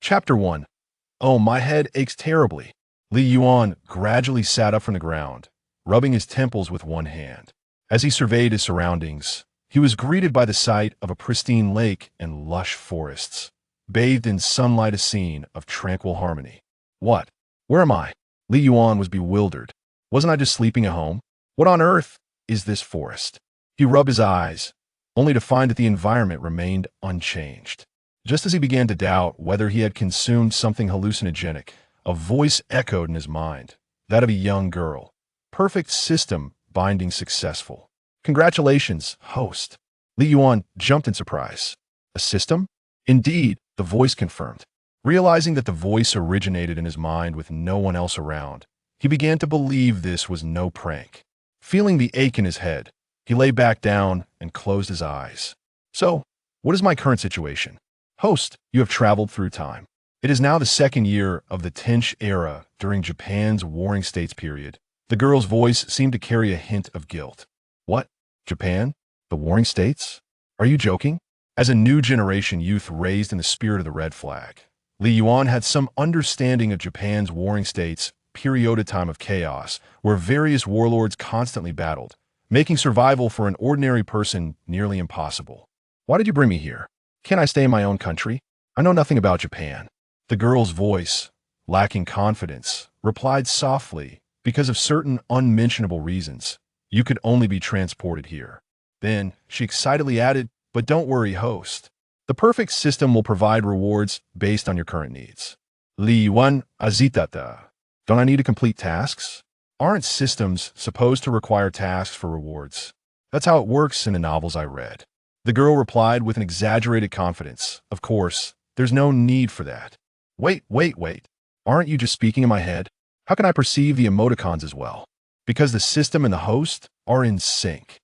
Chapter 1. Oh, my head aches terribly. Li Yuan gradually sat up from the ground, rubbing his temples with one hand. As he surveyed his surroundings, he was greeted by the sight of a pristine lake and lush forests, bathed in sunlight, a scene of tranquil harmony. What? Where am I? Li Yuan was bewildered. Wasn't I just sleeping at home? What on earth is this forest? He rubbed his eyes, only to find that the environment remained unchanged. Just as he began to doubt whether he had consumed something hallucinogenic, a voice echoed in his mind, that of a young girl. Perfect system binding successful. Congratulations, host. Li Yuan jumped in surprise. A system? Indeed, the voice confirmed. Realizing that the voice originated in his mind with no one else around, he began to believe this was no prank. Feeling the ache in his head, he lay back down and closed his eyes. So, what is my current situation? Host, you have traveled through time. It is now the second year of the Tench era during Japan's Warring States period. The girl's voice seemed to carry a hint of guilt. What? Japan? The Warring States? Are you joking? As a new generation youth raised in the spirit of the red flag, Li Yuan had some understanding of Japan's Warring States period, a time of chaos, where various warlords constantly battled, making survival for an ordinary person nearly impossible. Why did you bring me here? Can't I stay in my own country? I know nothing about Japan. The girl's voice, lacking confidence, replied softly, because of certain unmentionable reasons. You could only be transported here. Then, she excitedly added, but don't worry, host. The perfect system will provide rewards based on your current needs. Li Yuan azitata. Don't I need to complete tasks? Aren't systems supposed to require tasks for rewards? That's how it works in the novels I read. The girl replied with an exaggerated confidence. Of course, there's no need for that. Wait. Aren't you just speaking in my head? How can I perceive the emoticons as well? Because the system and the host are in sync.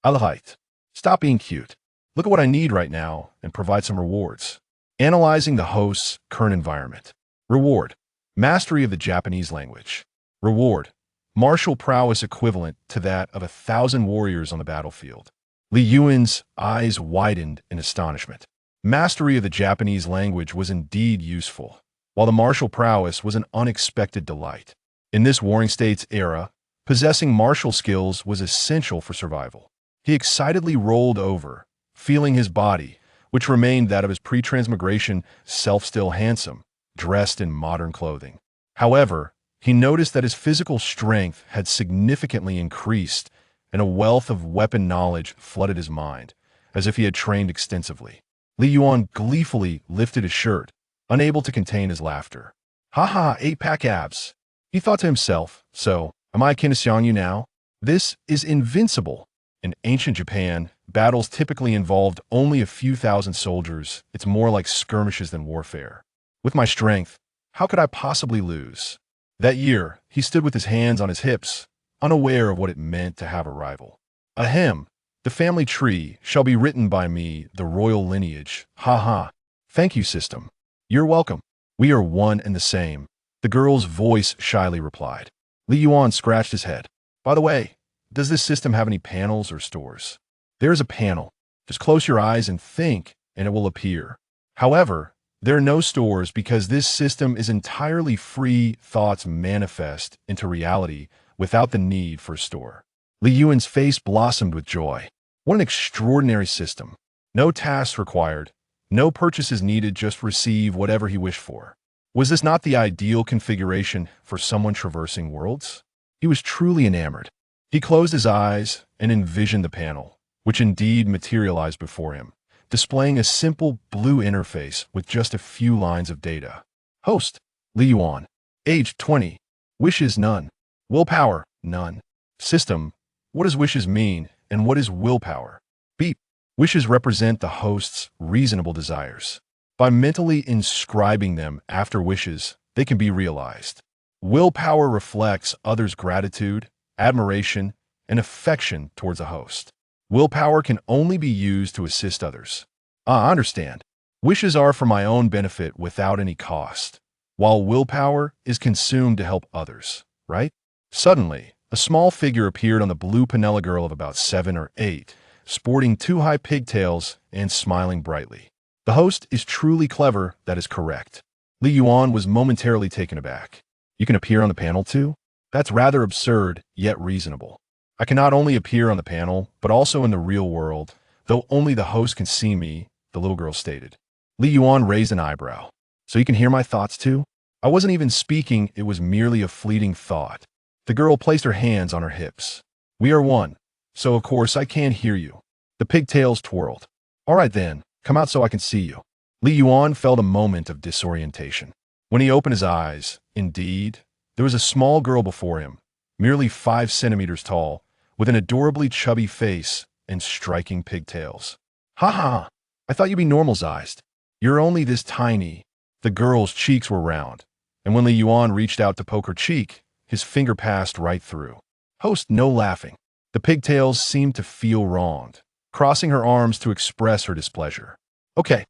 Alahite. Stop being cute. Look at what I need right now and provide some rewards. Analyzing the host's current environment. Reward. Mastery of the Japanese language. Reward. Martial prowess equivalent to that of 1,000 warriors on the battlefield. Li Yuan's eyes widened in astonishment. Mastery of the Japanese language was indeed useful, while the martial prowess was an unexpected delight. In this Warring States era, possessing martial skills was essential for survival. He excitedly rolled over, feeling his body, which remained that of his pre-transmigration self, still handsome, dressed in modern clothing. However, he noticed that his physical strength had significantly increased, and a wealth of weapon knowledge flooded his mind, as if he had trained extensively. Li Yuan gleefully lifted his shirt, unable to contain his laughter. Ha, 8-pack abs. He thought to himself, so, am I akin to Xiangyu now? This is invincible. In ancient Japan, battles typically involved only a few thousand soldiers. It's more like skirmishes than warfare. With my strength, how could I possibly lose? That year, he stood with his hands on his hips, unaware of what it meant to have a rival. Ahem, the family tree shall be written by me, the royal lineage. Ha. Thank you, system. You're welcome. We are one and the same. The girl's voice shyly replied. Li Yuan scratched his head. By the way, does this system have any panels or stores? There is a panel. Just close your eyes and think, and it will appear. However, there are no stores because this system is entirely free. Thoughts manifest into reality without the need for a store. Li Yuan's face blossomed with joy. What an extraordinary system. No tasks required, no purchases needed, just receive whatever he wished for. Was this not the ideal configuration for someone traversing worlds? He was truly enamored. He closed his eyes and envisioned the panel, which indeed materialized before him, displaying a simple blue interface with just a few lines of data. Host, Li Yuan. Age 20. Wishes none. Willpower, none. System, what does wishes mean, and what is willpower? Beep. Wishes represent the host's reasonable desires. By mentally inscribing them after wishes, they can be realized. Willpower reflects others' gratitude, admiration, and affection towards a host. Willpower can only be used to assist others. I understand. Wishes are for my own benefit without any cost, while willpower is consumed to help others, right? Suddenly, a small figure appeared on the blue panella, girl of about 7 or 8, sporting 2 high pigtails and smiling brightly. The host is truly clever, that is correct. Li Yuan was momentarily taken aback. You can appear on the panel too? That's rather absurd, yet reasonable. I can not only appear on the panel, but also in the real world, though only the host can see me, the little girl stated. Li Yuan raised an eyebrow. So you can hear my thoughts too? I wasn't even speaking, it was merely a fleeting thought. The girl placed her hands on her hips. We are one, so of course I can hear you. The pigtails twirled. All right then, come out so I can see you. Li Yuan felt a moment of disorientation. When he opened his eyes, indeed, there was a small girl before him, merely 5 centimeters tall, with an adorably chubby face and striking pigtails. Ha ha! I thought you'd be normal-sized. You're only this tiny. The girl's cheeks were round, and when Li Yuan reached out to poke her cheek, his finger passed right through. Host, no laughing. The pigtails seemed to feel wronged, crossing her arms to express her displeasure. Okay,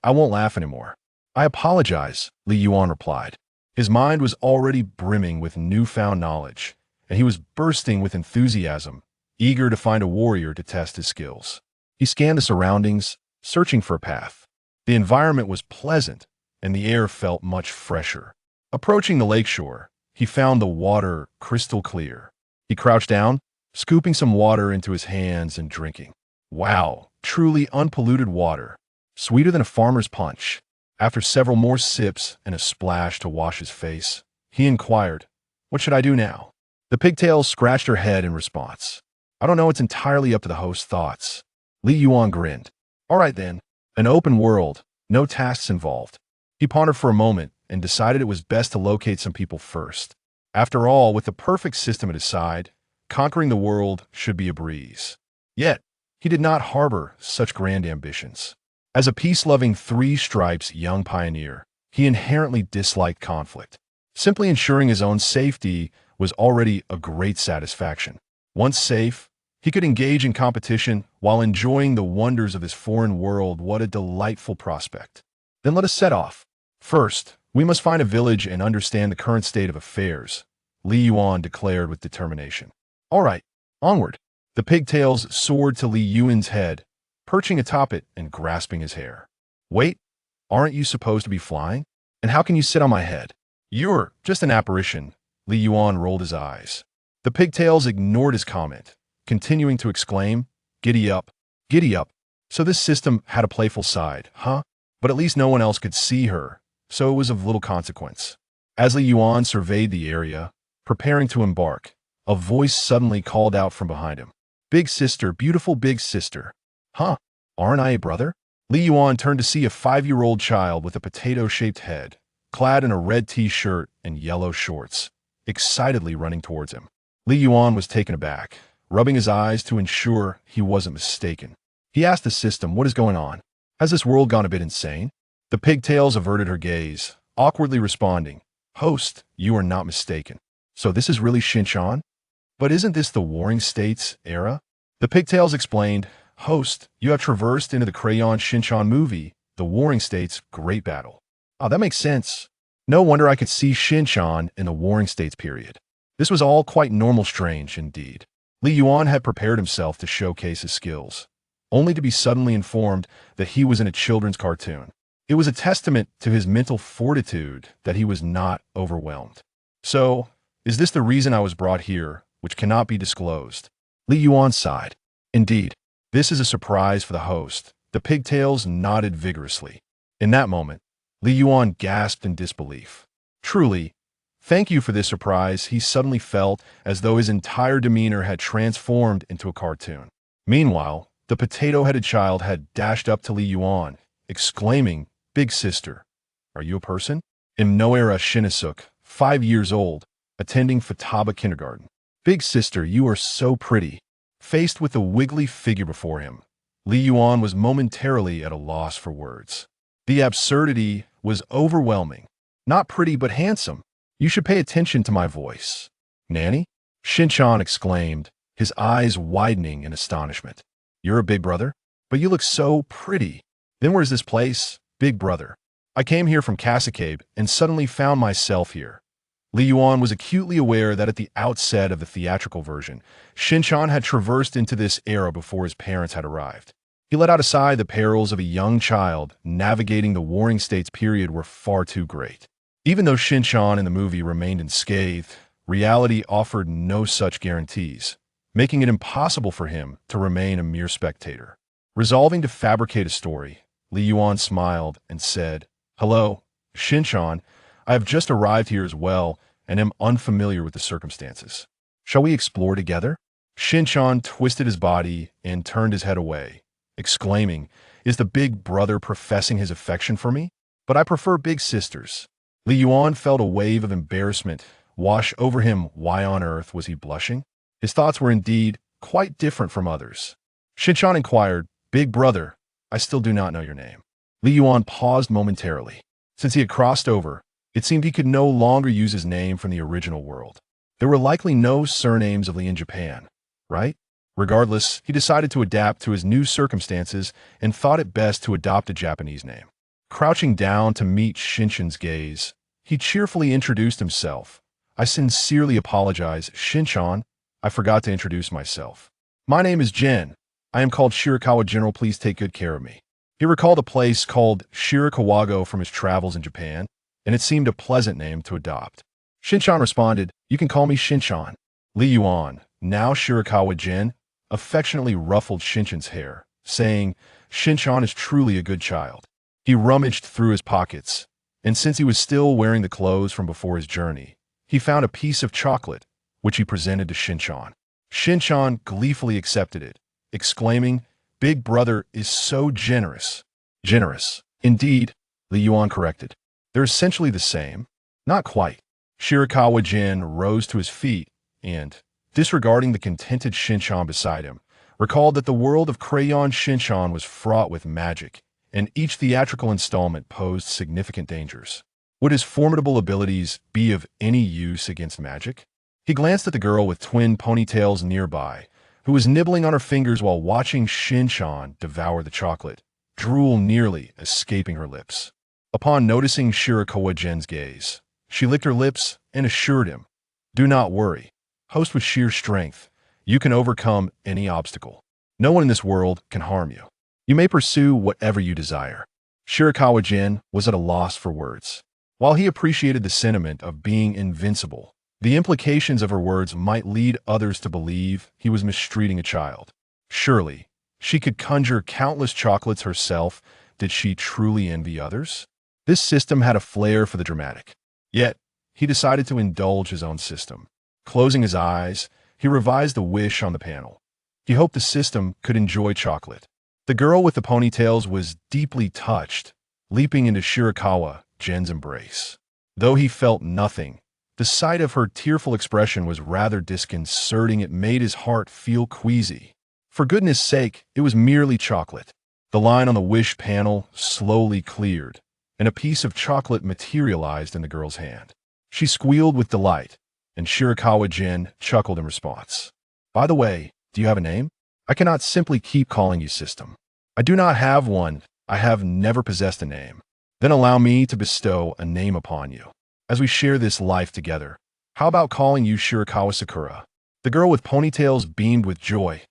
I won't laugh anymore. I apologize, Li Yuan replied. His mind was already brimming with newfound knowledge, and he was bursting with enthusiasm, eager to find a warrior to test his skills. He scanned the surroundings, searching for a path. The environment was pleasant, and the air felt much fresher. Approaching the lakeshore, he found the water crystal clear. He crouched down, scooping some water into his hands and drinking. Wow, truly unpolluted water, sweeter than a farmer's punch. After several more sips and a splash to wash his face, he inquired, What should I do now? The pigtails scratched her head in response. I don't know, it's entirely up to the host's thoughts. Li Yuan grinned. All right then, an open world, no tasks involved. He pondered for a moment and decided it was best to locate some people first. After all, with the perfect system at his side, conquering the world should be a breeze. Yet, he did not harbor such grand ambitions. As a peace-loving three-stripes young pioneer, he inherently disliked conflict. Simply ensuring his own safety was already a great satisfaction. Once safe, he could engage in competition while enjoying the wonders of his foreign world. What a delightful prospect. Then let us set off. First, we must find a village and understand the current state of affairs, Li Yuan declared with determination. All right, onward. The pigtails soared to Li Yuan's head, perching atop it and grasping his hair. Wait, aren't you supposed to be flying? And how can you sit on my head? You're just an apparition. Li Yuan rolled his eyes. The pigtails ignored his comment, continuing to exclaim, Giddy up, giddy up. So this system had a playful side, huh? But at least no one else could see her, so it was of little consequence. As Li Yuan surveyed the area, preparing to embark, a voice suddenly called out from behind him. Big sister, beautiful big sister. Huh, aren't I a brother? Li Yuan turned to see a 5-year-old child with a potato-shaped head, clad in a red t-shirt and yellow shorts, excitedly running towards him. Li Yuan was taken aback, rubbing his eyes to ensure he wasn't mistaken. He asked the system, what is going on? Has this world gone a bit insane? The pigtails averted her gaze, awkwardly responding, Host, you are not mistaken. So this is really Shin-chan? But isn't this the Warring States era? The pigtails explained, Host, you have traversed into the Crayon Shin-chan movie, The Warring States Great Battle. Oh, that makes sense. No wonder I could see Shin-chan in the Warring States period. This was all quite normal strange, indeed. Li Yuan had prepared himself to showcase his skills, only to be suddenly informed that he was in a children's cartoon. It was a testament to his mental fortitude that he was not overwhelmed. So, is this the reason I was brought here, which cannot be disclosed? Li Yuan sighed. Indeed, this is a surprise for the host. The pigtails nodded vigorously. In that moment, Li Yuan gasped in disbelief. Truly, thank you for this surprise. He suddenly felt as though his entire demeanor had transformed into a cartoon. Meanwhile, the potato-headed child had dashed up to Li Yuan, exclaiming, Big sister, are you a person? Noera Shinisuke, 5 years old, attending Futaba kindergarten. Big sister, you are so pretty. Faced with the wiggly figure before him, Li Yuan was momentarily at a loss for words. The absurdity was overwhelming. Not pretty, but handsome. You should pay attention to my voice. Nanny? Shin-chan exclaimed, his eyes widening in astonishment. You're a big brother? But you look so pretty. Then where's this place? Big brother. I came here from Kasukabe and suddenly found myself here. Li Yuan was acutely aware that at the outset of the theatrical version, Shin-chan had traversed into this era before his parents had arrived. He let out a sigh. The perils of a young child navigating the Warring States period were far too great. Even though Shin-chan in the movie remained unscathed, reality offered no such guarantees, making it impossible for him to remain a mere spectator. Resolving to fabricate a story, Li Yuan smiled and said, "Hello, Shin-chan. I have just arrived here as well and am unfamiliar with the circumstances. Shall we explore together?" Shin-chan twisted his body and turned his head away, exclaiming, "Is the big brother professing his affection for me? But I prefer big sisters." Li Yuan felt a wave of embarrassment wash over him. Why on earth was he blushing? His thoughts were indeed quite different from others. Shin-chan inquired, "Big brother, I still do not know your name." Li Yuan paused momentarily. Since he had crossed over, it seemed he could no longer use his name from the original world. There were likely no surnames of Li in Japan, right? Regardless, he decided to adapt to his new circumstances and thought it best to adopt a Japanese name. Crouching down to meet Shin-chan's gaze, he cheerfully introduced himself. "I sincerely apologize, Shin-chan. I forgot to introduce myself. My name is Gen. I am called Shirakawa General. Please take good care of me." He recalled a place called Shirakawa from his travels in Japan, and it seemed a pleasant name to adopt. Shin-chan responded, "You can call me Shin-chan." Li Yuan, now Shirakawa Gen, affectionately ruffled Shin-chan's hair, saying, "Shin-chan is truly a good child." He rummaged through his pockets, and since he was still wearing the clothes from before his journey, he found a piece of chocolate, which he presented to Shin-chan. Shin-chan gleefully accepted it, exclaiming, "Big brother is so generous." "Generous, indeed," Li Yuan corrected. "They're essentially the same." "Not quite." Shirakawa Gen rose to his feet and, disregarding the contented Shin-chan beside him, recalled that the world of Crayon Shin-chan was fraught with magic, and each theatrical installment posed significant dangers. Would his formidable abilities be of any use against magic? He glanced at the girl with twin ponytails nearby, who was nibbling on her fingers while watching Shin-chan devour the chocolate, drool nearly escaping her lips. Upon noticing Shirakawa Gen's gaze, she licked her lips and assured him, "Do not worry. Host with sheer strength, you can overcome any obstacle. No one in this world can harm you. You may pursue whatever you desire." Shirakawa Gen was at a loss for words. While he appreciated the sentiment of being invincible, the implications of her words might lead others to believe he was mistreating a child. Surely, she could conjure countless chocolates herself. Did she truly envy others? This system had a flair for the dramatic. Yet, he decided to indulge his own system. Closing his eyes, he revised the wish on the panel. He hoped the system could enjoy chocolate. The girl with the ponytails was deeply touched, leaping into Shirakawa Gen's embrace. Though he felt nothing, the sight of her tearful expression was rather disconcerting. It made his heart feel queasy. For goodness sake, it was merely chocolate. The line on the wish panel slowly cleared, and a piece of chocolate materialized in the girl's hand. She squealed with delight, and Shirakawa Gen chuckled in response. "By the way, do you have a name? I cannot simply keep calling you system." "I do not have one. I have never possessed a name." "Then allow me to bestow a name upon you. As we share this life together, how about calling you Shirakawa Sakura?" The girl with ponytails beamed with joy.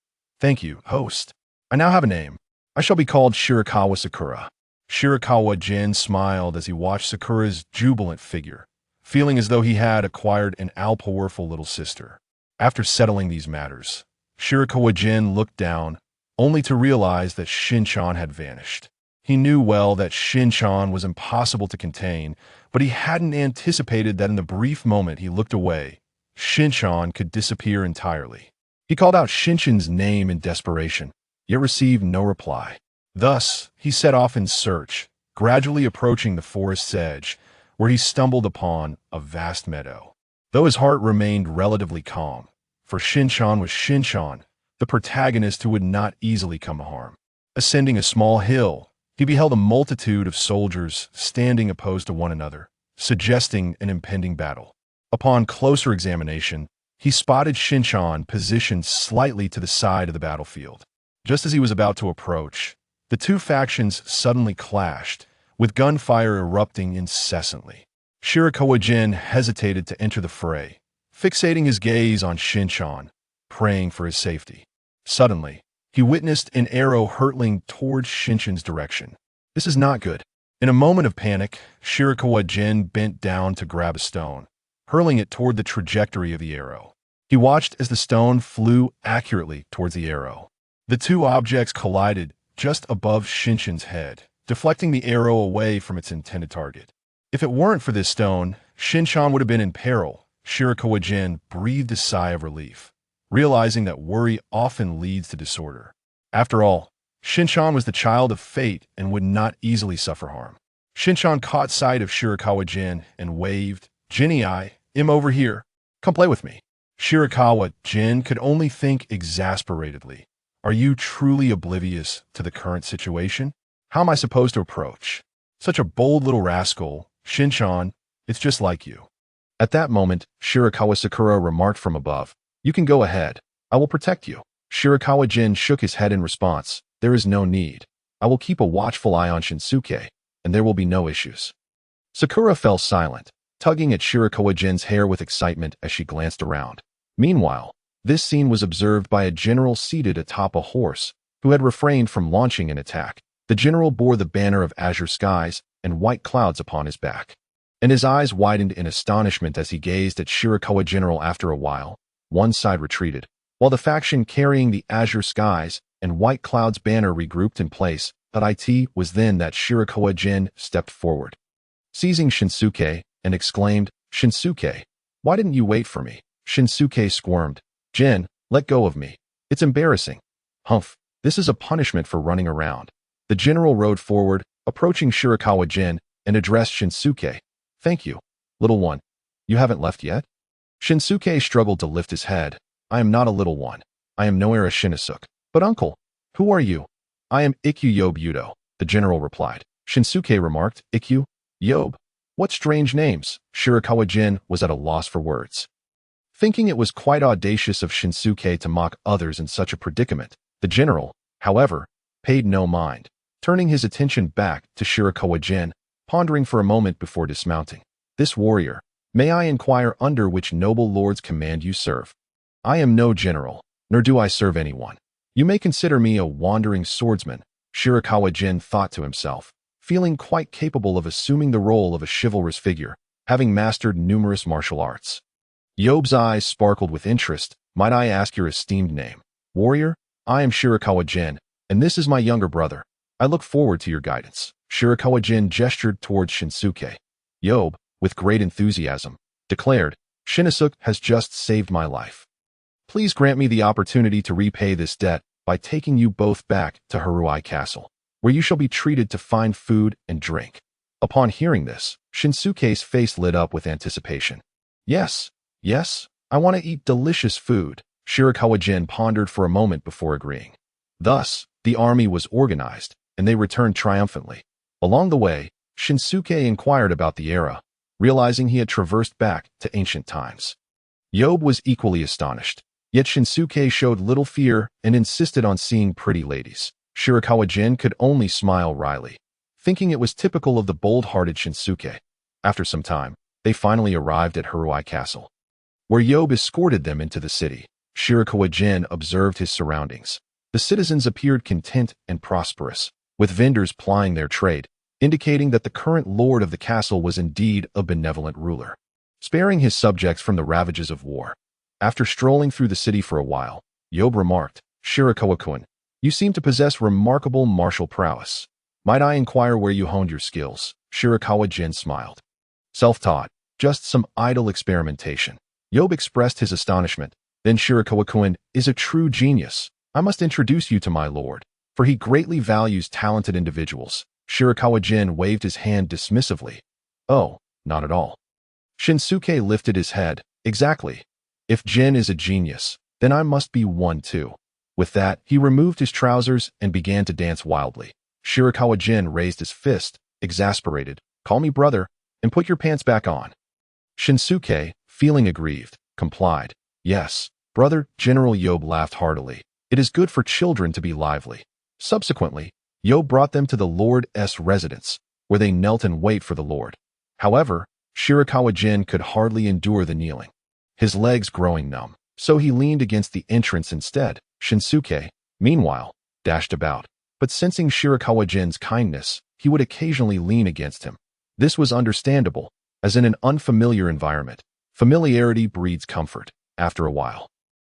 "Thank you, host. I now have a name. I shall be called Shirakawa Sakura." Shirakawa Gen smiled as he watched Sakura's jubilant figure, feeling as though he had acquired an all-powerful little sister. After settling these matters, Shirakawa Gen looked down, only to realize that Shin-chan had vanished. He knew well that Shin-chan was impossible to contain, but he hadn't anticipated that in the brief moment he looked away, Shin-chan could disappear entirely. He called out Shin-chan's name in desperation, yet received no reply. Thus, he set off in search, gradually approaching the forest's edge, where he stumbled upon a vast meadow. Though his heart remained relatively calm, for Shin-chan was Shin-chan, the protagonist who would not easily come to harm. Ascending a small hill, he beheld a multitude of soldiers standing opposed to one another, suggesting an impending battle. Upon closer examination, he spotted Shin-chan positioned slightly to the side of the battlefield. Just as he was about to approach, the two factions suddenly clashed, with gunfire erupting incessantly. Shirakawa Gen hesitated to enter the fray, fixating his gaze on Shin-chan, praying for his safety. Suddenly, he witnessed an arrow hurtling towards Shinchan's direction. This is not good. In a moment of panic, Shirakawa Gen bent down to grab a stone, hurling it toward the trajectory of the arrow. He watched as the stone flew accurately towards the arrow. The two objects collided just above Shinchan's head, deflecting the arrow away from its intended target. If it weren't for this stone, Shin-chan would have been in peril. Shirakawa Gen breathed a sigh of relief, realizing that worry often leads to disorder. After all, Shin-chan was the child of fate and would not easily suffer harm. Shin-chan caught sight of Shirakawa Gen and waved, "Genii, I'm over here. Come play with me." Shirakawa Gen could only think exasperatedly, "Are you truly oblivious to the current situation? How am I supposed to approach such a bold little rascal? Shin-chan, it's just like you." At that moment, Shirakawa Sakura remarked from above, "You can go ahead. I will protect you." Shirakawa Gen shook his head in response, "There is no need. I will keep a watchful eye on Shinsuke, and there will be no issues." Sakura fell silent, tugging at Shirakawa Gen's hair with excitement as she glanced around. Meanwhile, this scene was observed by a general seated atop a horse, who had refrained from launching an attack. The general bore the banner of azure skies and white clouds upon his back, and his eyes widened in astonishment as he gazed at Shirakawa General. After a while, one side retreated, while the faction carrying the azure skies and white clouds banner regrouped in place. But it was then that Shirakawa Gen stepped forward, seizing Shinsuke, and exclaimed, "Shinsuke, why didn't you wait for me?" Shinsuke squirmed. "Gen, let go of me. It's embarrassing." "Humph, this is a punishment for running around." The general rode forward, approaching Shirakawa Gen, and addressed Shinsuke. "Thank you, little one. You haven't left yet?" Shinsuke struggled to lift his head. "I am not a little one. I am Noera Shinisuke." "But uncle, who are you?" "I am Ikkyu Yob Yudo," the general replied. Shinsuke remarked, "Ikkyu? Yob? What strange names." Shirakawa Gen was at a loss for words. Thinking it was quite audacious of Shinsuke to mock others in such a predicament, the general, however, paid no mind, turning his attention back to Shirakawa Gen, pondering for a moment before dismounting. "This warrior, may I inquire under which noble lord's command you serve?" "I am no general, nor do I serve anyone. You may consider me a wandering swordsman," Shirakawa Gen thought to himself, feeling quite capable of assuming the role of a chivalrous figure, having mastered numerous martial arts. Yob's eyes sparkled with interest. "Might I ask your esteemed name?" "Warrior, I am Shirakawa Gen, and this is my younger brother. I look forward to your guidance." Shirakawa Gen gestured towards Shinsuke. Yob, with great enthusiasm, declared, "Shinisuke has just saved my life. Please grant me the opportunity to repay this debt by taking you both back to Harui Castle, where you shall be treated to fine food and drink." Upon hearing this, Shinsuke's face lit up with anticipation. Yes, I want to eat delicious food." Shirakawa Gen pondered for a moment before agreeing. Thus, the army was organized, and they returned triumphantly. Along the way, Shinsuke inquired about the era, realizing he had traversed back to ancient times. Yob was equally astonished, yet Shinsuke showed little fear and insisted on seeing pretty ladies. Shirakawa Gen could only smile wryly, thinking it was typical of the bold-hearted Shinsuke. After some time, they finally arrived at Harui Castle, where Yob escorted them into the city. Shirakawa Gen observed his surroundings. The citizens appeared content and prosperous, with vendors plying their trade, indicating that the current lord of the castle was indeed a benevolent ruler, sparing his subjects from the ravages of war. After strolling through the city for a while, Yob remarked, "Shirakawa-kun, you seem to possess remarkable martial prowess. Might I inquire where you honed your skills?" Shirakawa Gen smiled. "Self-taught, just some idle experimentation." Yob expressed his astonishment. "Then Shirakawa-kun is a true genius. I must introduce you to my lord, for he greatly values talented individuals." Shirakawa Gen waved his hand dismissively. "Oh, not at all." Shinsuke lifted his head. "Exactly. If Gen is a genius, then I must be one too." With that, he removed his trousers and began to dance wildly. Shirakawa Gen raised his fist, exasperated. "Call me brother, and put your pants back on." Shinsuke, feeling aggrieved, complied. "Yes, brother." General Yob laughed heartily. "It is good for children to be lively." Subsequently, Yob brought them to the lord's residence, where they knelt and wait for the lord. However, Shirakawa Gen could hardly endure the kneeling, his legs growing numb, so he leaned against the entrance instead. "Shinsuke, Meanwhile, dashed about, but sensing Shirakawa Gen's kindness, he would occasionally lean against him. This was understandable, as in an unfamiliar environment, familiarity breeds comfort. After a while,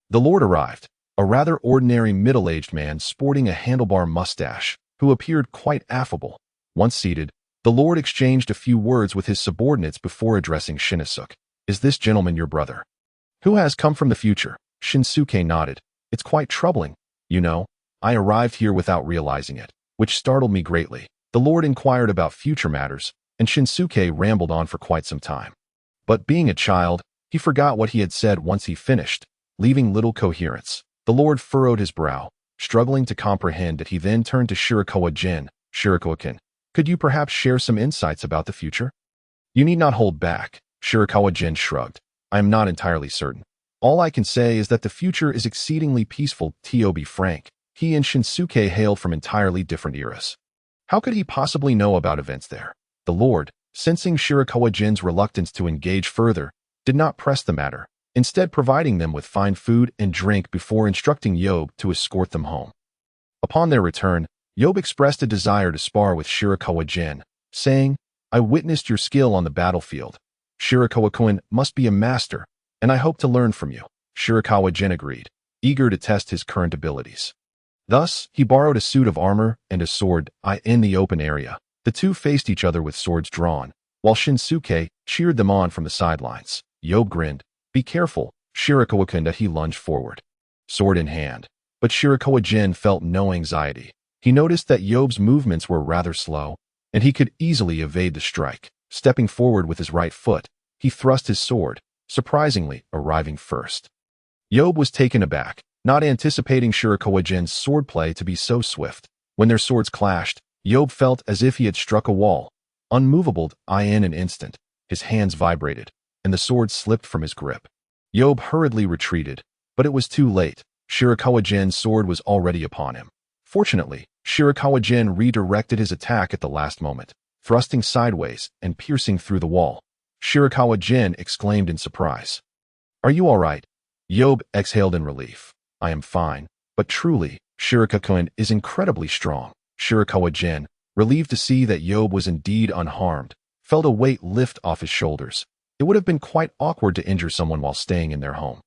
the Lord arrived, a rather ordinary middle-aged man sporting a handlebar mustache, who appeared quite affable. Once seated, the Lord exchanged a few words with his subordinates before addressing Shinsuke. "Is this gentleman your brother?" "Who has come from the future?" Shinsuke nodded. "It's quite troubling. You know, I arrived here without realizing it, which startled me greatly." The Lord inquired about future matters, and Shinsuke rambled on for quite some time. But being a child, he forgot what he had said once he finished, leaving little coherence. The Lord furrowed his brow, struggling to comprehend that. He then turned to Shirakawa Gen. "Shirakawa-kun, could you perhaps share some insights about the future?" "You need not hold back," Shirakawa Gen shrugged. "I am not entirely certain. All I can say is that the future is exceedingly peaceful. To be frank, he and Shinsuke hail from entirely different eras. How could he possibly know about events there?" The Lord, sensing Shirakawa Gen's reluctance to engage further, did not press the matter, instead providing them with fine food and drink before instructing Yob to escort them home. Upon their return, Yob expressed a desire to spar with Shirakawa Gen, saying, "I witnessed your skill on the battlefield. Shirakawa-kun must be a master, and I hope to learn from you." Shirakawa Gen agreed, eager to test his current abilities. Thus, he borrowed a suit of armor and a sword. In the open area, the two faced each other with swords drawn, while Shinsuke cheered them on from the sidelines. Yob grinned. "Be careful, Shirakawa-kun." That he lunged forward, sword in hand. But Shirakawa Gen felt no anxiety. He noticed that Yob's movements were rather slow, and he could easily evade the strike. Stepping forward with his right foot, he thrust his sword, surprisingly arriving first. Yob was taken aback, not anticipating Shirakawa Gen's swordplay to be so swift. When their swords clashed, Yob felt as if he had struck a wall. Unmovable, in an instant, his hands vibrated, and the sword slipped from his grip. Yob hurriedly retreated, but it was too late. Shirakawa Gen's sword was already upon him. Fortunately, Shirakawa Gen redirected his attack at the last moment, thrusting sideways and piercing through the wall. Shirakawa Gen exclaimed in surprise. "Are you all right?" Yob exhaled in relief. "I am fine, but truly, Shirakawa-kun is incredibly strong." Shirakawa Gen, relieved to see that Yob was indeed unharmed, felt a weight lift off his shoulders. It would have been quite awkward to injure someone while staying in their home.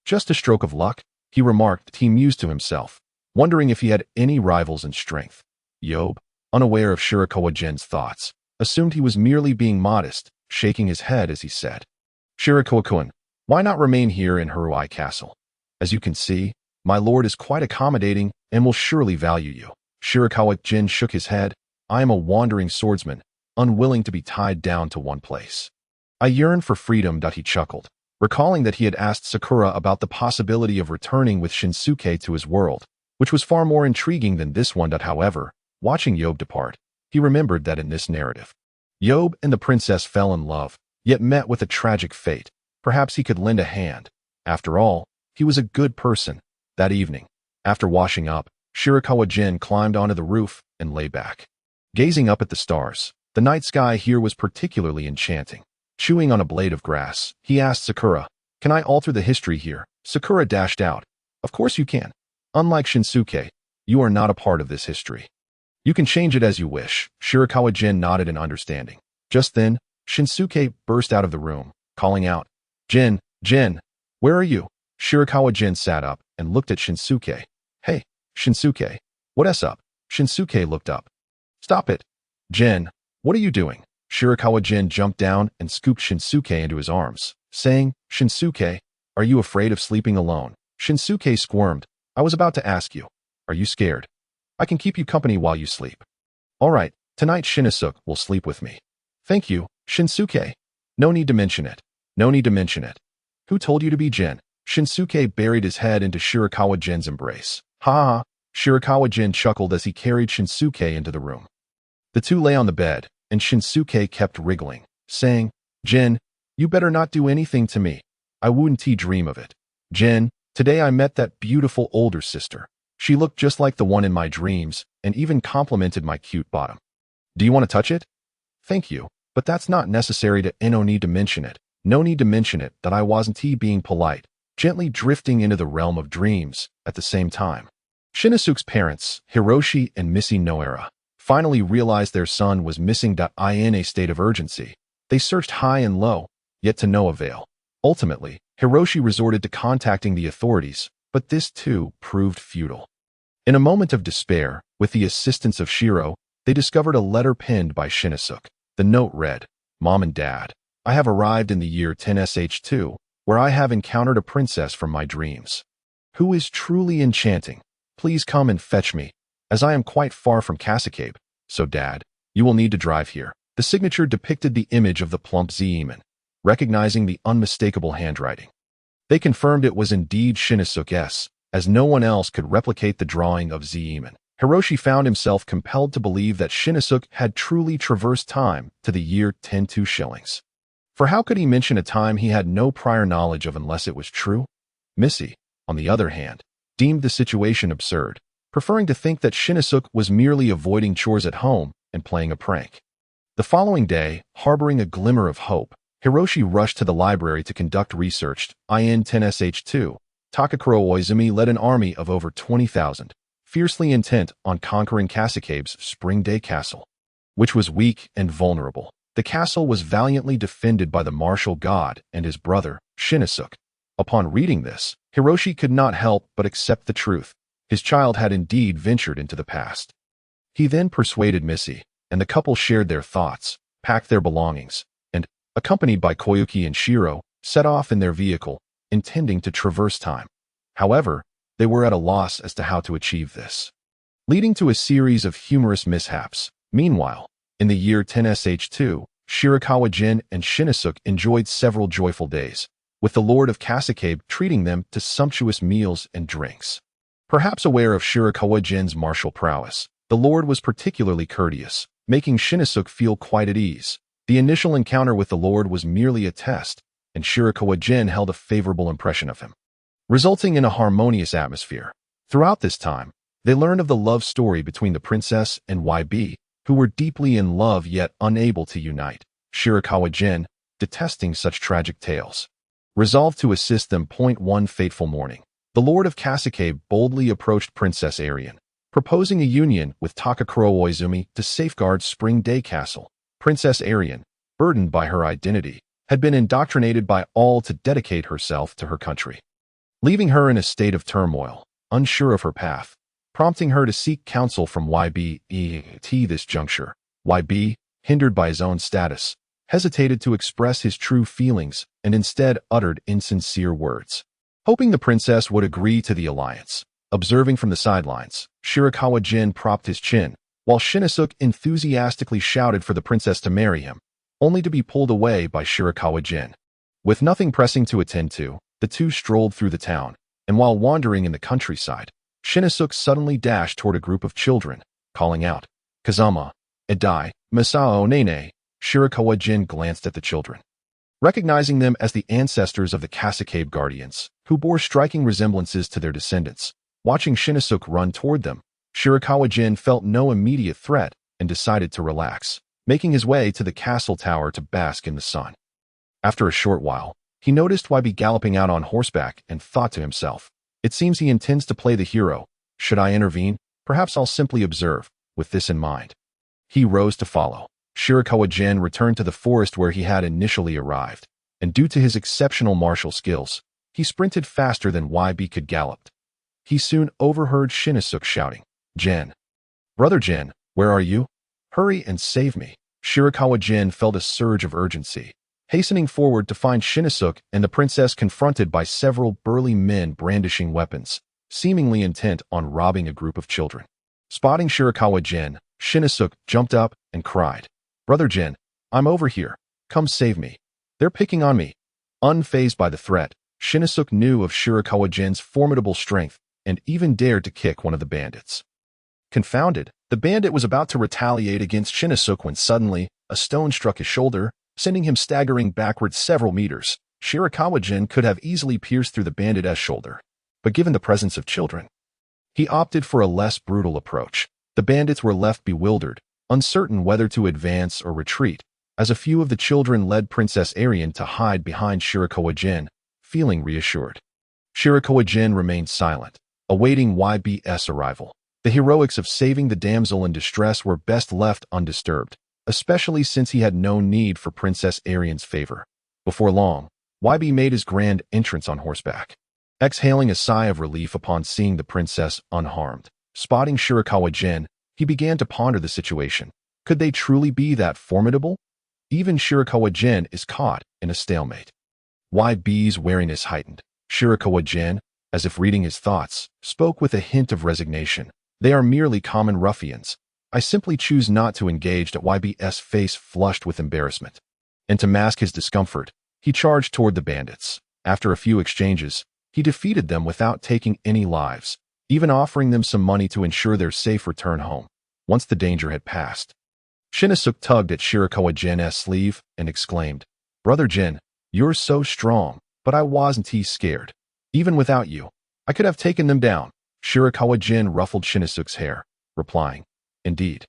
"Just a stroke of luck," he remarked. He mused to himself, wondering if he had any rivals in strength. Yob, unaware of Shirakawa Gen's thoughts, assumed he was merely being modest, shaking his head as he said, "Shirakawa-kun, why not remain here in Haruai Castle? As you can see, my lord is quite accommodating and will surely value you." Shirakawa Gen shook his head. "I am a wandering swordsman, unwilling to be tied down to one place. I yearn for freedom." He chuckled, recalling that he had asked Sakura about the possibility of returning with Shinsuke to his world, which was far more intriguing than this one. However, watching Yob depart, he remembered that in this narrative, Yob and the princess fell in love, yet met with a tragic fate. Perhaps he could lend a hand. After all, he was a good person. That evening, after washing up, Shirakawa Gen climbed onto the roof and lay back, gazing up at the stars. The night sky here was particularly enchanting. Chewing on a blade of grass, he asked Sakura, "Can I alter the history here?" Sakura dashed out, "Of course you can. Unlike Shinsuke, you are not a part of this history. You can change it as you wish." Shirakawa Gen nodded in understanding. Just then, Shinsuke burst out of the room, calling out, Gen, where are you?" Shirakawa Gen sat up and looked at Shinsuke. "Hey, Shinsuke, what's up?" Shinsuke looked up. "Stop it. Gen, what are you doing?" Shirakawa Gen jumped down and scooped Shinsuke into his arms, saying, "Shinsuke, are you afraid of sleeping alone?" Shinsuke squirmed. "I was about to ask you, are you scared? I can keep you company while you sleep." "All right, tonight Shinsuke will sleep with me." "Thank you, Shinsuke. No need to mention it. No need to mention it. Who told you to be Gen?" Shinsuke buried his head into Shirakawa Gen's embrace. "Ha ha ha." Shirakawa Gen chuckled as he carried Shinsuke into the room. The two lay on the bed, and Shinsuke kept wriggling, saying, "Gen, you better not do anything to me. I wouldn't dream of it. Gen, today I met that beautiful older sister. She looked just like the one in my dreams and even complimented my cute bottom. Do you want to touch it?" "Thank you, but that's not necessary to no need to mention it. No need to mention it that I wasn't being polite, gently drifting into the realm of dreams at the same time. Shinosuke's parents, Hiroshi and Missy Noera, finally realized their son was missing. In a state of urgency, they searched high and low, yet to no avail. Ultimately, Hiroshi resorted to contacting the authorities, but this too proved futile. In a moment of despair, with the assistance of Shiro, they discovered a letter penned by Shinosuke. The note read, "Mom and Dad, I have arrived in the year 10sh2, where I have encountered a princess from my dreams, who is truly enchanting. Please come and fetch me, as I am quite far from Kasukabe, so Dad, you will need to drive here." The signature depicted the image of the plump Zeeman. Recognizing the unmistakable handwriting, they confirmed it was indeed Shinosuke's, as no one else could replicate the drawing of Zeeman. Hiroshi found himself compelled to believe that Shinosuke had truly traversed time to the year 10-2 shillings. For how could he mention a time he had no prior knowledge of unless it was true? Missy, on the other hand, deemed the situation absurd, preferring to think that Shinosuke was merely avoiding chores at home and playing a prank. The following day, harboring a glimmer of hope, Hiroshi rushed to the library to conduct research. In 10sh2, Takakuro Oizumi led an army of over 20,000, fiercely intent on conquering Kasukabe's Spring Day Castle, which was weak and vulnerable. The castle was valiantly defended by the martial god and his brother, Shinosuke. Upon reading this, Hiroshi could not help but accept the truth. His child had indeed ventured into the past. He then persuaded Missy, and the couple shared their thoughts, packed their belongings, and, accompanied by Koyuki and Shiro, set off in their vehicle, intending to traverse time. However, they were at a loss as to how to achieve this, leading to a series of humorous mishaps. Meanwhile, in the year 10sh2, Shirakawa Gen and Shinosuke enjoyed several joyful days, with the Lord of Kasukabe treating them to sumptuous meals and drinks. Perhaps aware of Shirakawa Gen's martial prowess, the Lord was particularly courteous, making Shinosuke feel quite at ease. The initial encounter with the Lord was merely a test, and Shirakawa Gen held a favorable impression of him, resulting in a harmonious atmosphere. Throughout this time, they learned of the love story between the princess and YB, who were deeply in love yet unable to unite. Shirakawa Gen, detesting such tragic tales, resolved to assist them. One fateful morning, the Lord of Kasukabe boldly approached Princess Arian, proposing a union with Takakuro Oizumi to safeguard Spring Day Castle. Princess Arian, burdened by her identity, had been indoctrinated by all to dedicate herself to her country, leaving her in a state of turmoil, unsure of her path, prompting her to seek counsel from YB. At this juncture, YB, hindered by his own status, hesitated to express his true feelings and instead uttered insincere words, hoping the princess would agree to the alliance. Observing from the sidelines, Shirakawa Gen propped his chin, while Shinosuke enthusiastically shouted for the princess to marry him, only to be pulled away by Shirakawa Gen. With nothing pressing to attend to, the two strolled through the town, and while wandering in the countryside, Shinosuke suddenly dashed toward a group of children, calling out, "Kazama, Edai, Masao Nene." Shirakawa Gen glanced at the children, recognizing them as the ancestors of the Kasukabe Guardians, who bore striking resemblances to their descendants. Watching Shinosuke run toward them, Shirakawa Gen felt no immediate threat and decided to relax, making his way to the castle tower to bask in the sun. After a short while, he noticed YB galloping out on horseback and thought to himself, "It seems he intends to play the hero. Should I intervene? Perhaps I'll simply observe." With this in mind, he rose to follow. Shirakawa Gen returned to the forest where he had initially arrived, and due to his exceptional martial skills, he sprinted faster than YB could gallop. He soon overheard Shinosuke shouting, "Gen! Brother Gen, where are you? Hurry and save me." Shirakawa Gen felt a surge of urgency, hastening forward to find Shinosuke and the princess confronted by several burly men brandishing weapons, seemingly intent on robbing a group of children. Spotting Shirakawa Gen, Shinosuke jumped up and cried, "Brother Gen, I'm over here. Come save me. They're picking on me." Unfazed by the threat, Shinosuke knew of Shirakawa Gen's formidable strength and even dared to kick one of the bandits. Confounded, the bandit was about to retaliate against Shinosuke when suddenly, a stone struck his shoulder, sending him staggering backwards several meters. Shirakawa Gen could have easily pierced through the bandit's shoulder, but given the presence of children, he opted for a less brutal approach. The bandits were left bewildered, uncertain whether to advance or retreat, as a few of the children led Princess Arian to hide behind Shirakawa Gen, feeling reassured. Shirakawa Gen remained silent, awaiting YB's arrival. The heroics of saving the damsel in distress were best left undisturbed, especially since he had no need for Princess Arian's favor. Before long, YB made his grand entrance on horseback. Exhaling a sigh of relief upon seeing the princess unharmed, spotting Shirakawa Gen, he began to ponder the situation. Could they truly be that formidable? Even Shirakawa Gen is caught in a stalemate. YB's wariness heightened. Shirakawa Gen, as if reading his thoughts, spoke with a hint of resignation. They are merely common ruffians. I simply choose not to engage. YB's face flushed with embarrassment. And to mask his discomfort, he charged toward the bandits. After a few exchanges, he defeated them without taking any lives, even offering them some money to ensure their safe return home. Once the danger had passed, Shinichi tugged at Shirakawa Gen's sleeve and exclaimed, "Brother Gen, you're so strong, but I wasn't scared. Even without you, I could have taken them down." Shirakawa Gen ruffled Shinichi's hair, replying, "Indeed.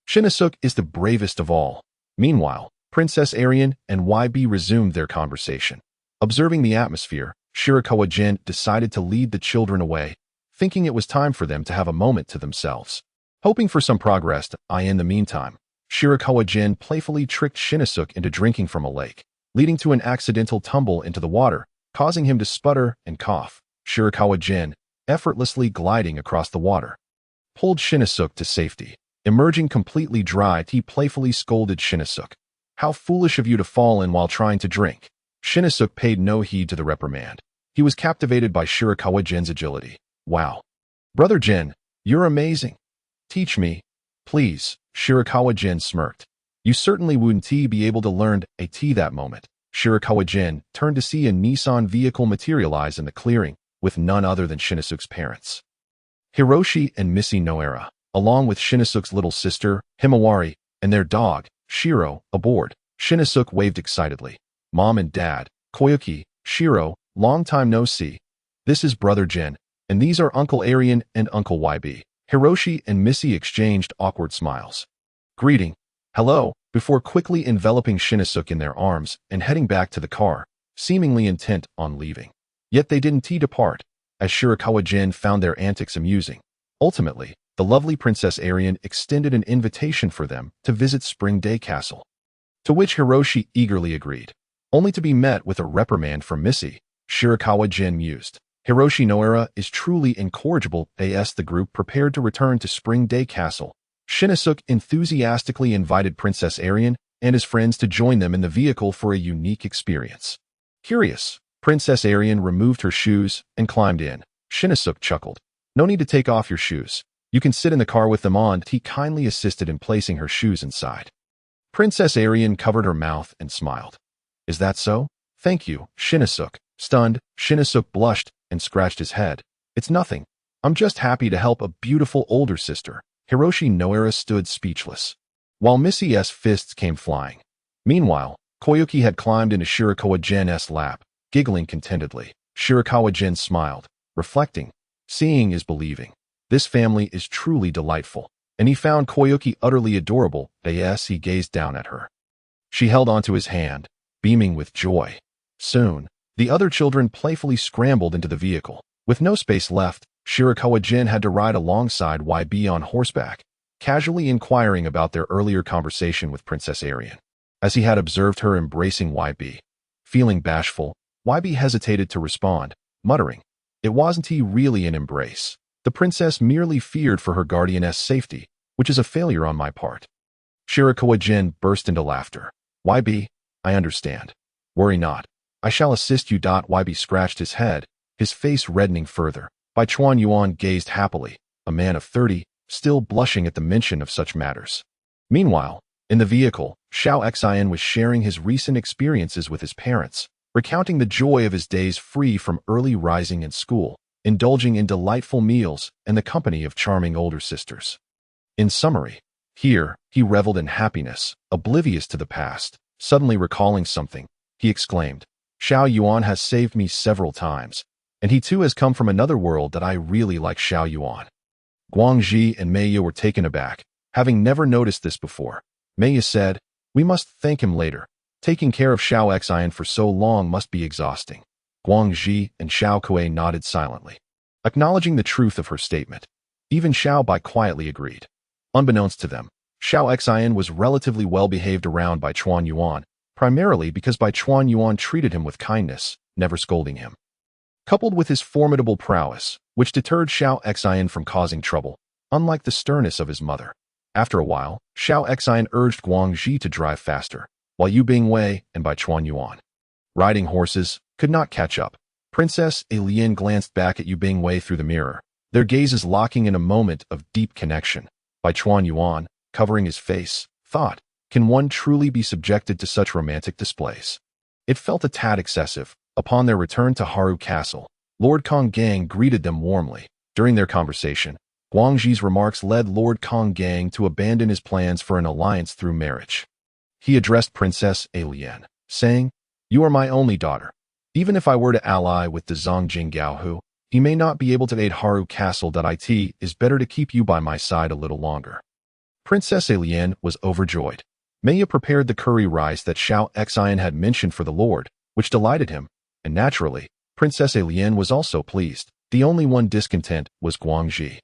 Shinichi is the bravest of all." Meanwhile, Princess Arian and YB resumed their conversation. Observing the atmosphere, Shirakawa Gen decided to lead the children away, thinking it was time for them to have a moment to themselves. Hoping for some progress, in the meantime, Shirakawa Gen playfully tricked Shinichi into drinking from a lake, leading to an accidental tumble into the water, causing him to sputter and cough. Shirakawa Gen, effortlessly gliding across the water, pulled Shinichi to safety. Emerging completely dry, he playfully scolded Shinichi. "How foolish of you to fall in while trying to drink." Shinichi paid no heed to the reprimand. He was captivated by Shirakawa Gen's agility. "Wow. Brother Gen, you're amazing. Teach me, please." Shirakawa Gen smirked. "You certainly wouldn't be able to learn that moment." Shirakawa Gen turned to see a Nissan vehicle materialize in the clearing, with none other than Shinichi's parents. Hiroshi and Missy Noera, along with Shinichi's little sister, Himawari, and their dog, Shiro, aboard. Shinichi waved excitedly. "Mom and Dad, Koyuki, Shiro, long time no see. This is Brother Gen, and these are Uncle Arian and Uncle YB." Hiroshi and Missy exchanged awkward smiles. "Greeting. Hello," before quickly enveloping Shinichi in their arms and heading back to the car, seemingly intent on leaving. Yet they didn't depart, as Shirakawa Gen found their antics amusing. Ultimately, the lovely Princess Arian extended an invitation for them to visit Spring Day Castle, to which Hiroshi eagerly agreed, only to be met with a reprimand from Missy. Shirakawa Gen mused. Hiroshi Noera is truly incorrigible. The group prepared to return to Spring Day Castle. Shinichi enthusiastically invited Princess Arian and his friends to join them in the vehicle for a unique experience. Curious, Princess Arian removed her shoes and climbed in. Shinichi chuckled. "No need to take off your shoes. You can sit in the car with them on." He kindly assisted in placing her shoes inside. Princess Arian covered her mouth and smiled. "Is that so? Thank you." Shinichi, stunned, Shinichi blushed and scratched his head. "It's nothing. I'm just happy to help a beautiful older sister." Hiroshi Noera stood speechless, while Missy's fists came flying. Meanwhile, Koyuki had climbed into Shirakawa Gen's lap, giggling contentedly. Shirakawa Gen smiled, reflecting, "Seeing is believing. This family is truly delightful." And he found Koyuki utterly adorable. As he gazed down at her, she held onto his hand, beaming with joy. Soon, the other children playfully scrambled into the vehicle. With no space left, Shirakawa Gen had to ride alongside YB on horseback, casually inquiring about their earlier conversation with Princess Arian. As he had observed her embracing YB, feeling bashful, YB hesitated to respond, muttering, "It wasn't really an embrace. The princess merely feared for her guardian's safety, which is a failure on my part." Shirakawa Gen burst into laughter. "YB, I understand. Worry not. I shall assist you." YB scratched his head, his face reddening further. Bai Chuan Yuan gazed happily, a man of 30, still blushing at the mention of such matters. Meanwhile, in the vehicle, Xiao Xian was sharing his recent experiences with his parents, recounting the joy of his days free from early rising and school, indulging in delightful meals and the company of charming older sisters. In summary, here, he reveled in happiness, oblivious to the past. Suddenly recalling something, he exclaimed, "Xiao Yuan has saved me several times, and he too has come from another world that I really like." Xiao Yuan. Guangxi and Meiya were taken aback, having never noticed this before. Meiya said, "We must thank him later. Taking care of Xiao Xian for so long must be exhausting." Guangxi and Xiao Kuei nodded silently. acknowledging the truth of her statement. Even Xiao Bai quietly agreed. Unbeknownst to them, Xiao Xian was relatively well-behaved around Bai Chuan Yuan, primarily because Bai Chuan Yuan treated him with kindness, never scolding him. Coupled with his formidable prowess, which deterred Xiao Xian from causing trouble, unlike the sternness of his mother. After a while, Xiao Xian urged Guang Ji to drive faster, while Yu Bingwei and Bai Chuan Yuan, riding horses, could not catch up. Princess Alien glanced back at Yu Bingwei through the mirror, their gazes locking in a moment of deep connection. Bai Chuan Yuan, covering his face, thought, can one truly be subjected to such romantic displays? It felt a tad excessive. Upon their return to Haru Castle, Lord Kong Gang greeted them warmly. During their conversation, Guang Ji's remarks led Lord Kong Gang to abandon his plans for an alliance through marriage. He addressed Princess Alien, saying, "You are my only daughter. Even if I were to ally with the Zongjing Gaohu, he may not be able to aid Haru Castle. It is better to keep you by my side a little longer." Princess Alien was overjoyed. Maya prepared the curry rice that Xiao Xian had mentioned for the Lord, which delighted him, and naturally, Princess Alien was also pleased. The only one discontent was Guang Ji.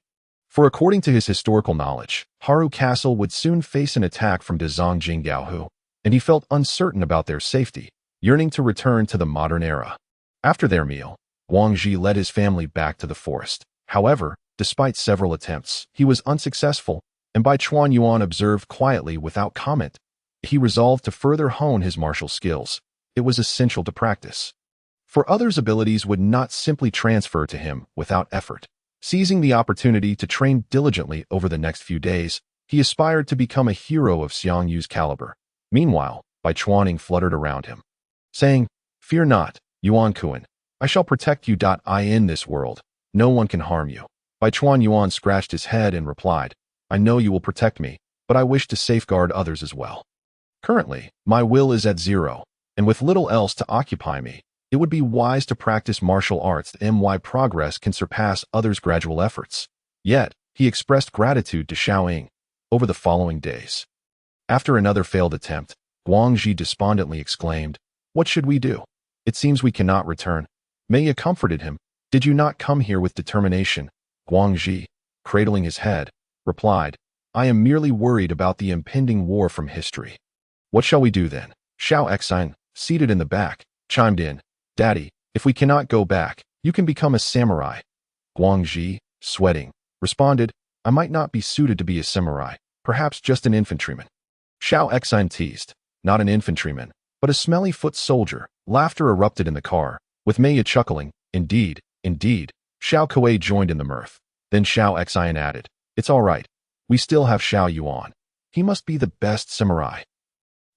For according to his historical knowledge, Haru Castle would soon face an attack from the Zongjing Gaohu, and he felt uncertain about their safety, yearning to return to the modern era. After their meal, Guang Ji led his family back to the forest. However, despite several attempts, he was unsuccessful, and Bai Chuan Yuan observed quietly without comment. He resolved to further hone his martial skills. It was essential to practice. For others' abilities would not simply transfer to him without effort. Seizing the opportunity to train diligently over the next few days, he aspired to become a hero of Xiang Yu's caliber. Meanwhile, Bai Chuaning fluttered around him, saying, "Fear not, Yuan Kuan. I shall protect you. In this world, no one can harm you." Bai Chuan Yuan scratched his head and replied, "I know you will protect me, but I wish to safeguard others as well. Currently, my will is at 0, and with little else to occupy me, it would be wise to practice martial arts. My progress can surpass others' gradual efforts." Yet, he expressed gratitude to Xiao Ying. Over the following days, after another failed attempt, Guang Ji despondently exclaimed, "What should we do? It seems we cannot return." Maya comforted him. "Did you not come here with determination?" Guang Ji, cradling his head, replied, "I am merely worried about the impending war from history." "What shall we do then?" Xiao Xian, seated in the back, chimed in, "Daddy, if we cannot go back, you can become a samurai." Guang Ji, sweating, responded, "I might not be suited to be a samurai, perhaps just an infantryman." Xiao Xian teased, "Not an infantryman, but a smelly foot soldier." Laughter erupted in the car, with Maya chuckling, "Indeed, indeed." Xiao Kuei joined in the mirth. Then Xiao Xian added, "It's all right. We still have Xiao Yuan. He must be the best samurai."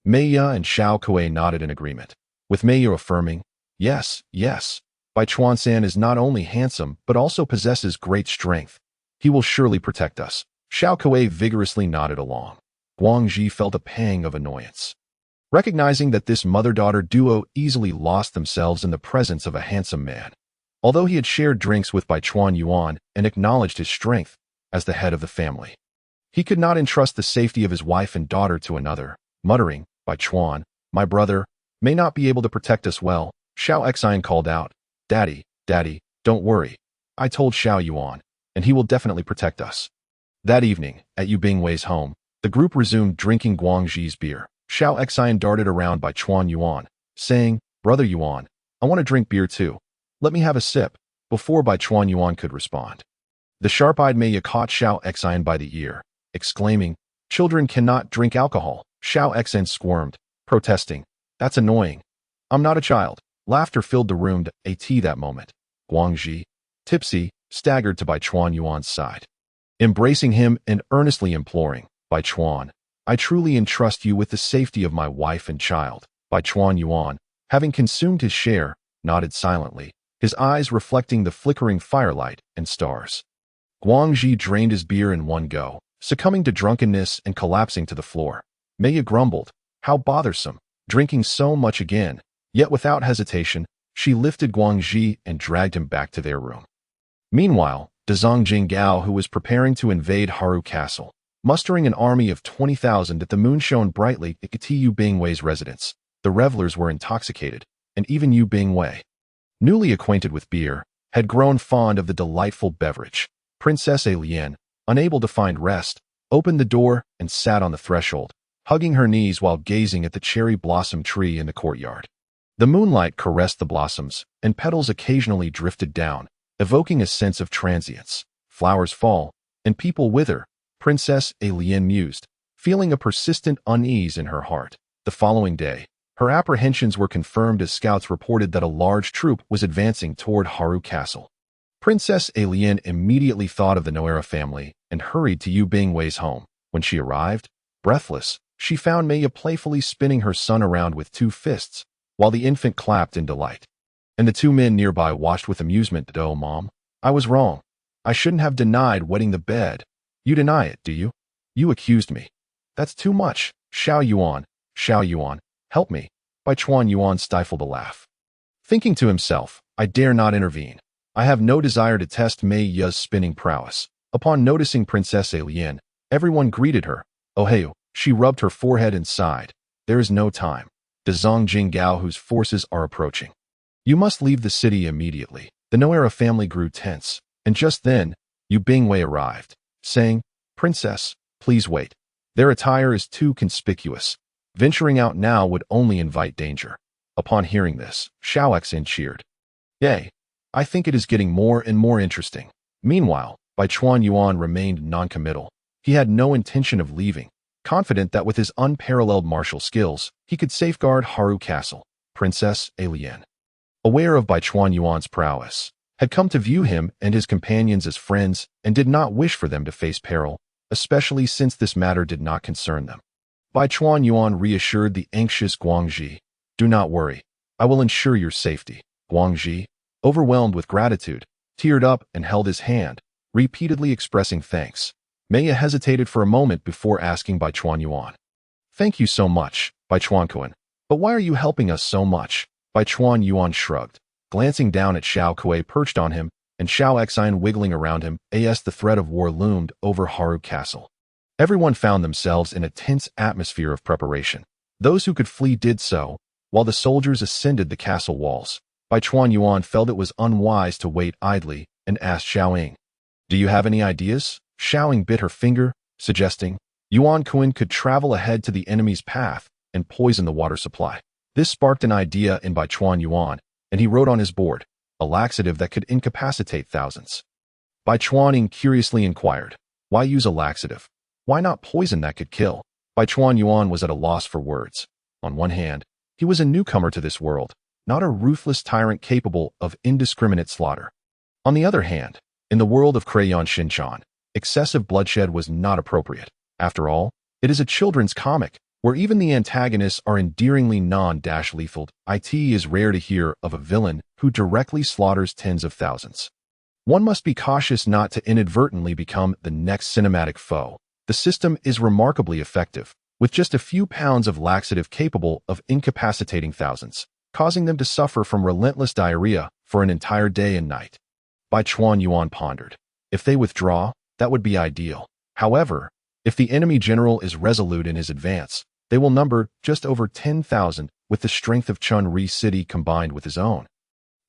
Maya and Xiao Kuei nodded in agreement, with Maya affirming, "Yes, yes. Bai Chuan-san is not only handsome but also possesses great strength. He will surely protect us." Xiao Kuei vigorously nodded along. Guang Ji felt a pang of annoyance, recognizing that this mother-daughter duo easily lost themselves in the presence of a handsome man. Although he had shared drinks with Bai Chuan Yuan and acknowledged his strength as the head of the family, he could not entrust the safety of his wife and daughter to another, muttering, "Bai Chuan, my brother, may not be able to protect us well." Xiao Xian called out, Daddy, don't worry. I told Xiao Yuan, and he will definitely protect us." That evening, at Yu Bingwei's home, the group resumed drinking Guang Ji's beer. Xiao Xian darted around Bai Chuan Yuan, saying, "Brother Yuan, I want to drink beer too. Let me have a sip," before Bai Chuan Yuan could respond. The sharp-eyed Maya caught Xiao Xian by the ear, exclaiming, "Children cannot drink alcohol." Xiao Xian squirmed, protesting, "That's annoying. I'm not a child." Laughter filled the room. That moment, Guang Ji, tipsy, staggered to Bai Chuan Yuan's side, embracing him and earnestly imploring, "Bai Chuan, I truly entrust you with the safety of my wife and child." Bai Chuan Yuan, having consumed his share, nodded silently, his eyes reflecting the flickering firelight and stars. Guang Ji drained his beer in one go, succumbing to drunkenness and collapsing to the floor. Maya grumbled, "How bothersome, drinking so much again." Yet without hesitation, she lifted Guang Ji and dragged him back to their room. Meanwhile, the Zongjing Gao, who was preparing to invade Haru Castle, mustering an army of 20,000 at the moon shone brightly at Yu Bingwei's residence. The revelers were intoxicated, and even Yu Bingwei, newly acquainted with beer, had grown fond of the delightful beverage. Princess Alien, unable to find rest, opened the door and sat on the threshold, hugging her knees while gazing at the cherry blossom tree in the courtyard. The moonlight caressed the blossoms, and petals occasionally drifted down, evoking a sense of transience. Flowers fall, and people wither, Princess Alien mused, feeling a persistent unease in her heart. The following day, her apprehensions were confirmed as scouts reported that a large troop was advancing toward Haru Castle. Princess Alien immediately thought of the Noera family and hurried to Yu Bingwei's home. When she arrived, breathless, she found Maya playfully spinning her son around with 2 fists, while the infant clapped in delight. And the 2 men nearby watched with amusement. "Oh, Mom, I was wrong. I shouldn't have denied wetting the bed." "You deny it, do you? You accused me." "That's too much. Xiao Yuan, help me." Bai Chuan Yuan stifled a laugh. Thinking to himself, "I dare not intervene. I have no desire to test Mei Ya's spinning prowess." Upon noticing Princess Alien, everyone greeted her. "Oheu." She rubbed her forehead and sighed. "There is no time. The Zhong Jinggao whose forces are approaching. You must leave the city immediately." The Noera family grew tense, and just then, Yu Bingwei arrived, saying, "Princess, please wait. Their attire is too conspicuous. Venturing out now would only invite danger." Upon hearing this, Xiao Xin cheered. "Yay, I think it is getting more and more interesting." Meanwhile, Bai Chuan Yuan remained noncommittal. He had no intention of leaving, confident that with his unparalleled martial skills, he could safeguard Haru Castle. Princess Alien, aware of Bai Chuan Yuan's prowess, had come to view him and his companions as friends and did not wish for them to face peril, especially since this matter did not concern them. Bai Chuan Yuan reassured the anxious Guangxi, "Do not worry. I will ensure your safety." Guangxi, overwhelmed with gratitude, teared up and held his hand, repeatedly expressing thanks. Maya hesitated for a moment before asking Bai Chuan Yuan, "Thank you so much, Bai Chuan Kuan, but why are you helping us so much?" Bai Chuan Yuan shrugged, glancing down at Xiao Kuei perched on him and Xiao Xine wiggling around him as the threat of war loomed over Haru Castle. Everyone found themselves in a tense atmosphere of preparation. Those who could flee did so, while the soldiers ascended the castle walls. Bai Chuan Yuan felt it was unwise to wait idly and asked Xiaoying, "Do you have any ideas?" Xiaoying bit her finger, suggesting, Yuan Kuan could travel ahead to the enemy's path and poison the water supply. This sparked an idea in Bai Chuan Yuan, and he wrote on his board, "A laxative that could incapacitate thousands." Bai Chuaning curiously inquired, "Why use a laxative? Why not poison that could kill?" Bai Chuan Yuan was at a loss for words. On one hand, he was a newcomer to this world, not a ruthless tyrant capable of indiscriminate slaughter. On the other hand, in the world of Crayon Shin-chan, excessive bloodshed was not appropriate. After all, it is a children's comic, where even the antagonists are endearingly non-lethal. It is rare to hear of a villain who directly slaughters tens of thousands. One must be cautious not to inadvertently become the next cinematic foe. The system is remarkably effective, with just a few pounds of laxative capable of incapacitating thousands, causing them to suffer from relentless diarrhea for an entire day and night. Bai Chuan Yuan pondered. If they withdraw, that would be ideal. However, if the enemy general is resolute in his advance, they will number just over 10,000 with the strength of Chun-Ri City combined with his own.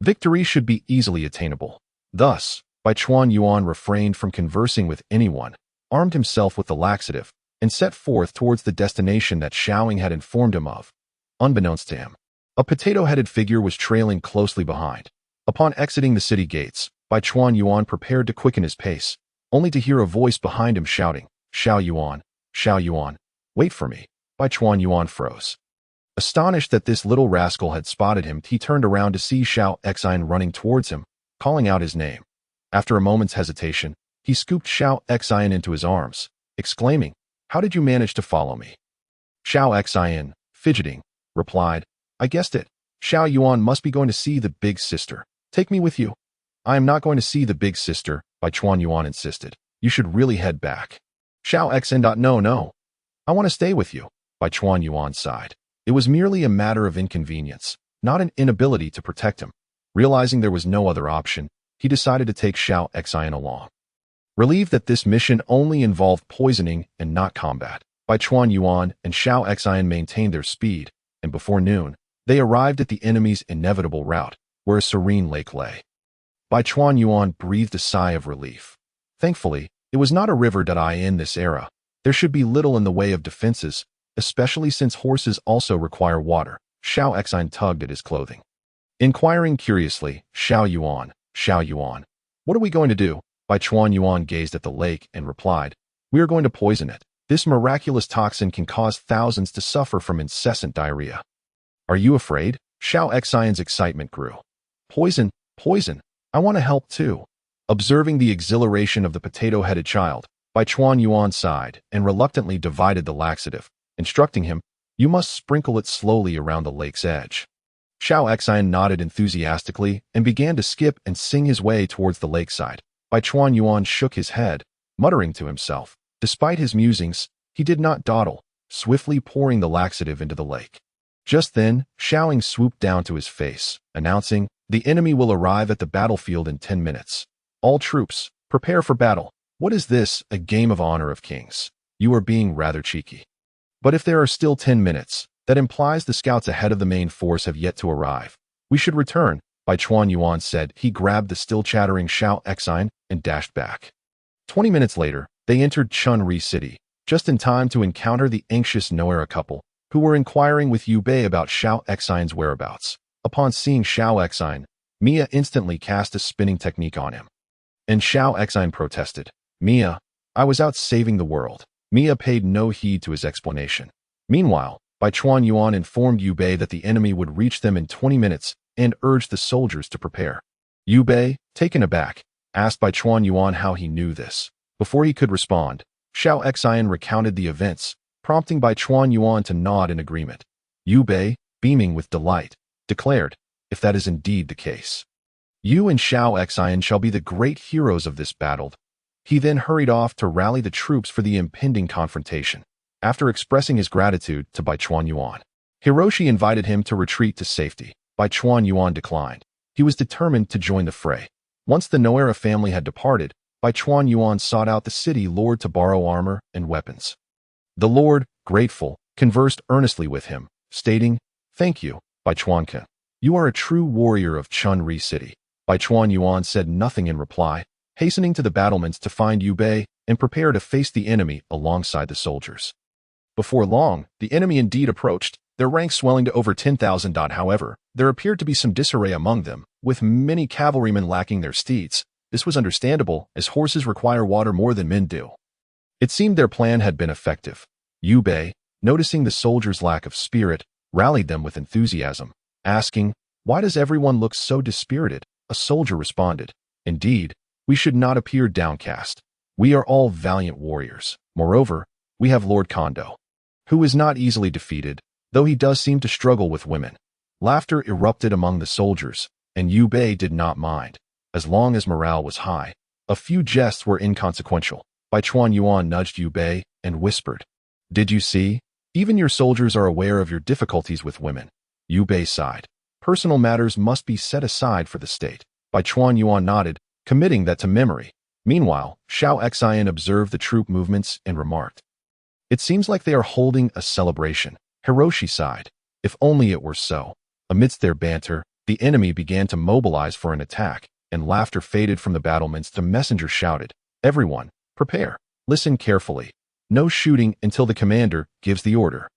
Victory should be easily attainable. Thus, Bai Chuan Yuan refrained from conversing with anyone, armed himself with the laxative, and set forth towards the destination that Xiaoying had informed him of. Unbeknownst to him, a potato-headed figure was trailing closely behind. Upon exiting the city gates, Bai Chuan Yuan prepared to quicken his pace, only to hear a voice behind him shouting, Xiao Yuan, wait for me." Bai Chuan Yuan froze. Astonished that this little rascal had spotted him, he turned around to see Xiao Xine running towards him, calling out his name. After a moment's hesitation, he scooped Xiao Xine into his arms, exclaiming, "How did you manage to follow me?" Xiao Xine, fidgeting, replied, "I guessed it. Xiao Yuan must be going to see the big sister. Take me with you." "I am not going to see the big sister," Bai Chuan Yuan insisted. "You should really head back." Xiao Xine, No. I want to stay with you." Bai Chuan Yuan sighed. It was merely a matter of inconvenience, not an inability to protect him. Realizing there was no other option, he decided to take Xiao Xine along. Relieved that this mission only involved poisoning and not combat, Bai Chuan Yuan and Xiao Xine maintained their speed, and before noon, they arrived at the enemy's inevitable route, where a serene lake lay. Bai Chuan Yuan breathed a sigh of relief. Thankfully, it was not a river in this era. There should be little in the way of defenses, especially since horses also require water. Xiao Exine tugged at his clothing. Inquiring curiously, Xiao Yuan, what are we going to do? Bai Chuan Yuan gazed at the lake and replied, we are going to poison it. This miraculous toxin can cause thousands to suffer from incessant diarrhea. Are you afraid? Xiao Exine's excitement grew. Poison, poison, I want to help too. Observing the exhilaration of the potato-headed child, Bai Chuan Yuan sighed and reluctantly divided the laxative, instructing him, you must sprinkle it slowly around the lake's edge. Xiao Exine nodded enthusiastically and began to skip and sing his way towards the lakeside. Bai Chuan Yuan shook his head, muttering to himself. Despite his musings, he did not dawdle, swiftly pouring the laxative into the lake. Just then, Xiaoing swooped down to his face, announcing, the enemy will arrive at the battlefield in 10 minutes. All troops, prepare for battle. What is this, a game of honor of kings? You are being rather cheeky. But if there are still 10 minutes, that implies the scouts ahead of the main force have yet to arrive. We should return, Bai Chuan Yuan said. He grabbed the still chattering Xiao Exine and dashed back. 20 minutes later, they entered Chunri City, just in time to encounter the anxious Noera couple, who were inquiring with Yu Bei about Xiao Exine's whereabouts. Upon seeing Xiao Exine, Mia instantly cast a spinning technique on him. And Xiao Exine protested, Mia, I was out saving the world. Mia paid no heed to his explanation. Meanwhile, Bai Chuan Yuan informed Yu Bei that the enemy would reach them in 20 minutes and urged the soldiers to prepare. Yu Bei, taken aback, asked Bai Chuan Yuan how he knew this. Before he could respond, Xiao Exine recounted the events, prompting Bai Chuan Yuan to nod in agreement. Yu Bei, beaming with delight, declared, if that is indeed the case, you and Xiao Exine shall be the great heroes of this battle. He then hurried off to rally the troops for the impending confrontation. After expressing his gratitude to Bai Chuan Yuan, Hiroshi invited him to retreat to safety. Bai Chuan Yuan declined. He was determined to join the fray. Once the Noera family had departed, Bai Chuan Yuan sought out the city lord to borrow armor and weapons. The lord, grateful, conversed earnestly with him, stating, thank you, Bai Chuan-kun. You are a true warrior of Chunri City. Bai Chuan Yuan said nothing in reply, hastening to the battlements to find Yu Bei and prepare to face the enemy alongside the soldiers. Before long, the enemy indeed approached, their ranks swelling to over 10,000. However, there appeared to be some disarray among them, with many cavalrymen lacking their steeds. This was understandable, as horses require water more than men do. It seemed their plan had been effective. Yu Bei, noticing the soldiers' lack of spirit, rallied them with enthusiasm, asking, why does everyone look so dispirited? A soldier responded, indeed, we should not appear downcast. We are all valiant warriors. Moreover, we have Lord Kondo, who is not easily defeated, though he does seem to struggle with women. Laughter erupted among the soldiers, and Yu Bei did not mind. As long as morale was high, a few jests were inconsequential. Bai Chuan Yuan nudged Yu Bei and whispered, did you see? Even your soldiers are aware of your difficulties with women. Yu Bei sighed. Personal matters must be set aside for the state. Bai Chuan Yuan nodded, committing that to memory. Meanwhile, Xiao Exine observed the troop movements and remarked, it seems like they are holding a celebration. Hiroshi sighed. If only it were so. Amidst their banter, the enemy began to mobilize for an attack, and laughter faded from the battlements. The messenger shouted, everyone, prepare. Listen carefully. No shooting until the commander gives the order.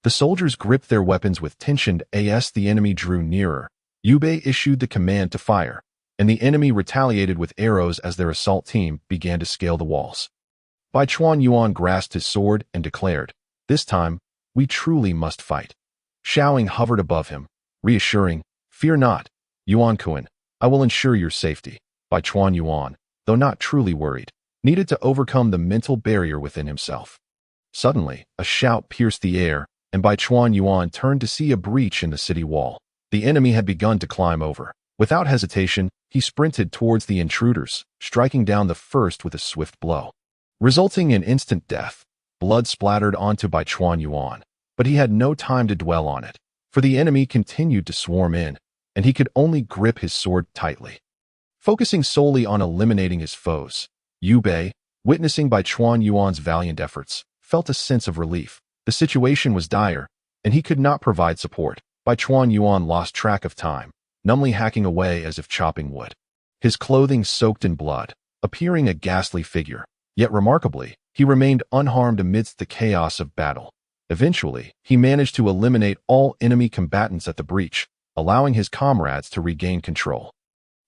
The soldiers gripped their weapons with tension as the enemy drew nearer. Yu Bei issued the command to fire, and the enemy retaliated with arrows as their assault team began to scale the walls. Bai Chuan Yuan grasped his sword and declared, this time, we truly must fight. Xiaoing hovered above him, reassuring, fear not, Yuan-kun, I will ensure your safety. Bai Chuan Yuan, though not truly worried, needed to overcome the mental barrier within himself. Suddenly, a shout pierced the air, and Bai Chuan Yuan turned to see a breach in the city wall. The enemy had begun to climb over. Without hesitation, he sprinted towards the intruders, striking down the first with a swift blow, resulting in instant death. Blood splattered onto Bai Chuan Yuan, but he had no time to dwell on it, for the enemy continued to swarm in, and he could only grip his sword tightly. Focusing solely on eliminating his foes, Yu Bei, witnessing Bai Chuan Yuan's valiant efforts, felt a sense of relief. The situation was dire, and he could not provide support. Bai Chuan Yuan lost track of time, numbly hacking away as if chopping wood. his clothing soaked in blood, appearing a ghastly figure. Yet remarkably, he remained unharmed amidst the chaos of battle. Eventually, he managed to eliminate all enemy combatants at the breach, allowing his comrades to regain control.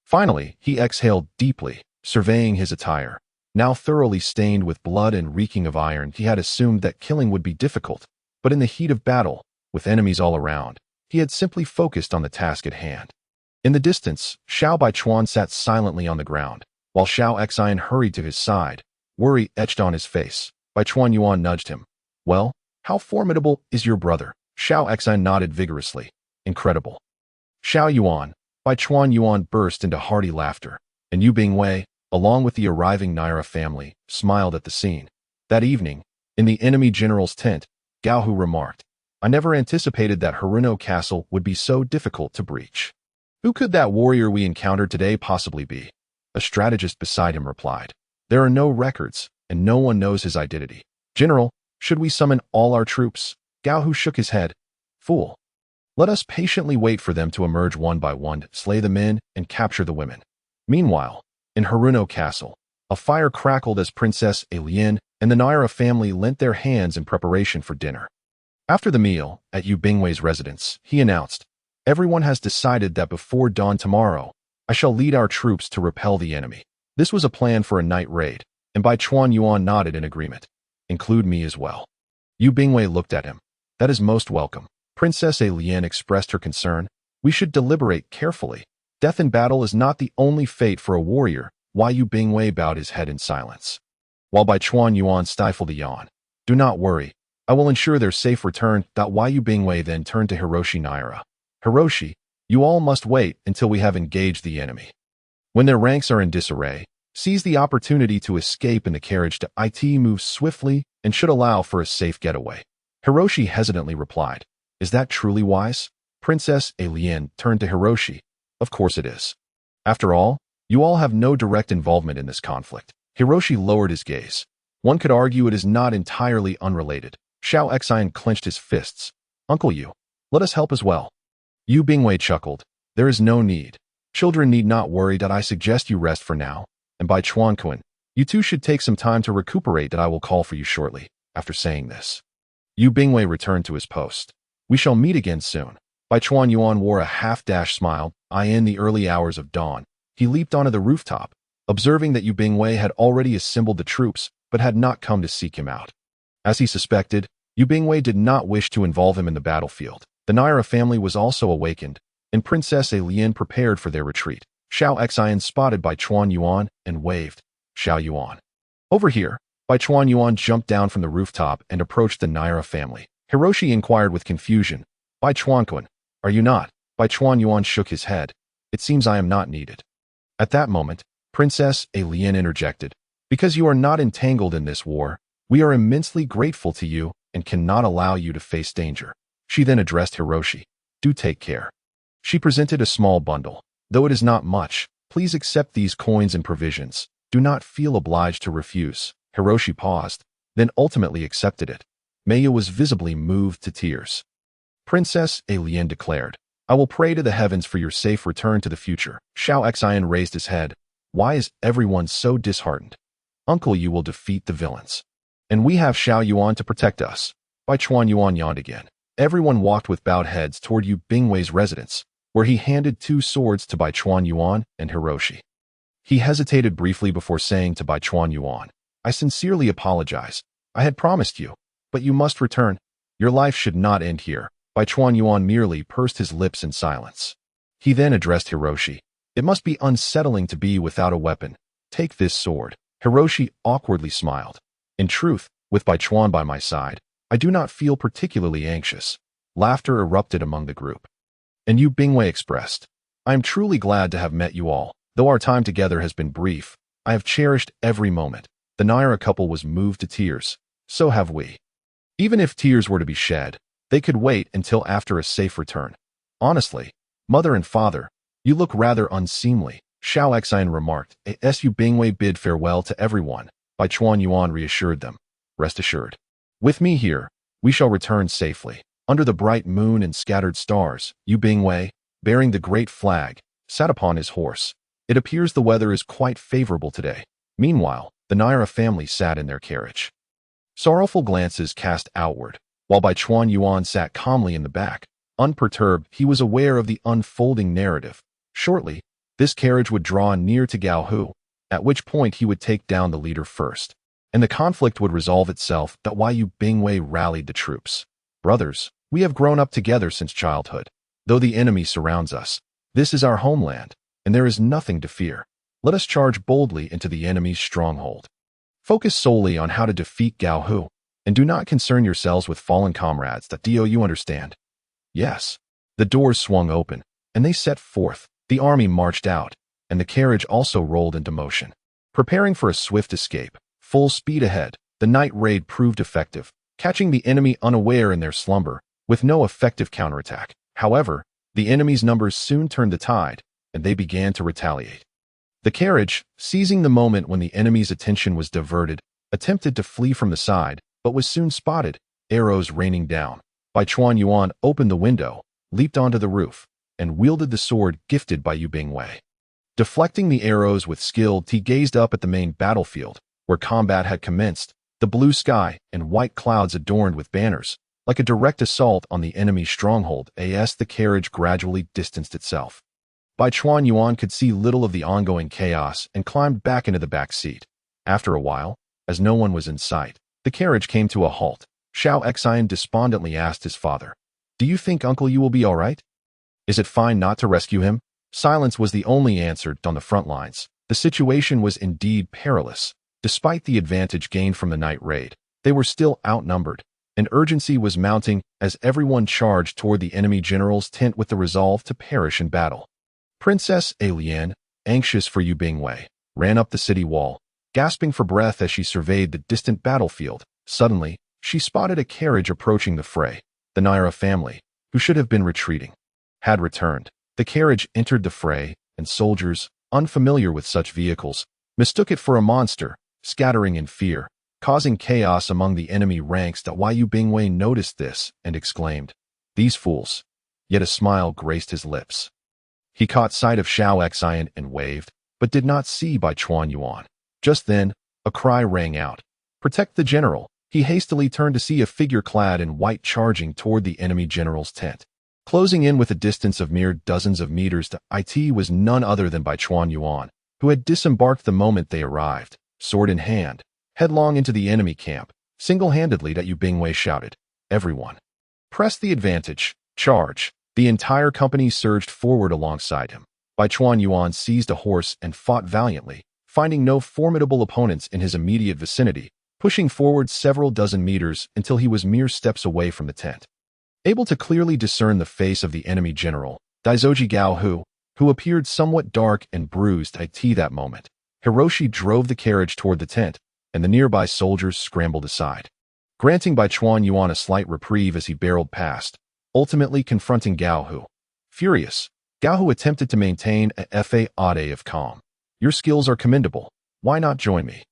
Finally, he exhaled deeply, surveying his attire. Now thoroughly stained with blood and reeking of iron, he had assumed that killing would be difficult, but in the heat of battle, with enemies all around, he had simply focused on the task at hand. In the distance, Xiao Baichuan sat silently on the ground, while Xiao Xian hurried to his side, worry etched on his face. Baichuan Yuan nudged him. "Well, how formidable is your brother?" Xiao Xian nodded vigorously. "Incredible." Xiao Yuan, Baichuan Yuan burst into hearty laughter, and Yu Bingwei, along with the arriving Naira family, smiled at the scene. That evening, in the enemy general's tent, Gao Hu remarked, "I never anticipated that Haruno Castle would be so difficult to breach. Who could that warrior we encountered today possibly be?" A strategist beside him replied, "There are no records, and no one knows his identity. General, should we summon all our troops?" Gao Hu shook his head. "Fool. Let us patiently wait for them to emerge one by one, slay the men, and capture the women." Meanwhile, in Haruno Castle, a fire crackled as Princess Alien and the Naira family lent their hands in preparation for dinner. After the meal, at Yu Bingwei's residence, he announced, "Everyone has decided that before dawn tomorrow, I shall lead our troops to repel the enemy." This was a plan for a night raid, and Baichuan Yuan nodded in agreement. "Include me as well." Yu Bingwei looked at him. "That is most welcome." Princess Alien expressed her concern. "We should deliberate carefully. Death in battle is not the only fate for a warrior." Yu Bingwei bowed his head in silence, while Baichuan Yuan stifled a yawn. "Do not worry. I will ensure their safe return." Yu Bingwei then turned to Hiroshi Naira. "Hiroshi, you all must wait until we have engaged the enemy. When their ranks are in disarray, seize the opportunity to escape in the carriage. It moves swiftly and should allow for a safe getaway." Hiroshi hesitantly replied, "Is that truly wise?" Princess Alien turned to Hiroshi. "Of course it is. After all, you all have no direct involvement in this conflict." Hiroshi lowered his gaze. "One could argue it is not entirely unrelated." Xiao Xian clenched his fists. "Uncle Yu, let us help as well." Yu Bingwei chuckled. "There is no need. Children need not worry. I suggest you rest for now. And by Chuanquan, you two should take some time to recuperate. I will call for you shortly." After saying this, Yu Bingwei returned to his post. "We shall meet again soon." Baichuan Yuan wore a half-dashed smile. In the early hours of dawn, he leaped onto the rooftop, observing that Yu Bingwei had already assembled the troops, but had not come to seek him out. As he suspected, Yu Bingwei did not wish to involve him in the battlefield. The Naira family was also awakened, and Princess Alien prepared for their retreat. Xiao Xian spotted Baichuan Yuan and waved. "Xiao Yuan. Over here." Baichuan Yuan jumped down from the rooftop and approached the Naira family. Hiroshi inquired with confusion, "Baichuan, are you not?" Baichuan Yuan shook his head. "It seems I am not needed." At that moment, Princess Alien interjected, "Because you are not entangled in this war, we are immensely grateful to you and cannot allow you to face danger." She then addressed Hiroshi. "Do take care." She presented a small bundle. "Though it is not much, please accept these coins and provisions. Do not feel obliged to refuse." Hiroshi paused, then ultimately accepted it. Meiya was visibly moved to tears. Princess Alien declared, "I will pray to the heavens for your safe return to the future." Xiao Xian raised his head. "Why is everyone so disheartened? Uncle Yu will defeat the villains. And we have Xiao Yuan to protect us." Baichuan Yuan yawned again. Everyone walked with bowed heads toward Yu Bingwei's residence, where he handed 2 swords to Baichuan Yuan and Hiroshi. He hesitated briefly before saying to Baichuan Yuan, "I sincerely apologize. I had promised you, but you must return. Your life should not end here." Baichuan Yuan merely pursed his lips in silence. He then addressed Hiroshi. "It must be unsettling to be without a weapon. Take this sword." Hiroshi awkwardly smiled. "In truth, with Baichuan by my side, I do not feel particularly anxious." Laughter erupted among the group. And Yu Bingwei expressed, "I am truly glad to have met you all. Though our time together has been brief, I have cherished every moment." The Naira couple was moved to tears. So have we. Even if tears were to be shed, they could wait until after a safe return. "Honestly, mother and father, you look rather unseemly," Xiao Xian remarked. As Yu Bingwei bid farewell to everyone, Baichuan Yuan reassured them, "Rest assured. With me here, we shall return safely." Under the bright moon and scattered stars, Yu Bingwei, bearing the great flag, sat upon his horse. It appears the weather is quite favorable today. Meanwhile, the Naira family sat in their carriage. Sorrowful glances cast outward, while Bai Chuan Yuan sat calmly in the back. Unperturbed, he was aware of the unfolding narrative. Shortly, this carriage would draw near to Gao Hu, at which point he would take down the leader first, and the conflict would resolve itself. Yu Bingwei rallied the troops. Brothers, we have grown up together since childhood. Though the enemy surrounds us, this is our homeland, and there is nothing to fear. Let us charge boldly into the enemy's stronghold. Focus solely on how to defeat Gao Hu, and do not concern yourselves with fallen comrades. Do you understand? Yes. The doors swung open, and they set forth. The army marched out, and the carriage also rolled into motion. Preparing for a swift escape, full speed ahead, the night raid proved effective, catching the enemy unaware in their slumber, with no effective counterattack. However, the enemy's numbers soon turned the tide, and they began to retaliate. The carriage, seizing the moment when the enemy's attention was diverted, attempted to flee from the side, but was soon spotted, arrows raining down. Bai Chuan Yuan opened the window, leaped onto the roof, and wielded the sword gifted by Yu Bingwei. Deflecting the arrows with skill, he gazed up at the main battlefield, where combat had commenced, the blue sky and white clouds adorned with banners, like a direct assault on the enemy's stronghold. As the carriage gradually distanced itself, Bai Chuan Yuan could see little of the ongoing chaos and climbed back into the back seat. After a while, as no one was in sight, the carriage came to a halt. Xiao Xian despondently asked his father, "Do you think Uncle Yu will be all right? Is it fine not to rescue him?" Silence was the only answer on the front lines. The situation was indeed perilous. Despite the advantage gained from the night raid, they were still outnumbered, and urgency was mounting as everyone charged toward the enemy general's tent with the resolve to perish in battle. Princess Alian, anxious for Yu Bingwei, ran up the city wall, gasping for breath as she surveyed the distant battlefield. Suddenly, she spotted a carriage approaching the fray. The Naira family, who should have been retreating, had returned. The carriage entered the fray, and soldiers, unfamiliar with such vehicles, mistook it for a monster, scattering in fear, causing chaos among the enemy ranks. Yu Bingwei noticed this and exclaimed, "These fools!" Yet a smile graced his lips. He caught sight of Xiao Xian and waved, but did not see Bai Chuan Yuan. Just then, a cry rang out, "Protect the general!" He hastily turned to see a figure clad in white charging toward the enemy general's tent. Closing in with a distance of mere dozens of meters, it was none other than Bai Chuan Yuan, who had disembarked the moment they arrived, sword in hand, headlong into the enemy camp. Single-handedly, Yu Bingwei shouted, "Everyone, press the advantage, charge!" The entire company surged forward alongside him. Bai Chuan Yuan seized a horse and fought valiantly, finding no formidable opponents in his immediate vicinity, pushing forward several dozen meters until he was mere steps away from the tent. Able to clearly discern the face of the enemy general, Daizoji Gao Hu, who appeared somewhat dark and bruised that moment, Hiroshi drove the carriage toward the tent, and the nearby soldiers scrambled aside, granting Bai Chuan Yuan a slight reprieve as he barreled past, ultimately confronting Gao Hu. Furious, Gao Hu attempted to maintain a facade of calm. "Your skills are commendable. Why not join me?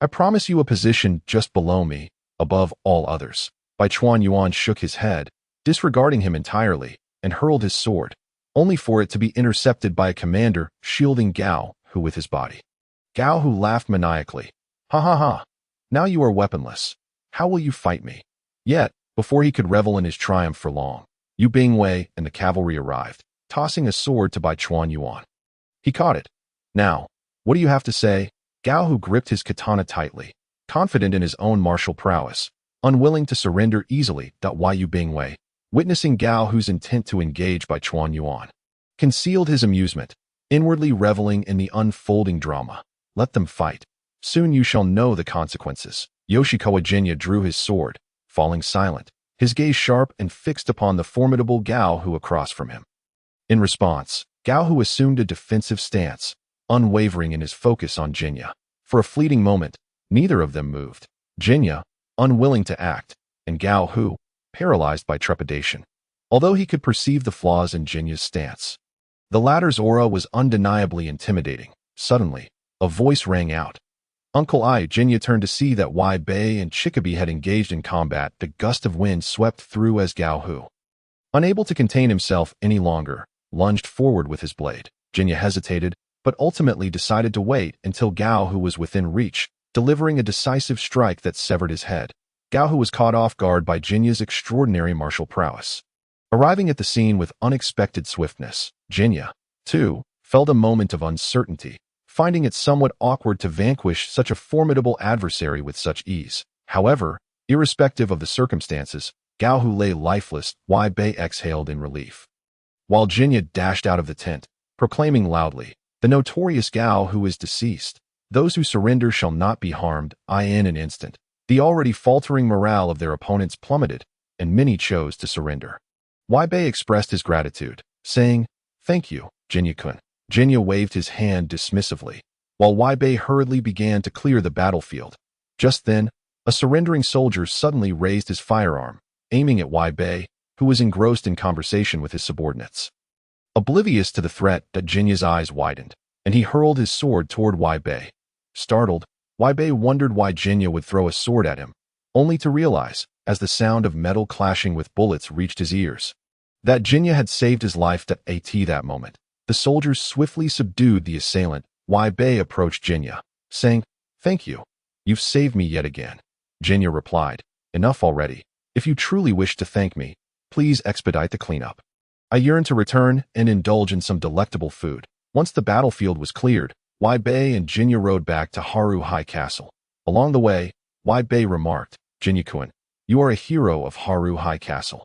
I promise you a position just below me, above all others." Bai Chuan Yuan shook his head, disregarding him entirely, and hurled his sword, only for it to be intercepted by a commander shielding Gao Hu with his body. Gao Hu laughed maniacally. "Ha ha ha! Now you are weaponless. How will you fight me?" Yet, before he could revel in his triumph for long, Yu Bingwei and the cavalry arrived, tossing a sword to Bai Chuan Yuan. He caught it. "Now, what do you have to say?" Gao Hu gripped his katana tightly, confident in his own martial prowess, unwilling to surrender easily. Yu Bingwei, witnessing Gao Hu's intent to engage Bai Chuan Yuan, concealed his amusement, inwardly reveling in the unfolding drama. "Let them fight. Soon you shall know the consequences." Yoshikawa Gen drew his sword, falling silent, his gaze sharp and fixed upon the formidable Gao Hu across from him. In response, Gao Hu assumed a defensive stance, unwavering in his focus on Jinya. For a fleeting moment, neither of them moved. Jinya, unwilling to act, and Gao Hu, paralyzed by trepidation, although he could perceive the flaws in Jinya's stance. The latter's aura was undeniably intimidating. Suddenly, a voice rang out. "Uncle I." Jinya turned to see that Wei Bei and Chikabe had engaged in combat. The gust of wind swept through as Gao Hu, unable to contain himself any longer, lunged forward with his blade. Jinya hesitated, but ultimately decided to wait until Gao, who was within reach, delivering a decisive strike that severed his head. Gao, who was caught off guard by Jinya's extraordinary martial prowess. Arriving at the scene with unexpected swiftness, Jinya, too, felt a moment of uncertainty, finding it somewhat awkward to vanquish such a formidable adversary with such ease. However, irrespective of the circumstances, Gao, who lay lifeless, Bei exhaled in relief. While Jinya dashed out of the tent, proclaiming loudly, "The notorious Gao who is deceased. Those who surrender shall not be harmed." In an instant, the already faltering morale of their opponents plummeted, and many chose to surrender. Bei expressed his gratitude, saying, "Thank you, Jinya-kun." Jinya waved his hand dismissively, while Bei hurriedly began to clear the battlefield. Just then, a surrendering soldier suddenly raised his firearm, aiming at Bei, who was engrossed in conversation with his subordinates. Oblivious to the threat, Jinya's eyes widened, and he hurled his sword toward Bei. Startled, Bei wondered why Jinya would throw a sword at him, only to realize, as the sound of metal clashing with bullets reached his ears, that Jinya had saved his life. That moment, the soldiers swiftly subdued the assailant. Bei approached Jinya, saying, "Thank you. You've saved me yet again." Jinya replied, "Enough already. If you truly wish to thank me, please expedite the cleanup. I yearn to return and indulge in some delectable food." Once the battlefield was cleared, Bei and Jinya rode back to Haru High Castle. Along the way, Bei remarked, "Jinya-kun, you are a hero of Haru High Castle.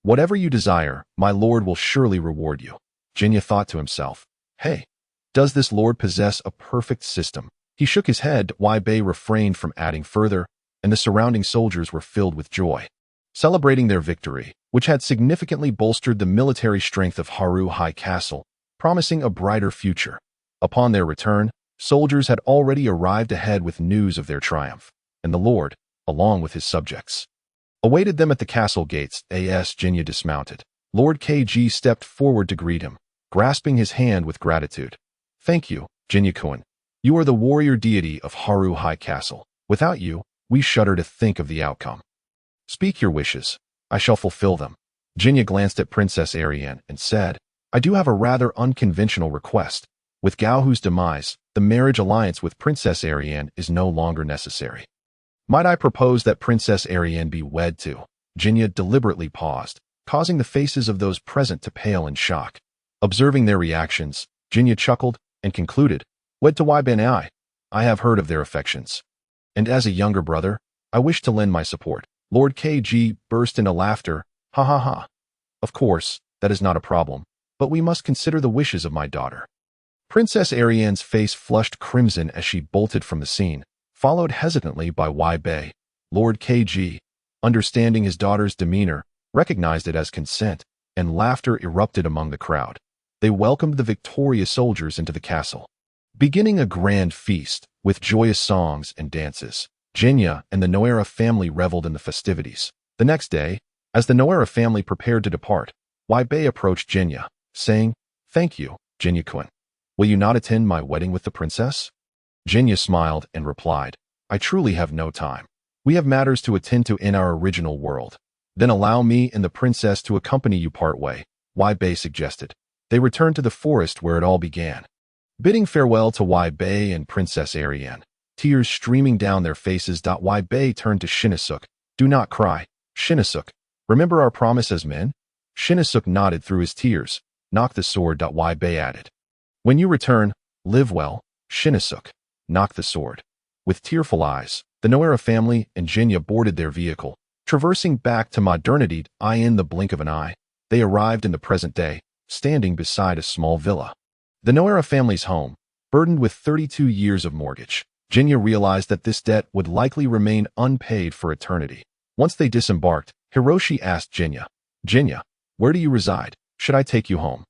Whatever you desire, my lord will surely reward you." Jinya thought to himself, "Hey, does this lord possess a perfect system?" He shook his head. Bei refrained from adding further, and the surrounding soldiers were filled with joy, celebrating their victory, which had significantly bolstered the military strength of Haru High Castle, promising a brighter future. Upon their return, soldiers had already arrived ahead with news of their triumph, and the lord, along with his subjects, awaited them at the castle gates. As Jinya dismounted, Lord KG stepped forward to greet him, grasping his hand with gratitude. "Thank you, Jinya-kun. You are the warrior deity of Haru High Castle. Without you, we shudder to think of the outcome. Speak your wishes. I shall fulfill them." Jinya glanced at Princess Ariane and said, "I do have a rather unconventional request. With Gaohu's demise, the marriage alliance with Princess Ariane is no longer necessary. Might I propose that Princess Ariane be wed to?" Jinya deliberately paused, causing the faces of those present to pale in shock. Observing their reactions, Jinya chuckled and concluded, "Wed to Bei. I have heard of their affections. And as a younger brother, I wish to lend my support." Lord KG burst into laughter. "Ha ha ha. Of course, that is not a problem, but we must consider the wishes of my daughter." Princess Ariane's face flushed crimson as she bolted from the scene, followed hesitantly by Bei. Lord KG, understanding his daughter's demeanor, recognized it as consent, and laughter erupted among the crowd. They welcomed the victorious soldiers into the castle, beginning a grand feast with joyous songs and dances. Jinya and the Noera family reveled in the festivities. The next day, as the Noera family prepared to depart, Bei approached Jinya, saying, "Thank you, Jinya-kun. Will you not attend my wedding with the princess?" Jinya smiled and replied, "I truly have no time. We have matters to attend to in our original world." "Then allow me and the princess to accompany you part way," Bei suggested. They returned to the forest where it all began. Bidding farewell to Bei and Princess Ariane, tears streaming down their faces. Bei turned to Shinichuk. "Do not cry, Shinichuk. Remember our promise as men?" Shinichuk nodded through his tears. "Knock the sword." Bei added. "When you return, live well, Shinichuk. Knock the sword." With tearful eyes, the Noera family and Jinya boarded their vehicle, traversing back to modernity. In the blink of an eye, they arrived in the present day, standing beside a small villa. The Noera family's home, burdened with 32 years of mortgage. Jinya realized that this debt would likely remain unpaid for eternity. Once they disembarked, Hiroshi asked Jinya, "Jinya, where do you reside? Should I take you home?"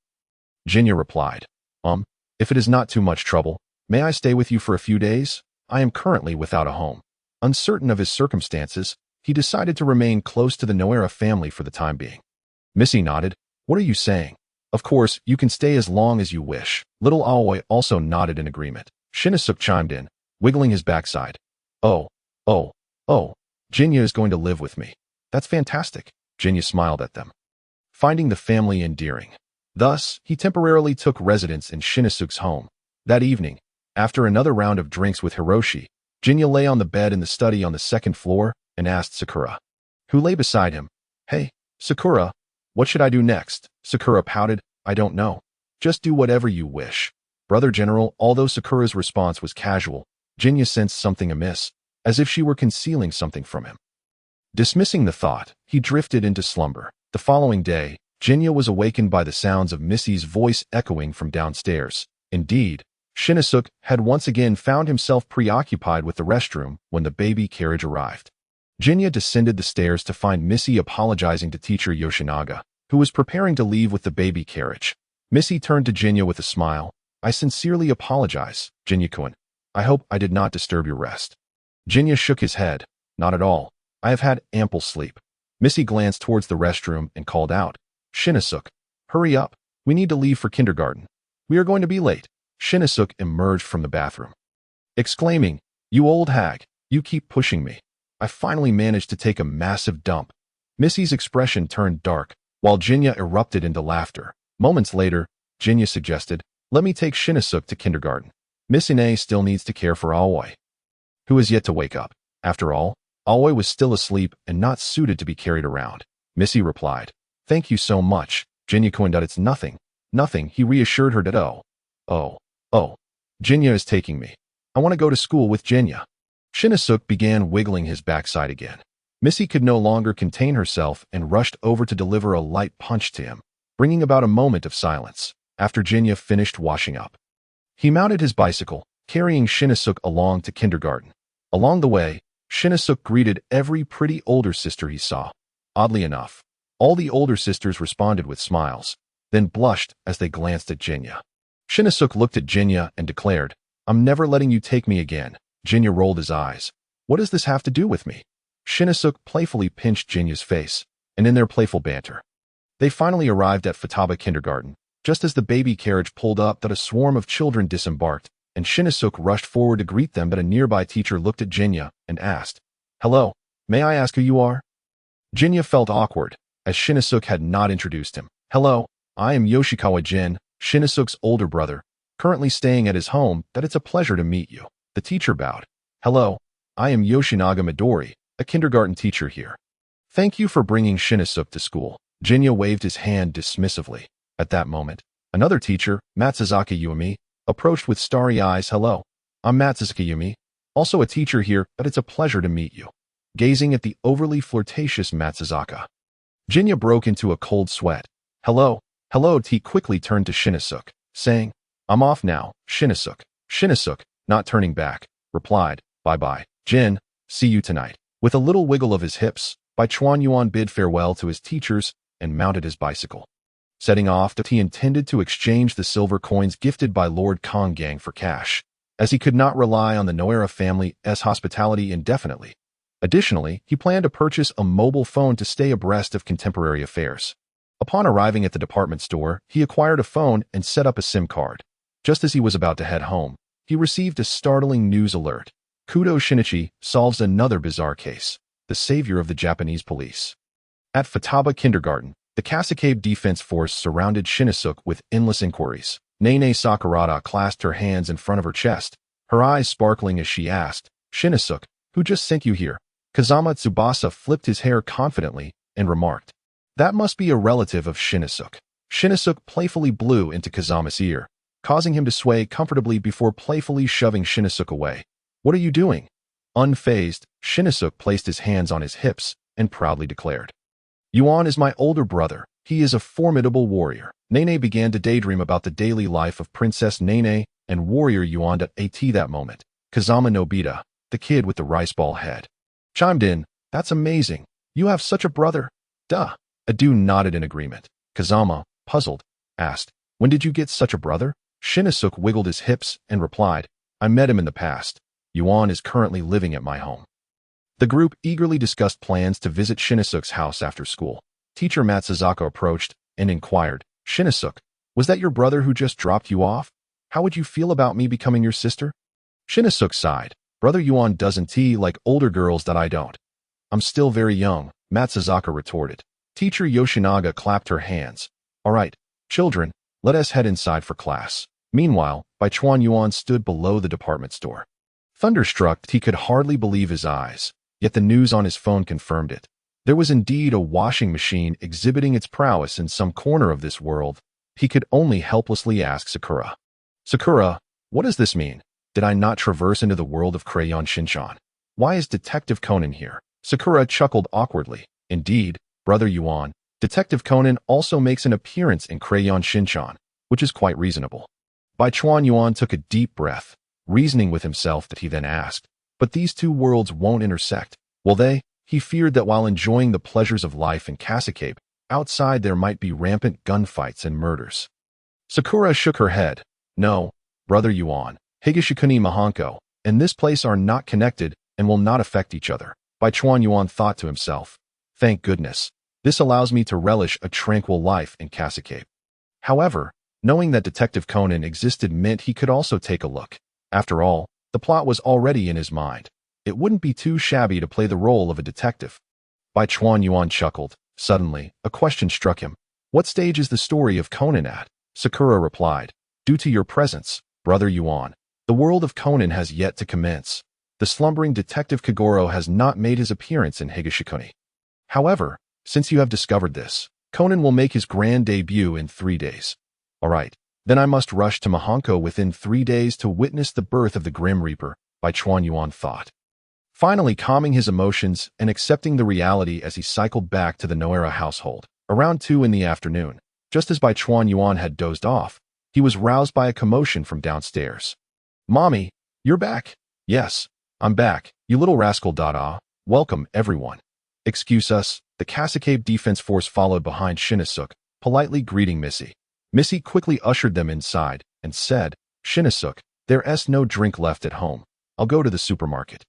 Jinya replied, If it is not too much trouble, may I stay with you for a few days? I am currently without a home." Uncertain of his circumstances, he decided to remain close to the Noera family for the time being. Missy nodded. "What are you saying? Of course, you can stay as long as you wish." Little Aoi also nodded in agreement. Shinichuk chimed in, wiggling his backside. Oh, Jinya is going to live with me. That's fantastic." Jinya smiled at them, finding the family endearing. Thus, he temporarily took residence in Shinichuk's home, That evening, after another round of drinks with Hiroshi, Jinya lay on the bed in the study on the second floor and asked Sakura, who lay beside him, "Hey, Sakura, what should I do next?" Sakura pouted, "I don't know. Just do whatever you wish." Brother General, although Sakura's response was casual, Jinya sensed something amiss, as if she were concealing something from him. Dismissing the thought, he drifted into slumber. The following day, Jinya was awakened by the sounds of Missy's voice echoing from downstairs. Indeed, Shinichiro had once again found himself preoccupied with the restroom when the baby carriage arrived. Jinya descended the stairs to find Missy apologizing to teacher Yoshinaga, who was preparing to leave with the baby carriage. Missy turned to Jinya with a smile. "I sincerely apologize, Jinya-kun. I hope I did not disturb your rest." Jinya shook his head. "Not at all. I have had ample sleep." Missy glanced towards the restroom and called out, "Shinichiro, hurry up. We need to leave for kindergarten. We are going to be late." Shinichiro emerged from the bathroom, exclaiming, "You old hag, you keep pushing me." I finally managed to take a massive dump. Missy's expression turned dark, while Jinya erupted into laughter. Moments later, Jinya suggested, "Let me take Shinichiro to kindergarten. Miss Ine still needs to care for Aoi, who is yet to wake up." After all, Aoi was still asleep and not suited to be carried around. Missy replied, "Thank you so much, Jinya-kun. It's nothing. Nothing." He reassured her that Oh, Jinya is taking me. I want to go to school with Jinya. Shinichiro began wiggling his backside again. Missy could no longer contain herself and rushed over to deliver a light punch to him, bringing about a moment of silence. After Jinya finished washing up, he mounted his bicycle, carrying Shinichiro along to kindergarten. Along the way, Shinichiro greeted every pretty older sister he saw. Oddly enough, all the older sisters responded with smiles, then blushed as they glanced at Jinya. Shinichiro looked at Jinya and declared, "I'm never letting you take me again." Jinya rolled his eyes. "What does this have to do with me?" Shinichiro playfully pinched Jinya's face, and in their playful banter, they finally arrived at Futaba Kindergarten. Just as the baby carriage pulled up, that a swarm of children disembarked, and Shinichiro rushed forward to greet them, but a nearby teacher looked at Jinya and asked, "Hello, may I ask who you are?" Jinya felt awkward, as Shinichiro had not introduced him. "Hello, I am Shirakawa Gen, Shinichoro's older brother, currently staying at his home. That it's a pleasure to meet you." The teacher bowed. "Hello, I am Yoshinaga Midori, a kindergarten teacher here. Thank you for bringing Shinichiro to school." Jinya waved his hand dismissively. At that moment, another teacher, Matsuzaka Yumi, approached with starry eyes. "Hello, I'm Matsuzaka Yumi, also a teacher here. That it's a pleasure to meet you." Gazing at the overly flirtatious Matsuzaka, Jinya broke into a cold sweat. Hello. He quickly turned to Shinichiro, saying, "I'm off now, Shinichiro." Shinichiro, not turning back, replied, "Bye-bye, Jin, see you tonight." With a little wiggle of his hips, Bai Chuan Yuan bid farewell to his teachers and mounted his bicycle. Setting off, he intended to exchange the silver coins gifted by Lord Kongang for cash, as he could not rely on the Noera family's hospitality indefinitely. Additionally, he planned to purchase a mobile phone to stay abreast of contemporary affairs. Upon arriving at the department store, he acquired a phone and set up a SIM card. Just as he was about to head home, he received a startling news alert. Kudo Shinichi solves another bizarre case, the savior of the Japanese police. At Futaba Kindergarten, the Kasukabe Defense Force surrounded Shinichiro with endless inquiries. Nene Sakurada clasped her hands in front of her chest, her eyes sparkling as she asked, "Shinichiro, who just sent you here?" Kazama Tsubasa flipped his hair confidently and remarked, "That must be a relative of Shinichiro." Shinichiro playfully blew into Kazama's ear, causing him to sway comfortably before playfully shoving Shinichiro away. "What are you doing?" Unfazed, Shinichiro placed his hands on his hips and proudly declared, "Yuan is my older brother. He is a formidable warrior." Nene began to daydream about the daily life of Princess Nene and warrior Yuan. At that moment, Kazama Nobita, the kid with the rice ball head, chimed in, "That's amazing. You have such a brother." Duh. Adu nodded in agreement. Kazama, puzzled, asked, "When did you get such a brother?" Shinichiro wiggled his hips and replied, "I met him in the past. Yuan is currently living at my home." The group eagerly discussed plans to visit Shinichoro's house after school. Teacher Matsuzaka approached and inquired, "Shinichiro, was that your brother who just dropped you off? How would you feel about me becoming your sister?" Shinichiro sighed. "Brother Yuan doesn't like older girls that I don't." "I'm still very young," Matsuzaka retorted. Teacher Yoshinaga clapped her hands. "All right, children, let us head inside for class." Meanwhile, Bai Chuan Yuan stood below the department store. Thunderstruck, he could hardly believe his eyes, yet the news on his phone confirmed it. There was indeed a washing machine exhibiting its prowess in some corner of this world. He could only helplessly ask Sakura. Sakura, what does this mean? Did I not traverse into the world of Crayon Shin-chan? Why is Detective Conan here? Sakura chuckled awkwardly. Indeed, Brother Yuan, Detective Conan also makes an appearance in Crayon Shin-chan, which is quite reasonable. Bai Chuan Yuan took a deep breath, reasoning with himself that he then asked, but these two worlds won't intersect, will they? He feared that while enjoying the pleasures of life in Kasukabe, outside there might be rampant gunfights and murders. Sakura shook her head. No, Brother Yuan, Higashikuni Mahanko, and this place are not connected and will not affect each other. Bai Chuan Yuan thought to himself. Thank goodness. This allows me to relish a tranquil life in Kasukabe. However, knowing that Detective Conan existed meant he could also take a look. After all, the plot was already in his mind. It wouldn't be too shabby to play the role of a detective. Bai Chuan Yuan chuckled. Suddenly, a question struck him. What stage is the story of Conan at? Sakura replied. Due to your presence, Brother Yuan, the world of Conan has yet to commence. The slumbering Detective Kagoro has not made his appearance in Higashikuni. However, since you have discovered this, Conan will make his grand debut in 3 days. All right, then I must rush to Mahanko within 3 days to witness the birth of the Grim Reaper, Bai Chuan Yuan thought. Finally calming his emotions and accepting the reality as he cycled back to the Noera household, around 2 in the afternoon, just as Bai Chuan Yuan had dozed off, he was roused by a commotion from downstairs. Mommy, you're back. Yes, I'm back, you little rascal. Welcome, everyone. Excuse us, the Kasukabe Defense Force followed behind Shinosuke, politely greeting Missy. Missy quickly ushered them inside and said, Shinosuke, there's no drink left at home. I'll go to the supermarket.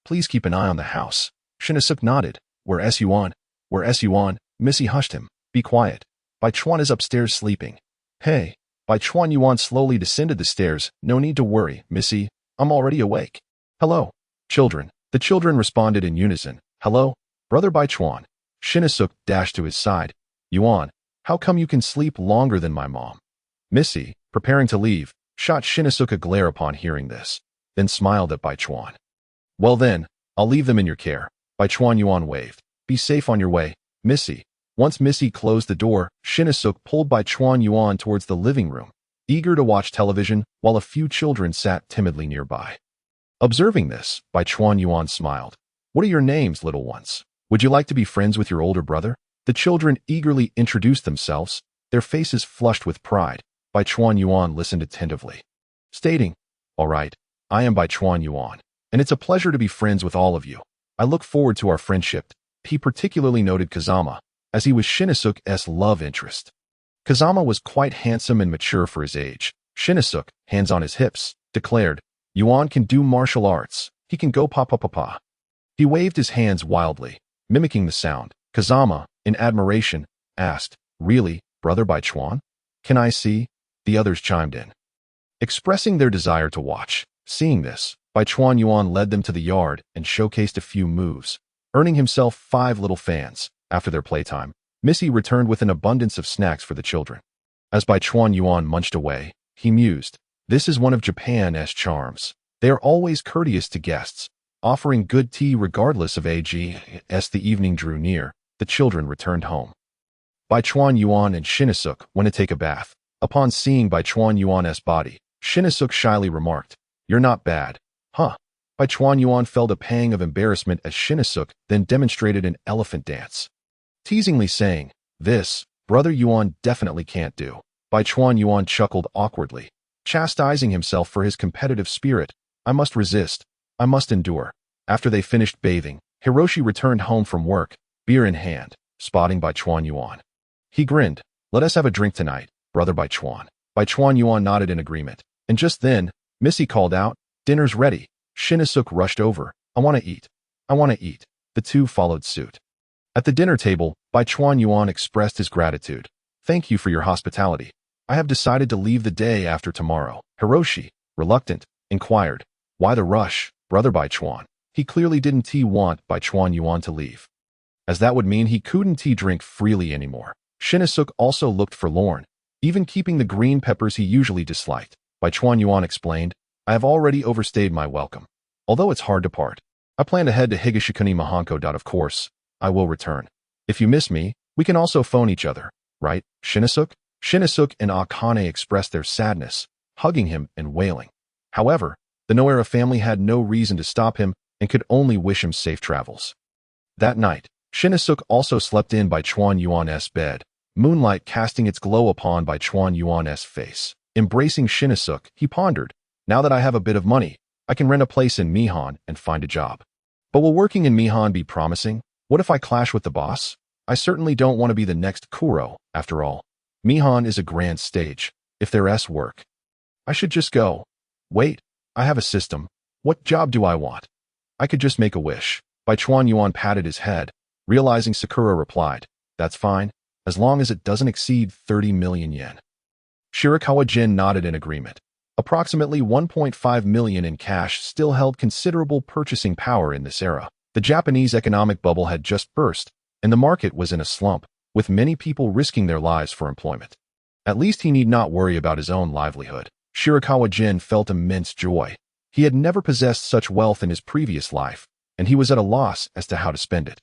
Please keep an eye on the house. Shinosuke nodded. Where's Yuan? Where's Yuan? Missy hushed him. Be quiet. Bai Chuan is upstairs sleeping. Hey. Bai Chuan Yuan slowly descended the stairs. No need to worry, Missy. I'm already awake. Hello, children. The children responded in unison. Hello, Brother Bai Chuan. Shinosuke dashed to his side. Yuan, how come you can sleep longer than my mom? Missy, preparing to leave, shot Shinosuke a glare upon hearing this, then smiled at Bai Chuan. Well then, I'll leave them in your care. Bai Chuan Yuan waved. Be safe on your way, Missy. Once Missy closed the door, Shinosuke pulled Bai Chuan Yuan towards the living room, eager to watch television while a few children sat timidly nearby. Observing this, Bai Chuan Yuan smiled. What are your names, little ones? Would you like to be friends with your older brother? The children eagerly introduced themselves, their faces flushed with pride. Bai Chuan Yuan listened attentively, stating, All right, I am Bai Chuan Yuan, and it's a pleasure to be friends with all of you. I look forward to our friendship. He particularly noted Kazama, as he was Shinosuke's love interest. Kazama was quite handsome and mature for his age. Shinosuke, hands on his hips, declared, Yuan can do martial arts. He can go pa-pa-pa-pa. He waved his hands wildly, mimicking the sound. Kazama, in admiration, asked, Really, Brother Bai Chuan? Can I see? The others chimed in, expressing their desire to watch. Seeing this, Bai Chuan Yuan led them to the yard and showcased a few moves, earning himself 5 little fans. After their playtime, Missy returned with an abundance of snacks for the children. As Bai Chuan Yuan munched away, he mused, This is one of Japan's charms. They are always courteous to guests, offering good tea regardless of age. As the evening drew near, the children returned home. Bai Chuan Yuan and Shinosuke went to take a bath. Upon seeing Bai Chuan Yuan's body, Shinosuke shyly remarked, You're not bad, huh? Bai Chuan Yuan felt a pang of embarrassment as Shinosuke then demonstrated an elephant dance, teasingly saying, This, Brother Yuan definitely can't do. Bai Chuan Yuan chuckled awkwardly, chastising himself for his competitive spirit. I must resist. I must endure. After they finished bathing, Hiroshi returned home from work, beer in hand, spotting Bai Chuan Yuan. He grinned. Let us have a drink tonight, Brother Bai Chuan. Bai Chuan Yuan nodded in agreement. And just then, Missy called out, Dinner's ready. Shinosuke rushed over. I want to eat. I want to eat. The two followed suit. At the dinner table, Bai Chuan Yuan expressed his gratitude. Thank you for your hospitality. I have decided to leave the day after tomorrow. Hiroshi, reluctant, inquired, Why the rush, Brother Bai Chuan? He clearly didn't want Bai Chuan Yuan to leave, as that would mean he couldn't drink freely anymore. Shinosuke also looked forlorn, even keeping the green peppers he usually disliked. Bai Chuan Yuan explained, I have already overstayed my welcome. Although it's hard to part. I plan to head to Higashikuni Mahanko. Of course, I will return. If you miss me, we can also phone each other, right, Shinichika? Shinichika and Akane expressed their sadness, hugging him and wailing. However, the Noera family had no reason to stop him and could only wish him safe travels. That night, Shinichika also slept in Bai Chuan Yuan's bed, moonlight casting its glow upon Bai Chuan Yuan's face. Embracing Shinichika, he pondered, now that I have a bit of money, I can rent a place in Mihan and find a job. But will working in Mihan be promising? What if I clash with the boss? I certainly don't want to be the next Kuro, after all. Mihan is a grand stage. If there's work, I should just go. Wait, I have a system. What job do I want? I could just make a wish. Bai Chuan Yuan patted his head, realizing Sakura replied, that's fine, as long as it doesn't exceed 30 million yen. Shirakawa Gen nodded in agreement. Approximately 1.5 million in cash still held considerable purchasing power in this era. The Japanese economic bubble had just burst, and the market was in a slump, with many people risking their lives for employment. At least he need not worry about his own livelihood. Shirakawa Gen felt immense joy. He had never possessed such wealth in his previous life, and he was at a loss as to how to spend it.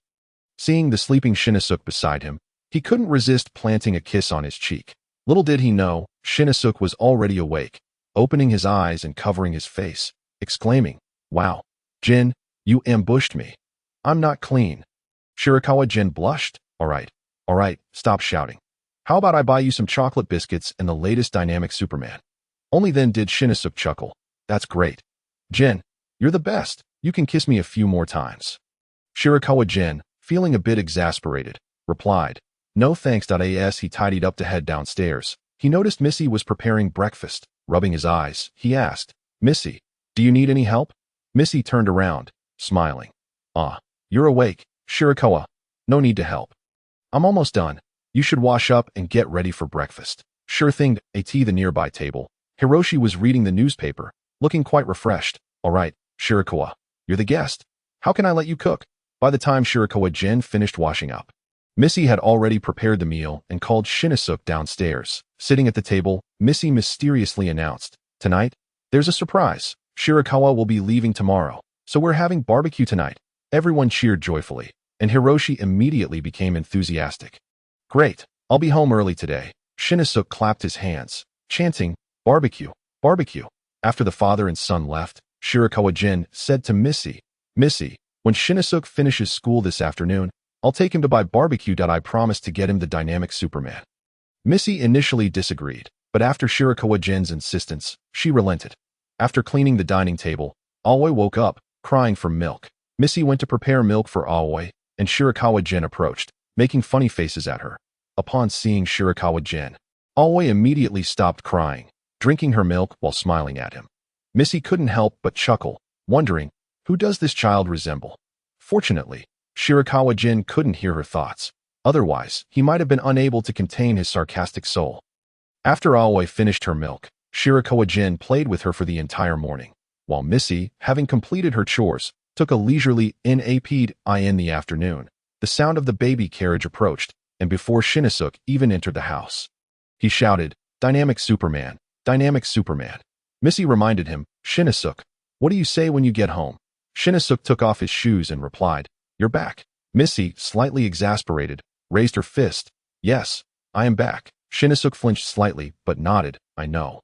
Seeing the sleeping Shinichika beside him, he couldn't resist planting a kiss on his cheek. Little did he know, Shinichika was already awake, opening his eyes and covering his face, exclaiming, wow, Gen, you ambushed me. I'm not clean. Shirakawa Gen blushed. All right, stop shouting. How about I buy you some chocolate biscuits and the latest dynamic Superman? Only then did Shinichika chuckle. That's great. Gen, you're the best. You can kiss me a few more times. Shirakawa Gen, feeling a bit exasperated, replied, no thanks. As he tidied up to head downstairs, he noticed Missy was preparing breakfast. Rubbing his eyes, he asked, Missy, do you need any help? Missy turned around, smiling. You're awake, Shirakawa. No need to help. I'm almost done. You should wash up and get ready for breakfast. Sure thing. At the nearby table, Hiroshi was reading the newspaper, looking quite refreshed. All right, Shirakawa, you're the guest. How can I let you cook? By the time Shirakawa Gen finished washing up, Missy had already prepared the meal and called Shinichika downstairs. Sitting at the table, Missy mysteriously announced, tonight, there's a surprise. Shirakawa will be leaving tomorrow, so we're having barbecue tonight. Everyone cheered joyfully, and Hiroshi immediately became enthusiastic. Great, I'll be home early today. Shinichika clapped his hands, chanting, barbecue, barbecue. After the father and son left, Shirakawa Gen said to Missy, when Shinichika finishes school this afternoon, I'll take him to buy barbecue. I promised to get him the dynamic Superman. Missy initially disagreed, but after Shirakawa Gen's insistence, she relented. After cleaning the dining table, Aoi woke up, crying for milk. Missy went to prepare milk for Aoi, and Shirakawa Gen approached, making funny faces at her. Upon seeing Shirakawa Gen, Aoi immediately stopped crying, drinking her milk while smiling at him. Missy couldn't help but chuckle, wondering, who does this child resemble? Fortunately, Shirakawa Gen couldn't hear her thoughts. Otherwise, he might have been unable to contain his sarcastic soul. After Aoi finished her milk, Shirakawa Gen played with her for the entire morning, while Missy, having completed her chores, took a leisurely nap in the afternoon. The sound of the baby carriage approached, and before Shinichika even entered the house, he shouted, Dynamic Superman, Dynamic Superman. Missy reminded him, Shinichika, what do you say when you get home? Shinichika took off his shoes and replied, you're back. Missy, slightly exasperated, raised her fist. Yes, I am back. Shinichika flinched slightly, but nodded, I know.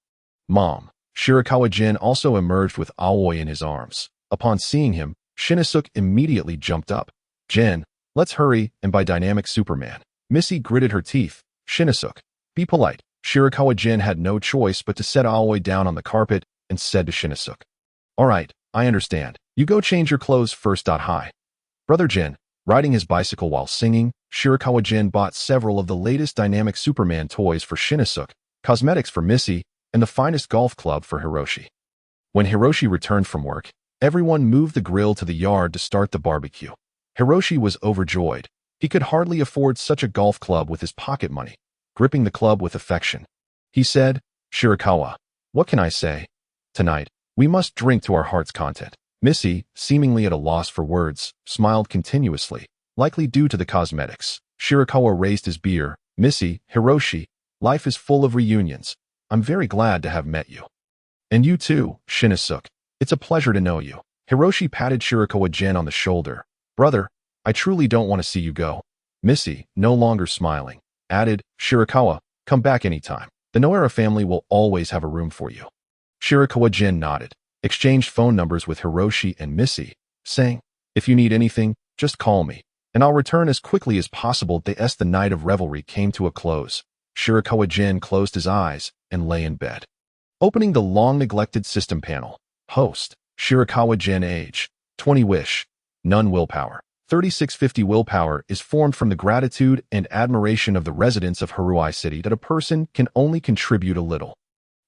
Mom. Shirakawa Gen also emerged with Aoi in his arms. Upon seeing him, Shinichika immediately jumped up. Gen, let's hurry and buy dynamic Superman. Missy gritted her teeth. Shinichika, be polite. Shirakawa Gen had no choice but to set Aoi down on the carpet and said to Shinichika, all right, I understand. You go change your clothes first. Hi. Brother Gen, riding his bicycle while singing, Shirakawa Gen bought several of the latest dynamic Superman toys for Shinichika, cosmetics for Missy, and the finest golf club for Hiroshi. When Hiroshi returned from work, everyone moved the grill to the yard to start the barbecue. Hiroshi was overjoyed. He could hardly afford such a golf club with his pocket money. Gripping the club with affection, he said, Shirakawa, what can I say? Tonight, we must drink to our heart's content. Missy, seemingly at a loss for words, smiled continuously, likely due to the cosmetics. Shirakawa raised his beer. Missy, Hiroshi, Life is full of reunions. I'm very glad to have met you. And you too, Shinichi. It's a pleasure to know you. Hiroshi patted Shirakawa Gen on the shoulder. Brother, I truly don't want to see you go. Missy, no longer smiling, added, Shirakawa, come back anytime. The Noera family will always have a room for you. Shirakawa Gen nodded, exchanged phone numbers with Hiroshi and Missy, saying, if you need anything, just call me, and I'll return as quickly as possible. The night of revelry came to a close. Shirakawa Gen closed his eyes and lay in bed. Opening the long-neglected system panel. Host, Shirakawa Gen age, 20 wish, none willpower. 3650 willpower is formed from the gratitude and admiration of the residents of Haruai City that a person can only contribute a little.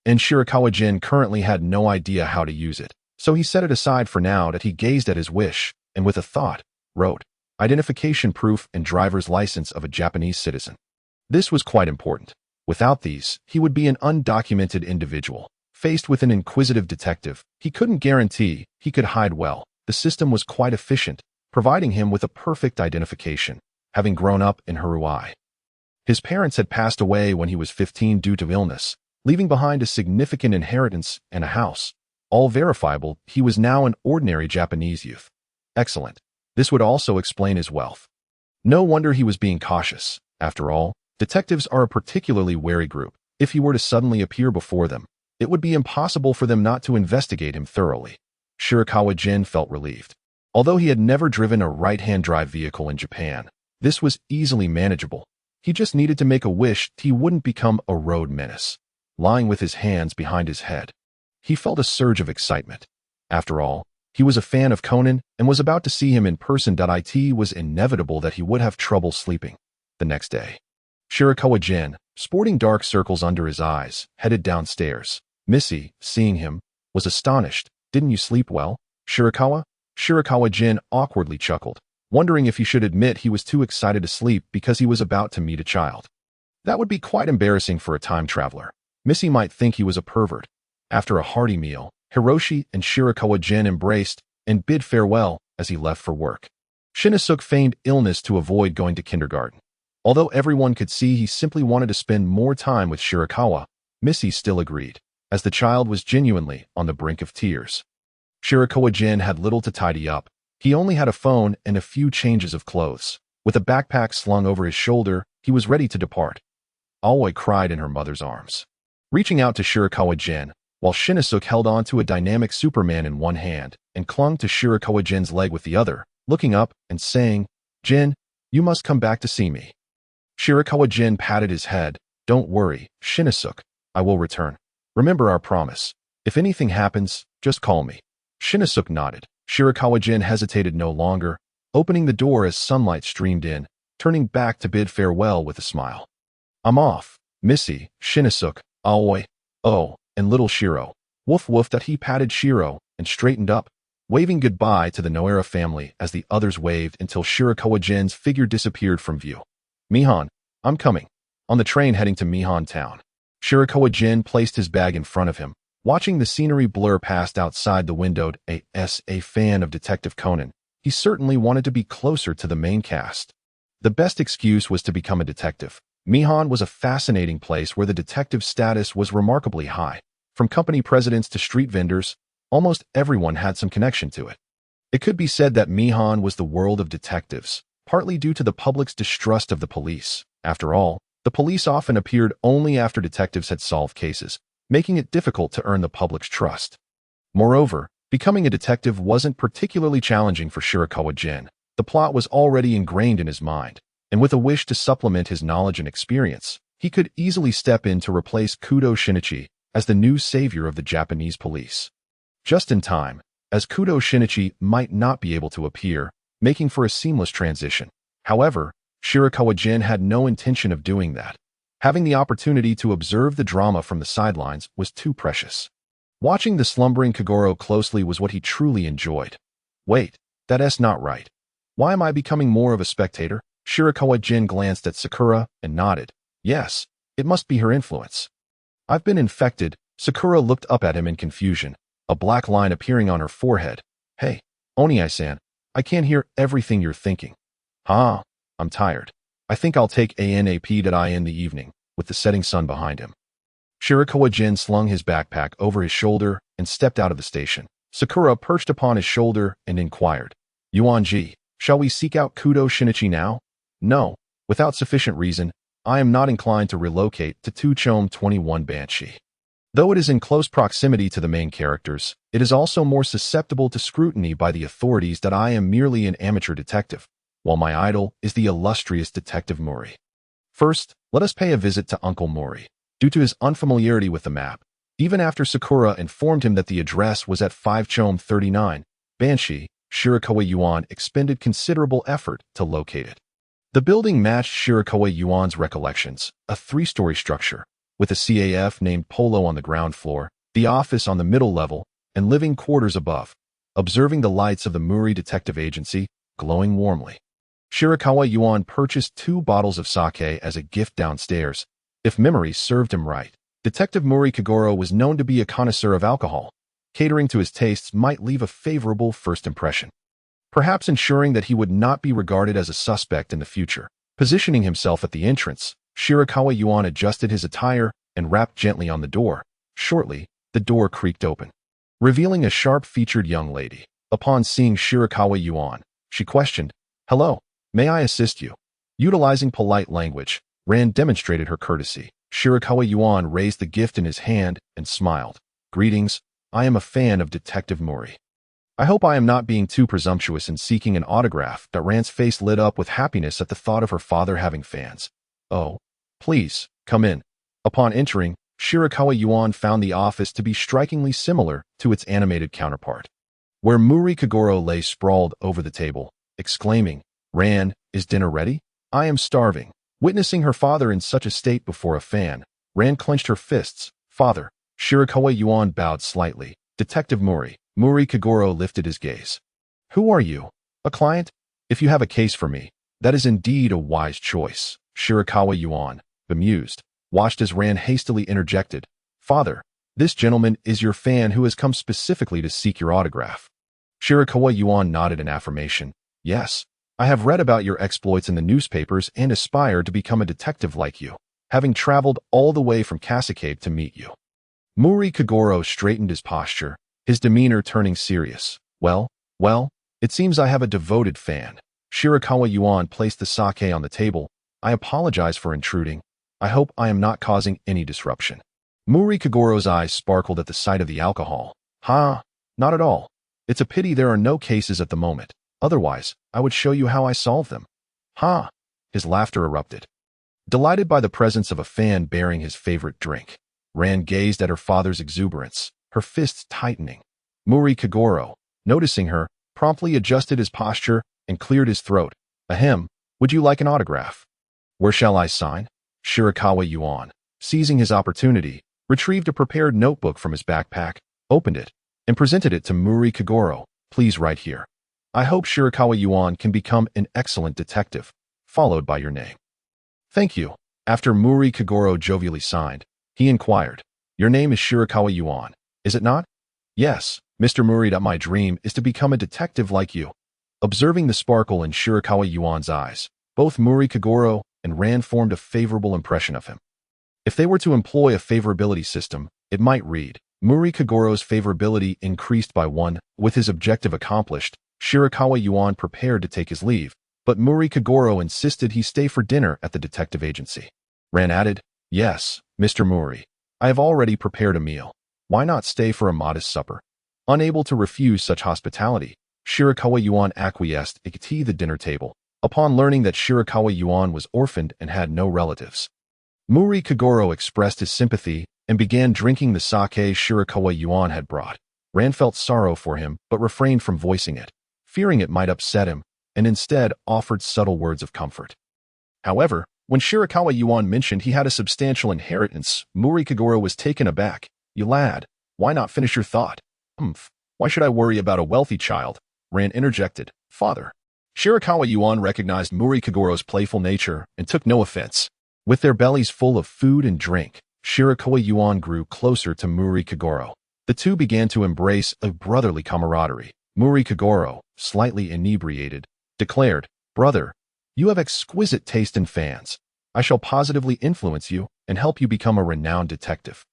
And Shirakawa Gen currently had no idea how to use it, so he set it aside for now. That he gazed at his wish, and with a thought, wrote, identification proof and driver's license of a Japanese citizen. This was quite important. Without these, he would be an undocumented individual. Faced with an inquisitive detective, he couldn't guarantee he could hide well. The system was quite efficient, providing him with a perfect identification, having grown up in Haruai. His parents had passed away when he was 15 due to illness, leaving behind a significant inheritance and a house. All verifiable, he was now an ordinary Japanese youth. Excellent. This would also explain his wealth. No wonder he was being cautious. After all, detectives are a particularly wary group. If he were to suddenly appear before them, it would be impossible for them not to investigate him thoroughly. Shirakawa Gen felt relieved. Although he had never driven a right-hand drive vehicle in Japan, this was easily manageable. He just needed to make a wish he wouldn't become a road menace. Lying with his hands behind his head, he felt a surge of excitement. After all, he was a fan of Conan and was about to see him in person. It was inevitable that he would have trouble sleeping. The next day, Shirakawa Gen, sporting dark circles under his eyes, headed downstairs. Missy, seeing him, was astonished. Didn't you sleep well, Shirakawa? Shirakawa Gen awkwardly chuckled, wondering if he should admit he was too excited to sleep because he was about to meet a child. That would be quite embarrassing for a time traveler. Missy might think he was a pervert. After a hearty meal, Hiroshi and Shirakawa Gen embraced and bid farewell as he left for work. Shinichi feigned illness to avoid going to kindergarten. Although everyone could see he simply wanted to spend more time with Shirakawa, Missy still agreed, as the child was genuinely on the brink of tears. Shirakawa Gen had little to tidy up. He only had a phone and a few changes of clothes. With a backpack slung over his shoulder, he was ready to depart. Aoi cried in her mother's arms, reaching out to Shirakawa Gen, while Shinichi held on to a dynamic Superman in one hand and clung to Shirakawa Gen's leg with the other, looking up and saying, Gen, you must come back to see me. Shirakawa Gen patted his head. Don't worry, Shinichi, I will return. Remember our promise. If anything happens, just call me. Shinichi nodded. Shirakawa Gen hesitated no longer, opening the door as sunlight streamed in, turning back to bid farewell with a smile. I'm off. Missy, Shinichi, Aoi, oh, and little Shiro. Woof woof. That he patted Shiro and straightened up, waving goodbye to the Noera family as the others waved until Shirakawa Gen's figure disappeared from view. Mihan, I'm coming. On the train heading to Mihan town, Shirakawa Gen placed his bag in front of him, watching the scenery blur past outside the window. A fan of Detective Conan, he certainly wanted to be closer to the main cast. The best excuse was to become a detective. Mihan was a fascinating place where the detective status was remarkably high. From company presidents to street vendors, almost everyone had some connection to it. It could be said that Mihan was the world of detectives, partly due to the public's distrust of the police. After all, the police often appeared only after detectives had solved cases, making it difficult to earn the public's trust. Moreover, becoming a detective wasn't particularly challenging for Shirakawa Gen. The plot was already ingrained in his mind, and with a wish to supplement his knowledge and experience, he could easily step in to replace Kudo Shinichi as the new savior of the Japanese police. Just in time, as Kudo Shinichi might not be able to appear, making for a seamless transition. However, Shirakawa Gen had no intention of doing that. Having the opportunity to observe the drama from the sidelines was too precious. Watching the slumbering Kagoro closely was what he truly enjoyed. Wait, that's not right. Why am I becoming more of a spectator? Shirakawa Gen glanced at Sakura and nodded. Yes, it must be her influence. I've been infected. Sakura looked up at him in confusion, a black line appearing on her forehead. Hey, Oni-san, I can't hear everything you're thinking. I'm tired. I think I'll take a nap in the evening. with the setting sun behind him. Shirakawa Gen slung his backpack over his shoulder and stepped out of the station. Sakura perched upon his shoulder and inquired, Yuan-ji, shall we seek out Kudo Shinichi now? No, without sufficient reason, I am not inclined to relocate to Tuchome 21 Banshee. Though it is in close proximity to the main characters, it is also more susceptible to scrutiny by the authorities that I am merely an amateur detective, while my idol is the illustrious Detective Mori. First, let us pay a visit to Uncle Mori. Due to his unfamiliarity with the map, even after Sakura informed him that the address was at 5chome 39 Banshee, Shirakawa Yuan expended considerable effort to locate it. The building matched Shirakawa Yuan's recollections, a three-story structure, with a CAF named Polo on the ground floor, the office on the middle level, and living quarters above, observing the lights of the Mori Detective Agency glowing warmly. Shirakawa Yuan purchased 2 bottles of sake as a gift downstairs. If memory served him right, Detective Mori Kagoro was known to be a connoisseur of alcohol. Catering to his tastes might leave a favorable first impression, perhaps ensuring that he would not be regarded as a suspect in the future. Positioning himself at the entrance, Shirakawa Yuan adjusted his attire and rapped gently on the door. Shortly, the door creaked open, revealing a sharp-featured young lady. Upon seeing Shirakawa Yuan, she questioned, Hello, may I assist you? Utilizing polite language, Ran demonstrated her courtesy. Shirakawa Yuan raised the gift in his hand and smiled. Greetings, I am a fan of Detective Mori. I hope I am not being too presumptuous in seeking an autograph. Ran's face lit up with happiness at the thought of her father having fans. Oh, please, come in. Upon entering, Shirakawa Yuan found the office to be strikingly similar to its animated counterpart, where Mori Kagoro lay sprawled over the table, exclaiming, Ran, is dinner ready? I am starving. Witnessing her father in such a state before a fan, Ran clenched her fists. Father. Shirakawa Yuan bowed slightly. Detective Mori. Mori Kagoro lifted his gaze. Who are you? A client? If you have a case for me, that is indeed a wise choice. Shirakawa Yuan, bemused, watched as Ran hastily interjected. Father, this gentleman is your fan who has come specifically to seek your autograph. Shirakawa Yuan nodded in affirmation. Yes. I have read about your exploits in the newspapers and aspire to become a detective like you, having traveled all the way from Kasukabe to meet you. Mori Kagoro straightened his posture, his demeanor turning serious. Well, it seems I have a devoted fan. Shirakawa Yuan placed the sake on the table. I apologize for intruding. I hope I am not causing any disruption. Mori Kagoro's eyes sparkled at the sight of the alcohol. Not at all. It's a pity there are no cases at the moment. Otherwise, I would show you how I solve them. His laughter erupted. Delighted by the presence of a fan bearing his favorite drink, Ran gazed at her father's exuberance, her fists tightening. Mori Kagoro, noticing her, promptly adjusted his posture and cleared his throat. Ahem, would you like an autograph? Where shall I sign? Shirakawa Yuan, seizing his opportunity, retrieved a prepared notebook from his backpack, opened it, and presented it to Mori Kagoro. Please write here. I hope Shirakawa Yuan can become an excellent detective, followed by your name. Thank you. After Mori Kagoro jovially signed, he inquired, Your name is Shirakawa Yuan, is it not? Yes, Mr. Mori. My dream is to become a detective like you. Observing the sparkle in Shirakawa Yuan's eyes, both Mori Kagoro and Ran formed a favorable impression of him. If they were to employ a favorability system, it might read, Mori Kagoro's favorability increased by 1. With his objective accomplished, Shirakawa Yuan prepared to take his leave, but Mori Kagoro insisted he stay for dinner at the detective agency. Ran added, Yes, Mr. Mori. I have already prepared a meal. Why not stay for a modest supper? Unable to refuse such hospitality, Shirakawa Yuan acquiesced at the dinner table, upon learning that Shirakawa Yuan was orphaned and had no relatives. Mori Kagoro expressed his sympathy and began drinking the sake Shirakawa Yuan had brought. Ran felt sorrow for him but refrained from voicing it, fearing it might upset him, and instead offered subtle words of comfort. However, when Shirakawa Yuan mentioned he had a substantial inheritance, Mori Kagoro was taken aback. You lad, why not finish your thought? Why should I worry about a wealthy child? Ran interjected. Father. Shirakawa Yuan recognized Mori Kagoro's playful nature and took no offense. With their bellies full of food and drink, Shirakawa Yuan grew closer to Mori Kagoro. The two began to embrace a brotherly camaraderie. Mori Kagoro, slightly inebriated, declared, Brother, you have exquisite taste in fans. I shall positively influence you and help you become a renowned detective."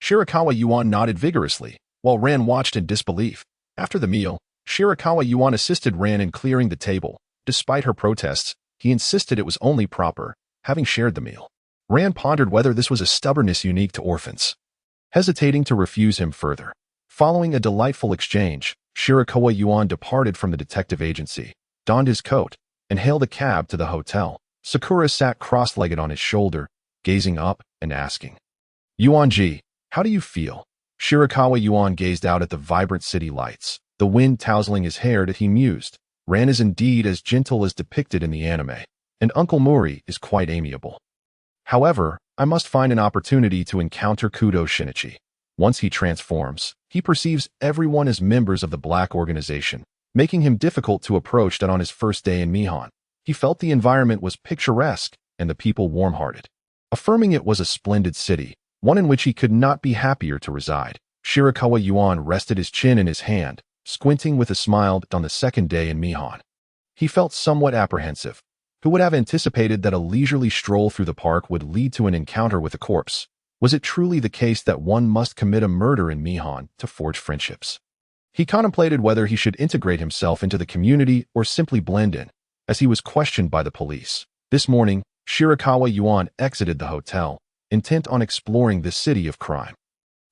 Shirakawa Yuan nodded vigorously, while Ran watched in disbelief. After the meal, Shirakawa Yuan assisted Ran in clearing the table. Despite her protests, he insisted it was only proper, having shared the meal. Ran pondered whether this was a stubbornness unique to orphans, hesitating to refuse him further. Following a delightful exchange, Shirakawa Yuan departed from the detective agency, donned his coat, and hailed a cab to the hotel. Sakura sat cross-legged on his shoulder, gazing up and asking, "Yuan-ji, how do you feel?" Shirakawa Yuan gazed out at the vibrant city lights, the wind tousling his hair as he mused. Ran is indeed as gentle as depicted in the anime, and Uncle Mori is quite amiable. However, I must find an opportunity to encounter Kudo Shinichi. Once he transforms, he perceives everyone as members of the black organization, making him difficult to approach on his first day in Mihan. He felt the environment was picturesque and the people warm-hearted, affirming it was a splendid city, one in which he could not be happier to reside. Shirakawa Yuan rested his chin in his hand, squinting with a smile on the second day in Mihan. He felt somewhat apprehensive. Who would have anticipated that a leisurely stroll through the park would lead to an encounter with a corpse? Was it truly the case that one must commit a murder in Mihan to forge friendships? He contemplated whether he should integrate himself into the community or simply blend in, as he was questioned by the police. This morning, Shirakawa Yuan exited the hotel, intent on exploring the city of crime.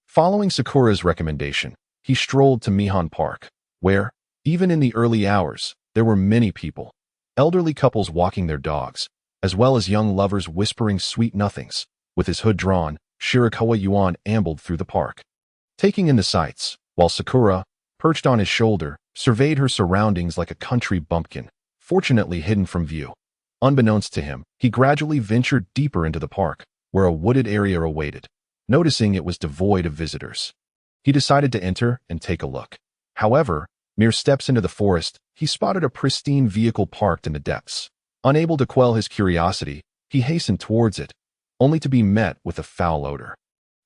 Following Sakura's recommendation, he strolled to Mihan Park, where, even in the early hours, there were many people, elderly couples walking their dogs, as well as young lovers whispering sweet nothings. With his hood drawn, Shirakawa Yuan ambled through the park, taking in the sights, while Sakura, perched on his shoulder, surveyed her surroundings like a country bumpkin, fortunately hidden from view. Unbeknownst to him, he gradually ventured deeper into the park, where a wooded area awaited. Noticing it was devoid of visitors, he decided to enter and take a look. However, mere steps into the forest, he spotted a pristine vehicle parked in the depths. Unable to quell his curiosity, he hastened towards it, only to be met with a foul odor.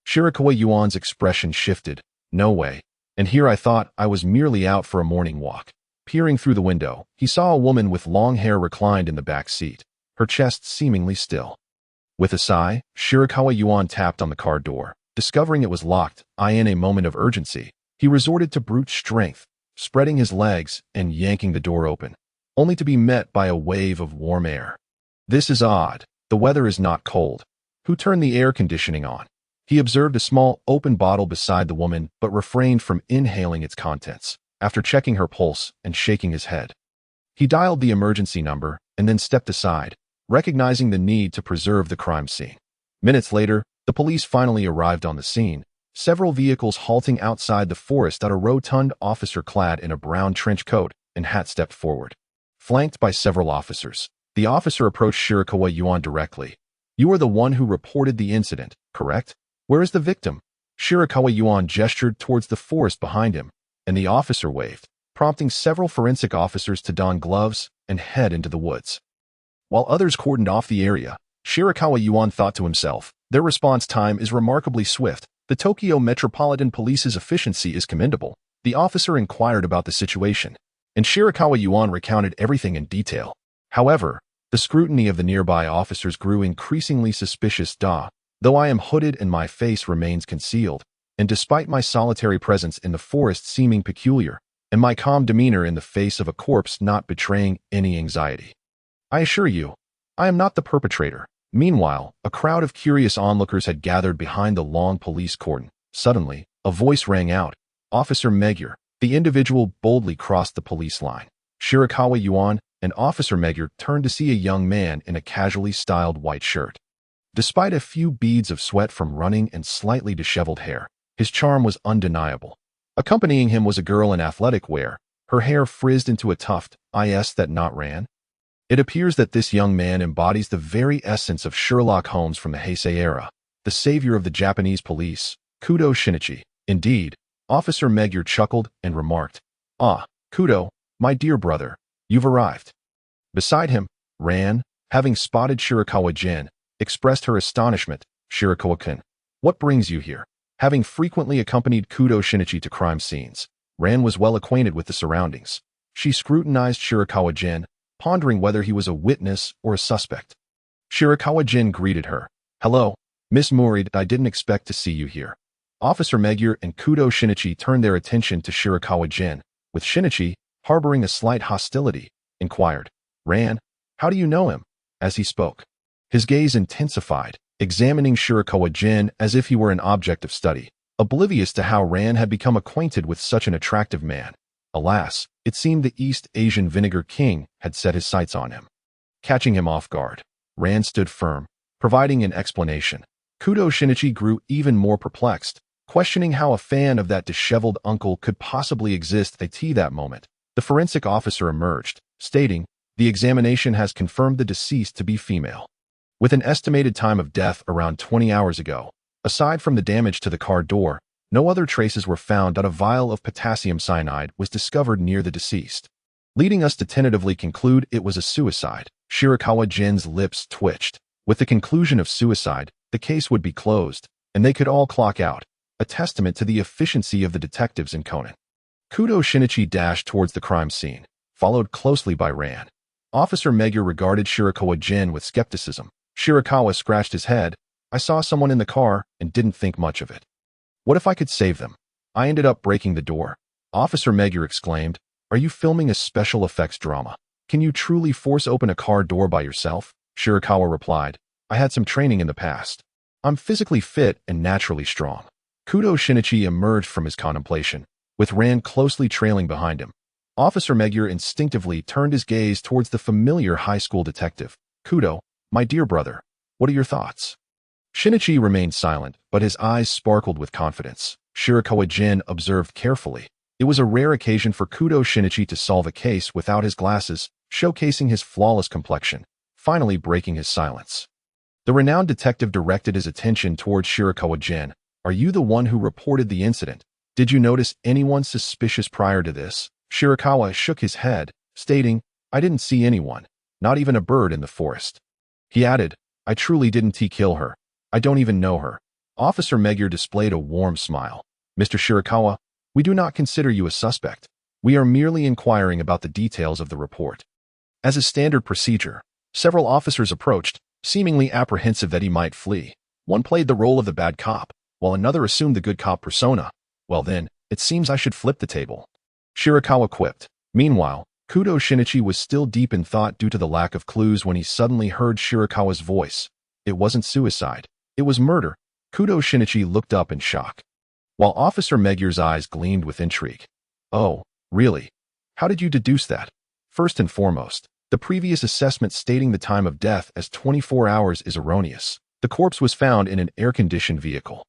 Shirakawa Yuan's expression shifted. "No way. And here I thought I was merely out for a morning walk." Peering through the window, he saw a woman with long hair reclined in the back seat, her chest seemingly still. With a sigh, Shirakawa Yuan tapped on the car door. Discovering it was locked, in a moment of urgency, he resorted to brute strength, spreading his legs and yanking the door open, only to be met by a wave of warm air. "This is odd. The weather is not cold. Who turned the air conditioning on?" He observed a small, open bottle beside the woman but refrained from inhaling its contents. After checking her pulse and shaking his head, he dialed the emergency number and then stepped aside, recognizing the need to preserve the crime scene. Minutes later, the police finally arrived on the scene, several vehicles halting outside the forest. A rotund officer clad in a brown trench coat and hat stepped forward. Flanked by several officers, the officer approached Shirakawa Yuan directly. "You are the one who reported the incident, correct? Where is the victim?" Shirakawa Yuan gestured towards the forest behind him, and the officer waved, prompting several forensic officers to don gloves and head into the woods. While others cordoned off the area, Shirakawa Yuan thought to himself, their response time is remarkably swift. The Tokyo Metropolitan Police's efficiency is commendable. The officer inquired about the situation, and Shirakawa Yuan recounted everything in detail. However, the scrutiny of the nearby officers grew increasingly suspicious. Though I am hooded and my face remains concealed, and despite my solitary presence in the forest seeming peculiar, and my calm demeanor in the face of a corpse not betraying any anxiety, I assure you, I am not the perpetrator." Meanwhile, a crowd of curious onlookers had gathered behind the long police cordon. Suddenly, a voice rang out, "Officer Magyar." The individual boldly crossed the police line. Shirakawa Yuan and Officer Magyar turned to see a young man in a casually styled white shirt. Despite a few beads of sweat from running and slightly disheveled hair, his charm was undeniable. Accompanying him was a girl in athletic wear, her hair frizzed into a tuft, that not ran. It appears that this young man embodies the very essence of Sherlock Holmes from the Heisei era, the savior of the Japanese police, Kudo Shinichi. Indeed, Officer Magyar chuckled and remarked, "Ah, Kudo, my dear brother, you've arrived." Beside him, Ran, having spotted Shirakawa Gen, expressed her astonishment. "Shirakawa-kun, what brings you here?" Having frequently accompanied Kudo Shinichi to crime scenes, Ran was well acquainted with the surroundings. She scrutinized Shirakawa Gen, pondering whether he was a witness or a suspect. Shirakawa Gen greeted her. "Hello, Miss Mori, I didn't expect to see you here." Officer Megure and Kudo Shinichi turned their attention to Shirakawa Gen, with Shinichi, harboring a slight hostility, inquired, "Ran, how do you know him?" As he spoke, his gaze intensified, examining Shirakawa Gen as if he were an object of study, oblivious to how Ran had become acquainted with such an attractive man. Alas, it seemed the East Asian Vinegar King had set his sights on him. Catching him off guard, Ran stood firm, providing an explanation. Kudo Shinichi grew even more perplexed, questioning how a fan of that disheveled uncle could possibly exist at that moment. The forensic officer emerged, stating, "The examination has confirmed the deceased to be female, with an estimated time of death around 20 hours ago. Aside from the damage to the car door, no other traces were found that a vial of potassium cyanide was discovered near the deceased, leading us to tentatively conclude it was a suicide." Shirakawa Gen's lips twitched. With the conclusion of suicide, the case would be closed, and they could all clock out, a testament to the efficiency of the detectives in Conan. Kudo Shinichi dashed towards the crime scene, followed closely by Ran. Officer Megure regarded Shirakawa Gen with skepticism. Shirakawa scratched his head. "I saw someone in the car and didn't think much of it. What if I could save them? I ended up breaking the door." Officer Megure exclaimed, "Are you filming a special effects drama? Can you truly force open a car door by yourself?" Shirakawa replied, "I had some training in the past. I'm physically fit and naturally strong." Kudo Shinichi emerged from his contemplation, with Ran closely trailing behind him. Officer Megure instinctively turned his gaze towards the familiar high school detective. "Kudo, my dear brother, what are your thoughts?" Shinichi remained silent, but his eyes sparkled with confidence. Shirakawa Gen observed carefully. It was a rare occasion for Kudo Shinichi to solve a case without his glasses, showcasing his flawless complexion, finally breaking his silence. The renowned detective directed his attention towards Shirakawa Gen. "Are you the one who reported the incident? Did you notice anyone suspicious prior to this?" Shirakawa shook his head, stating, "I didn't see anyone, not even a bird in the forest." He added, "I truly didn't kill her. I don't even know her." Officer Megure displayed a warm smile. "Mr. Shirakawa, we do not consider you a suspect. We are merely inquiring about the details of the report." As a standard procedure, several officers approached, seemingly apprehensive that he might flee. One played the role of the bad cop, while another assumed the good cop persona. "Well then, it seems I should flip the table," Shirakawa quipped. Meanwhile, Kudo Shinichi was still deep in thought due to the lack of clues when he suddenly heard Shirakawa's voice. It wasn't suicide. It was murder. Kudo Shinichi looked up in shock, while Officer Megure's eyes gleamed with intrigue. "Oh, really? How did you deduce that?" "First and foremost, the previous assessment stating the time of death as 24 hours is erroneous. The corpse was found in an air-conditioned vehicle,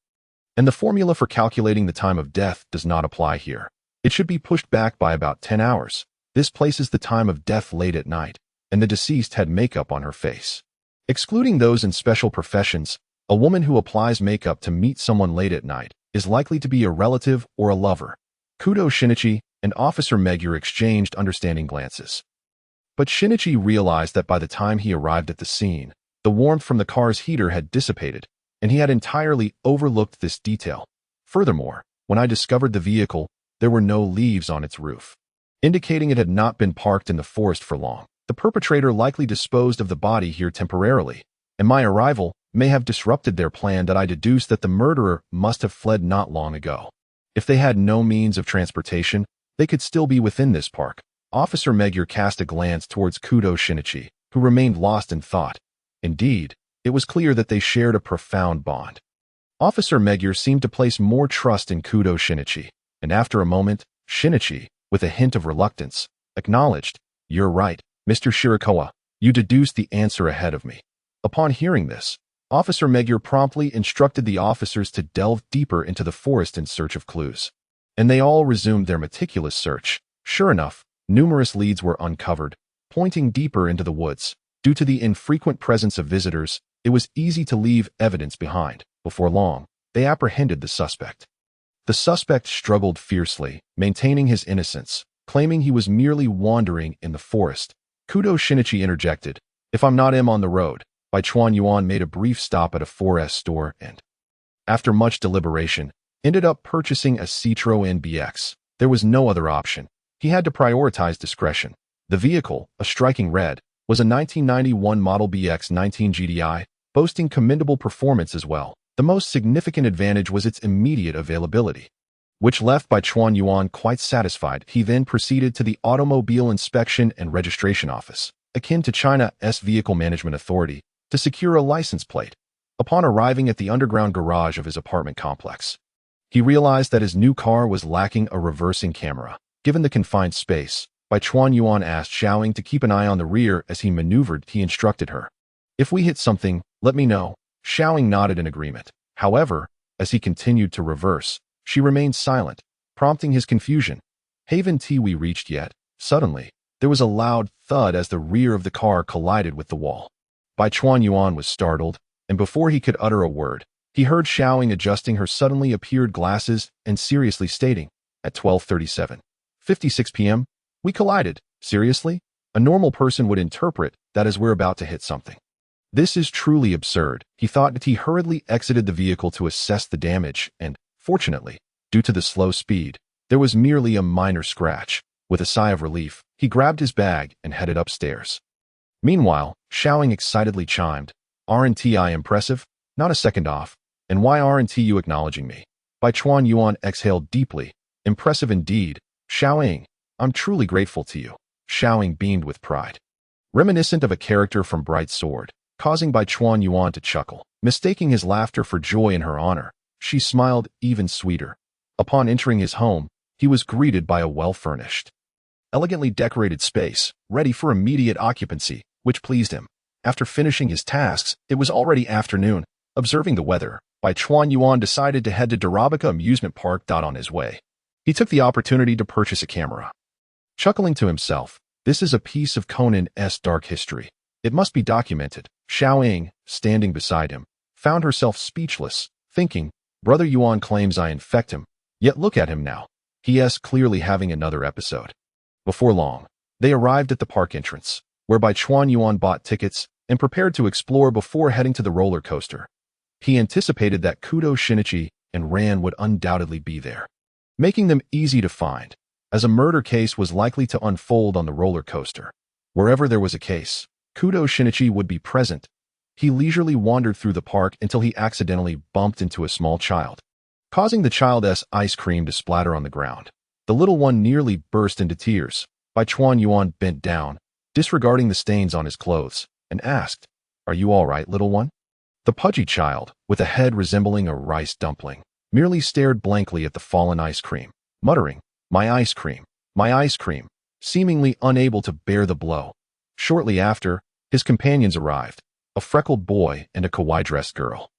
and the formula for calculating the time of death does not apply here. It should be pushed back by about 10 hours. This places the time of death late at night, and the deceased had makeup on her face. Excluding those in special professions, a woman who applies makeup to meet someone late at night is likely to be a relative or a lover." Kudo Shinichi and Officer Megure exchanged understanding glances. But Shinichi realized that by the time he arrived at the scene, the warmth from the car's heater had dissipated, and he had entirely overlooked this detail. "Furthermore, when I discovered the vehicle, there were no leaves on its roof, indicating it had not been parked in the forest for long. The perpetrator likely disposed of the body here temporarily, and my arrival may have disrupted their plan that I deduced that the murderer must have fled not long ago. If they had no means of transportation, they could still be within this park." Officer Megure cast a glance towards Kudo Shinichi, who remained lost in thought. Indeed, it was clear that they shared a profound bond. Officer Megure seemed to place more trust in Kudo Shinichi, and after a moment, Shinichi, with a hint of reluctance, acknowledged, "You're right, Mr. Shirakawa, you deduced the answer ahead of me." Upon hearing this, Officer Megure promptly instructed the officers to delve deeper into the forest in search of clues, and they all resumed their meticulous search. Sure enough, numerous leads were uncovered, pointing deeper into the woods. Due to the infrequent presence of visitors, it was easy to leave evidence behind. Before long, they apprehended the suspect. The suspect struggled fiercely, maintaining his innocence, claiming he was merely wandering in the forest. Kudo Shinichi interjected, "If I'm not on the road." Bai Chuan Yuan made a brief stop at a 4S store and, after much deliberation, ended up purchasing a Citroën BX. There was no other option. He had to prioritize discretion. The vehicle, a striking red, was a 1991 Model BX-19 GDI, boasting commendable performance as well. The most significant advantage was its immediate availability, which left Bai Chuan Yuan quite satisfied. He then proceeded to the Automobile Inspection and Registration Office, akin to China's Vehicle Management Authority, to secure a license plate. Upon arriving at the underground garage of his apartment complex, he realized that his new car was lacking a reversing camera. Given the confined space, Bai Chuan Yuan asked Xiaoying to keep an eye on the rear as he maneuvered. He instructed her, "If we hit something, let me know." Xiaoying nodded in agreement. However, as he continued to reverse, she remained silent, prompting his confusion. Haven't we reached yet? Suddenly, there was a loud thud as the rear of the car collided with the wall. Bai Chuan Yuan was startled, and before he could utter a word, he heard Xiaoying adjusting her suddenly appeared glasses and seriously stating, "At 12:56 p.m., we collided. Seriously? A normal person would interpret that as we're about to hit something. This is truly absurd." He thought that he hurriedly exited the vehicle to assess the damage, and, fortunately, due to the slow speed, there was merely a minor scratch. With a sigh of relief, he grabbed his bag and headed upstairs. Meanwhile, Xiaoying excitedly chimed, "Aren't I impressive? Not a second off. And why aren't you acknowledging me?" Bai Chuan Yuan exhaled deeply. "Impressive indeed. Xiaoying, I'm truly grateful to you." Xiaoying beamed with pride, reminiscent of a character from Bright Sword, causing Bai Chuan Yuan to chuckle. Mistaking his laughter for joy in her honor, she smiled even sweeter. Upon entering his home, he was greeted by a well-furnished, elegantly decorated space, ready for immediate occupancy, which pleased him. After finishing his tasks, it was already afternoon. Observing the weather, Bai Chuan Yuan decided to head to Darabaka Amusement Park. On his way, he took the opportunity to purchase a camera. Chuckling to himself, "This is a piece of Conan's dark history. It must be documented." Xiaoying, standing beside him, found herself speechless, thinking, "Brother Yuan claims I infect him, yet look at him now. He is clearly having another episode." Before long, they arrived at the park entrance, where Bai Chuan Yuan bought tickets and prepared to explore before heading to the roller coaster. He anticipated that Kudo Shinichi and Ran would undoubtedly be there, making them easy to find, as a murder case was likely to unfold on the roller coaster. Wherever there was a case, Kudo Shinichi would be present. He leisurely wandered through the park until he accidentally bumped into a small child, causing the child's ice cream to splatter on the ground. The little one nearly burst into tears. Bai Chuan Yuan bent down, disregarding the stains on his clothes, and asked, "Are you all right, little one?" The pudgy child, with a head resembling a rice dumpling, merely stared blankly at the fallen ice cream, muttering, my ice cream," seemingly unable to bear the blow. Shortly after, his companions arrived, a freckled boy and a kawaii-dressed girl.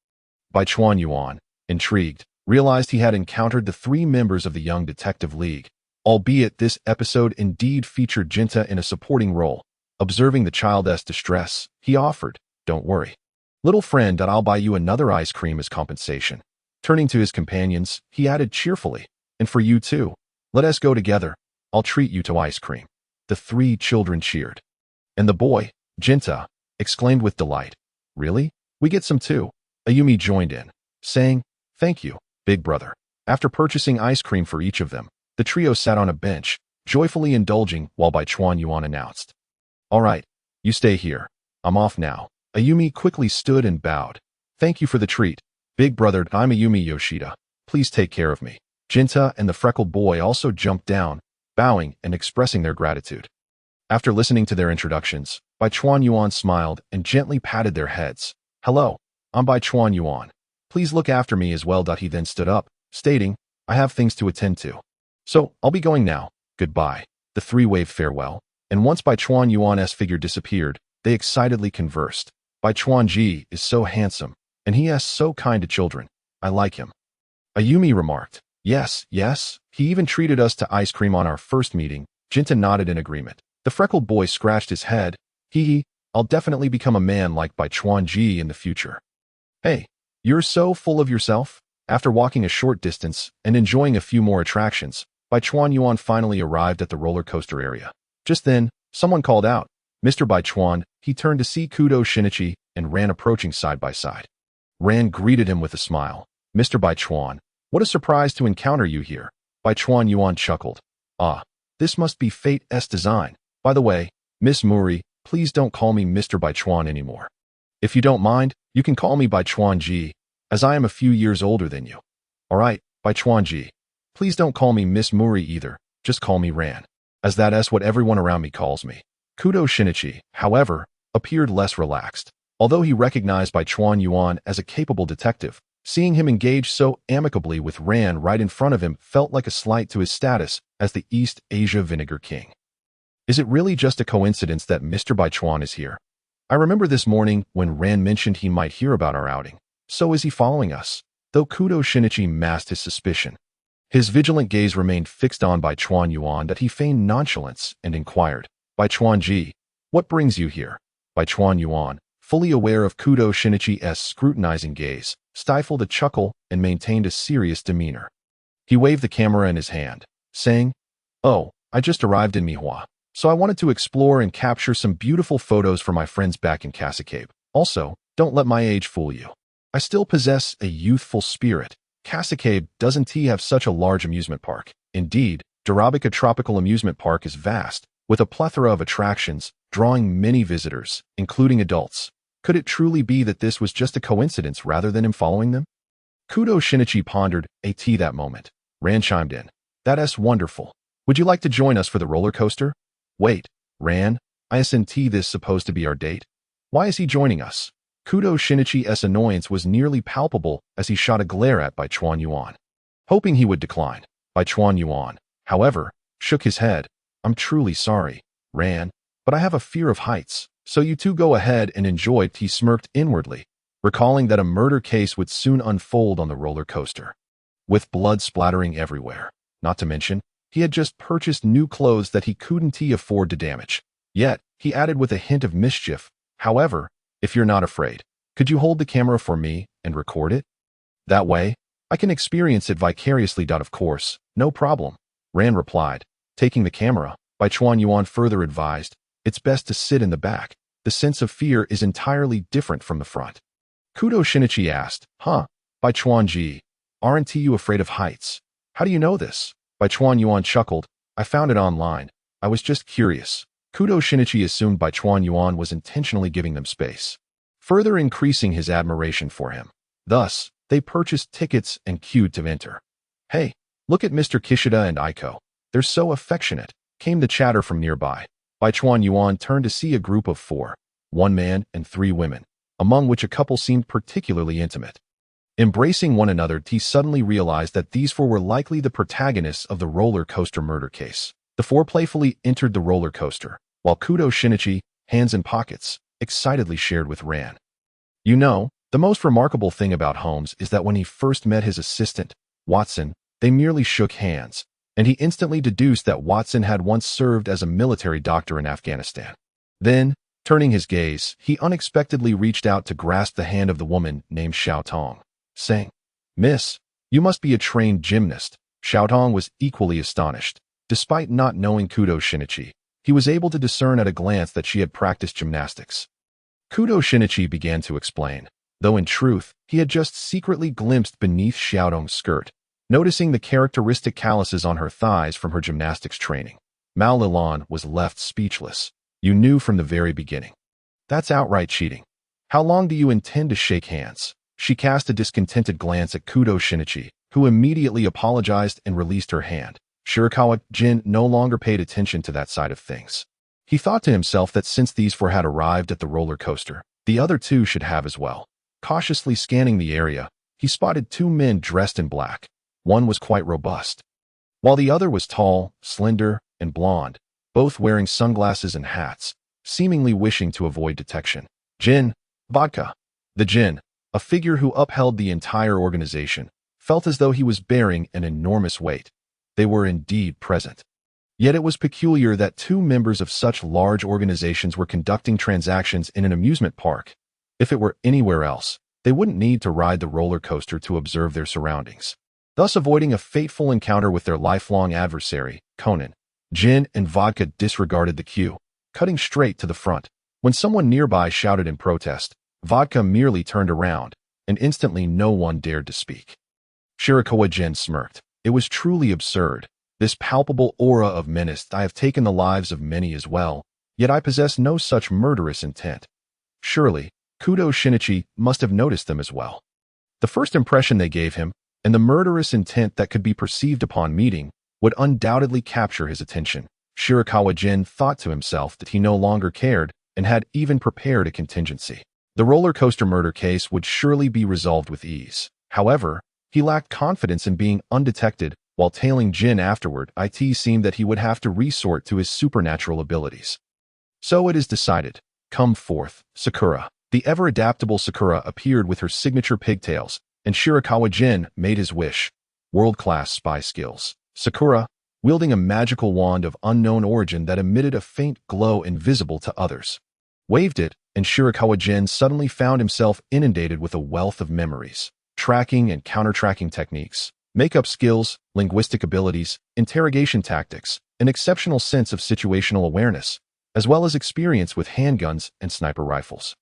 Bai Chuan Yuan, intrigued, realized he had encountered the three members of the Young Detective League, albeit this episode indeed featured Jinta in a supporting role. Observing the child's distress, he offered, "Don't worry, little friend, I'll buy you another ice cream as compensation." Turning to his companions, he added cheerfully, "And for you too. Let us go together. I'll treat you to ice cream." The three children cheered. "And the boy," Jinta exclaimed with delight. "Really? We get some too." Ayumi joined in, saying, "Thank you, big brother." After purchasing ice cream for each of them, the trio sat on a bench, joyfully indulging while Bai Chuan Yuan announced, "All right, you stay here. I'm off now." Ayumi quickly stood and bowed. "Thank you for the treat, big brother. I'm Ayumi Yoshida. Please take care of me." Jinta and the freckled boy also jumped down, bowing and expressing their gratitude. After listening to their introductions, Bai Chuan Yuan smiled and gently patted their heads. "Hello, I'm Bai Chuan Yuan. Please look after me as well." He then stood up, stating, "I have things to attend to. So, I'll be going now. Goodbye." The three waved farewell, and once Bai Chuan Yuan's figure disappeared, they excitedly conversed. "Bai Chuan Ji is so handsome, and he is so kind to children. I like him." Ayumi remarked, Yes, he even treated us to ice cream on our first meeting." Jinta nodded in agreement. The freckled boy scratched his head. I'll definitely become a man like Bai Chuan Ji in the future." "Hey, you're so full of yourself." After walking a short distance and enjoying a few more attractions, Bai Chuan Yuan finally arrived at the roller coaster area. Just then, someone called out, "Mr. Bai Chuan." He turned to see Kudo Shinichi and Ran approaching side by side. Ran greeted him with a smile. "Mr. Bai Chuan, what a surprise to encounter you here." Bai Chuan Yuan chuckled. "Ah, this must be fate's design. By the way, Miss Muri, please don't call me Mr. Baichuan anymore. If you don't mind, you can call me Baichuan Ji, as I am a few years older than you. Alright, Baichuan Ji. Please don't call me Miss Muri either, just call me Ran, as that's what everyone around me calls me. Kudo Shinichi, however, appeared less relaxed. Although he recognized Baichuan Yuan as a capable detective, seeing him engage so amicably with Ran right in front of him felt like a slight to his status as the East Asia Vinegar King. Is it really just a coincidence that Mr. Baichuan is here? I remember this morning when Ran mentioned he might hear about our outing. So is he following us? Though Kudo Shinichi masked his suspicion. His vigilant gaze remained fixed on Baichuan Yuan that he feigned nonchalance and inquired, Baichuan Ji, what brings you here? Baichuan Yuan, fully aware of Kudo Shinichi's scrutinizing gaze, stifled a chuckle and maintained a serious demeanor. He waved the camera in his hand, saying, Oh, I just arrived in Mihua, so I wanted to explore and capture some beautiful photos for my friends back in Kasukabe. Also, don't let my age fool you. I still possess a youthful spirit. Kasukabe doesn't have such a large amusement park. Indeed, Durabika Tropical Amusement Park is vast, with a plethora of attractions, drawing many visitors, including adults. Could it truly be that this was just a coincidence rather than him following them? Kudo Shinichi pondered that moment. Ran chimed in. That's wonderful. Would you like to join us for the roller coaster? Wait, Ran, isn't this supposed to be our date? Why is he joining us? Kudo Shinichi's annoyance was nearly palpable as he shot a glare at Baichuan Yuan. Hoping he would decline, Baichuan Yuan, however, shook his head. I'm truly sorry, Ran, but I have a fear of heights, so you two go ahead and enjoy. He smirked inwardly, recalling that a murder case would soon unfold on the roller coaster, with blood splattering everywhere. Not to mention, he had just purchased new clothes that he couldn't afford to damage. Yet, he added with a hint of mischief, however, if you're not afraid, could you hold the camera for me and record it? That way, I can experience it vicariously. Of course, no problem, Ran replied. Taking the camera, Baichuan Yuan further advised, it's best to sit in the back. The sense of fear is entirely different from the front. Kudo Shinichi asked, Baichuan Ji, aren't you afraid of heights? How do you know this? Baichuan Yuan chuckled, I found it online. I was just curious. Kudo Shinichi assumed Baichuan Yuan was intentionally giving them space, further increasing his admiration for him. Thus, they purchased tickets and queued to enter. Hey, look at Mr. Kishida and Aiko. They're so affectionate, came the chatter from nearby. Baichuan Yuan turned to see a group of 4, 1 man and 3 women, among which a couple seemed particularly intimate. Embracing one another, he suddenly realized that these 4 were likely the protagonists of the roller coaster murder case. The 4 playfully entered the roller coaster, while Kudo Shinichi, hands in pockets, excitedly shared with Ran. You know, the most remarkable thing about Holmes is that when he first met his assistant, Watson, they merely shook hands, and he instantly deduced that Watson had once served as a military doctor in Afghanistan. Then, turning his gaze, he unexpectedly reached out to grasp the hand of the woman named Xiao Tong, saying, Miss, you must be a trained gymnast. Xiao Tong was equally astonished. Despite not knowing Kudo Shinichi, he was able to discern at a glance that she had practiced gymnastics. Kudo Shinichi began to explain, though in truth, he had just secretly glimpsed beneath Xiao Tong's skirt, noticing the characteristic calluses on her thighs from her gymnastics training. Mao Lilan was left speechless. You knew from the very beginning. That's outright cheating. How long do you intend to shake hands? She cast a discontented glance at Kudo Shinichi, who immediately apologized and released her hand. Shirakawa Gen no longer paid attention to that side of things. He thought to himself that since these 4 had arrived at the roller coaster, the other 2 should have as well. Cautiously scanning the area, he spotted 2 men dressed in black. One was quite robust, while the other was tall, slender, and blonde, both wearing sunglasses and hats, seemingly wishing to avoid detection. Jin, Vodka. The Jin, a figure who upheld the entire organization, felt as though he was bearing an enormous weight. They were indeed present. Yet it was peculiar that 2 members of such large organizations were conducting transactions in an amusement park. If it were anywhere else, they wouldn't need to ride the roller coaster to observe their surroundings, thus avoiding a fateful encounter with their lifelong adversary, Conan. Jin and Vodka disregarded the cue, cutting straight to the front. When someone nearby shouted in protest, Vodka merely turned around, and instantly no one dared to speak. Shirakawa Gen smirked. It was truly absurd. This palpable aura of menace. I have taken the lives of many as well, yet I possess no such murderous intent. Surely, Kudo Shinichi must have noticed them as well. The first impression they gave him, and the murderous intent that could be perceived upon meeting, would undoubtedly capture his attention. Shirakawa Gen thought to himself that he no longer cared and had even prepared a contingency. The roller coaster murder case would surely be resolved with ease. However, he lacked confidence in being undetected. While tailing Jin afterward, it seemed that he would have to resort to his supernatural abilities. So it is decided. Come forth, Sakura. The ever-adaptable Sakura appeared with her signature pigtails, and Shirakawa Gen made his wish. World-class spy skills. Sakura, wielding a magical wand of unknown origin that emitted a faint glow invisible to others, waved it, and Shirakawa Gen suddenly found himself inundated with a wealth of memories, tracking and counter-tracking techniques, makeup skills, linguistic abilities, interrogation tactics, an exceptional sense of situational awareness, as well as experience with handguns and sniper rifles.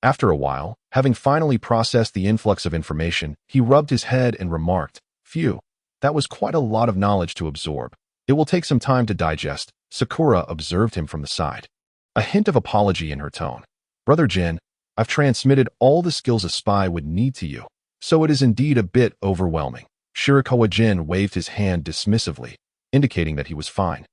After a while, having finally processed the influx of information, he rubbed his head and remarked, "Phew, that was quite a lot of knowledge to absorb. It will take some time to digest." Sakura observed him from the side, a hint of apology in her tone. "Brother Gen, I've transmitted all the skills a spy would need to you, so it is indeed a bit overwhelming." Shirakawa Gen waved his hand dismissively, indicating that he was fine.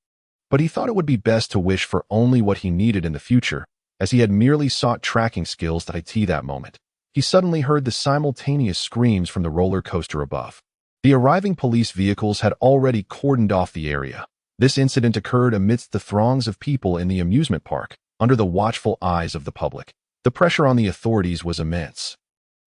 But he thought it would be best to wish for only what he needed in the future, as he had merely sought tracking skills at that moment. He suddenly heard the simultaneous screams from the roller coaster above. The arriving police vehicles had already cordoned off the area. This incident occurred amidst the throngs of people in the amusement park, under the watchful eyes of the public. The pressure on the authorities was immense.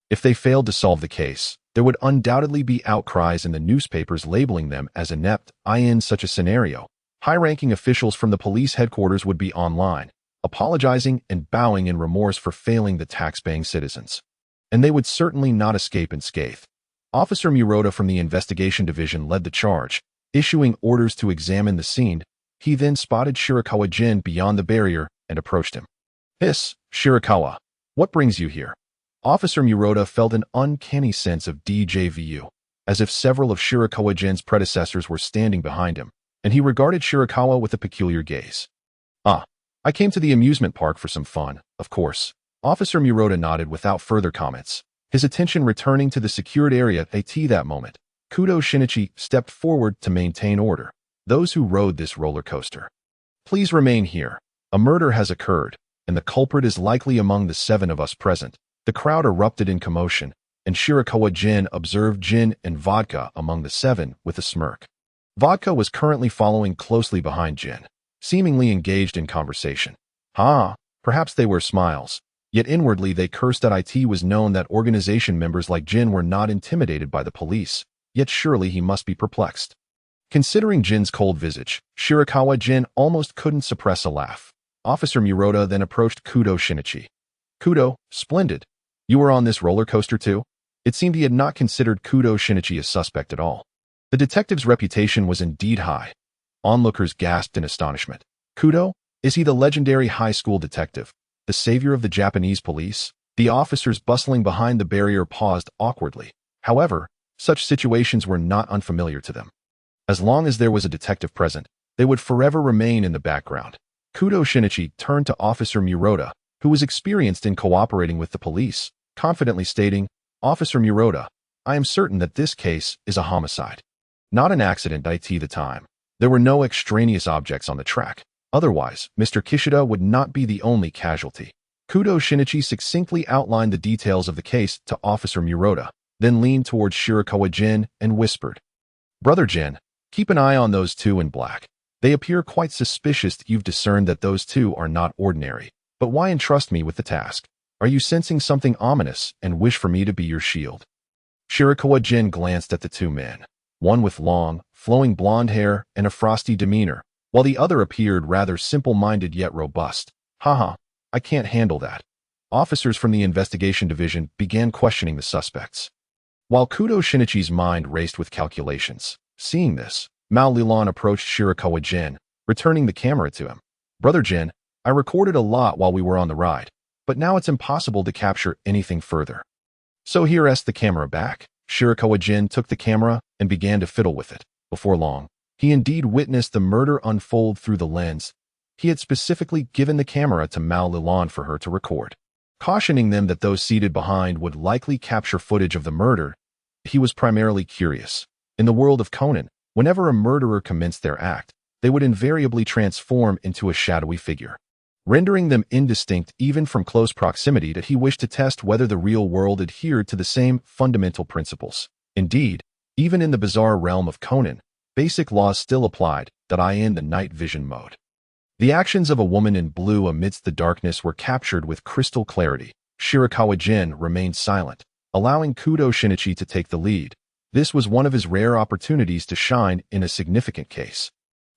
If they failed to solve the case, there would undoubtedly be outcries in the newspapers labeling them as inept. In such a scenario, high-ranking officials from the police headquarters would be online, apologizing and bowing in remorse for failing the tax-paying citizens. And they would certainly not escape unscathed. Officer Murata from the investigation division led the charge, issuing orders to examine the scene. He then spotted Shirakawa Gen beyond the barrier and approached him. "Hiss, Shirakawa, what brings you here?" Officer Murata felt an uncanny sense of déjà vu, as if several of Shirakawa Gen's predecessors were standing behind him, and he regarded Shirakawa with a peculiar gaze. I came to the amusement park for some fun, of course." Officer Murata nodded without further comments, his attention returning to the secured area at that moment. Kudo Shinichi stepped forward to maintain order. "Those who rode this roller coaster, please remain here. A murder has occurred, and the culprit is likely among the 7 of us present." The crowd erupted in commotion, and Shirakawa Gen observed Jin and Vodka among the 7 with a smirk. Vodka was currently following closely behind Jin, seemingly engaged in conversation. Perhaps they were smiles, yet inwardly they cursed that it was known that organization members like Jin were not intimidated by the police, yet surely he must be perplexed. Considering Jin's cold visage, Shirakawa Gen almost couldn't suppress a laugh. Officer Murata then approached Kudo Shinichi. "Kudo, splendid. You were on this roller coaster too?" It seemed he had not considered Kudo Shinichi a suspect at all. The detective's reputation was indeed high. Onlookers gasped in astonishment. Kudo? Is he the legendary high school detective, the savior of the Japanese police? The officers bustling behind the barrier paused awkwardly. However, such situations were not unfamiliar to them. As long as there was a detective present, they would forever remain in the background. Kudo Shinichi turned to Officer Murata, who was experienced in cooperating with the police, confidently stating, "Officer Murata, I am certain that this case is a homicide. Not an accident. The time. There were no extraneous objects on the track. Otherwise, Mr. Kishida would not be the only casualty." Kudo Shinichi succinctly outlined the details of the case to Officer Murata, then leaned towards Shirakawa Gen and whispered, "Brother Gen, keep an eye on those 2 in black. They appear quite suspicious. You've discerned that those 2 are not ordinary. But why entrust me with the task? Are you sensing something ominous and wish for me to be your shield?" Shirakawa Gen glanced at the 2 men, one with long, flowing blonde hair and a frosty demeanor, while the other appeared rather simple-minded yet robust. I can't handle that." Officers from the investigation division began questioning the suspects, while Kudo Shinichi's mind raced with calculations. Seeing this, Mao Lilan approached Shirakawa Gen, returning the camera to him. "Brother Gen, I recorded a lot while we were on the ride, but now it's impossible to capture anything further. So here's the camera back." Shirakawa Gen took the camera and began to fiddle with it. Before long, he indeed witnessed the murder unfold through the lens. He had specifically given the camera to Mao Lilan for her to record, cautioning them that those seated behind would likely capture footage of the murder. He was primarily curious. In the world of Conan, whenever a murderer commenced their act, they would invariably transform into a shadowy figure, rendering them indistinct even from close proximity. That he wished to test whether the real world adhered to the same fundamental principles. Indeed, even in the bizarre realm of Conan, basic laws still applied, in the night vision mode. The actions of a woman in blue amidst the darkness were captured with crystal clarity. Shirakawa Gen remained silent, allowing Kudo Shinichi to take the lead. This was one of his rare opportunities to shine in a significant case.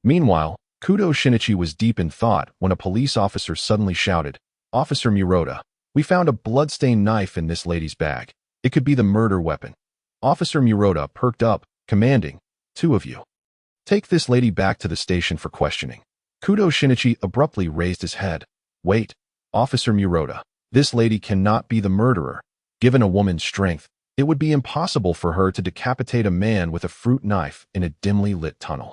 Meanwhile, Kudo Shinichi was deep in thought when a police officer suddenly shouted, "Officer Murata, we found a blood-stained knife in this lady's bag. It could be the murder weapon." Officer Murata perked up, commanding, "Two of you. Take this lady back to the station for questioning." Kudo Shinichi abruptly raised his head. "Wait, Officer Murata, this lady cannot be the murderer. Given a woman's strength, it would be impossible for her to decapitate a man with a fruit knife in a dimly lit tunnel.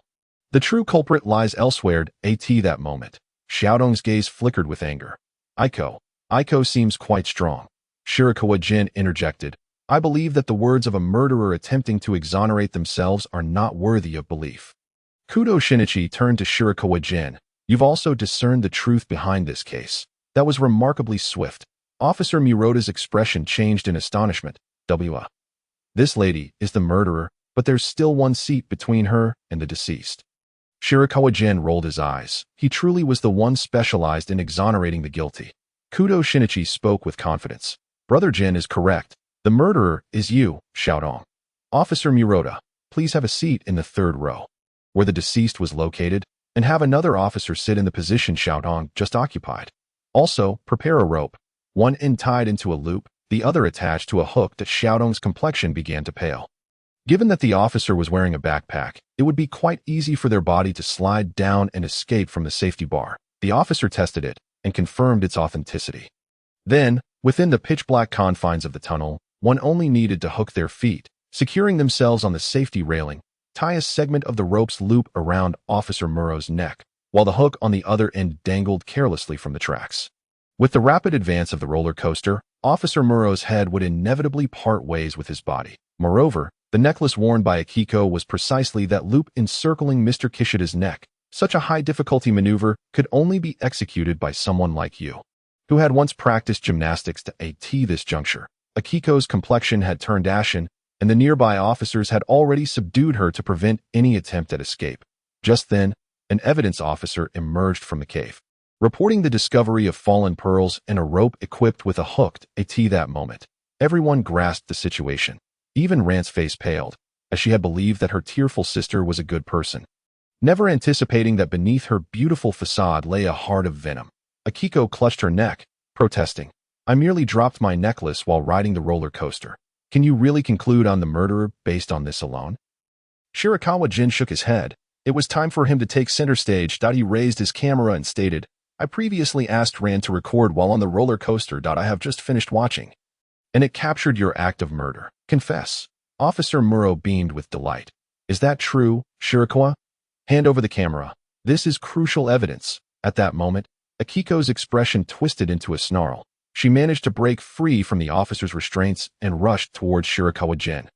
The true culprit lies elsewhere." At that moment, Xiaodong's gaze flickered with anger. Aiko seems quite strong." Shirakawa Gen interjected. "I believe that the words of a murderer attempting to exonerate themselves are not worthy of belief." Kudo Shinichi turned to Shirakawa Gen. "You've also discerned the truth behind this case." That was remarkably swift. Officer Murata's expression changed in astonishment. This lady is the murderer, but there's still one seat between her and the deceased." Shirakawa Gen rolled his eyes. He truly was the one specialized in exonerating the guilty. Kudo Shinichi spoke with confidence. "Brother Gen is correct. The murderer is you, Xiaodong. Officer Murata, please have a seat in the third row, where the deceased was located, and have another officer sit in the position Xiaodong just occupied. Also, prepare a rope, one end tied into a loop, the other attached to a hook." That Xiaodong's complexion began to pale. Given that the officer was wearing a backpack, it would be quite easy for their body to slide down and escape from the safety bar. The officer tested it and confirmed its authenticity. Then, within the pitch-black confines of the tunnel, one only needed to hook their feet, securing themselves on the safety railing, tie a segment of the rope's loop around Officer Muro's neck, while the hook on the other end dangled carelessly from the tracks. With the rapid advance of the roller coaster, Officer Muro's head would inevitably part ways with his body. Moreover, the necklace worn by Akiko was precisely that loop encircling Mr. Kishida's neck. Such a high-difficulty maneuver could only be executed by someone like you, who had once practiced gymnastics. At this juncture, Akiko's complexion had turned ashen, and the nearby officers had already subdued her to prevent any attempt at escape. Just then, an evidence officer emerged from the cave, reporting the discovery of fallen pearls and a rope equipped with a hook. At that moment, everyone grasped the situation. Even Rant's face paled, as she had believed that her tearful sister was a good person, never anticipating that beneath her beautiful facade lay a heart of venom. Akiko clutched her neck, protesting, "I merely dropped my necklace while riding the roller coaster. Can you really conclude on the murderer based on this alone?" Shirakawa Gen shook his head. It was time for him to take center stage. He raised his camera and stated, "I previously asked Rand to record while on the roller coaster. I have just finished watching, and it captured your act of murder. Confess." Officer Muro beamed with delight. "Is that true, Shirakawa? Hand over the camera. This is crucial evidence." At that moment, Akiko's expression twisted into a snarl. She managed to break free from the officer's restraints and rushed towards Shirakawa Gen.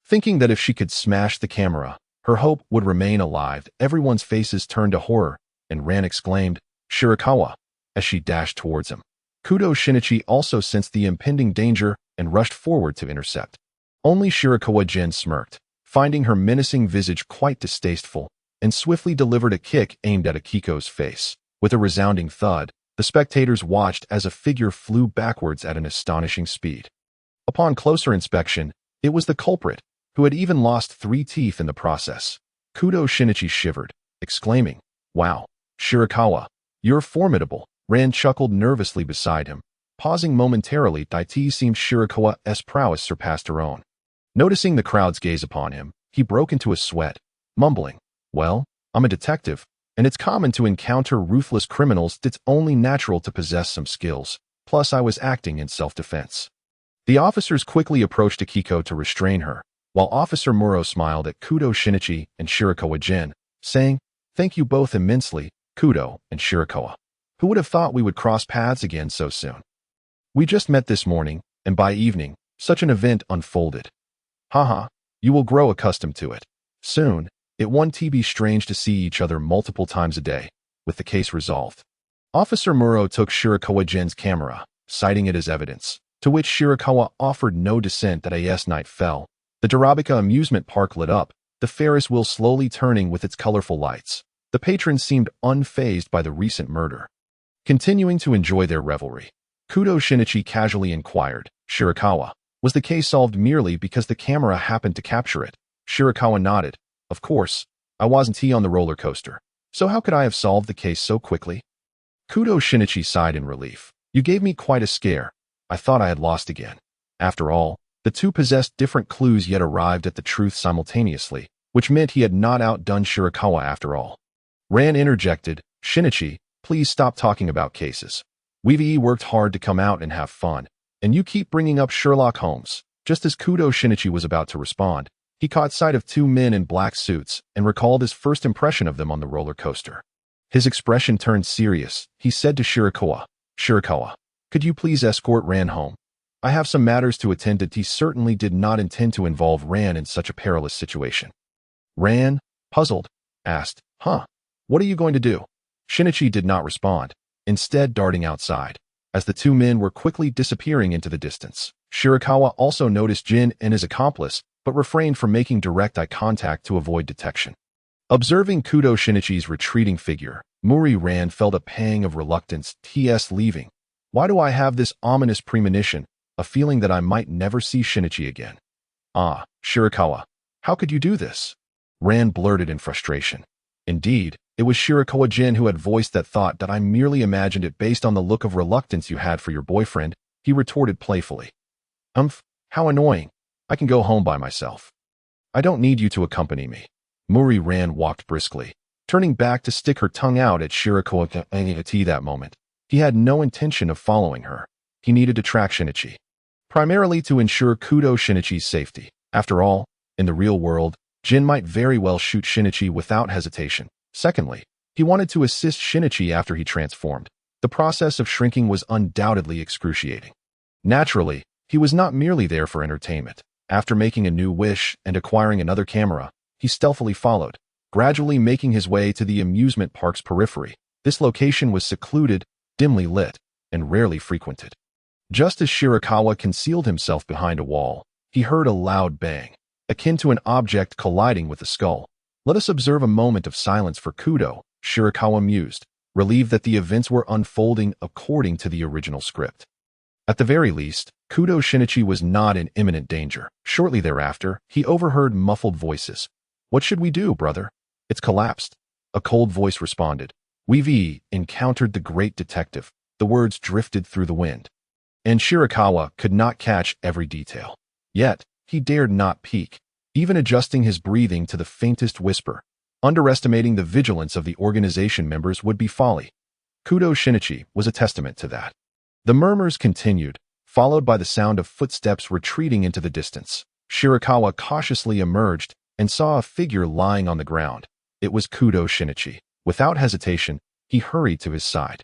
Thinking that if she could smash the camera, her hope would remain alive, everyone's faces turned to horror, and Ran exclaimed, "Shirakawa," as she dashed towards him. Kudo Shinichi also sensed the impending danger and rushed forward to intercept. Only Shirakawa Gen smirked, finding her menacing visage quite distasteful, and swiftly delivered a kick aimed at Akiko's face. With a resounding thud, the spectators watched as a figure flew backwards at an astonishing speed. Upon closer inspection, it was the culprit, who had even lost 3 teeth in the process. Kudo Shinichi shivered, exclaiming, "Wow, Shirakawa, you're formidable." Ran chuckled nervously beside him, pausing momentarily. It seemed Shirakawa's prowess surpassed her own. Noticing the crowd's gaze upon him, he broke into a sweat, mumbling, "Well, I'm a detective, and it's common to encounter ruthless criminals. It's only natural to possess some skills. Plus, I was acting in self-defense." The officers quickly approached Akiko to restrain her, while Officer Muro smiled at Kudo Shinichi and Shirakawa Gen, saying, "Thank you both immensely. Kudo and Shirakawa. Who would have thought we would cross paths again so soon? We just met this morning, and by evening, such an event unfolded. Haha, you will grow accustomed to it. Soon, it won't be strange to see each other multiple times a day, with the case resolved. Officer Muro took Shirakawa Gen's camera, citing it as evidence, to which Shirakawa offered no dissent. That as night fell, the Dorabika amusement park lit up, the Ferris wheel slowly turning with its colorful lights. The patrons seemed unfazed by the recent murder, continuing to enjoy their revelry. Kudo Shinichi casually inquired, Shirakawa, was the case solved merely because the camera happened to capture it? Shirakawa nodded. Of course, I wasn't on the roller coaster. So how could I have solved the case so quickly? Kudo Shinichi sighed in relief. You gave me quite a scare. I thought I had lost again. After all, the two possessed different clues yet arrived at the truth simultaneously, which meant he had not outdone Shirakawa after all. Ran interjected, Shinichi, please stop talking about cases. We've worked hard to come out and have fun, and you keep bringing up Sherlock Holmes. Just as Kudo Shinichi was about to respond, he caught sight of two men in black suits and recalled his first impression of them on the roller coaster. His expression turned serious. He said to Shirakawa, Shirakawa, could you please escort Ran home? I have some matters to attend to. He certainly did not intend to involve Ran in such a perilous situation. Ran, puzzled, asked, what are you going to do? Shinichi did not respond, instead darting outside. As the two men were quickly disappearing into the distance, Shirakawa also noticed Jin and his accomplice, but refrained from making direct eye contact to avoid detection. Observing Kudo Shinichi's retreating figure, Muri Ran felt a pang of reluctance. Leaving. Why do I have this ominous premonition, a feeling that I might never see Shinichi again? Shirakawa, how could you do this? Ran blurted in frustration. Indeed, it was Shirakawa Gen who had voiced that thought. That I merely imagined it based on the look of reluctance you had for your boyfriend, he retorted playfully. How annoying. I can go home by myself. I don't need you to accompany me. Muri Ran walked briskly, turning back to stick her tongue out at Shirakawa at that moment. He had no intention of following her. He needed to track Shinichi, primarily to ensure Kudo Shinichi's safety. After all, in the real world, Jin might very well shoot Shinichi without hesitation. Secondly, he wanted to assist Shinichi after he transformed. The process of shrinking was undoubtedly excruciating. Naturally, he was not merely there for entertainment. After making a new wish and acquiring another camera, he stealthily followed, gradually making his way to the amusement park's periphery. This location was secluded, dimly lit, and rarely frequented. Just as Shirakawa concealed himself behind a wall, he heard a loud bang, akin to an object colliding with the skull. Let us observe a moment of silence for Kudo, Shirakawa mused, relieved that the events were unfolding according to the original script. At the very least, Kudo Shinichi was not in imminent danger. Shortly thereafter, he overheard muffled voices. What should we do, brother? It's collapsed. A cold voice responded. We've encountered the great detective. The words drifted through the wind, and Shirakawa could not catch every detail. Yet, he dared not peek, even adjusting his breathing to the faintest whisper. Underestimating the vigilance of the organization members would be folly. Kudo Shinichi was a testament to that. The murmurs continued, followed by the sound of footsteps retreating into the distance. Shirakawa cautiously emerged and saw a figure lying on the ground. It was Kudo Shinichi. Without hesitation, he hurried to his side.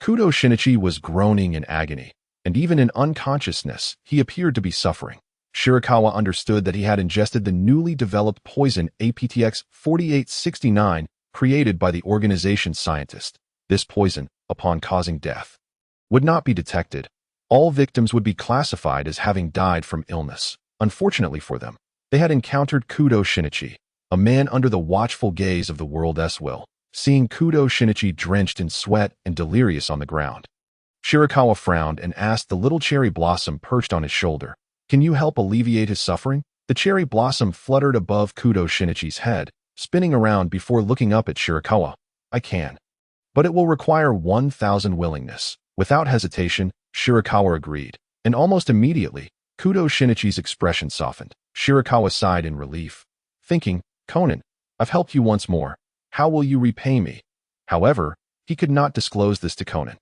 Kudo Shinichi was groaning in agony, and even in unconsciousness, he appeared to be suffering. Shirakawa understood that he had ingested the newly developed poison aptX 4869 created by the organization's scientist. This poison, upon causing death, would not be detected. All victims would be classified as having died from illness. Unfortunately for them, they had encountered Kudo Shinichi, a man under the watchful gaze of the world's will. Seeing Kudo Shinichi drenched in sweat and delirious on the ground, Shirakawa frowned and asked the little cherry blossom perched on his shoulder, "Can you help alleviate his suffering?" The cherry blossom fluttered above Kudo Shinichi's head, spinning around before looking up at Shirakawa. "I can, but it will require 1,000 willingness." Without hesitation, Shirakawa agreed, and almost immediately, Kudo Shinichi's expression softened. Shirakawa sighed in relief, thinking, "Conan, I've helped you once more. How will you repay me?" However, he could not disclose this to Conan,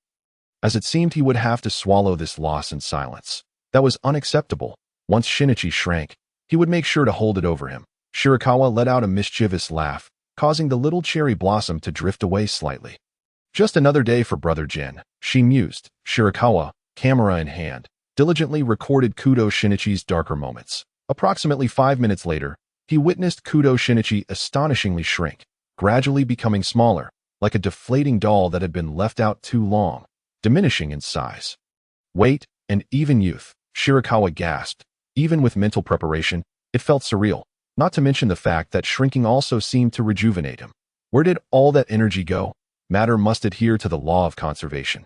as it seemed he would have to swallow this loss in silence. That was unacceptable. Once Shinichi shrank, he would make sure to hold it over him. Shirakawa let out a mischievous laugh. causing the little cherry blossom to drift away slightly. Just another day for Brother Gen, she mused. Shirakawa, camera in hand, diligently recorded Kudo Shinichi's darker moments. Approximately 5 minutes later, he witnessed Kudo Shinichi astonishingly shrink, gradually becoming smaller, like a deflating doll that had been left out too long, diminishing in size. Weight, and even youth, Shirakawa gasped. Even with mental preparation, it felt surreal, not to mention the fact that shrinking also seemed to rejuvenate him. Where did all that energy go? Matter must adhere to the law of conservation.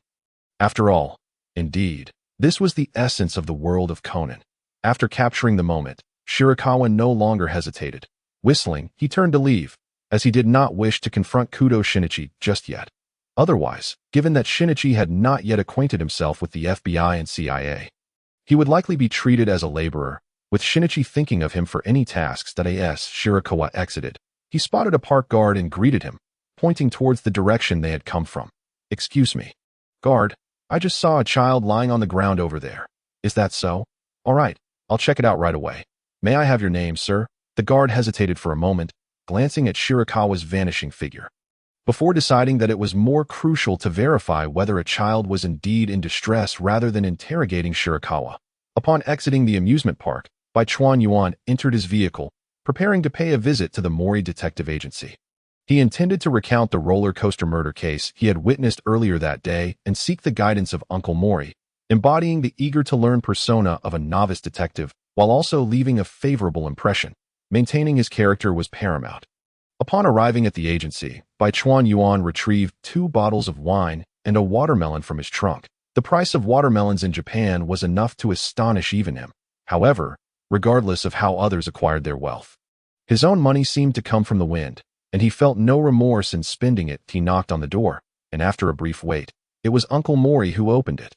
After all, indeed, this was the essence of the world of Conan. After capturing the moment, Shirakawa no longer hesitated. Whistling, he turned to leave, as he did not wish to confront Kudo Shinichi just yet. Otherwise, given that Shinichi had not yet acquainted himself with the FBI and CIA, he would likely be treated as a laborer, with Shinichi thinking of him for any tasks that as Shirakawa exited. He spotted a park guard and greeted him, pointing towards the direction they had come from. "Excuse me. Guard, I just saw a child lying on the ground over there. Is that so? All right, I'll check it out right away. May I have your name, sir?" The guard hesitated for a moment, glancing at Shirakawa's vanishing figure, before deciding that it was more crucial to verify whether a child was indeed in distress rather than interrogating Shirakawa. Upon exiting the amusement park, Bai Chuan Yuan entered his vehicle, preparing to pay a visit to the Mori Detective Agency. He intended to recount the roller coaster murder case he had witnessed earlier that day and seek the guidance of Uncle Mori, embodying the eager-to-learn persona of a novice detective while also leaving a favorable impression. Maintaining his character was paramount. Upon arriving at the agency, Bai Chuan Yuan retrieved 2 bottles of wine and a watermelon from his trunk. The price of watermelons in Japan was enough to astonish even him. However, regardless of how others acquired their wealth, his own money seemed to come from the wind, and he felt no remorse in spending it. He knocked on the door, and after a brief wait, it was Uncle Mori who opened it.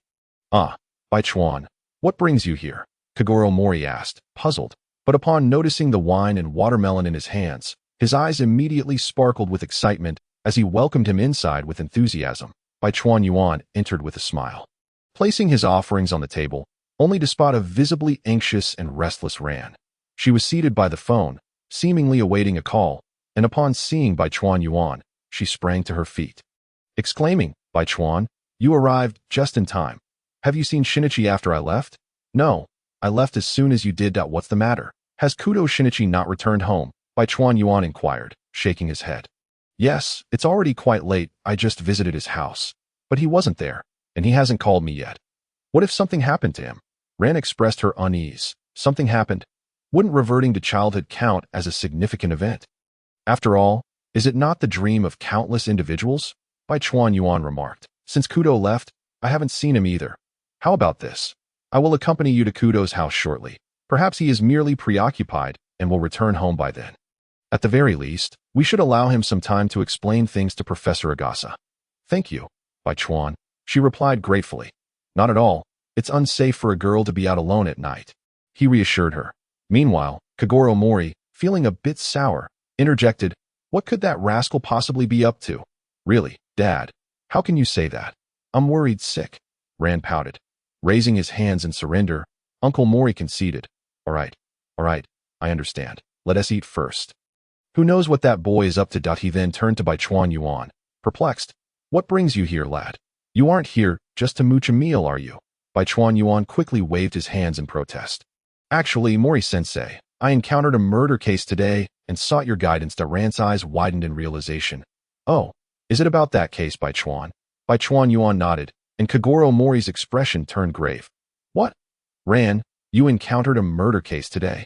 "Ah, Bai Chuan, what brings you here?" Kagoro Mori asked, puzzled, but upon noticing the wine and watermelon in his hands, his eyes immediately sparkled with excitement as he welcomed him inside with enthusiasm. Bai Chuan Yuan entered with a smile, placing his offerings on the table, only to spot a visibly anxious and restless Ran. She was seated by the phone, seemingly awaiting a call, and upon seeing Bai Chuan Yuan, she sprang to her feet, exclaiming, "Bai Chuan, you arrived just in time. Have you seen Shinichi after I left?" "No, I left as soon as you did. What's the matter? Has Kudo Shinichi not returned home?" Bai Chuan Yuan inquired, shaking his head. "Yes, it's already quite late. I just visited his house. But he wasn't there, and he hasn't called me yet. What if something happened to him?" Ran expressed her unease. "Something happened? Wouldn't reverting to childhood count as a significant event? After all, is it not the dream of countless individuals?" Bai Chuan Yuan remarked. "Since Kudo left, I haven't seen him either. How about this? I will accompany you to Kudo's house shortly. Perhaps he is merely preoccupied and will return home by then. At the very least, we should allow him some time to explain things to Professor Agasa." "Thank you, Bai Chuan," she replied gratefully. "Not at all. It's unsafe for a girl to be out alone at night," he reassured her. Meanwhile, Kagoro Mori, feeling a bit sour, interjected, "What could that rascal possibly be up to?" "Really, Dad, how can you say that? I'm worried sick," Ran pouted. Raising his hands in surrender, Uncle Mori conceded, all right, I understand. Let us eat first. Who knows what that boy is up to?" He then turned to Bai Chuan Yuan, perplexed. "What brings you here, lad? You aren't here just to mooch a meal, are you?" Bai Chuan Yuan quickly waved his hands in protest. "Actually, Mori-sensei, I encountered a murder case today and sought your guidance." Ran's eyes widened in realization. "Oh, is it about that case, Bai Chuan?" Bai Chuan Yuan nodded, and Kagoro Mori's expression turned grave. "What? Ran, you encountered a murder case today?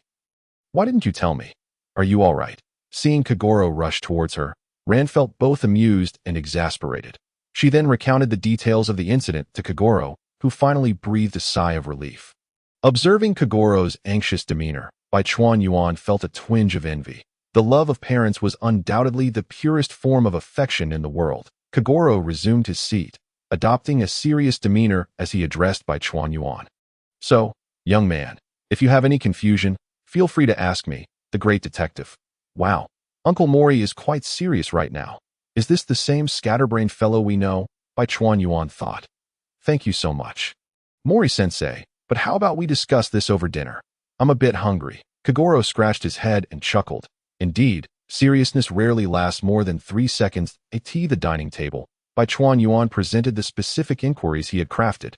Why didn't you tell me? Are you all right?" Seeing Kagoro rush towards her, Ran felt both amused and exasperated. She then recounted the details of the incident to Kagoro, who finally breathed a sigh of relief. Observing Kagoro's anxious demeanor, Bai Chuan Yuan felt a twinge of envy. The love of parents was undoubtedly the purest form of affection in the world. Kagoro resumed his seat, adopting a serious demeanor as he addressed Bai Chuan Yuan. "So, young man, if you have any confusion, feel free to ask me, the great detective." "Wow, Uncle Mori is quite serious right now. Is this the same scatterbrained fellow we know?" Bai Chuan Yuan thought. "Thank you so much, Mori-sensei, but how about we discuss this over dinner? I'm a bit hungry." Kagoro scratched his head and chuckled. Indeed, Seriousness rarely lasts more than 3 seconds. At the dining table, Bai Chuan Yuan presented the specific inquiries he had crafted,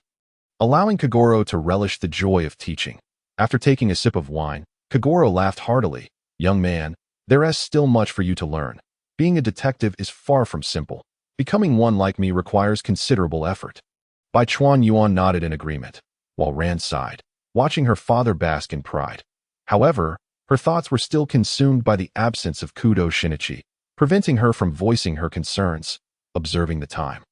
allowing Kagoro to relish the joy of teaching. After taking a sip of wine, Kagoro laughed heartily. Young man, there is still much for you to learn. Being a detective is far from simple. Becoming one like me requires considerable effort. Bai Chuan Yuan nodded in agreement, while Ran sighed, watching her father bask in pride. However, her thoughts were still consumed by the absence of Kudo Shinichi, preventing her from voicing her concerns. Observing the time,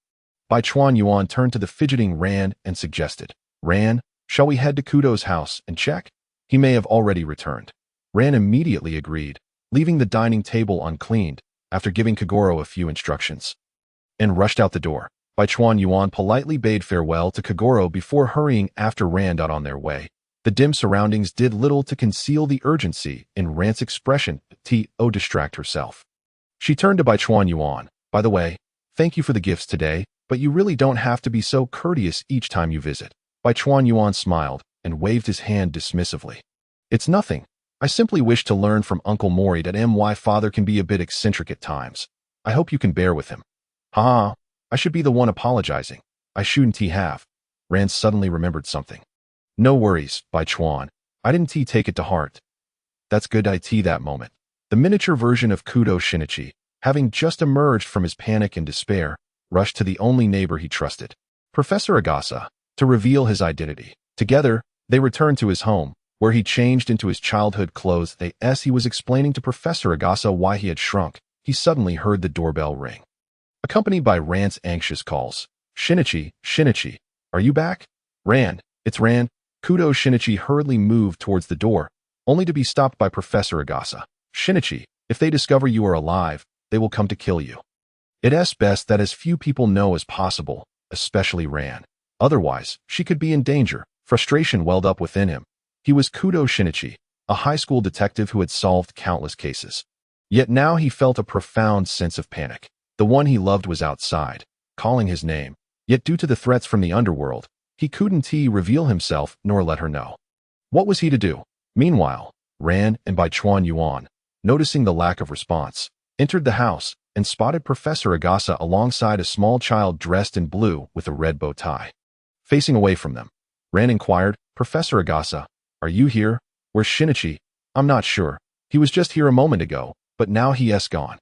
Bai Chuan Yuan turned to the fidgeting Ran and suggested, Ran, shall we head to Kudo's house and check? He may have already returned. Ran immediately agreed, leaving the dining table uncleaned after giving Kagoro a few instructions, and rushed out the door. Bai Chuan Yuan politely bade farewell to Kagoro before hurrying after Rand out on their way. The dim surroundings did little to conceal the urgency in Rand's expression. To distract herself, she turned to Bai Chuan Yuan. By the way, thank you for the gifts today, but you really don't have to be so courteous each time you visit. Bai Chuan Yuan smiled and waved his hand dismissively. It's nothing. I simply wish to learn from Uncle Mori that my father can be a bit eccentric at times. I hope you can bear with him. Haha, I should be the one apologizing. I shouldn't have. Rand suddenly remembered something. No worries, Bai Chuan. I didn't take it to heart. That's good. That moment. The miniature version of Kudo Shinichi, having just emerged from his panic and despair, rushed to the only neighbor he trusted, Professor Agasa, to reveal his identity. Together, they returned to his home, where he changed into his childhood clothes. As he was explaining to Professor Agasa why he had shrunk, he suddenly heard the doorbell ring, accompanied by Rand's anxious calls. Shinichi, are you back? Rand, it's Rand. Kudo Shinichi hurriedly moved towards the door, only to be stopped by Professor Agasa. Shinichi, if they discover you are alive, they will come to kill you. It's best that as few people know as possible, especially Rand. Otherwise, she could be in danger. Frustration welled up within him. He was Kudo Shinichi, a high school detective who had solved countless cases. Yet now he felt a profound sense of panic. The one he loved was outside, calling his name. Yet due to the threats from the underworld, he couldn't reveal himself nor let her know. What was he to do? Meanwhile, Rand and Bai Chuan Yuan, noticing the lack of response, entered the house and spotted Professor Agasa alongside a small child dressed in blue with a red bow tie. Facing away from them, Rand inquired, Professor Agasa, are you here? Where's Shinichi? I'm not sure. He was just here a moment ago, but now he's gone.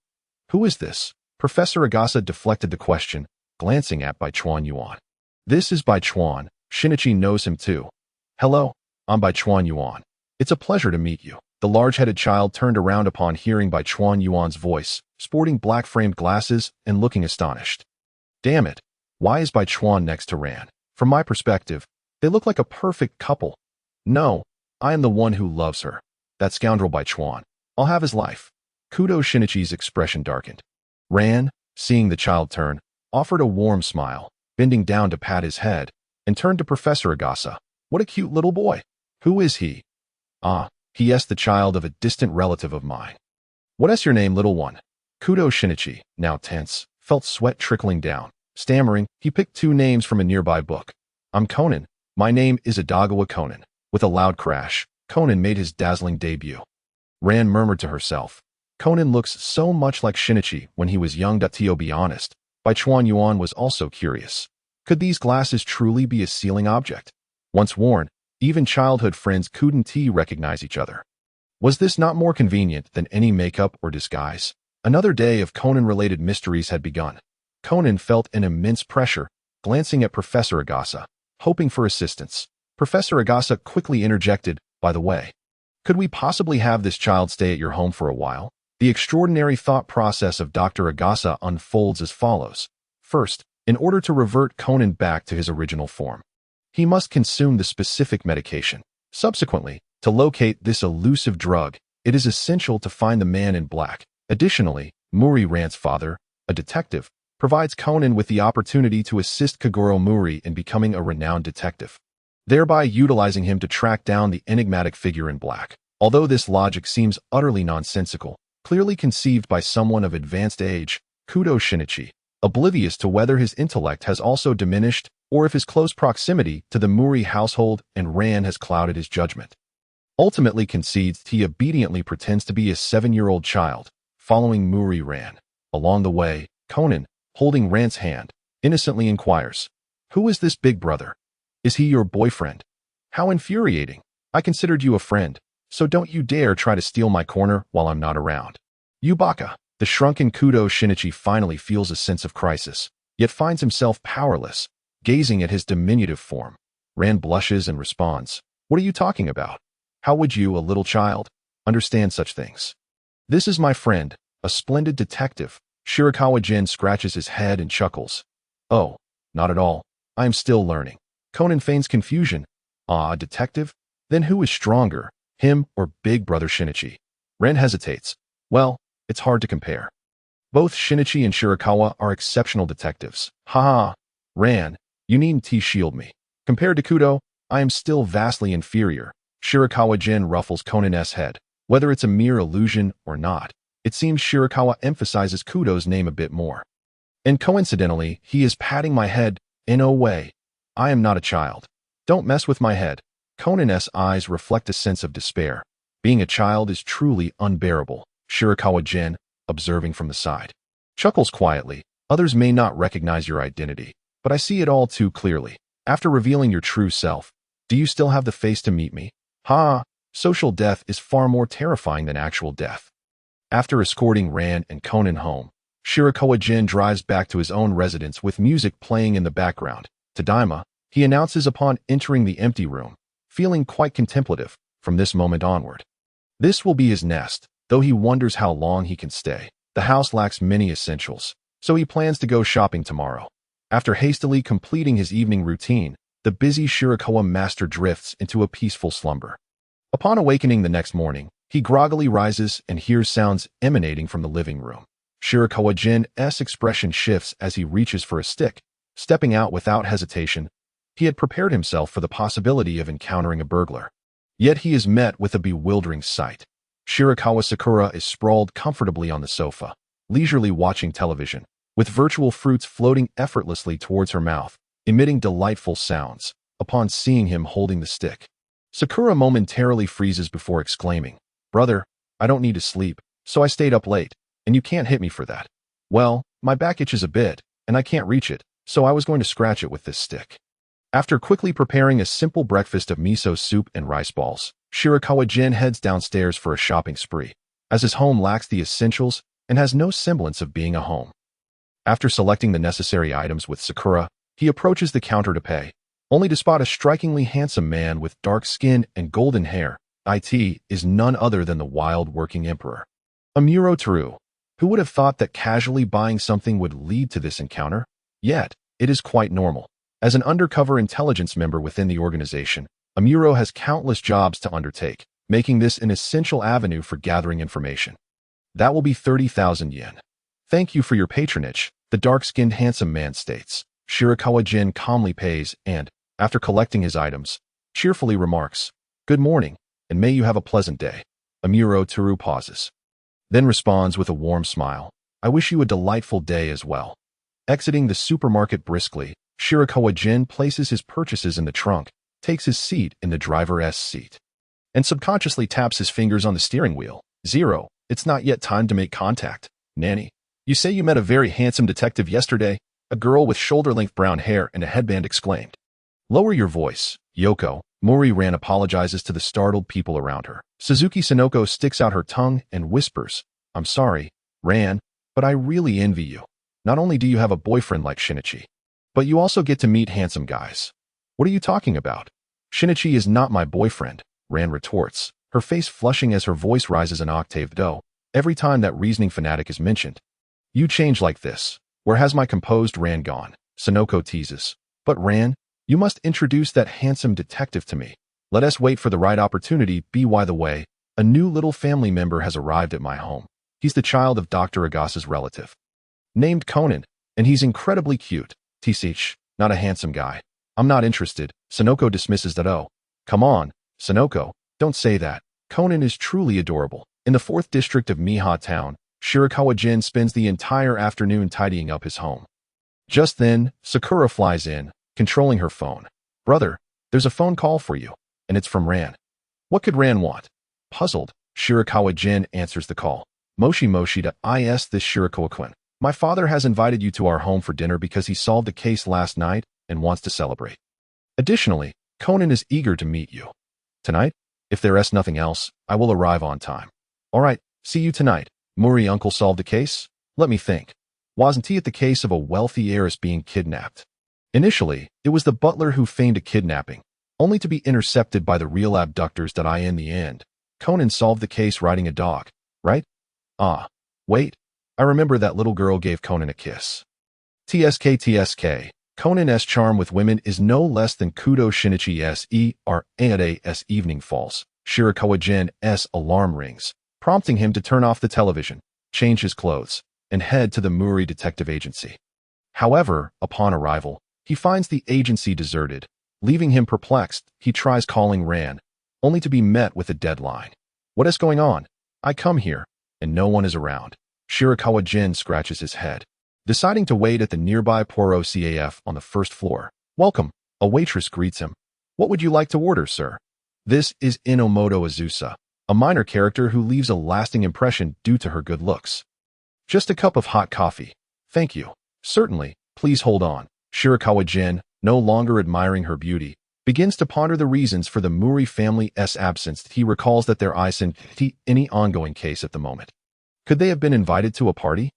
Who is this? Professor Agasa deflected the question, glancing at Bai Chuan Yuan. This is Bai Chuan. Shinichi knows him too. Hello, I'm Bai Chuan Yuan. It's a pleasure to meet you. The large-headed child turned around upon hearing Bai Chuan Yuan's voice, sporting black-framed glasses and looking astonished. Damn it, why is Bai Chuan next to Rand? From my perspective, they look like a perfect couple. No, I am the one who loves her. That scoundrel Bai Chuan. I'll have his life. Kudo Shinichi's expression darkened. Rand, seeing the child turn, offered a warm smile, bending down to pat his head, and turned to Professor Agasa. What a cute little boy. Who is he? He is the child of a distant relative of mine. What is your name, little one? Kudo Shinichi, now tense, felt sweat trickling down. Stammering, he picked 2 names from a nearby book. I'm Conan. My name is Adagawa Conan. With a loud crash, Conan made his dazzling debut. Rand murmured to herself. Conan looks so much like Shinichi when he was young. To be honest, Bai Chuan Yuan was also curious. Could these glasses truly be a sealing object? Once worn, even childhood friends couldn't recognize each other. Was this not more convenient than any makeup or disguise? Another day of Conan-related mysteries had begun. Conan felt an immense pressure, glancing at Professor Agasa, hoping for assistance. Professor Agasa quickly interjected, by the way, could we possibly have this child stay at your home for a while? The extraordinary thought process of Dr. Agasa unfolds as follows. First, in order to revert Conan back to his original form, he must consume the specific medication. Subsequently, to locate this elusive drug, it is essential to find the man in black. Additionally, Muri Rand's father, a detective, provides Conan with the opportunity to assist Kagoro Muri in becoming a renowned detective, thereby utilizing him to track down the enigmatic figure in black. Although this logic seems utterly nonsensical, clearly conceived by someone of advanced age, Kudo Shinichi, oblivious to whether his intellect has also diminished or if his close proximity to the Muri household and Rand has clouded his judgment, ultimately concedes he obediently pretends to be a 7-year-old child. following Muri Ran. Along the way, Conan, holding Ran's hand, innocently inquires, "Who is this big brother? Is he your boyfriend? How infuriating. I considered you a friend, so don't you dare try to steal my corner while I'm not around." Yubaka, the shrunken Kudo Shinichi, finally feels a sense of crisis, yet finds himself powerless, gazing at his diminutive form. Ran blushes and responds, "What are you talking about? How would you, a little child, understand such things? This is my friend, a splendid detective." Shirakawa Gen scratches his head and chuckles. "Oh, not at all. I am still learning." Conan feigns confusion. "Ah, a detective? Then who is stronger, him or Big Brother Shinichi?" Ren hesitates. "Well, it's hard to compare. Both Shinichi and Shirakawa are exceptional detectives." "Ha ha, Ran, you needn't shield me. Compared to Kudo, I am still vastly inferior." Shirakawa Gen ruffles Conan's head. Whether it's a mere illusion or not, it seems Shirakawa emphasizes Kudo's name a bit more. And coincidentally, he is patting my head. "In no way. I am not a child. Don't mess with my head." Conan's eyes reflect a sense of despair. Being a child is truly unbearable. Shirakawa Gen, observing from the side, chuckles quietly. "Others may not recognize your identity, but I see it all too clearly. After revealing your true self, do you still have the face to meet me?" "Ha! Social death is far more terrifying than actual death." After escorting Ran and Conan home, Shirakawa Gen drives back to his own residence with music playing in the background. "Tadaima," he announces upon entering the empty room, feeling quite contemplative from this moment onward. This will be his nest, though he wonders how long he can stay. The house lacks many essentials, so he plans to go shopping tomorrow. After hastily completing his evening routine, the busy Shirakawa master drifts into a peaceful slumber. Upon awakening the next morning, he groggily rises and hears sounds emanating from the living room. Shirakawa Gen's expression shifts as he reaches for a stick. Stepping out without hesitation, he had prepared himself for the possibility of encountering a burglar. Yet he is met with a bewildering sight. Shirakawa Sakura is sprawled comfortably on the sofa, leisurely watching television, with virtual fruits floating effortlessly towards her mouth, emitting delightful sounds. Upon seeing him holding the stick, Sakura momentarily freezes before exclaiming, "Brother, I don't need to sleep, so I stayed up late, and you can't hit me for that." "Well, my back itches a bit, and I can't reach it, so I was going to scratch it with this stick." After quickly preparing a simple breakfast of miso soup and rice balls, Shirakawa Gen heads downstairs for a shopping spree, as his home lacks the essentials and has no semblance of being a home. After selecting the necessary items with Sakura, he approaches the counter to pay, only to spot a strikingly handsome man with dark skin and golden hair. It is none other than the wild working emperor, Amuro Teru. Who would have thought that casually buying something would lead to this encounter? Yet, it is quite normal. As an undercover intelligence member within the organization, Amuro has countless jobs to undertake, making this an essential avenue for gathering information. "That will be 30,000 yen. Thank you for your patronage," the dark-skinned handsome man states. Shirakawa Gen calmly pays and, after collecting his items, cheerfully remarks, "Good morning, and may you have a pleasant day." Amuro Teru pauses, then responds with a warm smile, "I wish you a delightful day as well." Exiting the supermarket briskly, Shirakawa Gen places his purchases in the trunk, takes his seat in the driver's seat, and subconsciously taps his fingers on the steering wheel. "Zero, it's not yet time to make contact. Nanny, you say you met a very handsome detective yesterday?" A girl with shoulder-length brown hair and a headband exclaimed. "Lower your voice, Yoko." Mori Ran apologizes to the startled people around her. Suzuki Sonoko sticks out her tongue and whispers, "I'm sorry, Ran, but I really envy you. Not only do you have a boyfriend like Shinichi, but you also get to meet handsome guys." "What are you talking about? Shinichi is not my boyfriend," Ran retorts, her face flushing as her voice rises an octave though, every time that reasoning fanatic is mentioned. "You change like this. Where has my composed Ran gone?" Sonoko teases. "But Ran, you must introduce that handsome detective to me. Let us wait for the right opportunity." By the way, a new little family member has arrived at my home. He's the child of Dr. Agasa's relative, named Conan, and he's incredibly cute. Tisich, not a handsome guy. "I'm not interested." Sonoko dismisses that. "Oh, come on, Sonoko, don't say that. Conan is truly adorable." In the 4th district of Mihha Town, Shirakawa Gen spends the entire afternoon tidying up his home. Just then, Sakura flies in, controlling her phone. "Brother, there's a phone call for you, and it's from Ran." "What could Ran want?" Puzzled, Shirakawa Gen answers the call. Moshi Moshida is this Shirakawa-kun. My father has invited you to our home for dinner because he solved a case last night and wants to celebrate. Additionally, Conan is eager to meet you. Tonight? If there is nothing else, I will arrive on time. Alright, see you tonight. Muri uncle solved the case? Let me think. Wasn't he at the case of a wealthy heiress being kidnapped? Initially, it was the butler who feigned a kidnapping, only to be intercepted by the real abductors that in the end. Conan solved the case riding a dog, right? Ah, wait. I remember that little girl gave Conan a kiss. TSK. Conan's charm with women is no less than Kudo Shinichi's as evening falls. Shirakawa Gen's alarm rings, prompting him to turn off the television, change his clothes, and head to the Muri detective agency. However, upon arrival, he finds the agency deserted. Leaving him perplexed, he tries calling Ran, only to be met with a deadline. What is going on? I come here, and no one is around. Shirakawa Gen scratches his head, deciding to wait at the nearby Poro CAF on the first floor. Welcome, a waitress greets him. What would you like to order, sir? This is Inomoto Azusa, a minor character who leaves a lasting impression due to her good looks. Just a cup of hot coffee. Thank you. Certainly, please hold on. Shirakawa Gen, no longer admiring her beauty, begins to ponder the reasons for the Muri family's absence. He recalls that there isn't any ongoing case at the moment. Could they have been invited to a party?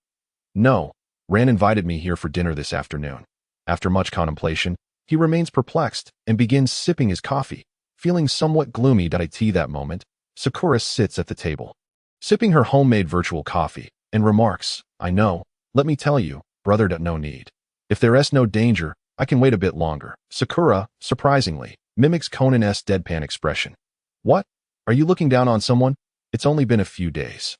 No. Ran invited me here for dinner this afternoon. After much contemplation, he remains perplexed and begins sipping his coffee. Feeling somewhat gloomy that moment, Sakura sits at the table, sipping her homemade virtual coffee, and remarks, I know, let me tell you, brother, that no need. If there is no danger, I can wait a bit longer. Sakura, surprisingly, mimics Conan's deadpan expression. What? Are you looking down on someone? It's only been a few days.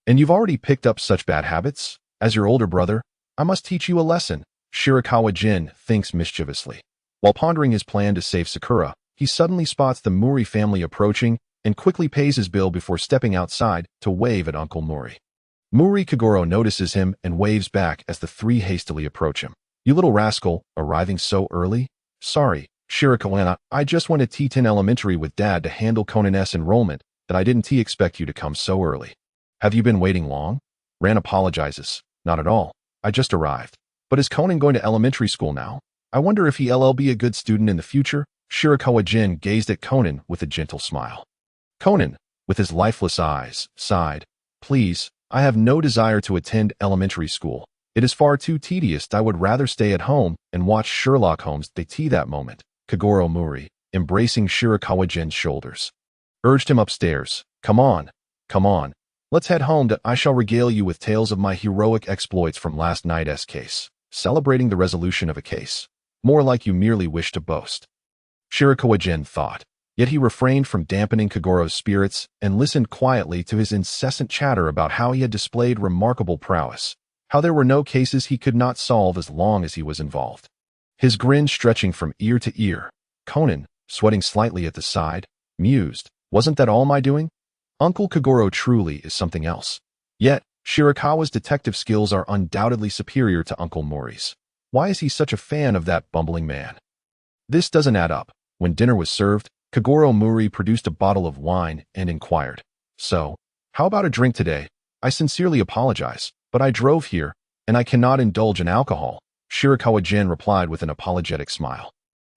And you've already picked up such bad habits? As your older brother, I must teach you a lesson. Shirakawa Gen thinks mischievously. While pondering his plan to save Sakura, he suddenly spots the Muri family approaching and quickly pays his bill before stepping outside to wave at Uncle Muri. Muri Kagoro notices him and waves back as the three hastily approach him. You little rascal, arriving so early? Sorry, Shirakawa, I just went to T10 Elementary with Dad to handle Conan's enrollment that I didn't expect you to come so early. Have you been waiting long? Ran apologizes. Not at all. I just arrived. But is Conan going to elementary school now? I wonder if he'll be a good student in the future? Shirakawa Gen gazed at Conan with a gentle smile. Conan, with his lifeless eyes, sighed. Please, I have no desire to attend elementary school. It is far too tedious. I would rather stay at home and watch Sherlock Holmes. That moment, Kagoro Muri, embracing Shirakawa Gen's shoulders, urged him upstairs. Come on. Let's head home. I shall regale you with tales of my heroic exploits from last night's case. Celebrating the resolution of a case. More like you merely wish to boast. Shirakawa Gen thought, yet he refrained from dampening Kagoro's spirits and listened quietly to his incessant chatter about how he had displayed remarkable prowess, how there were no cases he could not solve as long as he was involved. His grin stretching from ear to ear. Conan, sweating slightly at the side, mused, wasn't that all my doing? Uncle Kagoro truly is something else. Yet, Shirakawa's detective skills are undoubtedly superior to Uncle Mori's. Why is he such a fan of that bumbling man? This doesn't add up. When dinner was served, Kagoro Muri produced a bottle of wine and inquired, So, how about a drink today? I sincerely apologize, but I drove here, and I cannot indulge in alcohol. Shirakawa Gen replied with an apologetic smile.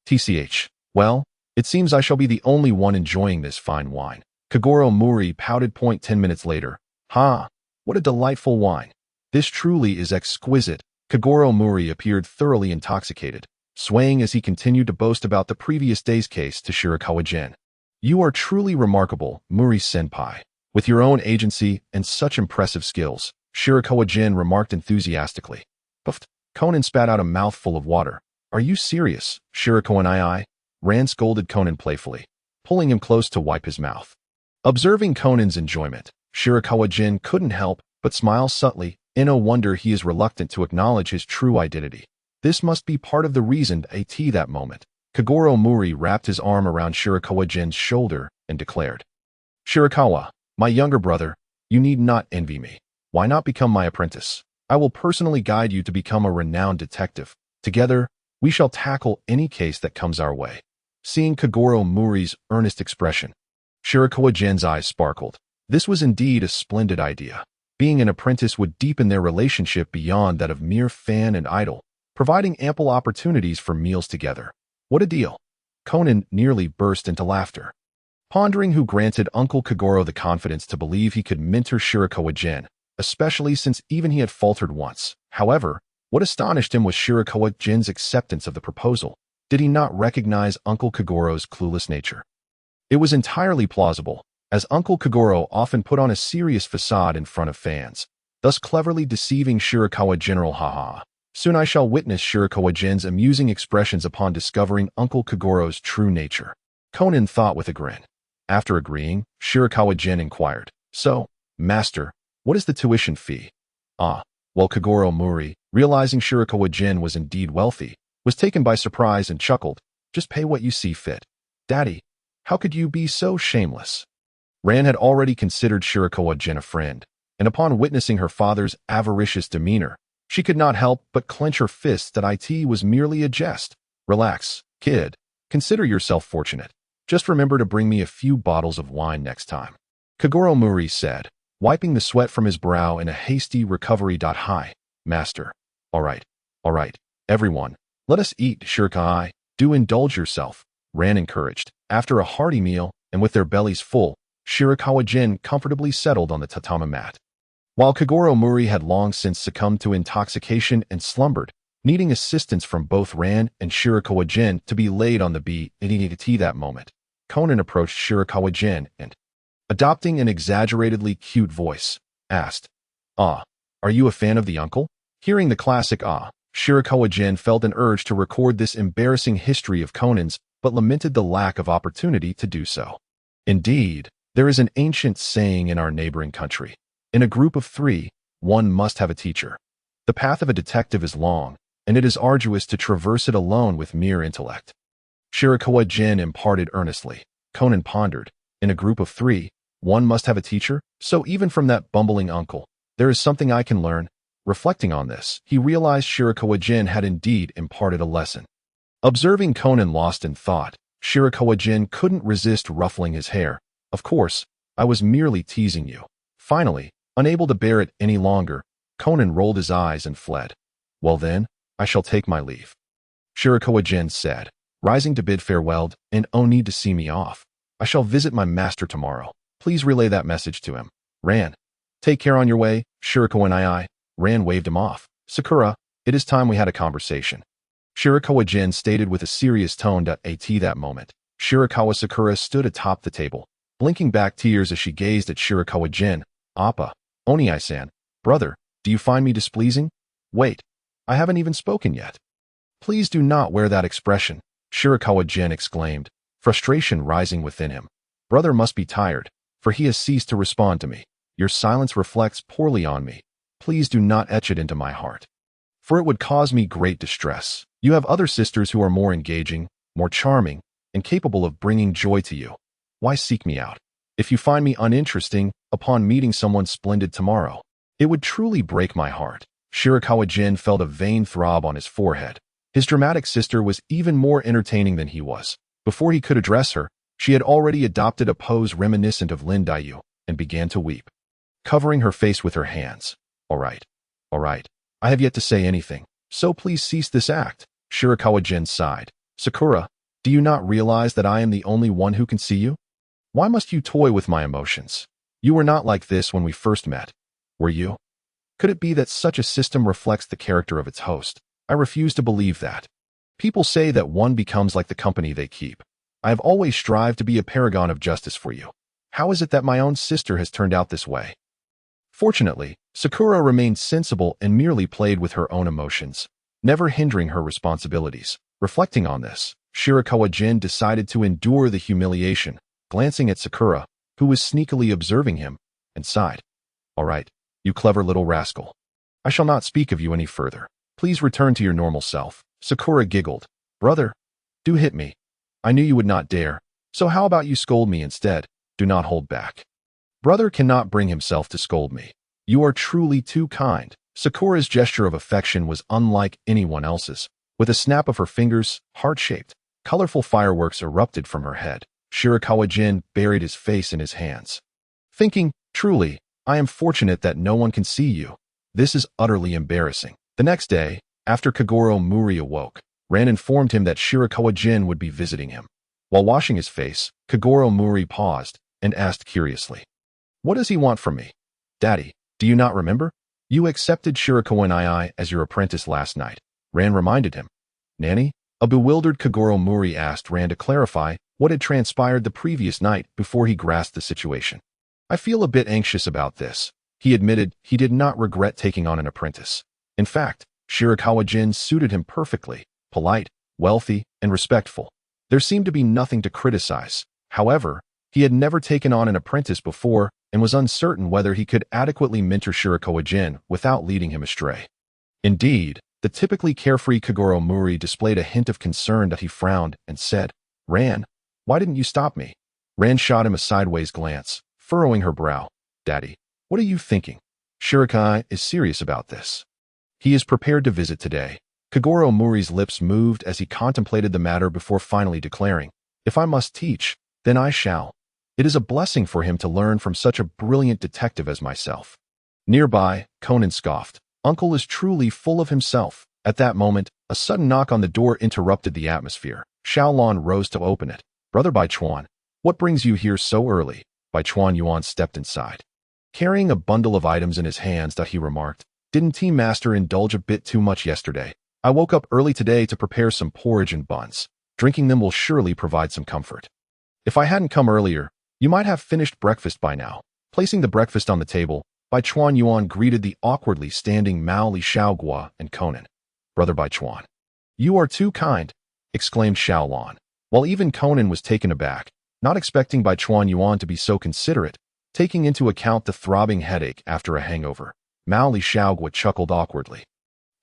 TCH, well, it seems I shall be the only one enjoying this fine wine. Kagoro Muri pouted. 10 minutes later. What a delightful wine. This truly is exquisite. Kagoro Muri appeared thoroughly intoxicated, swaying as he continued to boast about the previous day's case to Shirakawa Gen. You are truly remarkable, Muri-senpai. With your own agency and such impressive skills, Shirakawa Gen remarked enthusiastically. Puffed. Conan spat out a mouthful of water. Are you serious, Shirakawa? Ran scolded Conan playfully, pulling him close to wipe his mouth. Observing Conan's enjoyment, Shirakawa Gen couldn't help but smile subtly. In no wonder he is reluctant to acknowledge his true identity. This must be part of the reason that moment. Kagoro Muri wrapped his arm around Shirakawa Gen's shoulder and declared, Shirakawa, my younger brother, you need not envy me. Why not become my apprentice? I will personally guide you to become a renowned detective. Together, we shall tackle any case that comes our way. Seeing Kagoro Muri's earnest expression, Shirakawa Gen's eyes sparkled. This was indeed a splendid idea. Being an apprentice would deepen their relationship beyond that of mere fan and idol, providing ample opportunities for meals together. What a deal! Conan nearly burst into laughter, pondering who granted Uncle Kagoro the confidence to believe he could mentor Shirakawa Gen, especially since even he had faltered once. However, what astonished him was Shirakawa Gen's acceptance of the proposal. Did he not recognize Uncle Kagoro's clueless nature? It was entirely plausible, as Uncle Kagoro often put on a serious facade in front of fans, thus cleverly deceiving Shirakawa General. Haha. Soon I shall witness Shirakawa Gen's amusing expressions upon discovering Uncle Kagoro's true nature, Conan thought with a grin. After agreeing, Shirakawa Gen inquired, "So, master, what is the tuition fee?" Well, Kagoro Muri, realizing Shirakawa Gen was indeed wealthy, was taken by surprise and chuckled, "Just pay what you see fit. Daddy, how could you be so shameless?" Ran had already considered Shirakawa Gen a friend, and upon witnessing her father's avaricious demeanor, she could not help but clench her fists that it was merely a jest. "Relax, kid. Consider yourself fortunate. Just remember to bring me a few bottles of wine next time," Kagoro Muri said, wiping the sweat from his brow in a hasty recovery. "Hi, master. All right, everyone, let us eat." "Shirakawa, do indulge yourself," Ran encouraged. After a hearty meal, and with their bellies full, Shirakawa Gen comfortably settled on the tatami mat, while Kagoro Muri had long since succumbed to intoxication and slumbered, needing assistance from both Ran and Shirakawa Gen to be laid on the bed. That moment, Conan approached Shirakawa Gen and, adopting an exaggeratedly cute voice, asked, "Are you a fan of the uncle?" Hearing the classic Shirakawa Gen felt an urge to record this embarrassing history of Conan's, but lamented the lack of opportunity to do so. Indeed, there is an ancient saying in our neighboring country: in a group of three, one must have a teacher. The path of a detective is long, and it is arduous to traverse it alone with mere intellect. Shirakawa Gen imparted earnestly. Conan pondered. In a group of three, one must have a teacher? So even from that bumbling uncle, there is something I can learn. Reflecting on this, he realized Shirakawa Gen had indeed imparted a lesson. Observing Conan lost in thought, Shirakawa Gen couldn't resist ruffling his hair. "Of course, I was merely teasing you." Finally, unable to bear it any longer, Conan rolled his eyes and fled. "Well then, I shall take my leave," Shirakawa Gen said, rising to bid farewell, "and no need to see me off. I shall visit my master tomorrow. Please relay that message to him. Ran, take care on your way." Shirakawa Ran waved him off. "Sakura, it is time we had a conversation," Shirakawa Gen stated with a serious tone. At that moment, Shirakawa Sakura stood atop the table, blinking back tears as she gazed at Shirakawa Gen. "Appa, Oni-san, brother, do you find me displeasing? Wait, I haven't even spoken yet." "Please do not wear that expression," Shirakawa Gen exclaimed, frustration rising within him. "Brother must be tired, for he has ceased to respond to me. Your silence reflects poorly on me. Please do not etch it into my heart, for it would cause me great distress. You have other sisters who are more engaging, more charming, and capable of bringing joy to you. Why seek me out? If you find me uninteresting upon meeting someone splendid tomorrow, it would truly break my heart." Shirakawa Gen felt a vain throb on his forehead. His dramatic sister was even more entertaining than he was. Before he could address her, she had already adopted a pose reminiscent of Lin Dayu and began to weep, covering her face with her hands. All right. I have yet to say anything, so please cease this act," Shirakawa Gen sighed. "Sakura, do you not realize that I am the only one who can see you? Why must you toy with my emotions? You were not like this when we first met, were you? Could it be that such a system reflects the character of its host? I refuse to believe that. People say that one becomes like the company they keep. I have always strived to be a paragon of justice for you. How is it that my own sister has turned out this way?" Fortunately, Sakura remained sensible and merely played with her own emotions, never hindering her responsibilities. Reflecting on this, Shirakawa Gen decided to endure the humiliation, glancing at Sakura, who was sneakily observing him, and sighed. "All right, you clever little rascal. I shall not speak of you any further. Please return to your normal self." Sakura giggled. "Brother, do hit me. I knew you would not dare, so how about you scold me instead? Do not hold back." "Brother cannot bring himself to scold me. You are truly too kind." Sakura's gesture of affection was unlike anyone else's. With a snap of her fingers, heart-shaped, colorful fireworks erupted from her head. Shirakawa Gen buried his face in his hands, thinking, truly, I am fortunate that no one can see you. This is utterly embarrassing. The next day, after Kagoro Muri awoke, Ran informed him that Shirakawa Gen would be visiting him. While washing his face, Kagoro Muri paused and asked curiously, "What does he want from me?" "Daddy, do you not remember? You accepted Shirakawa II as your apprentice last night," Ran reminded him. "Nanny?" A bewildered Kagoro Muri asked Ran to clarify what had transpired the previous night before he grasped the situation. "I feel a bit anxious about this." He admitted he did not regret taking on an apprentice. In fact, Shirakawa Gen suited him perfectly, polite, wealthy, and respectful. There seemed to be nothing to criticize. However, he had never taken on an apprentice before and was uncertain whether he could adequately mentor Shirakawa Gen without leading him astray. Indeed, the typically carefree Kagoro Muri displayed a hint of concern that he frowned and said, "Ran, why didn't you stop me?" Ran shot him a sideways glance, furrowing her brow. "Daddy, what are you thinking? Shirakawa is serious about this. He is prepared to visit today." Kagoro Muri's lips moved as he contemplated the matter before finally declaring, "If I must teach, then I shall. It is a blessing for him to learn from such a brilliant detective as myself." Nearby, Conan scoffed, "Uncle is truly full of himself." At that moment, a sudden knock on the door interrupted the atmosphere. Xiaolon rose to open it. "Brother Baichuan, what brings you here so early?" Baichuan Yuan stepped inside. Carrying a bundle of items in his hands that he remarked, "Didn't Team Master indulge a bit too much yesterday? I woke up early today to prepare some porridge and buns. Drinking them will surely provide some comfort. If I hadn't come earlier, you might have finished breakfast by now." Placing the breakfast on the table, Baichuan Yuan greeted the awkwardly standing Mao Li Xiaogua and Conan. "Brother Baichuan, you are too kind," exclaimed Xiaolon, while even Conan was taken aback, not expecting Baichuan Yuan to be so considerate. Taking into account the throbbing headache after a hangover, Mao Li Xiaogua chuckled awkwardly,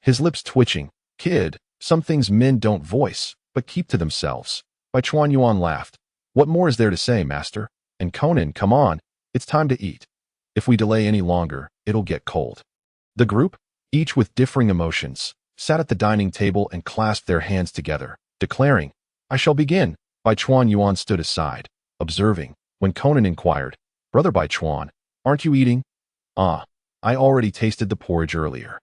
his lips twitching. "Kid, some things men don't voice, but keep to themselves." Baichuan Yuan laughed. "What more is there to say, master? And Conan, come on, it's time to eat. If we delay any longer, it'll get cold." The group, each with differing emotions, sat at the dining table and clasped their hands together, declaring, "I shall begin." Baichuan Yuan stood aside, observing, when Conan inquired, "Brother Baichuan, aren't you eating?" "Ah, I already tasted the porridge earlier.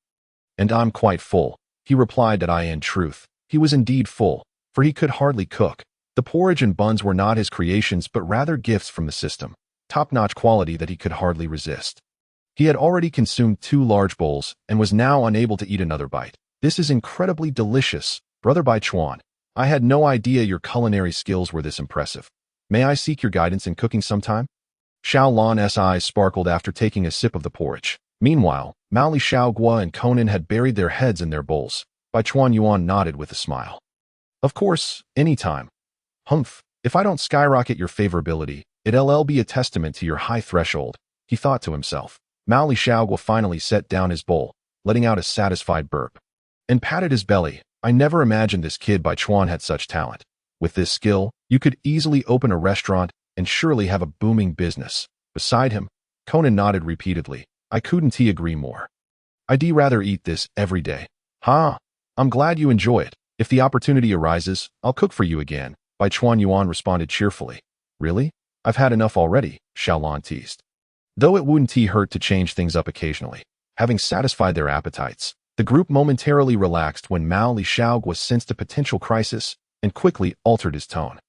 And I'm quite full." He replied that in truth, he was indeed full, for he could hardly cook. The porridge and buns were not his creations but rather gifts from the system, top-notch quality that he could hardly resist. He had already consumed 2 large bowls and was now unable to eat another bite. "This is incredibly delicious, Brother Baichuan. I had no idea your culinary skills were this impressive. May I seek your guidance in cooking sometime?" Xiaolon's eyes sparkled after taking a sip of the porridge. Meanwhile, Mao Li Xiaogua and Conan had buried their heads in their bowls. Baichuan Yuan nodded with a smile. "Of course, any time." "Humph, if I don't skyrocket your favorability, it'll be a testament to your high threshold," he thought to himself. Mao Li Xiaogua finally set down his bowl, letting out a satisfied burp, and patted his belly. "I never imagined this kid Baichuan had such talent. With this skill, you could easily open a restaurant and surely have a booming business." Beside him, Conan nodded repeatedly. "I couldn't agree more. I'd rather eat this every day." "Ha! I'm glad you enjoy it. If the opportunity arises, I'll cook for you again," Baichuan Yuan responded cheerfully. "Really? I've had enough already," Xiaolon teased. Though it wouldn't hurt to change things up occasionally. Having satisfied their appetites, the group momentarily relaxed when Mao Li Xiaogua sensed a potential crisis and quickly altered his tone.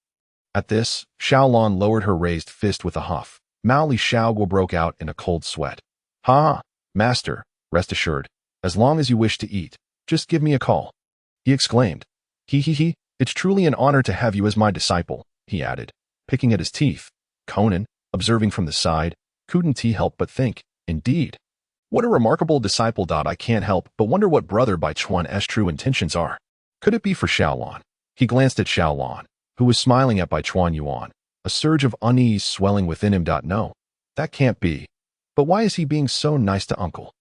At this, Xiaolon lowered her raised fist with a huff. Mao Li Xiaogua broke out in a cold sweat. "Ha! Master, rest assured, as long as you wish to eat, just give me a call," he exclaimed. He, "It's truly an honor to have you as my disciple," he added, picking at his teeth. Conan, observing from the side, couldn't help but think, "Indeed, what a remarkable disciple. I can't help but wonder what Brother Baichuan's true intentions are. Could it be for Xiaolon?" He glanced at Xiaolon, who was smiling at Baichuan Yuan, a surge of unease swelling within him. "No, that can't be. But why is he being so nice to Uncle?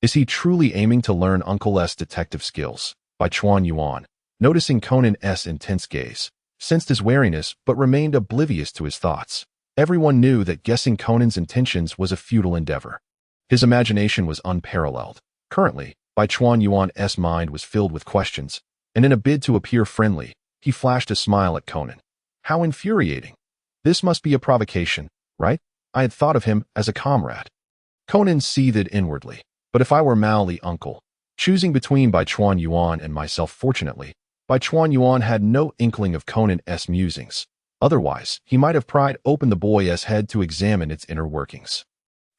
Is he truly aiming to learn Uncle's detective skills?" Baichuan Yuan, noticing Conan's intense gaze, sensed his wariness but remained oblivious to his thoughts. Everyone knew that guessing Conan's intentions was a futile endeavor. His imagination was unparalleled. Currently, Baichuan Yuan's mind was filled with questions, and in a bid to appear friendly, he flashed a smile at Conan. How infuriating. This must be a provocation, right? I had thought of him as a comrade. Conan seethed inwardly. But if I were Mao Li uncle, choosing between Bai Chuan Yuan and myself, fortunately, Bai Chuan Yuan had no inkling of Conan's musings. Otherwise, he might have pried open the boy's head to examine its inner workings.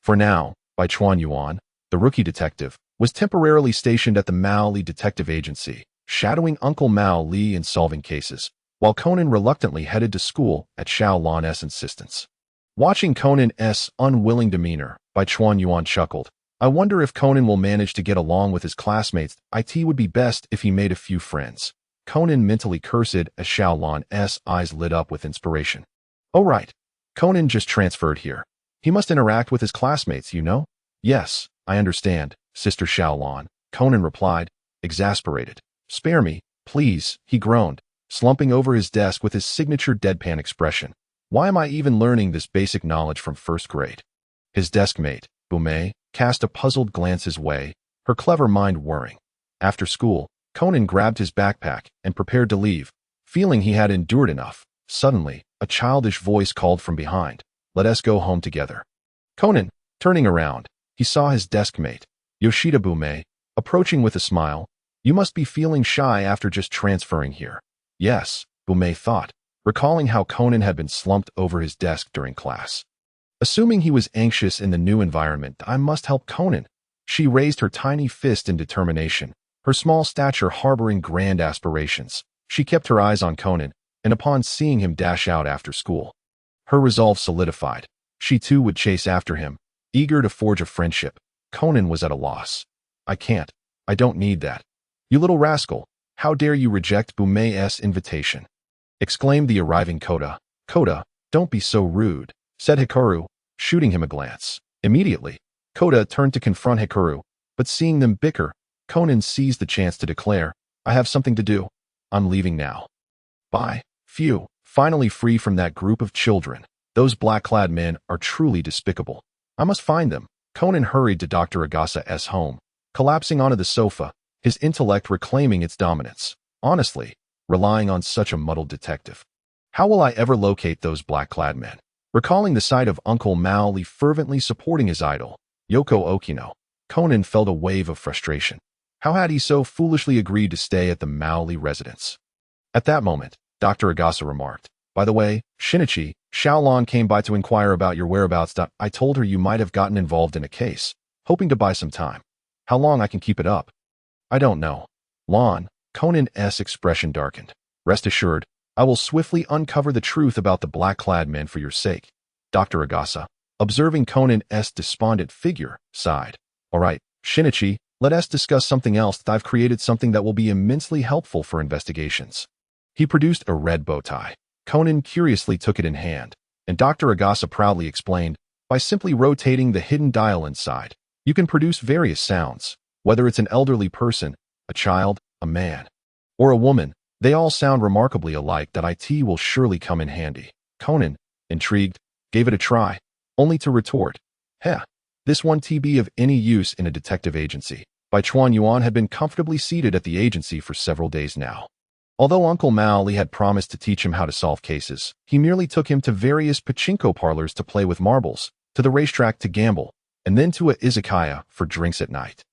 For now, Bai Chuan Yuan, the rookie detective, was temporarily stationed at the Mao Li Detective Agency, shadowing Uncle Mao Li in solving cases, while Conan reluctantly headed to school at Xiao Lan's insistence. Watching Conan's unwilling demeanor, Bai Chuan Yuan chuckled. I wonder if Conan will manage to get along with his classmates. It would be best if he made a few friends. Conan mentally cursed as Xiao Lan's eyes lit up with inspiration. Oh right, Conan just transferred here. He must interact with his classmates, you know? Yes, I understand, Sister Xiao Lan, Conan replied, exasperated. Spare me, please, he groaned, slumping over his desk with his signature deadpan expression. Why am I even learning this basic knowledge from first grade? His deskmate, Bumei, cast a puzzled glance his way, her clever mind whirring. After school, Conan grabbed his backpack and prepared to leave, feeling he had endured enough. Suddenly, a childish voice called from behind, "Let us go home together." Conan, turning around, he saw his deskmate, Yoshida Bumei, approaching with a smile. You must be feeling shy after just transferring here. Yes, Bumei thought, recalling how Conan had been slumped over his desk during class. Assuming he was anxious in the new environment, I must help Conan. She raised her tiny fist in determination, her small stature harboring grand aspirations. She kept her eyes on Conan, and upon seeing him dash out after school, her resolve solidified. She too would chase after him, eager to forge a friendship. Conan was at a loss. I can't. I don't need that. You little rascal, how dare you reject Bumei's invitation? Exclaimed the arriving Koda. Koda, don't be so rude, said Hikaru, shooting him a glance. Immediately, Koda turned to confront Hikaru, but seeing them bicker, Conan seized the chance to declare, I have something to do. I'm leaving now. Bye. Phew, finally free from that group of children. Those black-clad men are truly despicable. I must find them. Conan hurried to Dr. Agasa's home, collapsing onto the sofa, his intellect reclaiming its dominance. Honestly, relying on such a muddled detective. How will I ever locate those black-clad men? Recalling the sight of Uncle Mao Li fervently supporting his idol, Yoko Okino, Conan felt a wave of frustration. How had he so foolishly agreed to stay at the Mao Li residence? At that moment, Dr. Agasa remarked, by the way, Shinichi, Xiaolan came by to inquire about your whereabouts. I told her you might have gotten involved in a case, hoping to buy some time. How long I can keep it up? I don't know. Lan, Conan's expression darkened. Rest assured, I will swiftly uncover the truth about the black-clad men for your sake. Dr. Agasa, observing Conan's despondent figure, sighed. All right, Shinichi, let us discuss something else. I've created something that will be immensely helpful for investigations. He produced a red bow tie. Conan curiously took it in hand, and Dr. Agasa proudly explained, by simply rotating the hidden dial inside, you can produce various sounds. Whether it's an elderly person, a child, a man, or a woman, they all sound remarkably alike. That IT will surely come in handy. Conan, intrigued, gave it a try, only to retort, Heh, this won't be of any use in a detective agency. Bai Chuan Yuan had been comfortably seated at the agency for several days now. Although Uncle Mao Li had promised to teach him how to solve cases, he merely took him to various pachinko parlors to play with marbles, to the racetrack to gamble, and then to a izakaya for drinks at night.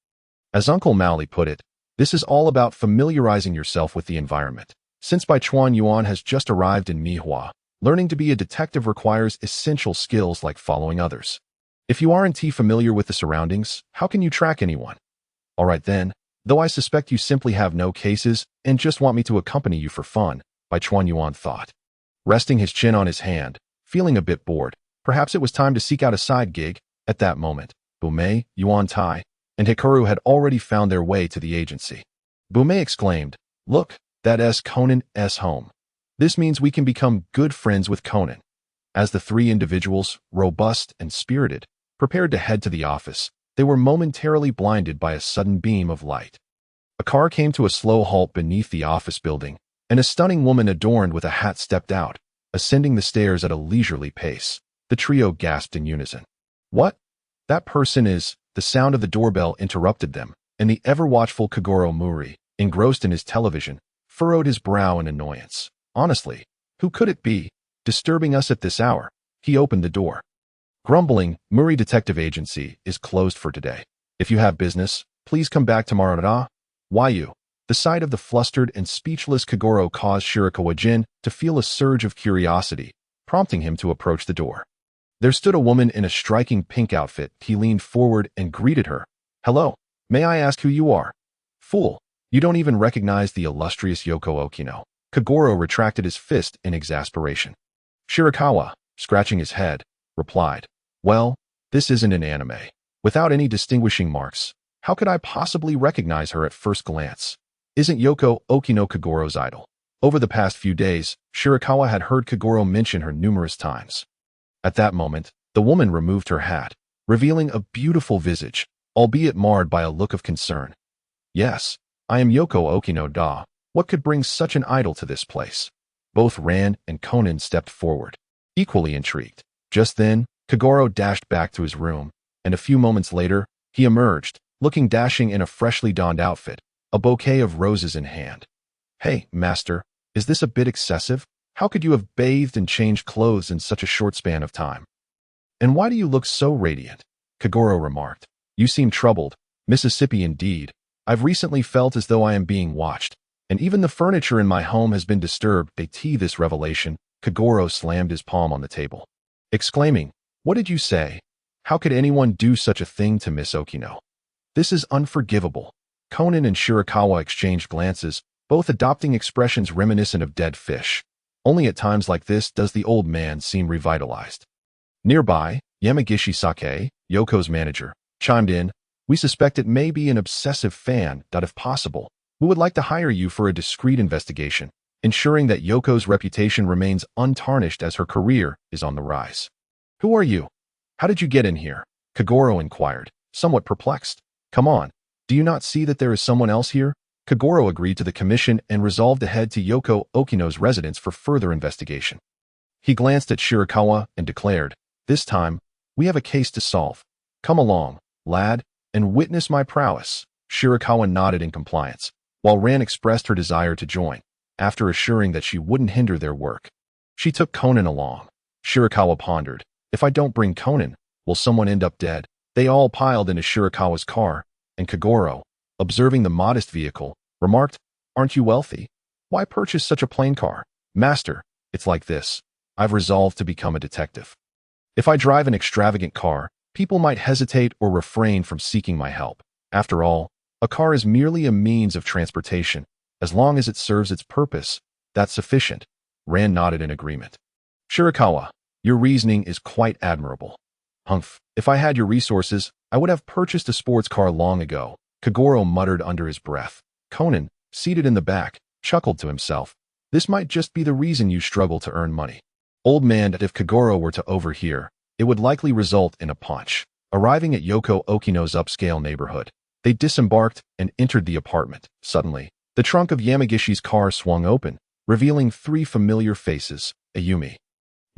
As Uncle Mao Li put it, this is all about familiarizing yourself with the environment. Since Bai Chuan Yuan has just arrived in Mihua, learning to be a detective requires essential skills like following others. If you aren't familiar with the surroundings, how can you track anyone? All right then, though I suspect you simply have no cases and just want me to accompany you for fun, Bai Chuan Yuan thought. Resting his chin on his hand, feeling a bit bored, perhaps it was time to seek out a side gig. At that moment, Bumei, Yuan Tai, and Hikaru had already found their way to the agency. Bumei exclaimed, Look, that's Conan's home. This means we can become good friends with Conan. As the three individuals, robust and spirited, prepared to head to the office, they were momentarily blinded by a sudden beam of light. A car came to a slow halt beneath the office building, and a stunning woman adorned with a hat stepped out, ascending the stairs at a leisurely pace. The trio gasped in unison. What? That person is... The sound of the doorbell interrupted them, and the ever-watchful Kagoro Muri, engrossed in his television, furrowed his brow in annoyance. Honestly, who could it be, disturbing us at this hour? He opened the door. Grumbling, Muri Detective Agency is closed for today. If you have business, please come back tomorrow. Why you? The sight of the flustered and speechless Kagoro caused Shirakawa Gen to feel a surge of curiosity, prompting him to approach the door. There stood a woman in a striking pink outfit. He leaned forward and greeted her. Hello, may I ask who you are? Fool, you don't even recognize the illustrious Yoko Okino. Kagoro retracted his fist in exasperation. Shirakawa, scratching his head, replied, well, this isn't an anime. Without any distinguishing marks, how could I possibly recognize her at first glance? Isn't Yoko Okino Kagoro's idol? Over the past few days, Shirakawa had heard Kagoro mention her numerous times. At that moment, the woman removed her hat, revealing a beautiful visage, albeit marred by a look of concern. Yes, I am Yoko Okino da. What could bring such an idol to this place? Both Ran and Conan stepped forward, equally intrigued. Just then, Kagoro dashed back to his room, and a few moments later, he emerged, looking dashing in a freshly donned outfit, a bouquet of roses in hand. Hey, master, is this a bit excessive? How could you have bathed and changed clothes in such a short span of time? And why do you look so radiant? Kagoro remarked. You seem troubled. Mississippi indeed. I've recently felt as though I am being watched, and even the furniture in my home has been disturbed. This revelation, Kagoro slammed his palm on the table, exclaiming, what did you say? How could anyone do such a thing to Miss Okino? This is unforgivable. Conan and Shirakawa exchanged glances, both adopting expressions reminiscent of dead fish. Only at times like this does the old man seem revitalized. Nearby, Yamagishi Sake, Yoko's manager, chimed in, we suspect it may be an obsessive fan. If possible, we would like to hire you for a discreet investigation, ensuring that Yoko's reputation remains untarnished as her career is on the rise. Who are you? How did you get in here? Kagoro inquired, somewhat perplexed. Come on, do you not see that there is someone else here? Kagoro agreed to the commission and resolved to head to Yoko Okino's residence for further investigation. He glanced at Shirakawa and declared, this time, we have a case to solve. Come along, lad, and witness my prowess. Shirakawa nodded in compliance, while Ran expressed her desire to join, after assuring that she wouldn't hinder their work. She took Conan along. Shirakawa pondered, if I don't bring Conan, will someone end up dead? They all piled into Shirakawa's car, and Kagoro, observing the modest vehicle, remarked, aren't you wealthy? Why purchase such a plain car? Master, it's like this. I've resolved to become a detective. If I drive an extravagant car, people might hesitate or refrain from seeking my help. After all, a car is merely a means of transportation. As long as it serves its purpose, that's sufficient. Ran nodded in agreement. Shirakawa, your reasoning is quite admirable. Humph, if I had your resources, I would have purchased a sports car long ago. Kagoro muttered under his breath. Conan, seated in the back, chuckled to himself. This might just be the reason you struggle to earn money. Old man, if Kagoro were to overhear, it would likely result in a punch. Arriving at Yoko Okino's upscale neighborhood, they disembarked and entered the apartment. Suddenly, the trunk of Yamagishi's car swung open, revealing three familiar faces, Ayumi,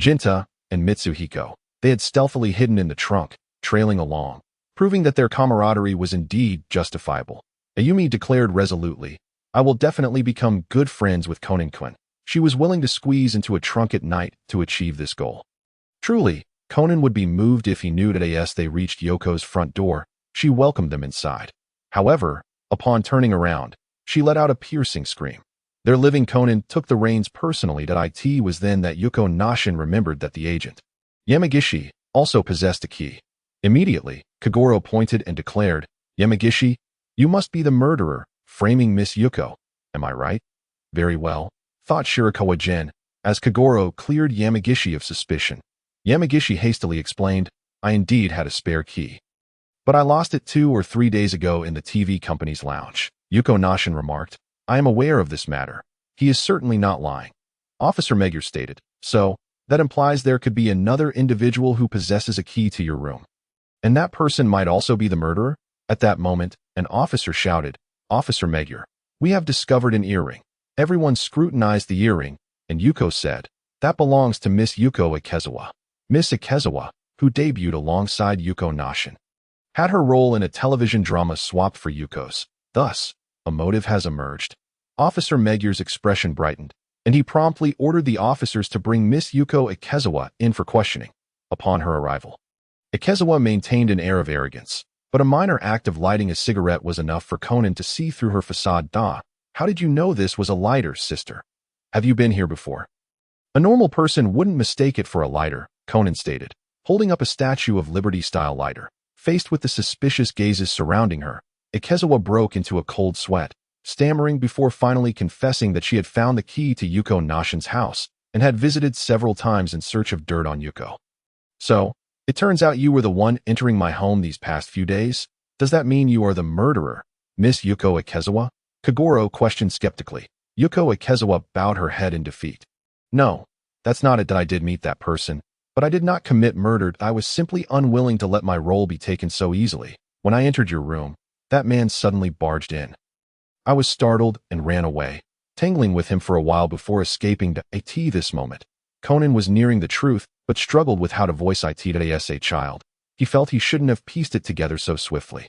Jinta, and Mitsuhiko. They had stealthily hidden in the trunk, trailing along, proving that their camaraderie was indeed justifiable. Ayumi declared resolutely, I will definitely become good friends with Conan-kun. She was willing to squeeze into a trunk at night to achieve this goal. Truly, Conan would be moved if he knew that as they reached Yoko's front door, she welcomed them inside. However, upon turning around, she let out a piercing scream. Their living Conan took the reins personally. It was then that Yoko Nashin remembered that the agent, Yamagishi, also possessed a key. Immediately, Kagoro pointed and declared, Yamagishi, you must be the murderer, framing Miss Yuko. Am I right? Very well, thought Shirakawa Gen, as Kagoro cleared Yamagishi of suspicion. Yamagishi hastily explained, I indeed had a spare key. But I lost it 2 or 3 days ago in the TV company's lounge. Yuko Nashin remarked, I am aware of this matter. He is certainly not lying. Officer Magyar stated, so, that implies there could be another individual who possesses a key to your room. And that person might also be the murderer? At that moment, an officer shouted, Officer Magyar, we have discovered an earring. Everyone scrutinized the earring, and Yuko said, that belongs to Miss Yuko Ikezawa. Miss Ikezawa, who debuted alongside Yuko Nashin, had her role in a television drama swapped for Yuko's. Thus, a motive has emerged. Officer Magyar's expression brightened, and he promptly ordered the officers to bring Miss Yuko Ikezawa in for questioning. Upon her arrival, Ikezawa maintained an air of arrogance, but a minor act of lighting a cigarette was enough for Conan to see through her facade. How did you know this was a lighter, sister? Have you been here before? A normal person wouldn't mistake it for a lighter, Conan stated, holding up a Statue of Liberty-style lighter. Faced with the suspicious gazes surrounding her, Ikezawa broke into a cold sweat, stammering before finally confessing that she had found the key to Yuko Nashin's house and had visited several times in search of dirt on Yuko. So, it turns out you were the one entering my home these past few days? Does that mean you are the murderer, Miss Yuko Ikezawa? Kagoro questioned skeptically. Yuko Ikezawa bowed her head in defeat. No, that's not it. That I did meet that person, but I did not commit murder. I was simply unwilling to let my role be taken so easily. When I entered your room, that man suddenly barged in. I was startled and ran away, tangling with him for a while before escaping to it. This moment, Conan was nearing the truth, but struggled with how to voice it as a child. He felt he shouldn't have pieced it together so swiftly.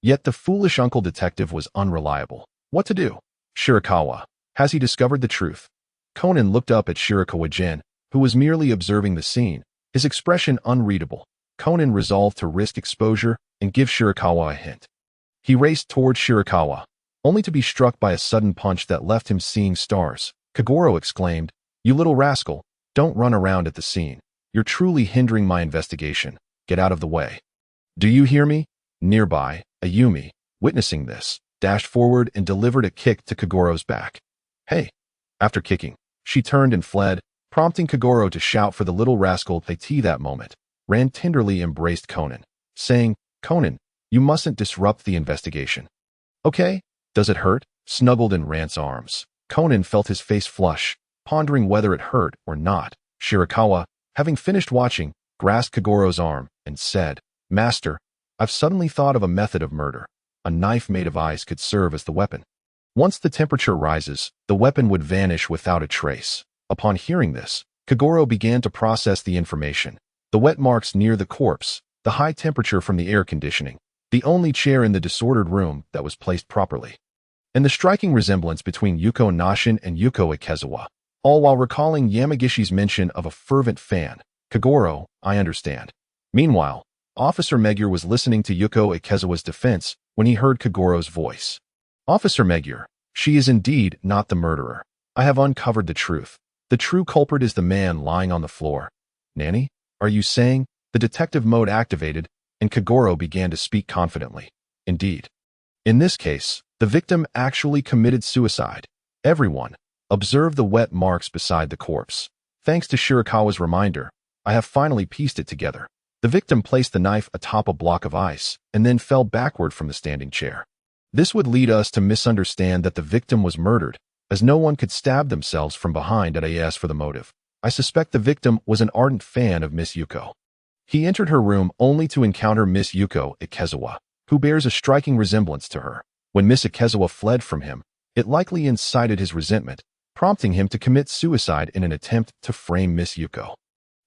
Yet the foolish uncle detective was unreliable. What to do? Shirakawa, has he discovered the truth? Conan looked up at Shirakawa Gen, who was merely observing the scene, his expression unreadable. Conan resolved to risk exposure and give Shirakawa a hint. He raced towards Shirakawa, only to be struck by a sudden punch that left him seeing stars. Kagoro exclaimed, "You little rascal, don't run around at the scene. You're truly hindering my investigation. Get out of the way." "Do you hear me?" Nearby, Ayumi, witnessing this, dashed forward and delivered a kick to Kagoro's back. "Hey!" After kicking, she turned and fled, prompting Kagoro to shout for the little rascal. That moment, Ran tenderly embraced Conan, saying, "Conan, you mustn't disrupt the investigation." "Okay, does it hurt?" Snuggled in Rant's arms, Conan felt his face flush, pondering whether it hurt or not. Shirakawa, having finished watching, grasped Kagoro's arm and said, "Master, I've suddenly thought of a method of murder. A knife made of ice could serve as the weapon. Once the temperature rises, the weapon would vanish without a trace." Upon hearing this, Kagoro began to process the information. The wet marks near the corpse, the high temperature from the air conditioning, the only chair in the disordered room that was placed properly, and the striking resemblance between Yuko Nashin and Yuko Ikezawa, all while recalling Yamagishi's mention of a fervent fan. "Kagoro, I understand." Meanwhile, Officer Magyar was listening to Yuko Ikezawa's defense when he heard Kagoro's voice. "Officer Magyar, she is indeed not the murderer. I have uncovered the truth. The true culprit is the man lying on the floor." "Nanny, are you saying?" The detective mode activated, and Kagoro began to speak confidently. "Indeed. In this case, the victim actually committed suicide. Everyone, observe the wet marks beside the corpse. Thanks to Shirakawa's reminder, I have finally pieced it together. The victim placed the knife atop a block of ice and then fell backward from the standing chair. This would lead us to misunderstand that the victim was murdered, as no one could stab themselves from behind as for the motive. I suspect the victim was an ardent fan of Miss Yuko. He entered her room only to encounter Miss Yuko Ikezawa, who bears a striking resemblance to her. When Miss Ikezawa fled from him, it likely incited his resentment, prompting him to commit suicide in an attempt to frame Miss Yuko.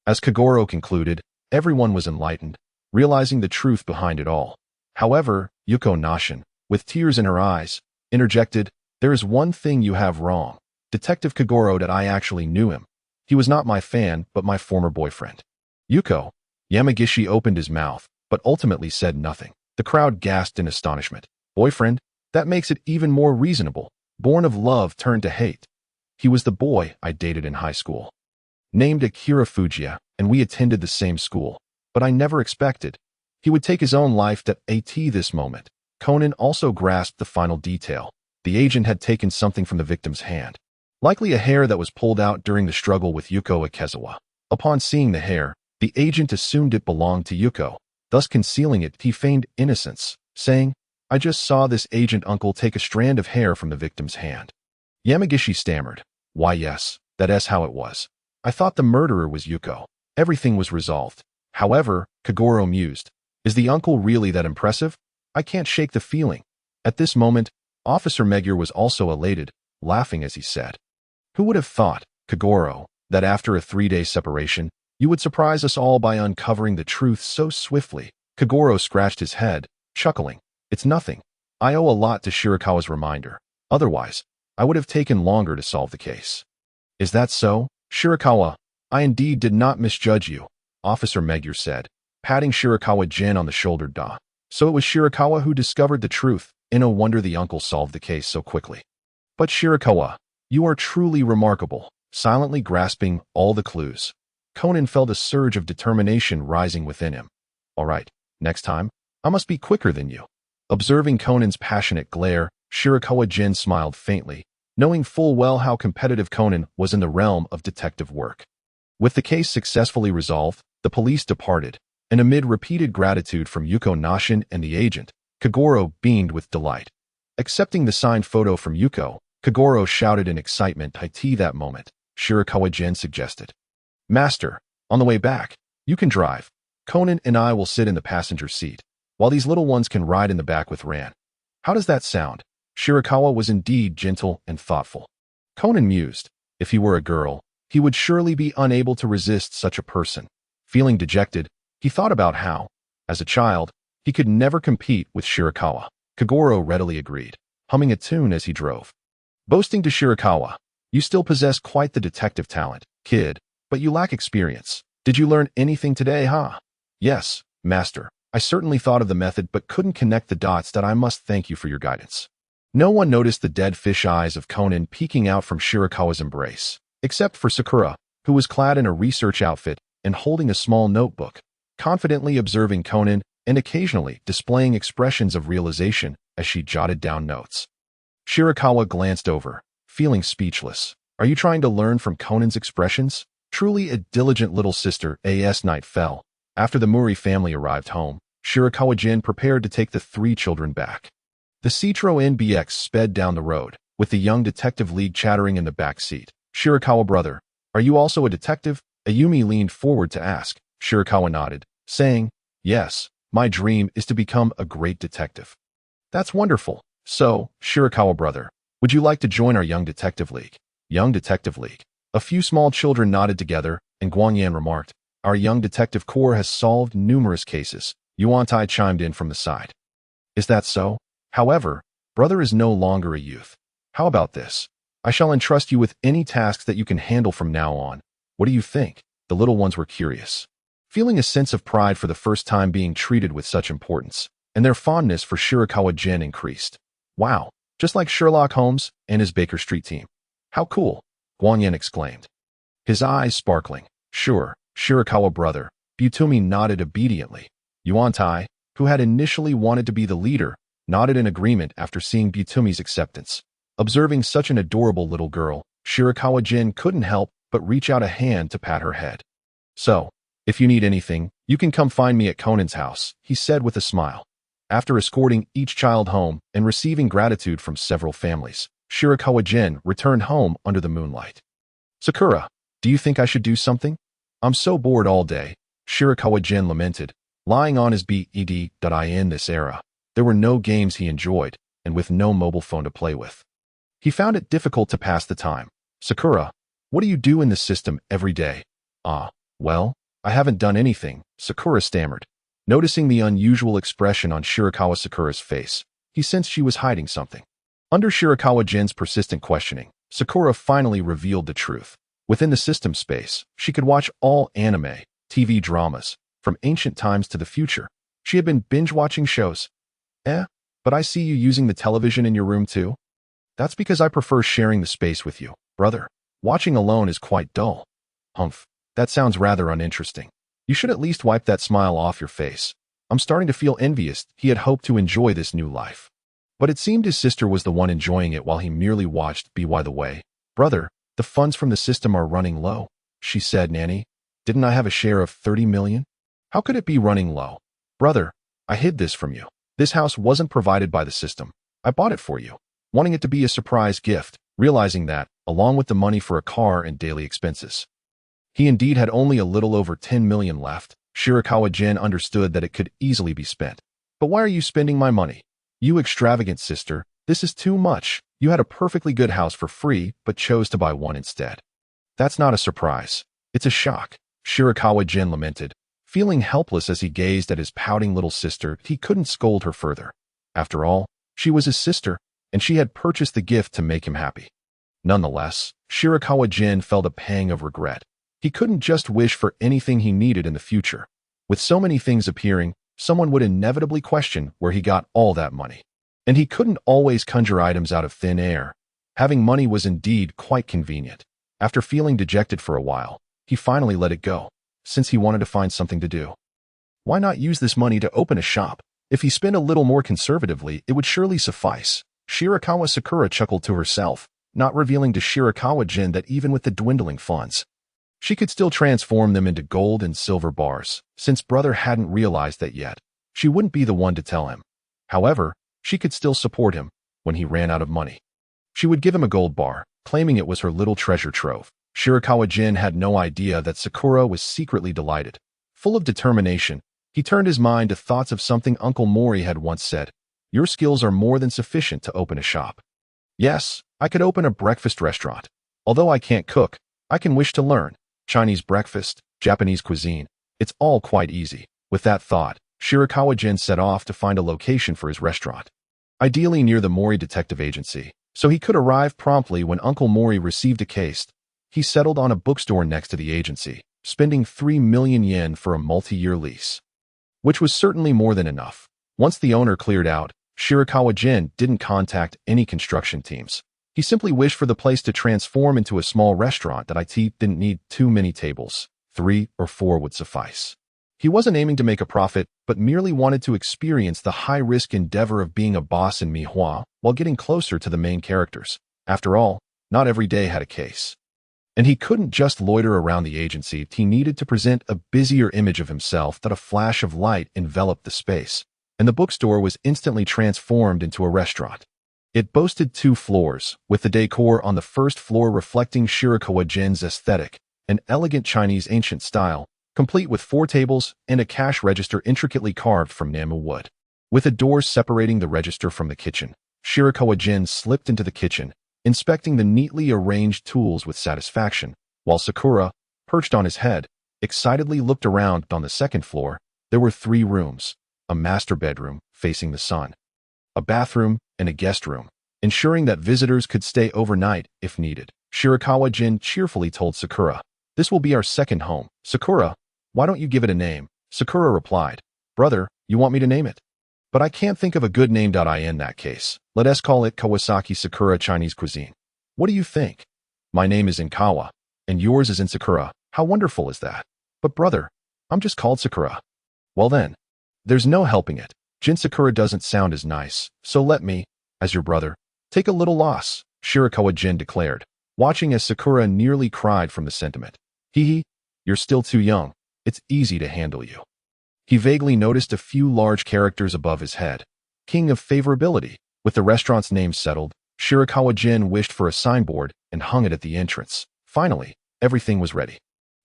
As Kagoro concluded, everyone was enlightened, realizing the truth behind it all. However, Yuko Nashin, with tears in her eyes, interjected, "There is one thing you have wrong. Detective Kagoro, that I actually knew him. He was not my fan, but my former boyfriend." "Yuko?" Yamagishi opened his mouth, but ultimately said nothing. The crowd gasped in astonishment. "Boyfriend? That makes it even more reasonable. Born of love turned to hate. He was the boy I dated in high school. Named Akira Fujiya, and we attended the same school. But I never expected he would take his own life at this moment." Conan also grasped the final detail. The agent had taken something from the victim's hand, likely a hair that was pulled out during the struggle with Yuko Ikezawa. Upon seeing the hair, the agent assumed it belonged to Yuko, thus concealing it. He feigned innocence, saying, "I just saw this agent uncle take a strand of hair from the victim's hand." Yamagishi stammered, "Why yes, that's how it was. I thought the murderer was Yuko." Everything was resolved. However, Kagoro mused, "Is the uncle really that impressive? I can't shake the feeling." At this moment, Officer Magyar was also elated, laughing as he said, "Who would have thought, Kagoro, that after a 3-day separation, you would surprise us all by uncovering the truth so swiftly?" Kagoro scratched his head, chuckling. "It's nothing. I owe a lot to Shirakawa's reminder. Otherwise, I would have taken longer to solve the case." "Is that so? Shirakawa, I indeed did not misjudge you," Officer Magyar said, patting Shirakawa Gen on the shoulder. "Da. So it was Shirakawa who discovered the truth, and no wonder the uncle solved the case so quickly. But Shirakawa, you are truly remarkable." Silently grasping all the clues, Conan felt a surge of determination rising within him. "All right, next time, I must be quicker than you." Observing Conan's passionate glare, Shirakawa Gen smiled faintly, knowing full well how competitive Conan was in the realm of detective work. With the case successfully resolved, the police departed, and amid repeated gratitude from Yuko Nashin and the agent, Kagoro beamed with delight. Accepting the signed photo from Yuko, Kagoro shouted in excitement. "It that moment," Shirakawa Gen suggested. "Master, on the way back, you can drive. Conan and I will sit in the passenger seat, while these little ones can ride in the back with Ran. How does that sound?" Shirakawa was indeed gentle and thoughtful. Conan mused. If he were a girl, he would surely be unable to resist such a person. Feeling dejected, he thought about how, as a child, he could never compete with Shirakawa. Kagoro readily agreed, humming a tune as he drove. Boasting to Shirakawa, "You still possess quite the detective talent, kid, but you lack experience. Did you learn anything today, huh?" "Yes, master. I certainly thought of the method but couldn't connect the dots. That I must thank you for your guidance." No one noticed the dead fish eyes of Conan peeking out from Shirakawa's embrace, except for Sakura, who was clad in a research outfit and holding a small notebook, confidently observing Conan and occasionally displaying expressions of realization as she jotted down notes. Shirakawa glanced over, feeling speechless. "Are you trying to learn from Conan's expressions?" Truly a diligent little sister. As night fell, after the Muri family arrived home, Shirakawa Gen prepared to take the three children back. The Citroën BX sped down the road, with the young detective league chattering in the back seat. "Shirakawa brother, are you also a detective?" Ayumi leaned forward to ask. Shirakawa nodded, saying, "Yes, my dream is to become a great detective." "That's wonderful. So, Shirakawa brother, would you like to join our Young Detective League?" Young Detective League. A few small children nodded together, and Guanyan remarked, "Our Young Detective Corps has solved numerous cases." Yuantai chimed in from the side. "Is that so? However, brother is no longer a youth. How about this? I shall entrust you with any tasks that you can handle from now on. What do you think?" The little ones were curious, feeling a sense of pride for the first time being treated with such importance, and their fondness for Shirakawa Gen increased. "Wow, just like Sherlock Holmes and his Baker Street team. How cool," Guanyan exclaimed, his eyes sparkling. "Sure, Shirakawa brother." Butumi nodded obediently. Yuantai, who had initially wanted to be the leader, nodded in agreement after seeing Butumi's acceptance. Observing such an adorable little girl, Shirakawa Gen couldn't help but reach out a hand to pat her head. "So, if you need anything, you can come find me at Conan's house," he said with a smile. After escorting each child home and receiving gratitude from several families, Shirakawa Gen returned home under the moonlight. "Sakura, do you think I should do something? I'm so bored all day," Shirakawa Gen lamented, lying on his bed. In this era, there were no games he enjoyed, and with no mobile phone to play with, he found it difficult to pass the time. "Sakura, what do you do in the system every day?" Well, I haven't done anything," Sakura stammered. Noticing the unusual expression on Shirakawa Sakura's face, he sensed she was hiding something. Under Shirakawa Gen's persistent questioning, Sakura finally revealed the truth. Within the system space, she could watch all anime, TV dramas, from ancient times to the future. She had been binge-watching shows. But I see you using the television in your room too?" "That's because I prefer sharing the space with you, brother. Watching alone is quite dull." "Humph, that sounds rather uninteresting. You should at least wipe that smile off your face. I'm starting to feel envious." He had hoped to enjoy this new life, but it seemed his sister was the one enjoying it while he merely watched. By the way, brother, the funds from the system are running low," she said. "Nanny, didn't I have a share of 30 million? How could it be running low?" "Brother, I hid this from you. This house wasn't provided by the system. I bought it for you, wanting it to be a surprise gift, realizing that, along with the money for a car and daily expenses, he indeed had only a little over 10 million left. Shirakawa Gen understood that it could easily be spent. "But why are you spending my money? You extravagant sister, this is too much. You had a perfectly good house for free, but chose to buy one instead." "That's not a surprise. It's a shock," Shirakawa Gen lamented. Feeling helpless as he gazed at his pouting little sister, he couldn't scold her further. After all, she was his sister, and she had purchased the gift to make him happy. Nonetheless, Shirakawa Gen felt a pang of regret. He couldn't just wish for anything he needed in the future. With so many things appearing, someone would inevitably question where he got all that money. And he couldn't always conjure items out of thin air. Having money was indeed quite convenient. After feeling dejected for a while, he finally let it go, since he wanted to find something to do. Why not use this money to open a shop? If he spent a little more conservatively, it would surely suffice. Shirakawa Sakura chuckled to herself, not revealing to Shirakawa Gen that even with the dwindling funds, she could still transform them into gold and silver bars. Since brother hadn't realized that yet, she wouldn't be the one to tell him. However, she could still support him when he ran out of money. She would give him a gold bar, claiming it was her little treasure trove. Shirakawa Gen had no idea that Sakura was secretly delighted. Full of determination, he turned his mind to thoughts of something Uncle Mori had once said. Your skills are more than sufficient to open a shop. Yes, I could open a breakfast restaurant. Although I can't cook, I can wish to learn. Chinese breakfast, Japanese cuisine. It's all quite easy. With that thought, Shirakawa Gen set off to find a location for his restaurant. Ideally near the Mori Detective Agency, so he could arrive promptly when Uncle Mori received a case. He settled on a bookstore next to the agency, spending 3 million yen for a multi-year lease, which was certainly more than enough. Once the owner cleared out, Shirakawa Gen didn't contact any construction teams. He simply wished for the place to transform into a small restaurant that didn't need too many tables. 3 or 4 would suffice. He wasn't aiming to make a profit, but merely wanted to experience the high-risk endeavor of being a boss in Mihua while getting closer to the main characters. After all, not every day had a case. And he couldn't just loiter around the agency. He needed to present a busier image of himself. That a flash of light enveloped the space, and the bookstore was instantly transformed into a restaurant. It boasted 2 floors, with the decor on the first floor reflecting Shirakawa Gen's aesthetic, an elegant Chinese ancient style, complete with 4 tables and a cash register intricately carved from Namu wood. With a door separating the register from the kitchen, Shirakawa Gen slipped into the kitchen, inspecting the neatly arranged tools with satisfaction, while Sakura, perched on his head, excitedly looked around. On the second floor, there were 3 rooms, a master bedroom facing the sun, a bathroom, and a guest room, ensuring that visitors could stay overnight if needed. Shirakawa Gen cheerfully told Sakura, "This will be our second home." "Sakura, why don't you give it a name?" Sakura replied, "Brother, you want me to name it? But I can't think of a good name. In that case, let us call it Kawasaki Sakura Chinese Cuisine. What do you think? My name is Inkawa, and yours is in Sakura. How wonderful is that? But brother, I'm just called Sakura." "Well then, there's no helping it. Jin Sakura doesn't sound as nice, so let me, as your brother, take a little loss," Shirakawa Gen declared, watching as Sakura nearly cried from the sentiment. "Hee, you're still too young. It's easy to handle you." He vaguely noticed a few large characters above his head. King of Favorability. With the restaurant's name settled, Shirakawa Gen wished for a signboard and hung it at the entrance. Finally, everything was ready,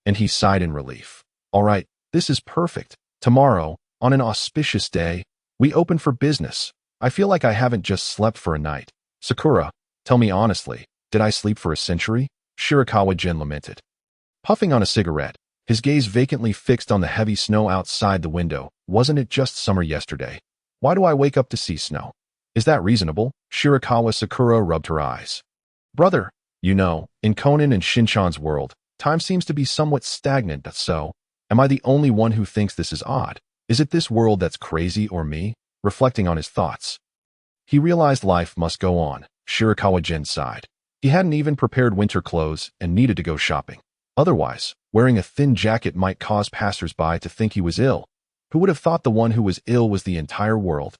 and he sighed in relief. "All right, this is perfect. Tomorrow, on an auspicious day, we open for business. I feel like I haven't just slept for a night." "Sakura, tell me honestly, did I sleep for a century?" Shirakawa Gen lamented. Puffing on a cigarette, his gaze vacantly fixed on the heavy snow outside the window. "Wasn't it just summer yesterday? Why do I wake up to see snow? Is that reasonable?" Shirakawa Sakura rubbed her eyes. "Brother, you know, in Conan and Shin-chan's world, time seems to be somewhat stagnant. So, am I the only one who thinks this is odd? Is it this world that's crazy or me?" Reflecting on his thoughts, he realized life must go on. Shirakawa Gen sighed. He hadn't even prepared winter clothes and needed to go shopping. Otherwise, wearing a thin jacket might cause passers-by to think he was ill. Who would have thought the one who was ill was the entire world?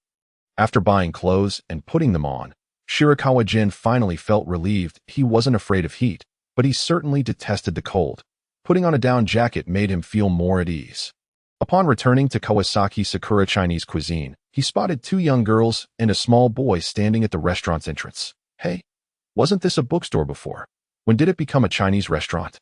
After buying clothes and putting them on, Shirakawa Gen finally felt relieved. He wasn't afraid of heat, but he certainly detested the cold. Putting on a down jacket made him feel more at ease. Upon returning to Kawasaki Sakura Chinese Cuisine, he spotted 2 young girls and a small boy standing at the restaurant's entrance. "Hey, wasn't this a bookstore before? When did it become a Chinese restaurant?"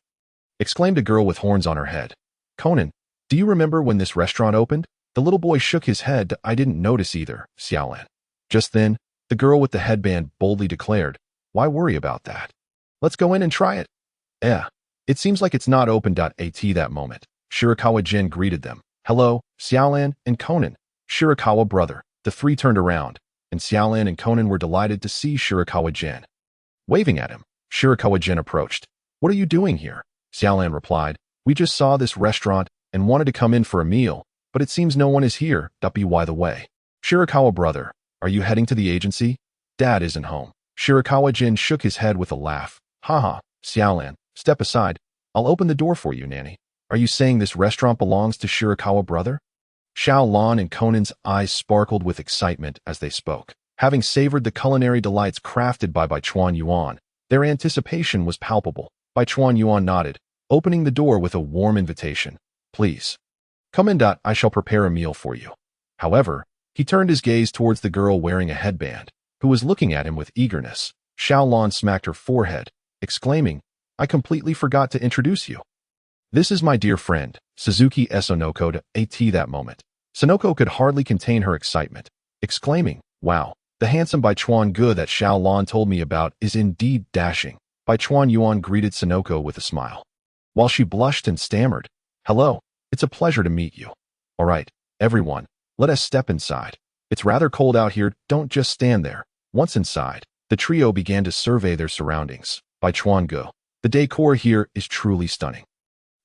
exclaimed a girl with horns on her head. "Conan, do you remember when this restaurant opened?" The little boy shook his head. "I didn't notice either, Xiaolan." Just then, the girl with the headband boldly declared, "Why worry about that? Let's go in and try it." It seems like it's not open. At that moment, Shirakawa Gen greeted them. "Hello, Xiaolan and Conan." "Shirakawa brother." The 3 turned around, and Xiaolan and Conan were delighted to see Shirakawa Gen. Waving at him, Shirakawa Gen approached. "What are you doing here?" Xiaolan replied, "We just saw this restaurant and wanted to come in for a meal." but it seems no one is here. By the way, Shirakawa brother, are you heading to the agency? Dad isn't home. Shirakawa Gen shook his head with a laugh. Haha, Xiaolan, step aside. I'll open the door for you, Nanny. Are you saying this restaurant belongs to Shirakawa brother? Xiaolan and Conan's eyes sparkled with excitement as they spoke. Having savored the culinary delights crafted by Chuan Yuan, their anticipation was palpable. Chuan Yuan nodded, opening the door with a warm invitation. Please. Come in. I shall prepare a meal for you. However, he turned his gaze towards the girl wearing a headband, who was looking at him with eagerness. Xiaolan smacked her forehead, exclaiming, I completely forgot to introduce you. This is my dear friend, Suzuki Sonoko. At that moment, Sonoko could hardly contain her excitement, exclaiming, Wow, the handsome Chuan Gu that Xiaolan told me about is indeed dashing. Chuan Yuan greeted Sonoko with a smile, while she blushed and stammered, Hello, it's a pleasure to meet you. All right, everyone, let us step inside. It's rather cold out here, don't just stand there. Once inside, the trio began to survey their surroundings. Chuan Gu, the decor here is truly stunning,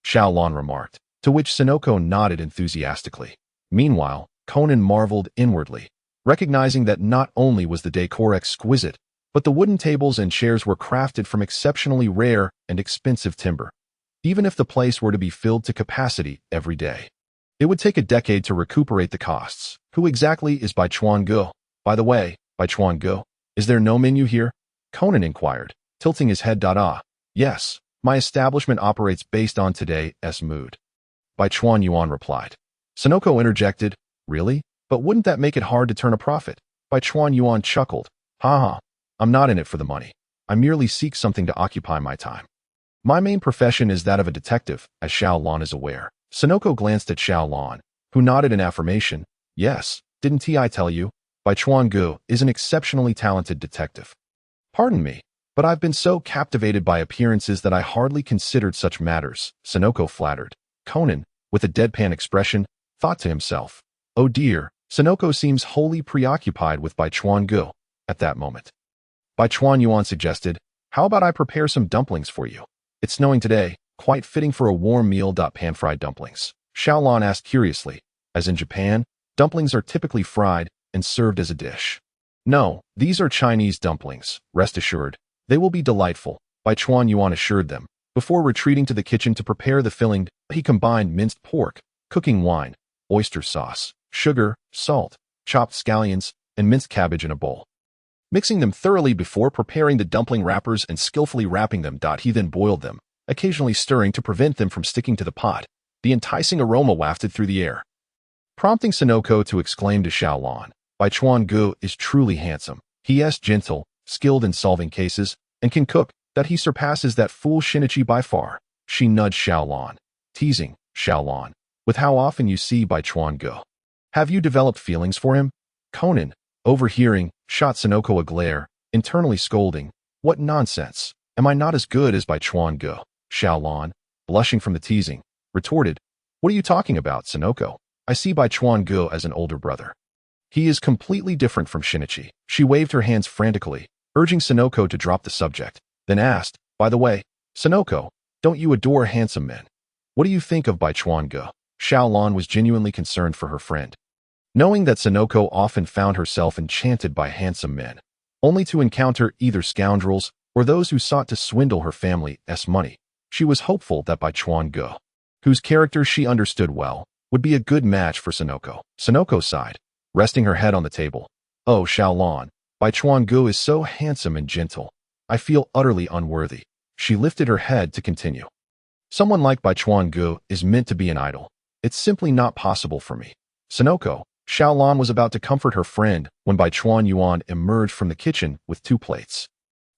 Xiaolan remarked, to which Sonoko nodded enthusiastically. Meanwhile, Conan marveled inwardly, recognizing that not only was the decor exquisite, but the wooden tables and chairs were crafted from exceptionally rare and expensive timber. Even if the place were to be filled to capacity every day, it would take a decade to recuperate the costs. Who exactly is Chuan Gu? By the way, Chuan Gu, is there no menu here? Conan inquired, tilting his head. Yes, my establishment operates based on today's mood. Chuan Yuan replied. Sonoko interjected, Really? But wouldn't that make it hard to turn a profit? Chuan Yuan chuckled. Haha, I'm not in it for the money. I merely seek something to occupy my time. My main profession is that of a detective, as Xiaolan is aware. Sonoko glanced at Xiaolan, who nodded in affirmation. Yes, didn't I tell you? Chuan Gu is an exceptionally talented detective. Pardon me, but I've been so captivated by appearances that I hardly considered such matters, Sonoko flattered. Conan, with a deadpan expression, thought to himself, Oh dear, Sonoko seems wholly preoccupied with Chuan Gu at that moment. Chuan Yuan suggested, How about I prepare some dumplings for you? It's snowing today, quite fitting for a warm meal. Pan-fried dumplings, Xiaolan asked curiously, as in Japan, dumplings are typically fried and served as a dish. No, these are Chinese dumplings, rest assured. They will be delightful, Chuan Yuan assured them. Before retreating to the kitchen to prepare the filling, he combined minced pork, cooking wine, oyster sauce, sugar, salt, chopped scallions, and minced cabbage in a bowl. Mixing them thoroughly before preparing the dumpling wrappers and skillfully wrapping them. He then boiled them, occasionally stirring to prevent them from sticking to the pot. The enticing aroma wafted through the air, prompting Sonoko to exclaim to Xiaolan, Chuan Gu is truly handsome. He is gentle, skilled in solving cases, and can cook, that he surpasses that fool Shinichi by far. She nudged Xiaolan, teasing, Xiaolan, with how often you see Chuan Gu. Have you developed feelings for him? Conan, overhearing, shot Sonoko a glare, internally scolding, What nonsense! Am I not as good as Chuan Gu? Xiaolan, blushing from the teasing, retorted, What are you talking about, Sonoko? I see Chuan Gu as an older brother. He is completely different from Shinichi. She waved her hands frantically, urging Sonoko to drop the subject, then asked, By the way, Sonoko, don't you adore handsome men? What do you think of Chuan Gu? Xiaolan was genuinely concerned for her friend. Knowing that Sonoko often found herself enchanted by handsome men, only to encounter either scoundrels or those who sought to swindle her family's money, she was hopeful that Chuan Gu, whose character she understood well, would be a good match for Sonoko. Sonoko sighed, resting her head on the table. Oh, Xiaolan, Chuan Gu is so handsome and gentle. I feel utterly unworthy. She lifted her head to continue. Someone like Chuan Gu is meant to be an idol. It's simply not possible for me. Sonoko, Xiaolan was about to comfort her friend when Chuan Yuan emerged from the kitchen with 2 plates.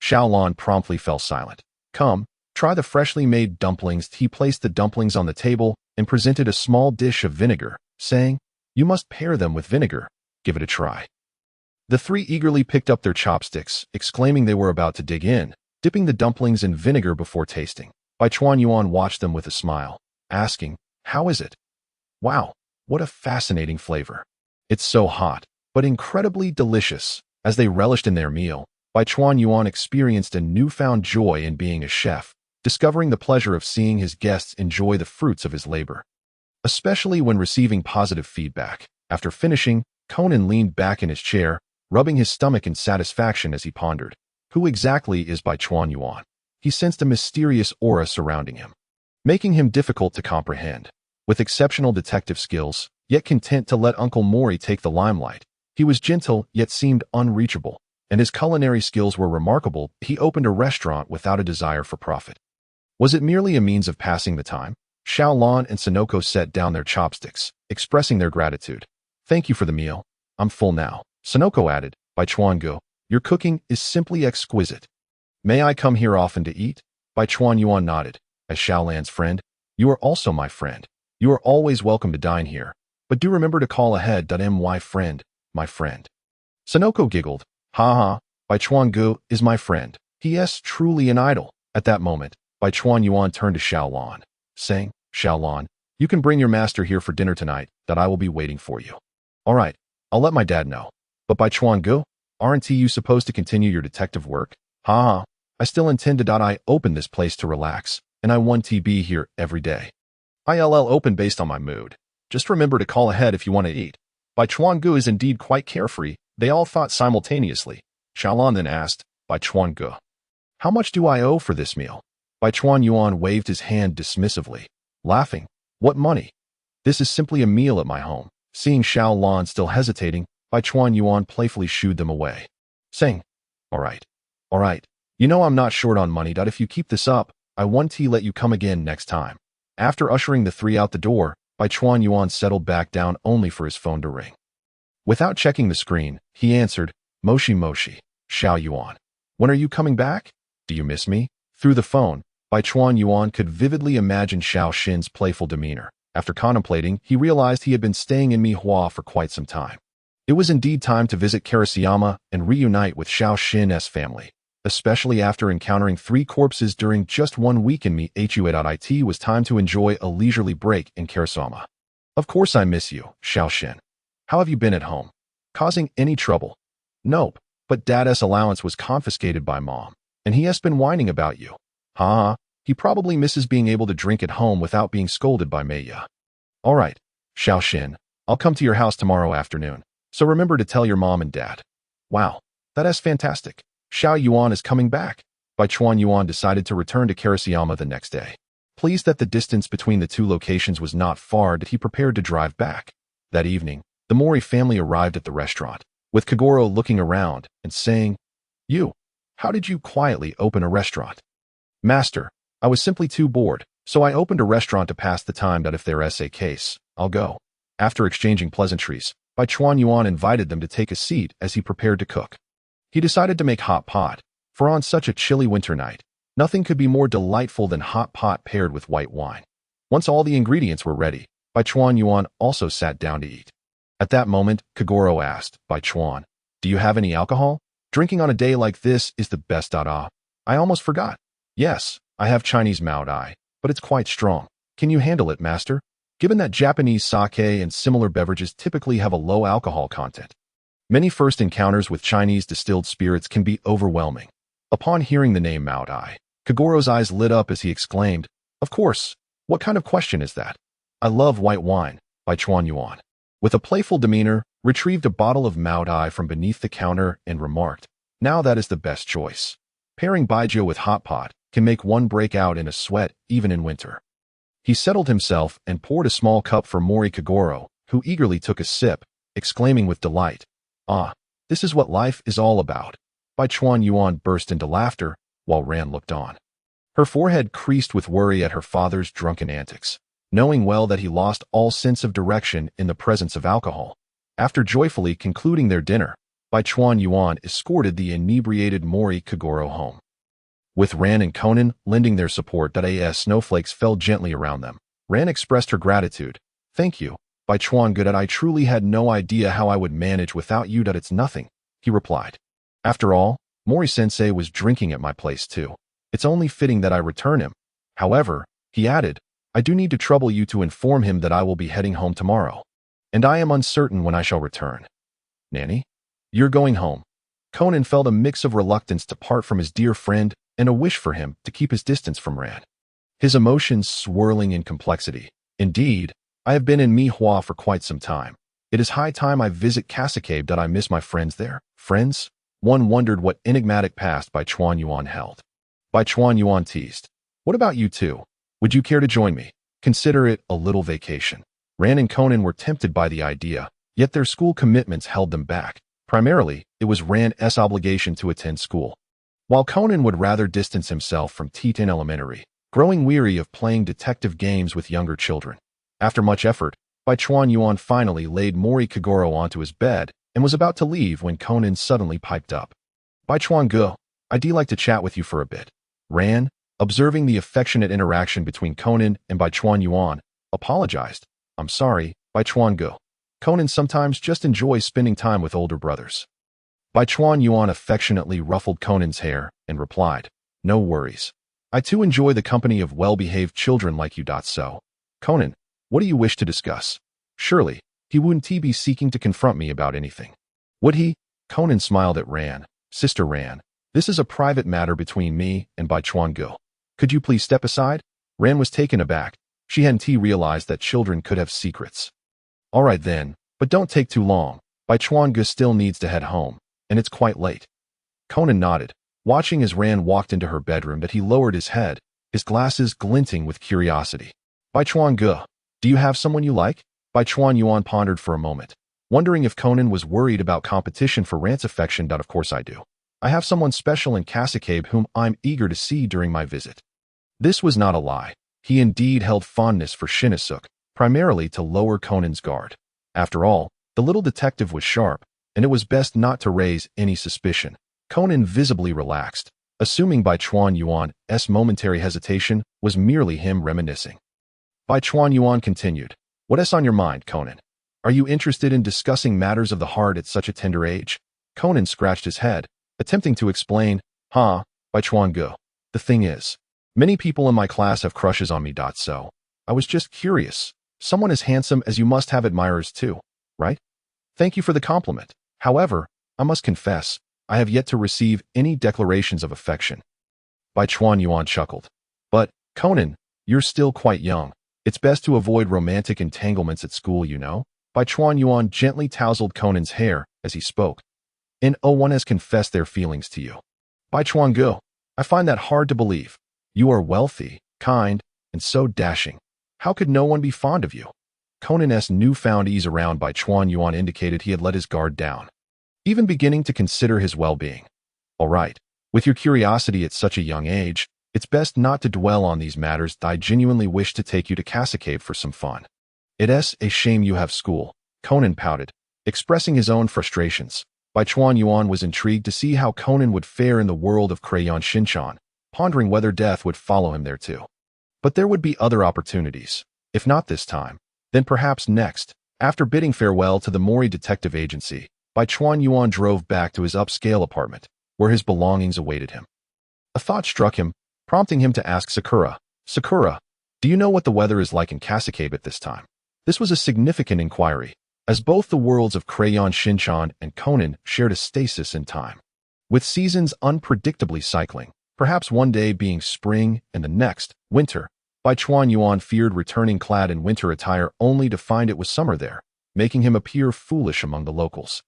Xiaolan promptly fell silent. Come, try the freshly made dumplings. He placed the dumplings on the table and presented a small dish of vinegar, saying, You must pair them with vinegar. Give it a try. The 3 eagerly picked up their chopsticks, exclaiming they were about to dig in, dipping the dumplings in vinegar before tasting. Chuan Yuan watched them with a smile, asking, How is it? Wow, what a fascinating flavor. It's so hot, but incredibly delicious. As they relished in their meal, Chuan Yuan experienced a newfound joy in being a chef, discovering the pleasure of seeing his guests enjoy the fruits of his labor. especially when receiving positive feedback. After finishing, Conan leaned back in his chair, rubbing his stomach in satisfaction as he pondered. Who exactly is Bai Chuan Yuan? He sensed a mysterious aura surrounding him, making him difficult to comprehend. With exceptional detective skills, yet content to let Uncle Mori take the limelight, he was gentle yet seemed unreachable, and his culinary skills were remarkable. He opened a restaurant without a desire for profit. Was it merely a means of passing the time? Xiaolan and Sonoko set down their chopsticks, expressing their gratitude. Thank you for the meal. I'm full now. Sonoko added, Bai Chuan Gu, your cooking is simply exquisite. May I come here often to eat? Bai Chuan Yuan nodded. As Xiaolan's friend, you are also my friend. You are always welcome to dine here, but do remember to call ahead. My friend, my friend. Sonoko giggled. Ha ha, Bai Chuan Gu is my friend. He is truly an idol. At that moment, Bai Chuan Yuan turned to Xiaolan, saying, Xiaolan, you can bring your master here for dinner tonight, that I will be waiting for you. All right, I'll let my dad know. But Bai Chuan Gu, aren't you supposed to continue your detective work? Ha ha, I still intend to. I open this place to relax, and I want to be here every day. I'll open based on my mood. Just remember to call ahead if you want to eat. Bai Chuan Gu is indeed quite carefree. They all thought simultaneously. Xiaolan then asked, Bai Chuan Gu, how much do I owe for this meal? Bai Chuan Yuan waved his hand dismissively, laughing. What money? This is simply a meal at my home. Seeing Xiaolan still hesitating, Bai Chuan Yuan playfully shooed them away, saying, all right. You know I'm not short on money. If you keep this up, I want to let you come again next time. After ushering the three out the door, Bai Chuan Yuan settled back down only for his phone to ring. Without checking the screen, he answered, Moshi Moshi, Xiao Yuan. When are you coming back? Do you miss me? Through the phone, Bai Chuan Yuan could vividly imagine Xiao Xin's playful demeanor. After contemplating, he realized he had been staying in Mihua for quite some time. It was indeed time to visit Karasuyama and reunite with Xiao Xin's family, especially after encountering 3 corpses during just 1 week in Mihua. It was time to enjoy a leisurely break in Karasuyama. Of course I miss you, Xiao Xin. How have you been at home? Causing any trouble? Nope, but Dad's allowance was confiscated by Mom, and he has been whining about you. Ha, he probably misses being able to drink at home without being scolded by Meiya. All right, Xiao Xin, I'll come to your house tomorrow afternoon, so remember to tell your mom and dad. Wow, that is fantastic. Xiao Yuan is coming back. Bai Chuan Yuan decided to return to Karasuyama the next day. Pleased that the distance between the 2 locations was not far, he prepared to drive back. That evening, the Mori family arrived at the restaurant, with Kagoro looking around and saying, You, how did you quietly open a restaurant? Master, I was simply too bored, so I opened a restaurant to pass the time. If there's a case, I'll go. After exchanging pleasantries, Bai Chuan Yuan invited them to take a seat as he prepared to cook. He decided to make hot pot, for on such a chilly winter night, nothing could be more delightful than hot pot paired with white wine. Once all the ingredients were ready, Bai Chuan Yuan also sat down to eat. At that moment, Kagoro asked, Bai Chuan, do you have any alcohol? Drinking on a day like this is the best. I almost forgot. Yes, I have Chinese Mao Dai, but it's quite strong. Can you handle it, master? Given that Japanese sake and similar beverages typically have a low alcohol content, many first encounters with Chinese distilled spirits can be overwhelming. Upon hearing the name Mao Dai, Kagoro's eyes lit up as he exclaimed, Of course, what kind of question is that? I love white wine, Bai Chuan Yuan. With a playful demeanor, retrieved a bottle of Mao Dai from beneath the counter and remarked, Now that is the best choice. Pairing baijiu with hot pot can make one break out in a sweat even in winter. He settled himself and poured a small cup for Mori Kagoro, who eagerly took a sip, exclaiming with delight, Ah, this is what life is all about. Bai Chuan Yuan burst into laughter, while Ran looked on. Her forehead creased with worry at her father's drunken antics, knowing well that he lost all sense of direction in the presence of alcohol. After joyfully concluding their dinner, Bai Chuan Yuan escorted the inebriated Mori Kagoro home. With Ran and Conan lending their support, as snowflakes fell gently around them, Ran expressed her gratitude. Thank you, Bai Chuan Gu. I truly had no idea how I would manage without you. It's nothing, he replied. After all, Mori-sensei was drinking at my place too. It's only fitting that I return him. However, he added, I do need to trouble you to inform him that I will be heading home tomorrow, and I am uncertain when I shall return. Nanny? You're going home. Conan felt a mix of reluctance to part from his dear friend and a wish for him to keep his distance from Ran. His emotions swirling in complexity. Indeed, I have been in Mihua for quite some time. It is high time I visit Kasukabe. That I miss my friends there. Friends? One wondered what enigmatic past Bai Chuan Yuan held. Bai Chuan Yuan teased. What about you two? Would you care to join me? Consider it a little vacation. Ran and Conan were tempted by the idea, yet their school commitments held them back. Primarily, it was Ran's obligation to attend school. While Conan would rather distance himself from Titan Elementary, growing weary of playing detective games with younger children. After much effort, Bai Chuan Yuan finally laid Mori Kagoro onto his bed and was about to leave when Conan suddenly piped up. Bai Chuan Gu, I'd like to chat with you for a bit. Ran, observing the affectionate interaction between Conan and Bai Chuan Yuan, apologized. I'm sorry, Bai Chuan Gu. Conan sometimes just enjoys spending time with older brothers. Bai Chuan Yuan affectionately ruffled Conan's hair and replied, No worries. I too enjoy the company of well-behaved children like you. So, Conan, what do you wish to discuss? Surely, he wouldn't be seeking to confront me about anything. Would he? Conan smiled at Ran. Sister Ran, this is a private matter between me and Bai Chuan Gu. Could you please step aside? Ran was taken aback. She hadn't realized that children could have secrets. All right then, but don't take too long. Bai Chuan Gu still needs to head home, and it's quite late. Conan nodded, watching as Ran walked into her bedroom. That he lowered his head, his glasses glinting with curiosity. Bai Chuan Gu, do you have someone you like? Bai Chuan Yuan pondered for a moment, wondering if Conan was worried about competition for Ran's affection. Of course I do. I have someone special in Kasukabe whom I'm eager to see during my visit. This was not a lie. He indeed held fondness for Shinichi, primarily to lower Conan's guard. After all, the little detective was sharp, and it was best not to raise any suspicion. Conan visibly relaxed, assuming Bai Chuan Yuan's momentary hesitation was merely him reminiscing. Bai Chuan Yuan continued, What's on your mind, Conan? Are you interested in discussing matters of the heart at such a tender age? Conan scratched his head, attempting to explain, Bai Chuan Gu. The thing is, many people in my class have crushes on me. So, I was just curious. Someone as handsome as you must have admirers too, right? Thank you for the compliment. However, I must confess, I have yet to receive any declarations of affection. Bai Chuan Yuan chuckled. But, Conan, you're still quite young. It's best to avoid romantic entanglements at school, you know? Bai Chuan Yuan gently tousled Conan's hair as he spoke. One has confessed their feelings to you. Bai Chuan Gu, I find that hard to believe. You are wealthy, kind, and so dashing. How could no one be fond of you? Conan's newfound ease around Bai Chuan Yuan indicated he had let his guard down, even beginning to consider his well-being. All right, with your curiosity at such a young age, it's best not to dwell on these matters. I genuinely wish to take you to Kasukabe for some fun. It's a shame you have school, Conan pouted, expressing his own frustrations. Bai Chuan Yuan was intrigued to see how Conan would fare in the world of Crayon Shin-chan, pondering whether death would follow him there too. But there would be other opportunities. If not this time, then perhaps next. After bidding farewell to the Mori Detective Agency, Bai Chuan Yuan drove back to his upscale apartment, where his belongings awaited him. A thought struck him, prompting him to ask Sakura, Sakura, do you know what the weather is like in Kasukabe at this time? This was a significant inquiry, as both the worlds of Crayon Shin-chan and Conan shared a stasis in time. With seasons unpredictably cycling, perhaps one day being spring and the next, winter, Bai Chuan Yuan feared returning clad in winter attire only to find it was summer there, making him appear foolish among the locals.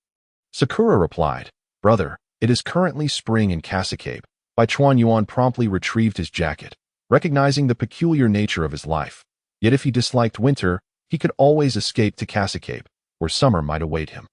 Sakura replied, Brother, it is currently spring in Kasukabe. Bai Chuan Yuan promptly retrieved his jacket, recognizing the peculiar nature of his life. Yet if he disliked winter, he could always escape to Kasukabe, where summer might await him.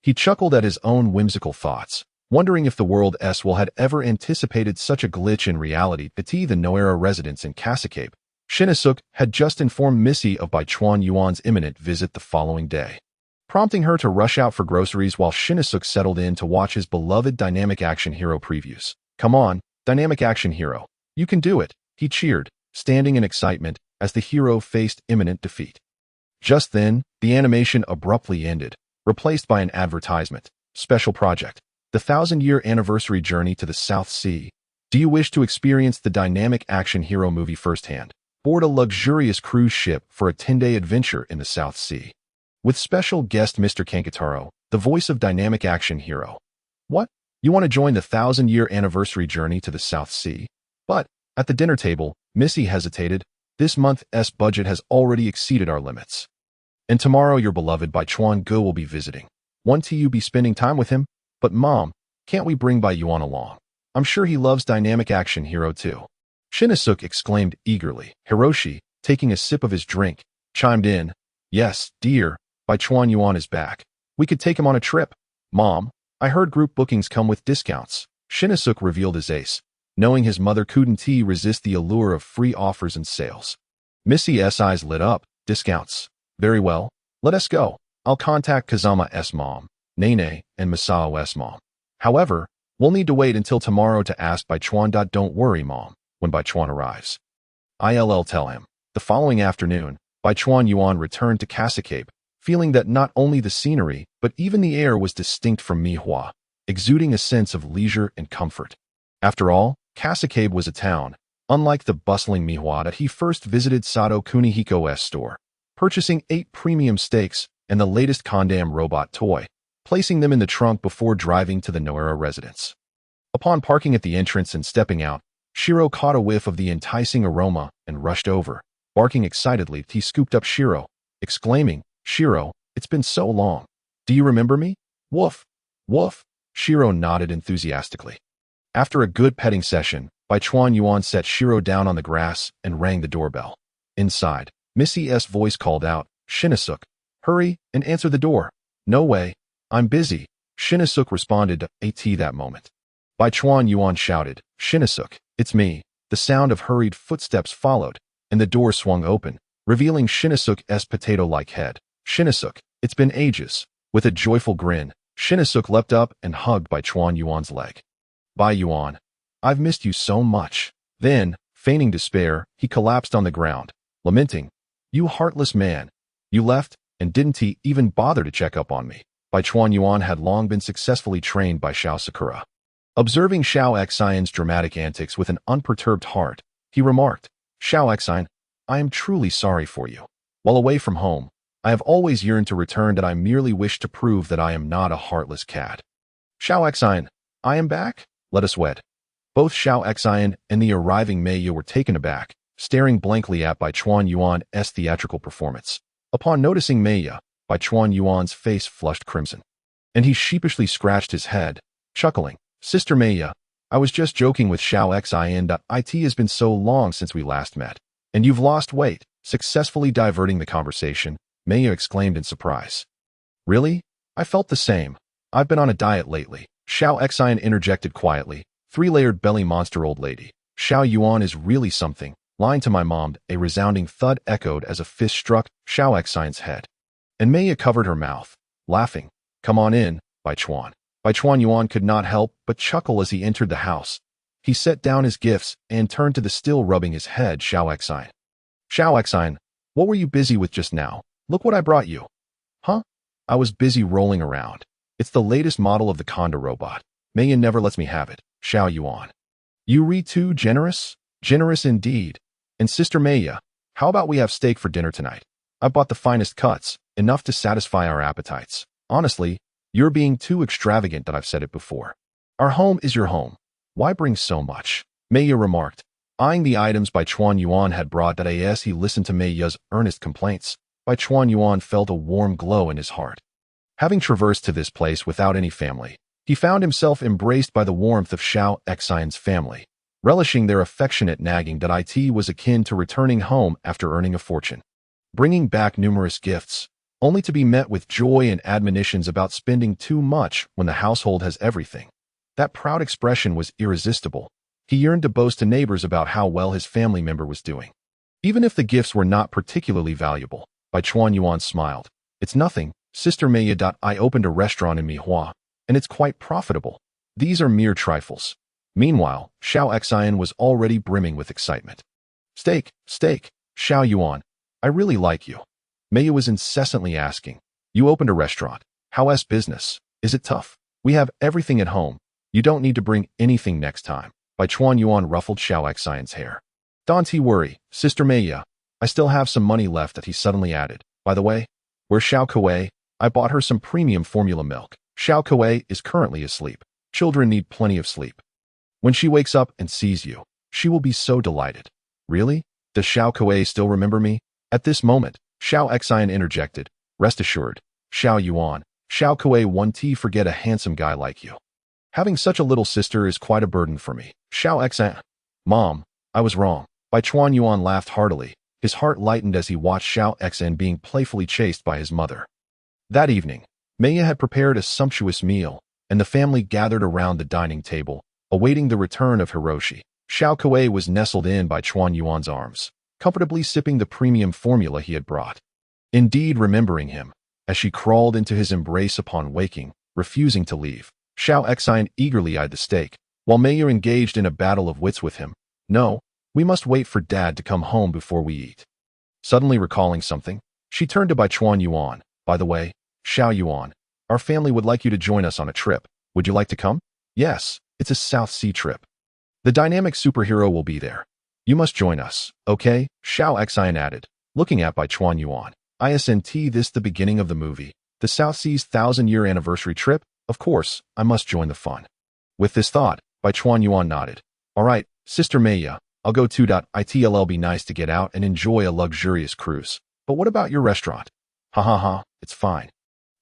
He chuckled at his own whimsical thoughts, wondering if the world S-Will had ever anticipated such a glitch in reality. The Noera residents in Kasukabe, Shinichi had just informed Missy of Bai Chuan Yuan's imminent visit the following day, prompting her to rush out for groceries while Shinichi settled in to watch his beloved Dynamic Action Hero previews. Come on, Dynamic Action Hero, you can do it, he cheered, standing in excitement as the hero faced imminent defeat. Just then, the animation abruptly ended, replaced by an advertisement. Special project, the 1,000-year anniversary journey to the South Sea. Do you wish to experience the Dynamic Action Hero movie firsthand? Board a luxurious cruise ship for a 10-day adventure in the South Sea. With special guest Mr. Kankataro, the voice of Dynamic Action Hero. What? You want to join the 1,000-year anniversary journey to the South Sea? But, at the dinner table, Missy hesitated. This month's budget has already exceeded our limits. And tomorrow your beloved Bai Chuan Ge will be visiting. Won't you be spending time with him? But Mom, can't we bring Bai Yuan along? I'm sure he loves dynamic action hero too. Shinichi exclaimed eagerly. Hiroshi, taking a sip of his drink, chimed in. Yes, dear, Bai Chuan Yuan is back. We could take him on a trip. Mom, I heard group bookings come with discounts. Shinichi revealed his ace, knowing his mother couldn't resist the allure of free offers and sales. Missy S. eyes lit up. Discounts. Very well. Let us go. I'll contact Kazama's mom, Nene, and Masao's mom. However, we'll need to wait until tomorrow to ask Bai Chuan. Don't worry, Mom, when Bai Chuan arrives. I'll tell him. The following afternoon, Bai Chuan Yuan returned to Kasukabe, feeling that not only the scenery, but even the air was distinct from Mihua, exuding a sense of leisure and comfort. After all, Kasukabe was a town, unlike the bustling Mihua that he first visited Sato Kunihiko's store, purchasing 8 premium steaks and the latest Condam robot toy, placing them in the trunk before driving to the Noera residence. Upon parking at the entrance and stepping out, Shiro caught a whiff of the enticing aroma and rushed over. Barking excitedly, he scooped up Shiro, exclaiming, Shiro, it's been so long. Do you remember me? Woof! Woof! Shiro nodded enthusiastically. After a good petting session, Bai Chuan Yuan set Shiro down on the grass and rang the doorbell. Inside, Missy S. voice called out, Shinichi, hurry and answer the door. No way, I'm busy. Shinichi responded to AT that moment. Bai Chuan Yuan shouted, Shinichi, it's me. The sound of hurried footsteps followed, and the door swung open, revealing Shinichi's potato-like head. Shinichi, it's been ages. With a joyful grin, Shinichi leapt up and hugged Bai Chuan Yuan's leg. Bai Yuan, I've missed you so much. Then, feigning despair, he collapsed on the ground, lamenting, You heartless man. You left, and didn't even bother to check up on me. Bai Chuan Yuan had long been successfully trained by Xiao Sakura. Observing Xiao Xian's dramatic antics with an unperturbed heart, he remarked, Xiao Xian, I am truly sorry for you. While away from home, I have always yearned to return that I merely wish to prove that I am not a heartless cat. Xiao Xian, I am back? Let us wed. Both Xiao Xian and the arriving Meiya were taken aback, staring blankly at Bai Chuan Yuan's theatrical performance. Upon noticing Meiya, Bai Chuan Yuan's face flushed crimson, and he sheepishly scratched his head, chuckling, Sister Meiya, I was just joking with Xiao Xian. It has been so long since we last met, and you've lost weight. Successfully diverting the conversation, Meiya exclaimed in surprise. Really? I felt the same. I've been on a diet lately. Xiao Xian interjected quietly. 3-layered belly monster old lady. Xiao Yuan is really something. Lying to my mom. A resounding thud echoed as a fist struck Xiao Xian's head. And Meiya covered her mouth, laughing. Come on in, Bai Chuan. Bai Chuan Yuan could not help but chuckle as he entered the house. He set down his gifts and turned to the still rubbing his head Xiao Xian. Xiao Xian, what were you busy with just now? Look what I brought you. Huh? I was busy rolling around. It's the latest model of the Conda robot. Meiya never lets me have it. Xiao Yuan. You re too generous? Generous indeed. And Sister Meiya, how about we have steak for dinner tonight? I bought the finest cuts, enough to satisfy our appetites. Honestly, you're being too extravagant that I've said it before. Our home is your home. Why bring so much? Meiya remarked, eyeing the items Bai Chuan Yuan had brought. As he listened to Meiya's earnest complaints, Bai Chuan Yuan felt a warm glow in his heart. Having traversed to this place without any family, he found himself embraced by the warmth of Xiao Xian's family, relishing their affectionate nagging. It was akin to returning home after earning a fortune, bringing back numerous gifts, only to be met with joy and admonitions about spending too much when the household has everything. That proud expression was irresistible. He yearned to boast to neighbors about how well his family member was doing. Even if the gifts were not particularly valuable, Bai Chuan Yuan smiled. It's nothing, Sister Meiya. I opened a restaurant in Mihua, and it's quite profitable. These are mere trifles. Meanwhile, Xiao Xian was already brimming with excitement. Steak, steak, Xiao Yuan, I really like you. Meiya was incessantly asking, you opened a restaurant. How's business? Is it tough? We have everything at home. You don't need to bring anything next time. Bai Chuan Yuan ruffled Xiao Xian's hair. Don't worry, Sister Meiya. I still have some money left. That he suddenly added. By the way, where's Xiao Kuei? I bought her some premium formula milk. Xiao Kuei is currently asleep. Children need plenty of sleep. When she wakes up and sees you, she will be so delighted. Really? Does Xiao Kuei still remember me? At this moment, Xiao Xian interjected, Rest assured, Xiao Yuan, Xiao Kuei won't forget a handsome guy like you. Having such a little sister is quite a burden for me. Xiao Xan. Mom, I was wrong. Bai Chuan Yuan laughed heartily. His heart lightened as he watched Xiao Xan being playfully chased by his mother. That evening, Maya had prepared a sumptuous meal, and the family gathered around the dining table, awaiting the return of Hiroshi. Xiao Kuei was nestled in by Chuan Yuan's arms, comfortably sipping the premium formula he had brought. Indeed, remembering him, as she crawled into his embrace upon waking, refusing to leave. Xiao Xan eagerly eyed the steak, while Maya engaged in a battle of wits with him. No, we must wait for Dad to come home before we eat. Suddenly recalling something, she turned to Bai Chuan Yuan. By the way, Xiao Yuan, our family would like you to join us on a trip. Would you like to come? Yes, it's a South Sea trip. The dynamic superhero will be there. You must join us, okay? Xiao Xan added, looking at Bai Chuan Yuan. Isn't this the beginning of the movie? The South Sea's 1,000-year anniversary trip? Of course, I must join the fun. With this thought, Bai Chuan Yuan nodded. All right, Sister Maya, I'll go too. It'll be nice to get out and enjoy a luxurious cruise. But what about your restaurant? Ha ha ha, it's fine.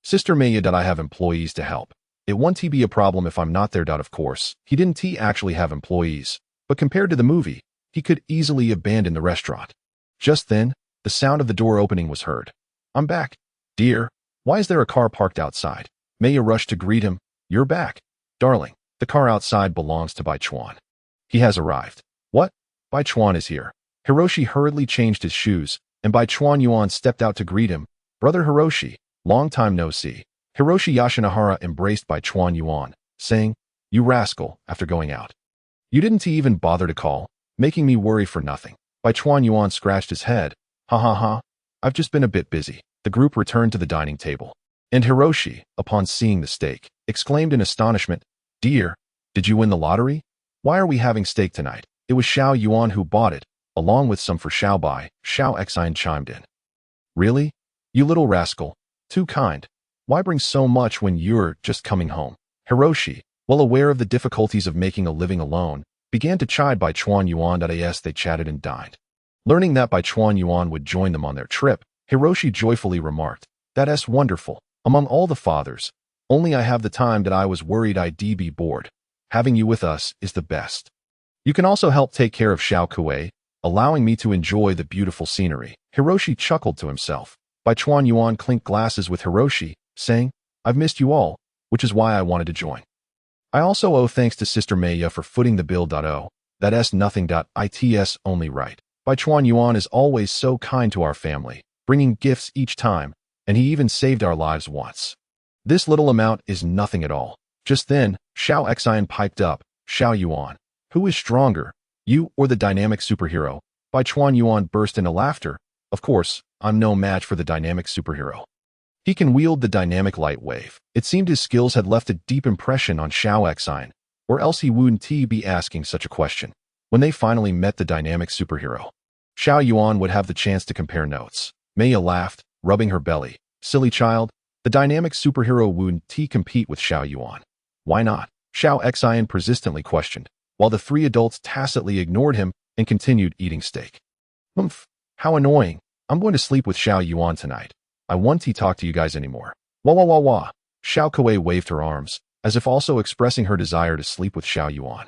Sister Maya, I have employees to help. It won't be a problem if I'm not there. Of course, he didn't actually have employees, but compared to the movie, he could easily abandon the restaurant. Just then, the sound of the door opening was heard. I'm back. Dear, why is there a car parked outside? Maya rushed to greet him. You're back. Darling, the car outside belongs to Bai Chuan. He has arrived. What? Bai Chuan is here. Hiroshi hurriedly changed his shoes, and Bai Chuan Yuan stepped out to greet him. Brother Hiroshi, long time no see. Hiroshi Yashinahara embraced Bai Chuan Yuan, saying, You rascal, after going out. You didn't even bother to call, making me worry for nothing. Bai Chuan Yuan scratched his head. Ha ha ha, I've just been a bit busy. The group returned to the dining table. And Hiroshi, upon seeing the steak, exclaimed in astonishment, Dear, did you win the lottery? Why are we having steak tonight? It was Xiao Yuan who bought it, along with some for Xiao Bai. Xiao Xan chimed in. Really? You little rascal. Too kind. Why bring so much when you're just coming home? Hiroshi, well aware of the difficulties of making a living alone, began to chide Bai Chuan Yuan. As they chatted and dined. Learning that Bai Chuan Yuan would join them on their trip, Hiroshi joyfully remarked, That's wonderful. Among all the fathers, only I have the time that I was worried I'd be bored. Having you with us is the best. You can also help take care of Xiao Kuei, allowing me to enjoy the beautiful scenery. Hiroshi chuckled to himself. Bai Chuan Yuan clinked glasses with Hiroshi, saying, I've missed you all, which is why I wanted to join. I also owe thanks to Sister Maya for footing the bill. That's nothing. It's only right. Bai Chuan Yuan is always so kind to our family, bringing gifts each time, and he even saved our lives once. This little amount is nothing at all. Just then, Xiao Xan piped up, Xiao Yuan. Who is stronger, you or the dynamic superhero? Bai Chuan Yuan burst into laughter. Of course, I'm no match for the dynamic superhero. He can wield the dynamic light wave. It seemed his skills had left a deep impression on Xiao Xan, or else he wouldn't be asking such a question. When they finally met the dynamic superhero, Xiao Yuan would have the chance to compare notes. Maya laughed, rubbing her belly. Silly child, the dynamic superhero wouldn't compete with Xiao Yuan. Why not? Xiao Xan persistently questioned, while the three adults tacitly ignored him and continued eating steak. Humph, how annoying. I'm going to sleep with Xiao Yuan tonight. I won't talk to you guys anymore. Wah wah wah wah. Xiao Kuei waved her arms, as if also expressing her desire to sleep with Xiao Yuan.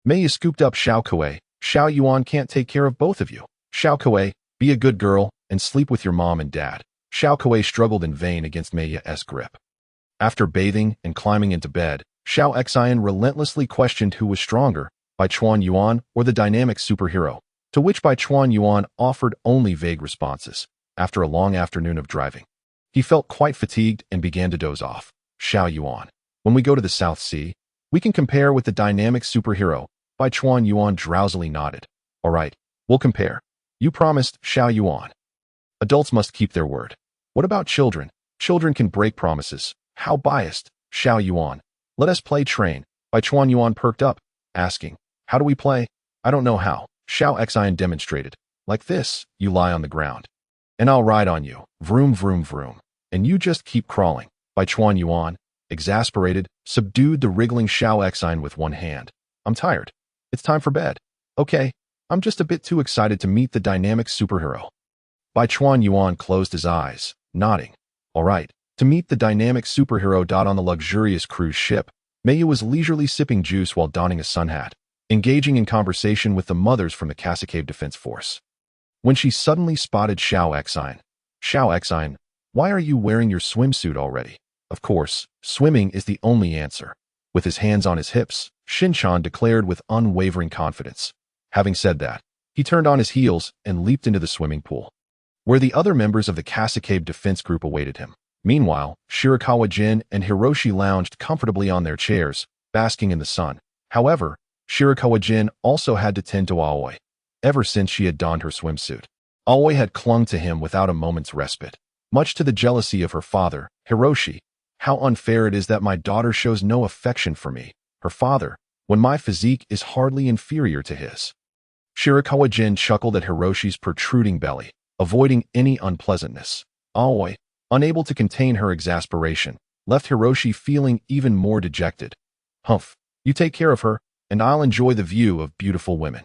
Maya scooped up Xiao Kuei. Xiao Yuan can't take care of both of you. Xiao Kuei, be a good girl and sleep with your mom and dad. Xiao Kuei struggled in vain against Maya's grip. After bathing and climbing into bed, Xiao Xan relentlessly questioned who was stronger, Bai Chuan Yuan or the dynamic superhero, to which Bai Chuan Yuan offered only vague responses. After a long afternoon of driving, he felt quite fatigued and began to doze off. Xiao Yuan, when we go to the South Sea, we can compare with the dynamic superhero. Bai Chuan Yuan drowsily nodded. All right, we'll compare. You promised, Xiao Yuan. Adults must keep their word. What about children? Children can break promises. How biased, Xiao Yuan. Let us play train. Bai Chuan Yuan perked up, asking, How do we play? I don't know how. Xiao Xan demonstrated. Like this, you lie on the ground. And I'll ride on you. Vroom, vroom, vroom. And you just keep crawling. Bai Chuan Yuan, exasperated, subdued the wriggling Xiao Xan with one hand. I'm tired. It's time for bed. Okay, I'm just a bit too excited to meet the dynamic superhero. Bai Chuan Yuan closed his eyes, nodding. Alright, to meet the dynamic superhero. On the luxurious cruise ship, Meiyu was leisurely sipping juice while donning a sun hat, engaging in conversation with the mothers from the Kasukabe Defense Force. When she suddenly spotted Xiao Exine. Xiao Exine, why are you wearing your swimsuit already? Of course, swimming is the only answer. With his hands on his hips, Shin-chan declared with unwavering confidence. Having said that, he turned on his heels and leaped into the swimming pool, where the other members of the Kasukabe defense group awaited him. Meanwhile, Shirakawa Gen and Hiroshi lounged comfortably on their chairs, basking in the sun. However, Shirakawa Gen also had to tend to Aoi. Ever since she had donned her swimsuit, Aoi had clung to him without a moment's respite, much to the jealousy of her father, Hiroshi. How unfair it is that my daughter shows no affection for me, her father, when my physique is hardly inferior to his. Shirakawa Gen chuckled at Hiroshi's protruding belly, avoiding any unpleasantness. Aoi, unable to contain her exasperation, left Hiroshi feeling even more dejected. Humph, you take care of her, and I'll enjoy the view of beautiful women.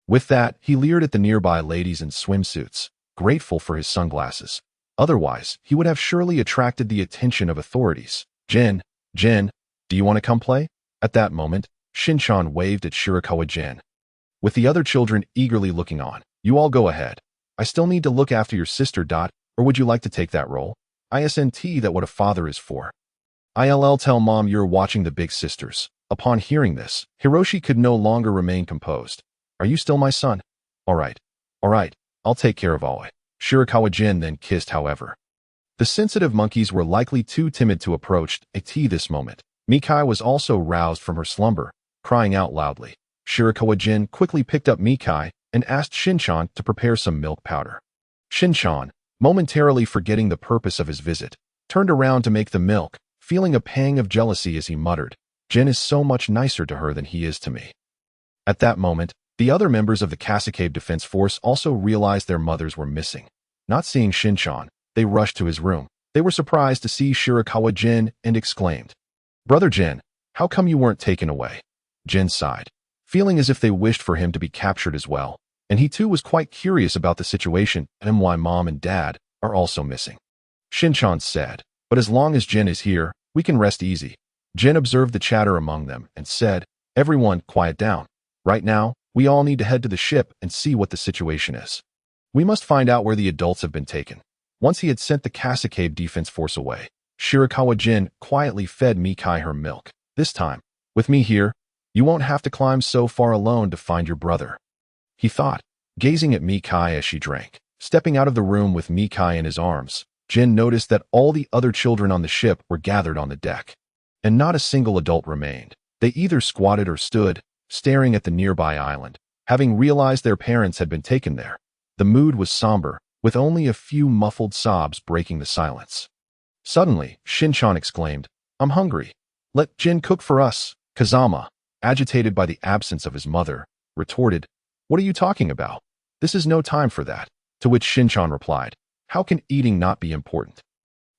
With that, he leered at the nearby ladies in swimsuits, grateful for his sunglasses. Otherwise, he would have surely attracted the attention of authorities. Gen, do you want to come play? At that moment, Shin-chan waved at Shirakawa Gen, with the other children eagerly looking on. You all go ahead. I still need to look after your sister. Or would you like to take that role? Isn't that what a father is for? I'll tell mom you're watching the big sisters. Upon hearing this, Hiroshi could no longer remain composed. Are you still my son? Alright, I'll take care of Aoi. Shirakawa Gen then kissed. However, the sensitive monkeys were likely too timid to approach this moment. Mikai was also roused from her slumber, crying out loudly. Shirakawa Gen quickly picked up Mikai and asked Shin-chan to prepare some milk powder. Shin-chan, momentarily forgetting the purpose of his visit, turned around to make the milk, feeling a pang of jealousy as he muttered, Gen is so much nicer to her than he is to me. At that moment, the other members of the Kasukabe Defense Force also realized their mothers were missing. Not seeing Shin-chan, they rushed to his room. They were surprised to see Shirakawa Gen and exclaimed, Brother Gen, how come you weren't taken away? Gen sighed, feeling as if they wished for him to be captured as well, and he too was quite curious about the situation and why mom and dad are also missing. Shin-chan said, but as long as Gen is here, we can rest easy. Gen observed the chatter among them and said, everyone quiet down. Right now, we all need to head to the ship and see what the situation is. We must find out where the adults have been taken. Once he had sent the Kasukabe Defense Force away, Shirakawa Gen quietly fed Mikai her milk. This time, with me here, you won't have to climb so far alone to find your brother, he thought, gazing at Mikai as she drank. Stepping out of the room with Mikai in his arms, Gen noticed that all the other children on the ship were gathered on the deck, and not a single adult remained. They either squatted or stood, staring at the nearby island, having realized their parents had been taken there. The mood was somber, with only a few muffled sobs breaking the silence. Suddenly, Shin-chan exclaimed, I'm hungry. Let Gen cook for us. Kazama, agitated by the absence of his mother, retorted, What are you talking about? This is no time for that. To which Shin-chan replied, How can eating not be important?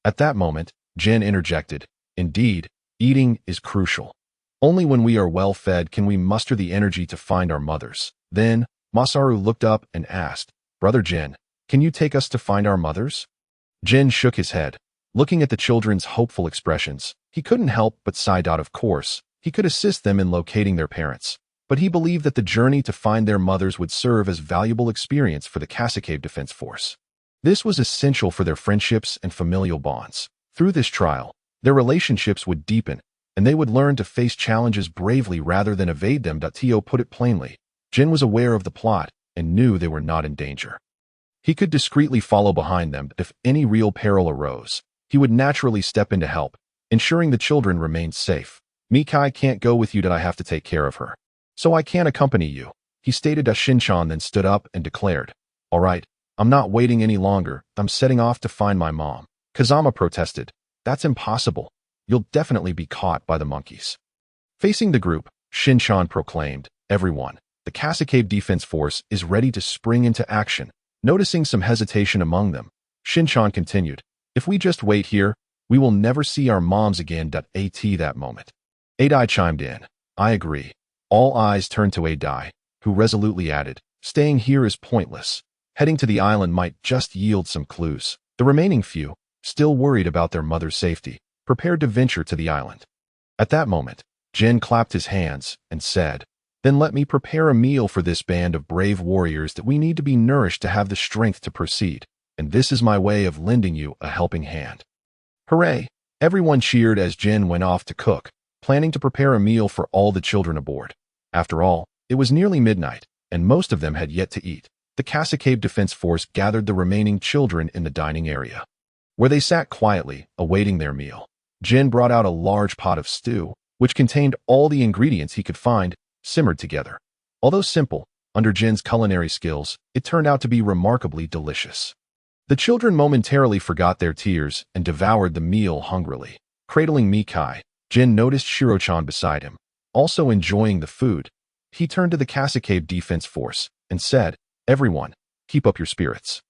At that moment, Gen interjected, Indeed, eating is crucial. Only when we are well fed can we muster the energy to find our mothers. Then, Masaru looked up and asked, Brother Gen, can you take us to find our mothers? Gen shook his head, looking at the children's hopeful expressions. He couldn't help but sigh. Of course, he could assist them in locating their parents, but he believed that the journey to find their mothers would serve as valuable experience for the Kasukabe Defense Force. This was essential for their friendships and familial bonds. Through this trial, their relationships would deepen, and they would learn to face challenges bravely rather than evade them. Tio put it plainly. Gen was aware of the plot and knew they were not in danger. He could discreetly follow behind them. If any real peril arose, he would naturally step in to help, ensuring the children remained safe. Mikai can't go with you. I have to take care of her, so I can't accompany you, he stated. Shin-chan then stood up and declared, All right, I'm not waiting any longer. I'm setting off to find my mom. Kazama protested, That's impossible. You'll definitely be caught by the monkeys. Facing the group, Shin-chan proclaimed, Everyone, the Kasukabe Defense Force is ready to spring into action. Noticing some hesitation among them, Shin-chan continued, If we just wait here, we will never see our moms again. At that moment, Adai chimed in, I agree. All eyes turned to Adai, who resolutely added, Staying here is pointless. Heading to the island might just yield some clues. The remaining few, still worried about their mother's safety, prepared to venture to the island. At that moment, Gen clapped his hands and said, "Then let me prepare a meal for this band of brave warriors that we need to be nourished to have the strength to proceed, and this is my way of lending you a helping hand." Hooray! Everyone cheered as Gen went off to cook, planning to prepare a meal for all the children aboard. After all, it was nearly midnight, and most of them had yet to eat. The Kasukabe Defense Force gathered the remaining children in the dining area, where they sat quietly, awaiting their meal. Gen brought out a large pot of stew, which contained all the ingredients he could find, simmered together. Although simple, under Gen's culinary skills, it turned out to be remarkably delicious. The children momentarily forgot their tears and devoured the meal hungrily. Cradling Mikai, Gen noticed Shiro-chan beside him, also enjoying the food. He turned to the Kasukabe Defense Force and said, "Everyone, keep up your spirits.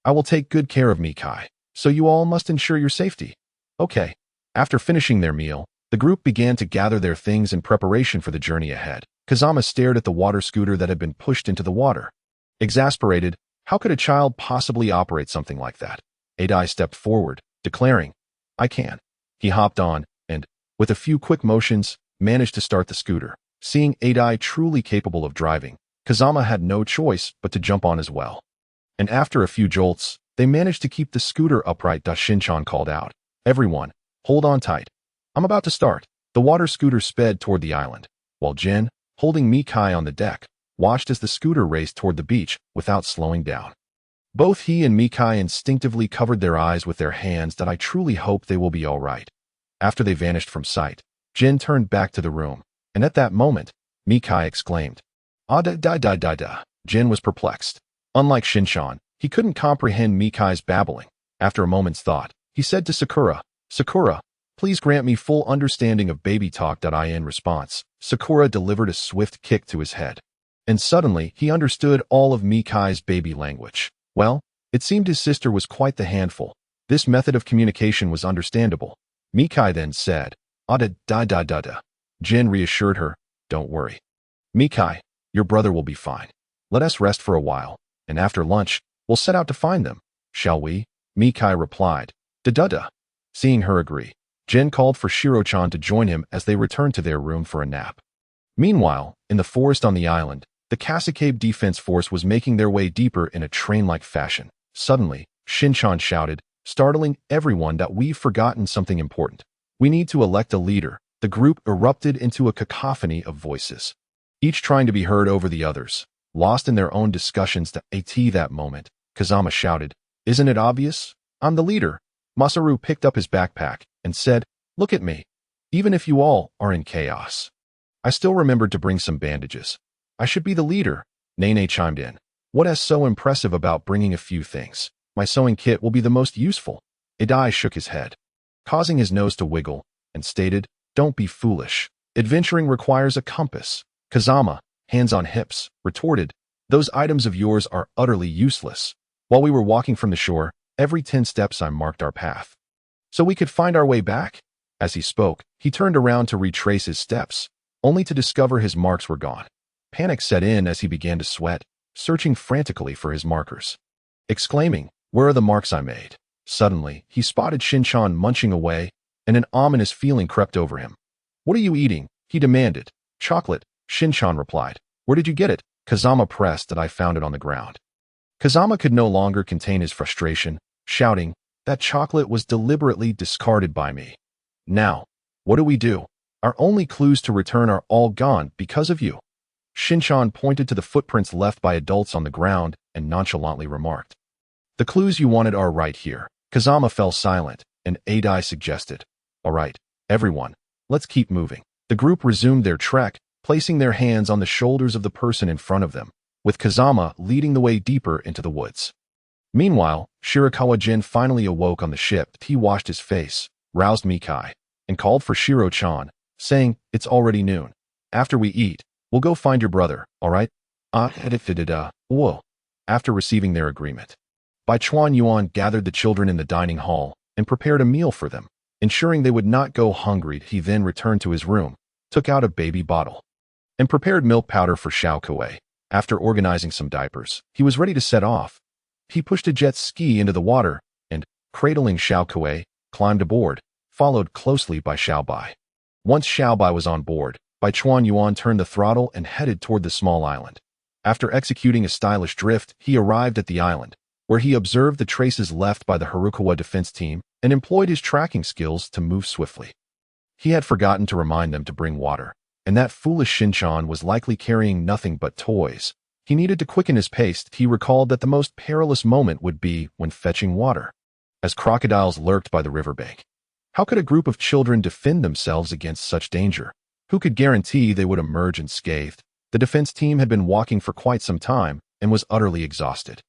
I will take good care of Mikai, so you all must ensure your safety." Okay. After finishing their meal, the group began to gather their things in preparation for the journey ahead. Kazama stared at the water scooter that had been pushed into the water. Exasperated, how could a child possibly operate something like that? Adai stepped forward, declaring, "I can." He hopped on and, with a few quick motions, managed to start the scooter. Seeing Adai truly capable of driving, Kazama had no choice but to jump on as well. And after a few jolts, they managed to keep the scooter upright. Shin-chan called out, "Everyone, hold on tight. I'm about to start." The water scooter sped toward the island, while Gen, holding Mikai on the deck, watched as the scooter raced toward the beach without slowing down. Both he and Mikai instinctively covered their eyes with their hands. "I truly hope they will be all right." After they vanished from sight, Gen turned back to the room, and at that moment, Mikai exclaimed, "Ah da da da da da." Gen was perplexed. Unlike Shin-chan, he couldn't comprehend Mikai's babbling. After a moment's thought, he said to Sakura, "Sakura, please grant me full understanding of baby talk." In response, Sakura delivered a swift kick to his head. And suddenly, he understood all of Mikai's baby language. Well, it seemed his sister was quite the handful. This method of communication was understandable. Mikai then said, "Ah da da da da da." Gen reassured her, "Don't worry. Mikai, your brother will be fine. Let us rest for a while, and after lunch, we'll set out to find them. Shall we?" Mikai replied, "Da-da-da." Seeing her agree, Gen called for Shiro-chan to join him as they returned to their room for a nap. Meanwhile, in the forest on the island, the Kasukabe Defense Force was making their way deeper in a train-like fashion. Suddenly, Shin-chan shouted, startling everyone, that "We've forgotten something important. We need to elect a leader." The group erupted into a cacophony of voices, each trying to be heard over the others. Lost in their own discussions at that moment, Kazama shouted, "Isn't it obvious? I'm the leader." Masaru picked up his backpack and said, "Look at me. Even if you all are in chaos, I still remembered to bring some bandages. I should be the leader." Nene chimed in. "What is so impressive about bringing a few things? My sewing kit will be the most useful." Idai shook his head, causing his nose to wiggle, and stated, "Don't be foolish. Adventuring requires a compass." Kazama, hands on hips, retorted, "Those items of yours are utterly useless. While we were walking from the shore, every 10 steps I marked our path, so we could find our way back." As he spoke, he turned around to retrace his steps, only to discover his marks were gone. Panic set in as he began to sweat, searching frantically for his markers, exclaiming, "Where are the marks I made?" Suddenly, he spotted Shin-chan munching away, and an ominous feeling crept over him. "What are you eating?" he demanded. "Chocolate," Shin-chan replied. "Where did you get it?" Kazama pressed that. "I found it on the ground." Kazama could no longer contain his frustration, shouting, "That chocolate was deliberately discarded by me. Now, what do we do? Our only clues to return are all gone because of you." Shin-chan pointed to the footprints left by adults on the ground and nonchalantly remarked, "The clues you wanted are right here." Kazama fell silent, and Adai suggested, "All right, everyone, let's keep moving." The group resumed their trek, placing their hands on the shoulders of the person in front of them, with Kazama leading the way deeper into the woods. Meanwhile, Shirakawa Gen finally awoke on the ship. He washed his face, roused Mikai, and called for Shiro-chan, saying, "It's already noon. After we eat, we'll go find your brother, all right?" Whoa. After receiving their agreement, Bai Chuan Yuan gathered the children in the dining hall and prepared a meal for them, ensuring they would not go hungry. He then returned to his room, took out a baby bottle, and prepared milk powder for Xiao Kuei. After organizing some diapers, he was ready to set off. He pushed a jet ski into the water and, cradling Shirakawa, climbed aboard, followed closely by Bai. Once Bai was on board, Bai Chuanyuan turned the throttle and headed toward the small island. After executing a stylish drift, he arrived at the island, where he observed the traces left by the Harukawa defense team and employed his tracking skills to move swiftly. He had forgotten to remind them to bring water, and that foolish Shin-chan was likely carrying nothing but toys. He needed to quicken his pace. He recalled that the most perilous moment would be when fetching water, as crocodiles lurked by the riverbank. How could a group of children defend themselves against such danger? Who could guarantee they would emerge unscathed? The defense team had been walking for quite some time and was utterly exhausted.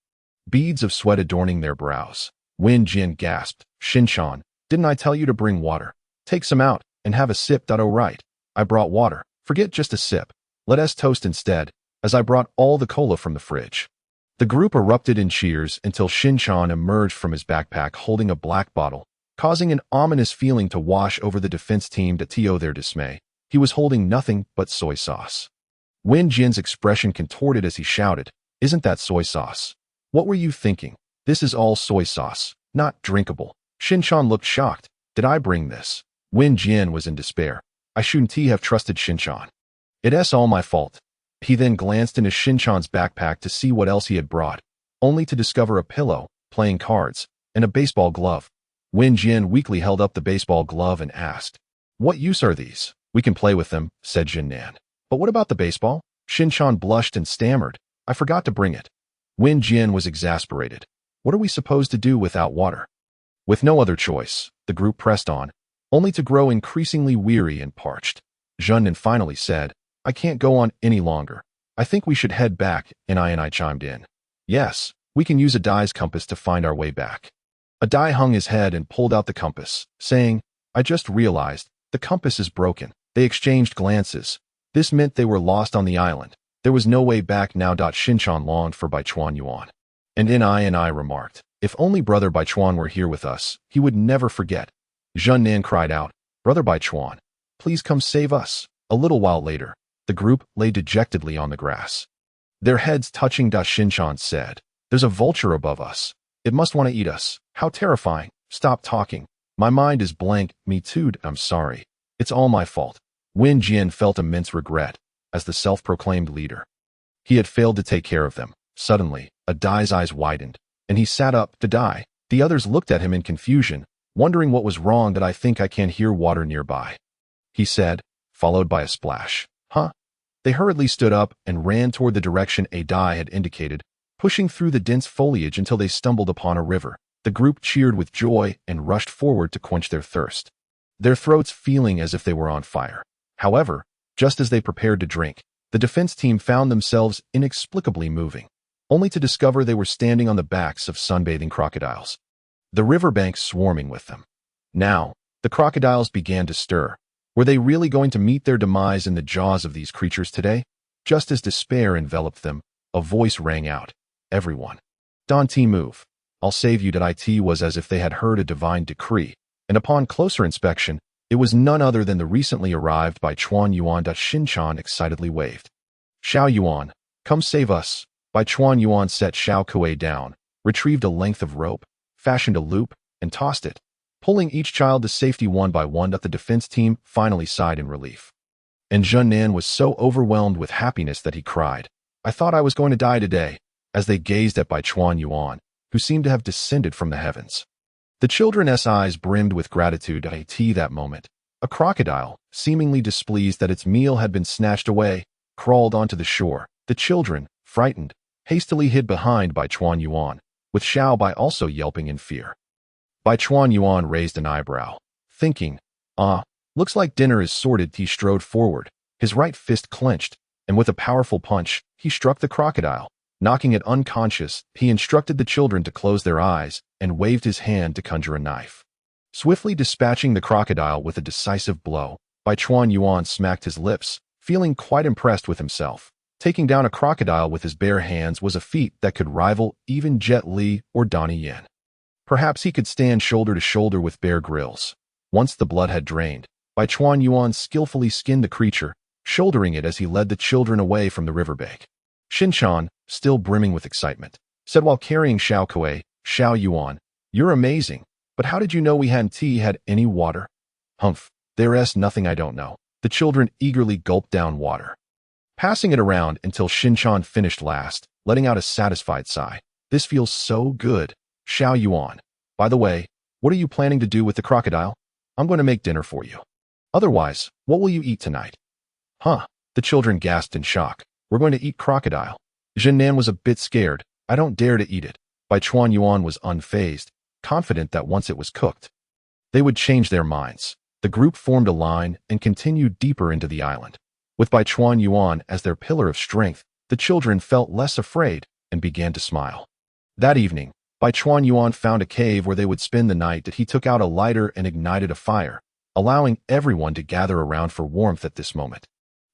Beads of sweat adorning their brows. Wen Jin gasped, "Shin-chan, didn't I tell you to bring water? Take some out and have a sip." "Oh right, I brought water. Forget just a sip. Let us toast instead, as I brought all the cola from the fridge." The group erupted in cheers until Shin-chan emerged from his backpack holding a black bottle, causing an ominous feeling to wash over the defense team. To their dismay, he was holding nothing but soy sauce. Wen Jin's expression contorted as he shouted, "Isn't that soy sauce? What were you thinking? This is all soy sauce, not drinkable." Shin-chan looked shocked. "Did I bring this?" Wen Jin was in despair. "I shouldn't have trusted Shin-chan. It's all my fault." He then glanced into Shin-chan's backpack to see what else he had brought, only to discover a pillow, playing cards, and a baseball glove. Wen Jin weakly held up the baseball glove and asked, "What use are these?" "We can play with them," said Jin-nan. "But what about the baseball?" Shin-chan blushed and stammered, "I forgot to bring it." Wen Jin was exasperated. What are we supposed to do without water? With no other choice, the group pressed on, only to grow increasingly weary and parched. Jun-nan finally said, "I can't go on any longer. I think we should head back," and I chimed in. "Yes, we can use a Dai's compass to find our way back." A Dai hung his head and pulled out the compass, saying, "I just realized, the compass is broken." They exchanged glances. This meant they were lost on the island. There was no way back now. Shin-chan longed for Bai Chuanyuan. And I remarked, "If only Brother Bai Chuan were here with us, he would never forget." Jun-nan cried out, "Brother Bai Chuan, please come save us." A little while later, the group lay dejectedly on the grass. Their heads touching. Shin-chan said, "There's a vulture above us. It must want to eat us. How terrifying. Stop talking. My mind is blank." "Me too. I'm sorry. It's all my fault." Wen Jin felt immense regret as the self-proclaimed leader. He had failed to take care of them. Suddenly, a Dai's eyes widened, and he sat up. "To die." The others looked at him in confusion, wondering what was wrong. "I think I can hear water nearby," he said, followed by a splash. "Huh?" They hurriedly stood up and ran toward the direction a Dai had indicated, pushing through the dense foliage until they stumbled upon a river. The group cheered with joy and rushed forward to quench their thirst, their throats feeling as if they were on fire. However, just as they prepared to drink, the defense team found themselves inexplicably moving, only to discover they were standing on the backs of sunbathing crocodiles, the riverbank swarming with them. Now, the crocodiles began to stir. Were they really going to meet their demise in the jaws of these creatures today? Just as despair enveloped them, a voice rang out, "Everyone, don't move. I'll save you." It was as if they had heard a divine decree, and upon closer inspection, it was none other than the recently arrived Bai Chuanyuan. Shin-chan excitedly waved. "Xiao Yuan, come save us." Bai Chuanyuan set Shirakawa down, retrieved a length of rope, fashioned a loop, and tossed it, pulling each child to safety one by one. The defense team finally sighed in relief. And Jun-nan was so overwhelmed with happiness that he cried, "I thought I was going to die today," as they gazed at Bai Chuanyuan, who seemed to have descended from the heavens. The children's eyes brimmed with gratitude. At that moment, a crocodile, seemingly displeased that its meal had been snatched away, crawled onto the shore. The children, frightened, hastily hid behind Bai Chuanyuan, with Bai also yelping in fear. Bai Chuanyuan raised an eyebrow, thinking, looks like dinner is sorted." He strode forward, his right fist clenched, and with a powerful punch, he struck the crocodile, knocking it unconscious. He instructed the children to close their eyes and waved his hand to conjure a knife. Swiftly dispatching the crocodile with a decisive blow, Bai Chuanyuan smacked his lips, feeling quite impressed with himself. Taking down a crocodile with his bare hands was a feat that could rival even Jet Li or Donnie Yen. Perhaps he could stand shoulder to shoulder with Bear Grylls. Once the blood had drained, Bai Chuanyuan skillfully skinned the creature, shouldering it as he led the children away from the riverbank. Shin-chan, still brimming with excitement, said while carrying Shirakawa, "Xiao Yuan, you're amazing. But how did you know we hadn't had any water? Humph, there's nothing I don't know. The children eagerly gulped down water, passing it around until Shin-chan finished last, letting out a satisfied sigh. This feels so good. Xiao Yuan. By the way, what are you planning to do with the crocodile? I'm going to make dinner for you. Otherwise, what will you eat tonight? Huh? The children gasped in shock. We're going to eat crocodile. Jinnan was a bit scared. I don't dare to eat it. Bai Chuan Yuan was unfazed, confident that once it was cooked, they would change their minds. The group formed a line and continued deeper into the island. With Bai Chuan Yuan as their pillar of strength, the children felt less afraid and began to smile. That evening, Bai Chuan Yuan found a cave where they would spend the night. He took out a lighter and ignited a fire, allowing everyone to gather around for warmth at this moment.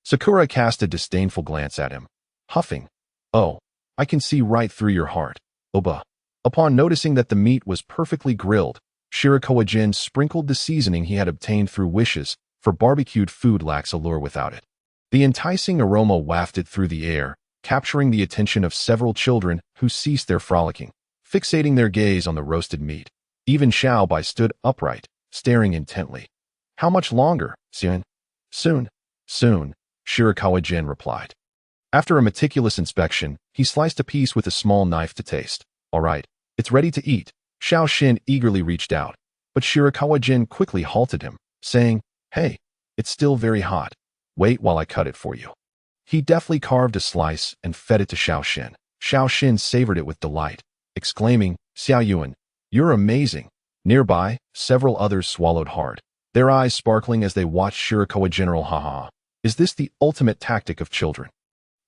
Sakura cast a disdainful glance at him, huffing, "Oh, I can see right through your heart, Oba." Upon noticing that the meat was perfectly grilled, Shirakawa Gen sprinkled the seasoning he had obtained through wishes, for barbecued food lacks allure without it. The enticing aroma wafted through the air, capturing the attention of several children who ceased their frolicking, fixating their gaze on the roasted meat. Even Xiao Bai stood upright, staring intently. "How much longer, Xian?" Soon, Shirakawa Gen replied. After a meticulous inspection, he sliced a piece with a small knife to taste. "All right, it's ready to eat." Xiao Xin eagerly reached out, but Shirakawa Gen quickly halted him, saying, "Hey, it's still very hot. Wait while I cut it for you." He deftly carved a slice and fed it to Xiao Xin. Xiao Xin savored it with delight, exclaiming, "Xiao Yuan, you're amazing." Nearby, several others swallowed hard, their eyes sparkling as they watched Shirakawa General. Haha. Is this the ultimate tactic of children?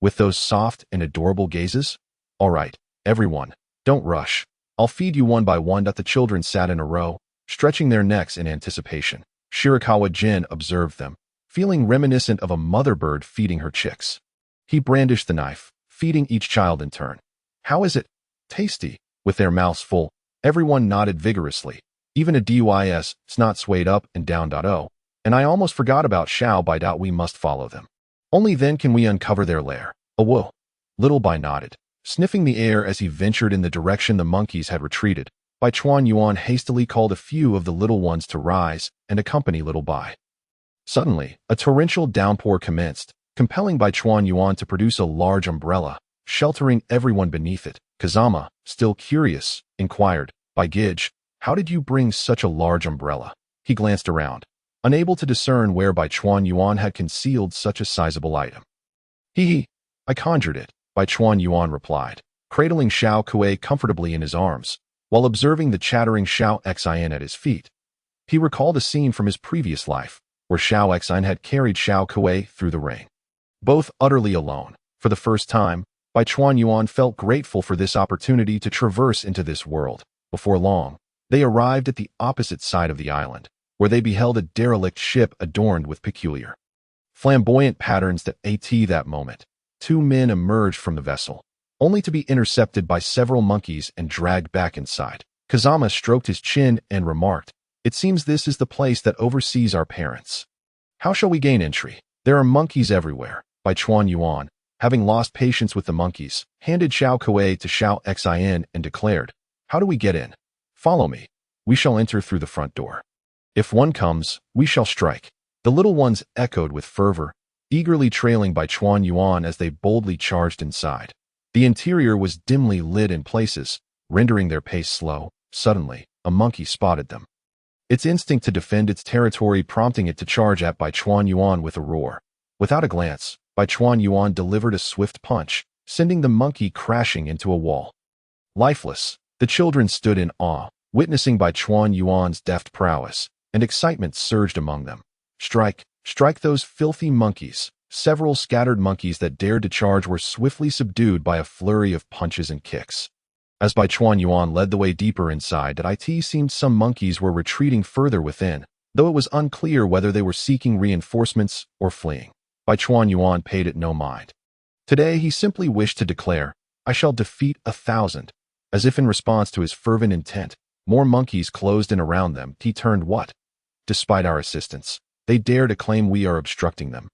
With those soft and adorable gazes? All right, everyone, don't rush. I'll feed you one by one. The children sat in a row, stretching their necks in anticipation. Shirakawa Gen observed them, feeling reminiscent of a mother bird feeding her chicks. He brandished the knife, feeding each child in turn. "How is it? Tasty?" With their mouths full, everyone nodded vigorously. Even a DUIS snot swayed up and down. Oh, and I almost forgot about Xiao Bai. We must follow them. Only then can we uncover their lair. Oh, whoa. Little Bai nodded, sniffing the air as he ventured in the direction the monkeys had retreated. Bai Chuan Yuan hastily called a few of the little ones to rise and accompany Little Bai. Suddenly, a torrential downpour commenced, compelling Bai Chuan Yuan to produce a large umbrella, sheltering everyone beneath it. Kazama, still curious, inquired, "Bai Gij, how did you bring such a large umbrella?" He glanced around, unable to discern where Bai Chuan Yuan had concealed such a sizable item. "Hee, I conjured it," Bai Chuan Yuan replied, cradling Xiao Kuei comfortably in his arms, while observing the chattering Xiao Xin at his feet. He recalled a scene from his previous life, where Xiao Xin had carried Xiao Kuei through the ring. Both utterly alone, for the first time, Bai Chuan Yuan felt grateful for this opportunity to traverse into this world. Before long, they arrived at the opposite side of the island, where they beheld a derelict ship adorned with peculiar, flamboyant patterns. That moment, two men emerged from the vessel, only to be intercepted by several monkeys and dragged back inside. Kazama stroked his chin and remarked, "It seems this is the place that oversees our parents. How shall we gain entry? There are monkeys everywhere." Bai Chuan Yuan, having lost patience with the monkeys, handed Xiao Kuei to Xiao Xin and declared, "How do we get in?" "Follow me. We shall enter through the front door. If one comes, we shall strike." The little ones echoed with fervor, eagerly trailing Bai Chuan Yuan as they boldly charged inside. The interior was dimly lit in places, rendering their pace slow. Suddenly, a monkey spotted them, its instinct to defend its territory prompting it to charge at Bai Chuan Yuan with a roar. Without a glance, Bai Chuan Yuan delivered a swift punch, sending the monkey crashing into a wall. Lifeless, the children stood in awe, witnessing Bai Chuan Yuan's deft prowess, and excitement surged among them. "Strike, strike those filthy monkeys." Several scattered monkeys that dared to charge were swiftly subdued by a flurry of punches and kicks. As Bai Chuan Yuan led the way deeper inside, it seemed some monkeys were retreating further within, though it was unclear whether they were seeking reinforcements or fleeing. Bai Chuan Yuan paid it no mind. Today he simply wished to declare, "I shall defeat 1,000." As if in response to his fervent intent, more monkeys closed in around them. He turned what? Despite our assistance, they dare to claim we are obstructing them.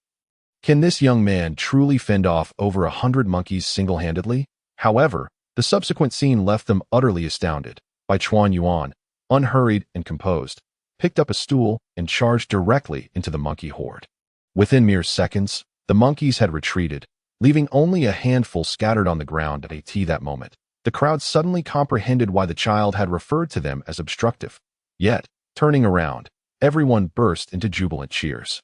Can this young man truly fend off over 100 monkeys single-handedly? However, the subsequent scene left them utterly astounded. Bai Chuan Yuan, unhurried and composed, picked up a stool and charged directly into the monkey horde. Within mere seconds, the monkeys had retreated, leaving only a handful scattered on the ground at that moment. The crowd suddenly comprehended why the child had referred to them as obstructive. Yet, turning around, everyone burst into jubilant cheers.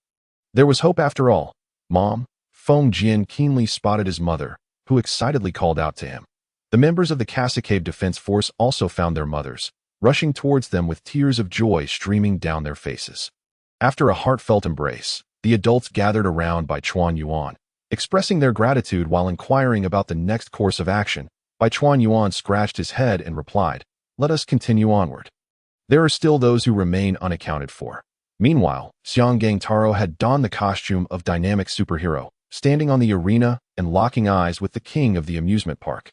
There was hope after all. Mom, Feng Jian keenly spotted his mother, who excitedly called out to him. The members of the Kasukabe Defense Force also found their mothers, rushing towards them with tears of joy streaming down their faces. After a heartfelt embrace, the adults gathered around Bai Chuan Yuan, expressing their gratitude while inquiring about the next course of action. Bai Chuan Yuan scratched his head and replied, "Let us continue onward. There are still those who remain unaccounted for." Meanwhile, Xianggang Taro had donned the costume of dynamic superhero, standing on the arena and locking eyes with the king of the amusement park.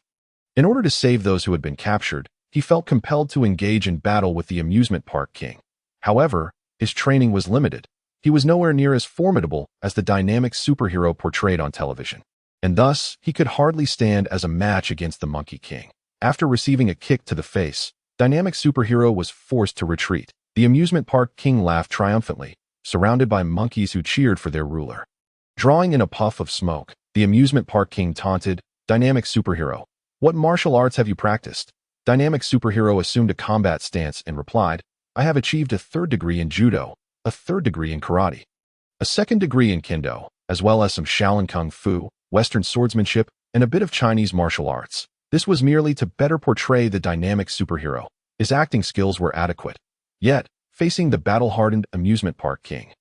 In order to save those who had been captured, he felt compelled to engage in battle with the amusement park king. However, his training was limited. He was nowhere near as formidable as the dynamic superhero portrayed on television, and thus he could hardly stand as a match against the Monkey King. After receiving a kick to the face, dynamic superhero was forced to retreat. The amusement park king laughed triumphantly, surrounded by monkeys who cheered for their ruler. Drawing in a puff of smoke, the amusement park king taunted, "Dynamic superhero, what martial arts have you practiced?" Dynamic superhero assumed a combat stance and replied, "I have achieved a 3rd degree in judo, a 3rd degree in karate, a 2nd degree in kendo, as well as some Shaolin kung fu, Western swordsmanship, and a bit of Chinese martial arts." This was merely to better portray the dynamic superhero. His acting skills were adequate. Yet, facing the battle-hardened amusement park king,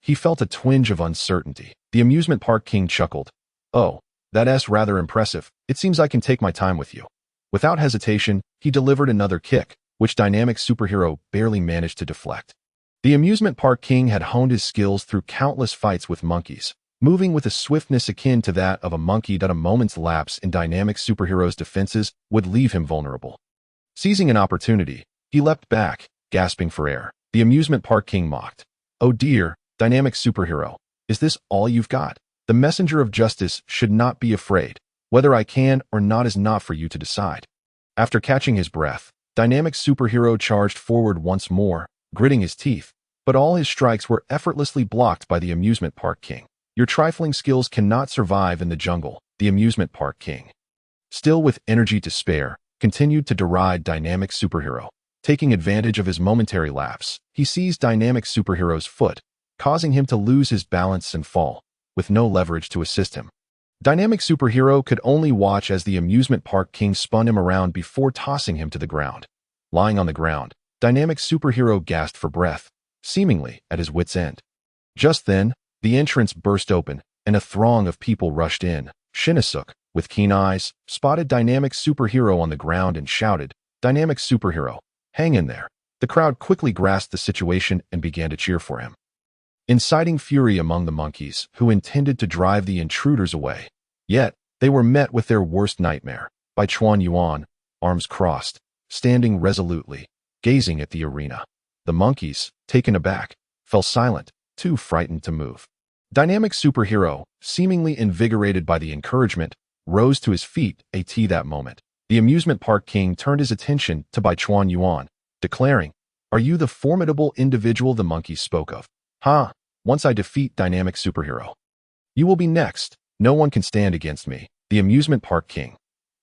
he felt a twinge of uncertainty. The amusement park king chuckled, "Oh, that's rather impressive. It seems I can take my time with you." Without hesitation, he delivered another kick, which dynamic superhero barely managed to deflect. The amusement park king had honed his skills through countless fights with monkeys, moving with a swiftness akin to that of a monkey that a moment's lapse in dynamic superhero's defenses would leave him vulnerable. Seizing an opportunity, he leapt back, gasping for air. The amusement park king mocked, "Oh dear, dynamic superhero, is this all you've got? The messenger of justice should not be afraid. Whether I can or not is not for you to decide." After catching his breath, dynamic superhero charged forward once more, gritting his teeth, but all his strikes were effortlessly blocked by the amusement park king. "Your trifling skills cannot survive in the jungle," the amusement park king, still with energy to spare, continued to deride dynamic superhero. Taking advantage of his momentary lapse, he seized dynamic superhero's foot, causing him to lose his balance and fall, with no leverage to assist him. Dynamic superhero could only watch as the amusement park king spun him around before tossing him to the ground. Lying on the ground, dynamic superhero gasped for breath, seemingly at his wit's end. Just then, the entrance burst open, and a throng of people rushed in. Shinichi, with keen eyes, spotted dynamic superhero on the ground and shouted, "Dynamic superhero, hang in there." The crowd quickly grasped the situation and began to cheer for him, inciting fury among the monkeys, who intended to drive the intruders away. Yet, they were met with their worst nightmare. Bai Chuan Yuan, arms crossed, standing resolutely, gazing at the arena. The monkeys, taken aback, fell silent, too frightened to move. Dynamic superhero, seemingly invigorated by the encouragement, rose to his feet at that moment. The amusement park king turned his attention to Bai Chuan Yuan, declaring, "Are you the formidable individual the monkeys spoke of? Ha! Once I defeat dynamic superhero, you will be next. No one can stand against me." The amusement park king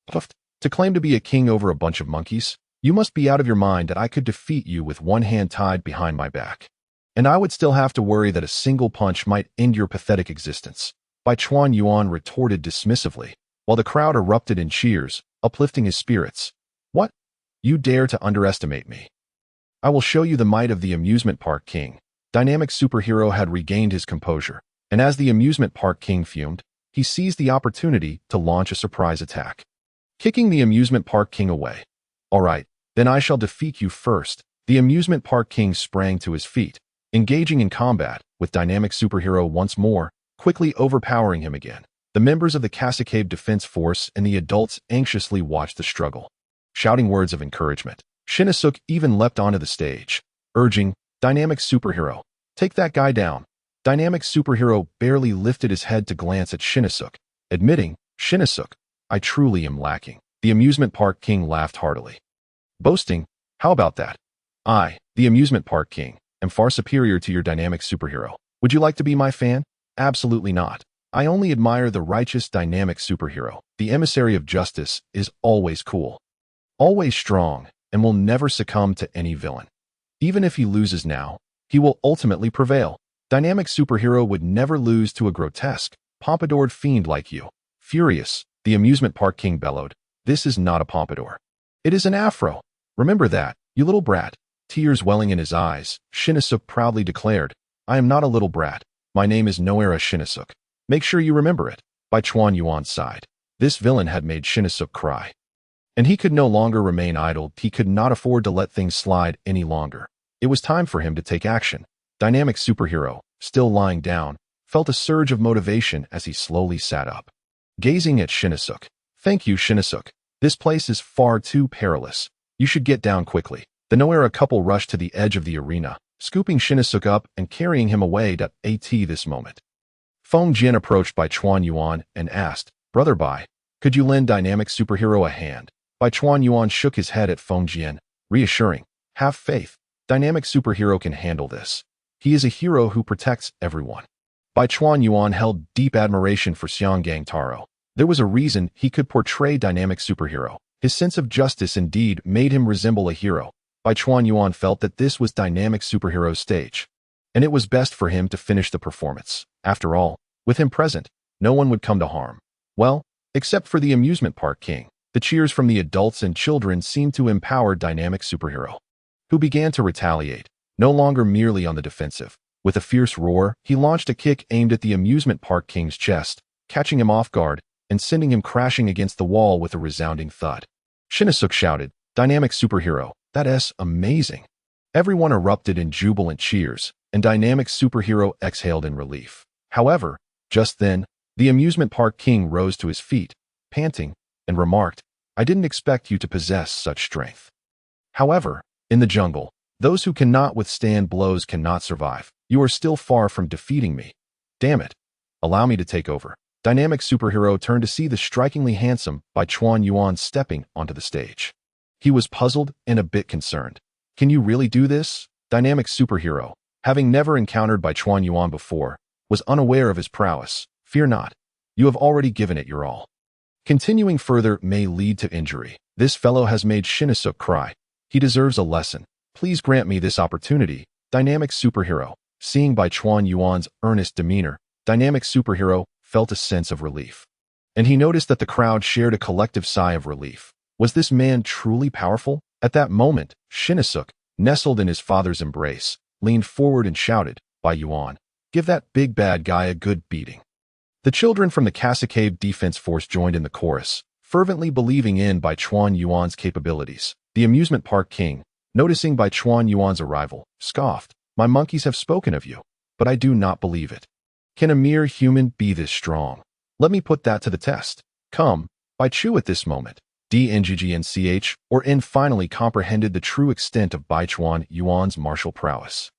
puffed. "To claim to be a king over a bunch of monkeys? You must be out of your mind that I could defeat you with one hand tied behind my back. And I would still have to worry that a single punch might end your pathetic existence." Bai Chuan Yuan retorted dismissively, while the crowd erupted in cheers, uplifting his spirits. "What? You dare to underestimate me? I will show you the might of the amusement park king." Dynamic superhero had regained his composure, and as the amusement park king fumed, he seized the opportunity to launch a surprise attack, kicking the amusement park king away. "All right, then I shall defeat you first." The amusement park king sprang to his feet, engaging in combat with dynamic superhero once more, quickly overpowering him again. The members of the Kasukabe Defense Force and the adults anxiously watched the struggle, shouting words of encouragement. Shinichi even leapt onto the stage, urging, "Dynamic superhero, take that guy down." Dynamic superhero barely lifted his head to glance at Shinichi, admitting, "Shinichi, I truly am lacking." The amusement park king laughed heartily, boasting, "How about that? I, the amusement park king, am far superior to your dynamic superhero. Would you like to be my fan? Absolutely not. I only admire the righteous dynamic superhero. The emissary of justice is always cool, always strong, and will never succumb to any villain. Even if he loses now, he will ultimately prevail. Dynamic superhero would never lose to a grotesque, pompadoured fiend like you. Furious, the amusement park king bellowed. This is not a pompadour. It is an afro. Remember that, you little brat. Tears welling in his eyes, Shinichuk proudly declared, I am not a little brat. My name is Noera Shinichuk. Make sure you remember it. By Chuan Yuan's side. This villain had made Shinichuk cry. And he could no longer remain idle. He could not afford to let things slide any longer. It was time for him to take action. Dynamic superhero, still lying down, felt a surge of motivation as he slowly sat up. Gazing at Shinichuk. Thank you, Shinichuk. This place is far too perilous. You should get down quickly. The Noera couple rushed to the edge of the arena, scooping Shinichuk up and carrying him away. At this moment, Feng Jin approached Bai Chuan Yuan and asked, Brother Bai, could you lend dynamic superhero a hand? Bai Chuan Yuan shook his head at Feng Jin, reassuring, have faith. Dynamic superhero can handle this. He is a hero who protects everyone. Bai Chuan Yuan held deep admiration for Xianggang Taro. There was a reason he could portray dynamic superhero. His sense of justice indeed made him resemble a hero. Bai Chuan Yuan felt that this was dynamic superhero's stage, and it was best for him to finish the performance. After all, with him present, no one would come to harm. Well, except for the amusement park king. The cheers from the adults and children seemed to empower dynamic superhero, who began to retaliate, no longer merely on the defensive. With a fierce roar, he launched a kick aimed at the amusement park king's chest, catching him off guard and sending him crashing against the wall with a resounding thud. Shinichuk shouted, Dynamic superhero, that's amazing. Everyone erupted in jubilant cheers, and dynamic superhero exhaled in relief. However, just then, the amusement park king rose to his feet, panting, and remarked, I didn't expect you to possess such strength. However, in the jungle, those who cannot withstand blows cannot survive. You are still far from defeating me. Damn it. Allow me to take over. Dynamic superhero turned to see the strikingly handsome Bai Chuan Yuan stepping onto the stage. He was puzzled and a bit concerned. Can you really do this? Dynamic superhero, having never encountered Bai Chuan Yuan before, was unaware of his prowess. Fear not. You have already given it your all. Continuing further may lead to injury. This fellow has made Shinichuk cry. He deserves a lesson. Please grant me this opportunity. Dynamic superhero, seeing Bai Chuan Yuan's earnest demeanor, dynamic superhero felt a sense of relief. And he noticed that the crowd shared a collective sigh of relief. Was this man truly powerful? At that moment, Shinichuk, nestled in his father's embrace, leaned forward and shouted, Bai Yuan, give that big bad guy a good beating. The children from the Kasukabe defense force joined in the chorus, fervently believing in Bai Chuan Yuan's capabilities. The amusement park king, noticing Bai Chuan Yuan's arrival, scoffed, My monkeys have spoken of you, but I do not believe it. Can a mere human be this strong? Let me put that to the test. Come, Bai Chu at this moment. DNGGNCH or N finally comprehended the true extent of Bai Chuan Yuan's martial prowess.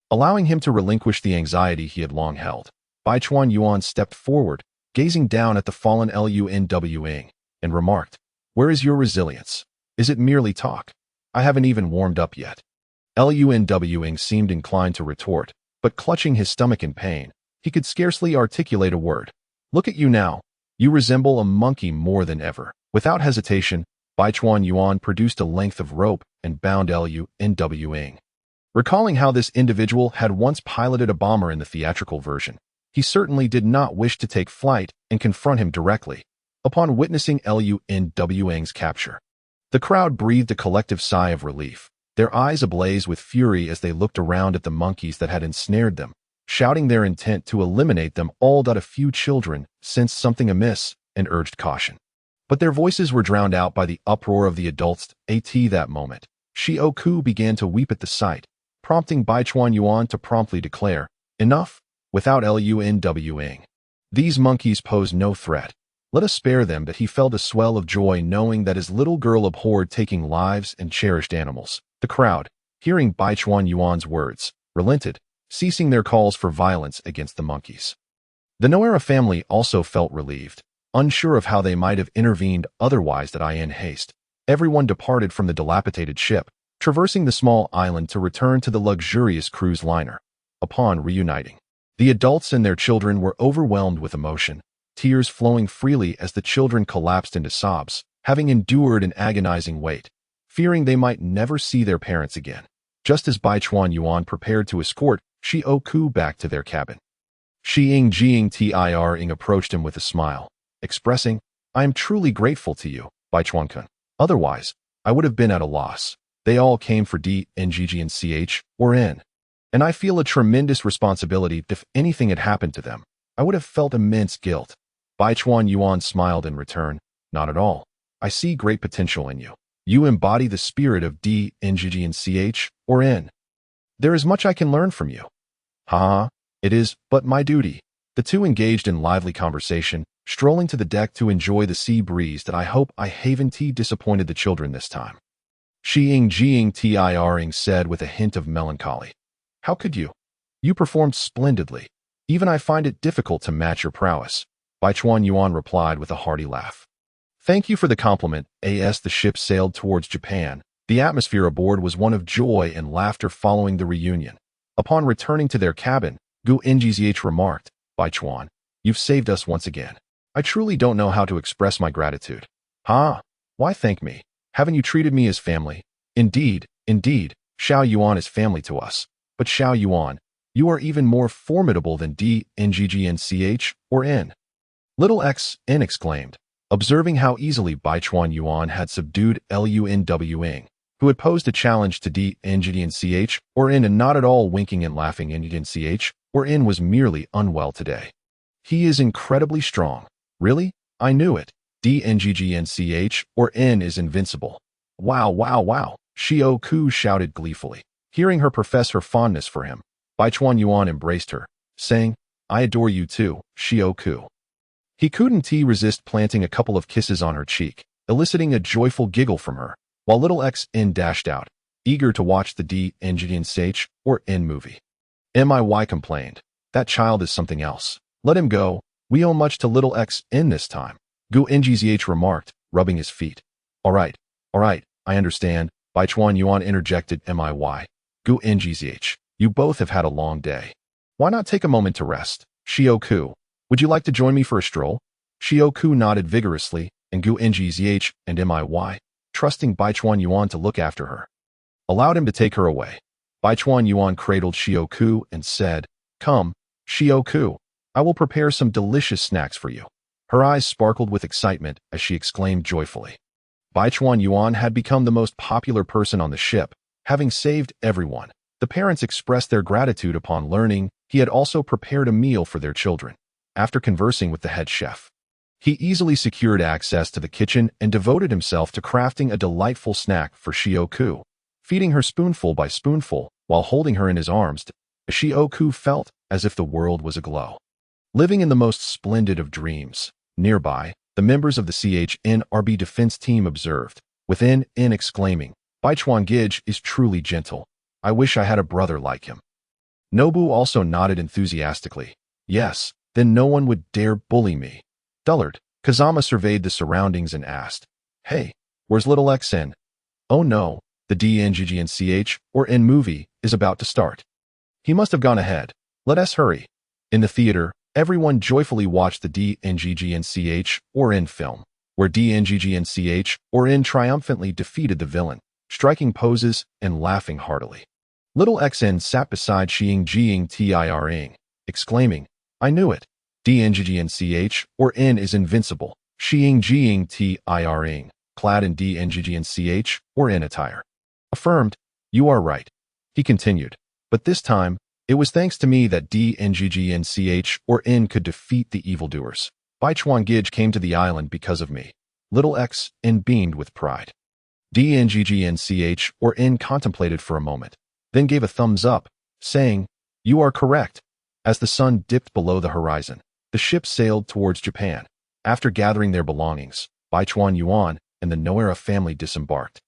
Allowing him to relinquish the anxiety he had long held, Bai Chuan Yuan stepped forward, gazing down at the fallen Lunwing, and remarked, Where is your resilience? Is it merely talk? I haven't even warmed up yet. Lunwing seemed inclined to retort, but clutching his stomach in pain, he could scarcely articulate a word. Look at you now. You resemble a monkey more than ever. Without hesitation, Bai Chuan Yuan produced a length of rope and bound Lunwing. Recalling how this individual had once piloted a bomber in the theatrical version, he certainly did not wish to take flight and confront him directly. Upon witnessing Lunwing's capture, the crowd breathed a collective sigh of relief, their eyes ablaze with fury as they looked around at the monkeys that had ensnared them, shouting their intent to eliminate them all. A few children sensed something amiss and urged caution. But their voices were drowned out by the uproar of the adults. That moment, Shioku began to weep at the sight, prompting Bai Chuan Yuan to promptly declare, Enough, without Lunwing. These monkeys pose no threat. Let us spare them. That he felt a swell of joy knowing that his little girl abhorred taking lives and cherished animals. The crowd, hearing Bai Chuan Yuan's words, relented, ceasing their calls for violence against the monkeys. The Noera family also felt relieved, unsure of how they might have intervened otherwise. In haste, everyone departed from the dilapidated ship, traversing the small island to return to the luxurious cruise liner. Upon reuniting, the adults and their children were overwhelmed with emotion, tears flowing freely as the children collapsed into sobs, having endured an agonizing wait, fearing they might never see their parents again. Just as Bai Chuan Yuan prepared to escort Shioku back to their cabin, Shi Jing Tiring approached him with a smile, expressing, "I am truly grateful to you, Bai Chuan-kun. Otherwise, I would have been at a loss. They all came for D-N-G-G-N-C-H or N. And I feel a tremendous responsibility. If anything had happened to them, I would have felt immense guilt." Bai Chuan Yuan smiled in return, "Not at all. I see great potential in you. You embody the spirit of D-N-G-G-N-C-H or N. There is much I can learn from you." "Ha, it is but my duty." The two engaged in lively conversation, strolling to the deck to enjoy the sea breeze. "That I hope I haven't disappointed the children this time," Shi Jing Tiring said with a hint of melancholy. "How could you? You performed splendidly. Even I find it difficult to match your prowess," Bai Chuan Yuan replied with a hearty laugh. "Thank you for the compliment." As the ship sailed towards Japan, the atmosphere aboard was one of joy and laughter following the reunion. Upon returning to their cabin, Gu Ngzh remarked, "Bai Chuan, you've saved us once again. I truly don't know how to express my gratitude." "Ha, why thank me? Haven't you treated me as family?" Indeed, Xiao Yuan is family to us. But Xiao Yuan, you are even more formidable than D-N-G-G-N-C-H or N. Little X-N exclaimed, observing how easily Bai Chuan Yuan had subdued Lunwing, who had posed a challenge to D-N-G-G-N-C-H or N, and not at all winking and laughing. N-G-G-N-C-H or N was merely unwell today. "He is incredibly strong." "Really? I knew it. D-N-G-G-N-C-H or N is invincible." Wow, Shioku shouted gleefully. Hearing her profess her fondness for him, Bai Chuan Yuan embraced her, saying, "I adore you too, Shioku." He couldn't resist planting a couple of kisses on her cheek, eliciting a joyful giggle from her, while little X-N dashed out, eager to watch the D-N-G-G-N-C-H or N movie. MIY complained, "That child is something else. Let him go. We owe much to little X-N this time," Gu Ngzh remarked, rubbing his feet. All right, I understand," Bai Chuan Yuan interjected. "MIY. Gu Ngzh, you both have had a long day. Why not take a moment to rest? Shioku, would you like to join me for a stroll?" Shioku nodded vigorously, and Gu Ngzh and MIY, trusting Bai Chuan Yuan to look after her, allowed him to take her away. Bai Chuan Yuan cradled Shioku and said, "Come, Shioku, I will prepare some delicious snacks for you." Her eyes sparkled with excitement as she exclaimed joyfully. Bai Chuan Yuan had become the most popular person on the ship, having saved everyone. The parents expressed their gratitude upon learning he had also prepared a meal for their children. After conversing with the head chef, he easily secured access to the kitchen and devoted himself to crafting a delightful snack for Shioku, feeding her spoonful by spoonful while holding her in his arms. Shioku felt as if the world was aglow, living in the most splendid of dreams. Nearby, the members of the CHNRB defense team observed, within exclaiming, "Bai Chuan Gij is truly gentle. I wish I had a brother like him." Nobu also nodded enthusiastically. "Yes, then no one would dare bully me." Dullard, Kazama surveyed the surroundings and asked, "Hey, where's little X-N?" "Oh no, the D-N-G-G-N-C-H or N movie is about to start. He must have gone ahead. Let us hurry." In the theater, everyone joyfully watched the D-N-G-G-N-C-H or N film, where D-N-G-G-N-C-H or N triumphantly defeated the villain, striking poses and laughing heartily. Little X-N sat beside Shi Jing Tiring, exclaiming, "I knew it. D-N-G-G-N-C-H or N is invincible." Shi Jing Tiring, clad in D-N-G-G-N-C-H or N attire, affirmed, "You are right." He continued, "But this time, it was thanks to me that D-N-G-G-N-C-H or N could defeat the evildoers. Bai Chuan Gij came to the island because of me." Little X-N beamed with pride. D-N-G-G-N-C-H or N contemplated for a moment, then gave a thumbs up, saying, "You are correct." As the sun dipped below the horizon, the ship sailed towards Japan. After gathering their belongings, Bai Chuan Yuan and the Noera family disembarked.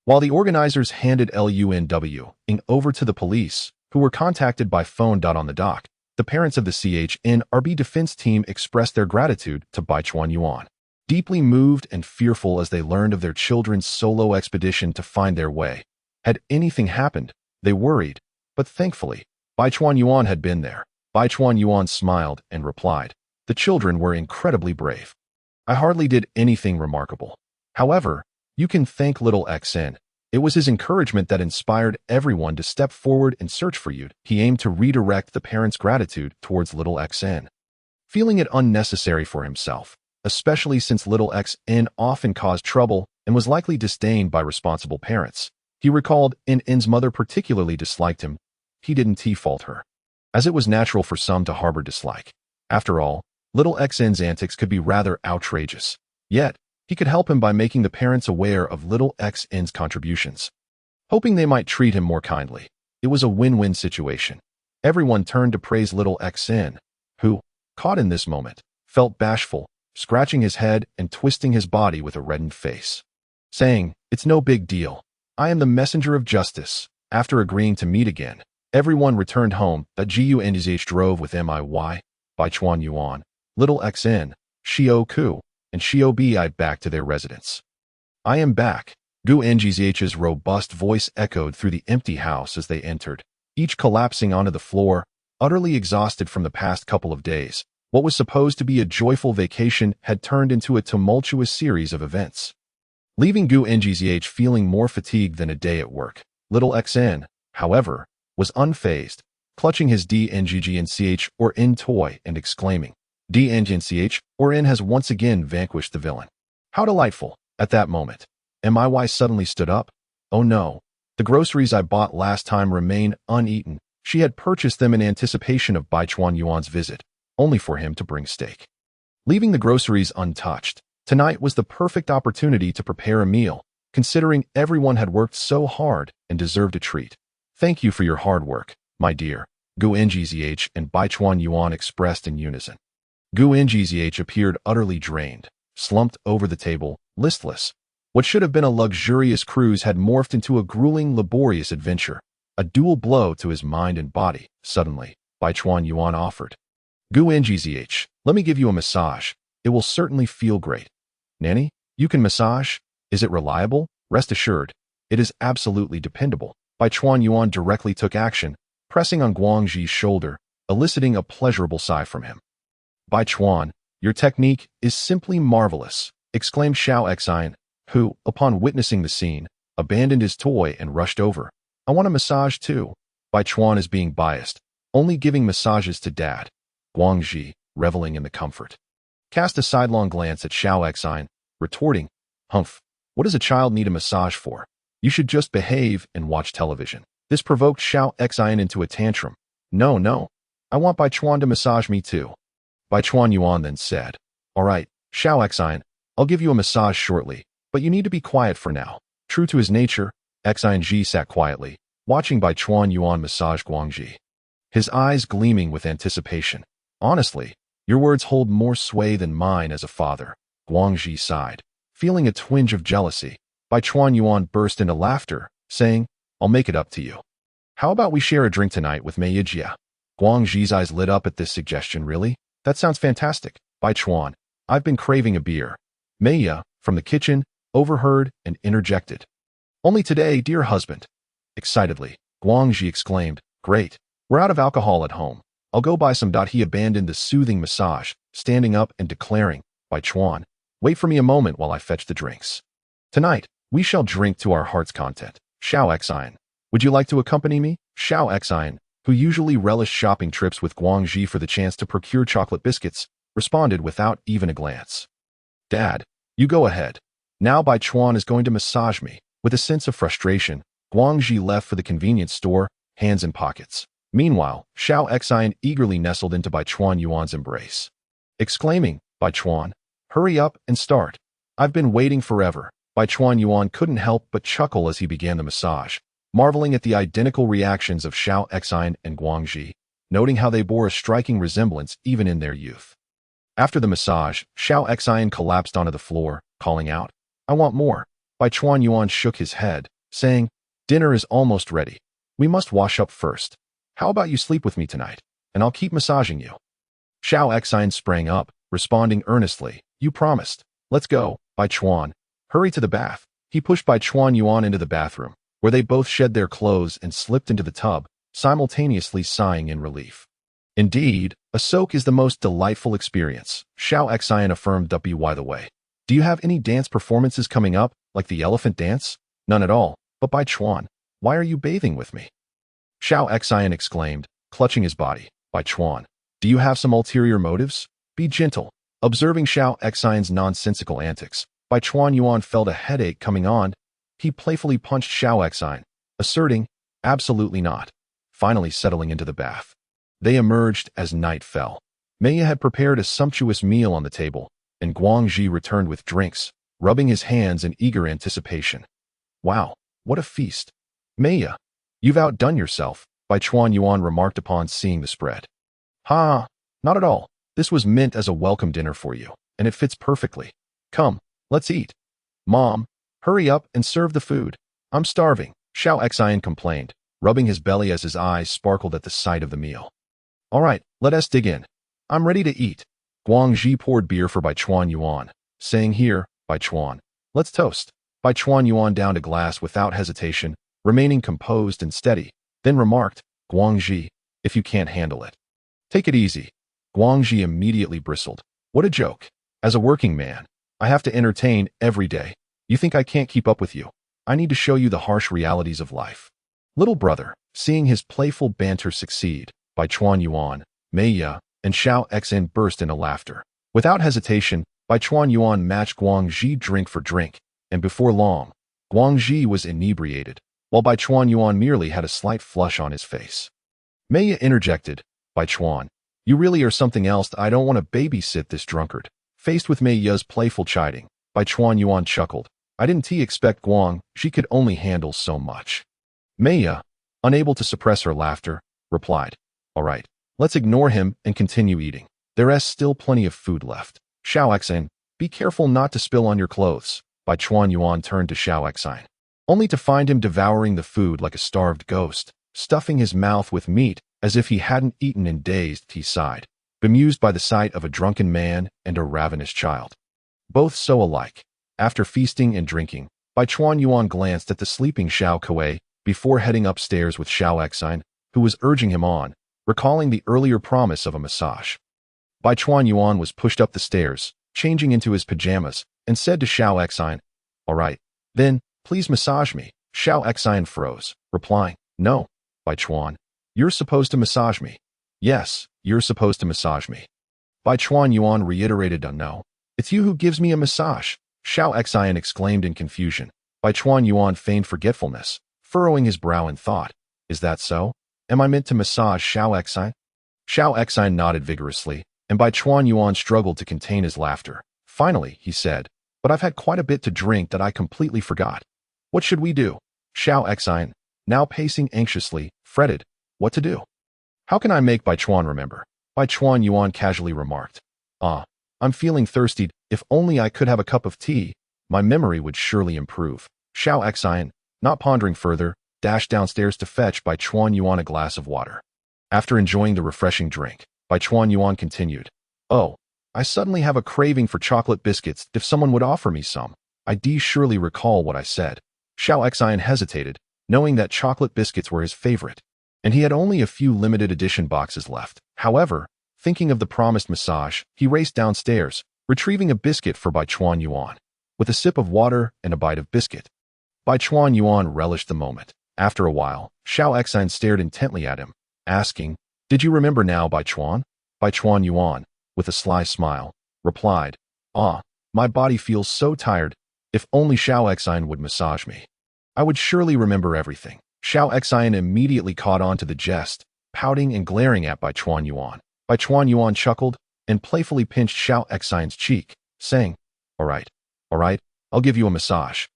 While the organizers handed Lunwing over to the police, who were contacted by phone. On the dock, the parents of the CHNRB defense team expressed their gratitude to Bai Chuan Yuan, deeply moved and fearful as they learned of their children's solo expedition to find their way. Had anything happened, they worried, but thankfully, Bai Chuan Yuan had been there. Bai Chuan Yuan smiled and replied, "The children were incredibly brave. I hardly did anything remarkable. However, you can thank little XN. It was his encouragement that inspired everyone to step forward and search for you." He aimed to redirect the parents' gratitude towards little XN. Feeling it unnecessary for himself, especially since little XN often caused trouble and was likely disdained by responsible parents. He recalled N's mother particularly disliked him. He didn't fault her, as it was natural for some to harbor dislike. After all, little XN's antics could be rather outrageous. Yet, he could help him by making the parents aware of little XN's contributions, hoping they might treat him more kindly. It was a win-win situation. Everyone turned to praise little XN, who, caught in this moment, felt bashful, scratching his head and twisting his body with a reddened face, saying, "It's no big deal. I am the messenger of justice." After agreeing to meet again, everyone returned home. That Gunzh drove with Bai Chuan Yuan, little XN, Xiao Ku, and Xiao Bi back to their residence. "I am back." Gunzh's robust voice echoed through the empty house as they entered, each collapsing onto the floor, utterly exhausted from the past couple of days. What was supposed to be a joyful vacation had turned into a tumultuous series of events, leaving Gunzh feeling more fatigued than a day at work. Little XN, however, was unfazed, clutching his DNGGNCH or N toy and exclaiming, "DNGNCH or N has once again vanquished the villain. How delightful!" At that moment, MIY suddenly stood up. "Oh no, the groceries I bought last time remain uneaten." She had purchased them in anticipation of Bai Chuan Yuan's visit, only for him to bring steak, leaving the groceries untouched. Tonight was the perfect opportunity to prepare a meal, considering everyone had worked so hard and deserved a treat. "Thank you for your hard work, my dear," Gunzh and Bai Chuan Yuan expressed in unison. Gunzh appeared utterly drained, slumped over the table, listless. What should have been a luxurious cruise had morphed into a grueling, laborious adventure, a dual blow to his mind and body. Suddenly, Bai Chuan Yuan offered, "Gunzh, let me give you a massage. It will certainly feel great." "Nanny, you can massage? Is it reliable?" "Rest assured, it is absolutely dependable." Bai Chuan Yuan directly took action, pressing on Guangxi's shoulder, eliciting a pleasurable sigh from him. "Bai Chuan, your technique is simply marvelous," exclaimed Xiao Xian, who, upon witnessing the scene, abandoned his toy and rushed over. "I want a massage too." Bai Chuan is being biased, only giving massages to Dad. Guangxi, reveling in the comfort, cast a sidelong glance at Xiao Xian, retorting, "Humph, what does a child need a massage for? You should just behave and watch television." This provoked Xiao Xian into a tantrum. No, I want Bai Chuan to massage me too." Bai Chuan Yuan then said, "All right, Xiao Xian, I'll give you a massage shortly, but you need to be quiet for now." True to his nature, Xian sat quietly, watching Bai Chuan Yuan massage Guangxi, his eyes gleaming with anticipation. "Honestly, your words hold more sway than mine as a father." Guangxi sighed, feeling a twinge of jealousy. Bai Chuan Yuan burst into laughter, saying, "I'll make it up to you. How about we share a drink tonight with Meijia?" Guangxi's eyes lit up at this suggestion. "Really? That sounds fantastic, Bai Chuan. I've been craving a beer." Meia, from the kitchen, overheard and interjected, "Only today, dear husband." Excitedly, Guangxi exclaimed, "Great, we're out of alcohol at home. I'll go buy some." He abandoned the soothing massage, standing up and declaring, "Bai Chuan, wait for me a moment while I fetch the drinks. Tonight, we shall drink to our heart's content." Xiao Xian, would you like to accompany me? Xiao Xian, who usually relished shopping trips with Guangxi for the chance to procure chocolate biscuits, responded without even a glance. "Dad, you go ahead. Now Bai Chuan is going to massage me." With a sense of frustration, Guangxi left for the convenience store, hands in pockets. Meanwhile, Xiao Xian eagerly nestled into Bai Chuan Yuan's embrace, exclaiming, "Bai Chuan, hurry up and start. I've been waiting forever." Bai Chuan Yuan couldn't help but chuckle as he began the massage, marveling at the identical reactions of Xiao Xian and Guangxi, noting how they bore a striking resemblance even in their youth. After the massage, Xiao Xian collapsed onto the floor, calling out, "I want more." Bai Chuan Yuan shook his head, saying, "Dinner is almost ready. We must wash up first. How about you sleep with me tonight, and I'll keep massaging you?" Xiao Xian sprang up, responding earnestly, "You promised. Let's go, Bai Chuan. Hurry to the bath." He pushed Bai Chuan Yuan into the bathroom, where they both shed their clothes and slipped into the tub, simultaneously sighing in relief. Indeed, a soak is the most delightful experience, Xiao Xian affirmed. By the way, do you have any dance performances coming up, like the elephant dance? None at all, but Bai Chuan, why are you bathing with me? Xiao Xian exclaimed, clutching his body. Bai Chuan, do you have some ulterior motives? Be gentle. Observing Xiao Xian's nonsensical antics, Bai Chuan Yuan felt a headache coming on. He playfully punched Xiao Xian, asserting, absolutely not, finally settling into the bath. They emerged as night fell. Meiya had prepared a sumptuous meal on the table, and Guangxi returned with drinks, rubbing his hands in eager anticipation. Wow, what a feast. Meiya, you've outdone yourself, Bai Chuan Yuan remarked upon seeing the spread. Ha, not at all. This was meant as a welcome dinner for you, and it fits perfectly. Come, let's eat. Mom, hurry up and serve the food. I'm starving, Xiao Xian complained, rubbing his belly as his eyes sparkled at the sight of the meal. All right, let us dig in. I'm ready to eat. Guangxi poured beer for Bai Chuan Yuan, saying, here, Bai Chuan, let's toast. Bai Chuan Yuan downed a glass without hesitation, remaining composed and steady, then remarked, Guangxi, if you can't handle it, take it easy. Guangxi immediately bristled. What a joke. As a working man, I have to entertain every day. You think I can't keep up with you? I need to show you the harsh realities of life. Little brother, seeing his playful banter succeed, Bai Chuan Yuan, Meiya, and Xiao Xian burst into laughter. Without hesitation, Bai Chuan Yuan matched Guangxi drink for drink, and before long, Guangxi was inebriated, while Bai Chuan Yuan merely had a slight flush on his face. Meiya interjected, Bai Chuan, you really are something else. I don't want to babysit this drunkard. Faced with Meiya's playful chiding, Bai Chuan Yuan chuckled. I didn't expect Guangxi could only handle so much. Meiya, unable to suppress her laughter, replied, all right, let's ignore him and continue eating. There's still plenty of food left. Xiao Xian, be careful not to spill on your clothes. Bai Chuan Yuan turned to Xiao Xian, only to find him devouring the food like a starved ghost, stuffing his mouth with meat as if he hadn't eaten in days. He sighed, bemused by the sight of a drunken man and a ravenous child. Both so alike. After feasting and drinking, Bai Chuan Yuan glanced at the sleeping Xiao Kuei before heading upstairs with Xiao Xian, who was urging him on, recalling the earlier promise of a massage. Bai Chuan Yuan was pushed up the stairs, changing into his pajamas, and said to Xiao Xian, all right, then, please massage me. Xiao Xian froze, replying, no, Bai Chuan, you're supposed to massage me. Yes, you're supposed to massage me. Bai Chuan Yuan reiterated, no, it's you who gives me a massage. Xiao Xian exclaimed in confusion. Bai Chuan Yuan feigned forgetfulness, furrowing his brow in thought, is that so? Am I meant to massage Xiao Xian? Xiao Xian nodded vigorously, and Bai Chuan Yuan struggled to contain his laughter. Finally, he said, but I've had quite a bit to drink that I completely forgot. What should we do? Xiao Xian, now pacing anxiously, fretted, what to do? How can I make Bai Chuan remember? Bai Chuan Yuan casually remarked, I'm feeling thirsty. If only I could have a cup of tea, my memory would surely improve. Xiao Xian, not pondering further, dashed downstairs to fetch Bai Chuan Yuan a glass of water. After enjoying the refreshing drink, Bai Chuan Yuan continued, oh, I suddenly have a craving for chocolate biscuits. If someone would offer me some, I'd surely recall what I said. Xiao Xian hesitated, knowing that chocolate biscuits were his favorite, and he had only a few limited edition boxes left. However, thinking of the promised massage, he raced downstairs, retrieving a biscuit for Bai Chuan Yuan. With a sip of water and a bite of biscuit, Bai Chuan Yuan relished the moment. After a while, Xiao Xian stared intently at him, asking, did you remember now, Bai Chuan? Bai Chuan Yuan, with a sly smile, replied, my body feels so tired. If only Xiao Xian would massage me, I would surely remember everything. Xiao Xian immediately caught on to the jest, pouting and glaring at Bai Chuan Yuan. Bai Chuan Yuan chuckled and playfully pinched Xiao Xian's cheek, saying, all right, I'll give you a massage.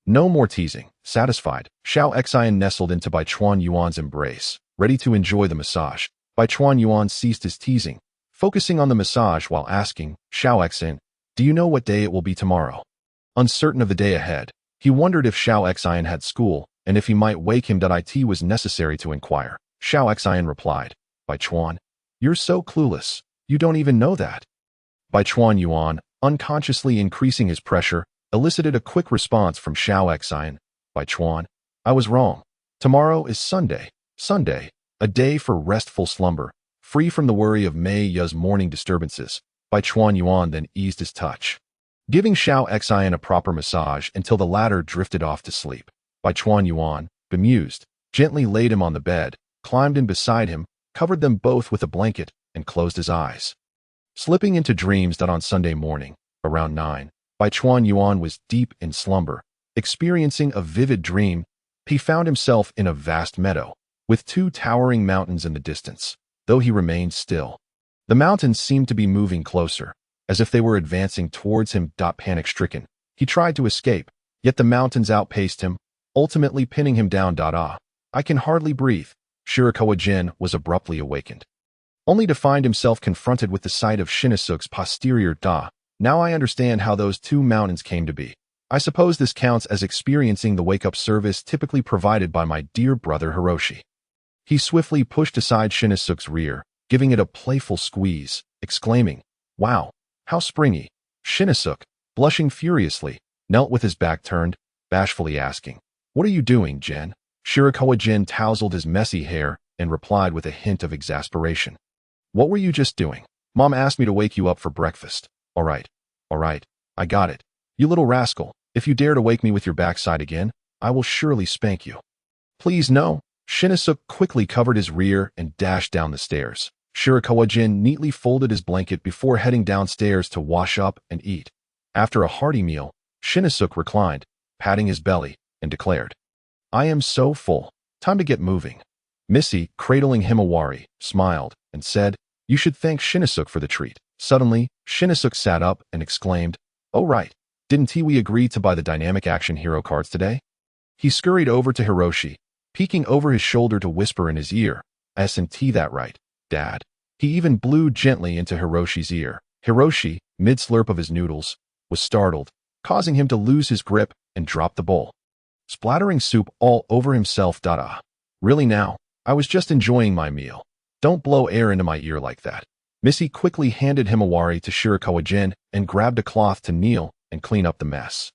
No more teasing. Satisfied, Xiao Xian nestled into Bai Chuan Yuan's embrace, ready to enjoy the massage. Bai Chuan Yuan ceased his teasing, focusing on the massage while asking, Xiao Xian, do you know what day it will be tomorrow? Uncertain of the day ahead, he wondered if Xiao Xian had school, and if he might wake him. It was necessary to inquire. Xiao Xian replied, Bai Chuan, you're so clueless, you don't even know that. Bai Chuan Yuan, unconsciously increasing his pressure, elicited a quick response from Xiao Xian, Bai Chuan, I was wrong. Tomorrow is Sunday. Sunday, a day for restful slumber, free from the worry of Mei Ya's morning disturbances. Bai Chuan Yuan then eased his touch, giving Xiao Xian a proper massage until the latter drifted off to sleep. Bai Chuan Yuan, bemused, gently laid him on the bed, climbed in beside him, covered them both with a blanket, and closed his eyes. Slipping into dreams that on Sunday morning, around 9, Bai Chuan Yuan was deep in slumber, experiencing a vivid dream. He found himself in a vast meadow, with 2 towering mountains in the distance, though he remained still. The mountains seemed to be moving closer, as if they were advancing towards him. Panic-stricken, he tried to escape, yet the mountains outpaced him, ultimately pinning him down. I can hardly breathe. Shirakawa Gen was abruptly awakened, only to find himself confronted with the sight of Shinisuke's posterior. Now I understand how those 2 mountains came to be. I suppose this counts as experiencing the wake-up service typically provided by my dear brother Hiroshi. He swiftly pushed aside Shinisuke's rear, giving it a playful squeeze, exclaiming, "Wow, how springy." Shinisuke, blushing furiously, knelt with his back turned, bashfully asking, "What are you doing, Gen?" Shirakawa Gen tousled his messy hair and replied with a hint of exasperation. "What were you just doing? Mom asked me to wake you up for breakfast. All right, I got it. You little rascal, if you dare to wake me with your backside again, I will surely spank you." "Please no." Shinisuke quickly covered his rear and dashed down the stairs. Shirakawa Gen neatly folded his blanket before heading downstairs to wash up and eat. After a hearty meal, Shinisuke reclined, patting his belly, and declared, "I am so full. Time to get moving." Missy, cradling Himawari, smiled and said, "You should thank Shinisuke for the treat." Suddenly, Shinisuke sat up and exclaimed, "Oh right, didn't we agree to buy the dynamic action hero cards today?" He scurried over to Hiroshi, peeking over his shoulder to whisper in his ear, "Isn't that right, Dad?" He even blew gently into Hiroshi's ear. Hiroshi, mid-slurp of his noodles, was startled, causing him to lose his grip and drop the bowl, splattering soup all over himself. Really now? I was just enjoying my meal. Don't blow air into my ear like that. Missy quickly handed Himawari to Shirakawa Gen and grabbed a cloth to kneel and clean up the mess.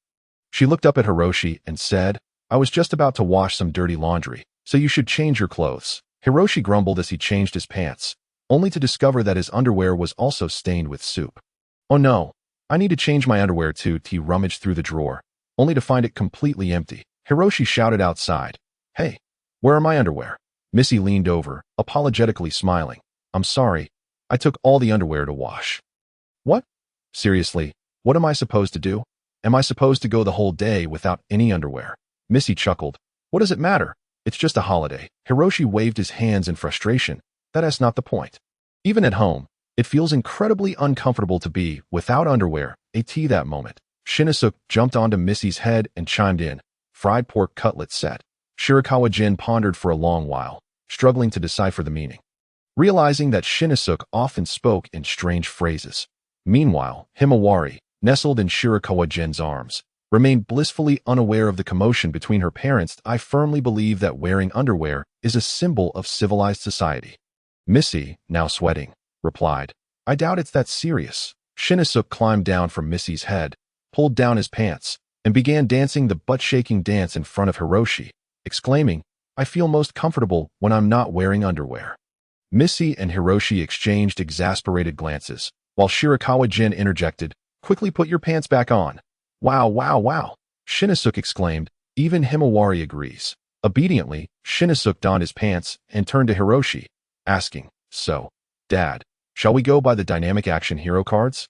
She looked up at Hiroshi and said, "I was just about to wash some dirty laundry, so you should change your clothes." Hiroshi grumbled as he changed his pants, only to discover that his underwear was also stained with soup. "Oh no, I need to change my underwear too." He rummaged through the drawer, only to find it completely empty. Hiroshi shouted outside, "Hey, where are my underwear?" Missy leaned over, apologetically smiling. "I'm sorry, I took all the underwear to wash." "What? Seriously, what am I supposed to do? Am I supposed to go the whole day without any underwear?" Missy chuckled. "What does it matter? It's just a holiday." Hiroshi waved his hands in frustration. "That's not the point. Even at home, it feels incredibly uncomfortable to be without underwear." That moment, Shinisuke jumped onto Missy's head and chimed in, "Fried pork cutlet set." Shirakawa Gen pondered for a long while, struggling to decipher the meaning, realizing that Shinisuke often spoke in strange phrases. Meanwhile, Himawari, nestled in Shirakawa Gen's arms, remained blissfully unaware of the commotion between her parents. "I firmly believe that wearing underwear is a symbol of civilized society." Missy, now sweating, replied, "I doubt it's that serious." Shinisuke climbed down from Missy's head, pulled down his pants, and began dancing the butt-shaking dance in front of Hiroshi, exclaiming, "I feel most comfortable when I'm not wearing underwear." Missy and Hiroshi exchanged exasperated glances, while Shirakawa Gen interjected, "Quickly put your pants back on." "Wow, wow, wow," Shinisuke exclaimed. "Even Himawari agrees." Obediently, Shinisuke donned his pants and turned to Hiroshi, asking, "So, Dad, shall we go by the dynamic action hero cards?"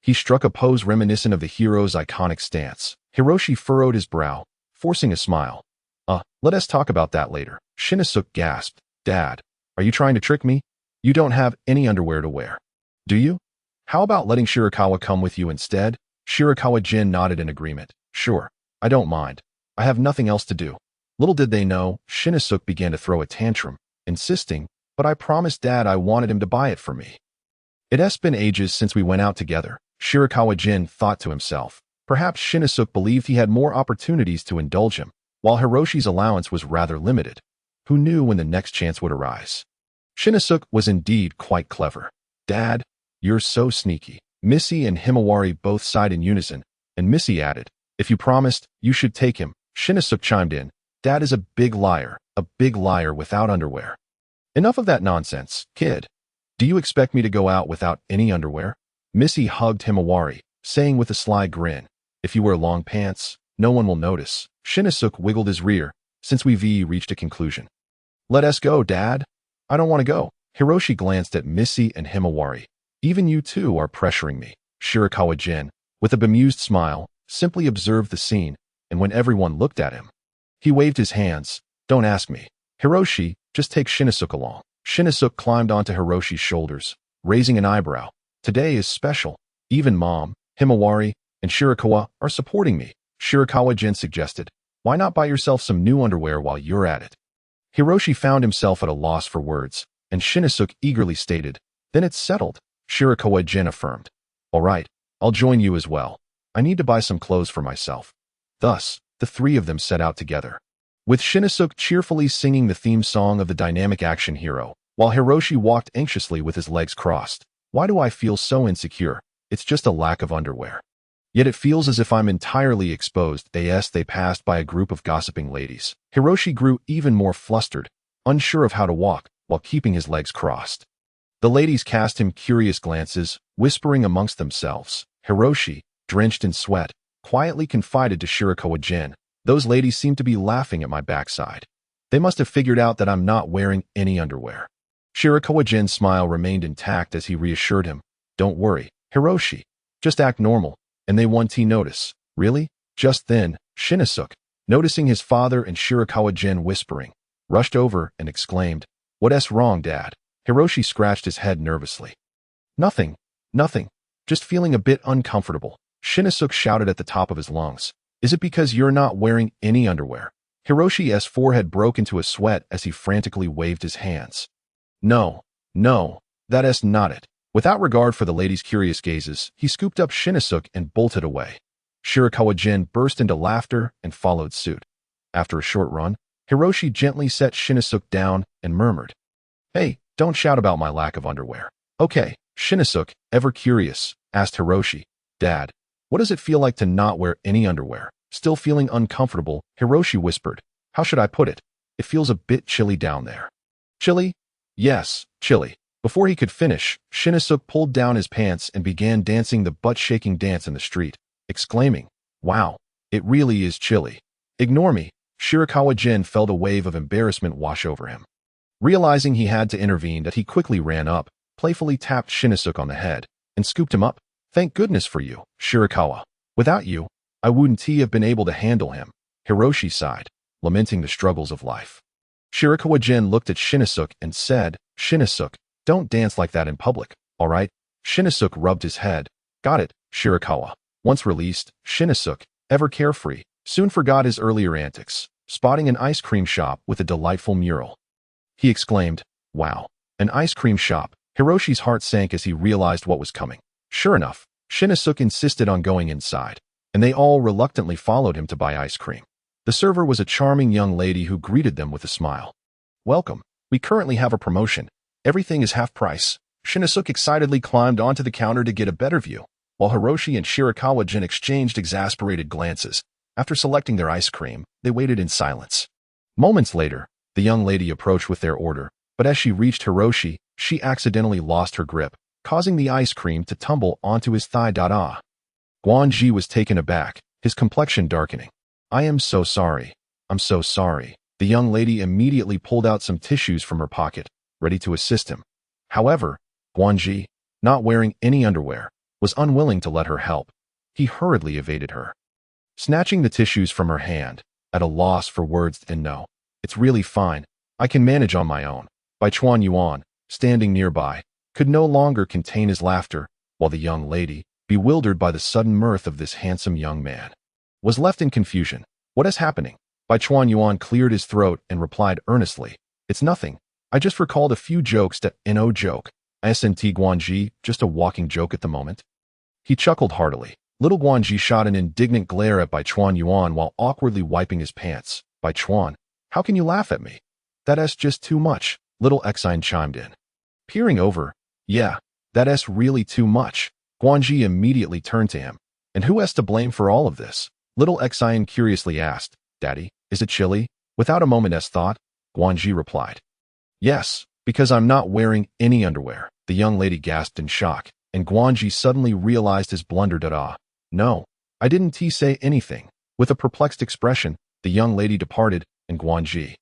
He struck a pose reminiscent of the hero's iconic stance. Hiroshi furrowed his brow, forcing a smile. Let us talk about that later." Shinisuke gasped, "Dad, are you trying to trick me? You don't have any underwear to wear, do you? How about letting Shirakawa come with you instead?" Shirakawa Gen nodded in agreement. "Sure, I don't mind. I have nothing else to do." Little did they know, Shinisuke began to throw a tantrum, insisting, "But I promised Dad I wanted him to buy it for me." "It's been ages since we went out together," Shirakawa Gen thought to himself. Perhaps Shinisuke believed he had more opportunities to indulge him, while Hiroshi's allowance was rather limited. Who knew when the next chance would arise? Shinisuke was indeed quite clever. "Dad, you're so sneaky." Missy and Himawari both sighed in unison, and Missy added, "If you promised, you should take him." Shinisuke chimed in, Dad is a big liar without underwear. Enough of that nonsense, kid. Do you expect me to go out without any underwear? Missy hugged Himawari, saying with a sly grin, if you wear long pants, no one will notice. Shinichiro wiggled his rear, since we've reached a conclusion. Let us go, Dad. I don't want to go. Hiroshi glanced at Missy and Himawari. Even you two are pressuring me. Shirakawa Gen, with a bemused smile, simply observed the scene, and when everyone looked at him, he waved his hands. Don't ask me. Hiroshi, just take Shinichiro along. Shinichiro climbed onto Hiroshi's shoulders, raising an eyebrow. Today is special. Even Mom, Himawari, and Shirakawa are supporting me. Shirakawa Gen suggested. Why not buy yourself some new underwear while you're at it? Hiroshi found himself at a loss for words, and Shinichiro eagerly stated, then it's settled. Shirakawa Gen affirmed. All right, I'll join you as well. I need to buy some clothes for myself. Thus, the three of them set out together, with Shinichiro cheerfully singing the theme song of the dynamic action hero, while Hiroshi walked anxiously with his legs crossed. Why do I feel so insecure? It's just a lack of underwear. Yet it feels as if I'm entirely exposed. They passed by a group of gossiping ladies. Hiroshi grew even more flustered, unsure of how to walk, while keeping his legs crossed. The ladies cast him curious glances, whispering amongst themselves. Hiroshi, drenched in sweat, quietly confided to Shirakawa Gen, those ladies seem to be laughing at my backside. They must have figured out that I'm not wearing any underwear. Shirakawa Gen's smile remained intact as he reassured him. Don't worry, Hiroshi. Just act normal, and they won't notice. Really? Just then, Shinichiro, noticing his father and Shirakawa Gen whispering, rushed over and exclaimed, What's wrong, Dad? Hiroshi scratched his head nervously. Nothing. Just feeling a bit uncomfortable. Shinichiro shouted at the top of his lungs. Is it because you're not wearing any underwear? Hiroshi's forehead broke into a sweat as he frantically waved his hands. No, that's not it. Without regard for the ladies' curious gazes, he scooped up Shinichiro and bolted away. Shirakawa Gen burst into laughter and followed suit. After a short run, Hiroshi gently set Shinichiro down and murmured, Hey, don't shout about my lack of underwear. Okay, Shinichiro, ever curious, asked Hiroshi. Dad, what does it feel like to not wear any underwear? Still feeling uncomfortable, Hiroshi whispered. How should I put it? It feels a bit chilly down there. Chilly? Yes, chilly. Before he could finish, Shinichiro pulled down his pants and began dancing the butt-shaking dance in the street, exclaiming, Wow, it really is chilly. Ignore me. Shirakawa Gen felt a wave of embarrassment wash over him. Realizing he had to intervene, that he quickly ran up, playfully tapped Shinichiro on the head, and scooped him up. Thank goodness for you, Shirakawa. Without you, I wouldn't have been able to handle him. Hiroshi sighed, lamenting the struggles of life. Shirakawa Gen looked at Shinichiro and said, Shinichiro, don't dance like that in public, all right? Shinichiro rubbed his head. Got it, Shirakawa. Once released, Shinichiro, ever carefree, soon forgot his earlier antics, spotting an ice cream shop with a delightful mural. He exclaimed, Wow, an ice cream shop. Hiroshi's heart sank as he realized what was coming. Sure enough, Shinichiro insisted on going inside, and they all reluctantly followed him to buy ice cream. The server was a charming young lady who greeted them with a smile. Welcome. We currently have a promotion. Everything is half price. Shinichiro excitedly climbed onto the counter to get a better view, while Hiroshi and Shirakawa Gen exchanged exasperated glances. After selecting their ice cream, they waited in silence. Moments later, the young lady approached with their order, but as she reached Hiroshi, she accidentally lost her grip, causing the ice cream to tumble onto his thigh. Guanji was taken aback, his complexion darkening. I am so sorry. I'm so sorry. The young lady immediately pulled out some tissues from her pocket, ready to assist him. However, Guanji, not wearing any underwear, was unwilling to let her help. He hurriedly evaded her, snatching the tissues from her hand, at a loss for words. And no, it's really fine. I can manage on my own. Bai Chuan Yuan, standing nearby, could no longer contain his laughter, while the young lady, bewildered by the sudden mirth of this handsome young man, was left in confusion. What is happening? Bai Chuan Yuan cleared his throat and replied earnestly, It's nothing. I just recalled a few jokes that no joke. Isn't Guanji just a walking joke at the moment? He chuckled heartily. Little Guanji shot an indignant glare at Bai Chuan Yuan while awkwardly wiping his pants. Bai Chuan, how can you laugh at me? That's just too much, little Exine chimed in. Peering over, yeah, that's really too much. Guanji immediately turned to him. And who has to blame for all of this? Little Exine curiously asked, Daddy, is it chilly? Without a moment's thought, Guanji replied, "Yes, because I'm not wearing any underwear." The young lady gasped in shock, and Guanji suddenly realized his blunder. "No, I didn't say anything." With a perplexed expression, the young lady departed, and Guanji,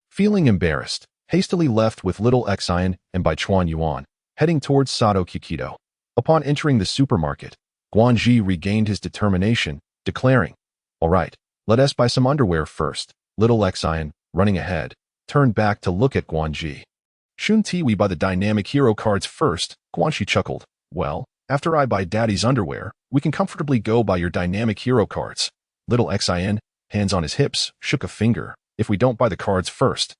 feeling embarrassed, hastily left with little Xian and Bai Chuan Yuan, heading towards Sato Kyukido. Upon entering the supermarket, Guanji regained his determination, declaring, "All right, let us buy some underwear first." Little Xian, running ahead, turned back to look at Guanji. "Shouldn't we buy the dynamic hero cards first?" Guanji chuckled. "Well, after I buy Daddy's underwear, we can comfortably go buy your dynamic hero cards." Little Xian, hands on his hips, shook a finger. "If we don't buy the cards first,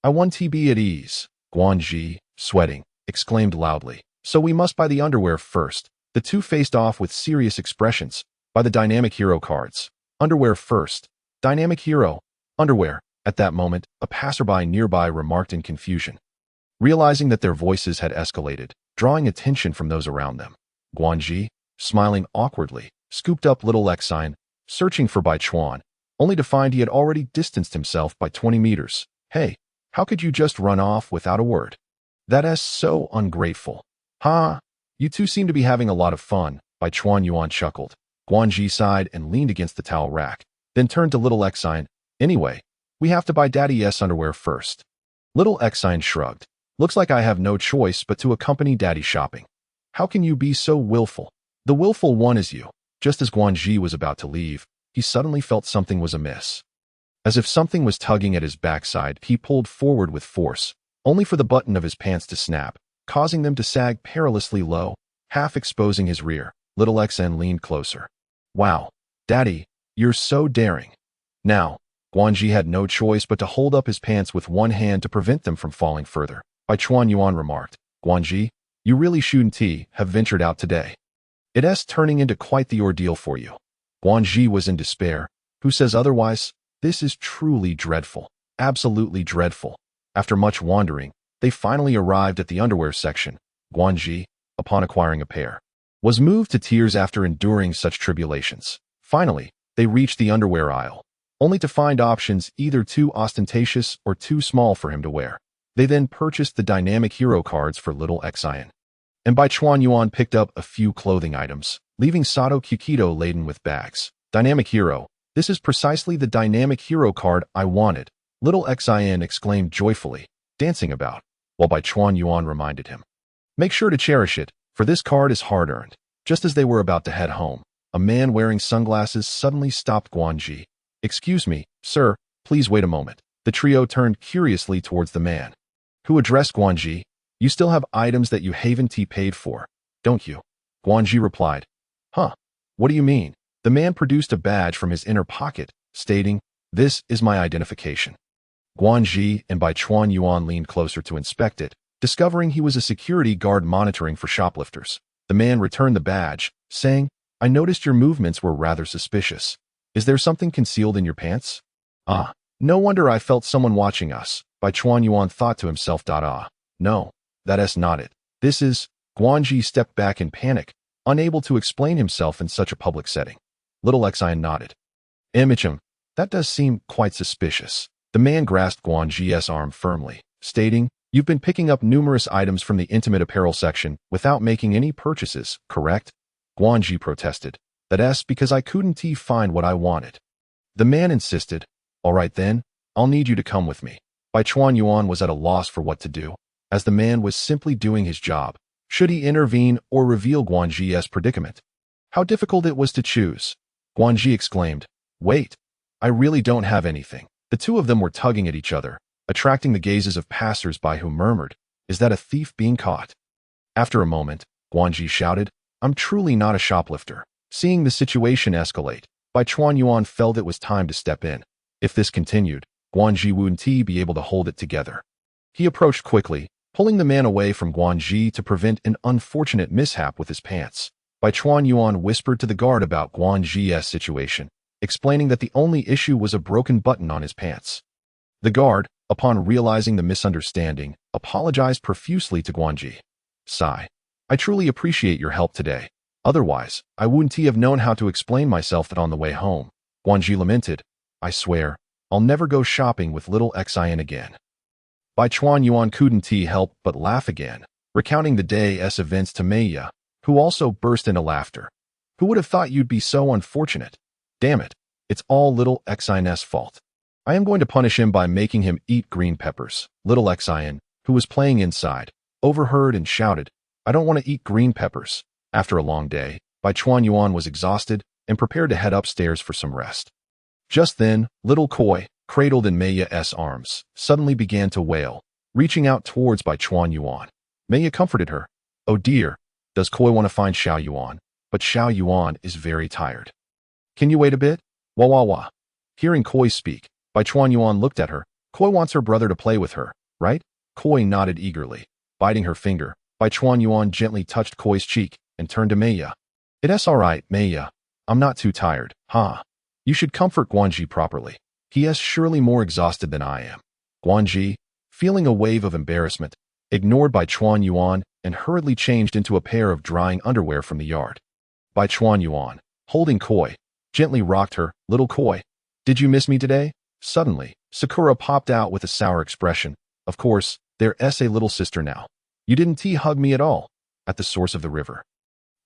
I want to be at ease." Guanji, sweating, exclaimed loudly, "So we must buy the underwear first." The two faced off with serious expressions. "Buy the dynamic hero cards. Underwear first. Dynamic hero. Underwear." At that moment, a passerby nearby remarked in confusion. Realizing that their voices had escalated, drawing attention from those around them, Guanji, smiling awkwardly, scooped up little Xian, searching for Bai Chuan, only to find he had already distanced himself by 20 meters. "Hey, how could you just run off without a word? That's so ungrateful." "Ha! You two seem to be having a lot of fun," Bai Chuan Yuan chuckled. Guanji sighed and leaned against the towel rack, then turned to little Xian. "Anyway, we have to buy Daddy's underwear first." Little Xian shrugged. "Looks like I have no choice but to accompany Daddy shopping." "How can you be so willful?" "The willful one is you." Just as Guanji was about to leave, he suddenly felt something was amiss. As if something was tugging at his backside, he pulled forward with force, only for the button of his pants to snap, causing them to sag perilously low, half exposing his rear. Little Xian leaned closer. "Wow, Daddy, you're so daring." Now, Guanji had no choice but to hold up his pants with one hand to prevent them from falling further. Bai Chuan Yuan remarked, "Guanji, you really shouldn't have ventured out today. It's turning into quite the ordeal for you." Guanji was in despair. "Who says otherwise? This is truly dreadful. Absolutely dreadful." After much wandering, they finally arrived at the underwear section. Guanji, upon acquiring a pair, was moved to tears after enduring such tribulations. Finally, they reached the underwear aisle, only to find options either too ostentatious or too small for him to wear. They then purchased the dynamic hero cards for little Xian, and Bai Chuan Yuan picked up a few clothing items, leaving Sato Kyukido laden with bags. "Dynamic hero, this is precisely the dynamic hero card I wanted," little Xian exclaimed joyfully, dancing about, while Bai Chuan Yuan reminded him, "Make sure to cherish it, for this card is hard-earned." Just as they were about to head home, a man wearing sunglasses suddenly stopped Guanji. "Excuse me, sir, please wait a moment." The trio turned curiously towards the man, who addressed Guanji. "You still have items that you haven't paid for, don't you?" Guanji replied, "Huh, what do you mean?" The man produced a badge from his inner pocket, stating, "This is my identification." Guanji and Bai Chuan Yuan leaned closer to inspect it, discovering he was a security guard monitoring for shoplifters. The man returned the badge, saying, "I noticed your movements were rather suspicious. Is there something concealed in your pants?" "Ah, no wonder I felt someone watching us," Bai Chuan Yuan thought to himself. "No, that's not it. This is..." Guanji stepped back in panic, unable to explain himself in such a public setting. Little Xian nodded. "Imichum, that does seem quite suspicious." The man grasped Guanji's arm firmly, stating, "You've been picking up numerous items from the intimate apparel section without making any purchases, correct?" Guanji protested. "That's because I couldn't find what I wanted." The man insisted, "All right then, I'll need you to come with me." Bai Chuan Yuan was at a loss for what to do, as the man was simply doing his job. Should he intervene or reveal Guanji's predicament? How difficult it was to choose. Guanji exclaimed, "Wait, I really don't have anything." The two of them were tugging at each other, attracting the gazes of passers-by who murmured, "Is that a thief being caught?" After a moment, Guanji shouted, "I'm truly not a shoplifter." Seeing the situation escalate, Bai Chuan Yuan felt it was time to step in. If this continued, Guanji wouldn't be able to hold it together. He approached quickly, pulling the man away from Guanji to prevent an unfortunate mishap with his pants. Bai Chuan Yuan whispered to the guard about Guanji's situation, explaining that the only issue was a broken button on his pants. The guard, upon realizing the misunderstanding, apologized profusely to Guanji. "Sigh. I truly appreciate your help today. Otherwise, I wouldn't have known how to explain myself that on the way home." Guanji lamented, "I swear, I'll never go shopping with little Xin again. Bai Chuan Yuan couldn't help but laugh again, recounting the day's events to Meiya, who also burst into laughter. Who would have thought you'd be so unfortunate? Damn it, it's all little Xin's fault. I am going to punish him by making him eat green peppers. Little Xin, who was playing inside, overheard and shouted, I don't want to eat green peppers. After a long day, Bai Chuan Yuan was exhausted and prepared to head upstairs for some rest. Just then, little Koi, cradled in Meiya's arms, suddenly began to wail, reaching out towards Bai Chuan Yuan. Meiya comforted her. Oh dear, does Koi want to find Xiao Yuan? But Xiao Yuan is very tired. Can you wait a bit? Wah wah wah. Hearing Koi speak, Bai Chuan Yuan looked at her. Koi wants her brother to play with her, right? Koi nodded eagerly. Biting her finger, Bai Chuan Yuan gently touched Koi's cheek and turned to Meiya. It's all right, Meiya. I'm not too tired, huh? You should comfort Guanji properly. He is surely more exhausted than I am. Guanji, feeling a wave of embarrassment, ignored Bai Chuan Yuan and hurriedly changed into a pair of drying underwear from the yard. Bai Chuan Yuan, holding Koi, gently rocked her. Little Koi, did you miss me today? Suddenly, Sakura popped out with a sour expression. Of course, there's a little sister now. You didn't hug me at all. At the source of the river.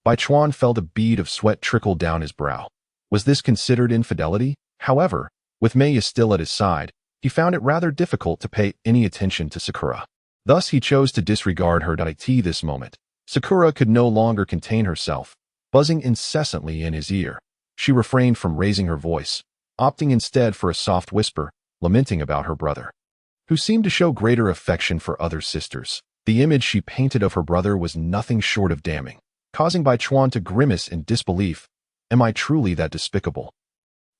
Bai Chuan felt a bead of sweat trickle down his brow. Was this considered infidelity? However, with Meiya still at his side, he found it rather difficult to pay any attention to Sakura. Thus he chose to disregard her this moment. Sakura could no longer contain herself, buzzing incessantly in his ear. She refrained from raising her voice, opting instead for a soft whisper, lamenting about her brother, who seemed to show greater affection for other sisters. The image she painted of her brother was nothing short of damning, causing Bai Chuan to grimace in disbelief. Am I truly that despicable?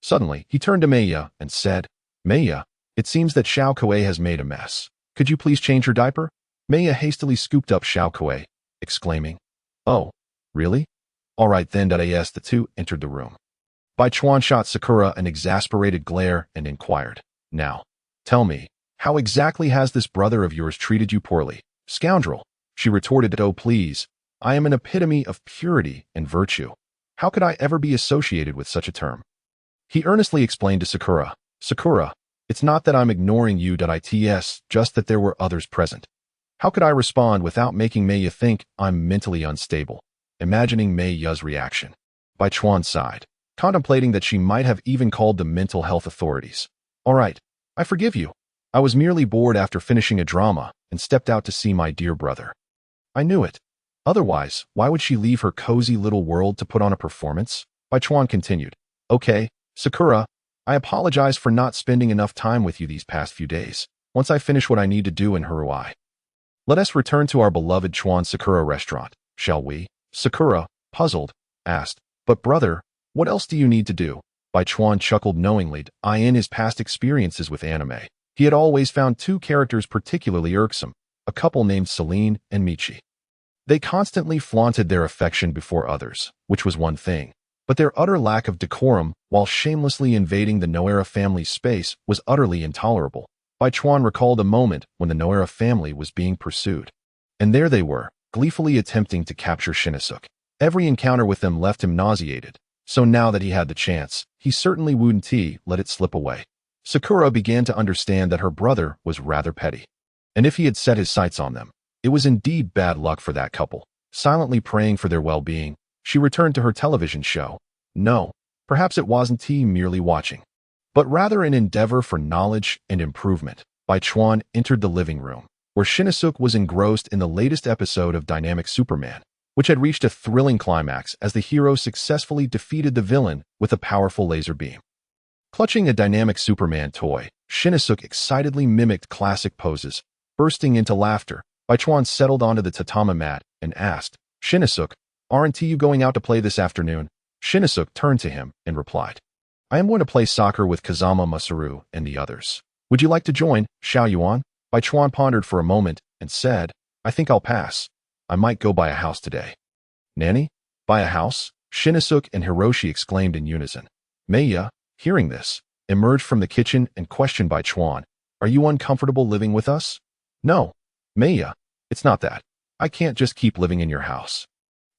Suddenly, he turned to Meiya and said, Meiya, it seems that Xiao Kuei has made a mess. Could you please change her diaper? Meiya hastily scooped up Xiao Kuei, exclaiming, Oh, really? All right then. The two entered the room. Bai Chuan shot Sakura an exasperated glare and inquired, Now, tell me, how exactly has this brother of yours treated you poorly? Scoundrel, she retorted. Oh please, I am an epitome of purity and virtue. How could I ever be associated with such a term? He earnestly explained to Sakura, Sakura, it's not that I'm ignoring you. It's just that there were others present. How could I respond without making Meiya think I'm mentally unstable? Imagining Meiya's reaction, Bai Chuan sighed, contemplating that she might have even called the mental health authorities. All right, I forgive you. I was merely bored after finishing a drama and stepped out to see my dear brother. I knew it. Otherwise, why would she leave her cozy little world to put on a performance? Bai Chuan continued. Okay, Sakura, I apologize for not spending enough time with you these past few days. Once I finish what I need to do in Haruai, let us return to our beloved Chuan Sakura restaurant, shall we? Sakura, puzzled, asked, But brother, what else do you need to do? Bai Chuan chuckled knowingly. In his past experiences with anime, he had always found two characters particularly irksome, a couple named Serene and Michi. They constantly flaunted their affection before others, which was one thing, but their utter lack of decorum while shamelessly invading the Noera family's space was utterly intolerable. Bai Chuan recalled a moment when the Noera family was being pursued. And there they were, gleefully attempting to capture Shinichi. Every encounter with them left him nauseated, so now that he had the chance, he certainly wouldn't let it slip away. Sakura began to understand that her brother was rather petty. And if he had set his sights on them, it was indeed bad luck for that couple. Silently praying for their well-being, she returned to her television show. No, perhaps it wasn't merely watching, but rather an endeavor for knowledge and improvement. Bai Chuan entered the living room, where Shinichi was engrossed in the latest episode of Dynamic Superman, which had reached a thrilling climax as the hero successfully defeated the villain with a powerful laser beam. Clutching a Dynamic Superman toy, Shinichi excitedly mimicked classic poses, bursting into laughter. Bai Chuan settled onto the tatami mat and asked, Shinichi, aren't you going out to play this afternoon? Shinichi turned to him and replied, I am going to play soccer with Kazama Masaru and the others. Would you like to join, Xiao Yuan? Bai Chuan pondered for a moment and said, I think I'll pass. I might go buy a house today. Nanny? Buy a house? Shinichi and Hiroshi exclaimed in unison. Meiya, hearing this, emerged from the kitchen and questioned Bai Chuan, Are you uncomfortable living with us? No, Meiya, it's not that. I can't just keep living in your house.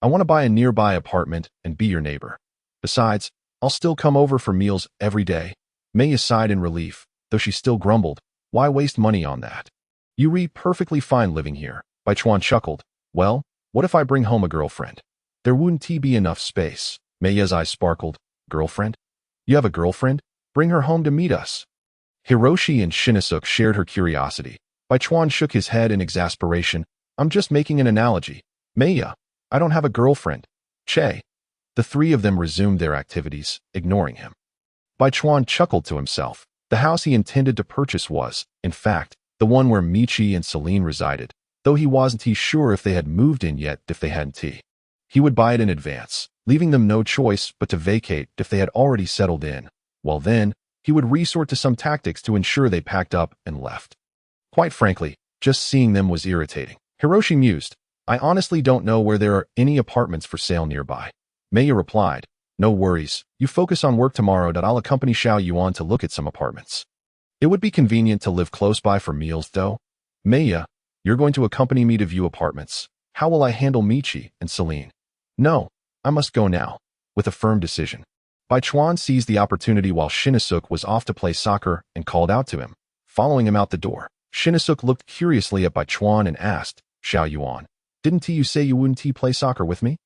I want to buy a nearby apartment and be your neighbor. Besides, I'll still come over for meals every day. Meiya sighed in relief, though she still grumbled, "Why waste money on that? You re perfectly fine living here." Baichuan chuckled, "Well, what if I bring home a girlfriend? There wouldn't be enough space." Meiya's eyes sparkled. "Girlfriend? You have a girlfriend? Bring her home to meet us." Hiroshi and Shinichiro shared her curiosity. Baichuan shook his head in exasperation. "I'm just making an analogy. Meiya, I don't have a girlfriend." "Che." The three of them resumed their activities, ignoring him. Baichuan chuckled to himself. The house he intended to purchase was, in fact, the one where Michi and Celine resided, though he wasn't sure if they had moved in yet if they hadn't. He would buy it in advance, leaving them no choice but to vacate if they had already settled in. Well then, he would resort to some tactics to ensure they packed up and left. Quite frankly, just seeing them was irritating. Hiroshi mused, "I honestly don't know where there are any apartments for sale nearby." Meiya replied, "No worries, you focus on work tomorrow. I'll accompany Xiao Yuan to look at some apartments. It would be convenient to live close by for meals though." "Meiya, you're going to accompany me to view apartments. How will I handle Michi and Celine?" "No, I must go now," with a firm decision. Baichuan seized the opportunity while Shinichiro was off to play soccer and called out to him, following him out the door. Shinichiro looked curiously at Baichuan and asked, "Xiao Yuan, didn't you say you wouldn't play soccer with me?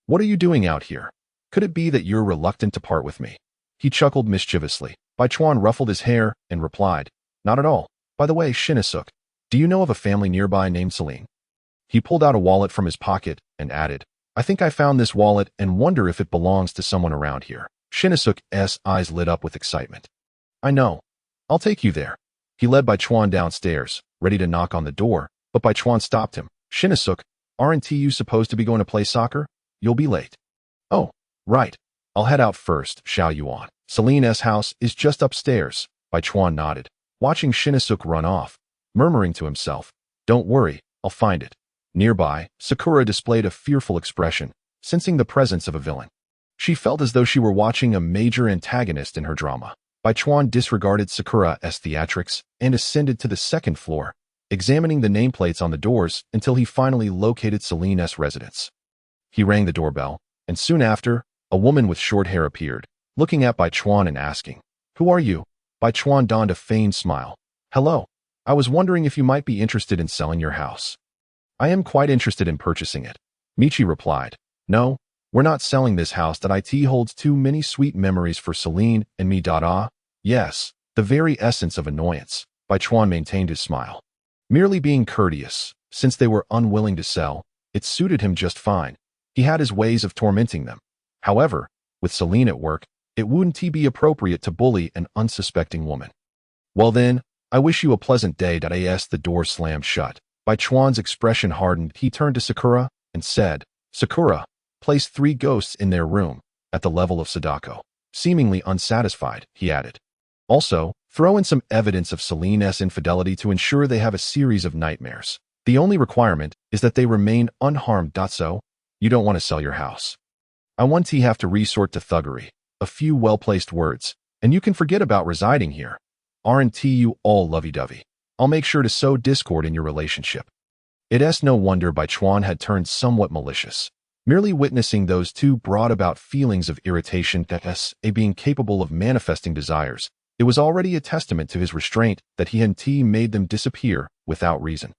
What are you doing out here? Could it be that you're reluctant to part with me?" He chuckled mischievously. Baichuan ruffled his hair and replied, "Not at all. By the way, Shinichiro, do you know of a family nearby named Celine?" He pulled out a wallet from his pocket and added, "I think I found this wallet and wonder if it belongs to someone around here." Shinichoro's eyes lit up with excitement. "I know. I'll take you there." He led Baichuan downstairs, ready to knock on the door, but Baichuan stopped him. "Shinichiro, aren't you supposed to be going to play soccer? You'll be late." "Oh, right. I'll head out first, Xiao Yuan. Celine's house is just upstairs." Baichuan nodded, watching Shinichiro run off, murmuring to himself, "Don't worry, I'll find it." Nearby, Sakura displayed a fearful expression, sensing the presence of a villain. She felt as though she were watching a major antagonist in her drama. Baichuan disregarded Sakura's theatrics and ascended to the second floor, examining the nameplates on the doors until he finally located Celine's residence. He rang the doorbell, and soon after, a woman with short hair appeared, looking at Baichuan and asking, "Who are you?" Baichuan donned a feigned smile. "Hello. I was wondering if you might be interested in selling your house." "I am quite interested in purchasing it," Michi replied. "No, we're not selling this house. That it holds too many sweet memories for Celine and me. Yes, the very essence of annoyance." Baichuan maintained his smile. Merely being courteous, since they were unwilling to sell, it suited him just fine. He had his ways of tormenting them. However, with Celine at work, it wouldn't be appropriate to bully an unsuspecting woman. "Well then, I wish you a pleasant day." As the door slammed shut, Baichuan's expression hardened. He turned to Sakura and said, "Sakura, place 3 ghosts in their room, at the level of Sadako." Seemingly unsatisfied, he added, "Also, throw in some evidence of Celine's infidelity to ensure they have a series of nightmares. The only requirement is that they remain unharmed. So, you don't want to sell your house. I want to have to resort to thuggery, a few well-placed words, and you can forget about residing here. Aren't you all lovey-dovey? I'll make sure to sow discord in your relationship." It's no wonder Baichuan had turned somewhat malicious. Merely witnessing those two brought about feelings of irritation that being capable of manifesting desires. It was already a testament to his restraint that he hadn't made them disappear without reason.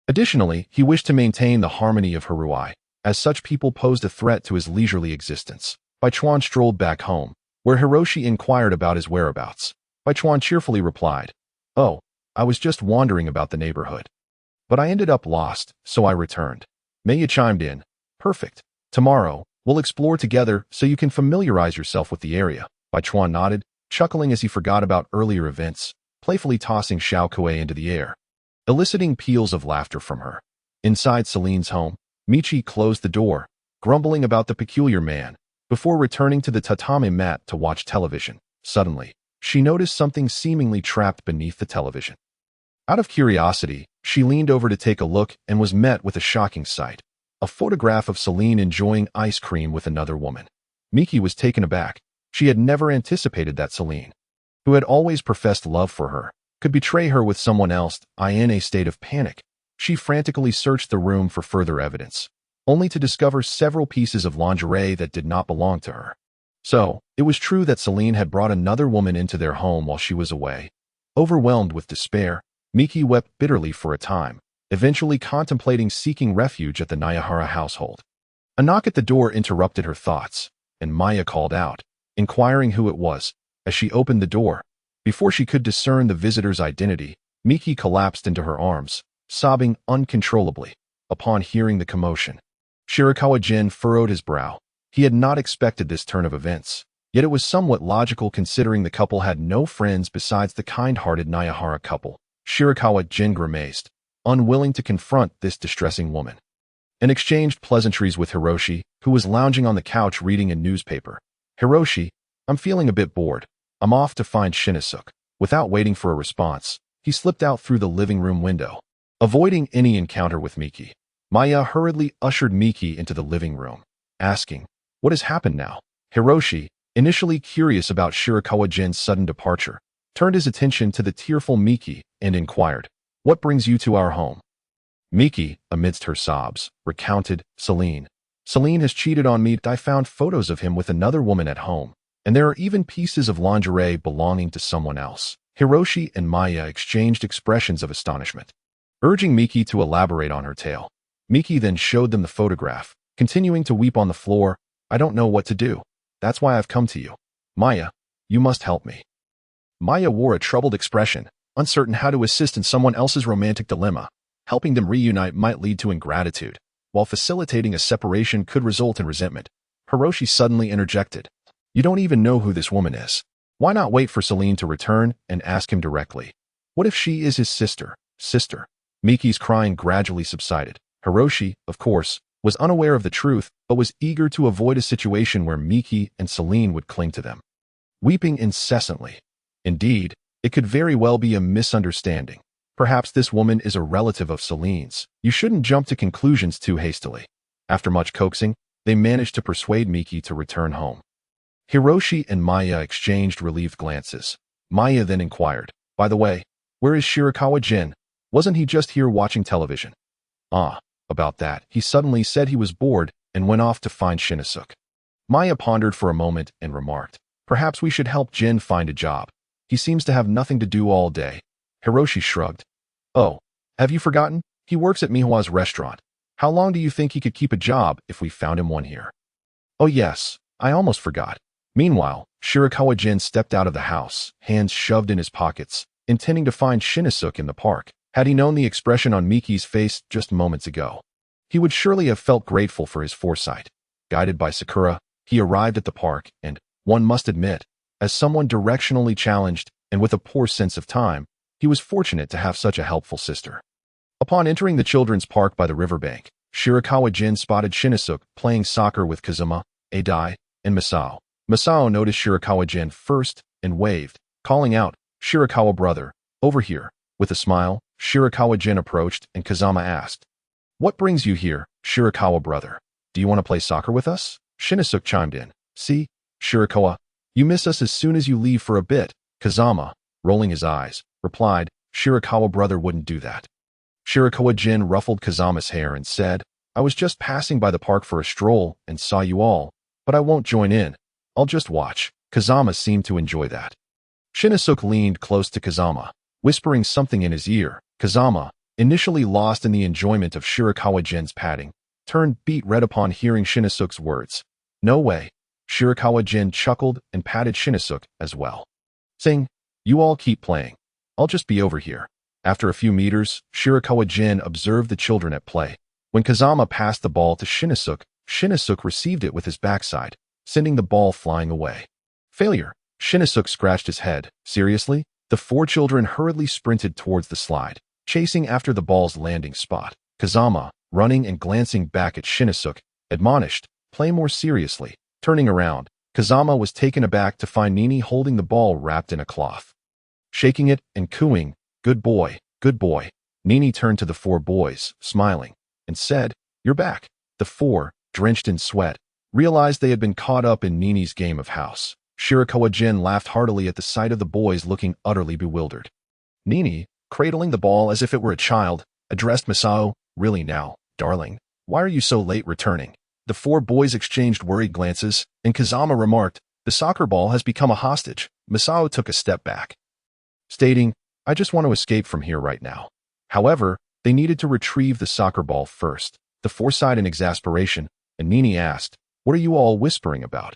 Additionally, he wished to maintain the harmony of Haruai, as such people posed a threat to his leisurely existence. Baichuan strolled back home, where Hiroshi inquired about his whereabouts. Baichuan cheerfully replied, "Oh, I was just wandering about the neighborhood. But I ended up lost, so I returned." Meiya chimed in, "Perfect. Tomorrow, we'll explore together so you can familiarize yourself with the area." Baichuan nodded, chuckling as he forgot about earlier events, playfully tossing Xiao Kuei into the air, eliciting peals of laughter from her. Inside Celine's home, Michi closed the door, grumbling about the peculiar man, before returning to the tatami mat to watch television. Suddenly, she noticed something seemingly trapped beneath the television. Out of curiosity, she leaned over to take a look and was met with a shocking sight. A photograph of Celine enjoying ice cream with another woman. Miki was taken aback. She had never anticipated that Celine, who had always professed love for her, could betray her with someone else. In a state of panic, she frantically searched the room for further evidence, only to discover several pieces of lingerie that did not belong to her. So, it was true that Celine had brought another woman into their home while she was away. Overwhelmed with despair, Miki wept bitterly for a time, eventually contemplating seeking refuge at the Nayahara household. A knock at the door interrupted her thoughts, and Maya called out, inquiring who it was. As she opened the door, before she could discern the visitor's identity, Miki collapsed into her arms, sobbing uncontrollably. Upon hearing the commotion, Shirakawa Gen furrowed his brow. He had not expected this turn of events, yet it was somewhat logical considering the couple had no friends besides the kind-hearted Nayahara couple. Shirakawa Gen grimaced, unwilling to confront this distressing woman, and exchanged pleasantries with Hiroshi, who was lounging on the couch reading a newspaper. Hiroshi, I'm feeling a bit bored. I'm off to find Shinichika. Without waiting for a response, he slipped out through the living room window, avoiding any encounter with Miki. Maya hurriedly ushered Miki into the living room, asking, what has happened now? Hiroshi, initially curious about Shirakawa Gen's sudden departure, turned his attention to the tearful Miki and inquired, what brings you to our home? Miki, amidst her sobs, recounted, Serene has cheated on me. I found photos of him with another woman at home, and there are even pieces of lingerie belonging to someone else. Hiroshi and Maya exchanged expressions of astonishment, urging Miki to elaborate on her tale. Miki then showed them the photograph, continuing to weep on the floor. I don't know what to do. That's why I've come to you. Maya, you must help me. Maya wore a troubled expression, uncertain how to assist in someone else's romantic dilemma. Helping them reunite might lead to ingratitude, while facilitating a separation could result in resentment. Hiroshi suddenly interjected, you don't even know who this woman is. Why not wait for Serene to return and ask him directly? What if she is his sister? Miki's crying gradually subsided. Hiroshi, of course, was unaware of the truth, but was eager to avoid a situation where Miki and Serene would cling to them, weeping incessantly. Indeed, it could very well be a misunderstanding. Perhaps this woman is a relative of Serene's. You shouldn't jump to conclusions too hastily. After much coaxing, they managed to persuade Miki to return home. Hiroshi and Maya exchanged relieved glances. Maya then inquired, by the way, where is Shirakawa Gen? Wasn't he just here watching television? About that, he suddenly said he was bored and went off to find Shinichika. Maya pondered for a moment and remarked, perhaps we should help Jin find a job. He seems to have nothing to do all day. Hiroshi shrugged. Oh, have you forgotten? He works at Mihawa's restaurant. How long do you think he could keep a job if we found him one here? Oh yes, I almost forgot. Meanwhile, Shirakawa Gen stepped out of the house, hands shoved in his pockets, intending to find Shinichika in the park. Had he known the expression on Miki's face just moments ago, he would surely have felt grateful for his foresight. Guided by Sakura, he arrived at the park and, one must admit, as someone directionally challenged and with a poor sense of time, he was fortunate to have such a helpful sister. Upon entering the children's park by the riverbank, Shirakawa Gen spotted Shinichika playing soccer with Kazuma, Adai, and Masao. Masao noticed Shirakawa Gen first and waved, calling out, Shirakawa brother, over here. With a smile, Shirakawa Gen approached and Kazama asked, what brings you here, Shirakawa brother? Do you want to play soccer with us? Shinichika chimed in. See, Shirakawa, you miss us as soon as you leave for a bit. Kazama, rolling his eyes, replied, Shirakawa brother wouldn't do that. Shirakawa Gen ruffled Kazama's hair and said, I was just passing by the park for a stroll and saw you all, but I won't join in. I'll just watch. Kazama seemed to enjoy that. Shinichika leaned close to Kazama, whispering something in his ear. Kazama, initially lost in the enjoyment of Shirakawa Gen's patting, turned beet red upon hearing Shinichika's words. No way. Shirakawa Gen chuckled and patted Shinichika as well, saying, you all keep playing. I'll just be over here. After a few meters, Shirakawa Gen observed the children at play. When Kazama passed the ball to Shinichika, Shinichika received it with his backside, sending the ball flying away. Failure. Shinichika scratched his head. Seriously? The four children hurriedly sprinted towards the slide, chasing after the ball's landing spot. Kazama, running and glancing back at Shinichika, admonished, play more seriously. Turning around, Kazama was taken aback to find Nini holding the ball wrapped in a cloth, shaking it and cooing, good boy, good boy. Nini turned to the four boys, smiling, and said, you're back. The four, drenched in sweat, realized they had been caught up in Nini's game of house. Shirakawa Gen laughed heartily at the sight of the boys looking utterly bewildered. Nini, cradling the ball as if it were a child, addressed Masao, really now, darling, why are you so late returning? The four boys exchanged worried glances, and Kazama remarked, the soccer ball has become a hostage. Masao took a step back, stating, I just want to escape from here right now. However, they needed to retrieve the soccer ball first. The foresight and exasperation, and Nini asked, "What are you all whispering about?"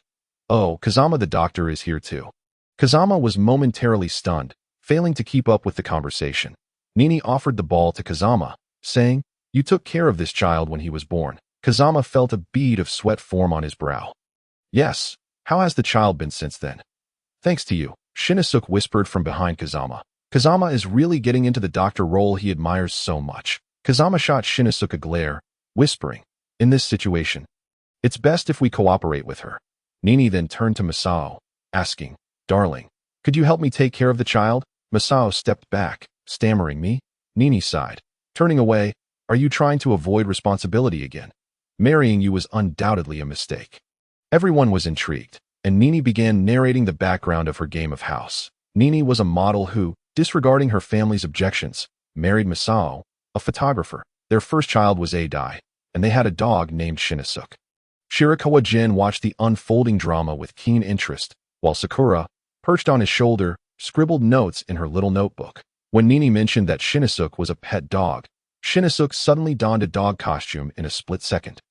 "Oh, Kazama the doctor is here too." Kazama was momentarily stunned, failing to keep up with the conversation. Nini offered the ball to Kazama, saying, "You took care of this child when he was born." Kazama felt a bead of sweat form on his brow. "Yes. How has the child been since then?" "Thanks to you," Shinichiro whispered from behind Kazama. Kazama is really getting into the doctor role he admires so much. Kazama shot Shinichiro a glare, whispering, "In this situation, it's best if we cooperate with her." Nini then turned to Masao, asking, "Darling, could you help me take care of the child?" Masao stepped back, stammering, "Me?" Nini sighed, turning away. "Are you trying to avoid responsibility again? Marrying you was undoubtedly a mistake." Everyone was intrigued, and Nini began narrating the background of her game of house. Nini was a model who, disregarding her family's objections, married Masao, a photographer. Their first child was Adai, and they had a dog named Shinichiro. Shirakawa Gen watched the unfolding drama with keen interest, while Sakura, perched on his shoulder, scribbled notes in her little notebook. When Nini mentioned that Shinichiro was a pet dog, Shinichiro suddenly donned a dog costume in a split second.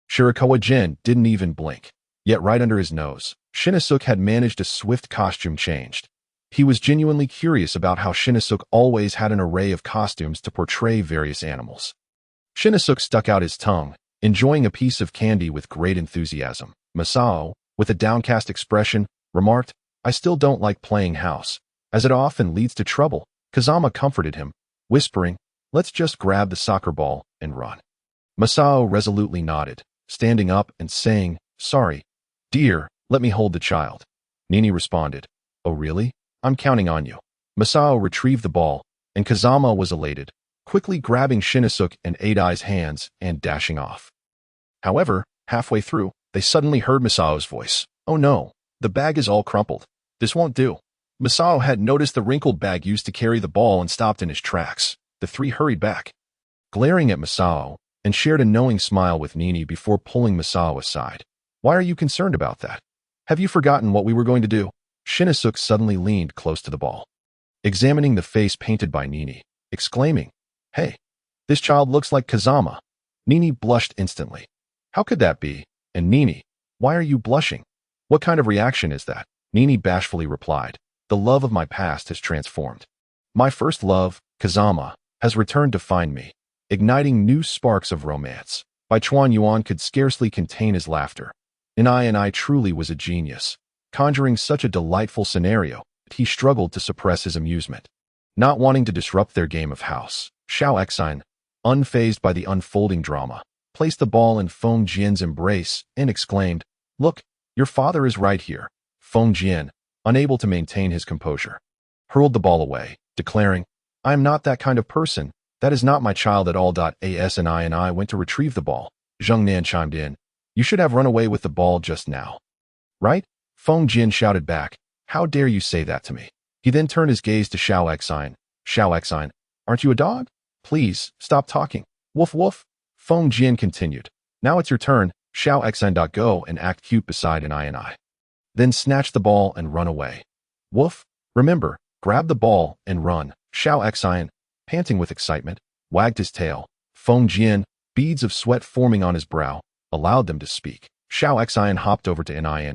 Shirakawa Gen didn't even blink. Yet right under his nose, Shinichiro had managed a swift costume change. He was genuinely curious about how Shinichiro always had an array of costumes to portray various animals. Shinichiro stuck out his tongue, enjoying a piece of candy with great enthusiasm. Masao, with a downcast expression, remarked, "I still don't like playing house, as it often leads to trouble." Kazama comforted him, whispering, "Let's just grab the soccer ball and run." Masao resolutely nodded, standing up and saying, "Sorry, dear, let me hold the child." Nini responded, "Oh really? I'm counting on you." Masao retrieved the ball, and Kazama was elated, quickly grabbing Shinichiro and Adai's hands and dashing off. However, halfway through, they suddenly heard Masao's voice. "Oh no, the bag is all crumpled. This won't do." Masao had noticed the wrinkled bag used to carry the ball and stopped in his tracks. The three hurried back, glaring at Masao, and shared a knowing smile with Nini before pulling Masao aside. "Why are you concerned about that? Have you forgotten what we were going to do?" Shinichiro suddenly leaned close to the ball, examining the face painted by Nini, exclaiming, "Hey, this child looks like Kazama." Nini blushed instantly. "How could that be? And Nini, why are you blushing? What kind of reaction is that?" Nini bashfully replied, "The love of my past has transformed. My first love, Kazama, has returned to find me, igniting new sparks of romance." Bai Chuan Yuan could scarcely contain his laughter. And I truly was a genius, conjuring such a delightful scenario that he struggled to suppress his amusement. Not wanting to disrupt their game of house, Xiao Exine, unfazed by the unfolding drama, placed the ball in Feng Jian's embrace and exclaimed, "Look, your father is right here." Feng Jian, unable to maintain his composure, hurled the ball away, declaring, "I am not that kind of person. That is not my child at all." As and I went to retrieve the ball. Zheng Nan chimed in, "You should have run away with the ball just now." "Right?" Feng Jian shouted back, "How dare you say that to me?" He then turned his gaze to Xiao Exine. "Xiao Exine, aren't you a dog? Please, stop talking." "Woof woof." Feng Jian continued, "Now it's your turn, Xiao Exine. Go and act cute beside an I. Then snatch the ball and run away." "Woof. Remember, grab the ball and run." Xiao Exine, panting with excitement, wagged his tail. Feng Jian, beads of sweat forming on his brow, allowed them to speak. Xiao Exine hopped over to Ni,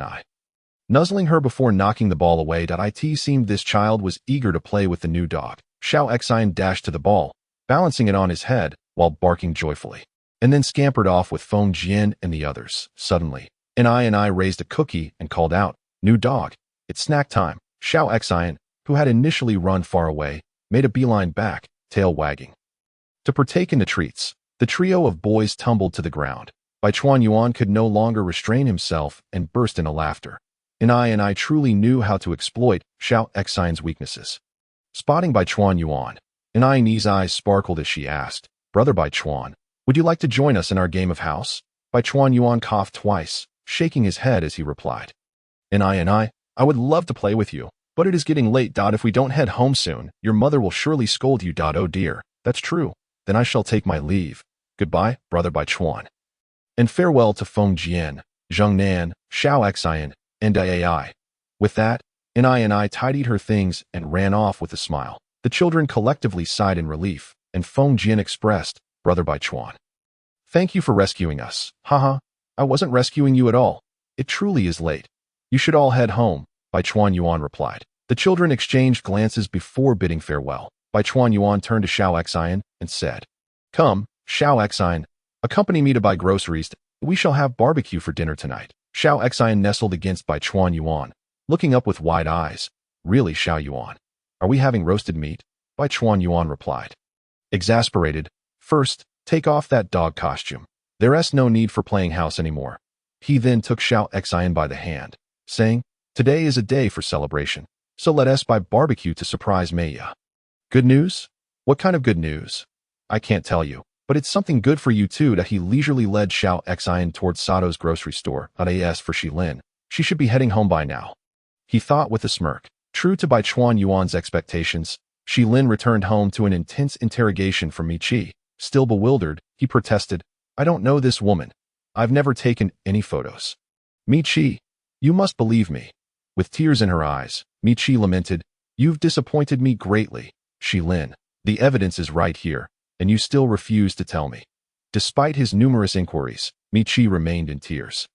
nuzzling her before knocking the ball away. It seemed this child was eager to play with the new dog. Xiao Exine dashed to the ball, balancing it on his head while barking joyfully, and then scampered off with Feng Jian and the others. Suddenly, Ni raised a cookie and called out, "New dog, it's snack time." Xiao Exine, who had initially run far away, made a beeline back, tail wagging, to partake in the treats. The trio of boys tumbled to the ground. Bai Chuan Yuan could no longer restrain himself and burst into laughter. I truly knew how to exploit Xiao Exine's weaknesses. Spotting Bai Chuan Yuan, Ni's eyes sparkled as she asked, "Brother Bai Chuan, would you like to join us in our game of house?" Bai Chuan Yuan coughed twice, shaking his head as he replied, I would love to play with you, but it is getting late. If we don't head home soon, your mother will surely scold you. Oh dear, that's true. Then I shall take my leave. Goodbye, Brother Bai Chuan. And farewell to Feng Jian, Zheng Nan, Xiao Exine, and Ai. With that, Ni tidied her things and ran off with a smile. The children collectively sighed in relief, and Feng Jin expressed, "Brother Bai Chuan, thank you for rescuing us." "Haha, I wasn't rescuing you at all. It truly is late. You should all head home," Bai Chuan Yuan replied. The children exchanged glances before bidding farewell. Bai Chuan Yuan turned to Xiao Xian and said, "Come, Xiao Xian, accompany me to buy groceries. We shall have barbecue for dinner tonight." Xiao Xian nestled against Bai Chuan Yuan, looking up with wide eyes. "Really, Xiao Yuan? Are we having roasted meat?" Bai Chuan Yuan replied. Exasperated, "First, take off that dog costume. There's no need for playing house anymore." He then took Xiao Xian by the hand, saying, "Today is a day for celebration, so let us buy barbecue to surprise Maya." "Good news? What kind of good news?" "I can't tell you, but it's something good for you too." That he leisurely led Xiao Xian towards Sato's grocery store. As for Shilin, she should be heading home by now, he thought with a smirk. True to Bai Chuan Yuan's expectations, Shilin returned home to an intense interrogation from Michi. Still bewildered, he protested, "I don't know this woman. I've never taken any photos." "Michi, you must believe me." With tears in her eyes, Michi lamented, "You've disappointed me greatly, Shilin. The evidence is right here, and you still refuse to tell me." Despite his numerous inquiries, Michi remained in tears.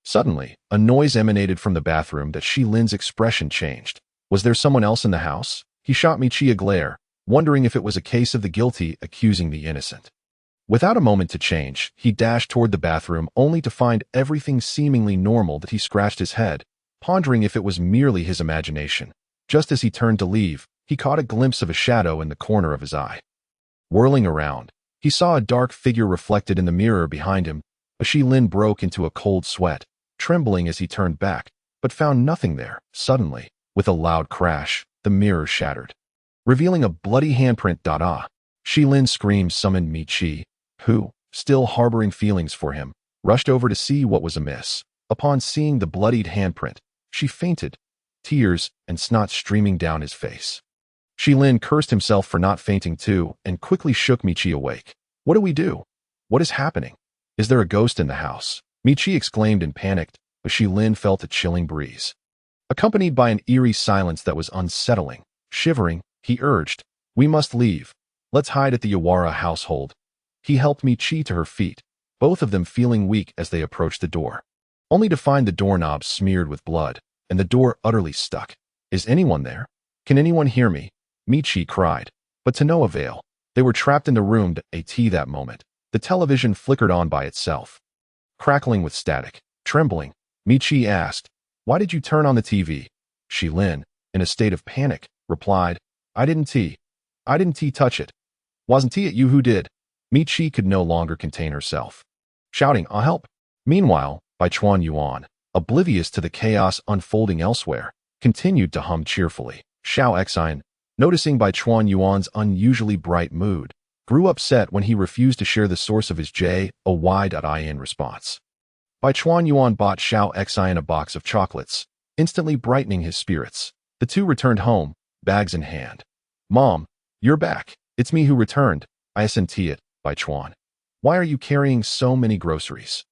Suddenly, a noise emanated from the bathroom that Shilin's expression changed. Was there someone else in the house? He shot Michi a glare, wondering if it was a case of the guilty accusing the innocent. Without a moment to change, he dashed toward the bathroom only to find everything seemingly normal. That he scratched his head, pondering if it was merely his imagination. Just as he turned to leave, he caught a glimpse of a shadow in the corner of his eye. Whirling around, he saw a dark figure reflected in the mirror behind him. Shilin broke into a cold sweat, trembling as he turned back, but found nothing there. Suddenly, with a loud crash, the mirror shattered, revealing a bloody handprint. Shilin screamed, summoned Michi, who, still harboring feelings for him, rushed over to see what was amiss. Upon seeing the bloodied handprint, she fainted, tears and snot streaming down his face. Shilin cursed himself for not fainting too and quickly shook Michi awake. "What do we do? What is happening? Is there a ghost in the house?" Michi exclaimed and panicked, but Shilin felt a chilling breeze, accompanied by an eerie silence that was unsettling. Shivering, he urged, "We must leave. Let's hide at the Yawara household." He helped Michi to her feet, both of them feeling weak as they approached the door, only to find the doorknob smeared with blood and the door utterly stuck. "Is anyone there? Can anyone hear me?" Michi cried, but to no avail. They were trapped in the room that moment. The television flickered on by itself, crackling with static. Trembling, Michi asked, "Why did you turn on the TV?" Shilin, in a state of panic, replied, I didn't touch it. Wasn't it you who did?" Michi could no longer contain herself, shouting, "I'll help." Meanwhile, Bai Chuan Yuan, oblivious to the chaos unfolding elsewhere, continued to hum cheerfully. Xiao Xian, noticing Bai Chuan Yuan's unusually bright mood, grew upset when he refused to share the source of his joy response. Bai Chuan Yuan bought Xiao Xian a box of chocolates, instantly brightening his spirits. The two returned home, bags in hand. "Mom, you're back. It's me who returned." "I sent it, Bai Chuan. Why are you carrying so many groceries?"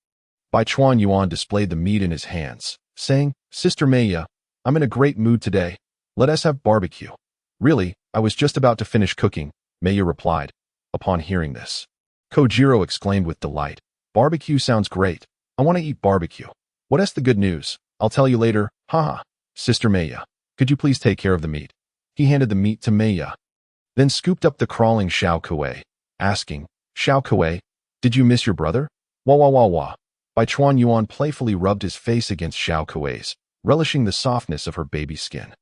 Bai Chuan Yuan displayed the meat in his hands, saying, "Sister Maya, I'm in a great mood today. Let us have barbecue." "Really, I was just about to finish cooking," Maya replied. Upon hearing this, Kojiro exclaimed with delight, "Barbecue sounds great. I want to eat barbecue." "What's the good news? I'll tell you later. Haha. Sister Maya, could you please take care of the meat?" He handed the meat to Maya, then scooped up the crawling Xiao Kuei, asking, "Xiao Kuei, did you miss your brother?" "Wah wah wah wah." Bai Chuan Yuan playfully rubbed his face against Xiao Kuei's, relishing the softness of her baby skin.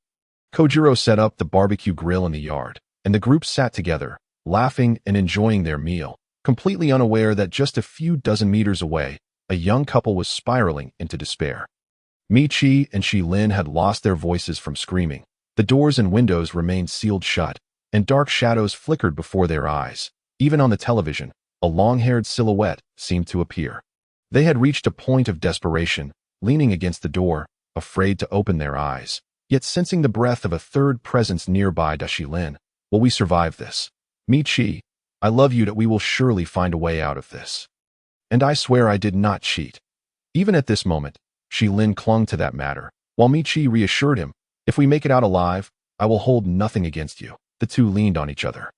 Kojiro set up the barbecue grill in the yard, and the group sat together, laughing and enjoying their meal, completely unaware that just a few dozen meters away, a young couple was spiraling into despair. Michi and Shilin had lost their voices from screaming. The doors and windows remained sealed shut, and dark shadows flickered before their eyes. Even on the television, a long-haired silhouette seemed to appear. They had reached a point of desperation, leaning against the door, afraid to open their eyes, yet sensing the breath of a third presence nearby. Shilin, will we survive this? Michi, I love you that we will surely find a way out of this. And I swear I did not cheat. Even at this moment, Shilin clung to that matter, while Michi reassured him, if we make it out alive, I will hold nothing against you. The two leaned on each other,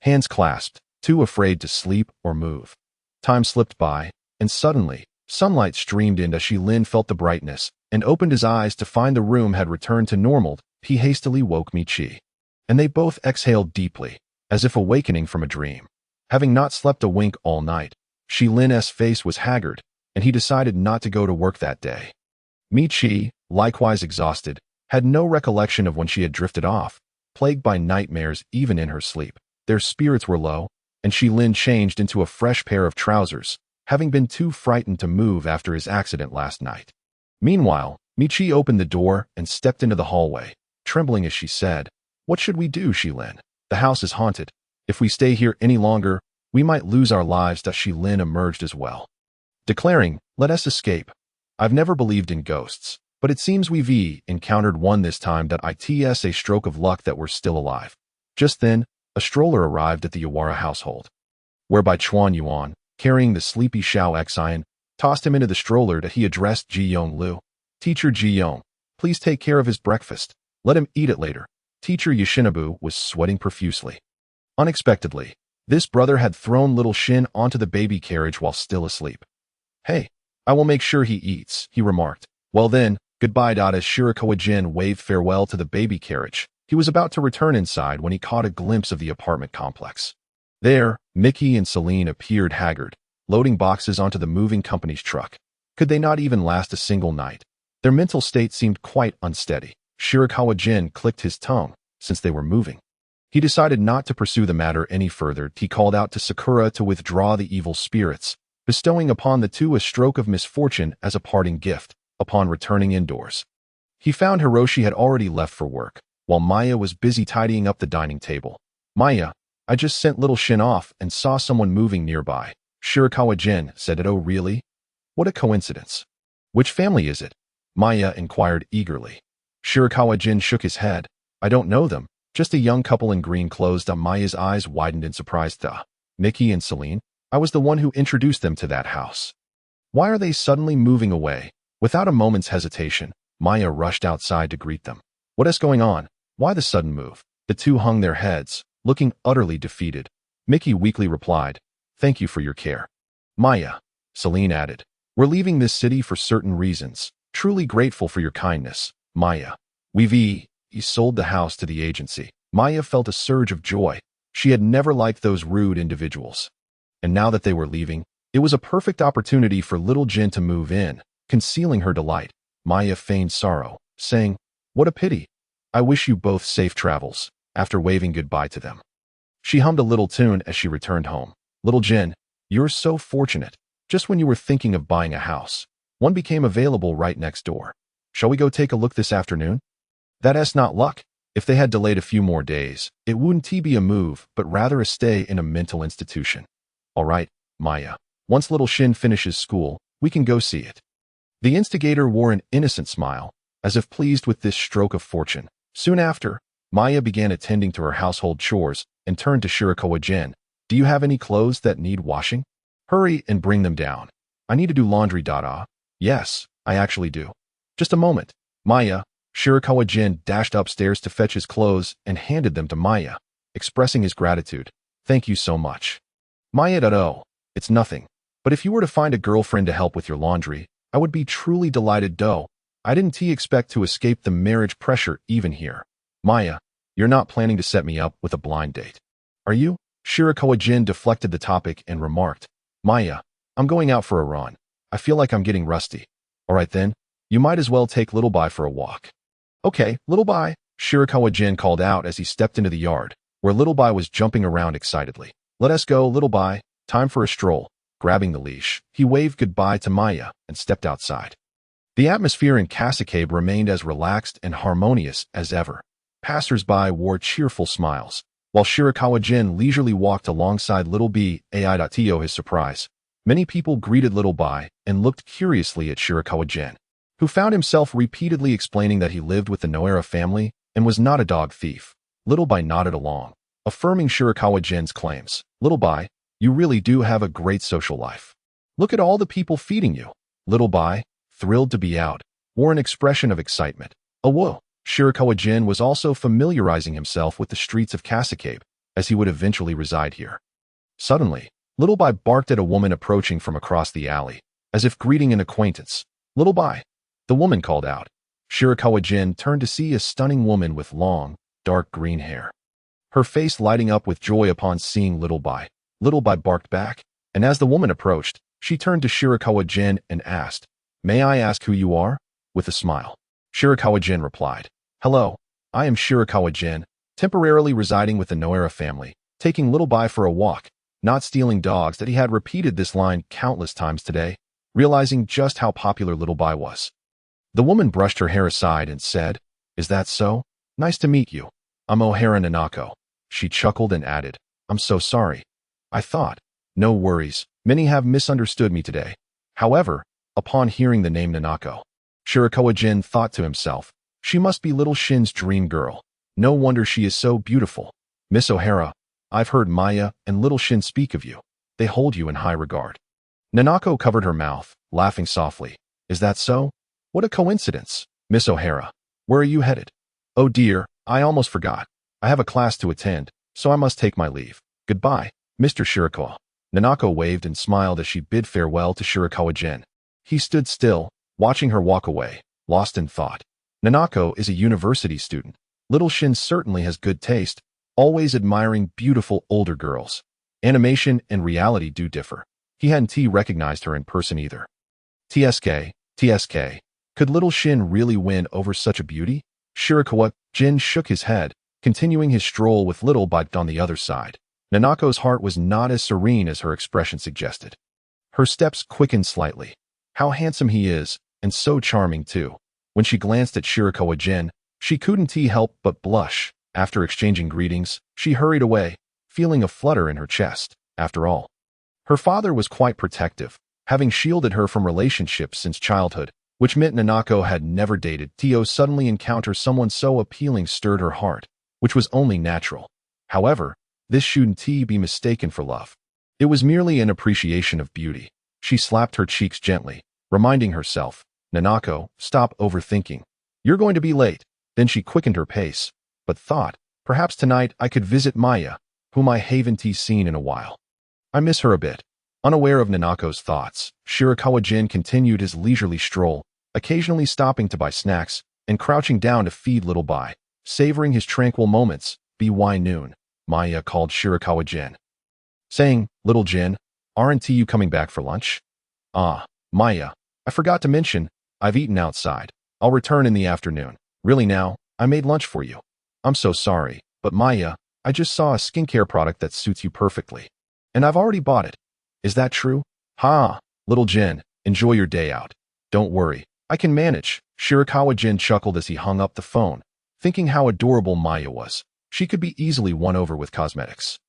hands clasped, too afraid to sleep or move. Time slipped by, and suddenly, sunlight streamed in as Shilin felt the brightness and opened his eyes to find the room had returned to normal. He hastily woke Michi, and they both exhaled deeply, as if awakening from a dream. Having not slept a wink all night, Shilin's face was haggard, and he decided not to go to work that day. Michi, likewise exhausted, had no recollection of when she had drifted off, plagued by nightmares even in her sleep. Their spirits were low, and Shilin changed into a fresh pair of trousers, having been too frightened to move after his accident last night. Meanwhile, Michi opened the door and stepped into the hallway, trembling as she said, "What should we do, Shilin? The house is haunted. If we stay here any longer, we might lose our lives." Shilin emerged as well, declaring, "Let us escape. I've never believed in ghosts, but it seems we've encountered one this time. It's a stroke of luck that we're still alive." Just then, a stroller arrived at the Yawara household, whereby Chuan Yuan, carrying the sleepy Xiao Xian, tossed him into the stroller. He addressed Ji Yong Lu. "Teacher Ji Yong, please take care of his breakfast. Let him eat it later." Teacher Yoshinobu was sweating profusely. Unexpectedly, this brother had thrown little Shin onto the baby carriage while still asleep. "Hey, I will make sure he eats," he remarked. "Well then, goodbye." As Shirakawa Gen waved farewell to the baby carriage, he was about to return inside when he caught a glimpse of the apartment complex. There, Mickey and Celine appeared haggard, loading boxes onto the moving company's truck. Could they not even last a single night? Their mental state seemed quite unsteady. Shirakawa Gen clicked his tongue, since they were moving. He decided not to pursue the matter any further. He called out to Sakura to withdraw the evil spirits, bestowing upon the two a stroke of misfortune as a parting gift. Upon returning indoors, he found Hiroshi had already left for work, while Maya was busy tidying up the dining table. "Maya, I just sent little Shin off and saw someone moving nearby." Shirakawa Gen said, "Oh really? What a coincidence. Which family is it?" Maya inquired eagerly. Shirakawa Gen shook his head. "I don't know them, just a young couple in green clothes." Maya's eyes widened in surprise. Mickey and Celine? I was the one who introduced them to that house. Why are they suddenly moving away?" Without a moment's hesitation, Maya rushed outside to greet them. "What is going on? Why the sudden move?" The two hung their heads, looking utterly defeated. Mickey weakly replied, "Thank you for your care." "Maya," Celine added, "we're leaving this city for certain reasons. Truly grateful for your kindness, Maya. We've sold the house to the agency." Maya felt a surge of joy. She had never liked those rude individuals. And now that they were leaving, it was a perfect opportunity for little Jin to move in. Concealing her delight, Maya feigned sorrow, saying, "What a pity. I wish you both safe travels." After waving goodbye to them, she hummed a little tune as she returned home. "Little Jin, you're so fortunate. Just when you were thinking of buying a house, one became available right next door. Shall we go take a look this afternoon?" That's not luck. If they had delayed a few more days, it wouldn't be a move, but rather a stay in a mental institution. "All right, Maya. Once little Shin finishes school, we can go see it." The instigator wore an innocent smile, as if pleased with this stroke of fortune. Soon after, Maya began attending to her household chores and turned to Shirakawa Gen. "Do you have any clothes that need washing? Hurry and bring them down. I need to do laundry." "Yes, I actually do. Just a moment." Maya, Shirakawa Gen dashed upstairs to fetch his clothes and handed them to Maya, expressing his gratitude. "Thank you so much." Maya, "Oh, it's nothing. But if you were to find a girlfriend to help with your laundry, I would be truly delighted. I didn't expect to escape the marriage pressure even here." "Maya, you're not planning to set me up with a blind date, are you?" Shirakawa Gen deflected the topic and remarked, "Maya, I'm going out for a run. I feel like I'm getting rusty." "All right then, you might as well take Little Bai for a walk." "Okay, Little Bai," Shirakawa Gen called out as he stepped into the yard, where Little Bai was jumping around excitedly. "Let us go, Little Bai. Time for a stroll." Grabbing the leash, he waved goodbye to Maya and stepped outside. The atmosphere in Kasukabe remained as relaxed and harmonious as ever. Passers-by wore cheerful smiles, while Shirakawa Gen leisurely walked alongside Little Bai. To his surprise, many people greeted Little Bai and looked curiously at Shirakawa Gen, who found himself repeatedly explaining that he lived with the Noera family and was not a dog thief. Little Bai nodded along, affirming Shirakawa Gen's claims. "Little Bai, you really do have a great social life. Look at all the people feeding you." Little Bai, thrilled to be out, wore an expression of excitement. "Oh whoa, Shirakawa Gen was also familiarizing himself with the streets of Kasukabe, as he would eventually reside here. Suddenly, Little Bai barked at a woman approaching from across the alley, as if greeting an acquaintance. "Little Bai," the woman called out. Shirakawa Gen turned to see a stunning woman with long, dark green hair. Her face lighting up with joy upon seeing Little Bai. Little Bai barked back, and as the woman approached, she turned to Shirakawa Gen and asked, "May I ask who you are?" With a smile. Shirakawa Gen replied, "Hello, I am Shirakawa Gen, temporarily residing with the Noera family, taking Little Bai for a walk, not stealing dogs." That he had repeated this line countless times today, realizing just how popular Little Bai was. The woman brushed her hair aside and said, "Is that so? Nice to meet you. I'm Ohara Nanako." She chuckled and added, "I'm so sorry. I thought, no worries, many have misunderstood me today." However, upon hearing the name Nanako, Shirakawa Gen thought to himself, she must be Little Shin's dream girl. No wonder she is so beautiful. "Miss Ohara, I've heard Maya and Little Shin speak of you. They hold you in high regard." Nanako covered her mouth, laughing softly. "Is that so? What a coincidence. Miss Ohara, where are you headed?" "Oh dear, I almost forgot. I have a class to attend, so I must take my leave. Goodbye, Mr. Shirakawa." Nanako waved and smiled as she bid farewell to Shirakawa Gen. He stood still, watching her walk away, lost in thought. Nanako is a university student. Little Shin certainly has good taste, always admiring beautiful older girls. Animation and reality do differ. He hadn't recognized her in person either. TSK. Could Little Shin really win over such a beauty? Shirakawa Gen shook his head, continuing his stroll with Little Bai on the other side. Nanako's heart was not as serene as her expression suggested. Her steps quickened slightly. How handsome he is, and so charming too. When she glanced at Shirakawa Gen, she couldn't help but blush. After exchanging greetings, she hurried away, feeling a flutter in her chest. After all, her father was quite protective, having shielded her from relationships since childhood, which meant Nanako had never dated. To suddenly encounter someone so appealing stirred her heart, which was only natural. However, this shouldn't be mistaken for love. It was merely an appreciation of beauty. She slapped her cheeks gently, reminding herself, "Nanako, stop overthinking. You're going to be late." Then she quickened her pace, but thought, perhaps tonight I could visit Maya, whom I haven't seen in a while. I miss her a bit. Unaware of Nanako's thoughts, Shirakawa Gen continued his leisurely stroll, occasionally stopping to buy snacks and crouching down to feed Little Bai, savoring his tranquil moments. "By noon," Maya called Shirakawa Gen, saying, "Little Gen, aren't you coming back for lunch?" "Ah, Maya, I forgot to mention, I've eaten outside. I'll return in the afternoon. Really now, I made lunch for you." "I'm so sorry, but Maya, I just saw a skincare product that suits you perfectly. And I've already bought it." "Is that true?" "Ha, Little Gen, enjoy your day out. Don't worry, I can manage." Shirakawa Gen chuckled as he hung up the phone, thinking how adorable Maya was. She could be easily won over with cosmetics.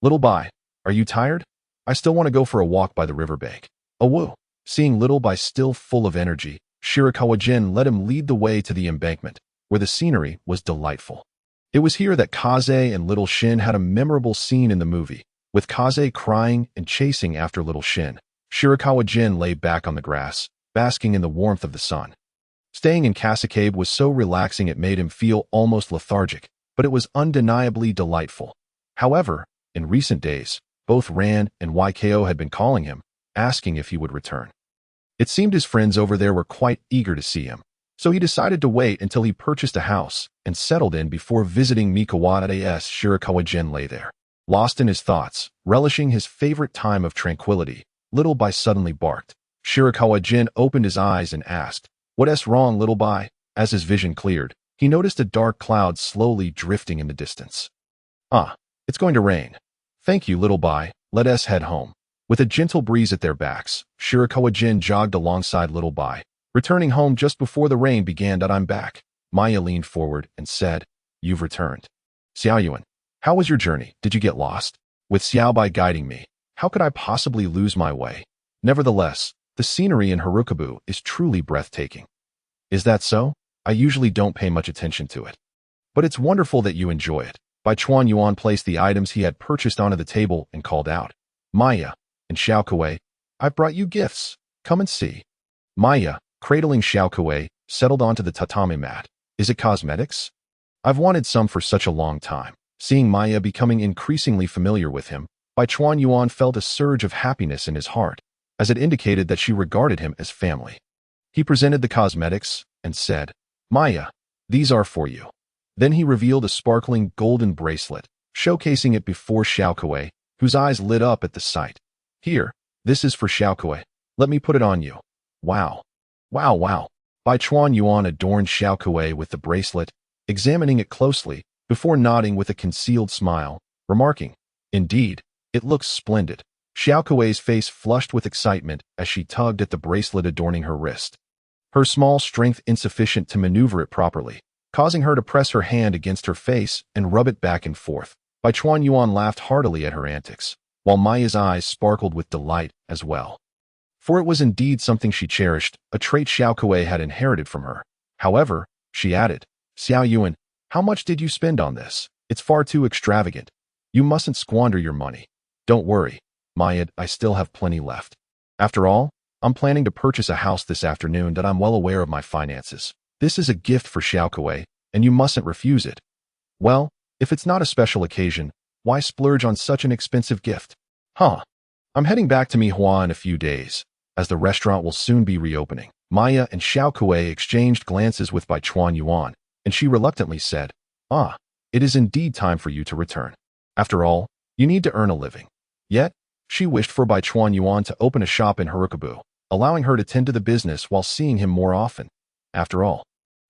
"Little Bai, are you tired? I still want to go for a walk by the riverbank." "Oh woo." Seeing Little Bai still full of energy, Shirakawa Gen let him lead the way to the embankment, where the scenery was delightful. It was here that Kaze and Little Shin had a memorable scene in the movie, with Kaze crying and chasing after Little Shin. Shirakawa Gen lay back on the grass, basking in the warmth of the sun. Staying in Kasukabe was so relaxing it made him feel almost lethargic, but it was undeniably delightful. However, in recent days, both Ran and YKO had been calling him, asking if he would return. It seemed his friends over there were quite eager to see him, so he decided to wait until he purchased a house and settled in before visiting Mikawada's. Shirakawa Gen lay there, lost in his thoughts, relishing his favorite time of tranquility. Little Bai suddenly barked. Shirakawa Gen opened his eyes and asked, "What's wrong, Little Bai?" As his vision cleared, he noticed a dark cloud slowly drifting in the distance. "Ah, it's going to rain." "Thank you, Little Bai, let us head home." With a gentle breeze at their backs, Shirakawa Gen jogged alongside Little Bai, returning home just before the rain began. "I'm back." Maya leaned forward and said, "You've returned. Xiaoyuan, how was your journey? Did you get lost?" "With Xiao Bai guiding me, how could I possibly lose my way?" "Nevertheless, the scenery in Harukabu is truly breathtaking." "Is that so? I usually don't pay much attention to it. But it's wonderful that you enjoy it." Bai Chuan Yuan placed the items he had purchased onto the table and called out, "Maya and Xiaokuei, I've brought you gifts. Come and see." Maya, cradling Xiaokuei, settled onto the tatami mat, Is it cosmetics? I've wanted some for such a long time. Seeing Maya becoming increasingly familiar with him, Bai Chuan Yuan felt a surge of happiness in his heart, as it indicated that she regarded him as family. He presented the cosmetics and said, Maya, these are for you. Then he revealed a sparkling golden bracelet, showcasing it before Shirakawa, whose eyes lit up at the sight. Here, this is for Shirakawa. Let me put it on you. Wow. Wow, wow. Bai Chuan Yuan adorned Shirakawa with the bracelet, examining it closely, before nodding with a concealed smile, remarking, Indeed, it looks splendid. Xiaokuei's face flushed with excitement as she tugged at the bracelet adorning her wrist. Her small strength insufficient to maneuver it properly, causing her to press her hand against her face and rub it back and forth. Bai Chuan Yuan laughed heartily at her antics, while Maya's eyes sparkled with delight as well. For it was indeed something she cherished, a trait Xiaokuei had inherited from her. However, she added, Xiao Yuan, how much did you spend on this? It's far too extravagant. You mustn't squander your money. Don't worry, Maya, I still have plenty left. After all, I'm planning to purchase a house this afternoon that I'm well aware of my finances. This is a gift for Xiaokuei, and you mustn't refuse it. Well, if it's not a special occasion, why splurge on such an expensive gift? I'm heading back to Mihua in a few days, as the restaurant will soon be reopening. Maya and Xiaokuei exchanged glances with Bai Chuan Yuan, and she reluctantly said, it is indeed time for you to return. After all, you need to earn a living. Yet, she wished for Bai Chuan Yuan to open a shop in Harukabu, allowing her to tend to the business while seeing him more often. After all,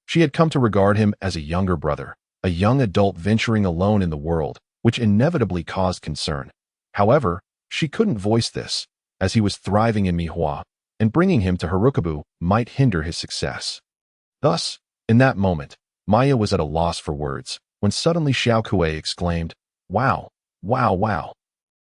she had come to regard him as a younger brother, a young adult venturing alone in the world, which inevitably caused concern. However, she couldn't voice this, as he was thriving in Mihua, and bringing him to Harukabu might hinder his success. Thus, in that moment, Maya was at a loss for words, when suddenly Xiaokuei exclaimed, Wow, wow, wow.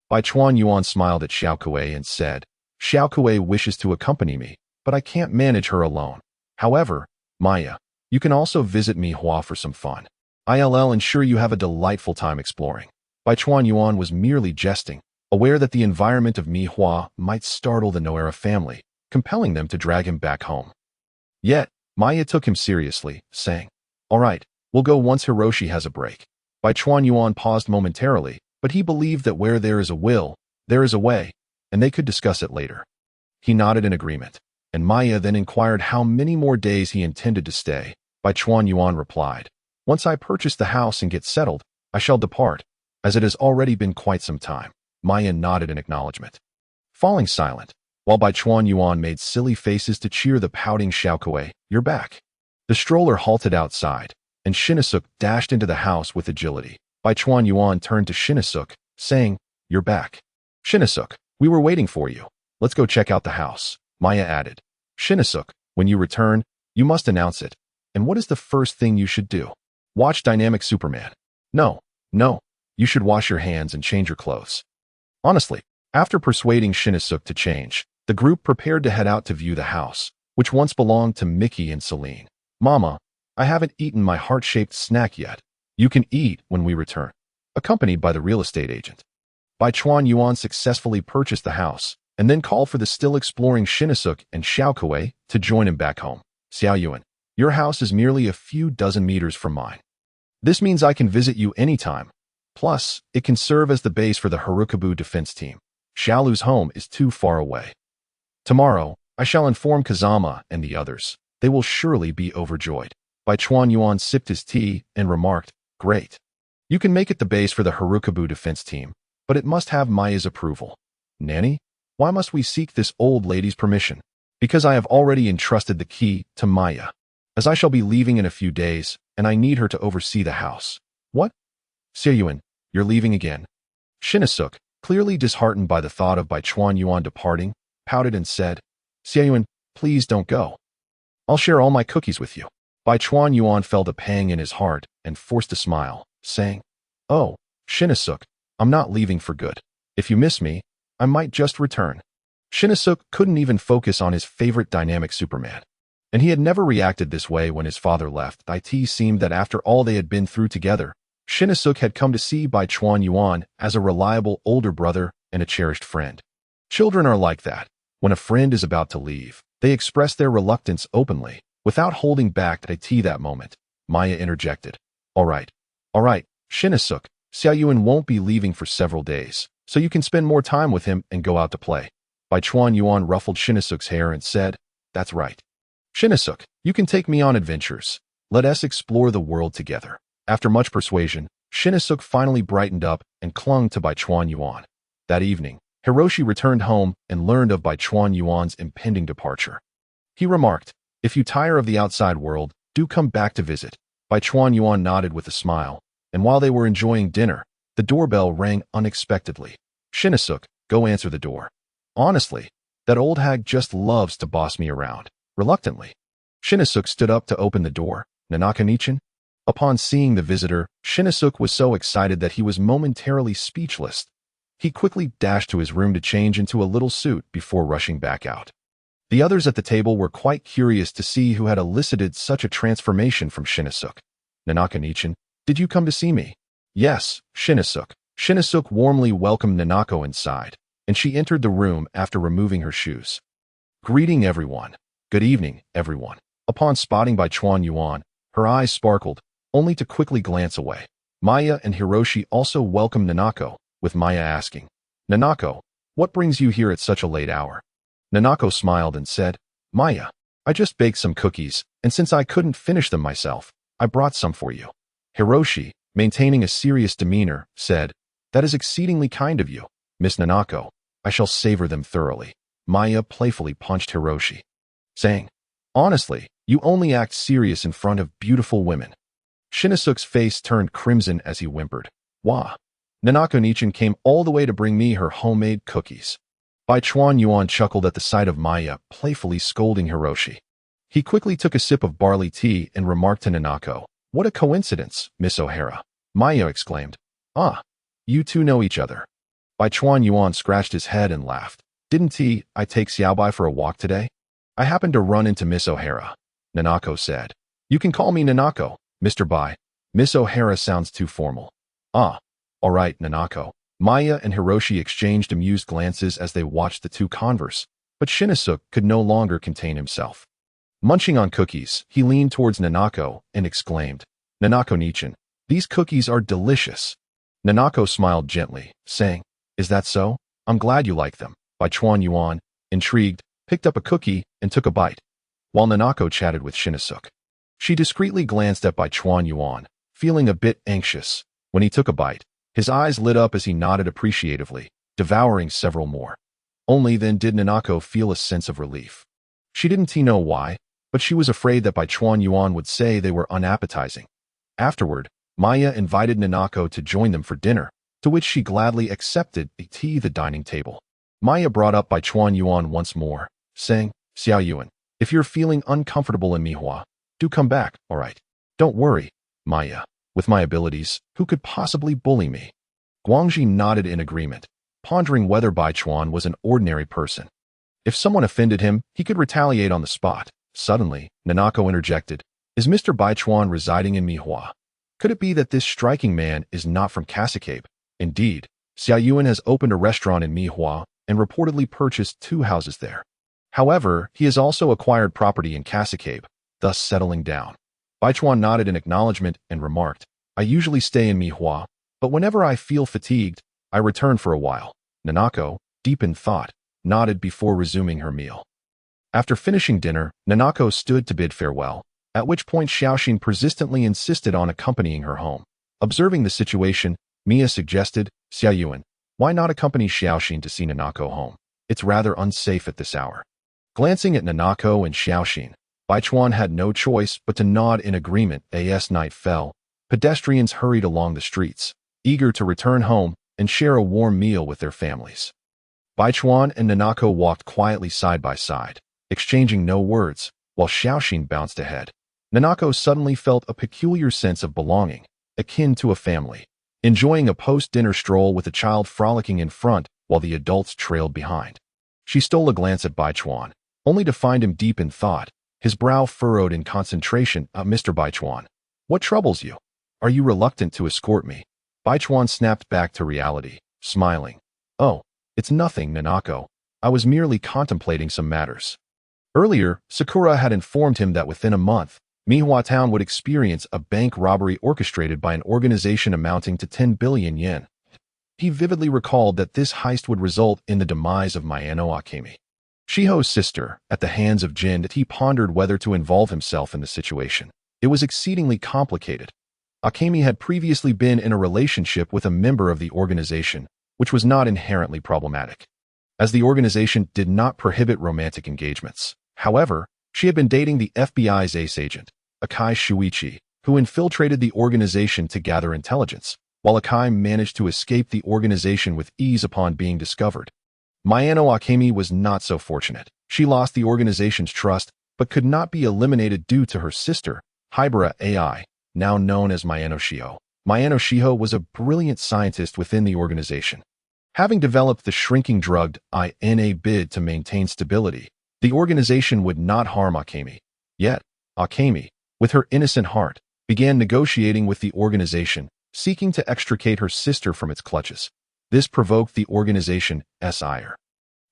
Bai Chuan Yuan smiled at Xiaokuei and said, Xiaokuei wishes to accompany me, but I can't manage her alone. However, Maya, you can also visit Mihua for some fun. I'll ensure you have a delightful time exploring. Bai Chuan Yuan was merely jesting, aware that the environment of Mihua might startle the Noera family, compelling them to drag him back home. Yet, Maya took him seriously, saying, All right, we'll go once Hiroshi has a break. Bai Chuan Yuan paused momentarily, but he believed that where there is a will, there is a way, and they could discuss it later. He nodded in agreement, and Maya then inquired how many more days he intended to stay. Bai Chuan Yuan replied, Once I purchase the house and get settled, I shall depart, as it has already been quite some time. Maya nodded in acknowledgement. Falling silent, while Bai Chuan Yuan made silly faces to cheer the pouting Xiaokuei, You're back. The stroller halted outside, and Shinnasuk dashed into the house with agility. Bai Chuan Yuan turned to Shinnasuk, saying, You're back. Shinnasuk, we were waiting for you. Let's go check out the house. Maya added, Shinnasuk, when you return, you must announce it. And what is the first thing you should do? Watch Dynamic Superman. No, you should wash your hands and change your clothes. Honestly, after persuading Shinnasuk to change, the group prepared to head out to view the house, which once belonged to Mickey and Celine. Mama, I haven't eaten my heart-shaped snack yet. You can eat when we return. Accompanied by the real estate agent. Bai Chuan Yuan successfully purchased the house, and then called for the still exploring Shinnasuk and Xiaokuei to join him back home. Xiao Yuan, your house is merely a few dozen meters from mine. This means I can visit you anytime. Plus, it can serve as the base for the Harukabu defense team. Xiaolu's home is too far away. Tomorrow, I shall inform Kazama and the others. They will surely be overjoyed. Bai Chuan Yuan sipped his tea and remarked, Great. You can make it the base for the Harukabu defense team, but it must have Maya's approval. Nanny, why must we seek this old lady's permission? Because I have already entrusted the key to Maya, as I shall be leaving in a few days, and I need her to oversee the house. What? Seiyuan, you're leaving again. Shinnasuk, clearly disheartened by the thought of Bai Chuan Yuan departing, pouted and said, Seiyuan, please don't go. I'll share all my cookies with you. Bai Chuan Yuan felt a pang in his heart and forced a smile, saying, Oh, Shinnasuk, I'm not leaving for good. If you miss me, I might just return. Shinnasuk couldn't even focus on his favorite dynamic Superman. And he had never reacted this way when his father left. It seemed that after all they had been through together, Shinnasuk had come to see Bai Chuan Yuan as a reliable older brother and a cherished friend. Children are like that. When a friend is about to leave, they express their reluctance openly, without holding back that moment. Maya interjected. All right, Shinichi, Xiaoyuan won't be leaving for several days, so you can spend more time with him and go out to play. Bai Chuan Yuan ruffled Shinichi's hair and said, That's right. Shinichi, you can take me on adventures. Let us explore the world together. After much persuasion, Shinichi finally brightened up and clung to Bai Chuan Yuan. That evening, Hiroshi returned home and learned of Bai Chuan Yuan's impending departure. He remarked, If you tire of the outside world, do come back to visit. Bai Chuan Yuan nodded with a smile, and while they were enjoying dinner, the doorbell rang unexpectedly. Shinichi, go answer the door. Honestly, that old hag just loves to boss me around. Reluctantly, Shinichi stood up to open the door. Nanaka-nichan? Upon seeing the visitor, Shinichi was so excited that he was momentarily speechless. He quickly dashed to his room to change into a little suit before rushing back out. The others at the table were quite curious to see who had elicited such a transformation from Shinichi. Nanaka-nichan, did you come to see me? Yes, Shinichi. Shinichi warmly welcomed Nanako inside, and she entered the room after removing her shoes. Greeting everyone. Good evening, everyone. Upon spotting Bai Chuan Yuan, her eyes sparkled, only to quickly glance away. Maya and Hiroshi also welcomed Nanako, with Maya asking, Nanako, what brings you here at such a late hour? Nanako smiled and said, Maya, I just baked some cookies, and since I couldn't finish them myself, I brought some for you. Hiroshi, maintaining a serious demeanor, said, That is exceedingly kind of you, Miss Nanako. I shall savor them thoroughly. Maya playfully punched Hiroshi, saying, Honestly, you only act serious in front of beautiful women. Shinichi's face turned crimson as he whimpered, Wah. Nanako-nichan came all the way to bring me her homemade cookies. Bai Chuan Yuan chuckled at the sight of Maya playfully scolding Hiroshi. He quickly took a sip of barley tea and remarked to Nanako, What a coincidence, Miss O'Hara. Maya exclaimed, Ah, you two know each other. Bai Chuan Yuan scratched his head and laughed. Didn't I take Xiaobai for a walk today? I happened to run into Miss O'Hara. Nanako said, You can call me Nanako, Mr. Bai. Miss O'Hara sounds too formal. Ah, all right, Nanako. Maya and Hiroshi exchanged amused glances as they watched the two converse, but Shinichi could no longer contain himself. Munching on cookies, he leaned towards Nanako and exclaimed, Nanako-nichan, these cookies are delicious. Nanako smiled gently, saying, Is that so? I'm glad you like them. Bai Chuan Yuan, intrigued, picked up a cookie and took a bite, while Nanako chatted with Shinichi. She discreetly glanced at Bai Chuan Yuan, feeling a bit anxious. When he took a bite, his eyes lit up as he nodded appreciatively, devouring several more. Only then did Nanako feel a sense of relief. She didn't know why, but she was afraid that Bai Chuan Yuan would say they were unappetizing. Afterward, Maya invited Nanako to join them for dinner, to which she gladly accepted the dining table. Maya brought up Bai Chuan Yuan once more, saying, Xiaoyuan, if you're feeling uncomfortable in Mihua, do come back, all right? Don't worry, Maya. With my abilities, who could possibly bully me? Guangxi nodded in agreement, pondering whether Bai Chuan was an ordinary person. If someone offended him, he could retaliate on the spot. Suddenly, Nanako interjected, Is Mr. Bai Chuan residing in Mihua? Could it be that this striking man is not from Kasukabe? Indeed, Xiaoyuan has opened a restaurant in Mihua and reportedly purchased 2 houses there. However, he has also acquired property in Kasukabe, thus settling down. Bai Chuan nodded in acknowledgement and remarked, I usually stay in Mihua, but whenever I feel fatigued, I return for a while. Nanako, deep in thought, nodded before resuming her meal. After finishing dinner, Nanako stood to bid farewell, at which point Xiaoxin persistently insisted on accompanying her home. Observing the situation, Mia suggested, Xiaoyuan, why not accompany Xiaoxin to see Nanako home? It's rather unsafe at this hour. Glancing at Nanako and Xiaoxin, Bai Chuan had no choice but to nod in agreement. As night fell, pedestrians hurried along the streets, eager to return home and share a warm meal with their families. Bai Chuan and Nanako walked quietly side by side, exchanging no words, while Xiaoxin bounced ahead. Nanako suddenly felt a peculiar sense of belonging, akin to a family, enjoying a post-dinner stroll with a child frolicking in front while the adults trailed behind. She stole a glance at Bai Chuan, only to find him deep in thought, his brow furrowed in concentration. Mr. Bai Chuan, what troubles you? Are you reluctant to escort me? Bai Chuan snapped back to reality, smiling. Oh, it's nothing, Nanako. I was merely contemplating some matters. Earlier, Sakura had informed him that within a month, Mihua Town would experience a bank robbery orchestrated by an organization amounting to 10 billion yen. He vividly recalled that this heist would result in the demise of Mayano Akemi, Shiho's sister, at the hands of Jin. That he pondered whether to involve himself in the situation. It was exceedingly complicated. Akemi had previously been in a relationship with a member of the organization, which was not inherently problematic, as the organization did not prohibit romantic engagements. However, she had been dating the FBI's ace agent, Akai Shuichi, who infiltrated the organization to gather intelligence, while Akai managed to escape the organization with ease upon being discovered. Mayano Akemi was not so fortunate. She lost the organization's trust, but could not be eliminated due to her sister, Hybera AI, now known as Mayano Shiho. Mayano Shiho was a brilliant scientist within the organization. Having developed the shrinking drug INA bid to maintain stability, the organization would not harm Akemi. Yet, Akemi, with her innocent heart, began negotiating with the organization, seeking to extricate her sister from its clutches. This provoked the organization's ire,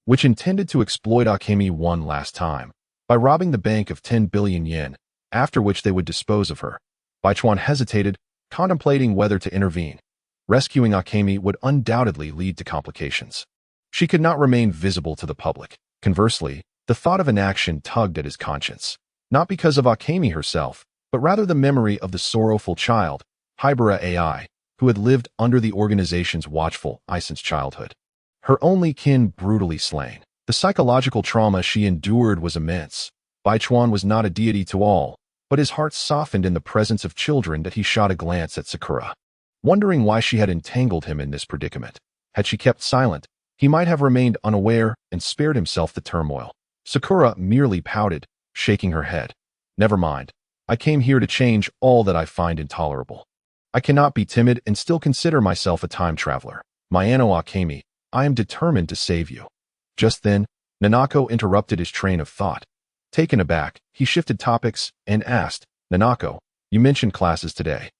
which intended to exploit Akemi one last time by robbing the bank of 10 billion yen, after which they would dispose of her. Baichuan hesitated, contemplating whether to intervene. Rescuing Akemi would undoubtedly lead to complications. She could not remain visible to the public. Conversely, the thought of inaction tugged at his conscience, not because of Akemi herself, but rather the memory of the sorrowful child, Hybera AI, who had lived under the organization's watchful eye since childhood. Her only kin brutally slain. The psychological trauma she endured was immense. Baichuan was not a deity to all, but his heart softened in the presence of children that he shot a glance at Sakura, wondering why she had entangled him in this predicament. Had she kept silent, he might have remained unaware and spared himself the turmoil. Sakura merely pouted, shaking her head. Never mind. I came here to change all that I find intolerable. I cannot be timid and still consider myself a time traveler. Mayano Akemi, I am determined to save you. Just then, Nanako interrupted his train of thought. Taken aback, he shifted topics and asked, Nanako, you mentioned classes today.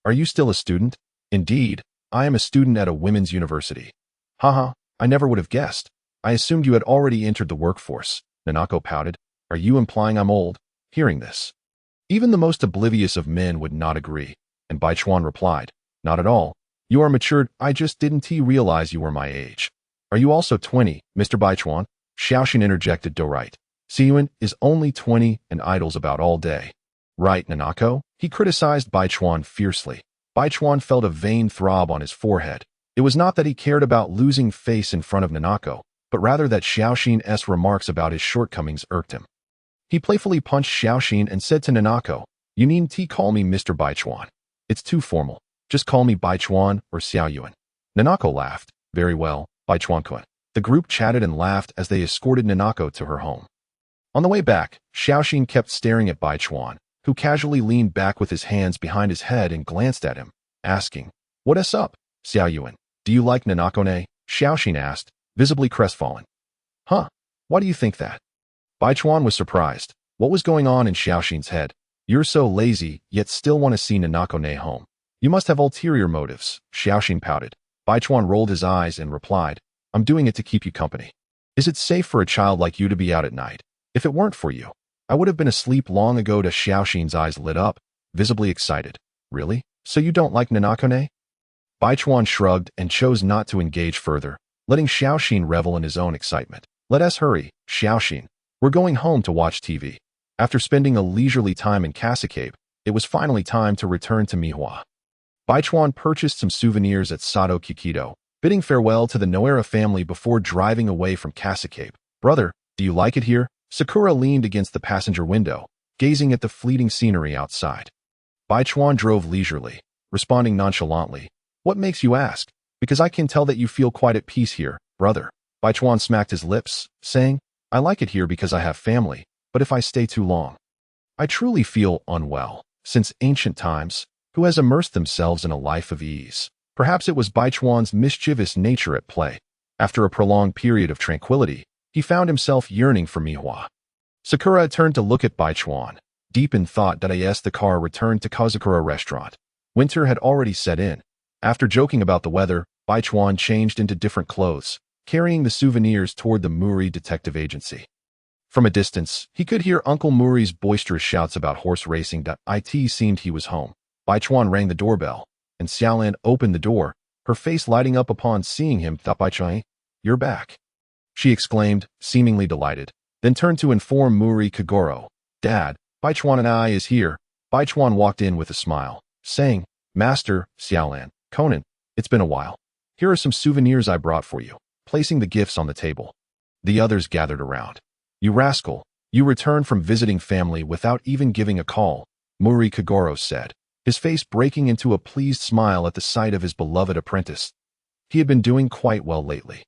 Are you still a student? Indeed, I am a student at a women's university. Haha, I never would have guessed. I assumed you had already entered the workforce. Nanako pouted. Are you implying I'm old? Hearing this, even the most oblivious of men would not agree, and Baichuan replied, Not at all. You are matured. I just didn't realize you were my age. Are you also 20, Mr. Baichuan? Xiaoxin interjected dourite. Siyuan is only 20 and idles about all day. Right, Nanako? He criticized Baichuan fiercely. Baichuan felt a vain throb on his forehead. It was not that he cared about losing face in front of Nanako, but rather that Xiaoxin's remarks about his shortcomings irked him. He playfully punched Xiaoxin and said to Nanako, You needn't call me Mr. Baichuan. It's too formal. Just call me Baichuan or Xiaoyuan. Nanako laughed. Very well, Baichuan-kun. The group chatted and laughed as they escorted Nanako to her home. On the way back, Xiaoxin kept staring at Baichuan, who casually leaned back with his hands behind his head and glanced at him, asking, What's up, Xiaoyuan? Do you like Nanako-ne? Xiaoxin asked, visibly crestfallen. Huh? Why do you think that? Baichuan was surprised. What was going on in Xiaoxin's head? You're so lazy, yet still want to see Nanako-ne home. You must have ulterior motives, Xiaoxin pouted. Baichuan rolled his eyes and replied, I'm doing it to keep you company. Is it safe for a child like you to be out at night? If it weren't for you, I would have been asleep long ago. To Xiaoxin's eyes lit up, visibly excited. Really? So you don't like Nanako-ne? Baichuan shrugged and chose not to engage further, letting Xiaoxin revel in his own excitement. Let us hurry, Xiaoxin. We're going home to watch TV. After spending a leisurely time in Kasukabe, it was finally time to return to Mihua. Baichuan purchased some souvenirs at Sato Kikido, bidding farewell to the Noera family before driving away from Kasukabe. Brother, do you like it here? Sakura leaned against the passenger window, gazing at the fleeting scenery outside. Baichuan drove leisurely, responding nonchalantly. What makes you ask? Because I can tell that you feel quite at peace here, brother. Baichuan smacked his lips, saying, I like it here because I have family, but if I stay too long, I truly feel unwell. Since ancient times, who has immersed themselves in a life of ease? Perhaps it was Baichuan's mischievous nature at play. After a prolonged period of tranquility, he found himself yearning for Mihua. Sakura turned to look at Baichuan, deep in thought that as the car returned to Kazakura restaurant. Winter had already set in. After joking about the weather, Baichuan changed into different clothes, carrying the souvenirs toward the Muri Detective Agency. From a distance, he could hear Uncle Muri's boisterous shouts about horse racing. It seemed he was home. Bai Chuan rang the doorbell, and Xiaolan opened the door, her face lighting up upon seeing him. Bai Chuan, you're back, she exclaimed, seemingly delighted, then turned to inform Muri Kagoro. Dad, Bai Chuan and I is here. Bai Chuan walked in with a smile, saying, Master, Xiaolan, Conan, it's been a while. Here are some souvenirs I brought for you, placing the gifts on the table. The others gathered around. You rascal, you returned from visiting family without even giving a call, Muri Kagoro said, his face breaking into a pleased smile at the sight of his beloved apprentice. He had been doing quite well lately,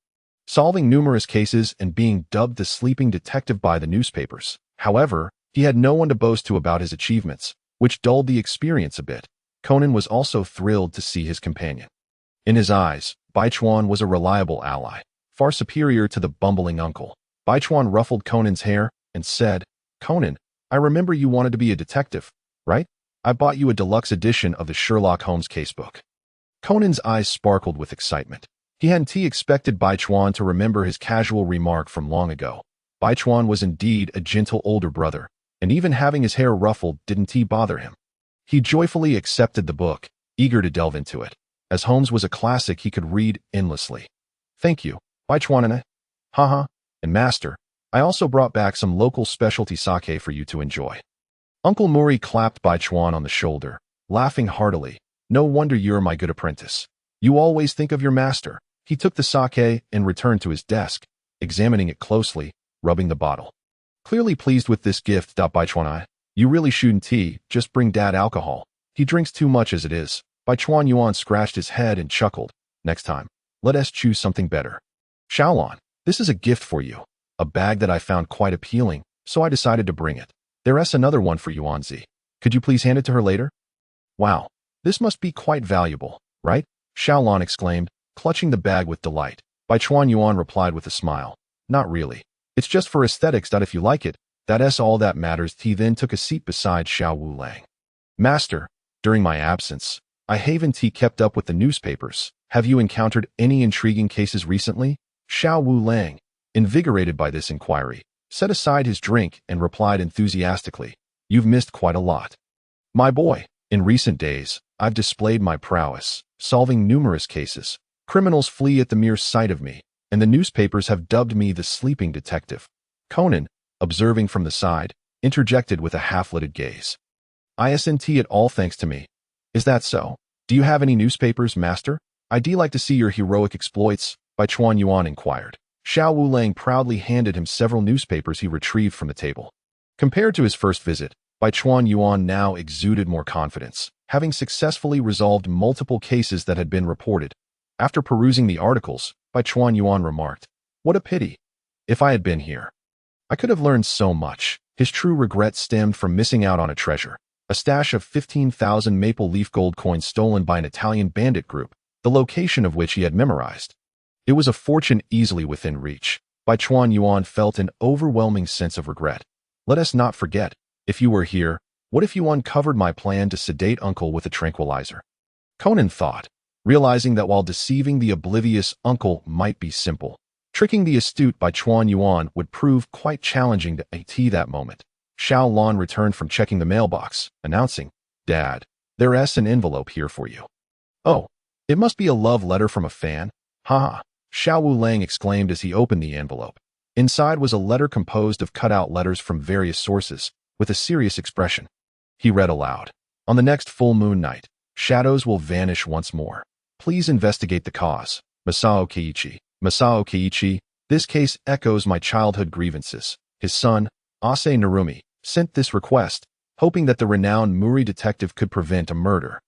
solving numerous cases and being dubbed the sleeping detective by the newspapers. However, he had no one to boast to about his achievements, which dulled the experience a bit. Conan was also thrilled to see his companion. In his eyes, Bai Chuan was a reliable ally, far superior to the bumbling uncle. Bai Chuan ruffled Conan's hair and said, Conan, I remember you wanted to be a detective, right? I bought you a deluxe edition of the Sherlock Holmes casebook. Conan's eyes sparkled with excitement. He hadn't expected Bai Chuan to remember his casual remark from long ago. Bai Chuan was indeed a gentle older brother, and even having his hair ruffled didn't bother him. He joyfully accepted the book, eager to delve into it. As Holmes was a classic he could read endlessly. Thank you, Bai Chuan and I. Haha. And Master, I also brought back some local specialty sake for you to enjoy. Uncle Muri clapped Bai Chuan on the shoulder, laughing heartily. No wonder you're my good apprentice. You always think of your master. He took the sake and returned to his desk, examining it closely, rubbing the bottle. Clearly pleased with this gift. Bai Chuan, you really shouldn't just bring Dad alcohol. He drinks too much as it is. Bai Chuan Yuan scratched his head and chuckled. Next time, let us choose something better. Xiaolan, this is a gift for you. A bag that I found quite appealing, so I decided to bring it. There's another one for Yuanzi. Could you please hand it to her later? Wow, this must be quite valuable, right? Xiaolan exclaimed, clutching the bag with delight. Bai Chuan Yuan replied with a smile. Not really. It's just for aesthetics. If you like it, that's all that matters. He then took a seat beside Xiao Wu Lang. Master, during my absence, I haven't kept up with the newspapers. Have you encountered any intriguing cases recently? Xiao Wu Lang, invigorated by this inquiry, set aside his drink and replied enthusiastically, You've missed quite a lot. My boy, in recent days, I've displayed my prowess, solving numerous cases. Criminals flee at the mere sight of me, and the newspapers have dubbed me the sleeping detective. Conan, observing from the side, interjected with a half-lidded gaze. Isn't it all thanks to me? Is that so? Do you have any newspapers, Master? I'd like to see your heroic exploits, Bai Chuan Yuan inquired. Xiao Wu Lang proudly handed him several newspapers he retrieved from the table. Compared to his first visit, Bai Chuan Yuan now exuded more confidence, having successfully resolved multiple cases that had been reported. After perusing the articles, Bai Chuan Yuan remarked, What a pity. If I had been here, I could have learned so much. His true regret stemmed from missing out on a treasure, a stash of 15,000 maple leaf gold coins stolen by an Italian bandit group, the location of which he had memorized. It was a fortune easily within reach. Bai Chuan Yuan felt an overwhelming sense of regret. Let us not forget, if you were here, what if you uncovered my plan to sedate Uncle with a tranquilizer? Conan thought, realizing that while deceiving the oblivious uncle might be simple, tricking the astute Bai Chuan Yuan would prove quite challenging to at that moment. Xiao Lan returned from checking the mailbox, announcing, Dad, there's an envelope here for you. Oh, it must be a love letter from a fan. Haha, Xiao Wu Lang exclaimed as he opened the envelope. Inside was a letter composed of cut-out letters from various sources, with a serious expression. He read aloud. On the next full moon night, shadows will vanish once more. Please investigate the cause. Masao Keiichi. Masao Keiichi, this case echoes my childhood grievances. His son, Ase Narumi, sent this request, hoping that the renowned Muri detective could prevent a murder.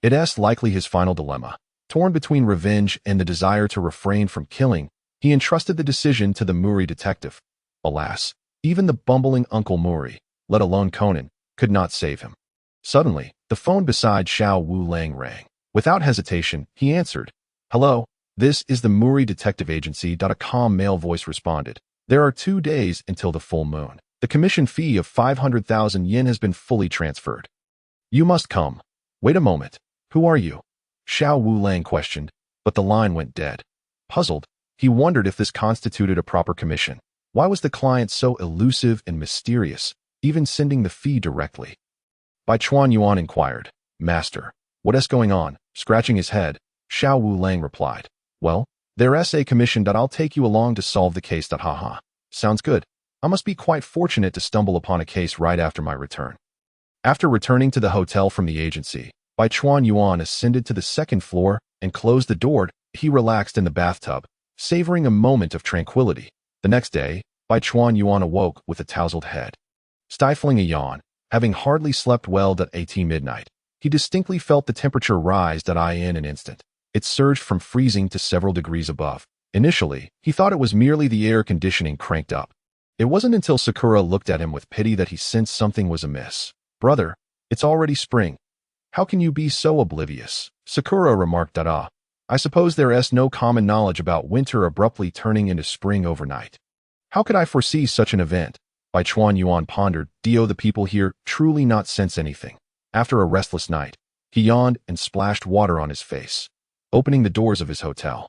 It's likely his final dilemma. Torn between revenge and the desire to refrain from killing, he entrusted the decision to the Muri detective. Alas, even the bumbling Uncle Muri, let alone Conan, could not save him. Suddenly, the phone beside Xiao Wu Lang rang. Without hesitation, he answered. Hello, this is the Muri Detective Agency. A calm male voice responded. There are 2 days until the full moon. The commission fee of 500,000 yen has been fully transferred. You must come. Wait a moment. Who are you? Xiao Wu Lang questioned, but the line went dead. Puzzled, he wondered if this constituted a proper commission. Why was the client so elusive and mysterious, even sending the fee directly? Bai Chuan Yuan inquired. Master, what is going on? Scratching his head, Xiao Wu Lang replied. Well, there's a commission that I'll take you along to solve the case. Haha. Sounds good. I must be quite fortunate to stumble upon a case right after my return. After returning to the hotel from the agency, Bai Chuan Yuan ascended to the second floor and closed the door. He relaxed in the bathtub, savoring a moment of tranquility. The next day, Bai Chuan Yuan awoke with a tousled head. Stifling a yawn, having hardly slept well at midnight, he distinctly felt the temperature rise in an instant. It surged from freezing to several degrees above. Initially, he thought it was merely the air conditioning cranked up. It wasn't until Sakura looked at him with pity that he sensed something was amiss. Brother, it's already spring. How can you be so oblivious? Sakura remarked. I suppose there is no common knowledge about winter abruptly turning into spring overnight. How could I foresee such an event? Bai Chuan Yuan pondered. The people here truly not sense anything. After a restless night, he yawned and splashed water on his face, opening the doors of his hotel.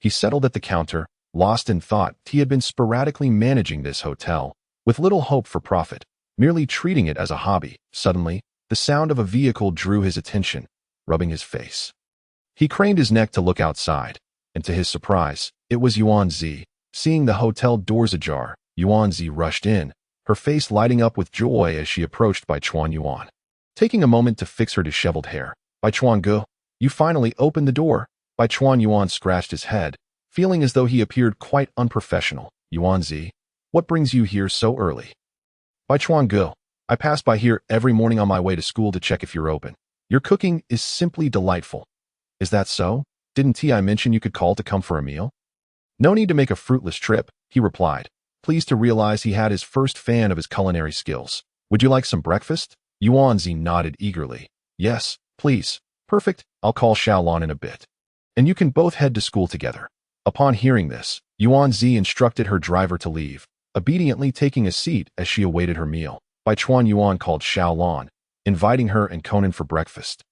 He settled at the counter, lost in thought. He had been sporadically managing this hotel, with little hope for profit, merely treating it as a hobby. Suddenly, the sound of a vehicle drew his attention, rubbing his face. He craned his neck to look outside, and to his surprise, it was Yuan Zi. Seeing the hotel doors ajar, Yuan Zi rushed in, her face lighting up with joy as she approached Bai Chuan Yuan. Taking a moment to fix her disheveled hair, Bai Chuan Gu, you finally opened the door. Bai Chuan Yuan scratched his head, feeling as though he appeared quite unprofessional. Yuan Zi, what brings you here so early? Bai Chuan Gu, I pass by here every morning on my way to school to check if you're open. Your cooking is simply delightful. Is that so? Didn't I mention you could call to come for a meal? No need to make a fruitless trip, he replied, pleased to realize he had his first fan of his culinary skills. Would you like some breakfast? Yuan Zi nodded eagerly. Yes, please. Perfect, I'll call Xiaolon in a bit. And you can both head to school together. Upon hearing this, Yuan Zi instructed her driver to leave, obediently taking a seat as she awaited her meal. Bai Chuan Yuan called Xiaolon, inviting her and Conan for breakfast,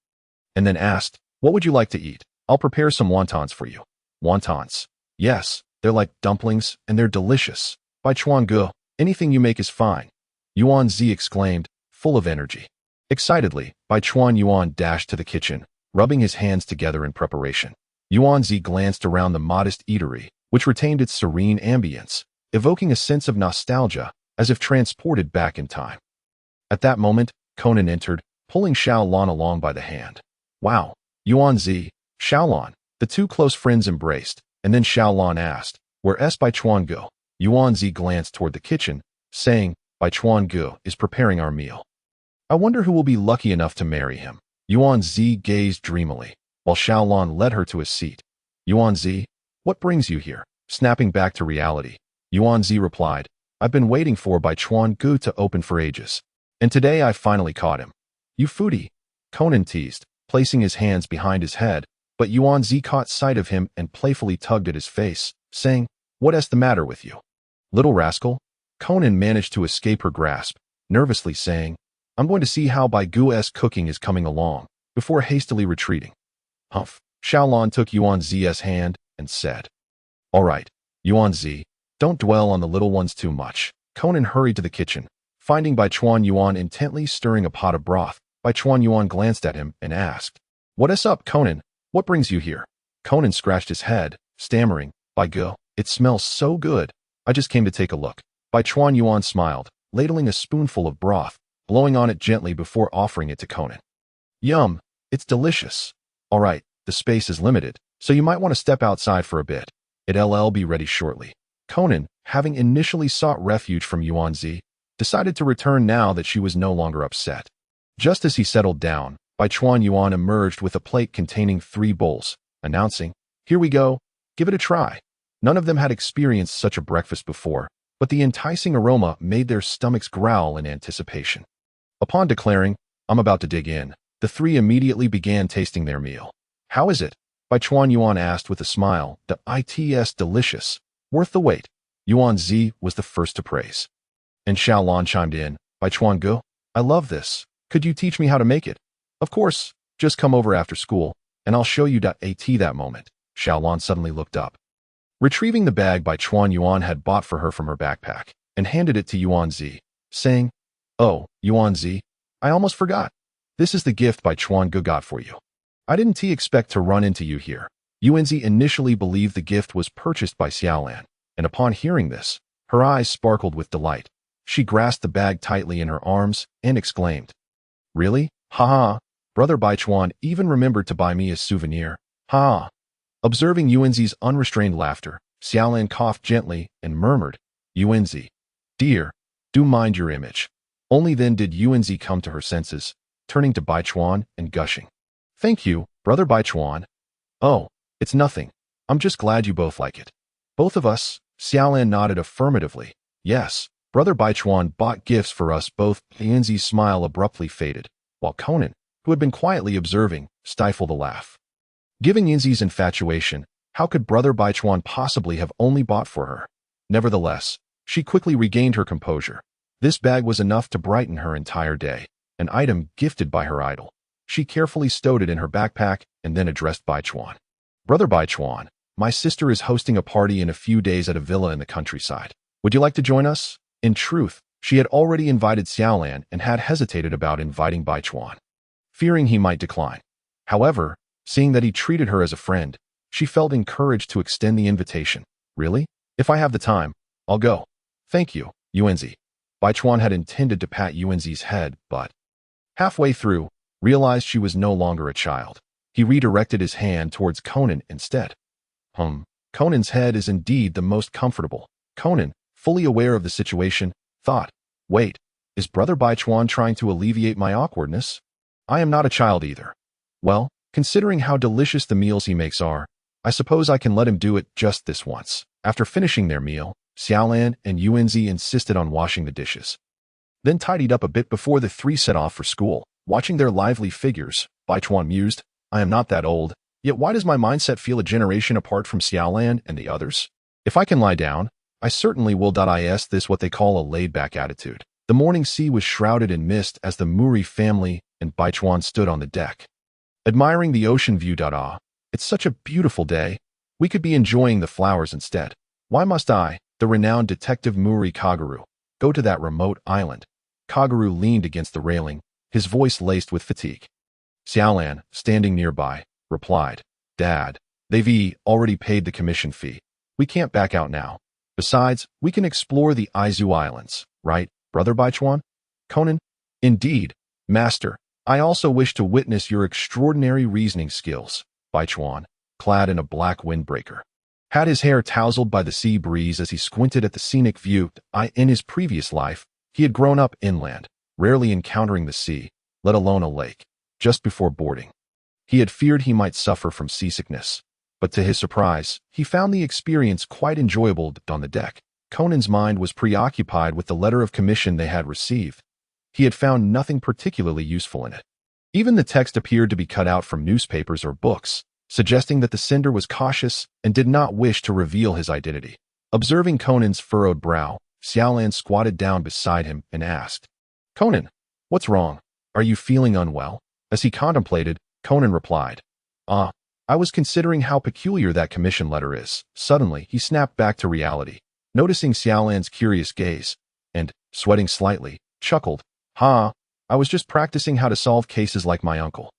and then asked, what would you like to eat? I'll prepare some wontons for you. Wontons? Yes, they're like dumplings, and they're delicious. Bai Chuan Gu, anything you make is fine. Yuan Zi exclaimed, full of energy. Excitedly, Bai Chuan Yuan dashed to the kitchen, rubbing his hands together in preparation. Yuan Zi glanced around the modest eatery, which retained its serene ambience, evoking a sense of nostalgia, as if transported back in time. At that moment, Conan entered, pulling Xiaolon along by the hand. Wow, Yuan Zi, Xiaolon, the two close friends embraced, and then Xiaolon asked, where's Bai Chuan Gu? Yuan Zi glanced toward the kitchen, saying, Bai Chuan Gu is preparing our meal. I wonder who will be lucky enough to marry him. Yuan Zi gazed dreamily, while Xiaolon led her to a seat. Yuan Zi, what brings you here? Snapping back to reality, Yuan Zi replied, I've been waiting for Bai Chuan Gu to open for ages. And today I finally caught him. You foodie, Conan teased, placing his hands behind his head, but Yuan Zi caught sight of him and playfully tugged at his face, saying, what's the matter with you? Little rascal? Conan managed to escape her grasp, nervously saying, I'm going to see how Bai Gu's cooking is coming along, before hastily retreating. Humph. Xiaolon took Yuan Zi's hand and said, all right, Yuan Zi, don't dwell on the little ones too much. Conan hurried to the kitchen, finding Bai Chuan Yuan intently stirring a pot of broth. Bai Chuan Yuan glanced at him and asked, what's up, Conan? What brings you here? Conan scratched his head, stammering, Bai Gu, it smells so good. I just came to take a look. Bai Chuan Yuan smiled, ladling a spoonful of broth, blowing on it gently before offering it to Conan. Yum, it's delicious. All right, the space is limited, so you might want to step outside for a bit. It'll be ready shortly. Conan, having initially sought refuge from Yuan Zi, decided to return now that she was no longer upset. Just as he settled down, Bai Chuan Yuan emerged with a plate containing 3 bowls, announcing, here we go, give it a try. None of them had experienced such a breakfast before, but the enticing aroma made their stomachs growl in anticipation. Upon declaring, I'm about to dig in, the 3 immediately began tasting their meal. How is it? Bai Chuan Yuan asked with a smile. It's delicious. Worth the wait. Yuan Zi was the first to praise. And Xiaolon chimed in, Bai Chuan Gu, I love this. Could you teach me how to make it? Of course, just come over after school, and I'll show you. At that moment, Xiaolon suddenly looked up. Retrieving the bag Bai Chuan Yuan had bought for her from her backpack and handed it to Yuan Zi, saying, "Oh, Yuan Zi, I almost forgot. This is the gift Bai Chuan Gu got for you. I didn't expect to run into you here." Yuan Zi initially believed the gift was purchased by Xiaolan, and upon hearing this, her eyes sparkled with delight. She grasped the bag tightly in her arms and exclaimed, "Really? Ha! Brother Bai Chuan even remembered to buy me a souvenir. Ha!" Observing Yuanzi's unrestrained laughter, Xiaolan coughed gently and murmured, "Yuanzi, dear, do mind your image." Only then did Yuanzi come to her senses, turning to Bai Chuan and gushing, "Thank you, Brother Bai Chuan. Oh, it's nothing. I'm just glad you both like it." "Both of us?" Xiaolan nodded affirmatively. "Yes, Brother Bai Chuan bought gifts for us both." Yuanzi's smile abruptly faded, while Conan, who had been quietly observing, stifled a laugh. Given Yinzi's infatuation, how could Brother Bai Chuan possibly have only bought for her? Nevertheless, she quickly regained her composure. This bag was enough to brighten her entire day, an item gifted by her idol. She carefully stowed it in her backpack and then addressed Bai Chuan. "Brother Bai Chuan, my sister is hosting a party in a few days at a villa in the countryside. Would you like to join us?" In truth, she had already invited Xiaolan and had hesitated about inviting Bai Chuan, fearing he might decline. However, seeing that he treated her as a friend, she felt encouraged to extend the invitation. "Really? If I have the time, I'll go." "Thank you, Yuanzi." Bai Chuan had intended to pat Yuanzi's head, but halfway through, realized she was no longer a child. He redirected his hand towards Conan instead. Conan's head is indeed the most comfortable. Conan, fully aware of the situation, thought, "Wait, is Brother Bai Chuan trying to alleviate my awkwardness? I am not a child either. Well, considering how delicious the meals he makes are, I suppose I can let him do it just this once." After finishing their meal, Xiaolan and Yuanzi insisted on washing the dishes, then tidied up a bit before the three set off for school. Watching their lively figures, Bai Chuan mused, "I am not that old, yet why does my mindset feel a generation apart from Xiaolan and the others? If I can lie down, I certainly will. Is this what they call a laid-back attitude?" The morning sea was shrouded in mist as the Muri family and Bai Chuan stood on the deck, admiring the ocean view. "It's such a beautiful day. We could be enjoying the flowers instead. Why must I, the renowned detective Muri Kaguru, go to that remote island?" Kaguru leaned against the railing, his voice laced with fatigue. Xiaolan, standing nearby, replied, "Dad, they've already paid the commission fee. We can't back out now. Besides, we can explore the Izu Islands, right, Brother Bai Chuan?" "Conan, indeed, Master. I also wish to witness your extraordinary reasoning skills." Bai Chuan, clad in a black windbreaker, had his hair tousled by the sea breeze as he squinted at the scenic view. In his previous life, he had grown up inland, rarely encountering the sea, let alone a lake. Just before boarding, he had feared he might suffer from seasickness, but to his surprise, he found the experience quite enjoyable. On the deck, Conan's mind was preoccupied with the letter of commission they had received. He had found nothing particularly useful in it. Even the text appeared to be cut out from newspapers or books, suggesting that the sender was cautious and did not wish to reveal his identity. Observing Conan's furrowed brow, Xiaolan squatted down beside him and asked, "Conan, what's wrong? Are you feeling unwell?" As he contemplated, Conan replied, I was considering how peculiar that commission letter is." Suddenly, he snapped back to reality, noticing Xiaolan's curious gaze, and, sweating slightly, chuckled, "Ha, I was just practicing how to solve cases like my uncle."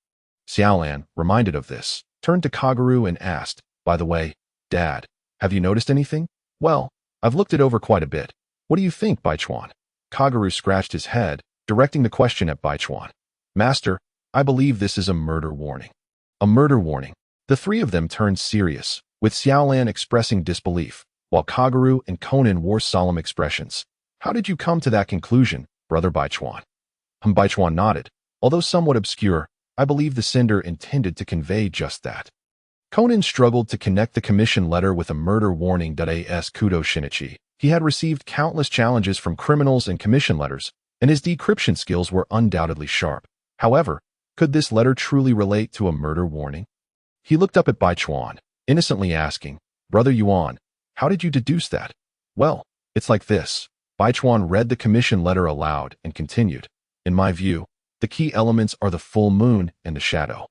Xiaolan, reminded of this, turned to Kaguru and asked, "By the way, Dad, have you noticed anything?" "Well, I've looked it over quite a bit. What do you think, Bai Chuan?" Kaguru scratched his head, directing the question at Bai Chuan. "Master, I believe this is a murder warning." "A murder warning?" The three of them turned serious, with Xiaolan expressing disbelief, while Kaguru and Conan wore solemn expressions. "How did you come to that conclusion, Brother Bai Chuan?" Bai Chuan nodded. "Although somewhat obscure, I believe the sender intended to convey just that." Conan struggled to connect the commission letter with a murder warning. As Kudo Shinichi, he had received countless challenges from criminals and commission letters, and his decryption skills were undoubtedly sharp. However, could this letter truly relate to a murder warning? He looked up at Bai Chuan, innocently asking, "Brother Yuan, how did you deduce that?" "Well, it's like this." Bai Chuan read the commission letter aloud and continued, "In my view, the key elements are the full moon and the shadow.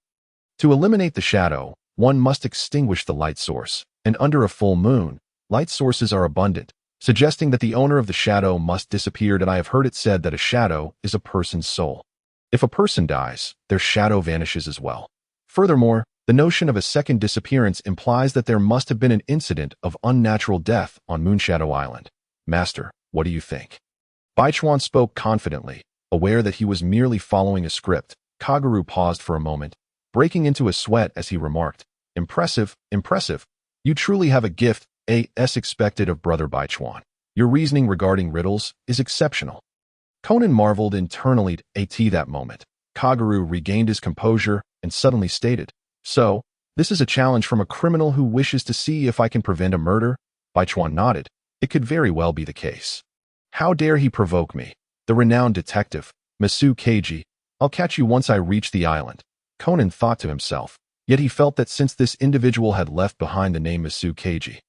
To eliminate the shadow, one must extinguish the light source, and under a full moon, light sources are abundant, suggesting that the owner of the shadow must disappear, and I have heard it said that a shadow is a person's soul. If a person dies, their shadow vanishes as well. Furthermore, the notion of a second disappearance implies that there must have been an incident of unnatural death on Moonshadow Island. Master, what do you think? Baichuan spoke confidently, aware that he was merely following a script. Kaguru paused for a moment, breaking into a sweat as he remarked, "Impressive, impressive. You truly have a gift, as expected of Brother Baichuan. Your reasoning regarding riddles is exceptional." Conan marveled internally at that moment. Kaguru regained his composure and suddenly stated, "So, this is a challenge from a criminal who wishes to see if I can prevent a murder?" Baichuan nodded. "It could very well be the case. How dare he provoke me? The renowned detective, Masu Keiji. I'll catch you once I reach the island." Conan thought to himself, yet he felt that since this individual had left behind the name Masu Keiji,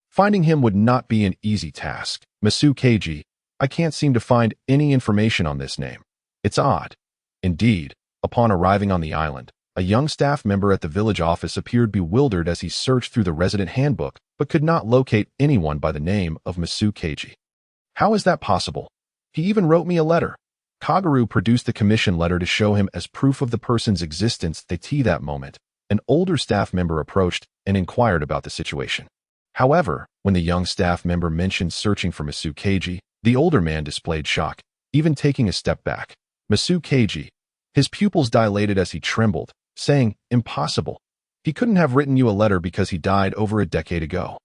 finding him would not be an easy task. Masu Keiji, I can't seem to find any information on this name. It's odd. Indeed, upon arriving on the island, a young staff member at the village office appeared bewildered as he searched through the resident handbook, but could not locate anyone by the name of Masu Keiji. How is that possible? He even wrote me a letter. Kaguru produced the commission letter to show him as proof of the person's existence. At that moment, an older staff member approached and inquired about the situation. However, when the young staff member mentioned searching for Masu Keiji, the older man displayed shock, even taking a step back. Masu Keiji. His pupils dilated as he trembled, saying, "Impossible. He couldn't have written you a letter because he died over a decade ago."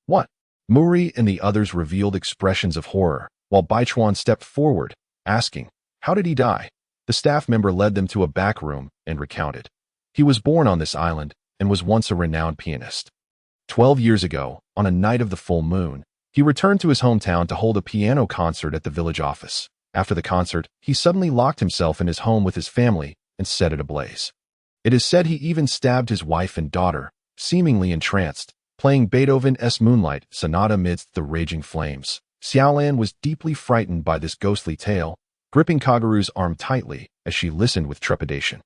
"What?" Muri and the others revealed expressions of horror, while Baichuan stepped forward, asking, "How did he die?" The staff member led them to a back room and recounted. He was born on this island and was once a renowned pianist. 12 years ago, on a night of the full moon, he returned to his hometown to hold a piano concert at the village office. After the concert, he suddenly locked himself in his home with his family and set it ablaze. It is said he even stabbed his wife and daughter, seemingly entranced, playing Beethoven's Moonlight Sonata amidst the raging flames. Xiaolan was deeply frightened by this ghostly tale, gripping Kaguru's arm tightly as she listened with trepidation.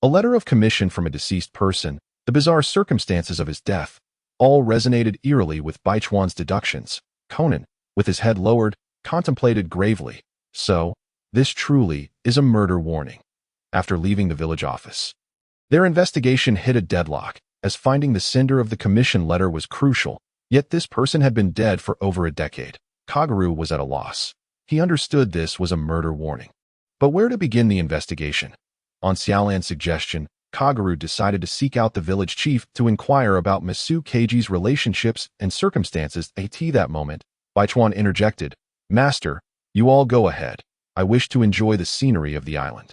A letter of commission from a deceased person, the bizarre circumstances of his death, all resonated eerily with Baichuan's deductions. Conan, with his head lowered, contemplated gravely. So, this truly is a murder warning. After leaving the village office, their investigation hit a deadlock, as finding the sender of the commission letter was crucial, yet this person had been dead for over a decade. Kaguru was at a loss. He understood this was a murder warning. But where to begin the investigation? On Xiaolan's suggestion, Kaguru decided to seek out the village chief to inquire about Masu Keiji's relationships and circumstances. At that moment, Baichuan interjected, "Master, you all go ahead. I wish to enjoy the scenery of the island."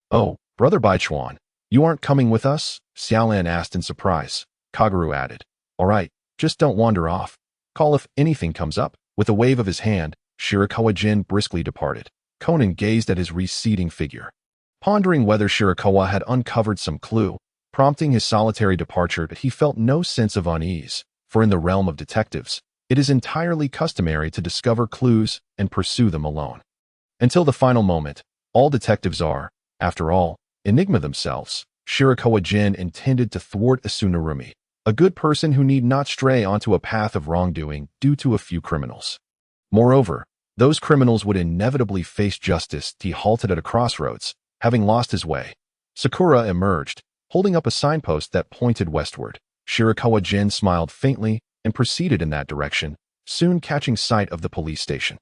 "Oh, Brother Baichuan, you aren't coming with us?" Xiaolan asked in surprise. Kaguru added, "All right, just don't wander off. Call if anything comes up." With a wave of his hand, Shirakawa Gen briskly departed. Conan gazed at his receding figure, pondering whether Shirakawa had uncovered some clue, prompting his solitary departure. But he felt no sense of unease, for in the realm of detectives, it is entirely customary to discover clues and pursue them alone. Until the final moment, all detectives are, after all, enigma themselves. Shirakawa Gen intended to thwart Asunarumi, a good person who need not stray onto a path of wrongdoing due to a few criminals. Moreover, those criminals would inevitably face justice. He halted at a crossroads, having lost his way. Sakura emerged, holding up a signpost that pointed westward. Shirakawa Gen smiled faintly and proceeded in that direction, soon catching sight of the police station.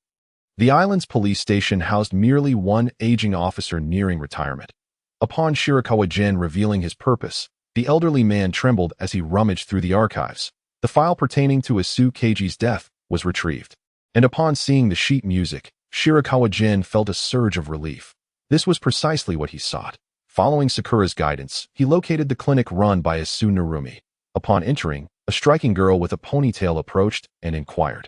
The island's police station housed merely one aging officer nearing retirement. Upon Shirakawa Gen revealing his purpose, the elderly man trembled as he rummaged through the archives. The file pertaining to Masu Keiji's death was retrieved, and upon seeing the sheet music, Shirakawa Gen felt a surge of relief. This was precisely what he sought. Following Sakura's guidance, he located the clinic run by Asunarumi. Upon entering, a striking girl with a ponytail approached and inquired,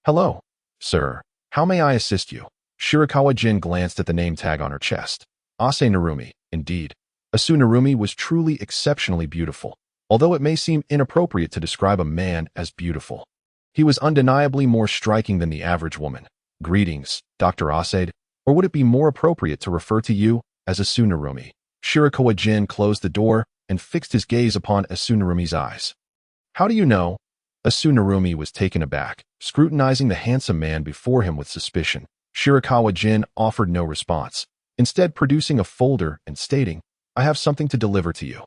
"Hello, sir. How may I assist you?" Shirakawa Gen glanced at the name tag on her chest. Ase Narumi, indeed. Asunarumi was truly exceptionally beautiful, although it may seem inappropriate to describe a man as beautiful. He was undeniably more striking than the average woman. "Greetings, Dr. Asade, or would it be more appropriate to refer to you as Asunarumi?" Shirakawa Gen closed the door and fixed his gaze upon Asunarumi's eyes. "How do you know?" Narumi was taken aback, scrutinizing the handsome man before him with suspicion. Shirakawa Gen offered no response, instead producing a folder and stating, "I have something to deliver to you."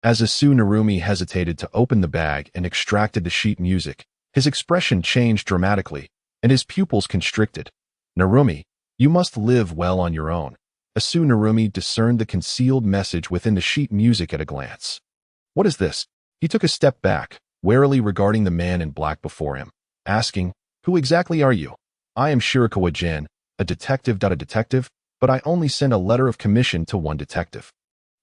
As Narumi hesitated to open the bag and extracted the sheet music, his expression changed dramatically, and his pupils constricted. "Narumi, you must live well on your own." Narumi discerned the concealed message within the sheet music at a glance. "What is this?" He took a step back, warily regarding the man in black before him, asking, "Who exactly are you?" "I am Shirakawa Gen, a detective. But I only sent a letter of commission to one detective."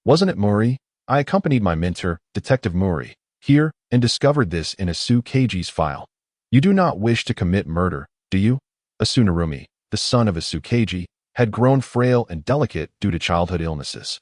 "Wasn't it Mori? I accompanied my mentor, Detective Mori, here and discovered this in Kasukabe's file. You do not wish to commit murder, do you?" Narumi, the son of Kasukabe, had grown frail and delicate due to childhood illnesses.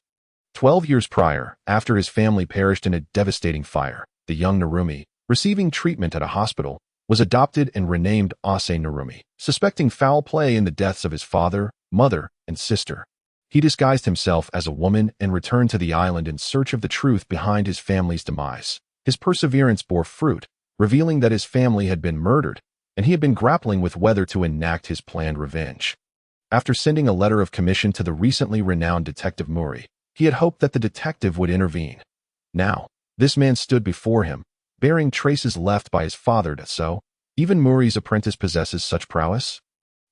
12 years prior, after his family perished in a devastating fire, the young Narumi, receiving treatment at a hospital, was adopted and renamed Narumi, suspecting foul play in the deaths of his father, mother, and sister. He disguised himself as a woman and returned to the island in search of the truth behind his family's demise. His perseverance bore fruit, revealing that his family had been murdered, and he had been grappling with whether to enact his planned revenge. After sending a letter of commission to the recently renowned Detective Mori, he had hoped that the detective would intervene. Now, this man stood before him, bearing traces left by his father. So, even Mori's apprentice possesses such prowess?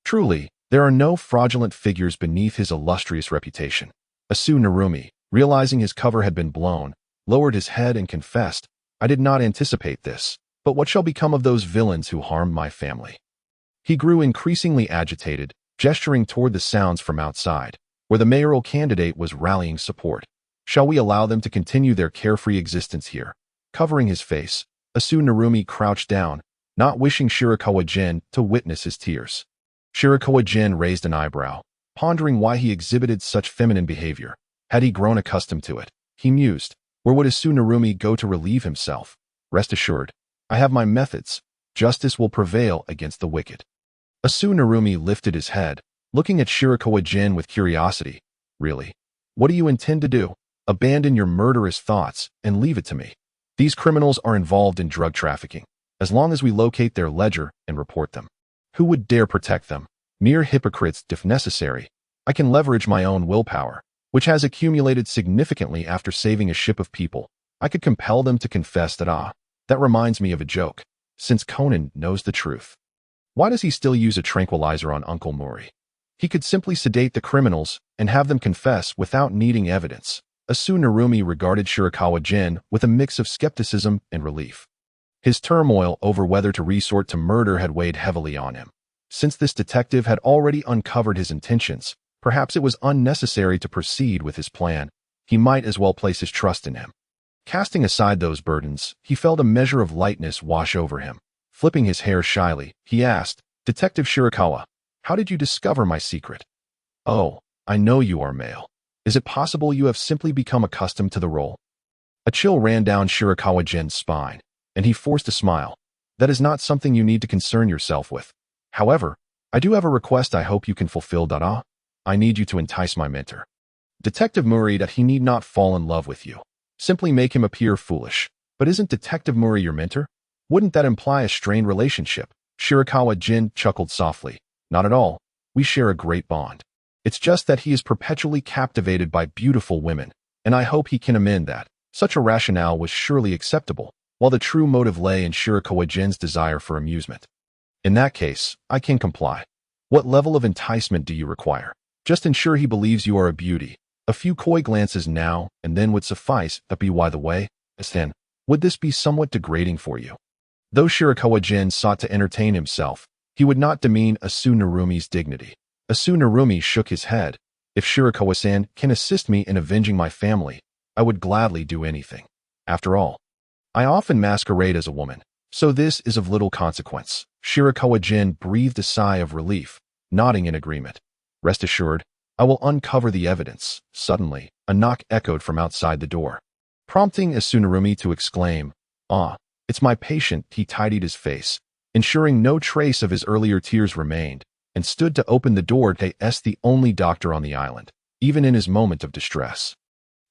Truly, there are no fraudulent figures beneath his illustrious reputation. Narumi, realizing his cover had been blown, lowered his head and confessed, "I did not anticipate this, but what shall become of those villains who harmed my family?" He grew increasingly agitated, gesturing toward the sounds from outside, where the mayoral candidate was rallying support. "Shall we allow them to continue their carefree existence here?" Covering his face, Narumi crouched down, not wishing Shirakawa Gen to witness his tears. Shirakawa Gen raised an eyebrow, pondering why he exhibited such feminine behavior. Had he grown accustomed to it? He mused, where would Narumi go to relieve himself? "Rest assured, I have my methods. Justice will prevail against the wicked." Narumi lifted his head, looking at Shirakawa Gen with curiosity. "Really? What do you intend to do? Abandon your murderous thoughts and leave it to me. These criminals are involved in drug trafficking. As long as we locate their ledger and report them, who would dare protect them? Mere hypocrites if necessary. I can leverage my own willpower, which has accumulated significantly after saving a ship of people. I could compel them to confess that that reminds me of a joke. Since Conan knows the truth, why does he still use a tranquilizer on Uncle Mori? He could simply sedate the criminals and have them confess without needing evidence." Narumi regarded Shirakawa Gen with a mix of skepticism and relief. His turmoil over whether to resort to murder had weighed heavily on him. Since this detective had already uncovered his intentions, perhaps it was unnecessary to proceed with his plan. He might as well place his trust in him. Casting aside those burdens, he felt a measure of lightness wash over him. Flipping his hair shyly, he asked, "Detective Shirakawa, how did you discover my secret?" "Oh, I know you are male. Is it possible you have simply become accustomed to the role?" A chill ran down Shirakawa Gen's spine, and he forced a smile. "That is not something you need to concern yourself with. However, I do have a request I hope you can fulfill. I need you to entice my mentor." Detective Mori that he need not fall in love with you. Simply make him appear foolish. "But isn't Detective Mori your mentor? Wouldn't that imply a strained relationship?" Shirakawa Gen chuckled softly. "Not at all. We share a great bond. It's just that he is perpetually captivated by beautiful women, and I hope he can amend that." Such a rationale was surely acceptable, while the true motive lay in Shirakawa Gen's desire for amusement. "In that case, I can comply. What level of enticement do you require?" "Just ensure he believes you are a beauty. A few coy glances now and then would suffice. By the way, then, would this be somewhat degrading for you?" Though Shirakawa Gen sought to entertain himself, he would not demean Narumi's dignity. Narumi shook his head. "If Shirakawa-san can assist me in avenging my family, I would gladly do anything. After all, I often masquerade as a woman, so this is of little consequence." Shirakawa Gen breathed a sigh of relief, nodding in agreement. "Rest assured, I will uncover the evidence." Suddenly, a knock echoed from outside the door, prompting Narumi to exclaim, "Ah, it's my patient." He tidied his face, ensuring no trace of his earlier tears remained, and stood to open the door. The only doctor on the island, even in his moment of distress.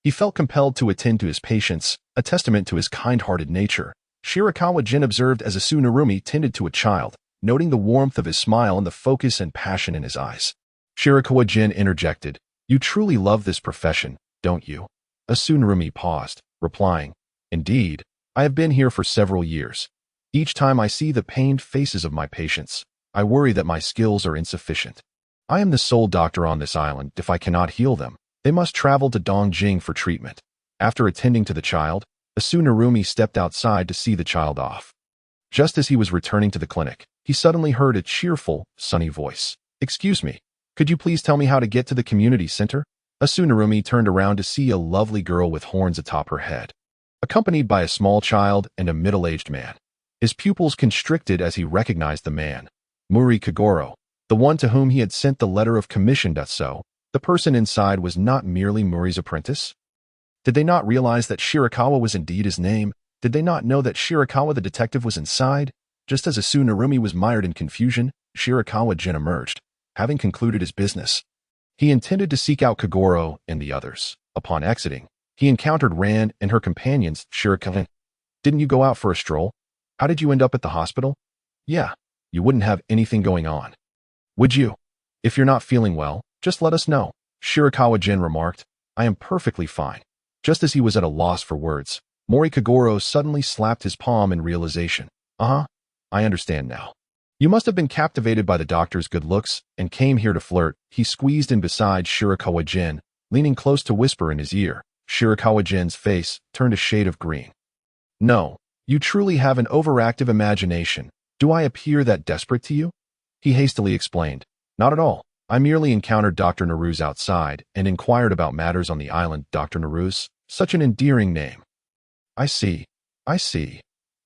He felt compelled to attend to his patients, a testament to his kind-hearted nature. Shirakawa Gen observed as Asu Narumi tended to a child, noting the warmth of his smile and the focus and passion in his eyes. Shirakawa Gen interjected, "You truly love this profession, don't you?" Asu Narumi paused, replying, "Indeed, I have been here for several years. Each time I see the pained faces of my patients, I worry that my skills are insufficient. I am the sole doctor on this island. If I cannot heal them, they must travel to Dongjing for treatment." After attending to the child, Asu Narumi stepped outside to see the child off. Just as he was returning to the clinic, he suddenly heard a cheerful, sunny voice. "Excuse me, could you please tell me how to get to the community center?" Asu Narumi turned around to see a lovely girl with horns atop her head, accompanied by a small child and a middle-aged man. His pupils constricted as he recognized the man. Muri Kagoro, the one to whom he had sent the letter of commission. So, the person inside was not merely Muri's apprentice? Did they not realize that Shirakawa was indeed his name? Did they not know that Shirakawa the detective was inside? Just as Asu Narumi was mired in confusion, Shirakawa Gen emerged, having concluded his business. He intended to seek out Kagoro and the others. Upon exiting, he encountered Ran and her companions. "Shirakawa, didn't you go out for a stroll? How did you end up at the hospital?" "Yeah, you wouldn't have anything going on, would you? If you're not feeling well, just let us know," Shirakawa Gen remarked. "I am perfectly fine." Just as he was at a loss for words, Mori Kagoro suddenly slapped his palm in realization. "Uh-huh, I understand now. You must have been captivated by the doctor's good looks and came here to flirt." He squeezed in beside Shirakawa Gen, leaning close to whisper in his ear. Shirakawa Gen's face turned a shade of green. "No, you truly have an overactive imagination. Do I appear that desperate to you?" He hastily explained. "Not at all. I merely encountered Dr. Naruse outside and inquired about matters on the island." Dr. Naruse, such an endearing name. I see.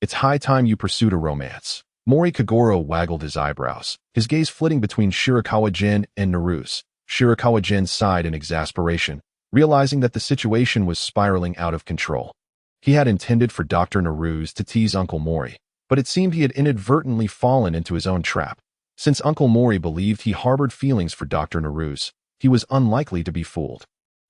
It's high time you pursued a romance." Mori Kagoro waggled his eyebrows, his gaze flitting between Shirakawa Gen and Naruse. Shirakawa Gen sighed in exasperation, realizing that the situation was spiraling out of control. He had intended for Dr. Naruse to tease Uncle Mori, but it seemed he had inadvertently fallen into his own trap. Since Uncle Mori believed he harbored feelings for Dr. Naruse, he was unlikely to be fooled.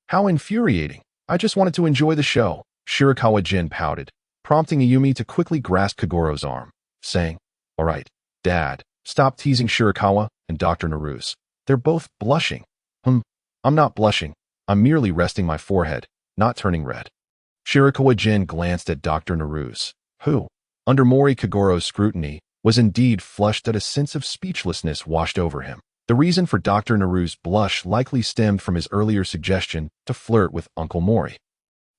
"How infuriating. I just wanted to enjoy the show," Shirakawa Gen pouted, prompting Ayumi to quickly grasp Kagoro's arm, saying, "All right, Dad, stop teasing Shirakawa and Dr. Naruse. They're both blushing." I'm not blushing. I'm merely resting my forehead, not turning red." Shirakawa Gen glanced at Dr. Naruse, who, under Mori Kagoro's scrutiny, was indeed flushed. That a sense of speechlessness washed over him. The reason for Dr. Naru's blush likely stemmed from his earlier suggestion to flirt with Uncle Mori.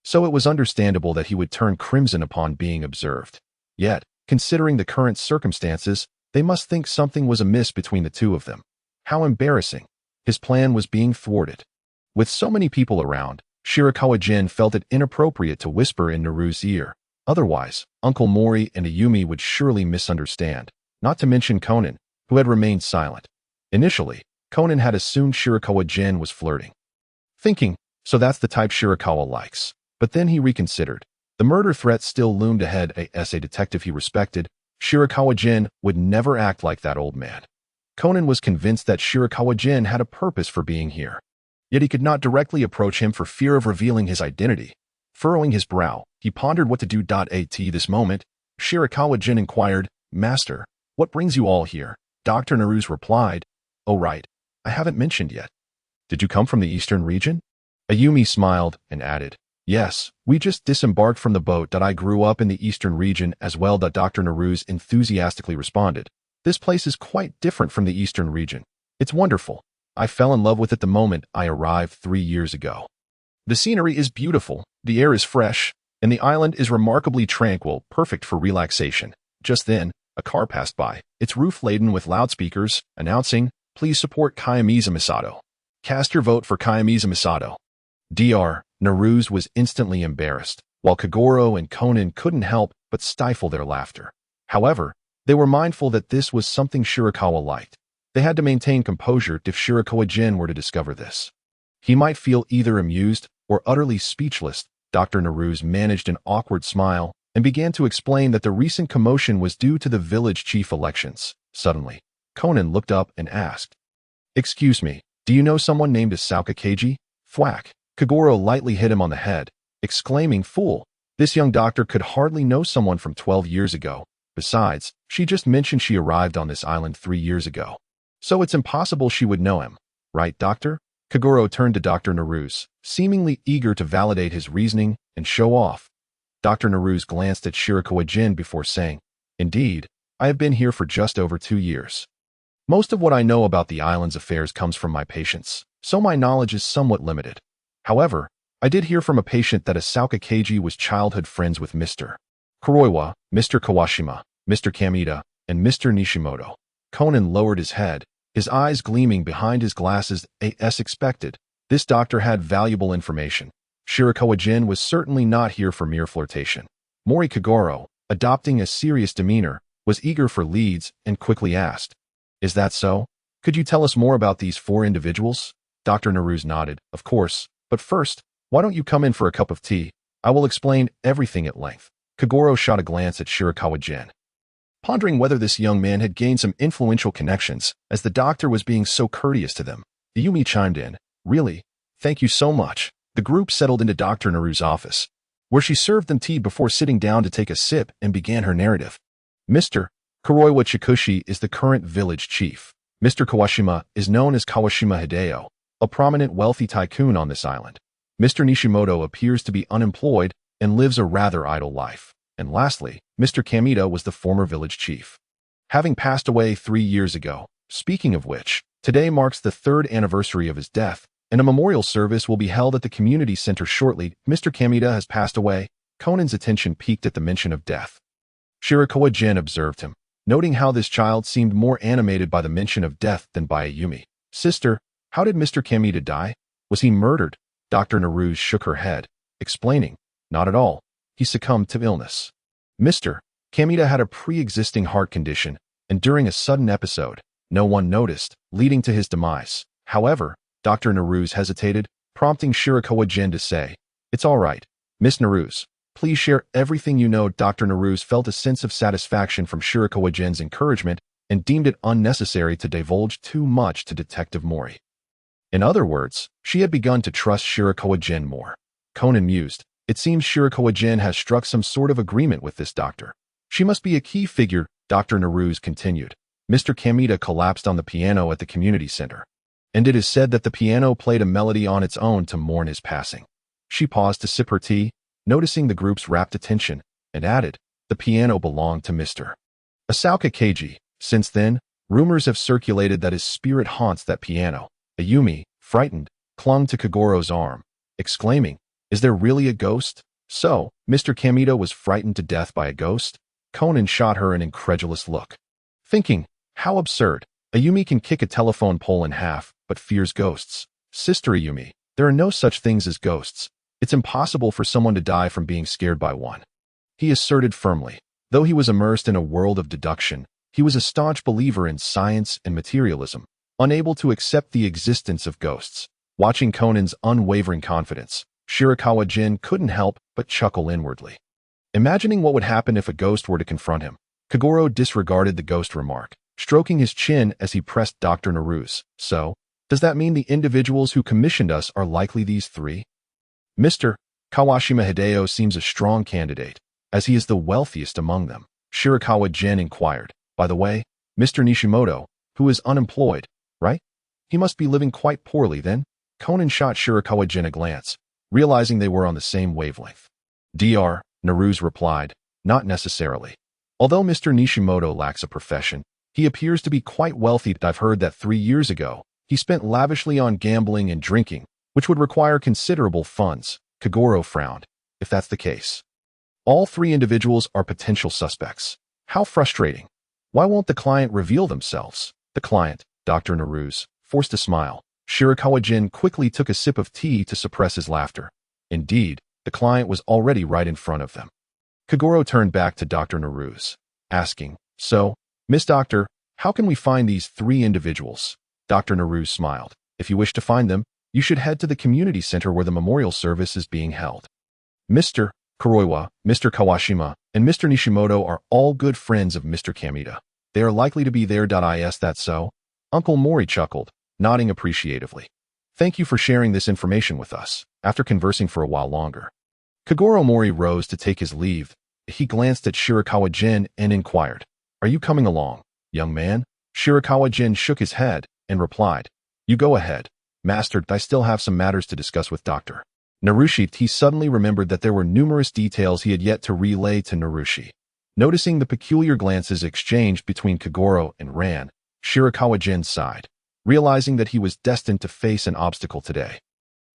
So it was understandable that he would turn crimson upon being observed. Yet, considering the current circumstances, they must think something was amiss between the two of them. How embarrassing. His plan was being thwarted. With so many people around, Shirakawa Gen felt it inappropriate to whisper in Naru's ear. Otherwise, Uncle Mori and Ayumi would surely misunderstand, not to mention Conan, who had remained silent. Initially, Conan had assumed Shirakawa Gen was flirting, thinking, so that's the type Shirakawa likes. But then he reconsidered. The murder threat still loomed ahead. As a detective he respected, Shirakawa Gen would never act like that old man. Conan was convinced that Shirakawa Gen had a purpose for being here. Yet he could not directly approach him for fear of revealing his identity. Furrowing his brow, he pondered what to do. At this moment, Shirakawa Gen inquired, "Master, what brings you all here?" Dr. Naruse replied, "Oh right, I haven't mentioned yet. Did you come from the eastern region?" Ayumi smiled and added, "Yes, we just disembarked from the boat. I grew up in the eastern region as well." Dr. Naruse enthusiastically responded, "This place is quite different from the eastern region. It's wonderful. I fell in love with it the moment I arrived 3 years ago. The scenery is beautiful, the air is fresh, and the island is remarkably tranquil, perfect for relaxation." Just then, a car passed by, its roof laden with loudspeakers, announcing, "Please support Kiyomizu Misato. Cast your vote for Kiyomizu Misato." Dr. Naruse was instantly embarrassed, while Kagoro and Conan couldn't help but stifle their laughter. However, they were mindful that this was something Shirakawa liked. They had to maintain composure if Shirakawa Gen were to discover this. He might feel either amused or utterly speechless. Dr. Naruse managed an awkward smile and began to explain that the recent commotion was due to the village chief elections. Suddenly, Conan looked up and asked, "Excuse me, do you know someone named Asauka Keiji?" Thwack. Kagoro lightly hit him on the head, exclaiming, "Fool, This young doctor could hardly know someone from 12 years ago. Besides, she just mentioned she arrived on this island 3 years ago. So it's impossible she would know him. Right, doctor? Kaguro turned to Dr. Naruse, seemingly eager to validate his reasoning and show off. Dr. Naruse glanced at Shirakawa Gen before saying, "Indeed, I have been here for just over 2 years. Most of what I know about the island's affairs comes from my patients, so my knowledge is somewhat limited. However, I did hear from a patient that Asauka Keiji was childhood friends with Mr. Kuroiwa, Mr. Kawashima, Mr. Kamita, and Mr. Nishimoto." Conan lowered his head, his eyes gleaming behind his glasses. As expected, this doctor had valuable information. Shirakawa Gen was certainly not here for mere flirtation. Mori Kaguro, adopting a serious demeanor, was eager for leads and quickly asked, "Is that so? Could you tell us more about these 4 individuals?" Dr. Naruse nodded, "Of course, but first, why don't you come in for a cup of tea? I will explain everything at length." Kaguro shot a glance at Shirakawa Gen, pondering whether this young man had gained some influential connections, as the doctor was being so courteous to them. Yumi chimed in, "Really? Thank you so much." The group settled into Dr. Naru's office, where she served them tea before sitting down to take a sip and began her narrative. Mr. Kuroiwa Chikushi is the current village chief. Mr. Kawashima is known as Kawashima Hideo, a prominent wealthy tycoon on this island. Mr. Nishimoto appears to be unemployed and lives a rather idle life. And lastly, Mr. Kamita was the former village chief, having passed away 3 years ago. Speaking of which, today marks the 3rd anniversary of his death, and a memorial service will be held at the community center shortly. Mr. Kamita has passed away. Conan's attention piqued at the mention of death. Shirakawa Gen observed him, noting how this child seemed more animated by the mention of death than by Ayumi. "Sister, how did Mr. Kamita die? Was he murdered?" Dr. Naruse shook her head, explaining, "Not at all. He succumbed to illness. Mr. Kamita had a pre-existing heart condition, and during a sudden episode, no one noticed, leading to his demise." However, Dr. Naruse hesitated, prompting Shirakawa Gen to say, "It's all right. Miss Naruse, please share everything you know." Dr. Naruse felt a sense of satisfaction from Shirakawa Gen's encouragement and deemed it unnecessary to divulge too much to Detective Mori. In other words, she had begun to trust Shirakawa Gen more. Conan mused, "It seems Shirakawa Gen has struck some sort of agreement with this doctor. She must be a key figure." Dr. Naruse continued. Mr. Kamita collapsed on the piano at the community center, and it is said that the piano played a melody on its own to mourn his passing. She paused to sip her tea, noticing the group's rapt attention, and added, "The piano belonged to Mr. Asauka Keiji. Since then, rumors have circulated that his spirit haunts that piano." Ayumi, frightened, clung to Kaguro's arm, exclaiming, "Is there really a ghost?" "So, Mr. Kamita was frightened to death by a ghost?" Conan shot her an incredulous look, thinking, how absurd. Ayumi can kick a telephone pole in half, but fears ghosts. "Sister Ayumi, there are no such things as ghosts. It's impossible for someone to die from being scared by one," he asserted firmly. Though he was immersed in a world of deduction, he was a staunch believer in science and materialism, unable to accept the existence of ghosts. Watching Conan's unwavering confidence, Shirakawa Gen couldn't help but chuckle inwardly, imagining what would happen if a ghost were to confront him. Kaguro disregarded the ghost remark, stroking his chin as he pressed Dr. Naruse. "So, does that mean the individuals who commissioned us are likely these 3? Mr. Kawashima Hideo seems a strong candidate, as he is the wealthiest among them." Shirakawa Gen inquired. "By the way, Mr. Nishimoto, who is unemployed, right? He must be living quite poorly then?" Conan shot Shirakawa Gen a glance, realizing they were on the same wavelength. "Dr. Naruse replied, "Not necessarily. Although Mr. Nishimoto lacks a profession, he appears to be quite wealthy. I've heard that 3 years ago, he spent lavishly on gambling and drinking, which would require considerable funds." Kaguro frowned. "If that's the case, all 3 individuals are potential suspects. How frustrating. Why won't the client reveal themselves?" "The client," Dr. Naruse forced a smile. Shirakawa Gen quickly took a sip of tea to suppress his laughter. Indeed, the client was already right in front of them. Kaguro turned back to Dr. Naruse, asking, "So, Miss Doctor, how can we find these 3 individuals?" Dr. Naruse smiled. "If you wish to find them, you should head to the community center where the memorial service is being held. Mr. Kuroiwa, Mr. Kawashima, and Mr. Nishimoto are all good friends of Mr. Kamita. They are likely to be there. Is that so?" Uncle Mori chuckled, nodding appreciatively. "Thank you for sharing this information with us." After conversing for a while longer, Kagoro Mori rose to take his leave. He glanced at Shirakawa Gen and inquired, "Are you coming along, young man?" Shirakawa Gen shook his head and replied, "You go ahead, master. I still have some matters to discuss with Dr. Narushi." He suddenly remembered that there were numerous details he had yet to relay to Narushi. Noticing the peculiar glances exchanged between Kagoro and Ran, Shirakawa Gen sighed, realizing that he was destined to face an obstacle today.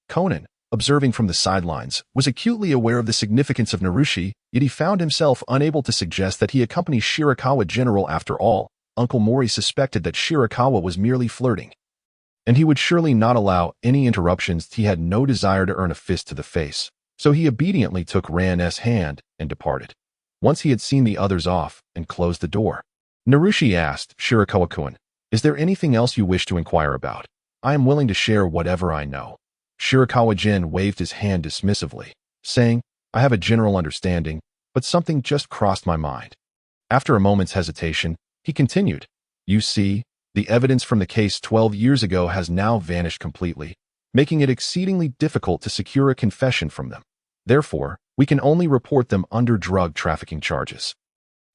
Conan, observing from the sidelines, was acutely aware of the significance of Narushi, yet he found himself unable to suggest that he accompany Shirakawa General. After all, Uncle Mori suspected that Shirakawa was merely flirting, and he would surely not allow any interruptions. He had no desire to earn a fist to the face, so he obediently took Ran's hand and departed. Once he had seen the others off and closed the door, Narushi asked Shirakawa-kun, "Is there anything else you wish to inquire about? I am willing to share whatever I know." Shirakawa Gen waved his hand dismissively, saying, "I have a general understanding, but something just crossed my mind." After a moment's hesitation, he continued, "You see, the evidence from the case 12 years ago has now vanished completely, making it exceedingly difficult to secure a confession from them. Therefore, we can only report them under drug trafficking charges.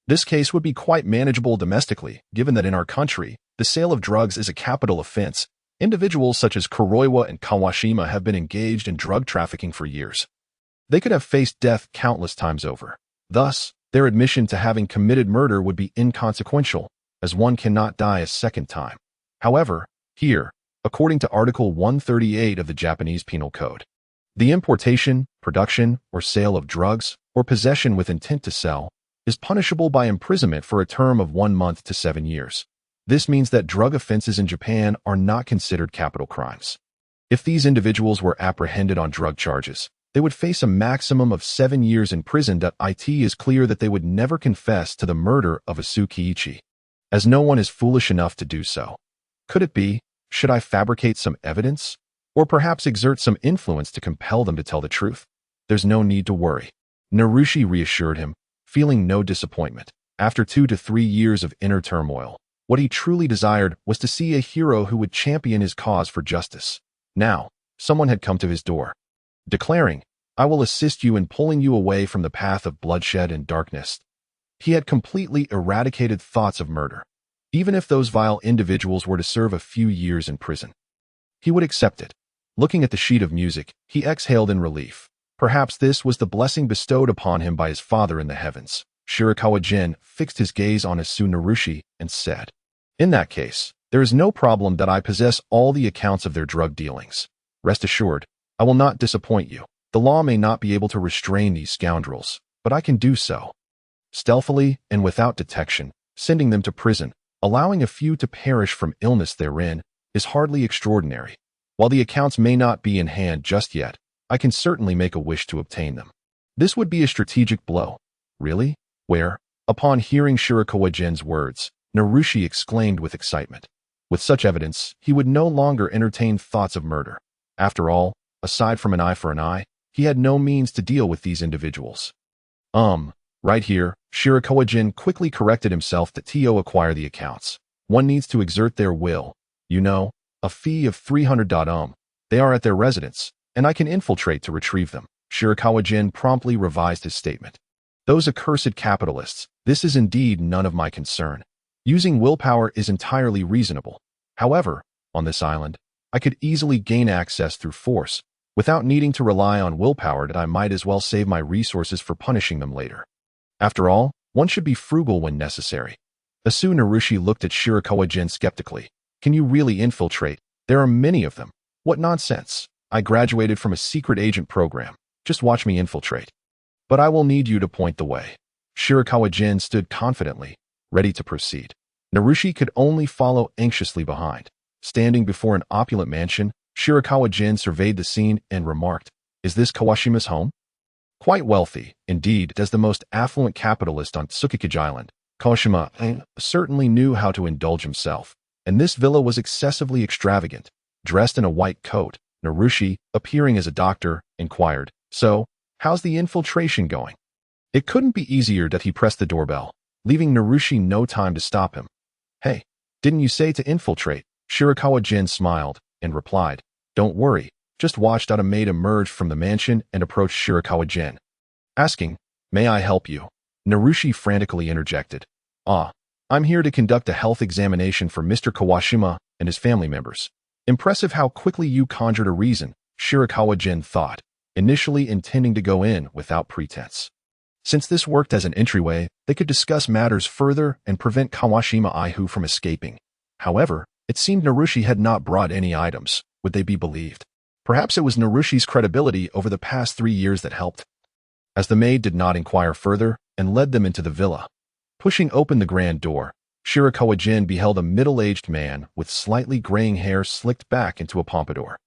This case would be quite manageable domestically, given that in our country, the sale of drugs is a capital offense. Individuals such as Kuroiwa and Kawashima have been engaged in drug trafficking for years. They could have faced death countless times over. Thus, their admission to having committed murder would be inconsequential, as one cannot die a second time. However, here, according to Article 138 of the Japanese Penal Code, the importation, production, or sale of drugs, or possession with intent to sell, is punishable by imprisonment for a term of 1 month to 7 years. This means that drug offenses in Japan are not considered capital crimes. If these individuals were apprehended on drug charges, they would face a maximum of 7 years in prison. It is clear that they would never confess to the murder of Asukiichi, as no one is foolish enough to do so. Could it be, should I fabricate some evidence? Or perhaps exert some influence to compel them to tell the truth? There's no need to worry. Narushi reassured him, feeling no disappointment. After 2 to 3 years of inner turmoil, what he truly desired was to see a hero who would champion his cause for justice. Now, someone had come to his door, declaring, "I will assist you in pulling you away from the path of bloodshed and darkness." He had completely eradicated thoughts of murder. Even if those vile individuals were to serve a few years in prison, he would accept it. Looking at the sheet of music, he exhaled in relief. Perhaps this was the blessing bestowed upon him by his father in the heavens. Shirakawa Gen fixed his gaze on Asu Narushi and said, "In that case, there is no problem that I possess all the accounts of their drug dealings. Rest assured, I will not disappoint you. The law may not be able to restrain these scoundrels, but I can do so. Stealthily and without detection, sending them to prison, allowing a few to perish from illness therein, is hardly extraordinary. While the accounts may not be in hand just yet, I can certainly make a wish to obtain them. This would be a strategic blow." "Really? Where?" Upon hearing Shirakawa Gen's words, Narushi exclaimed with excitement. With such evidence, he would no longer entertain thoughts of murder. After all, aside from an eye for an eye, he had no means to deal with these individuals. Right here, Shirakawa Gen quickly corrected himself to acquire the accounts. One needs to exert their will. You know, a fee of 300. They are at their residence, and I can infiltrate to retrieve them. Shirakawa Gen promptly revised his statement. "Those accursed capitalists, this is indeed none of my concern. Using willpower is entirely reasonable. However, on this island, I could easily gain access through force, without needing to rely on willpower. That I might as well save my resources for punishing them later. After all, one should be frugal when necessary." Asu Narushi looked at Shirakawa Gen skeptically. "Can you really infiltrate? There are many of them. What nonsense. I graduated from a secret agent program. Just watch me infiltrate. But I will need you to point the way." Shirakawa Gen stood confidently, ready to proceed. Narushi could only follow anxiously behind. Standing before an opulent mansion, Shirakawa Gen surveyed the scene and remarked, "Is this Kawashima's home?" Quite wealthy, indeed, as the most affluent capitalist on Tsukikage Island, Kawashima certainly knew how to indulge himself, and this villa was excessively extravagant. Dressed in a white coat, Narushi, appearing as a doctor, inquired, "So, how's the infiltration going?" It couldn't be easier that he pressed the doorbell, leaving Narushi no time to stop him. "Hey, didn't you say to infiltrate?" Shirakawa Gen smiled and replied, "Don't worry, just watched." A maid emerged from the mansion and approached Shirakawa Gen. asking, "May I help you?" Narushi frantically interjected, I'm here to conduct a health examination for Mr. Kawashima and his family members." Impressive how quickly you conjured a reason, Shirakawa Gen thought, initially intending to go in without pretense. Since this worked as an entryway, they could discuss matters further and prevent Kawashima Aihu from escaping. However, it seemed Narushi had not brought any items. Would they be believed? Perhaps it was Narushi's credibility over the past 3 years that helped. As the maid did not inquire further and led them into the villa. Pushing open the grand door, Shirakawa Gen beheld a middle-aged man with slightly graying hair slicked back into a pompadour.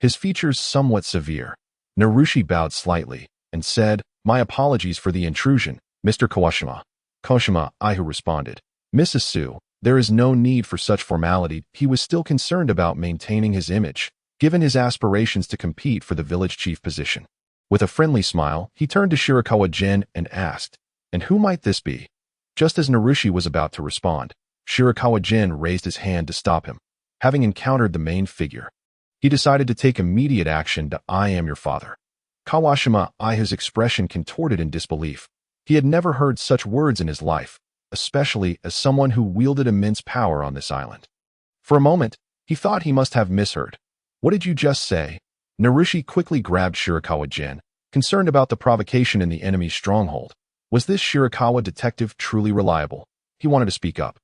His features somewhat severe. Narushi bowed slightly and said, "My apologies for the intrusion, Mr. Kawashima." Kawashima Aihu responded, "Mrs. Su, there is no need for such formality." He was still concerned about maintaining his image, given his aspirations to compete for the village chief position. With a friendly smile, he turned to Shirakawa Gen and asked, "And who might this be?" Just as Narushi was about to respond, Shirakawa Gen raised his hand to stop him. Having encountered the main figure, he decided to take immediate action to "I am your father." Kawashima Aihu's expression contorted in disbelief. He had never heard such words in his life, especially as someone who wielded immense power on this island. For a moment, he thought he must have misheard. "What did you just say?" Narushi quickly grabbed Shirakawa Gen, concerned about the provocation in the enemy's stronghold. Was this Shirakawa detective truly reliable? He wanted to speak up.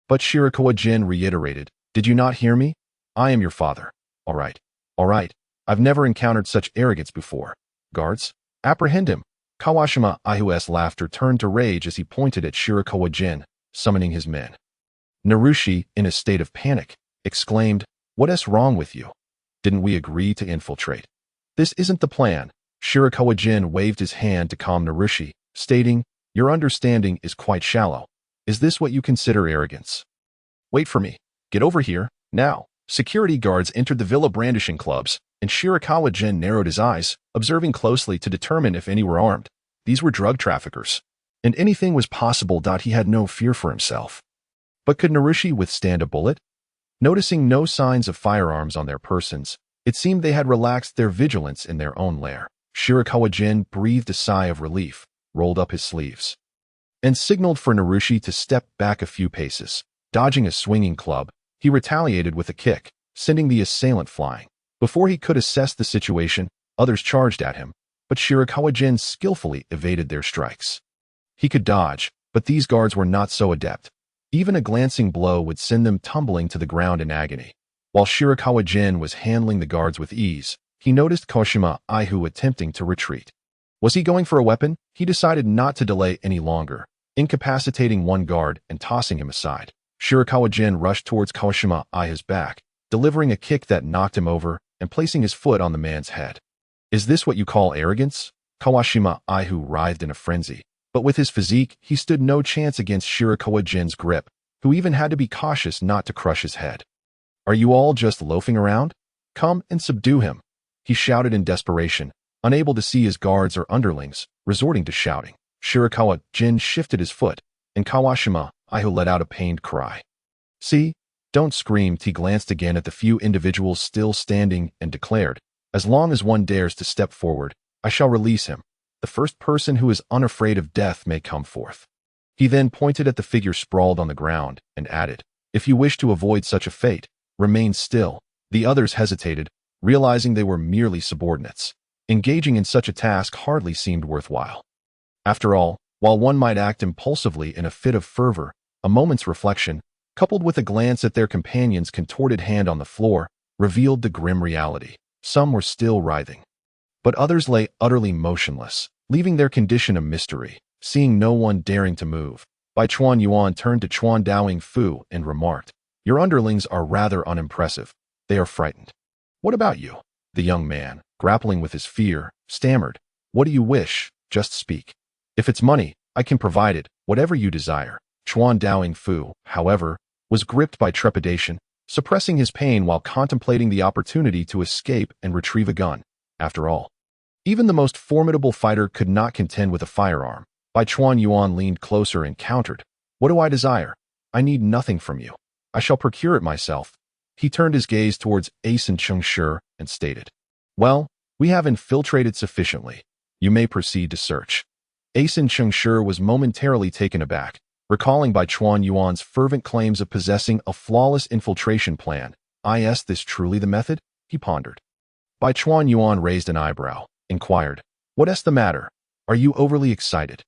But Shirakawa Gen reiterated, "Did you not hear me? I am your father." All right. I've never encountered such arrogance before. Guards, apprehend him." Kawashima Aihu's laughter turned to rage as he pointed at Shirakawa Gen, summoning his men. Narushi, in a state of panic, exclaimed, "What is wrong with you? Didn't we agree to infiltrate? This isn't the plan." Shirakawa Gen waved his hand to calm Narushi, stating, "Your understanding is quite shallow. Is this what you consider arrogance? Wait for me. Get over here, now." Security guards entered the villa brandishing clubs, and Shirakawa Gen narrowed his eyes, observing closely to determine if any were armed. These were drug traffickers, and anything was possible. He had no fear for himself. But could Narushi withstand a bullet? Noticing no signs of firearms on their persons, it seemed they had relaxed their vigilance in their own lair. Shirakawa Gen breathed a sigh of relief, rolled up his sleeves, and signaled for Narushi to step back a few paces. Dodging a swinging club, he retaliated with a kick, sending the assailant flying. Before he could assess the situation, others charged at him, but Shirakawa Gen skillfully evaded their strikes. He could dodge, but these guards were not so adept. Even a glancing blow would send them tumbling to the ground in agony. While Shirakawa Gen was handling the guards with ease, he noticed Kawashima Aihu attempting to retreat. Was he going for a weapon? He decided not to delay any longer, incapacitating one guard and tossing him aside. Shirakawa Gen rushed towards Kawashima Aihu's back, delivering a kick that knocked him over and placing his foot on the man's head. "Is this what you call arrogance?" Kawashima Aihu writhed in a frenzy, but with his physique, he stood no chance against Shirakawa Gen's grip, who even had to be cautious not to crush his head. "Are you all just loafing around? Come and subdue him," he shouted in desperation, unable to see his guards or underlings, resorting to shouting. Shirakawa Gen shifted his foot, and Kawashima Aihu let out a pained cry. "See? Don't scream." He glanced again at the few individuals still standing and declared, "As long as one dares to step forward, I shall release him. The first person who is unafraid of death may come forth." He then pointed at the figure sprawled on the ground and added, "If you wish to avoid such a fate, remain still." The others hesitated, realizing they were merely subordinates. Engaging in such a task hardly seemed worthwhile. After all, while one might act impulsively in a fit of fervor, a moment's reflection, coupled with a glance at their companion's contorted hand on the floor, revealed the grim reality. Some were still writhing, but others lay utterly motionless, leaving their condition a mystery. Seeing no one daring to move, Bai Chuan Yuan turned to Chuan Daoing Fu and remarked, "Your underlings are rather unimpressive. They are frightened." "What about you?" The young man, grappling with his fear, stammered, "What do you wish? Just speak. If it's money, I can provide it, whatever you desire." Chuan Daoing Fu, however, was gripped by trepidation, suppressing his pain while contemplating the opportunity to escape and retrieve a gun. After all, even the most formidable fighter could not contend with a firearm. Bai Chuan Yuan leaned closer and countered, "What do I desire? I need nothing from you. I shall procure it myself." He turned his gaze towards Ace and Cheng Shi and stated, "Well, we have infiltrated sufficiently. You may proceed to search." Asen Chengshi was momentarily taken aback, recalling Bai Chuan Yuan's fervent claims of possessing a flawless infiltration plan. Is this truly the method? He pondered. Bai Chuan Yuan raised an eyebrow, inquired, "What's the matter? Are you overly excited?"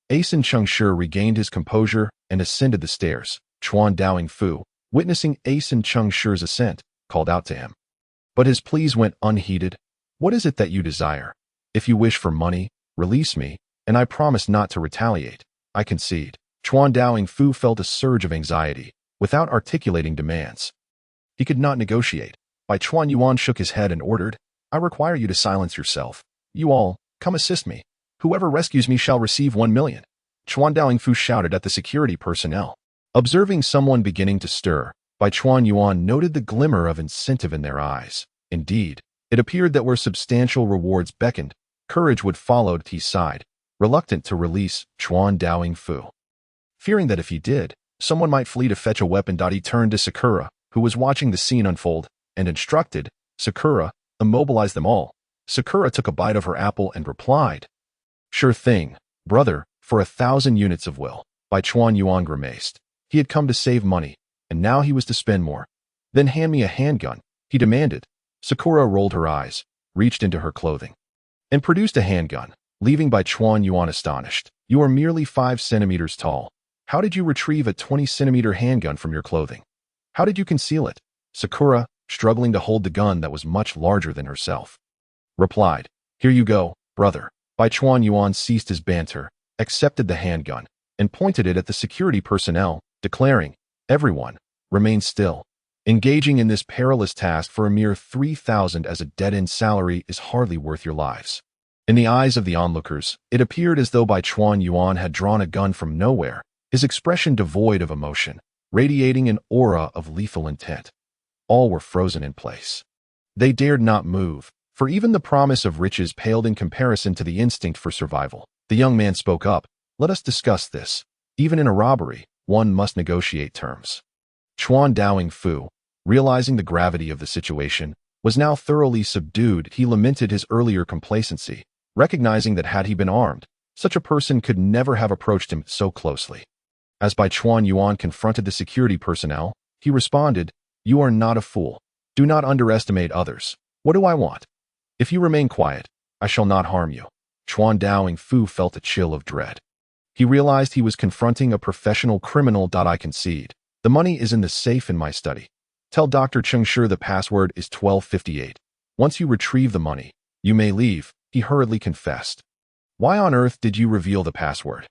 Asen Chengshi regained his composure and ascended the stairs. Chuan Daoing Fu, witnessing Asen Chengshi's ascent, called out to him. But his pleas went unheeded. "What is it that you desire? If you wish for money, release me, and I promise not to retaliate. I concede." Chuan Daoing Fu felt a surge of anxiety, without articulating demands. He could not negotiate. Bai Chuan Yuan shook his head and ordered, "I require you to silence yourself. You all, come assist me. Whoever rescues me shall receive 1 million. Chuan Daoing Fu shouted at the security personnel. Observing someone beginning to stir, Bai Chuan Yuan noted the glimmer of incentive in their eyes. Indeed, it appeared that where substantial rewards beckoned, courage would follow. He sighed, reluctant to release Chuan Daoing Fu. Fearing that if he did, someone might flee to fetch a weapon. He turned to Sakura, who was watching the scene unfold, and instructed, "Sakura, immobilize them all." Sakura took a bite of her apple and replied, "Sure thing, brother, for 1,000 units of will." Bai Chuan Yuan grimaced. He had come to save money, and now he was to spend more. "Then hand me a handgun," he demanded. Sakura rolled her eyes, reached into her clothing, and produced a handgun, leaving Bai Chuan Yuan astonished. "You are merely 5 centimeters tall. How did you retrieve a 20-centimeter handgun from your clothing? How did you conceal it?" Sakura, struggling to hold the gun that was much larger than herself, replied, "Here you go, brother." Bai Chuan Yuan ceased his banter, accepted the handgun, and pointed it at the security personnel, declaring, "Everyone, remain still. Engaging in this perilous task for a mere 3,000 as a dead-end salary is hardly worth your lives." In the eyes of the onlookers, it appeared as though Bai Chuan Yuan had drawn a gun from nowhere, his expression devoid of emotion, radiating an aura of lethal intent. All were frozen in place. They dared not move, for even the promise of riches paled in comparison to the instinct for survival. The young man spoke up, "Let us discuss this. Even in a robbery, one must negotiate terms." Chuan Daoing Fu, realizing the gravity of the situation, was now thoroughly subdued. He lamented his earlier complacency, recognizing that had he been armed, such a person could never have approached him so closely. As Bai Chuan Yuan confronted the security personnel, he responded, "You are not a fool. Do not underestimate others. What do I want? If you remain quiet, I shall not harm you." Chuan Daoing Fu felt a chill of dread. He realized he was confronting a professional criminal. "I concede. The money is in the safe in my study. Tell Dr. Chengshi the password is 1258. Once you retrieve the money, you may leave," he hurriedly confessed. "Why on earth did you reveal the password?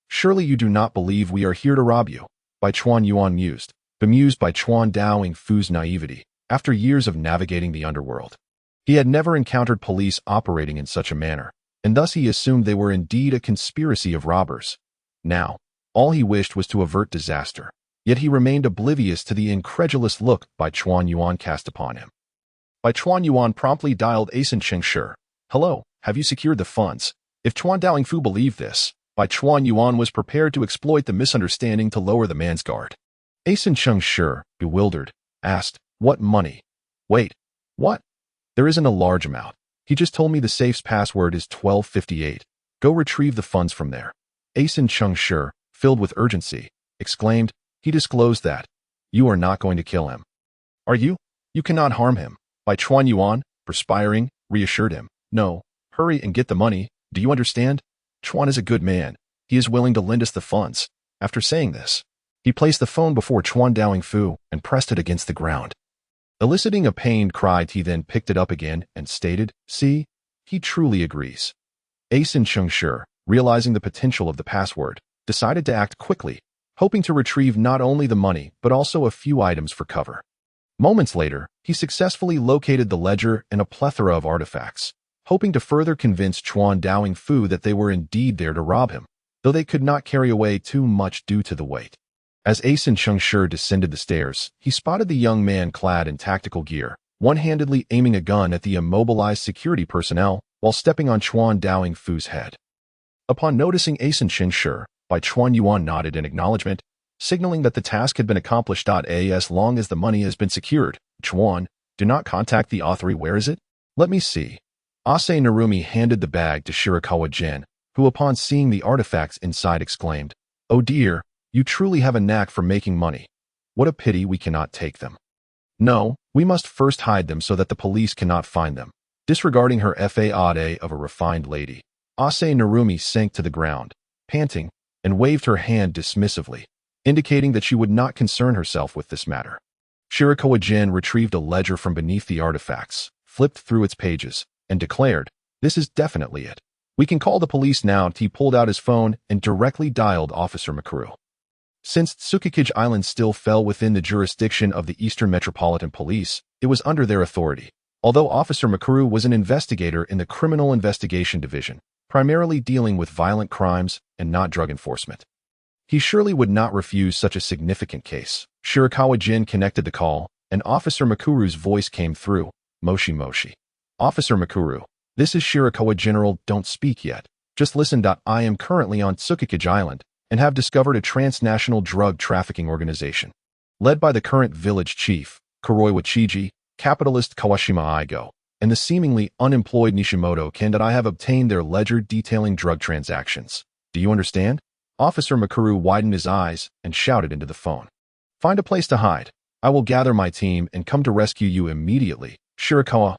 Surely you do not believe we are here to rob you?" Bai Chuan Yuan mused, bemused by Chuan Daoing Fu's naivety. After years of navigating the underworld, he had never encountered police operating in such a manner, and thus he assumed they were indeed a conspiracy of robbers. Now, all he wished was to avert disaster, yet he remained oblivious to the incredulous look Bai Chuan Yuan cast upon him. Bai Chuan Yuan promptly dialed Asen Chengshi. "Hello, have you secured the funds?" If Chuan Daoing Fu believed this, Bai Chuan Yuan was prepared to exploit the misunderstanding to lower the man's guard. Asen Chengshi, bewildered, asked, "What money? Wait, what? There isn't a large amount. He just told me the safe's password is 1258. Go retrieve the funds from there." Asen Chengshi, filled with urgency, exclaimed, "He disclosed that. You are not going to kill him. Are you? You cannot harm him." Bai Chuan Yuan, perspiring, reassured him, "No, hurry and get the money. Do you understand? Chuan is a good man. He is willing to lend us the funds." After saying this, he placed the phone before Chuan Daoing Fu and pressed it against the ground. Eliciting a pained cry, he then picked it up again and stated, "See, he truly agrees." Asen Chengshi, realizing the potential of the password, decided to act quickly, hoping to retrieve not only the money but also a few items for cover. Moments later, he successfully located the ledger and a plethora of artifacts, hoping to further convince Chuan Daoing Fu that they were indeed there to rob him, though they could not carry away too much due to the weight. As Asen Chengshi descended the stairs, he spotted the young man clad in tactical gear, one-handedly aiming a gun at the immobilized security personnel while stepping on Chuan Daoing Fu's head. Upon noticing Asen Chengshi, Bai Chuan Yuan nodded in acknowledgement, signaling that the task had been accomplished. As long as the money has been secured, Chuan, do not contact the authority. Where is it? Let me see. Ase Narumi handed the bag to Shirakawa Gen, who upon seeing the artifacts inside exclaimed, "Oh dear, you truly have a knack for making money. What a pity we cannot take them. No, we must first hide them so that the police cannot find them." Disregarding her faade of a refined lady, Ase Narumi sank to the ground, panting, and waved her hand dismissively, indicating that she would not concern herself with this matter. Shirakawa Gen retrieved a ledger from beneath the artifacts, flipped through its pages, and declared, "This is definitely it. We can call the police now." He pulled out his phone and directly dialed Officer Makuru. Since Tsukikage Island still fell within the jurisdiction of the Eastern Metropolitan Police, it was under their authority. Although Officer Makuru was an investigator in the Criminal Investigation Division, primarily dealing with violent crimes and not drug enforcement, he surely would not refuse such a significant case. Shirakawa Gen connected the call, and Officer Makuru's voice came through. "Moshi Moshi. Officer Makuru, this is Shirakawa General. Don't speak yet. Just listen. I am currently on Tsukikage Island and have discovered a transnational drug trafficking organization, led by the current village chief, Kuroi Wachiji, capitalist Kawashima Igo, and the seemingly unemployed Nishimoto Ken. That I have obtained their ledger detailing drug transactions. Do you understand?" Officer Makuru widened his eyes and shouted into the phone, "Find a place to hide. I will gather my team and come to rescue you immediately. Shirakawa,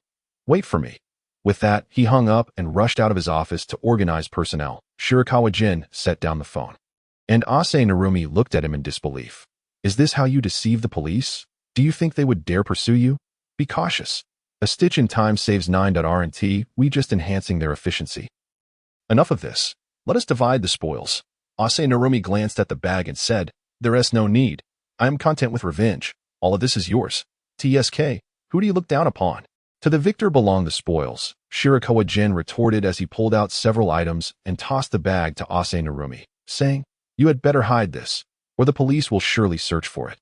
wait for me." With that, he hung up and rushed out of his office to organize personnel. Shirakawa Gen set down the phone, and Ase Narumi looked at him in disbelief. "Is this how you deceive the police? Do you think they would dare pursue you? Be cautious. A stitch in time saves 9. We just enhancing their efficiency. Enough of this. Let us divide the spoils." Ase Narumi glanced at the bag and said, "There is no need. I am content with revenge. All of this is yours. TSK, who do you look down upon?" "To the victor belong the spoils," Shirakawa Gen retorted as he pulled out several items and tossed the bag to Ase Narumi, saying, "You had better hide this, or the police will surely search for it."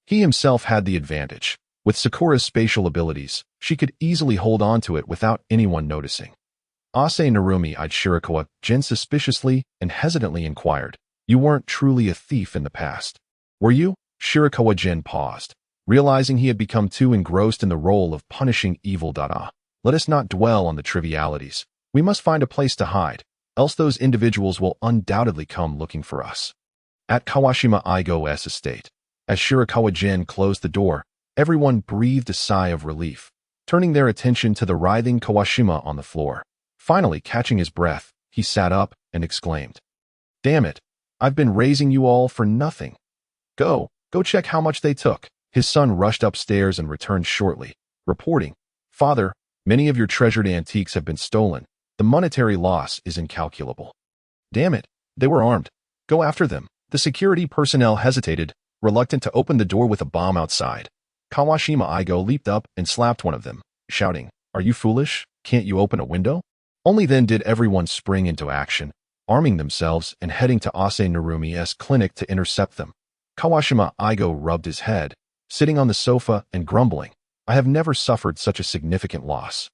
He himself had the advantage. With Sakura's spatial abilities, she could easily hold on to it without anyone noticing. Ase Narumi eyed Shirakawa Gen suspiciously and hesitantly inquired, "You weren't truly a thief in the past, were you?" Shirakawa Gen paused, realizing he had become too engrossed in the role of punishing evil. Let us not dwell on the trivialities. We must find a place to hide, else those individuals will undoubtedly come looking for us. At Kawashima Igo's estate, as Shirakawa Gen closed the door, everyone breathed a sigh of relief, turning their attention to the writhing Kawashima on the floor. Finally, catching his breath, he sat up and exclaimed, "Damn it, I've been raising you all for nothing. Go check how much they took." His son rushed upstairs and returned shortly, reporting, "Father, many of your treasured antiques have been stolen. The monetary loss is incalculable." "Damn it, they were armed. Go after them." The security personnel hesitated, reluctant to open the door with a bomb outside. Kawashima Igo leaped up and slapped one of them, shouting, "Are you foolish? Can't you open a window?" Only then did everyone spring into action, arming themselves and heading to Ase Narumi's clinic to intercept them. Kawashima Igo rubbed his head, sitting on the sofa and grumbling, "I have never suffered such a significant loss.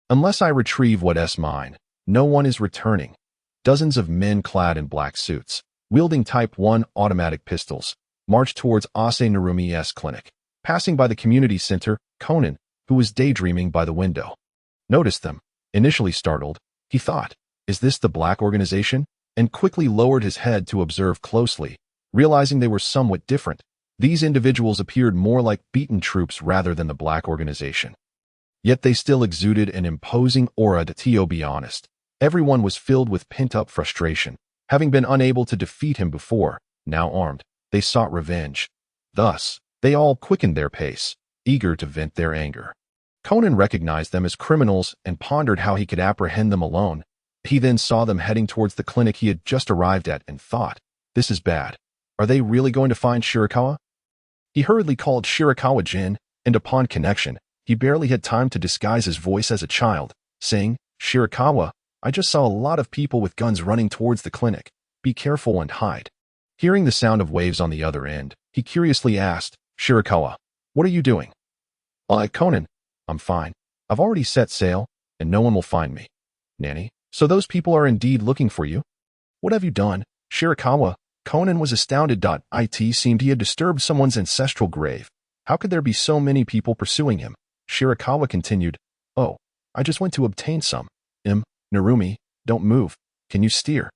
Unless I retrieve what's mine, no one is returning." Dozens of men clad in black suits, wielding Type 1 automatic pistols, marched towards Ase Narumi's clinic. Passing by the community center, Conan, who was daydreaming by the window, noticed them. Initially startled, he thought, "Is this the Black Organization?" and quickly lowered his head to observe closely, realizing they were somewhat different. These individuals appeared more like beaten troops rather than the Black Organization. Yet they still exuded an imposing aura. To be honest, everyone was filled with pent-up frustration. Having been unable to defeat him before, now armed, they sought revenge. Thus, they all quickened their pace, eager to vent their anger. Conan recognized them as criminals and pondered how he could apprehend them alone. He then saw them heading towards the clinic he had just arrived at and thought, "This is bad. Are they really going to find Shirakawa?" He hurriedly called Shirakawa Gen, and upon connection, he barely had time to disguise his voice as a child, saying, "Shirakawa, I just saw a lot of people with guns running towards the clinic. Be careful and hide." Hearing the sound of waves on the other end, he curiously asked, "Shirakawa, what are you doing?" Conan, I'm fine. I've already set sail, and no one will find me." "Nanny, so those people are indeed looking for you? What have you done?" Shirakawa, Conan was astounded. It seemed he had disturbed someone's ancestral grave. How could there be so many people pursuing him? Shirakawa continued, "Oh, I just went to obtain some. Narumi, don't move. Can you steer?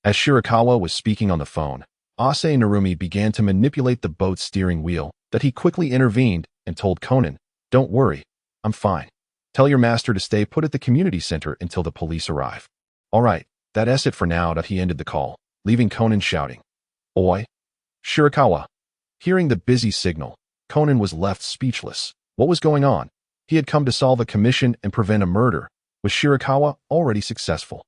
As Shirakawa was speaking on the phone, Ase Narumi began to manipulate the boat's steering wheel, that he quickly intervened and told Conan, "Don't worry, I'm fine. Tell your master to stay put at the community center until the police arrive." "All right, that's it for now," He ended the call, leaving Conan shouting, "Oi, Shirakawa." Hearing the busy signal, Conan was left speechless. What was going on? He had come to solve a commission and prevent a murder. Was Shirakawa already successful?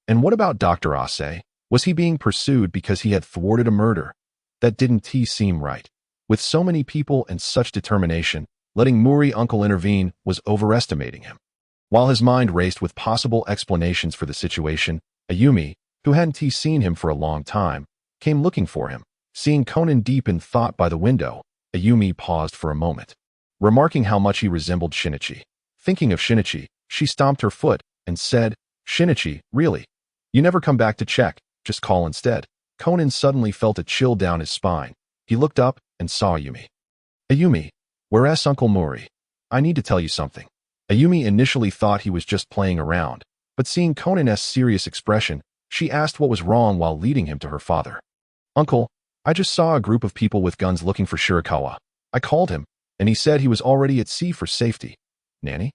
And what about Dr. Ase? Was he being pursued because he had thwarted a murder? That didn't seem right. With so many people and such determination, letting Muri uncle intervene was overestimating him. While his mind raced with possible explanations for the situation, Ayumi, who hadn't seen him for a long time, came looking for him. Seeing Conan deep in thought by the window, Ayumi paused for a moment, remarking how much he resembled Shinichi. Thinking of Shinichi, she stomped her foot and said, "Shinichi, really? You never come back to check, just call instead." Conan suddenly felt a chill down his spine. He looked up and saw Ayumi. "Ayumi, where's Uncle Muri? I need to tell you something." Ayumi initially thought he was just playing around, but seeing Conan's serious expression, she asked what was wrong while leading him to her father. "Uncle, I just saw a group of people with guns looking for Shirakawa. I called him, and he said he was already at sea for safety." "Nanny?"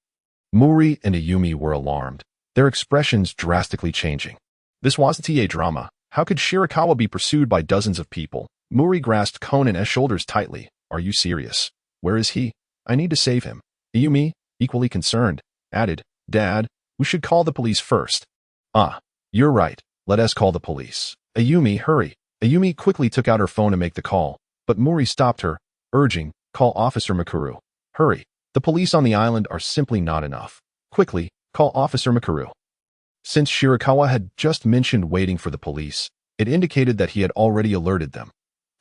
Muri and Ayumi were alarmed, their expressions drastically changing. This wasn't a drama. How could Shirakawa be pursued by dozens of people? Muri grasped Conan's shoulders tightly. "Are you serious? Where is he? I need to save him." Ayumi, equally concerned, added, "Dad, we should call the police first." "Ah, you're right. Let us call the police." "Ayumi, hurry." Ayumi quickly took out her phone to make the call, but Muri stopped her, urging, "Call Officer Mikuru. Hurry. The police on the island are simply not enough. Quickly, call Officer Mikuru." Since Shirakawa had just mentioned waiting for the police, it indicated that he had already alerted them.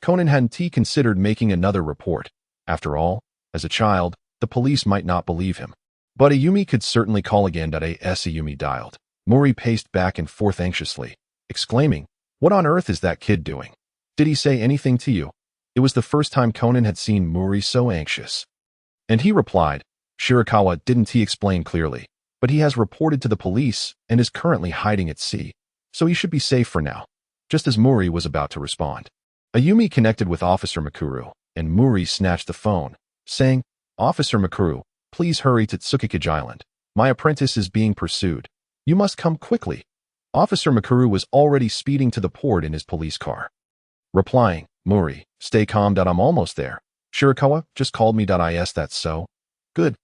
Conan hadn't considered making another report. After all, as a child, the police might not believe him. But Ayumi could certainly call again. As Ayumi dialed, Muri paced back and forth anxiously, exclaiming, "What on earth is that kid doing? Did he say anything to you?" It was the first time Conan had seen Muri so anxious. And he replied, "Shirakawa didn't explain clearly, but he has reported to the police and is currently hiding at sea, so he should be safe for now." Just as Muri was about to respond, Ayumi connected with Officer Mikuru, and Muri snatched the phone, saying, "Officer Mikuru, please hurry to Tsukikage Island. My apprentice is being pursued. You must come quickly." Officer Mikuru was already speeding to the port in his police car. Replying, "Muri, stay calm. I'm almost there. Shirakawa just called me. That's so. Good.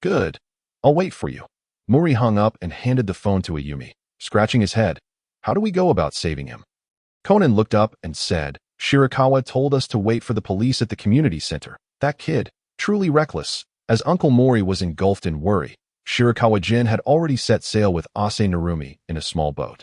Good. I'll wait for you." Muri hung up and handed the phone to Ayumi, scratching his head. "How do we go about saving him?" Conan looked up and said, "Shirakawa told us to wait for the police at the community center. That kid, truly reckless." As Uncle Mori was engulfed in worry, Shirakawa Gen had already set sail with Ase Narumi in a small boat.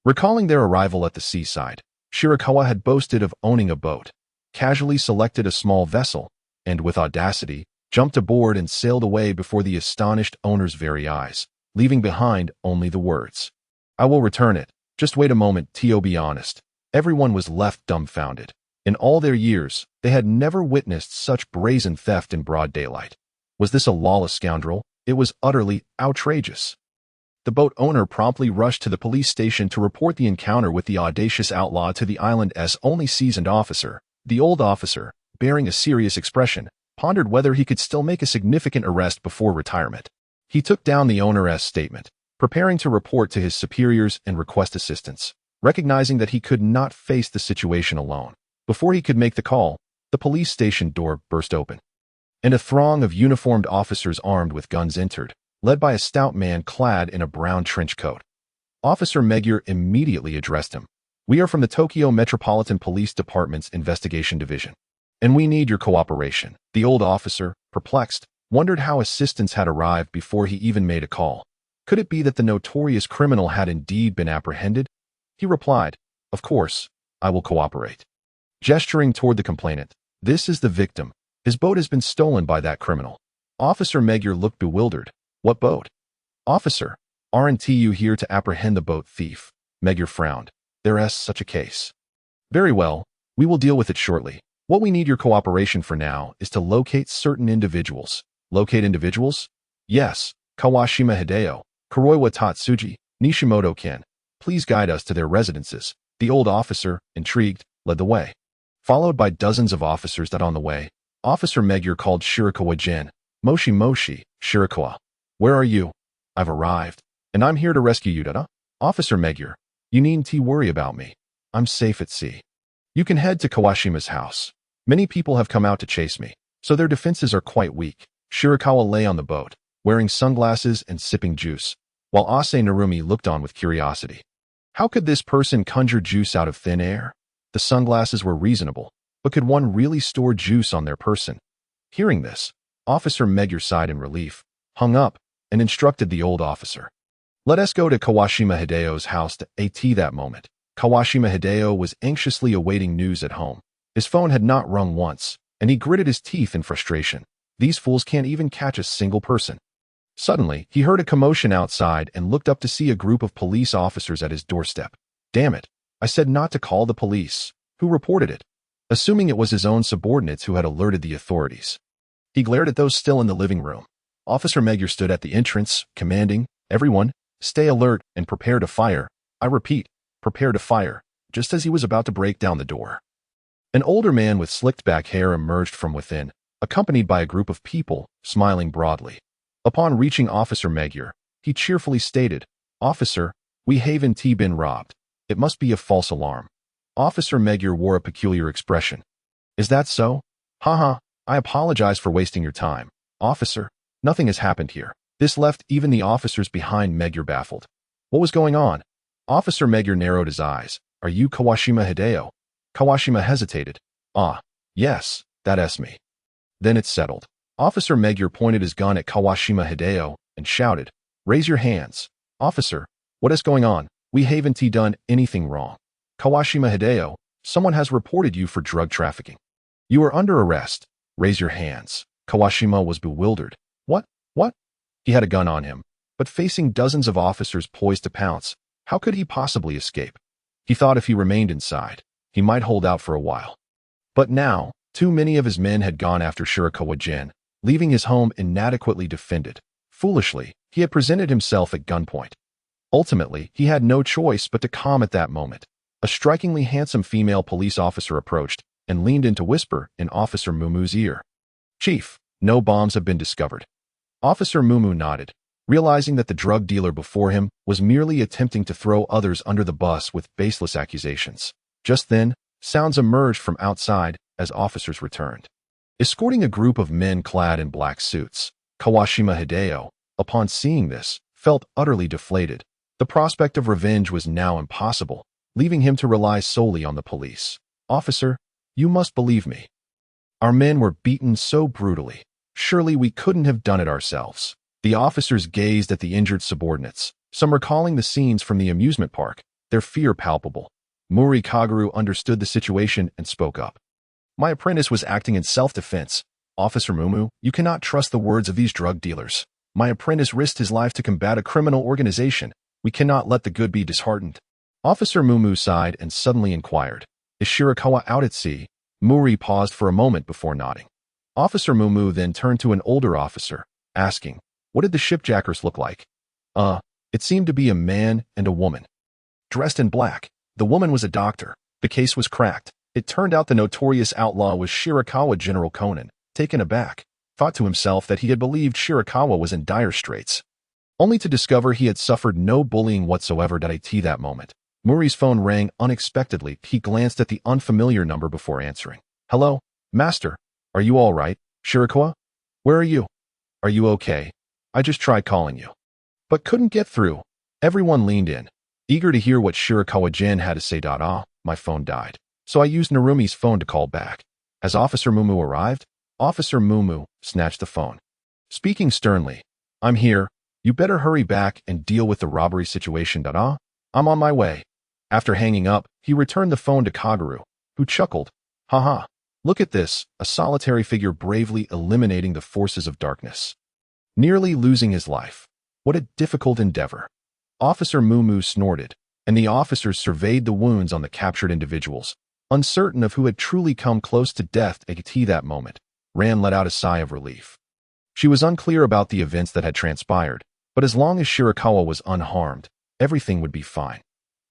Recalling their arrival at the seaside, Shirakawa had boasted of owning a boat, casually selected a small vessel, and with audacity, jumped aboard and sailed away before the astonished owner's very eyes, leaving behind only the words, "I will return it. Just wait a moment, to be honest." Everyone was left dumbfounded. In all their years, they had never witnessed such brazen theft in broad daylight. Was this a lawless scoundrel? It was utterly outrageous. The boat owner promptly rushed to the police station to report the encounter with the audacious outlaw to the island's only seasoned officer. The old officer, bearing a serious expression, pondered whether he could still make a significant arrest before retirement. He took down the owner's statement, preparing to report to his superiors and request assistance, recognizing that he could not face the situation alone. Before he could make the call, the police station door burst open, and a throng of uniformed officers armed with guns entered, led by a stout man clad in a brown trench coat. Officer Magyar immediately addressed him. "We are from the Tokyo Metropolitan Police Department's Investigation Division, and we need your cooperation." The old officer, perplexed, wondered how assistance had arrived before he even made a call. Could it be that the notorious criminal had indeed been apprehended? He replied, "Of course, I will cooperate." Gesturing toward the complainant, "This is the victim. His boat has been stolen by that criminal." Officer Magyar looked bewildered. "What boat?" "Officer, aren't you here to apprehend the boat thief?" Magyar frowned. "There's such a case." "Very well, we will deal with it shortly. What we need your cooperation for now is to locate certain individuals." "Locate individuals?" "Yes, Kawashima Hideo, Kuroiwa Tatsuji, Nishimoto Ken. please guide us to their residences. The old officer, intrigued, led the way. Followed by dozens of officers that on the way, Officer Magyar called Shirakawa Gen. Moshi Moshi, Shirakawa. Where are you? I've arrived, and I'm here to rescue you, Dada. Officer Magyar, you needn't worry about me. I'm safe at sea. You can head to Kawashima's house. Many people have come out to chase me, so their defenses are quite weak. Shirakawa lay on the boat, wearing sunglasses and sipping juice, while Ase Narumi looked on with curiosity. How could this person conjure juice out of thin air? The sunglasses were reasonable, but could one really store juice on their person? Hearing this, Officer Magyar sighed in relief, hung up, and instructed the old officer. Let us go to Kawashima Hideo's house to at that moment. Kawashima Hideo was anxiously awaiting news at home. His phone had not rung once, and he gritted his teeth in frustration. These fools can't even catch a single person. Suddenly, he heard a commotion outside and looked up to see a group of police officers at his doorstep. Damn it, I said not to call the police. Who reported it? Assuming it was his own subordinates who had alerted the authorities. He glared at those still in the living room. Officer Magyar stood at the entrance, commanding, everyone, stay alert and prepare to fire. I repeat, prepare to fire, just as he was about to break down the door. An older man with slicked back hair emerged from within, accompanied by a group of people, smiling broadly. Upon reaching Officer Magyar, he cheerfully stated, Officer, we haven't been robbed. It must be a false alarm. Officer Magyar wore a peculiar expression. Is that so? Haha, I apologize for wasting your time. Officer, nothing has happened here. This left even the officers behind Magyar baffled. What was going on? Officer Magyar narrowed his eyes. Are you Kawashima Hideo? Kawashima hesitated. Ah, yes, that's me. Then it's settled. Officer Magyar pointed his gun at Kawashima Hideo and shouted, raise your hands. Officer, what is going on? We haven't done anything wrong. Kawashima Hideo, someone has reported you for drug trafficking. You are under arrest. Raise your hands. Kawashima was bewildered. What? He had a gun on him, but facing dozens of officers poised to pounce, how could he possibly escape? He thought if he remained inside, he might hold out for a while. But now, too many of his men had gone after Shirakawa Gen, leaving his home inadequately defended. Foolishly, he had presented himself at gunpoint. Ultimately, he had no choice but to calm at that moment. A strikingly handsome female police officer approached and leaned in to whisper in Officer Mumu's ear. Chief, no bombs have been discovered. Officer Mumu nodded, realizing that the drug dealer before him was merely attempting to throw others under the bus with baseless accusations. Just then, sounds emerged from outside as officers returned. Escorting a group of men clad in black suits, Kawashima Hideo, upon seeing this, felt utterly deflated. The prospect of revenge was now impossible, leaving him to rely solely on the police. Officer, you must believe me. Our men were beaten so brutally. Surely we couldn't have done it ourselves. The officers gazed at the injured subordinates, some recalling the scenes from the amusement park, their fear palpable. Muri Kaguru understood the situation and spoke up. My apprentice was acting in self-defense. Officer Mumu, you cannot trust the words of these drug dealers. My apprentice risked his life to combat a criminal organization. We cannot let the good be disheartened. Officer Mumu sighed and suddenly inquired, is Shirakawa out at sea? Muri paused for a moment before nodding. Officer Mumu then turned to an older officer, asking, what did the shipjackers look like? It seemed to be a man and a woman. Dressed in black, the woman was a doctor. The case was cracked. It turned out the notorious outlaw was Shirakawa General Conan. Taken aback, thought to himself that he had believed Shirakawa was in dire straits, only to discover he had suffered no bullying whatsoever at that moment. Muri's phone rang unexpectedly. He glanced at the unfamiliar number before answering. Hello, Master. Are you all right, Shirakawa? Where are you? Are you okay? I just tried calling you, but couldn't get through. Everyone leaned in, eager to hear what Shirakawa Gen had to say. My phone died, so I used Narumi's phone to call back. Has Officer Mumu arrived? Officer Mumu snatched the phone, speaking sternly. I'm here. You better hurry back and deal with the robbery situation. I'm on my way. After hanging up, he returned the phone to Kaguru, who chuckled. Haha. Look at this, a solitary figure bravely eliminating the forces of darkness. Nearly losing his life. What a difficult endeavor. Officer Mumu snorted, and the officers surveyed the wounds on the captured individuals, uncertain of who had truly come close to death at that moment. Ran let out a sigh of relief. She was unclear about the events that had transpired, but as long as Shirakawa was unharmed, everything would be fine.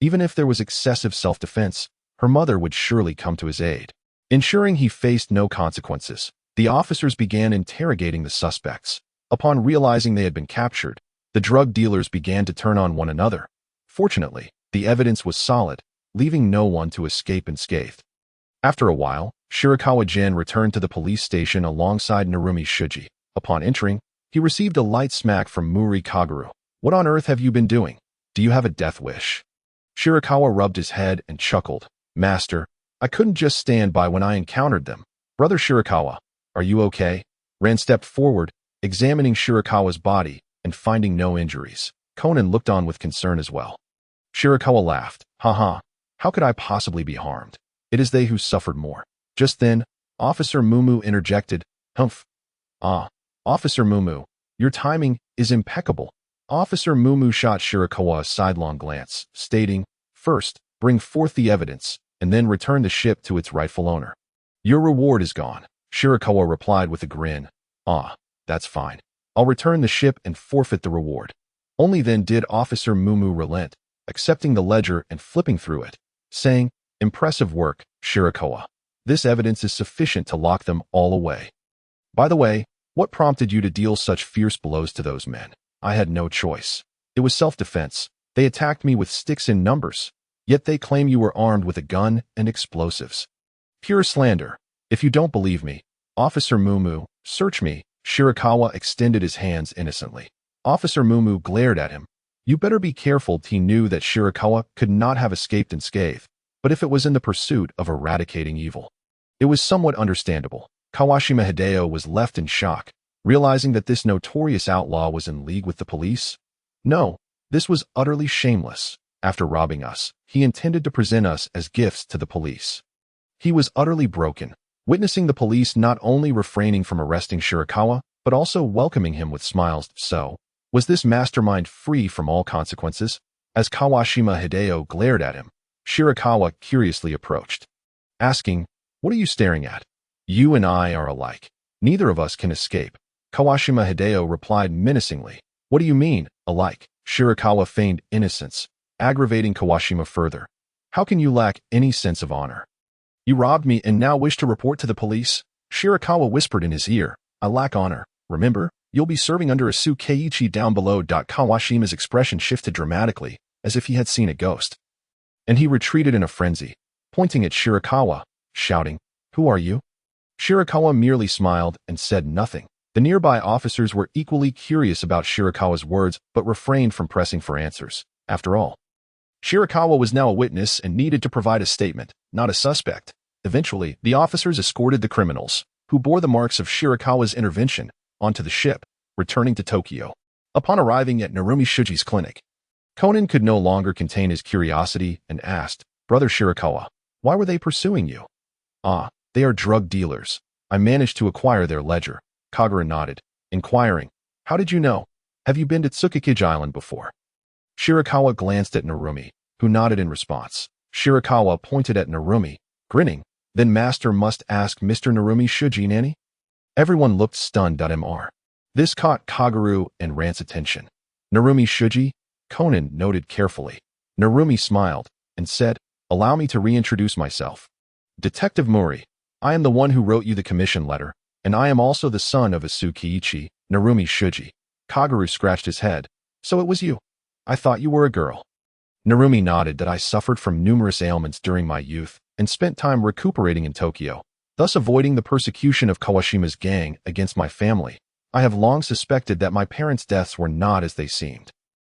Even if there was excessive self-defense, her mother would surely come to his aid. Ensuring he faced no consequences, the officers began interrogating the suspects. Upon realizing they had been captured, the drug dealers began to turn on one another. Fortunately, the evidence was solid, leaving no one to escape unscathed. After a while, Shirakawa Gen returned to the police station alongside Narumi Shuji. Upon entering, he received a light smack from Muri Kaguru. "What on earth have you been doing? Do you have a death wish?" Shirakawa rubbed his head and chuckled. "Master, I couldn't just stand by when I encountered them." "Brother Shirakawa, are you okay?" Ran stepped forward, examining Shirakawa's body and finding no injuries. Conan looked on with concern as well. Shirakawa laughed. "Haha, how could I possibly be harmed? It is they who suffered more." Just then, Officer Mumu interjected. "Humph. Ah, Officer Mumu, your timing is impeccable." Officer Mumu shot Shirakawa a sidelong glance, stating, "First, bring forth the evidence, and then return the ship to its rightful owner." "Your reward is gone," Shirakawa replied with a grin. "Ah, that's fine. I'll return the ship and forfeit the reward." Only then did Officer Mumu relent, accepting the ledger and flipping through it, saying, "Impressive work, Shirakawa. This evidence is sufficient to lock them all away. By the way, what prompted you to deal such fierce blows to those men?" "I had no choice. It was self-defense. They attacked me with sticks in numbers, yet they claim you were armed with a gun and explosives." "Pure slander. If you don't believe me, Officer Mumu, search me." Shirakawa extended his hands innocently. Officer Mumu glared at him. You better be careful. He knew that Shirakawa could not have escaped unscathed, but if it was in the pursuit of eradicating evil. It was somewhat understandable. Kawashima Hideo was left in shock, realizing that this notorious outlaw was in league with the police. No, this was utterly shameless. After robbing us, he intended to present us as gifts to the police. He was utterly broken, witnessing the police not only refraining from arresting Shirakawa, but also welcoming him with smiles. So, was this mastermind free from all consequences? As Kawashima Hideo glared at him, Shirakawa curiously approached, asking, "What are you staring at? You and I are alike. Neither of us can escape." Kawashima Hideo replied menacingly, "What do you mean, alike?" Shirakawa feigned innocence, aggravating Kawashima further. "How can you lack any sense of honor? You robbed me and now wish to report to the police?" Shirakawa whispered in his ear, "I lack honor. Remember, you'll be serving under Asu Keiichi down below." Kawashima's expression shifted dramatically, as if he had seen a ghost. And he retreated in a frenzy, pointing at Shirakawa, shouting, "Who are you?" Shirakawa merely smiled and said nothing. The nearby officers were equally curious about Shirakawa's words but refrained from pressing for answers. After all, Shirakawa was now a witness and needed to provide a statement, not a suspect. Eventually, the officers escorted the criminals, who bore the marks of Shirakawa's intervention, onto the ship, returning to Tokyo. Upon arriving at Narumi Shuji's clinic, Conan could no longer contain his curiosity and asked, "Brother Shirakawa, why were they pursuing you?" "Ah, they are drug dealers. I managed to acquire their ledger." Kagura nodded, inquiring, "How did you know? Have you been to Tsukikage Island before?" Shirakawa glanced at Narumi, who nodded in response. Shirakawa pointed at Narumi, grinning. "Then Master must ask Mr. Narumi Shuji Nani?" Everyone looked stunned. Mr. This caught Kaguru and Rant's attention. "Narumi Shuji?" Conan noted carefully. Narumi smiled and said, "Allow me to reintroduce myself. Detective Muri, I am the one who wrote you the commission letter, and I am also the son of Asu Keiichi, Narumi Shuji." Kaguru scratched his head. "So it was you. I thought you were a girl." Narumi nodded. "That I suffered from numerous ailments during my youth and spent time recuperating in Tokyo, thus avoiding the persecution of Kawashima's gang against my family. I have long suspected that my parents' deaths were not as they seemed.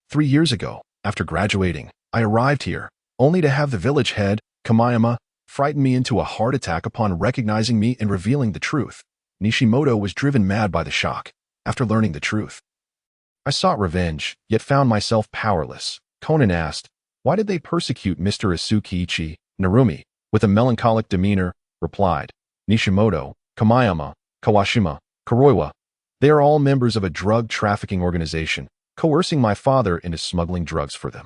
3 years ago, after graduating, I arrived here, only to have the village head, Kamayama, frighten me into a heart attack upon recognizing me and revealing the truth. Nishimoto was driven mad by the shock. After learning the truth, I sought revenge, yet found myself powerless." Conan asked, "Why did they persecute Mr. Asu Keiichi?" Narumi, with a melancholic demeanor, replied, "Nishimoto, Kamayama, Kawashima, Kuroiwa, they are all members of a drug trafficking organization, coercing my father into smuggling drugs for them.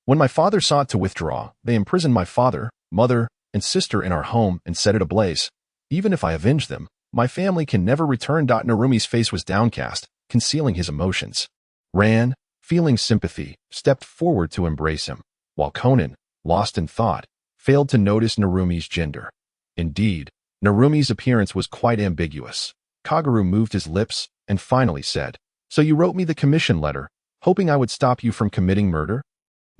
When my father sought to withdraw, they imprisoned my father, mother, and sister in our home and set it ablaze. Even if I avenge them, my family can never return." Narumi's face was downcast, concealing his emotions. Ran, feeling sympathy, stepped forward to embrace him. while Conan, lost in thought, failed to notice Narumi's gender. Indeed, Narumi's appearance was quite ambiguous. Kaguru moved his lips and finally said, "So you wrote me the commission letter, hoping I would stop you from committing murder?"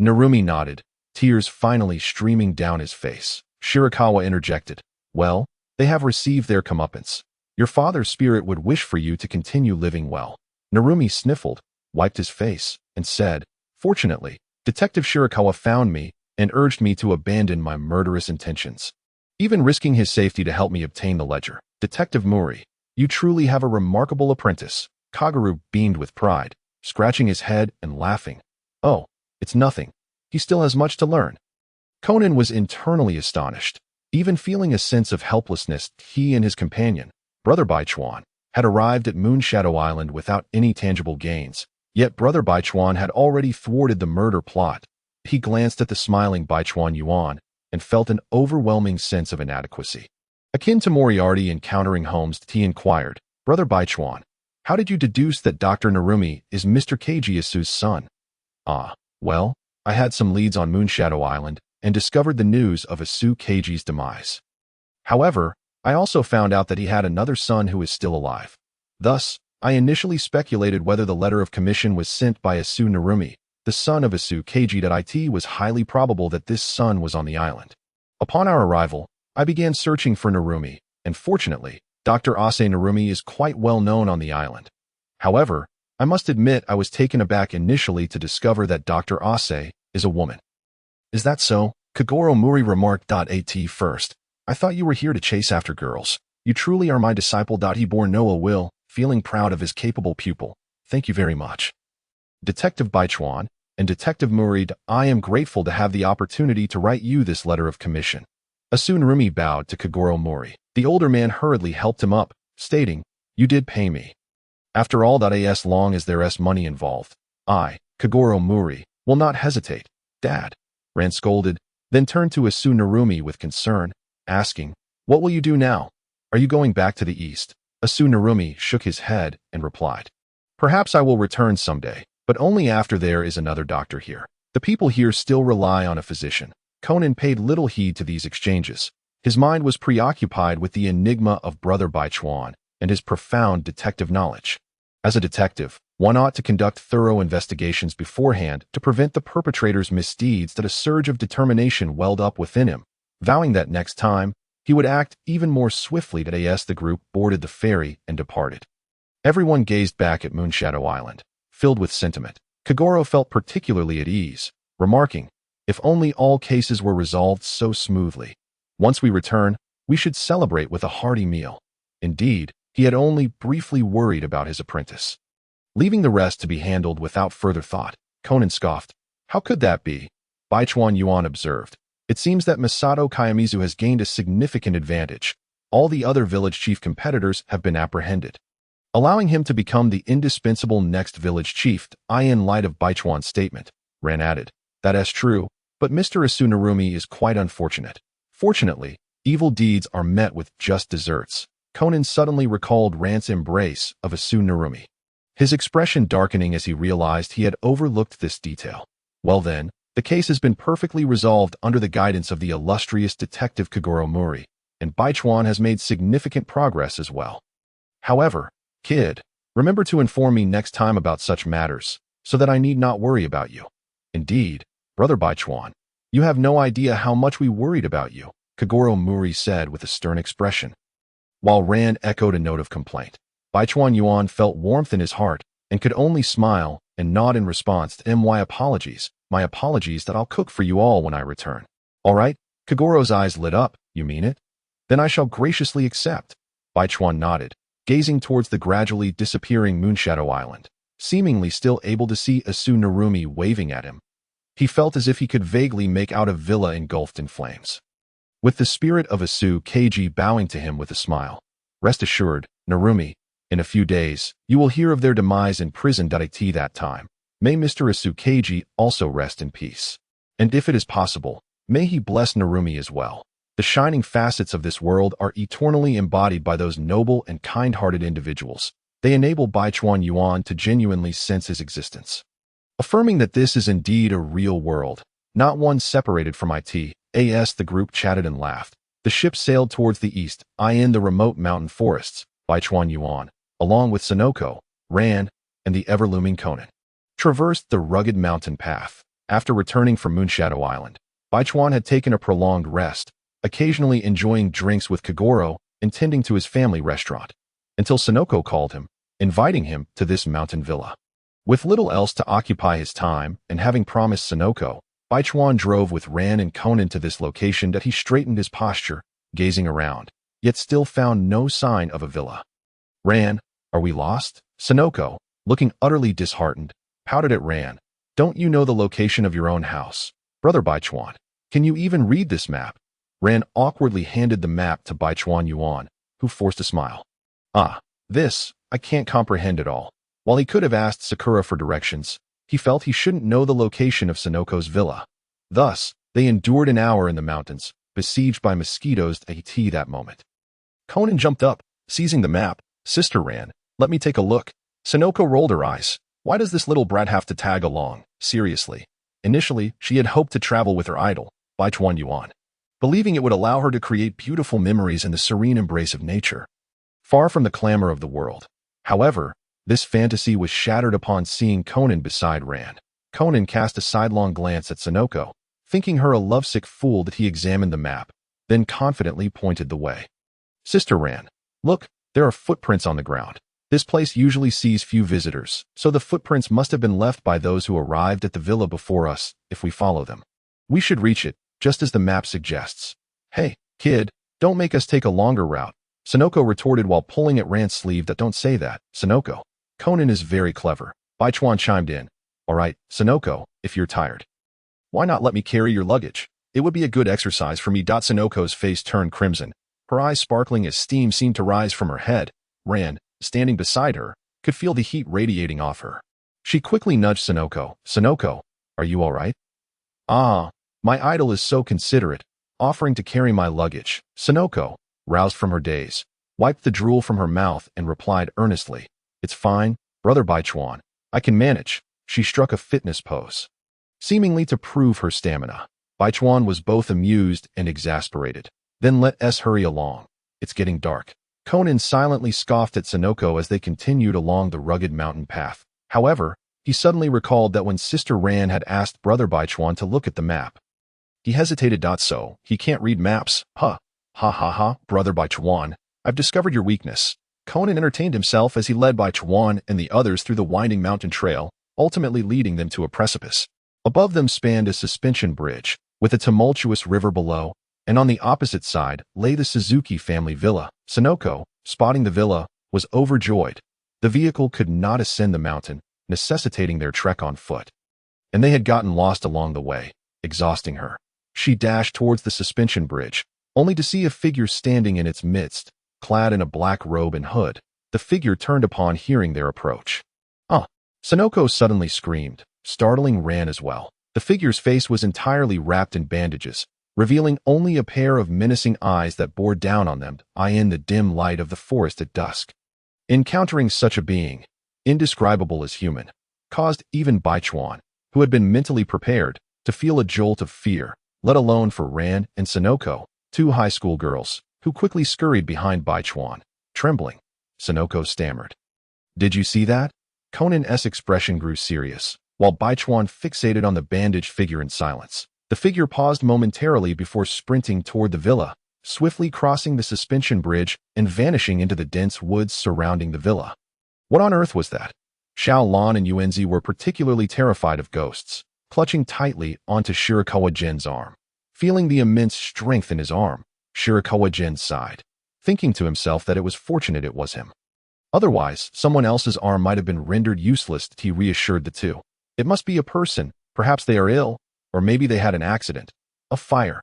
Narumi nodded, tears finally streaming down his face. Shirakawa interjected, "Well, they have received their comeuppance. Your father's spirit would wish for you to continue living well." Narumi sniffled, wiped his face, and said, "Fortunately, Detective Shirakawa found me and urged me to abandon my murderous intentions, even risking his safety to help me obtain the ledger. Detective Mori, you truly have a remarkable apprentice." Kaguru beamed with pride, scratching his head and laughing. "Oh, it's nothing. He still has much to learn." Conan was internally astonished. Even feeling a sense of helplessness, he and his companion, Brother Baichuan, had arrived at Moonshadow Island without any tangible gains. Yet Brother Baichuan had already thwarted the murder plot. He glanced at the smiling Baichuan Yuan and felt an overwhelming sense of inadequacy. Akin to Moriarty encountering Holmes, he inquired, "Brother Baichuan, how did you deduce that Dr. Narumi is Mr. Keiji Asu's son?" Well, I had some leads on Moonshadow Island and discovered the news of Asu Keiji's demise. However, I also found out that he had another son who is still alive. Thus, I initially speculated whether the letter of commission was sent by Asu Narumi, the son of Asu Keiji. It was highly probable that this son was on the island. Upon our arrival, I began searching for Narumi, and fortunately, Dr. Ase Narumi is quite well known on the island. However, I must admit I was taken aback initially to discover that Dr. Ase is a woman. "Is that so?" Kagoro Muri remarked. At first, I thought you were here to chase after girls. You truly are my disciple. He bore no ill will, feeling proud of his capable pupil. Thank you very much. Detective Baichuan and Detective Muri, I am grateful to have the opportunity to write you this letter of commission. Asu Narumi bowed to Kagoro Muri. The older man hurriedly helped him up, stating, "You did pay me. After all, as long as there's money involved, I, Kagoro Muri, will not hesitate." "Dad," Ran scolded, then turned to Asu Narumi with concern, asking, "What will you do now? Are you going back to the east?" Asu Narumi shook his head and replied, "Perhaps I will return someday, but only after there is another doctor here. The people here still rely on a physician." Conan paid little heed to these exchanges. His mind was preoccupied with the enigma of Brother Baichuan and his profound detective knowledge. As a detective, one ought to conduct thorough investigations beforehand to prevent the perpetrator's misdeeds. That a surge of determination welled up within him, vowing that next time, he would act even more swiftly. The group boarded the ferry and departed. Everyone gazed back at Moonshadow Island, filled with sentiment. Kagoro felt particularly at ease, remarking, "If only all cases were resolved so smoothly. Once we return, we should celebrate with a hearty meal." Indeed, he had only briefly worried about his apprentice. Leaving the rest to be handled without further thought, Conan scoffed. "How could that be?" Baichuan Yuan observed. "It seems that Masato Kayamizu has gained a significant advantage. All the other village chief competitors have been apprehended, allowing him to become the indispensable next village chief." In light of Baichuan's statement, Ran added, "That is true, but Mr. Asu Narumi is quite unfortunate. Fortunately, evil deeds are met with just desserts." Conan suddenly recalled Ran's embrace of Asu Narumi, his expression darkening as he realized he had overlooked this detail. Well then, the case has been perfectly resolved under the guidance of the illustrious detective Kagoro Muri, and Baichuan has made significant progress as well. However, kid, remember to inform me next time about such matters, so that I need not worry about you. Indeed, Brother Baichuan, you have no idea how much we worried about you, Kagoro Muri said with a stern expression. While Ran echoed a note of complaint, Baichuan Yuan felt warmth in his heart and could only smile and nod in response to my apologies that I'll cook for you all when I return. All right, Kagoro's eyes lit up. You mean it? Then I shall graciously accept. Baichuan nodded, gazing towards the gradually disappearing Moonshadow Island, seemingly still able to see Asu Narumi waving at him. He felt as if he could vaguely make out a villa engulfed in flames, with the spirit of Asu Keiji bowing to him with a smile. "Rest assured, Narumi, in a few days, you will hear of their demise in prison. At that time, may Mr. Asu Keiji also rest in peace. And if it is possible, may he bless Narumi as well. The shining facets of this world are eternally embodied by those noble and kind-hearted individuals. They enable Baichuan Yuan to genuinely sense his existence." Affirming that this is indeed a real world, Not one separated from as the group chatted and laughed. The ship sailed towards the east, in the remote mountain forests, Baichuan Yuan, along with Sonoko, Ran, and the ever-looming Conan. Traversed the rugged mountain path. After returning from Moonshadow Island, Baichuan had taken a prolonged rest, occasionally enjoying drinks with Kagoro and tending to his family restaurant, until Sonoko called him, inviting him to this mountain villa. With little else to occupy his time, and having promised Sonoko, Baichuan drove with Ran and Conan to this location that he straightened his posture, gazing around, yet still found no sign of a villa. Ran, are we lost? Sonoko, looking utterly disheartened, pouted at Ran. Don't you know the location of your own house? Brother Baichuan, can you even read this map? Ran awkwardly handed the map to Baichuan Yuan, who forced a smile. This, I can't comprehend at all. While he could have asked Sakura for directions, he felt he shouldn't know the location of Sonoko's villa. Thus, they endured an hour in the mountains, besieged by mosquitoes at that moment. Conan jumped up, seizing the map. Sister Ran, let me take a look. Sonoko rolled her eyes. Why does this little brat have to tag along? Seriously. Initially, she had hoped to travel with her idol, Baichuan Yuan, believing it would allow her to create beautiful memories in the serene embrace of nature, far from the clamor of the world. However, this fantasy was shattered upon seeing Conan beside Ran. Conan cast a sidelong glance at Sonoko, thinking her a lovesick fool that he examined the map, then confidently pointed the way. Sister Ran, look, there are footprints on the ground. This place usually sees few visitors, so the footprints must have been left by those who arrived at the villa before us. If we follow them, we should reach it, just as the map suggests. Hey, kid, don't make us take a longer route, Sonoko retorted while pulling at Ran's sleeve. That don't say that, Sonoko. Conan is very clever. Baichuan chimed in. All right, Sonoko, if you're tired, why not let me carry your luggage? It would be a good exercise for me. Sonoko's face turned crimson. Her eyes sparkling as steam seemed to rise from her head. Ran, standing beside her, could feel the heat radiating off her. She quickly nudged Sonoko. Sonoko, are you all right? My idol is so considerate, offering to carry my luggage. Sonoko, roused from her daze, wiped the drool from her mouth and replied earnestly. It's fine, Brother Baichuan. I can manage. She struck a fitness pose, seemingly to prove her stamina. Baichuan was both amused and exasperated. Then let us hurry along. It's getting dark. Conan silently scoffed at Sonoko as they continued along the rugged mountain path. However, he suddenly recalled that when Sister Ran had asked Brother Baichuan to look at the map, he hesitated. So, he can't read maps? Ha ha, Brother Baichuan, I've discovered your weakness. Conan entertained himself as he led Baichuan and the others through the winding mountain trail, ultimately leading them to a precipice. Above them spanned a suspension bridge, with a tumultuous river below, and on the opposite side lay the Suzuki family villa. Sonoko, spotting the villa, was overjoyed. The vehicle could not ascend the mountain, necessitating their trek on foot, and they had gotten lost along the way, exhausting her. She dashed towards the suspension bridge, only to see a figure standing in its midst, clad in a black robe and hood. The figure turned upon hearing their approach. Sonoko suddenly screamed, startling Ran as well. The figure's face was entirely wrapped in bandages, revealing only a pair of menacing eyes that bore down on them in the dim light of the forest at dusk. Encountering such a being, indescribable as human, caused even Baichuan, who had been mentally prepared, to feel a jolt of fear, let alone for Ran and Sonoko, two high school girls, who quickly scurried behind Baichuan, trembling. Sonoko stammered. Did you see that? Conan's expression grew serious, while Baichuan fixated on the bandaged figure in silence. The figure paused momentarily before sprinting toward the villa, swiftly crossing the suspension bridge and vanishing into the dense woods surrounding the villa. What on earth was that? Xiao Lan and Yuenzi were particularly terrified of ghosts, clutching tightly onto Shirakawa Gen's arm. Feeling the immense strength in his arm, Shirakawa Gen sighed, thinking to himself that it was fortunate it was him. Otherwise, someone else's arm might have been rendered useless. He reassured the two. It must be a person. Perhaps they are ill, or maybe they had an accident. A fire.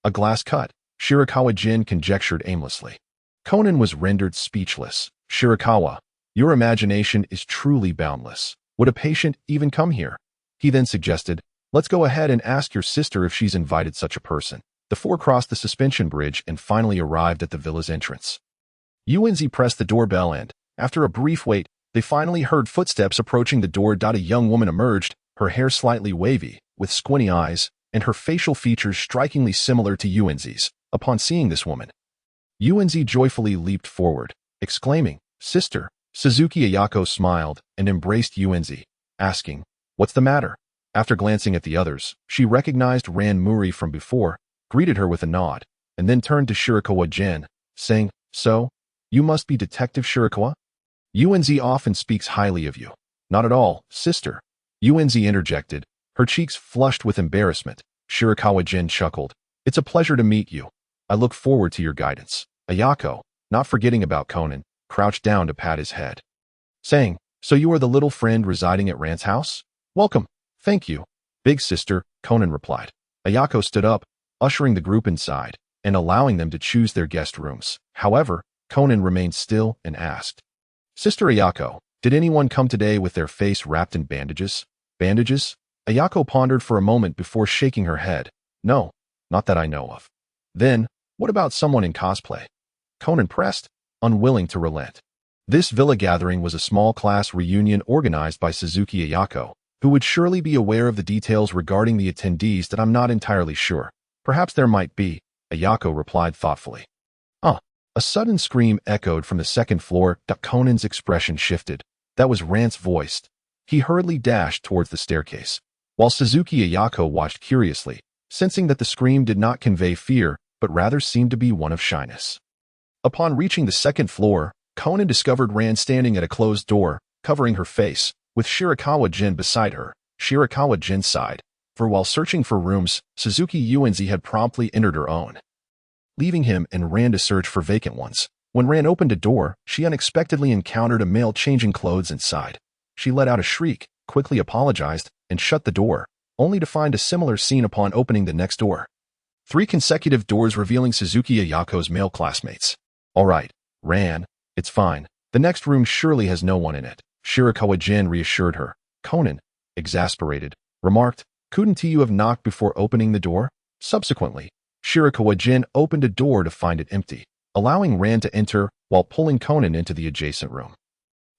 A glass cut, Shirakawa Gen conjectured aimlessly. Conan was rendered speechless. Shirakawa, your imagination is truly boundless. Would a patient even come here? He then suggested, let's go ahead and ask your sister if she's invited such a person. The four crossed the suspension bridge and finally arrived at the villa's entrance. Yuenzi pressed the doorbell and, after a brief wait, they finally heard footsteps approaching the door. A young woman emerged, her hair slightly wavy, with squinty eyes, and her facial features strikingly similar to Yuenzi's. Upon seeing this woman, Yuenzi joyfully leaped forward, exclaiming, "Sister!" Suzuki Ayako smiled and embraced Yuenzi, asking, "What's the matter?" After glancing at the others, she recognized Ran Muri from before, greeted her with a nod, and then turned to Shirakawa Gen, saying, "So, you must be Detective Shirakawa? Yuenzi often speaks highly of you." "Not at all, sister," Yuenzi interjected, her cheeks flushed with embarrassment. Shirakawa Gen chuckled, "It's a pleasure to meet you. I look forward to your guidance." Ayako, not forgetting about Conan, crouched down to pat his head, saying, "So you are the little friend residing at Ran's house? Welcome." "Thank you, big sister," Conan replied. Ayako stood up, ushering the group inside, and allowing them to choose their guest rooms. However, Conan remained still and asked, "Sister Ayako, did anyone come today with their face wrapped in bandages?" "Bandages?" Ayako pondered for a moment before shaking her head. "No, not that I know of." "Then, what about someone in cosplay?" Conan pressed, unwilling to relent. This villa gathering was a small class reunion organized by Suzuki Ayako, who would surely be aware of the details regarding the attendees that I'm not entirely sure. "Perhaps there might be," Ayako replied thoughtfully. A sudden scream echoed from the second floor. Conan's expression shifted. That was Rant's voice. He hurriedly dashed towards the staircase, while Suzuki Ayako watched curiously, sensing that the scream did not convey fear, but rather seemed to be one of shyness. Upon reaching the second floor, Conan discovered Ran standing at a closed door, covering her face, with Shirakawa Gen beside her. Shirakawa Gen sighed, for while searching for rooms, Suzuki Yuenzi had promptly entered her own, leaving him and Ran to search for vacant ones. When Ran opened a door, she unexpectedly encountered a male changing clothes inside. She let out a shriek, quickly apologized, and shut the door, only to find a similar scene upon opening the next door. 3 consecutive doors revealing Suzuki Ayako's male classmates. "All right, Ran, it's fine. The next room surely has no one in it," Shirakawa Gen reassured her. Conan, exasperated, remarked, "Couldn't you have knocked before opening the door?" Subsequently, Shirakawa Gen opened a door to find it empty, allowing Ran to enter while pulling Conan into the adjacent room.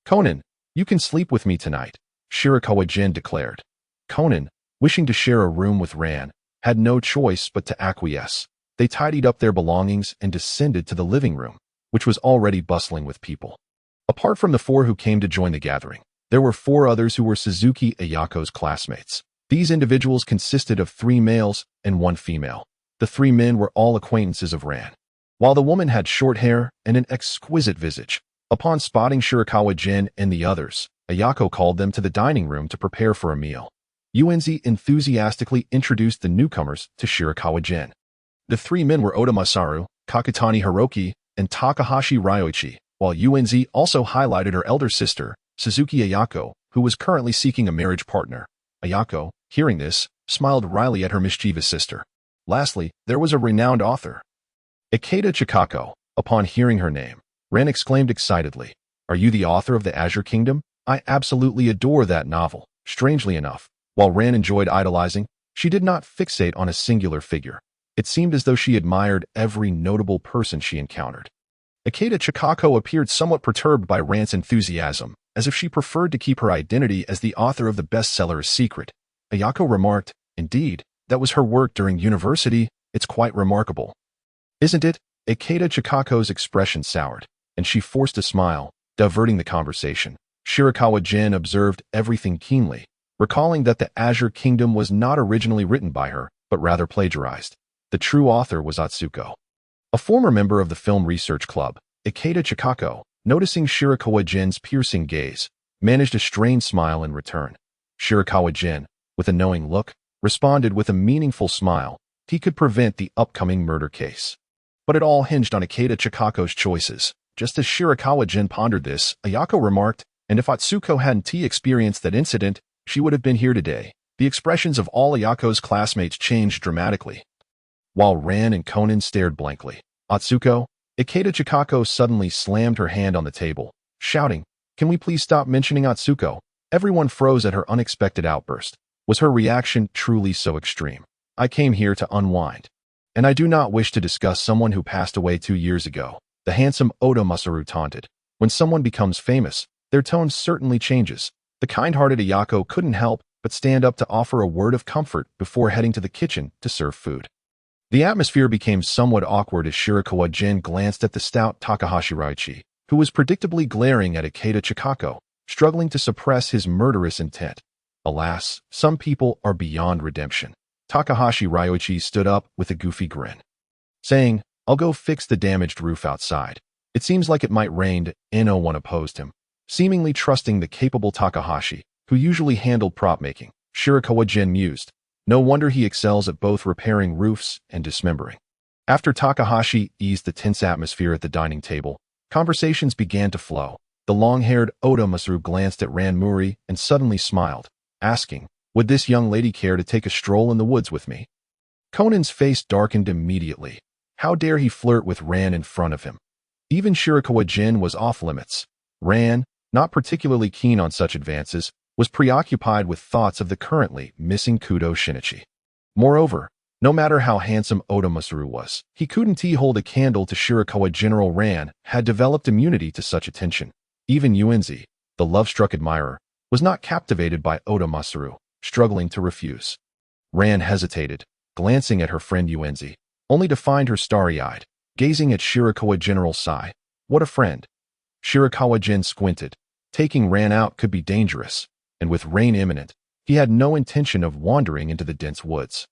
"Conan, you can sleep with me tonight," Shirakawa Gen declared. Conan, wishing to share a room with Ran, had no choice but to acquiesce. They tidied up their belongings and descended to the living room, which was already bustling with people. Apart from the 4 who came to join the gathering, there were 4 others who were Suzuki Ayako's classmates. These individuals consisted of 3 males and 1 female. The 3 men were all acquaintances of Ran, while the woman had short hair and an exquisite visage. Upon spotting Shirakawa Gen and the others, Ayako called them to the dining room to prepare for a meal. Yuenzi enthusiastically introduced the newcomers to Shirakawa Gen. The 3 men were Oda Masaru, Kakutani Hiroki, and Takahashi Ryoichi, while Yuenzi also highlighted her elder sister, Suzuki Ayako, who was currently seeking a marriage partner. Ayako, hearing this, smiled wryly at her mischievous sister. Lastly, there was a renowned author, Ikeda Chikako. Upon hearing her name, Ran exclaimed excitedly, "Are you the author of the Azure Kingdom? I absolutely adore that novel." Strangely enough, while Ran enjoyed idolizing, she did not fixate on a singular figure. It seemed as though she admired every notable person she encountered. Ikeda Chikako appeared somewhat perturbed by Ran's enthusiasm, as if she preferred to keep her identity as the author of the bestseller a secret. Ayako remarked, "Indeed, that was her work during university. It's quite remarkable." "Isn't it?" Ikeda Chikako's expression soured, and she forced a smile, diverting the conversation. Shirakawa Gen observed everything keenly, recalling that the Azure Kingdom was not originally written by her, but rather plagiarized. The true author was Atsuko. A former member of the Film Research Club, Ikeda Chikako, noticing Shirakawa Gen's piercing gaze, managed a strained smile in return. Shirakawa Gen, with a knowing look, responded with a meaningful smile. He could prevent the upcoming murder case. But it all hinged on Ikeda Chikako's choices. Just as Shirakawa Gen pondered this, Ayako remarked, "And if Atsuko hadn't experienced that incident, she would have been here today." The expressions of all Ayako's classmates changed dramatically. While Ran and Conan stared blankly, Atsuko, Ikeda Chikako suddenly slammed her hand on the table, shouting, "Can we please stop mentioning Atsuko?" Everyone froze at her unexpected outburst. Was her reaction truly so extreme? "I came here to unwind. And I do not wish to discuss someone who passed away 2 years ago," the handsome Oda Masaru taunted. When someone becomes famous, their tone certainly changes. The kind-hearted Ayako couldn't help but stand up to offer a word of comfort before heading to the kitchen to serve food. The atmosphere became somewhat awkward as Shirakawa Gen glanced at the stout Takahashi Raichi, who was predictably glaring at Ikeda Chikako, struggling to suppress his murderous intent. Alas, some people are beyond redemption. Takahashi Raichi stood up with a goofy grin, saying, "I'll go fix the damaged roof outside. It seems like it might rain." No one opposed him, seemingly trusting the capable Takahashi, who usually handled prop making. Shirakawa Gen mused, "No wonder he excels at both repairing roofs and dismembering." After Takahashi eased the tense atmosphere at the dining table, conversations began to flow. The long-haired Oda Masaru glanced at Ran Muri and suddenly smiled, asking, "Would this young lady care to take a stroll in the woods with me?" Conan's face darkened immediately. How dare he flirt with Ran in front of him? Even Shirakawa Gen was off limits. Ran, not particularly keen on such advances, was preoccupied with thoughts of the currently missing Kudo Shinichi. Moreover, no matter how handsome Oda Masaru was, he couldn't hold a candle to Shirakawa. General Ran had developed immunity to such attention. Even Yuenzi, the love-struck admirer, was not captivated by Oda Masaru, struggling to refuse. Ran hesitated, glancing at her friend Yuenzi, only to find her starry-eyed, gazing at Shirakawa. General sigh. What a friend. Shirakawa Gen squinted. Taking Ran out could be dangerous, and with rain imminent, he had no intention of wandering into the dense woods.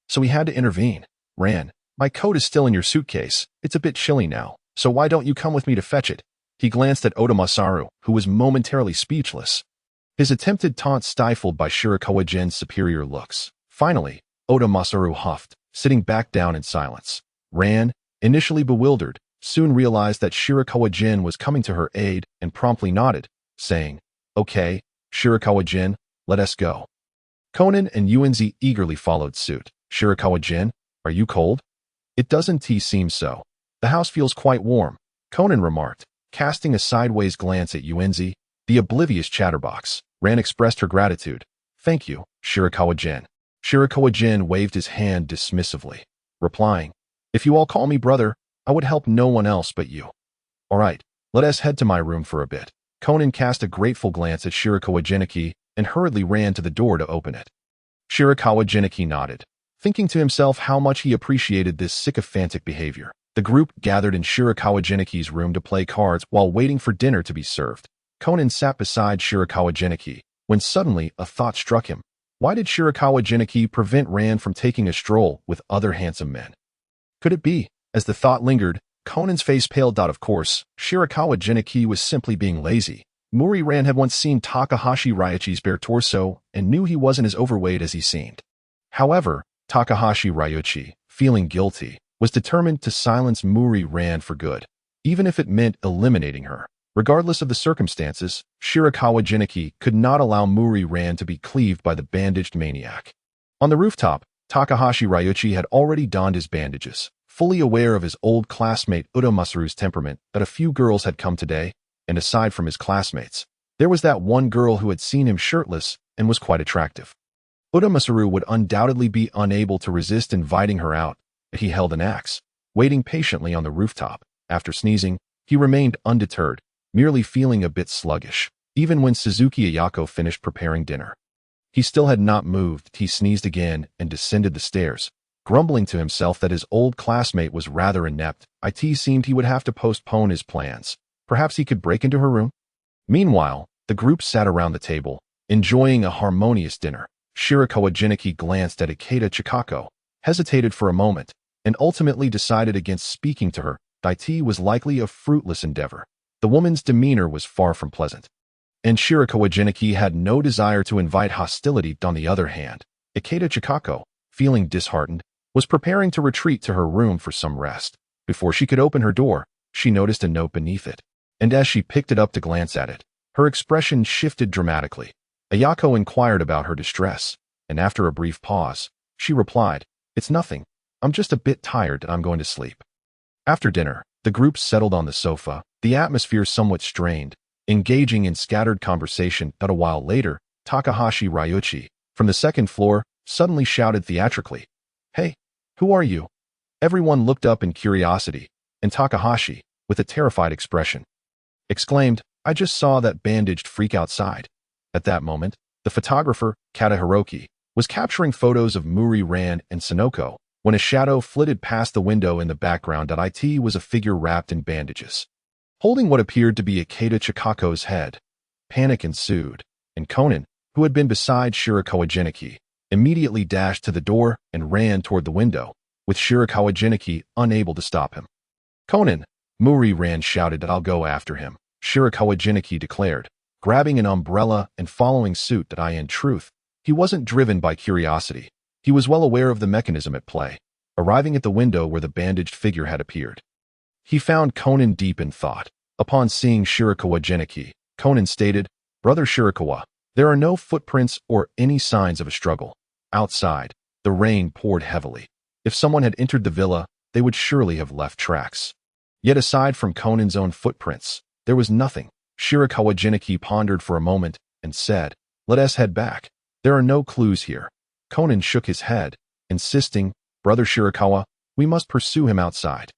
So he had to intervene. "Ran, my coat is still in your suitcase. It's a bit chilly now, so why don't you come with me to fetch it?" He glanced at Oda Masaru, who was momentarily speechless, his attempted taunt stifled by Shirakawa Gen's superior looks. Finally, Oda Masaru huffed, sitting back down in silence. Ran, initially bewildered, soon realized that Shirakawa Gen was coming to her aid and promptly nodded, saying, "Okay, Shirakawa Gen, let us go." Conan and Yuenzi eagerly followed suit. "Shirakawa Gen, are you cold?" "It doesn't seem so. The house feels quite warm," Conan remarked, casting a sideways glance at Yuenzi, the oblivious chatterbox. Ran expressed her gratitude. "Thank you, Shirakawa Gen." Shirakawa Gen waved his hand dismissively, replying, "If you all call me brother, I would help no one else but you." "All right, let us head to my room for a bit." Conan cast a grateful glance at Shirakawa Geniki and hurriedly ran to the door to open it. Shirakawa Geniki nodded, thinking to himself how much he appreciated this sycophantic behavior. The group gathered in Shirakawa Geniki's room to play cards while waiting for dinner to be served. Conan sat beside Shirakawa Geniki, when suddenly a thought struck him. Why did Shirakawa Geniki prevent Ran from taking a stroll with other handsome men? Could it be, as the thought lingered, Conan's face paled out? Of course, Shirakawa Geniki was simply being lazy. Muri Ran had once seen Takahashi Raichi's bare torso and knew he wasn't as overweight as he seemed. However, Takahashi Raichi, feeling guilty, was determined to silence Muri Ran for good, even if it meant eliminating her. Regardless of the circumstances, Shirakawa Geniki could not allow Muri Ran to be cleaved by the bandaged maniac. On the rooftop, Takahashi Raichi had already donned his bandages, fully aware of his old classmate Oda Masaru's temperament that a few girls had come today, and aside from his classmates, there was that one girl who had seen him shirtless and was quite attractive. Oda Masaru would undoubtedly be unable to resist inviting her out, but he held an axe, waiting patiently on the rooftop. After sneezing, he remained undeterred, merely feeling a bit sluggish. Even when Suzuki Ayako finished preparing dinner, he still had not moved. He sneezed again and descended the stairs, grumbling to himself that his old classmate was rather inept. It seemed he would have to postpone his plans. Perhaps he could break into her room? Meanwhile, the group sat around the table, enjoying a harmonious dinner. Shirakawa Geniki glanced at Ikeda Chikako, hesitated for a moment, and ultimately decided against speaking to her. It was likely a fruitless endeavor. The woman's demeanor was far from pleasant, and Shirakawa Geniki had no desire to invite hostility. On the other hand, Ikeda Chikako, feeling disheartened, was preparing to retreat to her room for some rest. Before she could open her door, she noticed a note beneath it, and as she picked it up to glance at it, her expression shifted dramatically. Ayako inquired about her distress, and after a brief pause, she replied, "It's nothing. I'm just a bit tired and I'm going to sleep." After dinner, the group settled on the sofa, the atmosphere somewhat strained, engaging in scattered conversation. But a while later, Takahashi Raichi, from the second floor, suddenly shouted theatrically, "Hey, who are you?" Everyone looked up in curiosity, and Takahashi, with a terrified expression, exclaimed, "I just saw that bandaged freak outside." At that moment, The photographer, Kata Hiroki, was capturing photos of Muri Ran and Sonoko when a shadow flitted past the window in the background. It was a figure wrapped in bandages, holding what appeared to be Ikeda Chikako's head. Panic ensued, and Conan, who had been beside Shirakawa Gen, immediately dashed to the door and ran toward the window, with Shirakawa Gen unable to stop him. "Conan!" Muri Ran shouted. "I'll go after him," Shirakawa Gen declared, grabbing an umbrella and following suit. In truth, he wasn't driven by curiosity. He was well aware of the mechanism at play. Arriving at the window where the bandaged figure had appeared, he found Conan deep in thought. Upon seeing Shirakawa Gen, Conan stated, "Brother Shirakawa, there are no footprints or any signs of a struggle. Outside, the rain poured heavily. If someone had entered the villa, they would surely have left tracks." Yet aside from Conan's own footprints, there was nothing. Shirakawa Gen pondered for a moment and said, "Let us head back. There are no clues here." Conan shook his head, insisting, "Brother Shirakawa, we must pursue him outside.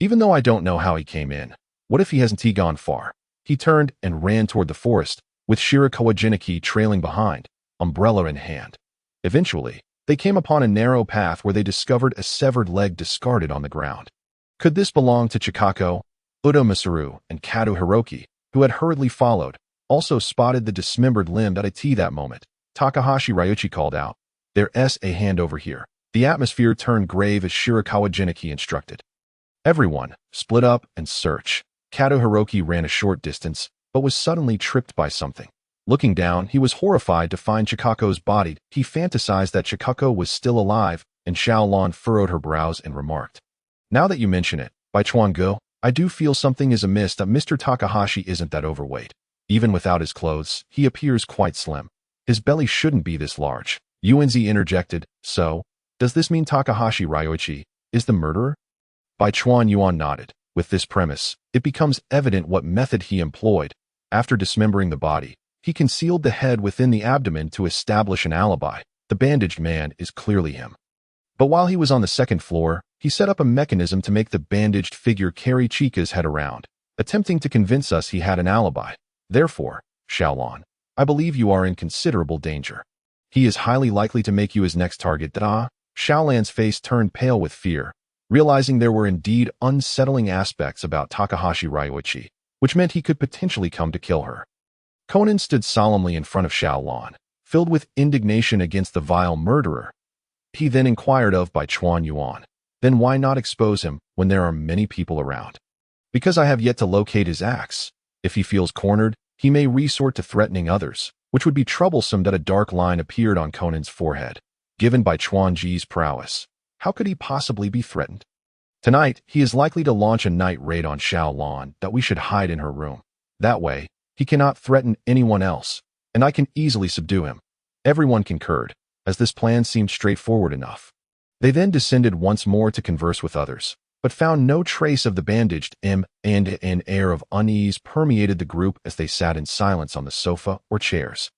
Even though I don't know how he came in, what if he hasn't gone far?" He turned and ran toward the forest, with Shirakawa Gen trailing behind, umbrella in hand. Eventually, they came upon a narrow path where they discovered a severed leg discarded on the ground. Could this belong to Chikako? Udo Masaru and Kato Hiroki, who had hurriedly followed, also spotted the dismembered limb. At that moment, Takahashi Ryuchi called out, "There's a hand over here." The atmosphere turned grave as Shirakawa Gen instructed. "Everyone, split up and search." Kato Hiroki ran a short distance, but was suddenly tripped by something. Looking down, he was horrified to find Chikako's body. He fantasized that Chikako was still alive, and Xiaolon furrowed her brows and remarked, "Now that you mention it, by Chuan-go, I do feel something is amiss. That Mr. Takahashi isn't that overweight. Even without his clothes, he appears quite slim. His belly shouldn't be this large." Yuanzi interjected, "So, does this mean Takahashi Ryuchi is the murderer?" Bai Chuan Yuan nodded. With this premise, it becomes evident what method he employed. After dismembering the body, he concealed the head within the abdomen to establish an alibi. The bandaged man is clearly him. But while he was on the second floor, he set up a mechanism to make the bandaged figure carry Chika's head around, attempting to convince us he had an alibi. Therefore, Xiaolon, I believe you are in considerable danger. He is highly likely to make you his next target. Xiaolan's face turned pale with fear, realizing there were indeed unsettling aspects about Takahashi Ryuchi, which meant he could potentially come to kill her. Conan stood solemnly in front of Xiaolon, filled with indignation against the vile murderer. He then inquired of Bai Chuan Yuan, "Then why not expose him when there are many people around?" "Because I have yet to locate his axe. If he feels cornered, he may resort to threatening others, which would be troublesome." That a dark line appeared on Conan's forehead. Given Bai Chuan Ji's prowess, how could he possibly be threatened? Tonight, he is likely to launch a night raid on Xiaolon. That we should hide in her room. That way, he cannot threaten anyone else, and I can easily subdue him. Everyone concurred, as this plan seemed straightforward enough. They then descended once more to converse with others, but found no trace of the bandaged and an air of unease permeated the group as they sat in silence on the sofa or chairs.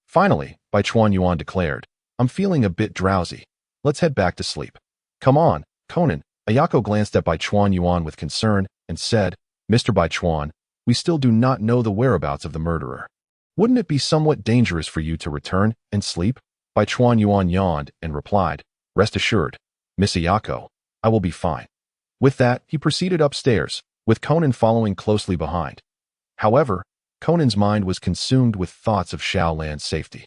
Finally, Bai Chuan Yuan declared, "I'm feeling a bit drowsy. Let's head back to sleep." "Come on, Conan." Ayako glanced at Bai Chuan Yuan with concern and said, "Mr. Bai Chuan, we still do not know the whereabouts of the murderer. Wouldn't it be somewhat dangerous for you to return and sleep?" Bai Chuan Yuan yawned and replied, "Rest assured, Miss Ayako, I will be fine." With that, he proceeded upstairs, with Conan following closely behind. However, Conan's mind was consumed with thoughts of Xiaolan's safety,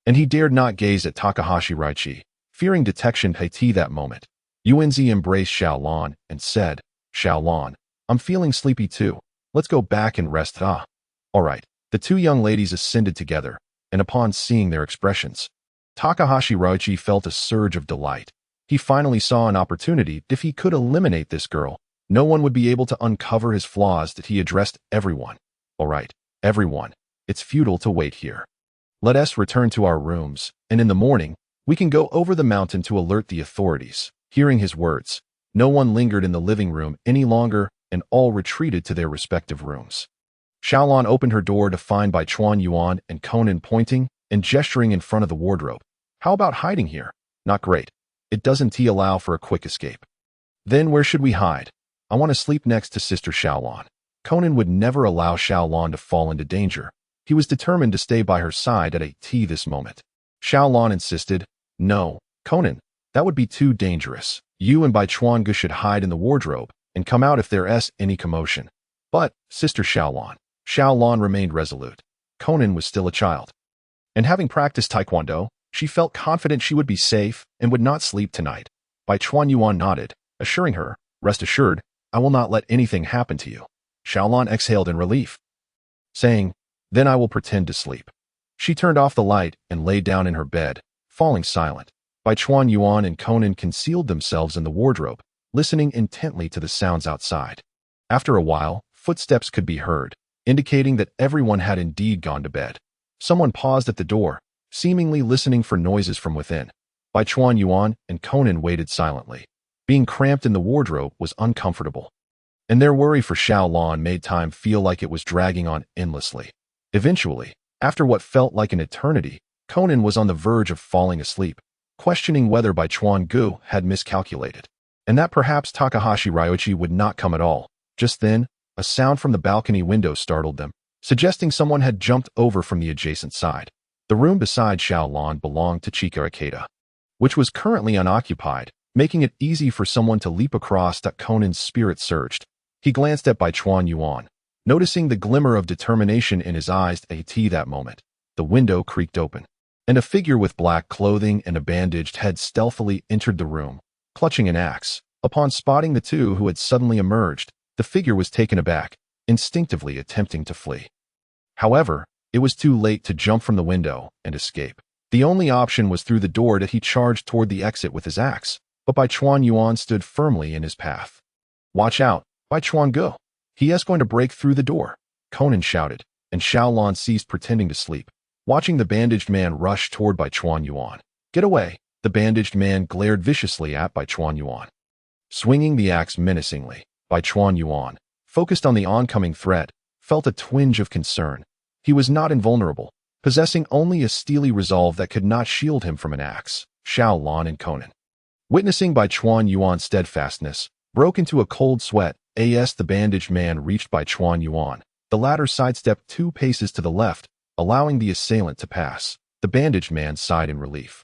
and he dared not gaze at Takahashi Ryuchi, fearing detection. That moment, Yuanzi embraced Xiaolon and said, "Xiaolon, I'm feeling sleepy too. Let's go back and rest." All right. The two young ladies ascended together, and upon seeing their expressions, Takahashi Ryuchi felt a surge of delight. He finally saw an opportunity. If he could eliminate this girl, no one would be able to uncover his flaws. That he addressed everyone. "All right, everyone, it's futile to wait here. Let us return to our rooms, and in the morning, we can go over the mountain to alert the authorities." Hearing his words, no one lingered in the living room any longer, and all retreated to their respective rooms. Xiaolon opened her door to find Bai Chuan Yuan and Conan pointing and gesturing in front of the wardrobe. "How about hiding here?" "Not great. It doesn't allow for a quick escape." "Then where should we hide?" "I want to sleep next to Sister Xiaolon." Conan would never allow Xiaolon to fall into danger. He was determined to stay by her side at a T this moment. Xiaolon insisted, "No, Conan, that would be too dangerous. You and Bai Chuangu should hide in the wardrobe and come out if there's any commotion." "But, Sister Xiaolon." Xiaolon remained resolute. Conan was still a child. And having practiced taekwondo, she felt confident she would be safe and would not sleep tonight. Bai Chuanyuan nodded, assuring her, "Rest assured, I will not let anything happen to you." Xiaolon exhaled in relief, saying, "Then I will pretend to sleep." She turned off the light and lay down in her bed, falling silent. Bai Chuanyuan and Conan concealed themselves in the wardrobe, listening intently to the sounds outside. After a while, footsteps could be heard, indicating that everyone had indeed gone to bed. Someone paused at the door, seemingly listening for noises from within. Bai Chuanyuan and Conan waited silently. Being cramped in the wardrobe was uncomfortable, and their worry for Xiaolon made time feel like it was dragging on endlessly. Eventually, after what felt like an eternity, Conan was on the verge of falling asleep, questioning whether Bai Chuangu had miscalculated, and that perhaps Takahashi Ryoichi would not come at all. Just then, a sound from the balcony window startled them, suggesting someone had jumped over from the adjacent side. The room beside Xiaolon belonged to Chika Ikeda, which was currently unoccupied, making it easy for someone to leap across. That Conan's spirit surged. He glanced at Bai Chuanyuan, noticing the glimmer of determination in his eyes. At that moment, the window creaked open, and a figure with black clothing and a bandaged head stealthily entered the room, clutching an axe. Upon spotting the two who had suddenly emerged, the figure was taken aback, instinctively attempting to flee. However, it was too late to jump from the window and escape. The only option was through the door. That he charged toward the exit with his axe, but Bai Chuanyuan stood firmly in his path. "Watch out, Bai Chuangu! He is going to break through the door," Conan shouted, and Xiaolon ceased pretending to sleep, watching the bandaged man rush toward Bai Chuanyuan. "Get away!" The bandaged man glared viciously at Bai Chuanyuan, swinging the axe menacingly. Bai Chuanyuan, focused on the oncoming threat, felt a twinge of concern. He was not invulnerable, possessing only a steely resolve that could not shield him from an axe. Xiaolon and Conan, witnessing Bai Chuanyuan's steadfastness, broke into a cold sweat. As the bandaged man reached Bai Chuanyuan, the latter sidestepped 2 paces to the left, allowing the assailant to pass. The bandaged man sighed in relief,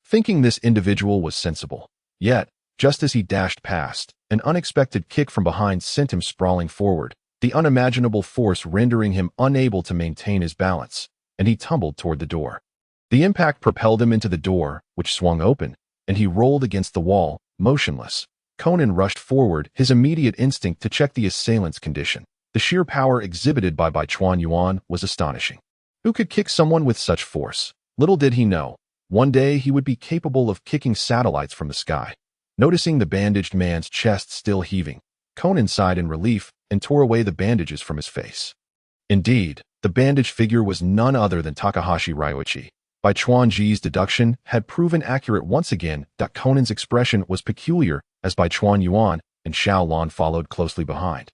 thinking this individual was sensible. Yet, just as he dashed past, an unexpected kick from behind sent him sprawling forward, the unimaginable force rendering him unable to maintain his balance, and he tumbled toward the door. The impact propelled him into the door, which swung open, and he rolled against the wall, motionless. Conan rushed forward, his immediate instinct to check the assailant's condition. The sheer power exhibited by Bai Chuanyuan was astonishing. Who could kick someone with such force? Little did he know, one day he would be capable of kicking satellites from the sky. Noticing the bandaged man's chest still heaving, Conan sighed in relief and tore away the bandages from his face. Indeed, the bandaged figure was none other than Takahashi Ryoichi. Bai Chuanji's deduction had proven accurate once again. That Conan's expression was peculiar as Bai Chuanyuan and Xiaolon followed closely behind.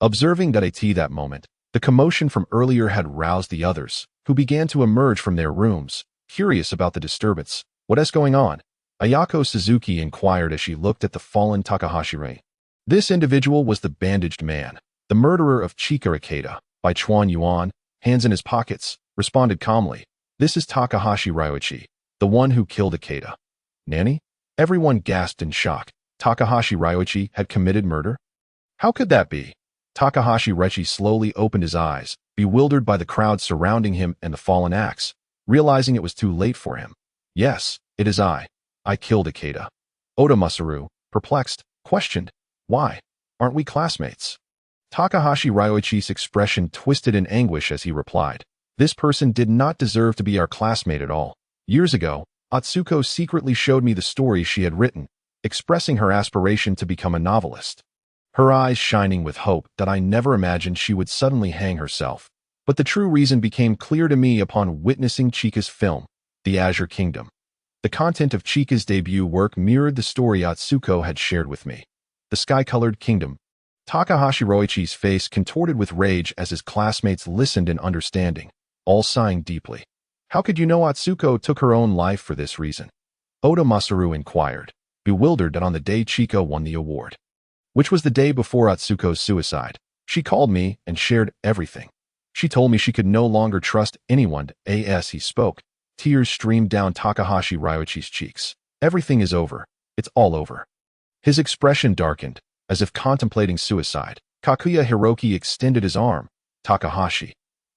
Observing that at that moment, the commotion from earlier had roused the others, who began to emerge from their rooms, curious about the disturbance. "What is going on?" Ayako Suzuki inquired as she looked at the fallen Takahashi Rei. This individual was the bandaged man, the murderer of Chika Ikeda. Bai Chuanyuan, hands in his pockets, responded calmly, "This is Takahashi Ryoichi, the one who killed Ikeda." "Nani?" Everyone gasped in shock. Takahashi Ryoichi had committed murder? How could that be? Takahashi Ryoichi slowly opened his eyes, bewildered by the crowd surrounding him and the fallen axe, realizing it was too late for him. "Yes, it is I. I killed Ikeda." Oda Masaru, perplexed, questioned, "Why? Aren't we classmates?" Takahashi Ryoichi's expression twisted in anguish as he replied, "This person did not deserve to be our classmate at all. Years ago, Atsuko secretly showed me the story she had written, expressing her aspiration to become a novelist. Her eyes shining with hope that I never imagined she would suddenly hang herself. But the true reason became clear to me upon witnessing Chika's film, The Azure Kingdom. The content of Chika's debut work mirrored the story Atsuko had shared with me. The Sky-Colored Kingdom." Takahashi Ryoichi's face contorted with rage as his classmates listened in understanding, all sighing deeply. "How could you know Atsuko took her own life for this reason?" Oda Masaru inquired, bewildered that on the day Chika won the award, which was the day before Atsuko's suicide, she called me and shared everything. She told me she could no longer trust anyone. As he spoke, tears streamed down Takahashi Ryuichi's cheeks. Everything is over. It's all over. His expression darkened, as if contemplating suicide. Kakuya Hiroki extended his arm. Takahashi.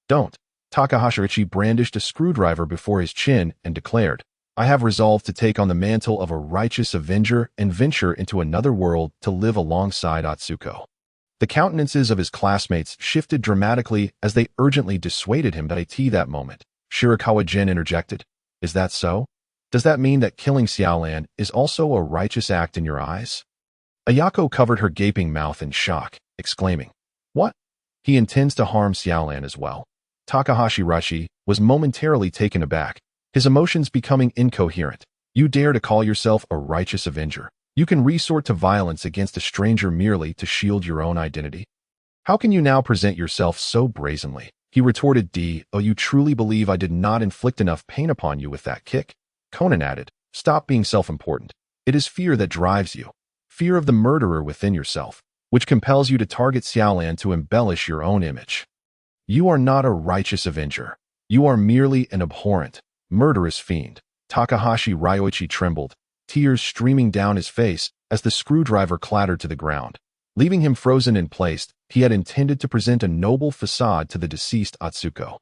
Don't. Takahashi brandished a screwdriver before his chin and declared, I have resolved to take on the mantle of a righteous avenger and venture into another world to live alongside Atsuko. The countenances of his classmates shifted dramatically as they urgently dissuaded him that moment. Shirakawa Gen interjected, Is that so? Does that mean that killing Xiaolan is also a righteous act in your eyes? Ayako covered her gaping mouth in shock, exclaiming, What? He intends to harm Xiaolan as well. Takahashi Rashi was momentarily taken aback, his emotions becoming incoherent. You dare to call yourself a righteous avenger? You can resort to violence against a stranger merely to shield your own identity? How can you now present yourself so brazenly? He retorted, Oh, you truly believe I did not inflict enough pain upon you with that kick? Conan added, Stop being self-important. It is fear that drives you. Fear of the murderer within yourself, which compels you to target Xiaolan to embellish your own image. You are not a righteous avenger. You are merely an abhorrent, murderous fiend. Takahashi Ryuichi trembled, tears streaming down his face as the screwdriver clattered to the ground. Leaving him frozen in place, he had intended to present a noble facade to the deceased Atsuko.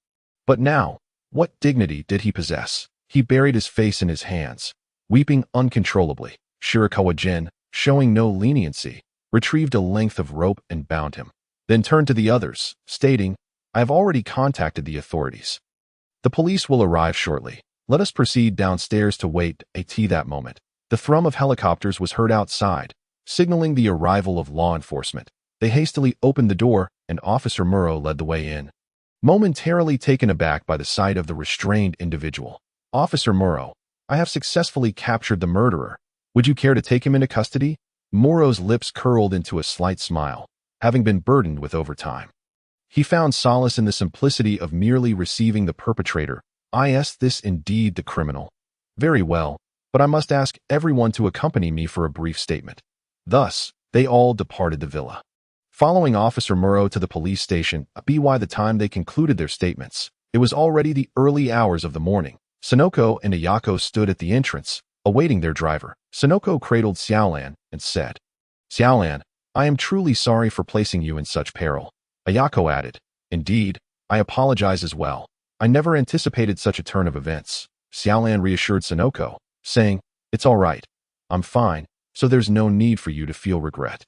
But now, what dignity did he possess? He buried his face in his hands, weeping uncontrollably. Shirakawa Gen, showing no leniency, retrieved a length of rope and bound him, then turned to the others, stating, I have already contacted the authorities. The police will arrive shortly. Let us proceed downstairs to wait. At that moment, the thrum of helicopters was heard outside, signaling the arrival of law enforcement. They hastily opened the door, and Officer Muro led the way in. Momentarily taken aback by the sight of the restrained individual, Officer Muro, I have successfully captured the murderer. Would you care to take him into custody? Muro's lips curled into a slight smile, having been burdened with overtime. He found solace in the simplicity of merely receiving the perpetrator. Is this indeed the criminal? Very well, but I must ask everyone to accompany me for a brief statement. Thus, they all departed the villa. Following Officer Muro to the police station, by the time they concluded their statements, it was already the early hours of the morning. Sonoko and Ayako stood at the entrance, awaiting their driver. Sonoko cradled Xiaolan and said, Xiaolan, I am truly sorry for placing you in such peril. Ayako added, Indeed, I apologize as well. I never anticipated such a turn of events. Xiaolan reassured Sonoko, saying, It's all right. I'm fine, so there's no need for you to feel regret.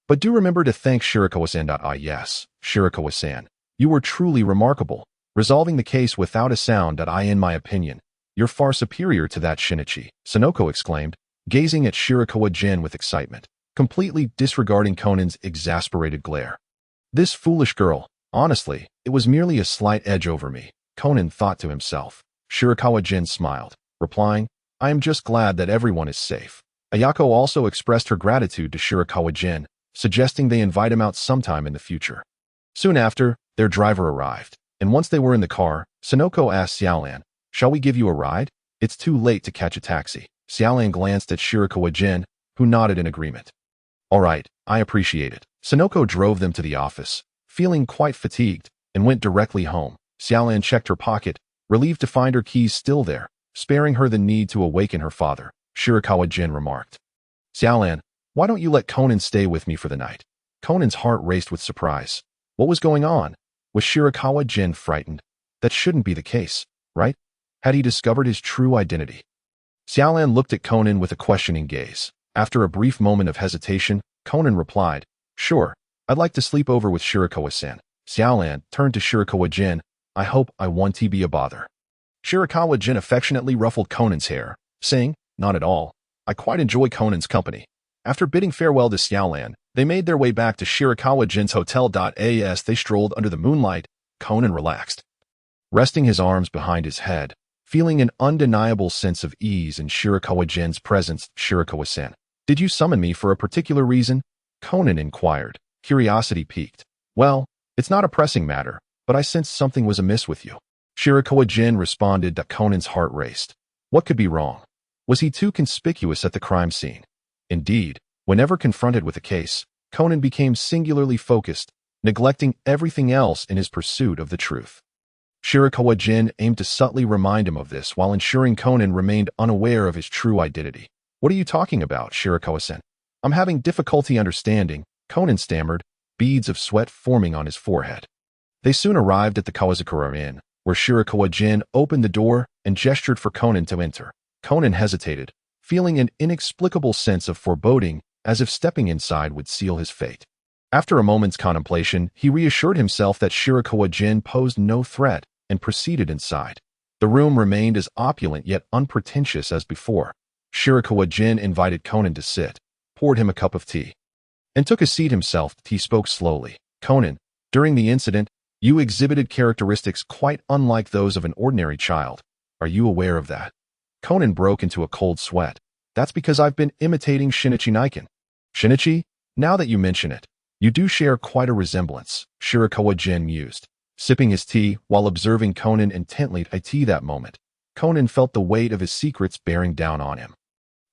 But do remember to thank Shirakawa-san. Yes, Shirakawa-san, you were truly remarkable, resolving the case without a sound. In my opinion, you're far superior to that Shinichi, Sonoko exclaimed, gazing at Shirakawa Gen with excitement, completely disregarding Conan's exasperated glare. This foolish girl, honestly, it was merely a slight edge over me, Conan thought to himself. Shirakawa Gen smiled, replying, I am just glad that everyone is safe. Ayako also expressed her gratitude to Shirakawa Gen, suggesting they invite him out sometime in the future. Soon after, their driver arrived, and once they were in the car, Sonoko asked Xiaolan, Shall we give you a ride? It's too late to catch a taxi. Xiaolan glanced at Shirakawa Gen, who nodded in agreement. All right, I appreciate it. Sonoko drove them to the office, feeling quite fatigued, and went directly home. Xiaolan checked her pocket, relieved to find her keys still there, sparing her the need to awaken her father. Shirakawa Gen remarked, Xiaolan, why don't you let Conan stay with me for the night? Conan's heart raced with surprise. What was going on? Was Shirakawa Gen frightened? That shouldn't be the case, right? Had he discovered his true identity? Xiaolan looked at Conan with a questioning gaze. After a brief moment of hesitation, Conan replied, Sure, I'd like to sleep over with Shirakawa-san. Xiaolan turned to Shirakawa Gen, I hope I won't be a bother. Shirakawa Gen affectionately ruffled Conan's hair, saying, Not at all. I quite enjoy Conan's company. After bidding farewell to Xiaolan, they made their way back to Shirakawa Gen's hotel. As they strolled under the moonlight, Conan relaxed, resting his arms behind his head, feeling an undeniable sense of ease in Shirakawa Gen's presence. Shirakawa-san, did you summon me for a particular reason? Conan inquired, curiosity piqued. Well, it's not a pressing matter, but I sensed something was amiss with you. Shirakawa Gen responded. Conan's heart raced. What could be wrong? Was he too conspicuous at the crime scene? Indeed, whenever confronted with a case, Conan became singularly focused, neglecting everything else in his pursuit of the truth. Shirakawa Gen aimed to subtly remind him of this while ensuring Conan remained unaware of his true identity. "What are you talking about, Shirakawa-sen? I'm having difficulty understanding," Conan stammered, beads of sweat forming on his forehead. They soon arrived at the Kawasakura Inn, where Shirakawa Gen opened the door and gestured for Conan to enter. Conan hesitated, feeling an inexplicable sense of foreboding, as if stepping inside would seal his fate. After a moment's contemplation, he reassured himself that Shirakawa Gen posed no threat and proceeded inside. The room remained as opulent yet unpretentious as before. Shirakawa Gen invited Conan to sit, poured him a cup of tea, and took a seat himself. He spoke slowly. "Conan, during the incident, you exhibited characteristics quite unlike those of an ordinary child. Are you aware of that?" Conan broke into a cold sweat. "That's because I've been imitating Shinichi Niken." "Shinichi? Now that you mention it, you do share quite a resemblance," Shirakawa Gen mused, sipping his tea while observing Conan intently. At that moment, Conan felt the weight of his secrets bearing down on him.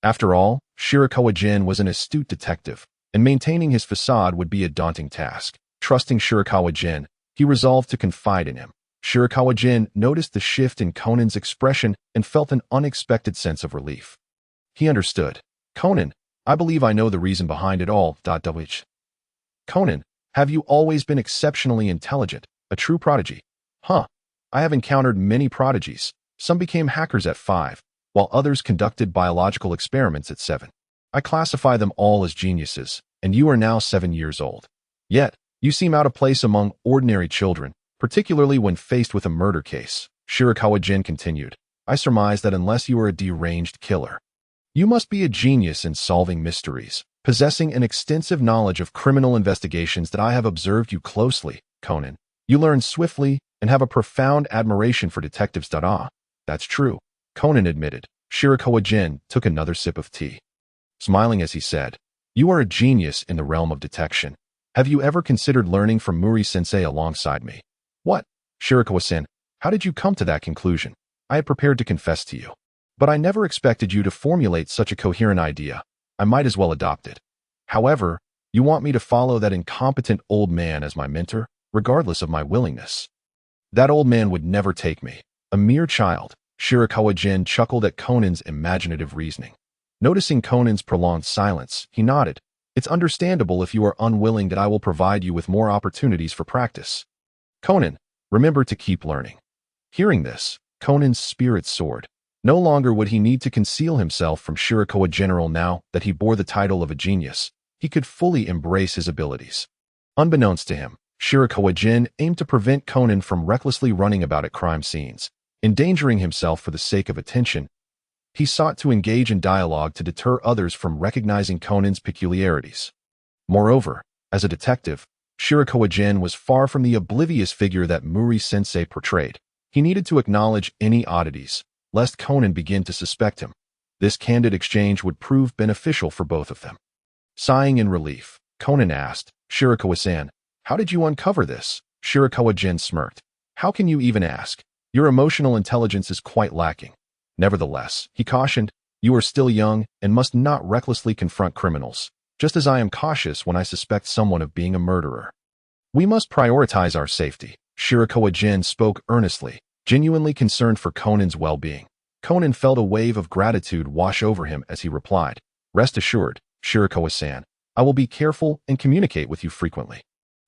After all, Shirakawa Gen was an astute detective, and maintaining his facade would be a daunting task. Trusting Shirakawa Gen, he resolved to confide in him. Shirakawa Gen noticed the shift in Conan's expression and felt an unexpected sense of relief. He understood. "Conan, I believe I know the reason behind it all." "Conan, have you always been exceptionally intelligent, a true prodigy?" "Huh. I have encountered many prodigies. Some became hackers at 5, while others conducted biological experiments at 7. I classify them all as geniuses, and you are now 7 years old. Yet, you seem out of place among ordinary children, particularly when faced with a murder case." Shirakawa Gen continued. "I surmise that unless you are a deranged killer, you must be a genius in solving mysteries, possessing an extensive knowledge of criminal investigations that I have observed you closely, Conan. You learn swiftly and have a profound admiration for detectives. That's true," Conan admitted. Shirakawa Gen took another sip of tea, smiling as he said, "You are a genius in the realm of detection. Have you ever considered learning from Muri-sensei alongside me?" "What? Shirakawa-sen, how did you come to that conclusion?" "I had prepared to confess to you, but I never expected you to formulate such a coherent idea. I might as well adopt it. However, you want me to follow that incompetent old man as my mentor, regardless of my willingness." "That old man would never take me. A mere child." Shirakawa Gen chuckled at Conan's imaginative reasoning. Noticing Conan's prolonged silence, he nodded. "It's understandable if you are unwilling that I will provide you with more opportunities for practice. Conan, remember to keep learning." Hearing this, Conan's spirits soared. No longer would he need to conceal himself from Shirakawa General now that he bore the title of a genius. He could fully embrace his abilities. Unbeknownst to him, Shirakawa Gen aimed to prevent Conan from recklessly running about at crime scenes, endangering himself for the sake of attention. He sought to engage in dialogue to deter others from recognizing Conan's peculiarities. Moreover, as a detective, Shirakawa Gen was far from the oblivious figure that Muri-sensei portrayed. He needed to acknowledge any oddities, lest Conan begin to suspect him. This candid exchange would prove beneficial for both of them. Sighing in relief, Conan asked, "Shirakawa-san, how did you uncover this?" Shirakawa Gen smirked. "How can you even ask? Your emotional intelligence is quite lacking." Nevertheless, he cautioned, "You are still young and must not recklessly confront criminals, just as I am cautious when I suspect someone of being a murderer. We must prioritize our safety." Shirakawa Gen spoke earnestly, genuinely concerned for Conan's well-being. Conan felt a wave of gratitude wash over him as he replied, "Rest assured, Shirakawa-san, I will be careful and communicate with you frequently."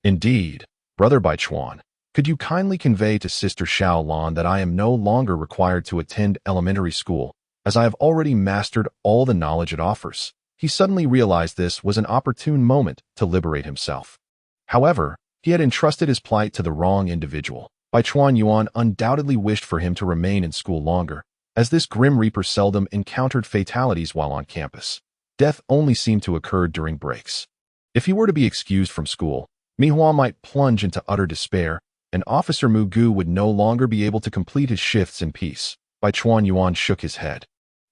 "Indeed, Brother Baichuan, could you kindly convey to Sister Xiaolan that I am no longer required to attend elementary school, as I have already mastered all the knowledge it offers?" He suddenly realized this was an opportune moment to liberate himself. However, he had entrusted his plight to the wrong individual. Baichuan Yuan undoubtedly wished for him to remain in school longer, as this Grim Reaper seldom encountered fatalities while on campus. Death only seemed to occur during breaks. If he were to be excused from school, Mihua might plunge into utter despair, and Officer Mugu would no longer be able to complete his shifts in peace. Baichuan Yuan shook his head,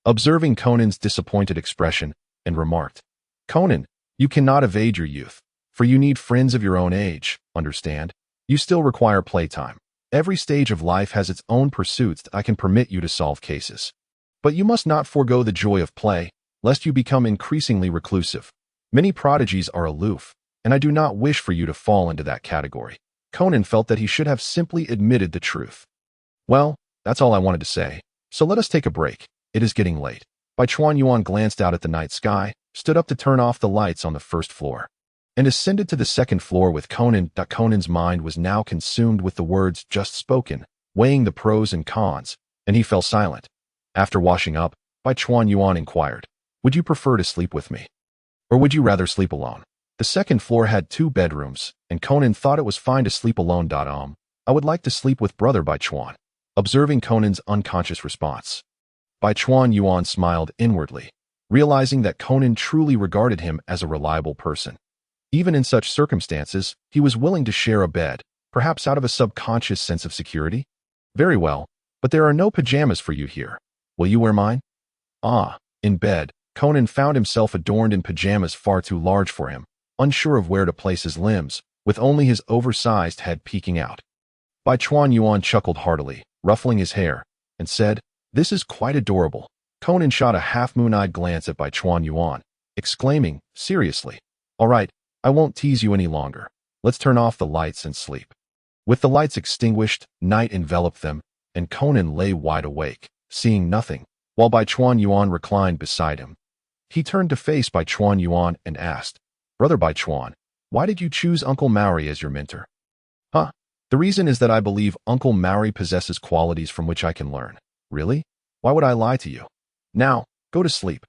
observing Conan's disappointed expression, and remarked, "Conan, you cannot evade your youth, for you need friends of your own age, understand? You still require playtime. Every stage of life has its own pursuits that I can permit you to solve cases. But you must not forego the joy of play, lest you become increasingly reclusive. Many prodigies are aloof, and I do not wish for you to fall into that category. Conan felt that he should have simply admitted the truth. Well, that's all I wanted to say, so let us take a break. It is getting late. Bai Chuan Yuan glanced out at the night sky, stood up to turn off the lights on the first floor, and ascended to the second floor with Conan. Conan's mind was now consumed with the words just spoken, weighing the pros and cons, and he fell silent. After washing up, Bai Chuan Yuan inquired, "Would you prefer to sleep with me? Or would you rather sleep alone?" The second floor had 2 bedrooms, and Conan thought it was fine to sleep alone. I would like to sleep with brother Bai Chuan. Observing Conan's unconscious response, Bai Chuan Yuan smiled inwardly, realizing that Conan truly regarded him as a reliable person. Even in such circumstances, he was willing to share a bed, perhaps out of a subconscious sense of security. "Very well, but there are no pajamas for you here. Will you wear mine?" In bed, Conan found himself adorned in pajamas far too large for him, unsure of where to place his limbs, with only his oversized head peeking out. Bai Chuan Yuan chuckled heartily, ruffling his hair, and said, "This is quite adorable." Conan shot a half-moon-eyed glance at Bai Chuan Yuan, exclaiming, "Seriously? All right, I won't tease you any longer. Let's turn off the lights and sleep." With the lights extinguished, night enveloped them, and Conan lay wide awake, seeing nothing, while Bai Chuan Yuan reclined beside him. He turned to face Bai Chuan Yuan and asked, "Brother Bai Chuan, why did you choose Uncle Maori as your mentor?" The reason is that I believe Uncle Maori possesses qualities from which I can learn." "Really? Why would I lie to you? Now, go to sleep.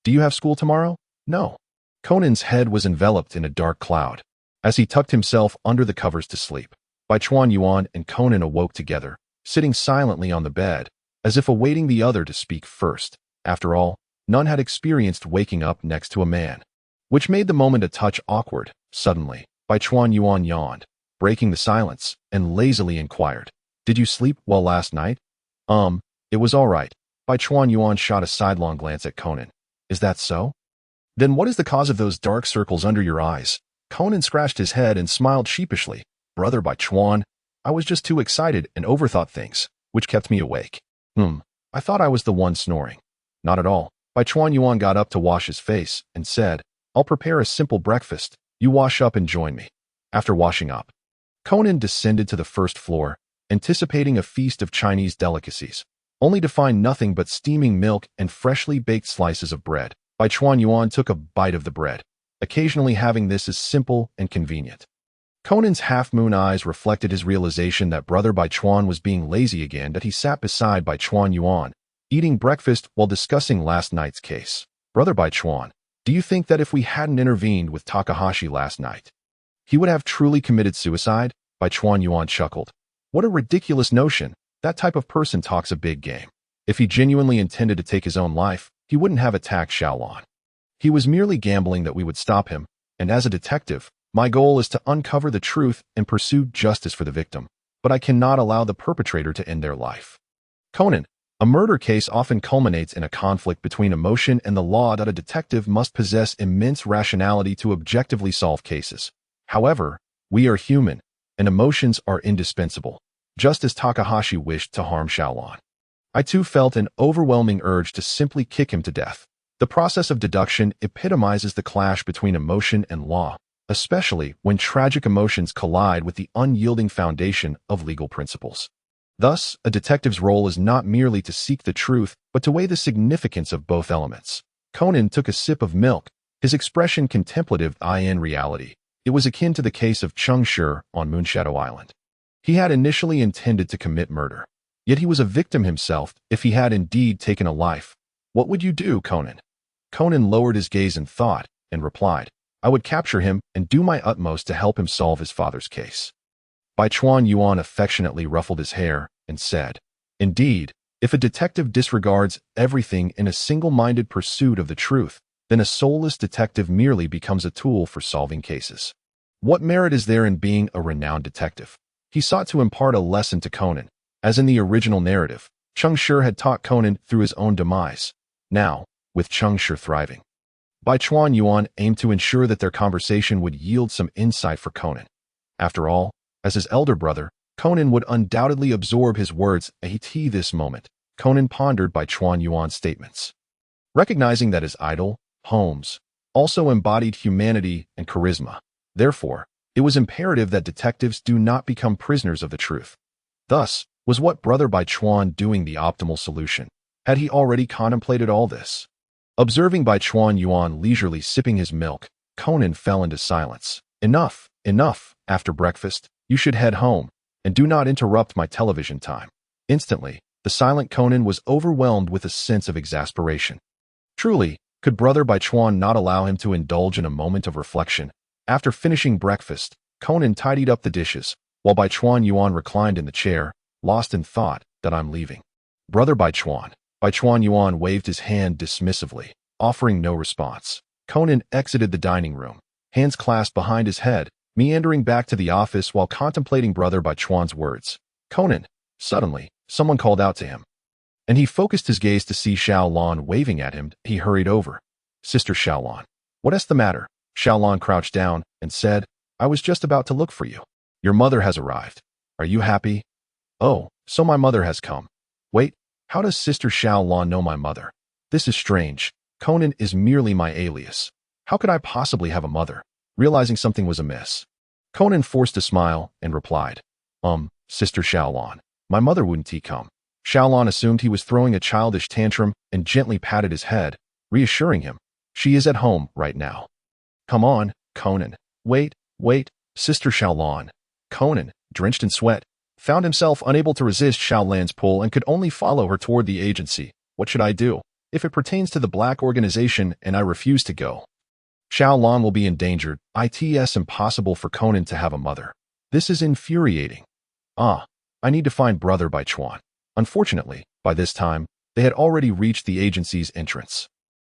Do you have school tomorrow?" "No." Conan's head was enveloped in a dark cloud. As he tucked himself under the covers to sleep, Bai Chuan Yuan and Conan awoke together, sitting silently on the bed, as if awaiting the other to speak first. After all, none had experienced waking up next to a man, which made the moment a touch awkward. Suddenly, Bai Chuan Yuan yawned, breaking the silence, and lazily inquired, "Did you sleep well last night?" It was all right." Bai Chuan Yuan shot a sidelong glance at Conan. "Is that so? Then what is the cause of those dark circles under your eyes?" Conan scratched his head and smiled sheepishly. "Brother Bai Chuan, I was just too excited and overthought things, which kept me awake." I thought I was the one snoring." "Not at all." Bai Chuan Yuan got up to wash his face and said, "I'll prepare a simple breakfast. You wash up and join me." After washing up, Conan descended to the first floor, anticipating a feast of Chinese delicacies, only to find nothing but steaming milk and freshly baked slices of bread. Bai Chuan Yuan took a bite of the bread. Occasionally having this is simple and convenient. Conan's half-moon eyes reflected his realization that brother Bai Chuan was being lazy again, that he sat beside Bai Chuan Yuan, eating breakfast while discussing last night's case. "Brother Bai Chuan, do you think that if we hadn't intervened with Takahashi last night, he would have truly committed suicide?" Bai Chuan Yuan chuckled. "What a ridiculous notion. That type of person talks a big game. If he genuinely intended to take his own life, he wouldn't have attacked Shaolin. He was merely gambling that we would stop him, and as a detective, my goal is to uncover the truth and pursue justice for the victim, but I cannot allow the perpetrator to end their life." Conan, a murder case often culminates in a conflict between emotion and the law. That a detective must possess immense rationality to objectively solve cases. However, we are human, and emotions are indispensable, just as Takahashi wished to harm Shaolin. I too felt an overwhelming urge to simply kick him to death. The process of deduction epitomizes the clash between emotion and law, especially when tragic emotions collide with the unyielding foundation of legal principles. Thus, a detective's role is not merely to seek the truth, but to weigh the significance of both elements. Conan took a sip of milk, his expression contemplative. In reality, it was akin to the case of Chung Shi on Moonshadow Island. He had initially intended to commit murder, yet he was a victim himself. If he had indeed taken a life, what would you do, Conan? Conan lowered his gaze in thought and replied, "I would capture him and do my utmost to help him solve his father's case." Bai Chuan Yuan affectionately ruffled his hair and said, "Indeed, if a detective disregards everything in a single-minded pursuit of the truth, then a soulless detective merely becomes a tool for solving cases. What merit is there in being a renowned detective?" He sought to impart a lesson to Conan. As in the original narrative, Chung Shi had taught Conan through his own demise. Now, with Chung Shi thriving, Bai Chuan Yuan aimed to ensure that their conversation would yield some insight for Conan. After all, as his elder brother, Conan would undoubtedly absorb his words. At this moment, Conan pondered Bai Chuan Yuan's statements. Recognizing that his idol, Holmes, also embodied humanity and charisma, Therefore, it was imperative that detectives do not become prisoners of the truth. Thus, was what Brother Bai Chuan doing the optimal solution? Had he already contemplated all this? Observing Bai Chuan Yuan leisurely sipping his milk, Conan fell into silence. Enough, enough. After breakfast, you should head home, and do not interrupt my television time. Instantly, the silent Conan was overwhelmed with a sense of exasperation. Truly, could Brother Bai Chuan not allow him to indulge in a moment of reflection? After finishing breakfast, Conan tidied up the dishes, while Bai Chuan Yuan reclined in the chair, lost in thought. That I'm leaving. Brother Bai Chuan Yuan waved his hand dismissively, offering no response. Conan exited the dining room, hands clasped behind his head, meandering back to the office while contemplating Brother Bai Chuan's words. Conan. Suddenly, someone called out to him, and he focused his gaze to see Xiao Lan waving at him. He hurried over. Sister Xiao Lan. What's the matter? Xiao Lan crouched down and said, I was just about to look for you. Your mother has arrived. Are you happy? Oh, so my mother has come. Wait, how does Sister Xiao Lan know my mother? This is strange. Conan is merely my alias. How could I possibly have a mother? Realizing something was amiss, Conan forced a smile and replied, Sister Xiao Lan, my mother wouldn't come. Xiao Lan assumed he was throwing a childish tantrum and gently patted his head, reassuring him. She is at home right now. Come on, Conan. Wait, Sister Xiao Lan. Conan, drenched in sweat, found himself unable to resist Xiao Lan's pull and could only follow her toward the agency. What should I do? If it pertains to the black organization and I refuse to go, Xiao Lan will be endangered. It's impossible for Conan to have a mother. This is infuriating. I need to find Brother Bai Chuan. Unfortunately, by this time, they had already reached the agency's entrance.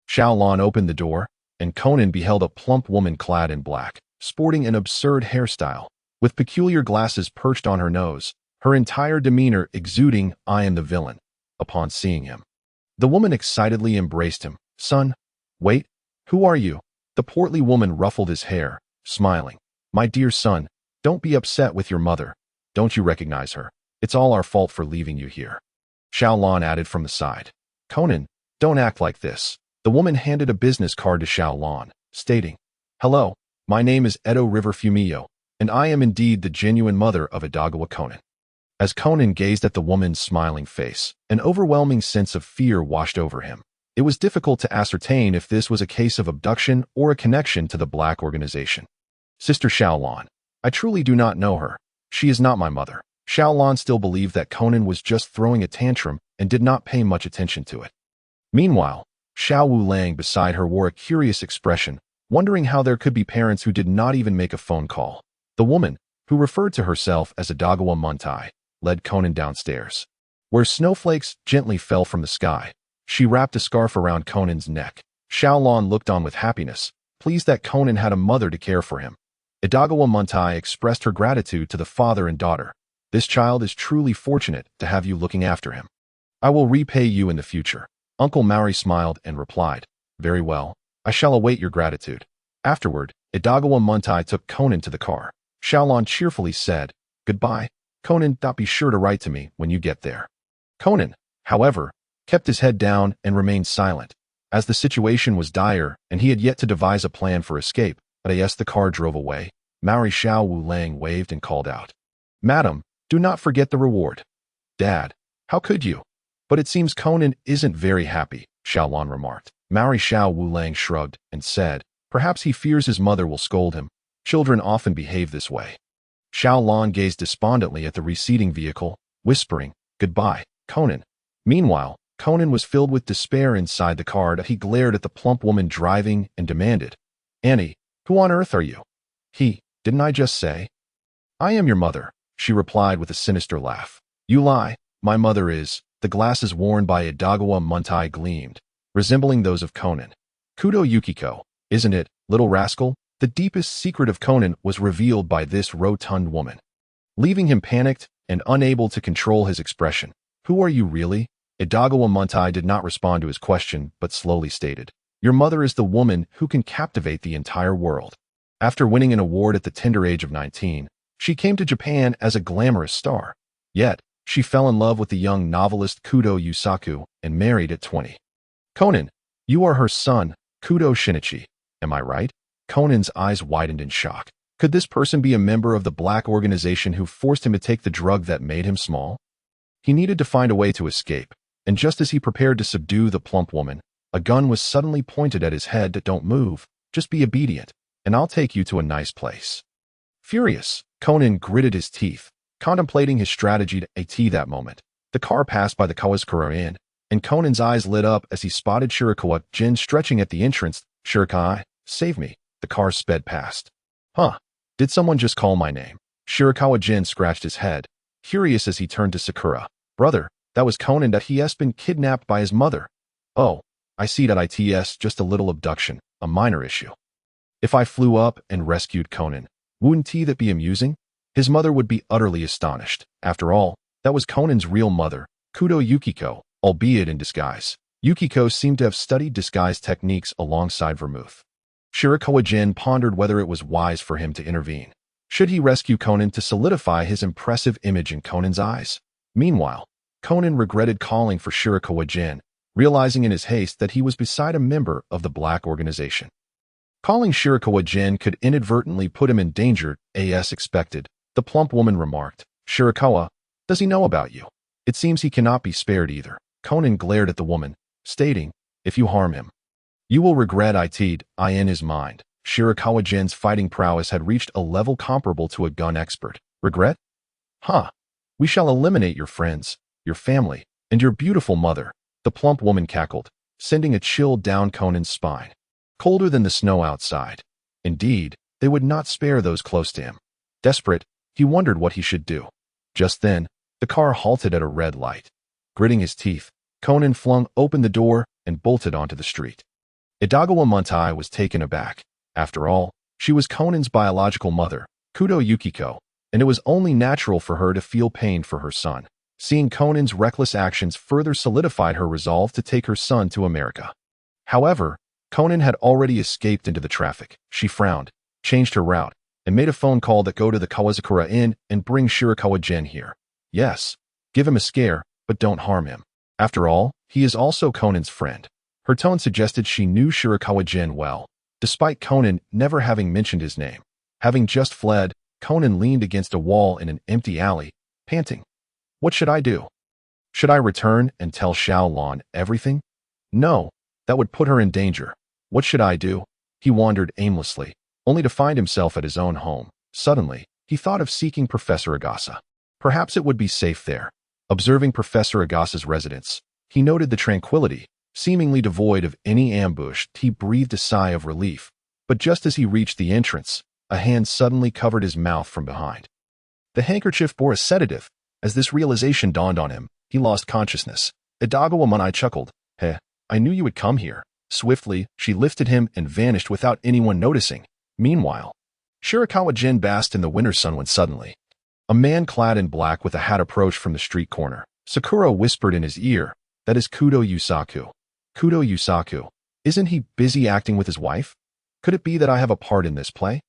Xiao Lan opened the door, and Conan beheld a plump woman clad in black, sporting an absurd hairstyle, with peculiar glasses perched on her nose, her entire demeanor exuding, I am the villain. Upon seeing him, the woman excitedly embraced him. Son, wait, who are you? The portly woman ruffled his hair, smiling. My dear son, don't be upset with your mother. Don't you recognize her? It's all our fault for leaving you here. Xiao Lan added from the side. Conan, don't act like this. The woman handed a business card to Xiao Lan, stating, Hello, my name is Edo River Fumio, and I am indeed the genuine mother of Idagawa Conan. As Conan gazed at the woman's smiling face, an overwhelming sense of fear washed over him. It was difficult to ascertain if this was a case of abduction or a connection to the black organization. Sister Xiao Lan, I truly do not know her. She is not my mother. Xiao Lan still believed that Conan was just throwing a tantrum and did not pay much attention to it. Meanwhile, Xiao Wu Lang beside her wore a curious expression, wondering how there could be parents who did not even make a phone call. The woman, who referred to herself as Idagawa Muntai, led Conan downstairs, where snowflakes gently fell from the sky. She wrapped a scarf around Conan's neck. Xiao Lan looked on with happiness, pleased that Conan had a mother to care for him. Idagawa Muntai expressed her gratitude to the father and daughter. This child is truly fortunate to have you looking after him. I will repay you in the future. Uncle Maori smiled and replied, Very well, I shall await your gratitude. Afterward, Idagawa Muntai took Conan to the car. Xiao Lan cheerfully said, Goodbye, Conan, be sure to write to me when you get there. Conan, however, kept his head down and remained silent, as the situation was dire and he had yet to devise a plan for escape. But as the car drove away, Maori Xiao Wu Lang waved and called out, Madam, do not forget the reward. Dad, how could you? But it seems Conan isn't very happy, Xiao Lan remarked. Maori Xiao Wu Lang shrugged and said, Perhaps he fears his mother will scold him. Children often behave this way. Xiao Lan gazed despondently at the receding vehicle, whispering, Goodbye, Conan. Meanwhile, Conan was filled with despair inside the car as he glared at the plump woman driving and demanded, Annie, who on earth are you? Didn't I just say? I am your mother, she replied with a sinister laugh. You lie, my mother is. The glasses worn by Idagawa Muntai gleamed, resembling those of Conan. Kudo Yukiko, isn't it, little rascal? The deepest secret of Conan was revealed by this rotund woman, leaving him panicked and unable to control his expression. Who are you really? Idagawa Muntai did not respond to his question, but slowly stated, Your mother is the woman who can captivate the entire world. After winning an award at the tender age of 19, she came to Japan as a glamorous star. Yet, she fell in love with the young novelist Kudo Yusaku and married at 20. Conan, you are her son, Kudo Shinichi. Am I right? Conan's eyes widened in shock. Could this person be a member of the black organization who forced him to take the drug that made him small? He needed to find a way to escape, and just as he prepared to subdue the plump woman, a gun was suddenly pointed at his head. Don't move, just be obedient, and I'll take you to a nice place. Furious, Conan gritted his teeth, contemplating his strategy to AT that moment. The car passed by the Kasukabe Inn, and Conan's eyes lit up as he spotted Shirakawa Gen stretching at the entrance. Shirakawa, save me. The car sped past. Huh, did someone just call my name? Shirakawa Gen scratched his head, curious as he turned to Sakura. Brother, that was Conan. That he has been kidnapped by his mother. Oh, I see that it's just a little abduction, a minor issue. If I flew up and rescued Conan, wouldn't that be amusing? His mother would be utterly astonished. After all, that was Conan's real mother, Kudo Yukiko, albeit in disguise. Yukiko seemed to have studied disguise techniques alongside vermouth. Shirakawa Gen pondered whether it was wise for him to intervene. Should he rescue Conan to solidify his impressive image in Conan's eyes? Meanwhile, Conan regretted calling for Shirakawa Gen, realizing in his haste that he was beside a member of the black organization. Calling Shirakawa Gen could inadvertently put him in danger, as expected. The plump woman remarked, Shirakawa, does he know about you? It seems he cannot be spared either. Conan glared at the woman, stating, if you harm him, you will regret it. In his mind, Shirakawa Gen's fighting prowess had reached a level comparable to a gun expert. Regret? Huh. We shall eliminate your friends, your family, and your beautiful mother. The plump woman cackled, sending a chill down Conan's spine. Colder than the snow outside. Indeed, they would not spare those close to him. Desperate, he wondered what he should do. Just then, the car halted at a red light. Gritting his teeth, Conan flung open the door and bolted onto the street. Idagawa Muntai was taken aback. After all, she was Conan's biological mother, Kudo Yukiko, and it was only natural for her to feel pain for her son. Seeing Conan's reckless actions further solidified her resolve to take her son to America. However, Conan had already escaped into the traffic. She frowned, changed her route, and made a phone call that go to the Kasukabe Inn and bring Shirakawa Gen here. Yes, give him a scare, but don't harm him. After all, he is also Conan's friend. Her tone suggested she knew Shirakawa Gen well, despite Conan never having mentioned his name. Having just fled, Conan leaned against a wall in an empty alley, panting. What should I do? Should I return and tell Xiaolon everything? No, that would put her in danger. What should I do? He wandered aimlessly, only to find himself at his own home. Suddenly, he thought of seeking Professor Agasa. Perhaps it would be safe there. Observing Professor Agasa's residence, he noted the tranquility, seemingly devoid of any ambush. He breathed a sigh of relief, but just as he reached the entrance, a hand suddenly covered his mouth from behind. The handkerchief bore a sedative. As this realization dawned on him, he lost consciousness. Idagawa Munai chuckled. Heh, I knew you would come here. Swiftly, she lifted him and vanished without anyone noticing. Meanwhile, Shirakawa Gen basked in the winter sun when suddenly, a man clad in black with a hat approached from the street corner. Sakura whispered in his ear, that is Kudo Yusaku. Kudo Yusaku, isn't he busy acting with his wife? Could it be that I have a part in this play?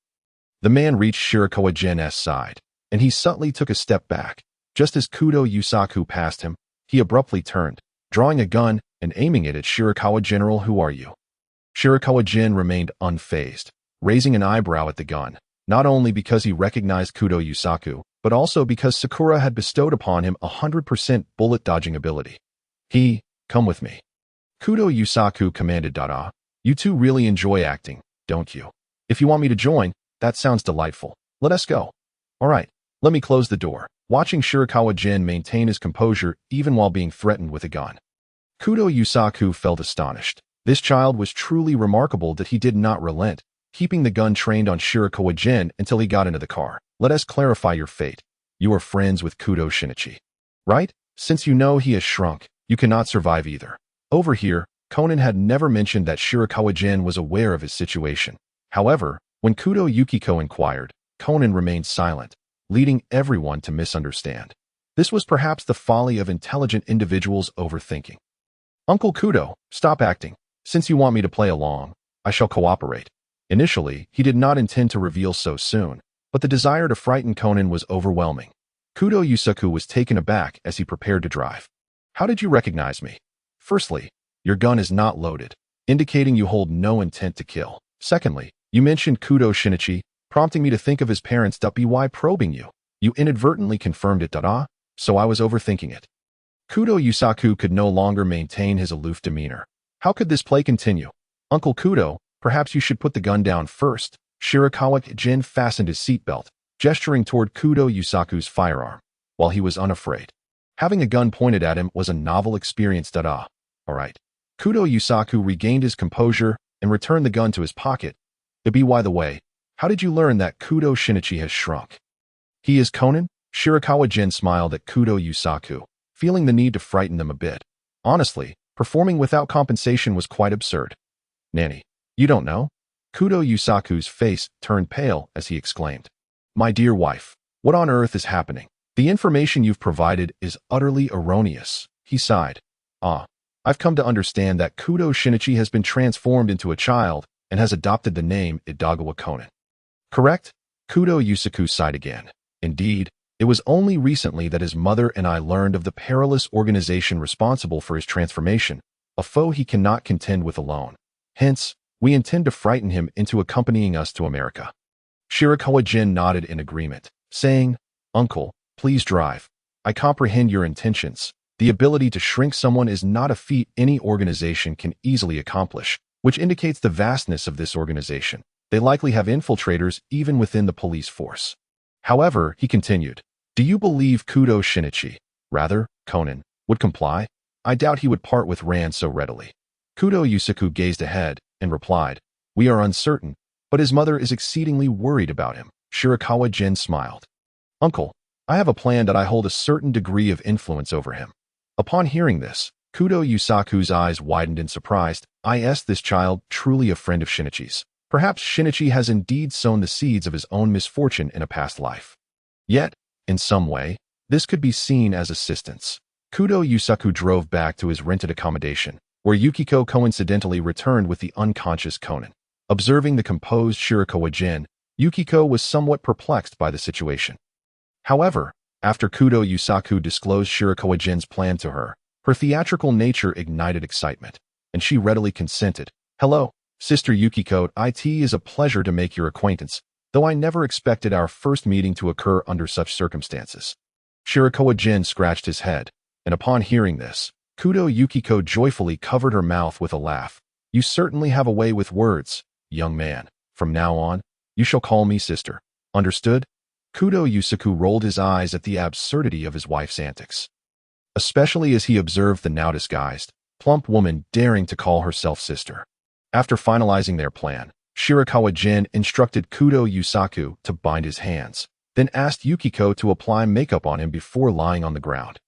The man reached Shirakawa Gen's side, and he subtly took a step back. Just as Kudo Yusaku passed him, he abruptly turned, drawing a gun and aiming it at Shirakawa. General, who are you? Shirakawa Gen remained unfazed, raising an eyebrow at the gun, not only because he recognized Kudo Yusaku, but also because Sakura had bestowed upon him 100% bullet-dodging ability. Come with me. Kudo Yusaku commanded. You two really enjoy acting, don't you? If you want me to join, that sounds delightful. Let us go. All right, let me close the door. Watching Shirakawa Gen maintain his composure even while being threatened with a gun, Kudo Yusaku felt astonished. This child was truly remarkable that he did not relent, keeping the gun trained on Shirakawa Gen until he got into the car. Let us clarify your fate. You are friends with Kudo Shinichi, right? Since you know he has shrunk, you cannot survive either. Over here, Conan had never mentioned that Shirakawa Gen was aware of his situation. However, when Kudo Yukiko inquired, Conan remained silent, leading everyone to misunderstand. This was perhaps the folly of intelligent individuals overthinking. Uncle Kudo, stop acting. Since you want me to play along, I shall cooperate. Initially, he did not intend to reveal so soon, but the desire to frighten Conan was overwhelming. Kudo Yusaku was taken aback as he prepared to drive. How did you recognize me? Firstly, your gun is not loaded, indicating you hold no intent to kill. Secondly, you mentioned Kudo Shinichi. prompting me to think of his parents. By probing you, you inadvertently confirmed it. So I was overthinking it. Kudo Yusaku could no longer maintain his aloof demeanor. How could this play continue? Uncle Kudo, perhaps you should put the gun down first. Shirakawa Gen fastened his seatbelt, gesturing toward Kudo Yusaku's firearm, while he was unafraid. Having a gun pointed at him was a novel experience. All right. Kudo Yusaku regained his composure and returned the gun to his pocket. By the way, how did you learn that Kudo Shinichi has shrunk? He is Conan? Shirakawa Gen smiled at Kudo Yusaku, feeling the need to frighten them a bit. Honestly, performing without compensation was quite absurd. Nanny, you don't know? Kudo Yusaku's face turned pale as he exclaimed. My dear wife, what on earth is happening? The information you've provided is utterly erroneous, he sighed. I've come to understand that Kudo Shinichi has been transformed into a child and has adopted the name Idagawa Conan. Correct? Kudo Yusaku sighed again. Indeed, it was only recently that his mother and I learned of the perilous organization responsible for his transformation, a foe he cannot contend with alone. Hence, we intend to frighten him into accompanying us to America. Shirakawa Gen nodded in agreement, saying, Uncle, please drive. I comprehend your intentions. The ability to shrink someone is not a feat any organization can easily accomplish, which indicates the vastness of this organization. They likely have infiltrators even within the police force. However, he continued, do you believe Kudo Shinichi, rather, Conan, would comply? I doubt he would part with Rand so readily. Kudo Yusaku gazed ahead and replied, we are uncertain, but his mother is exceedingly worried about him. Shirakawa Gen smiled. Uncle, I have a plan that I hold a certain degree of influence over him. Upon hearing this, Kudo Yusaku's eyes widened in surprise. Is this child truly a friend of Shinichi's? Perhaps Shinichi has indeed sown the seeds of his own misfortune in a past life. Yet, in some way, this could be seen as assistance. Kudo Yusaku drove back to his rented accommodation, where Yukiko coincidentally returned with the unconscious Conan. Observing the composed Shirakawa Gen, Yukiko was somewhat perplexed by the situation. However, after Kudo Yusaku disclosed Shirakawa Gen's plan to her, her theatrical nature ignited excitement, and she readily consented. Hello, Sister Yukiko, it is a pleasure to make your acquaintance, though I never expected our first meeting to occur under such circumstances. Shirakawa Gen scratched his head, and upon hearing this, Kudo Yukiko joyfully covered her mouth with a laugh. You certainly have a way with words, young man. From now on, you shall call me sister. Understood? Kudo Yusaku rolled his eyes at the absurdity of his wife's antics, especially as he observed the now disguised, plump woman daring to call herself sister. After finalizing their plan, Shirakawa Gen instructed Kudo Yusaku to bind his hands, then asked Yukiko to apply makeup on him before lying on the ground.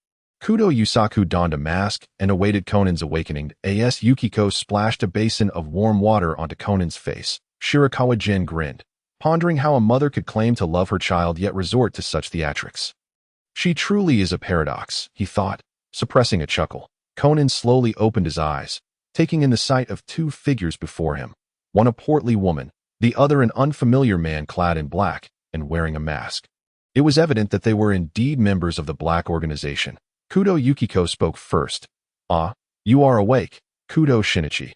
Kudo Yusaku donned a mask and awaited Conan's awakening. As Yukiko splashed a basin of warm water onto Conan's face, Shirakawa Gen grinned, pondering how a mother could claim to love her child yet resort to such theatrics. She truly is a paradox, he thought, suppressing a chuckle. Conan slowly opened his eyes, taking in the sight of two figures before him, one a portly woman, the other an unfamiliar man clad in black and wearing a mask. It was evident that they were indeed members of the Black Organization. Kudo Yukiko spoke first. You are awake, Kudo Shinichi.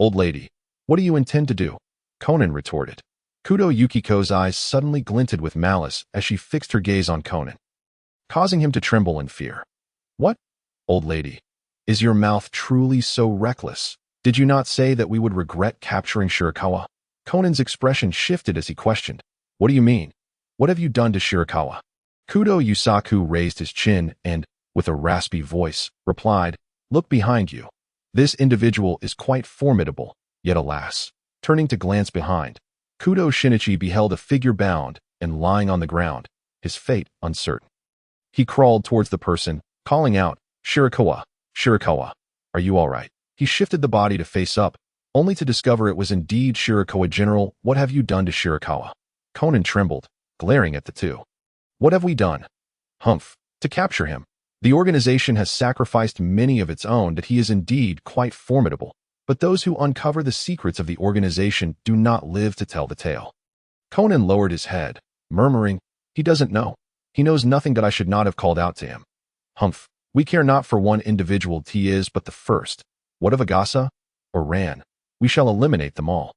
Old lady, what do you intend to do? Conan retorted. Kudo Yukiko's eyes suddenly glinted with malice as she fixed her gaze on Conan, causing him to tremble in fear. What? Old lady, is your mouth truly so reckless? Did you not say that we would regret capturing Shirakawa? Conan's expression shifted as he questioned. What do you mean? What have you done to Shirakawa? Kudo Yusaku raised his chin and, with a raspy voice, replied, Look behind you. This individual is quite formidable, yet alas. Turning to glance behind, Kudo Shinichi beheld a figure bound and lying on the ground, his fate uncertain. He crawled towards the person, calling out, Shirakawa, Shirakawa, are you all right? He shifted the body to face up, only to discover it was indeed Shirakawa. General, what have you done to Shirakawa? Conan trembled, glaring at the two. What have we done? Humph, to capture him. The organization has sacrificed many of its own that he is indeed quite formidable, but those who uncover the secrets of the organization do not live to tell the tale. Conan lowered his head, murmuring, He doesn't know. He knows nothing that I should not have called out to him. Humph, we care not for one individual he is but the first. What of Agasa? Or Ran? We shall eliminate them all.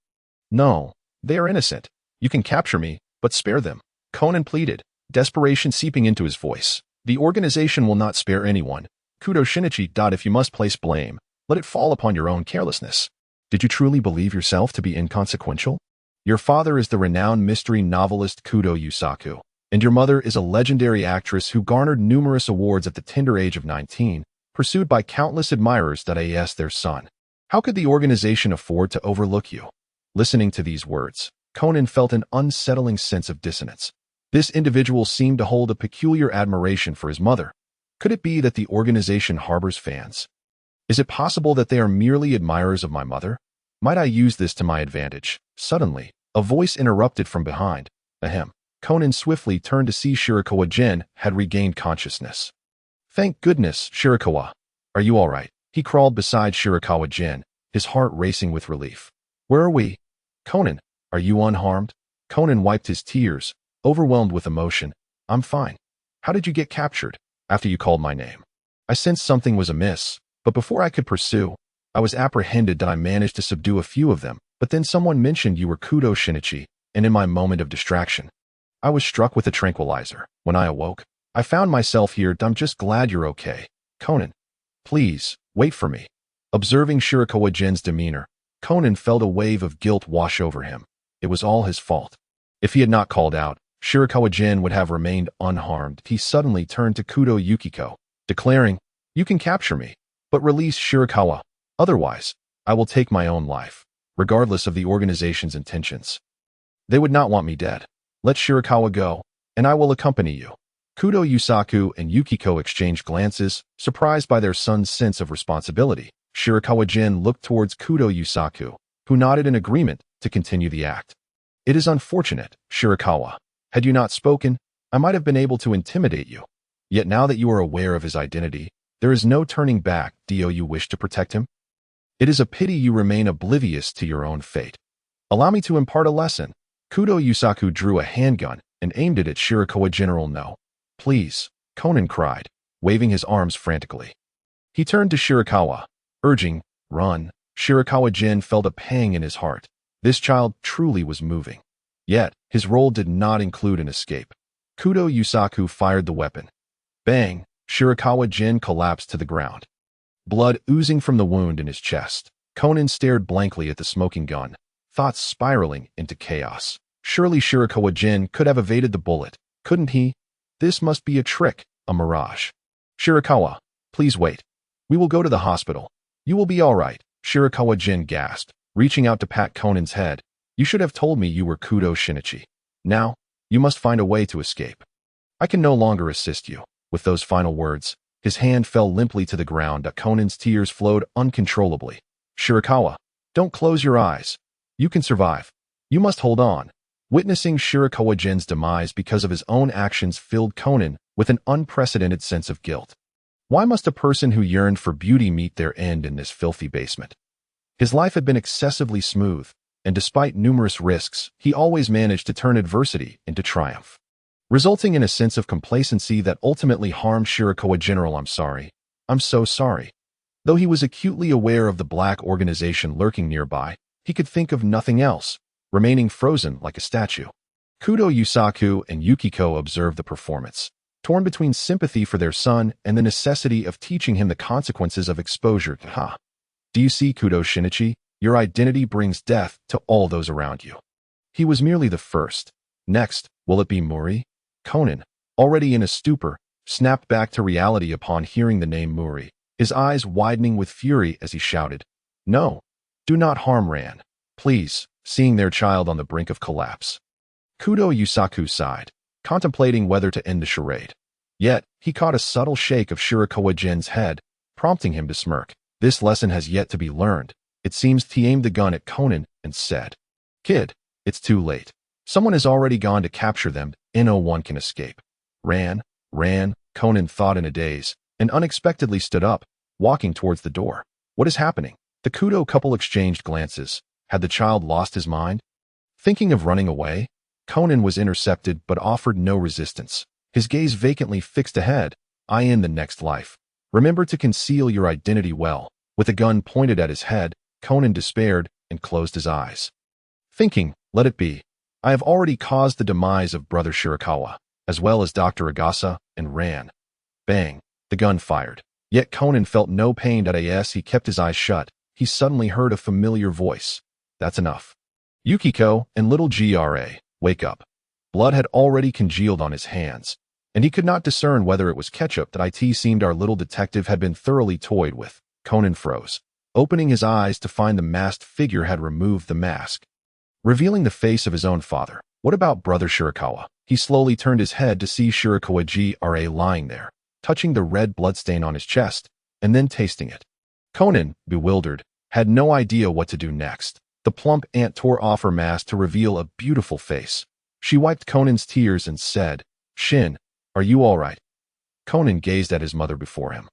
No, they are innocent. You can capture me, But spare them, Conan pleaded, desperation seeping into his voice. The organization will not spare anyone. Kudo Shinichi. If you must place blame, let it fall upon your own carelessness. Did you truly believe yourself to be inconsequential? Your father is the renowned mystery novelist Kudo Yusaku, and your mother is a legendary actress who garnered numerous awards at the tender age of 19, pursued by countless admirers. As their son, how could the organization afford to overlook you? Listening to these words, Conan felt an unsettling sense of dissonance. This individual seemed to hold a peculiar admiration for his mother. Could it be that the organization harbors fans? Is it possible that they are merely admirers of my mother? Might I use this to my advantage? Suddenly, a voice interrupted from behind. Ahem. Conan swiftly turned to see Shirakawa Gen had regained consciousness. Thank goodness, Shirakawa. Are you all right? He crawled beside Shirakawa Gen, his heart racing with relief. Where are we? Conan, are you unharmed? Conan wiped his tears, overwhelmed with emotion. I'm fine. How did you get captured? After you called my name, I sensed something was amiss, but before I could pursue, I was apprehended. I managed to subdue a few of them, but then someone mentioned you were Kudo Shinichi, and in my moment of distraction, I was struck with a tranquilizer. When I awoke, I found myself here. I'm just glad you're okay. Conan, please, wait for me. Observing Shirakawa Gen's demeanor, Conan felt a wave of guilt wash over him. It was all his fault. If he had not called out, Shirakawa Gen would have remained unharmed. He suddenly turned to Kudo Yukiko, declaring, You can capture me, but release Shirakawa. Otherwise, I will take my own life, regardless of the organization's intentions. They would not want me dead. Let Shirakawa go, and I will accompany you. Kudo Yusaku and Yukiko exchanged glances, surprised by their son's sense of responsibility. Shirakawa Gen looked towards Kudo Yusaku, who nodded in agreement to continue the act. It is unfortunate, Shirakawa. Had you not spoken, I might have been able to intimidate you. Yet now that you are aware of his identity, there is no turning back. Do you wish to protect him? It is a pity you remain oblivious to your own fate. Allow me to impart a lesson. Kudo Yusaku drew a handgun and aimed it at Shirakawa General. No. Please, Conan cried, waving his arms frantically. He turned to Shirakawa, urging, Run. Shirakawa Gen felt a pang in his heart. This child truly was moving. Yet, his role did not include an escape. Kudo Yusaku fired the weapon. Bang! Shirakawa Gen collapsed to the ground. Blood oozing from the wound in his chest. Conan stared blankly at the smoking gun, thoughts spiraling into chaos. Surely Shirakawa Gen could have evaded the bullet, couldn't he? This must be a trick, a mirage. Shirakawa, please wait. We will go to the hospital. You will be all right, Shirakawa Gen gasped, reaching out to pat Conan's head. You should have told me you were Kudo Shinichi. Now, you must find a way to escape. I can no longer assist you. With those final words, his hand fell limply to the ground. Conan's tears flowed uncontrollably. Shirakawa, don't close your eyes. You can survive. You must hold on. Witnessing Shirakawa Gen's demise because of his own actions filled Conan with an unprecedented sense of guilt. Why must a person who yearned for beauty meet their end in this filthy basement? His life had been excessively smooth, and despite numerous risks, he always managed to turn adversity into triumph, resulting in a sense of complacency that ultimately harmed Shirakawa General. I'm sorry. I'm so sorry. Though he was acutely aware of the black organization lurking nearby, he could think of nothing else, remaining frozen like a statue. Kudo Yusaku and Yukiko observed the performance, torn between sympathy for their son and the necessity of teaching him the consequences of exposure. Do you see, Kudo Shinichi? Your identity brings death to all those around you. He was merely the first. Next, will it be Muri? Conan, already in a stupor, snapped back to reality upon hearing the name Muri, his eyes widening with fury as he shouted, No, do not harm Ran. Please, seeing their child on the brink of collapse. Kudo Yusaku sighed, contemplating whether to end the charade. Yet, he caught a subtle shake of Shirakawa Gen's head, prompting him to smirk. This lesson has yet to be learned. It seems he aimed the gun at Conan and said, Kid, it's too late. Someone has already gone to capture them. No one can escape. Ran, Conan thought in a daze, and unexpectedly stood up, walking towards the door. What is happening? The Kudo couple exchanged glances. Had the child lost his mind? Thinking of running away, Conan was intercepted but offered no resistance. His gaze vacantly fixed ahead. I in the next life. Remember to conceal your identity well. With a gun pointed at his head, Conan despaired and closed his eyes. Thinking, let it be. I have already caused the demise of Brother Shirakawa, as well as Dr. Agasa, and ran. Bang! The gun fired. Yet Conan felt no pain. As he kept his eyes shut, he suddenly heard a familiar voice. That's enough. Yukiko and little Gra, wake up. Blood had already congealed on his hands, and he could not discern whether it was ketchup that it seemed our little detective had been thoroughly toyed with. Conan froze, opening his eyes to find the masked figure had removed the mask, revealing the face of his own father. What about Brother Shirakawa? He slowly turned his head to see Shirakawa Gra lying there, touching the red bloodstain on his chest, and then tasting it. Conan, bewildered, had no idea what to do next. The plump aunt tore off her mask to reveal a beautiful face. She wiped Conan's tears and said, "Shin, are you all right?" Conan gazed at his mother before him,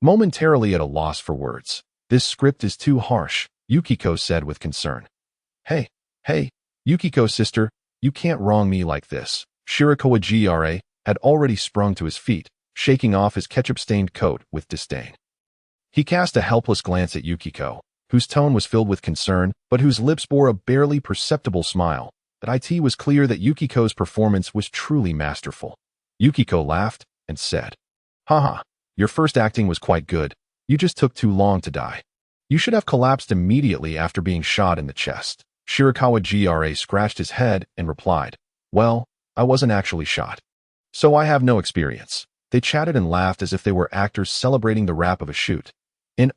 momentarily at a loss for words. "This script is too harsh," Yukiko said with concern. Hey, Yukiko sister, you can't wrong me like this." Shirakawa Gra had already sprung to his feet, shaking off his ketchup-stained coat with disdain. He cast a helpless glance at Yukiko, whose tone was filled with concern, but whose lips bore a barely perceptible smile. It was clear that Yukiko's performance was truly masterful. Yukiko laughed and said, "Haha, your first acting was quite good. You just took too long to die. You should have collapsed immediately after being shot in the chest." Shirakawa Gra scratched his head and replied, "Well, I wasn't actually shot, so I have no experience." They chatted and laughed as if they were actors celebrating the wrap of a shoot.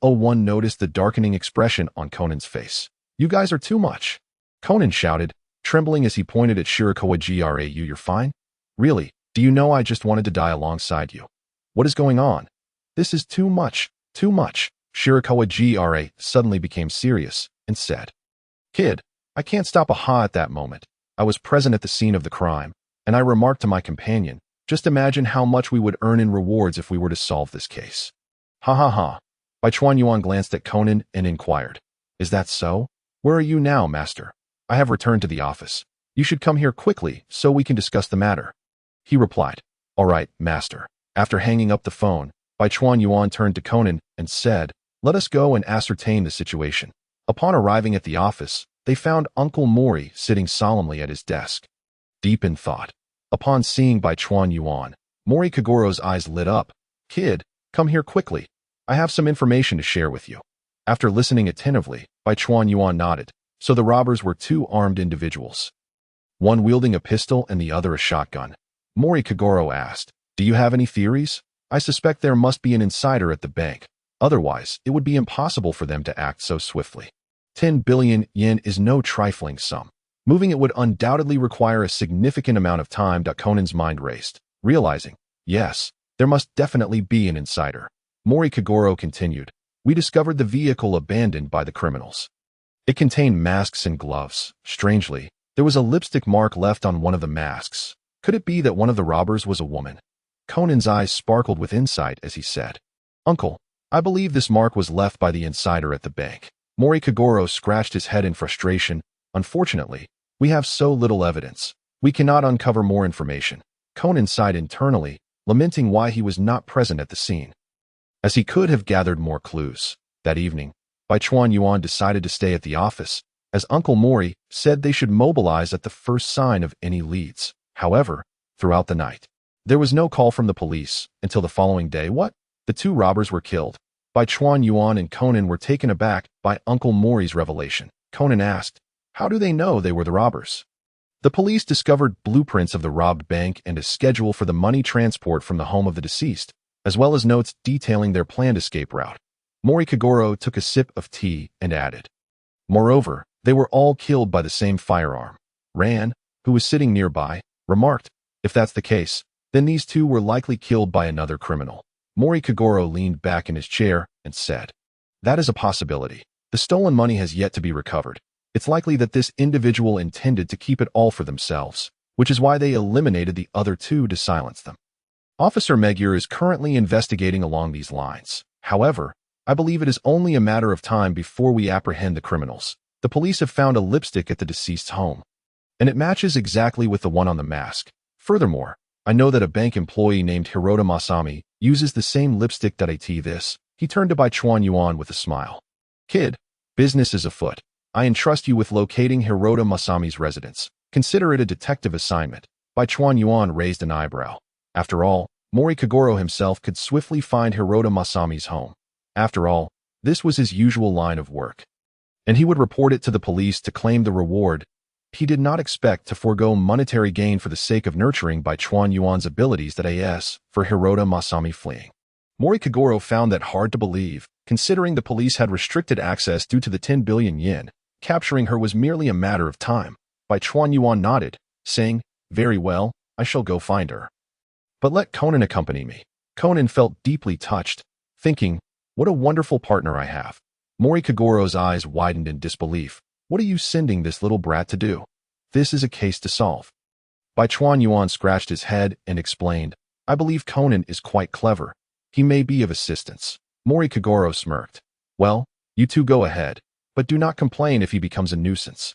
One noticed the darkening expression on Conan's face. "You guys are too much," Conan shouted, trembling as he pointed at Shirakawa Gra. You're fine? Really, do you know I just wanted to die alongside you? What is going on? This is too much, too much." Shirakawa Gra suddenly became serious and said, "Kid, I can't stop a ha at that moment. I was present at the scene of the crime, and I remarked to my companion, just imagine how much we would earn in rewards if we were to solve this case." "Ha ha ha." Bai Chuan Yuan glanced at Conan and inquired, "Is that so? Where are you now, master?" "I have returned to the office. You should come here quickly so we can discuss the matter." He replied, "All right, master." After hanging up the phone, Bai Chuan Yuan turned to Conan and said, "Let us go and ascertain the situation." Upon arriving at the office, they found Uncle Mori sitting solemnly at his desk, deep in thought. Upon seeing Bai Chuan Yuan, Mori Kagoro's eyes lit up. "Kid, come here quickly. I have some information to share with you." After listening attentively, Bai Chuan Yuan nodded. So the robbers were two armed individuals, one wielding a pistol and the other a shotgun. Mori Kagoro asked, "Do you have any theories? I suspect there must be an insider at the bank. Otherwise, it would be impossible for them to act so swiftly. 10 billion yen is no trifling sum. Moving it would undoubtedly require a significant amount of time." Conan's mind raced, realizing, yes, there must definitely be an insider. Mori Kagoro continued, "We discovered the vehicle abandoned by the criminals. It contained masks and gloves. Strangely, there was a lipstick mark left on one of the masks. Could it be that one of the robbers was a woman?" Conan's eyes sparkled with insight as he said, "Uncle, I believe this mark was left by the insider at the bank." Mori Kagoro scratched his head in frustration. "Unfortunately, we have so little evidence. We cannot uncover more information." Conan sighed internally, lamenting why he was not present at the scene, as he could have gathered more clues. That evening, Bai Chuan Yuan decided to stay at the office, as Uncle Mori said they should mobilize at the first sign of any leads. However, throughout the night, there was no call from the police until the following day. What? The two robbers were killed. Bai Chuan Yuan and Conan were taken aback by Uncle Mori's revelation. Conan asked, "How do they know they were the robbers?" "The police discovered blueprints of the robbed bank and a schedule for the money transport from the home of the deceased, as well as notes detailing their planned escape route." Mori Kagoro took a sip of tea and added, "Moreover, they were all killed by the same firearm." Ran, who was sitting nearby, remarked, "If that's the case, then these two were likely killed by another criminal." Mori Kagoro leaned back in his chair and said, "That is a possibility. The stolen money has yet to be recovered. It's likely that this individual intended to keep it all for themselves, which is why they eliminated the other two to silence them. Officer Megier is currently investigating along these lines. However, I believe it is only a matter of time before we apprehend the criminals. The police have found a lipstick at the deceased's home, and it matches exactly with the one on the mask. Furthermore, I know that a bank employee named Hirota Masami uses the same lipstick that this." He turned to Bai Chuan Yuan with a smile. "Kid, business is afoot. I entrust you with locating Hirota Masami's residence. Consider it a detective assignment. Bai Chuan Yuan raised an eyebrow. After all, Mori Kagoro himself could swiftly find Hirota Masami's home. After all, this was his usual line of work. And he would report it to the police to claim the reward. He did not expect to forego monetary gain for the sake of nurturing Bai Chuan Yuan's abilities that as for Hirota Masami fleeing. Mori Kagoro found that hard to believe, considering the police had restricted access due to the 10 billion yen. Capturing her was merely a matter of time. Bai Chuan Yuan nodded, saying, "Very well, I shall go find her. But let Conan accompany me." Conan felt deeply touched, thinking, "What a wonderful partner I have." Mori Kagoro's eyes widened in disbelief. "What are you sending this little brat to do? This is a case to solve." Bai Chuan Yuan scratched his head and explained, "I believe Conan is quite clever. He may be of assistance." Mori Kagoro smirked. "Well, you two go ahead, but do not complain if he becomes a nuisance."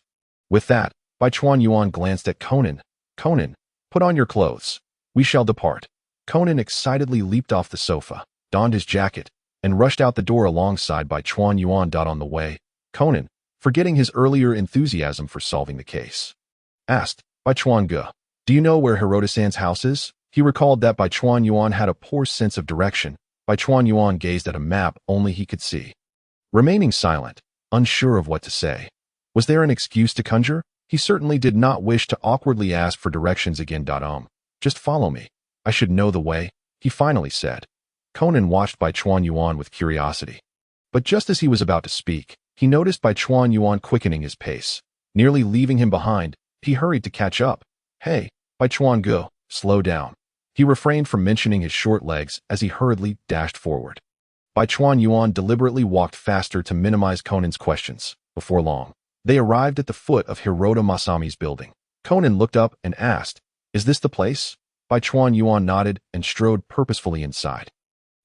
With that, Bai Chuan Yuan glanced at Conan. "Conan, put on your clothes. We shall depart." Conan excitedly leaped off the sofa, donned his jacket, and rushed out the door alongside Bai Chuan Yuan. On the way, Conan, forgetting his earlier enthusiasm for solving the case, asked, "Bai Chuan Ge, do you know where Hirota-san's house is?" He recalled that Bai Chuan Yuan had a poor sense of direction. Bai Chuan Yuan gazed at a map only he could see, remaining silent, unsure of what to say. Was there an excuse to conjure? He certainly did not wish to awkwardly ask for directions again. "Just follow me. I should know the way," he finally said. Conan watched Bai Chuan Yuan with curiosity. But just as he was about to speak, he noticed Bai Chuan Yuan quickening his pace. Nearly leaving him behind, he hurried to catch up. "Hey, Bai Chuan Ge, slow down." He refrained from mentioning his short legs as he hurriedly dashed forward. Bai Chuan Yuan deliberately walked faster to minimize Conan's questions. Before long, they arrived at the foot of Hirota Masami's building. Conan looked up and asked, "Is this the place?" Bai Chuan Yuan nodded and strode purposefully inside,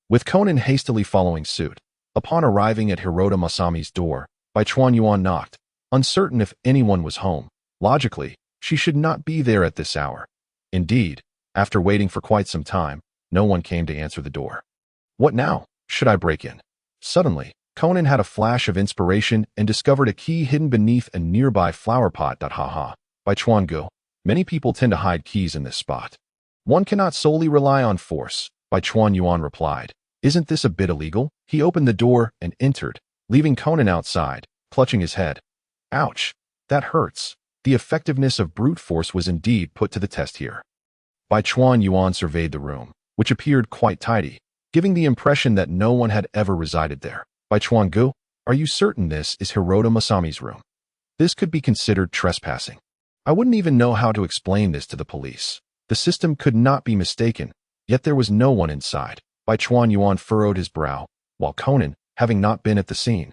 with Conan hastily following suit. Upon arriving at Hirota Masami's door, Bai Chuan Yuan knocked, uncertain if anyone was home. Logically, she should not be there at this hour. Indeed, after waiting for quite some time, no one came to answer the door. What now? Should I break in? Suddenly, Conan had a flash of inspiration and discovered a key hidden beneath a nearby flower pot. Haha. Bai Chuan Ge, many people tend to hide keys in this spot. One cannot solely rely on force, Bai Chuan Yuan replied. Isn't this a bit illegal? He opened the door and entered, leaving Conan outside, clutching his head. Ouch, that hurts. The effectiveness of brute force was indeed put to the test here. Bai Chuan Yuan surveyed the room, which appeared quite tidy, giving the impression that no one had ever resided there. Bai Chuan Ge, are you certain this is Hirota Masami's room? This could be considered trespassing. I wouldn't even know how to explain this to the police. The system could not be mistaken, yet there was no one inside. Bai Chuan Yuan furrowed his brow, while Conan, having not been at the scene,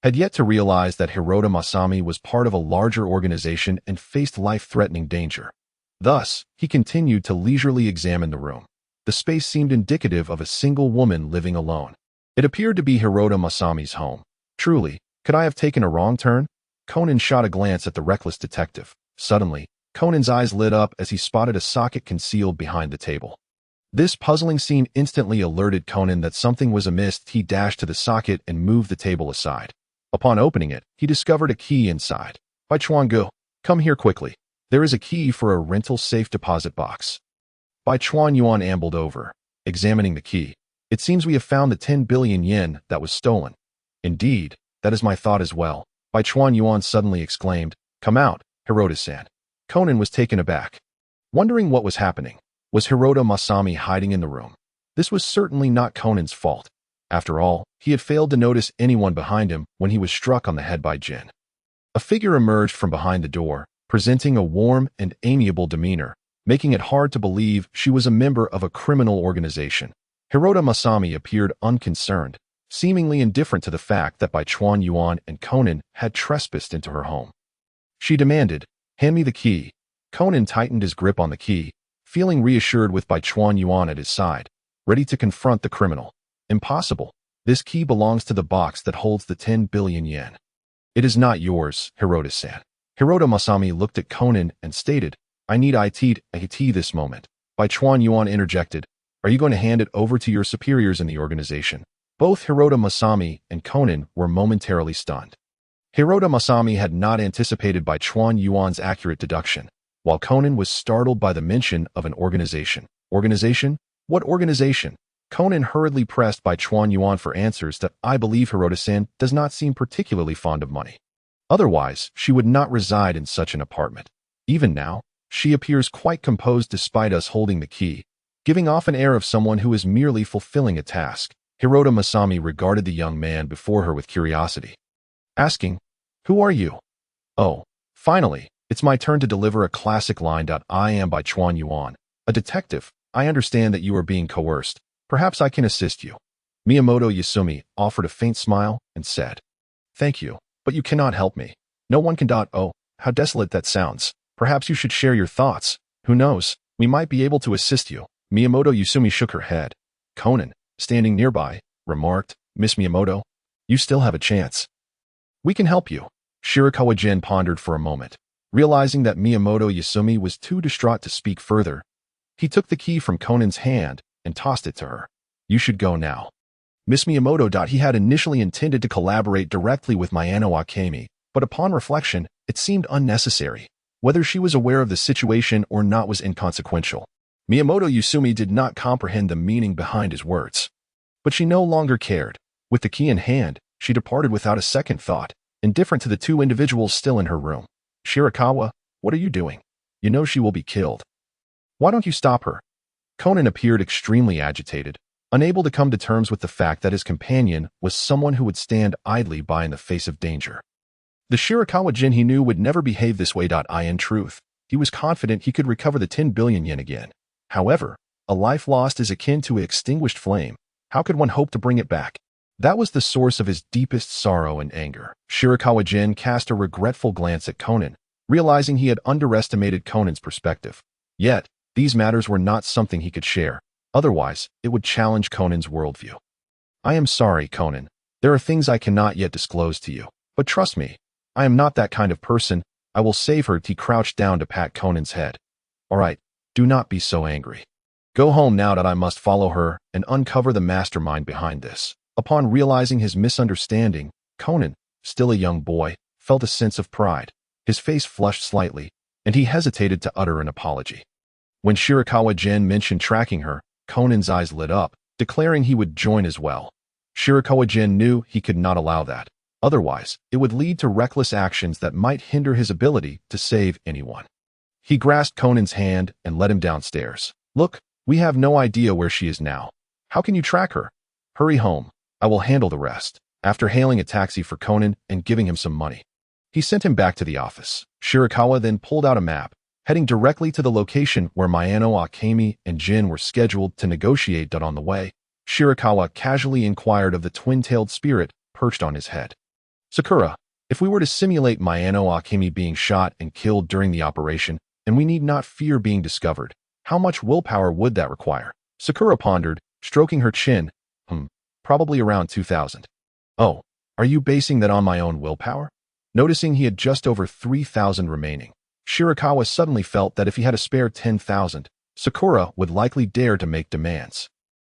had yet to realize that Hirota Masami was part of a larger organization and faced life-threatening danger. Thus, he continued to leisurely examine the room. The space seemed indicative of a single woman living alone. It appeared to be Hirota Masami's home. Truly, could I have taken a wrong turn? Conan shot a glance at the reckless detective. Suddenly, Conan's eyes lit up as he spotted a socket concealed behind the table. This puzzling scene instantly alerted Conan that something was amiss. He dashed to the socket and moved the table aside. Upon opening it, he discovered a key inside. Bai Chuan Ge, come here quickly. There is a key for a rental safe deposit box. Bai Chuan Yuan ambled over, examining the key. It seems we have found the 10 billion yen that was stolen. Indeed, that is my thought as well. Bai Chuan Yuan suddenly exclaimed, Come out, Hirota-san. Conan was taken aback, wondering what was happening. Was Hirota Masami hiding in the room? This was certainly not Conan's fault. After all, he had failed to notice anyone behind him when he was struck on the head by Jin. A figure emerged from behind the door, presenting a warm and amiable demeanor, making it hard to believe she was a member of a criminal organization. Hirota Masami appeared unconcerned, seemingly indifferent to the fact that Bai Chuan Yuan and Conan had trespassed into her home. She demanded, Hand me the key. Conan tightened his grip on the key, feeling reassured with Bai Chuan Yuan at his side, ready to confront the criminal. Impossible. This key belongs to the box that holds the 10 billion yen. It is not yours, Hirota-san. Hirota Masami looked at Conan and stated, I need IT this moment. Bai Chuan Yuan interjected, Are you going to hand it over to your superiors in the organization? Both Hirota Masami and Conan were momentarily stunned. Hirota Masami had not anticipated by Chuan Yuan's accurate deduction, while Conan was startled by the mention of an organization. Organization? What organization? Conan hurriedly pressed by Chuan Yuan for answers that I believe Hirota-san does not seem particularly fond of money. Otherwise, she would not reside in such an apartment. Even now, she appears quite composed despite us holding the key, giving off an air of someone who is merely fulfilling a task. Hirota Masami regarded the young man before her with curiosity, asking, "Who are you?" "Oh, finally, it's my turn to deliver a classic line. I am by Chuan Yuan, a detective. I understand that you are being coerced. Perhaps I can assist you." Miyamoto Yasumi offered a faint smile and said, "Thank you, but you cannot help me. No one can. Oh, how desolate that sounds. Perhaps you should share your thoughts. Who knows, we might be able to assist you." Miyamoto Yasumi shook her head. Conan, standing nearby, remarked, "Miss Miyamoto, you still have a chance. We can help you." Shirakawa Gen pondered for a moment. Realizing that Miyamoto Yasumi was too distraught to speak further, he took the key from Conan's hand and tossed it to her. "You should go now." Miss Miyamoto. He had initially intended to collaborate directly with Mayano Akemi, but upon reflection, it seemed unnecessary. Whether she was aware of the situation or not was inconsequential. Miyamoto Yasumi did not comprehend the meaning behind his words. But she no longer cared. With the key in hand, she departed without a second thought, indifferent to the two individuals still in her room. "Shirakawa, what are you doing? You know she will be killed. Why don't you stop her?" Conan appeared extremely agitated, unable to come to terms with the fact that his companion was someone who would stand idly by in the face of danger. The Shirakawa Gen he knew would never behave this way. In truth, he was confident he could recover the 10 billion yen again. However, a life lost is akin to an extinguished flame. How could one hope to bring it back? That was the source of his deepest sorrow and anger. Shirakawa Gen cast a regretful glance at Conan, realizing he had underestimated Conan's perspective. Yet, these matters were not something he could share. Otherwise, it would challenge Conan's worldview. "I am sorry, Conan. There are things I cannot yet disclose to you. But trust me, I am not that kind of person. I will save her." He crouched down to pat Conan's head. "All right, do not be so angry. Go home now. I must follow her and uncover the mastermind behind this." Upon realizing his misunderstanding, Conan, still a young boy, felt a sense of pride. His face flushed slightly, and he hesitated to utter an apology. When Shirakawa Gen mentioned tracking her, Conan's eyes lit up, declaring he would join as well. Shirakawa Gen knew he could not allow that. Otherwise, it would lead to reckless actions that might hinder his ability to save anyone. He grasped Conan's hand and led him downstairs. "Look, we have no idea where she is now. How can you track her? Hurry home. I will handle the rest." After hailing a taxi for Conan and giving him some money, he sent him back to the office. Shirakawa then pulled out a map, heading directly to the location where Mayano Akemi and Jin were scheduled to negotiate. On the way, Shirakawa casually inquired of the twin-tailed spirit perched on his head. "Sakura, if we were to simulate Mayano Akemi being shot and killed during the operation, and we need not fear being discovered, how much willpower would that require?" Sakura pondered, stroking her chin. Probably around 2,000. "Oh, are you basing that on my own willpower?" Noticing he had just over 3,000 remaining, Shirakawa suddenly felt that if he had a spare 10,000, Sakura would likely dare to make demands.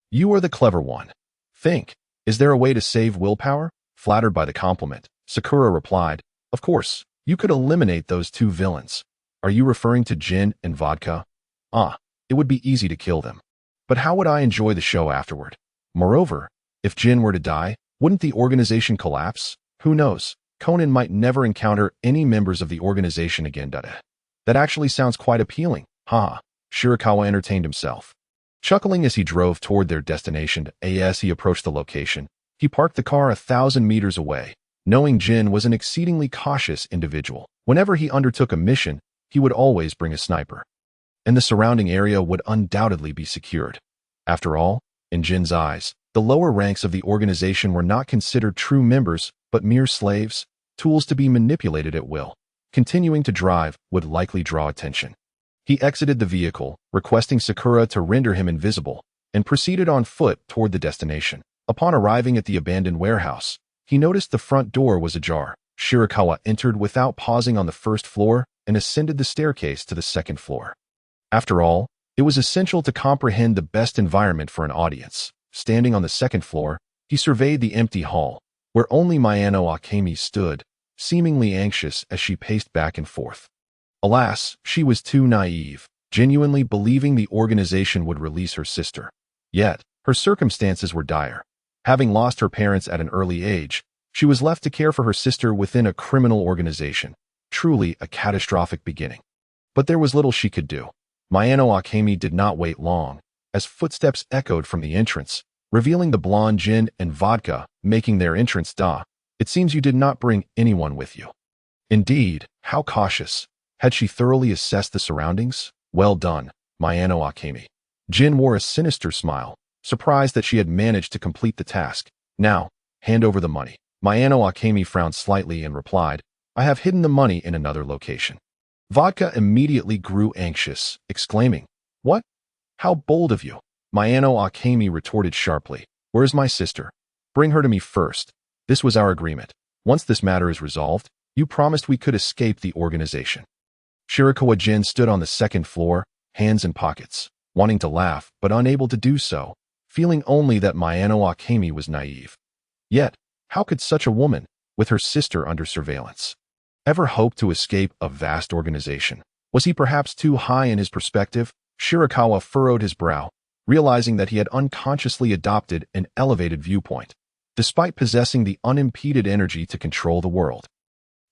"You are the clever one. Think, is there a way to save willpower?" Flattered by the compliment, Sakura replied, "Of course, you could eliminate those two villains. Are you referring to Jin and Vodka? It would be easy to kill them. But how would I enjoy the show afterward? Moreover, if Jin were to die, wouldn't the organization collapse? Who knows? Conan might never encounter any members of the organization again. That actually sounds quite appealing. Shirakawa entertained himself, chuckling as he drove toward their destination. As he approached the location, he parked the car 1,000 meters away. Knowing Jin was an exceedingly cautious individual, whenever he undertook a mission, he would always bring a sniper. And the surrounding area would undoubtedly be secured. After all, in Jin's eyes, the lower ranks of the organization were not considered true members, but mere slaves, tools to be manipulated at will. Continuing to drive would likely draw attention. He exited the vehicle, requesting Sakura to render him invisible, and proceeded on foot toward the destination. Upon arriving at the abandoned warehouse, he noticed the front door was ajar. Shirakawa entered without pausing on the first floor and ascended the staircase to the second floor. After all, it was essential to comprehend the best environment for an audience. Standing on the second floor, he surveyed the empty hall, where only Mayano Akemi stood, seemingly anxious as she paced back and forth. Alas, she was too naive, genuinely believing the organization would release her sister. Yet, her circumstances were dire. Having lost her parents at an early age, she was left to care for her sister within a criminal organization, truly a catastrophic beginning. But there was little she could do. Mayano Akemi did not wait long, as footsteps echoed from the entrance, revealing the blonde gin and vodka making their entrance. It seems you did not bring anyone with you. Indeed, how cautious. Had she thoroughly assessed the surroundings? Well done, Mayano Akemi. Jin wore a sinister smile, surprised that she had managed to complete the task. Now, hand over the money. Mayano Akemi frowned slightly and replied, I have hidden the money in another location. Vodka immediately grew anxious, exclaiming, What? How bold of you. Mayano Akemi retorted sharply, Where is my sister? Bring her to me first. This was our agreement. Once this matter is resolved, you promised we could escape the organization. Shirakawa Gen stood on the second floor, hands in pockets, wanting to laugh but unable to do so, feeling only that Mayano Akemi was naive. Yet, how could such a woman, with her sister under surveillance, ever hope to escape a vast organization? Was he perhaps too high in his perspective? Shirakawa furrowed his brow, realizing that he had unconsciously adopted an elevated viewpoint, despite possessing the unimpeded energy to control the world.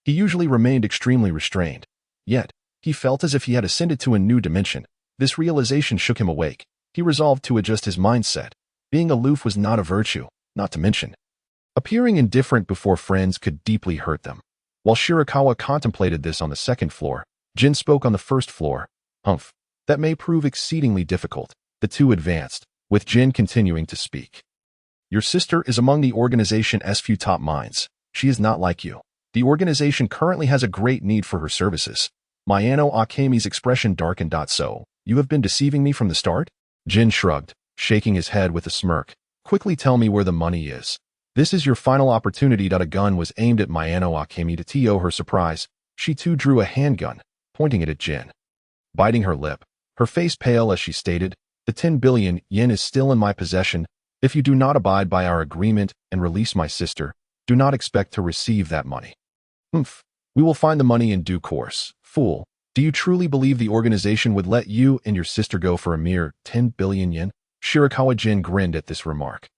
He usually remained extremely restrained, yet he felt as if he had ascended to a new dimension. This realization shook him awake. He resolved to adjust his mindset. Being aloof was not a virtue, not to mention appearing indifferent before friends could deeply hurt them. While Shirakawa contemplated this on the second floor, Jin spoke on the first floor. Humph, that may prove exceedingly difficult. The two advanced, with Jin continuing to speak. Your sister is among the organization's few top minds. She is not like you. The organization currently has a great need for her services. Mayano Akemi's expression darkened. So, you have been deceiving me from the start? Jin shrugged, shaking his head with a smirk. Quickly tell me where the money is. This is your final opportunity. A gun was aimed at Mayano Akemi. To her surprise, she too drew a handgun, pointing it at Jin. Biting her lip, her face pale as she stated, The 10 billion yen is still in my possession. If you do not abide by our agreement and release my sister, do not expect to receive that money. Humph, we will find the money in due course. Fool, do you truly believe the organization would let you and your sister go for a mere 10 billion yen? Shirakawa Gen grinned at this remark.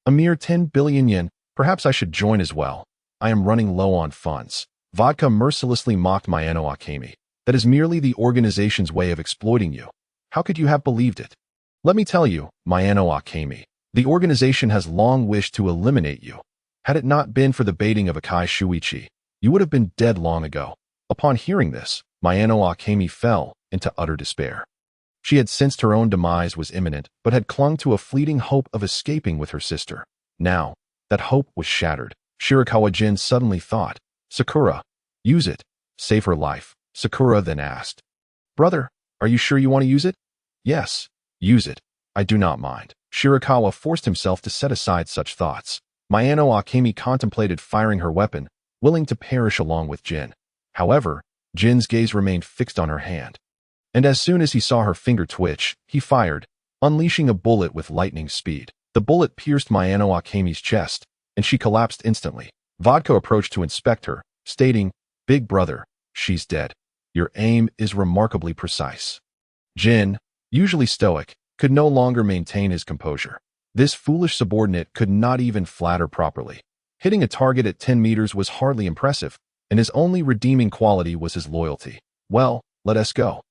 A mere 10 billion yen, perhaps I should join as well. I am running low on funds. Vodka mercilessly mocked Mayano Akemi. That is merely the organization's way of exploiting you. How could you have believed it? Let me tell you, Mayano Akemi, the organization has long wished to eliminate you. Had it not been for the baiting of Akai Shuichi, you would have been dead long ago. Upon hearing this, Mayano Akemi fell into utter despair. She had sensed her own demise was imminent, but had clung to a fleeting hope of escaping with her sister. Now, that hope was shattered. Shirakawa Gen suddenly thought, Sakura, use it. Save her life. Sakura then asked, Brother, are you sure you want to use it? Yes, use it. I do not mind. Shirakawa forced himself to set aside such thoughts. Mayano Akemi contemplated firing her weapon, willing to perish along with Jin. However, Jin's gaze remained fixed on her hand. And as soon as he saw her finger twitch, he fired, unleashing a bullet with lightning speed. The bullet pierced Mayano Akemi's chest, and she collapsed instantly. Vodka approached to inspect her, stating, Big brother, she's dead. Your aim is remarkably precise. Jin, usually stoic, could no longer maintain his composure. This foolish subordinate could not even flatter properly. Hitting a target at 10 meters was hardly impressive, and his only redeeming quality was his loyalty. Well, let us go.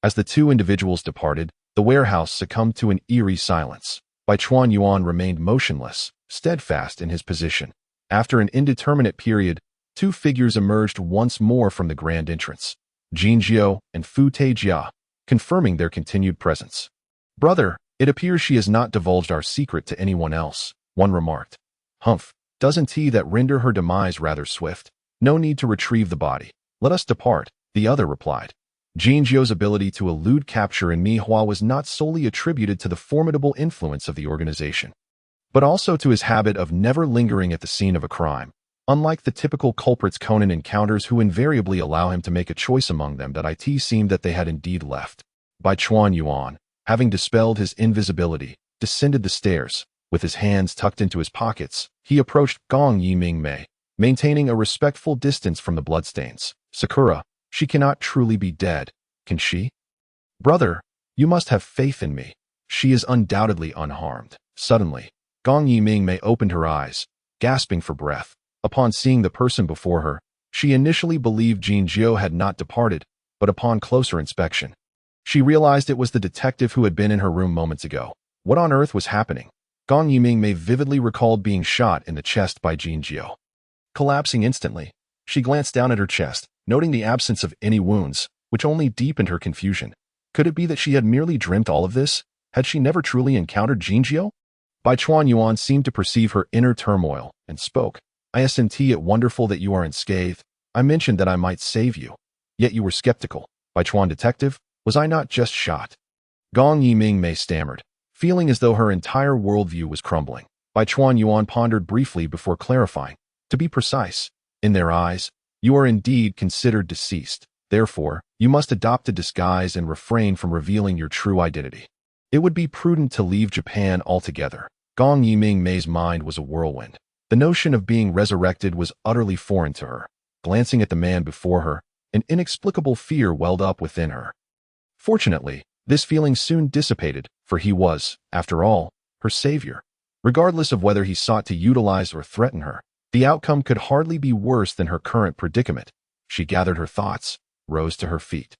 As the two individuals departed, the warehouse succumbed to an eerie silence. Bai Chuan Yuan remained motionless, steadfast in his position. After an indeterminate period, two figures emerged once more from the grand entrance, Jin Jiao and Fu Taijia, confirming their continued presence. Brother, it appears she has not divulged our secret to anyone else, one remarked. Humph, doesn't he that render her demise rather swift? No need to retrieve the body. Let us depart, the other replied. Jin Jiao's ability to elude capture in Mihua was not solely attributed to the formidable influence of the organization, but also to his habit of never lingering at the scene of a crime. Unlike the typical culprits Conan encounters who invariably allow him to make a choice among them, that it seemed that they had indeed left. Bai Chuan Yuan, having dispelled his invisibility, descended the stairs. With his hands tucked into his pockets, he approached Gong Yi Ming Mei, maintaining a respectful distance from the bloodstains. Sakura, she cannot truly be dead, can she? Brother, you must have faith in me. She is undoubtedly unharmed. Suddenly, Gong Yiming opened her eyes, gasping for breath. Upon seeing the person before her, she initially believed Jin Jiao had not departed, but upon closer inspection, she realized it was the detective who had been in her room moments ago. What on earth was happening? Gong Yiming vividly recalled being shot in the chest by Jin Jiao. Collapsing instantly, she glanced down at her chest, noting the absence of any wounds, which only deepened her confusion. Could it be that she had merely dreamt all of this? Had she never truly encountered Jin Jiao? Bai Chuan Yuan seemed to perceive her inner turmoil and spoke. Isn't it wonderful that you are unscathed? I mentioned that I might save you. Yet you were skeptical. Bai Chuan detective, was I not just shot? Gong Yiming stammered, feeling as though her entire worldview was crumbling. Bai Chuan Yuan pondered briefly before clarifying. To be precise, in their eyes, you are indeed considered deceased. Therefore, you must adopt a disguise and refrain from revealing your true identity. It would be prudent to leave Japan altogether. Gong Yiming's mind was a whirlwind. The notion of being resurrected was utterly foreign to her. Glancing at the man before her, an inexplicable fear welled up within her. Fortunately, this feeling soon dissipated, for he was, after all, her savior. Regardless of whether he sought to utilize or threaten her, the outcome could hardly be worse than her current predicament. She gathered her thoughts, rose to her feet,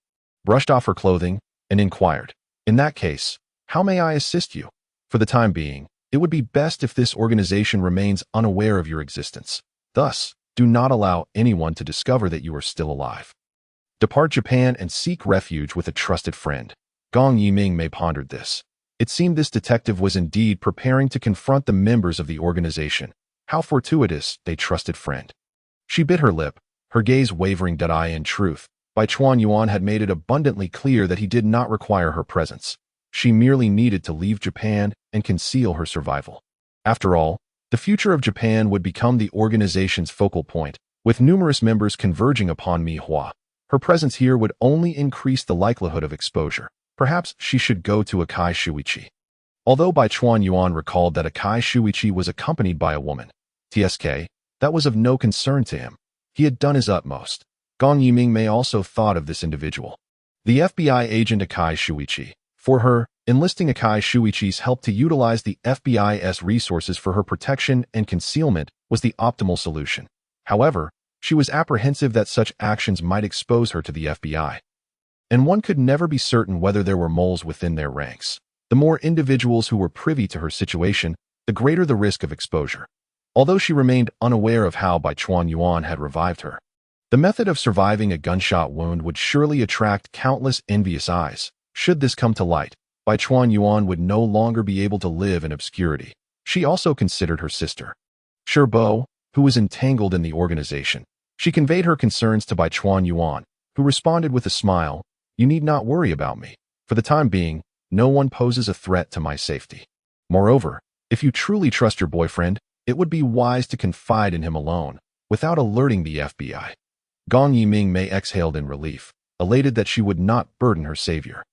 brushed off her clothing, and inquired, "In that case, how may I assist you? For the time being, it would be best if this organization remains unaware of your existence. Thus, do not allow anyone to discover that you are still alive. Depart Japan and seek refuge with a trusted friend." Gong Yiming pondered this. It seemed this detective was indeed preparing to confront the members of the organization. How fortuitous, a trusted friend. She bit her lip, her gaze wavering. In truth, Bai Chuan Yuan had made it abundantly clear that he did not require her presence. She merely needed to leave Japan and conceal her survival. After all, the future of Japan would become the organization's focal point, with numerous members converging upon Mihua. Her presence here would only increase the likelihood of exposure. Perhaps she should go to Akai Shuichi. Although Bai Chuan Yuan recalled that Akai Shuichi was accompanied by a woman, that was of no concern to him. He had done his utmost. Gong Yiming also thought of this individual. The FBI agent Akai Shuichi. For her, enlisting Akai Shuichi's help to utilize the FBI's resources for her protection and concealment was the optimal solution. However, she was apprehensive that such actions might expose her to the FBI. And one could never be certain whether there were moles within their ranks. The more individuals who were privy to her situation, the greater the risk of exposure. Although she remained unaware of how Bai Chuan Yuan had revived her, the method of surviving a gunshot wound would surely attract countless envious eyes. Should this come to light, Bai Chuan Yuan would no longer be able to live in obscurity. She also considered her sister, Shirbo, who was entangled in the organization. She conveyed her concerns to Bai Chuan Yuan, who responded with a smile, "You need not worry about me. For the time being, no one poses a threat to my safety. Moreover, if you truly trust your boyfriend, it would be wise to confide in him alone, without alerting the FBI." Gong Yiming exhaled in relief, elated that she would not burden her savior.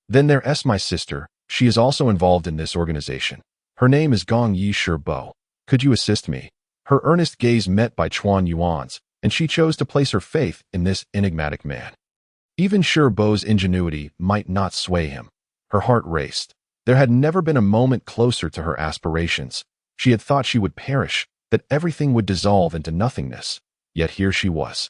"Then there's my sister. She is also involved in this organization. Her name is Gong Yi Shirbo. Could you assist me?" Her earnest gaze met Bai Chuan Yuan's, and she chose to place her faith in this enigmatic man. Even Shirbo's ingenuity might not sway him. Her heart raced. There had never been a moment closer to her aspirations. She had thought she would perish, that everything would dissolve into nothingness. Yet here she was.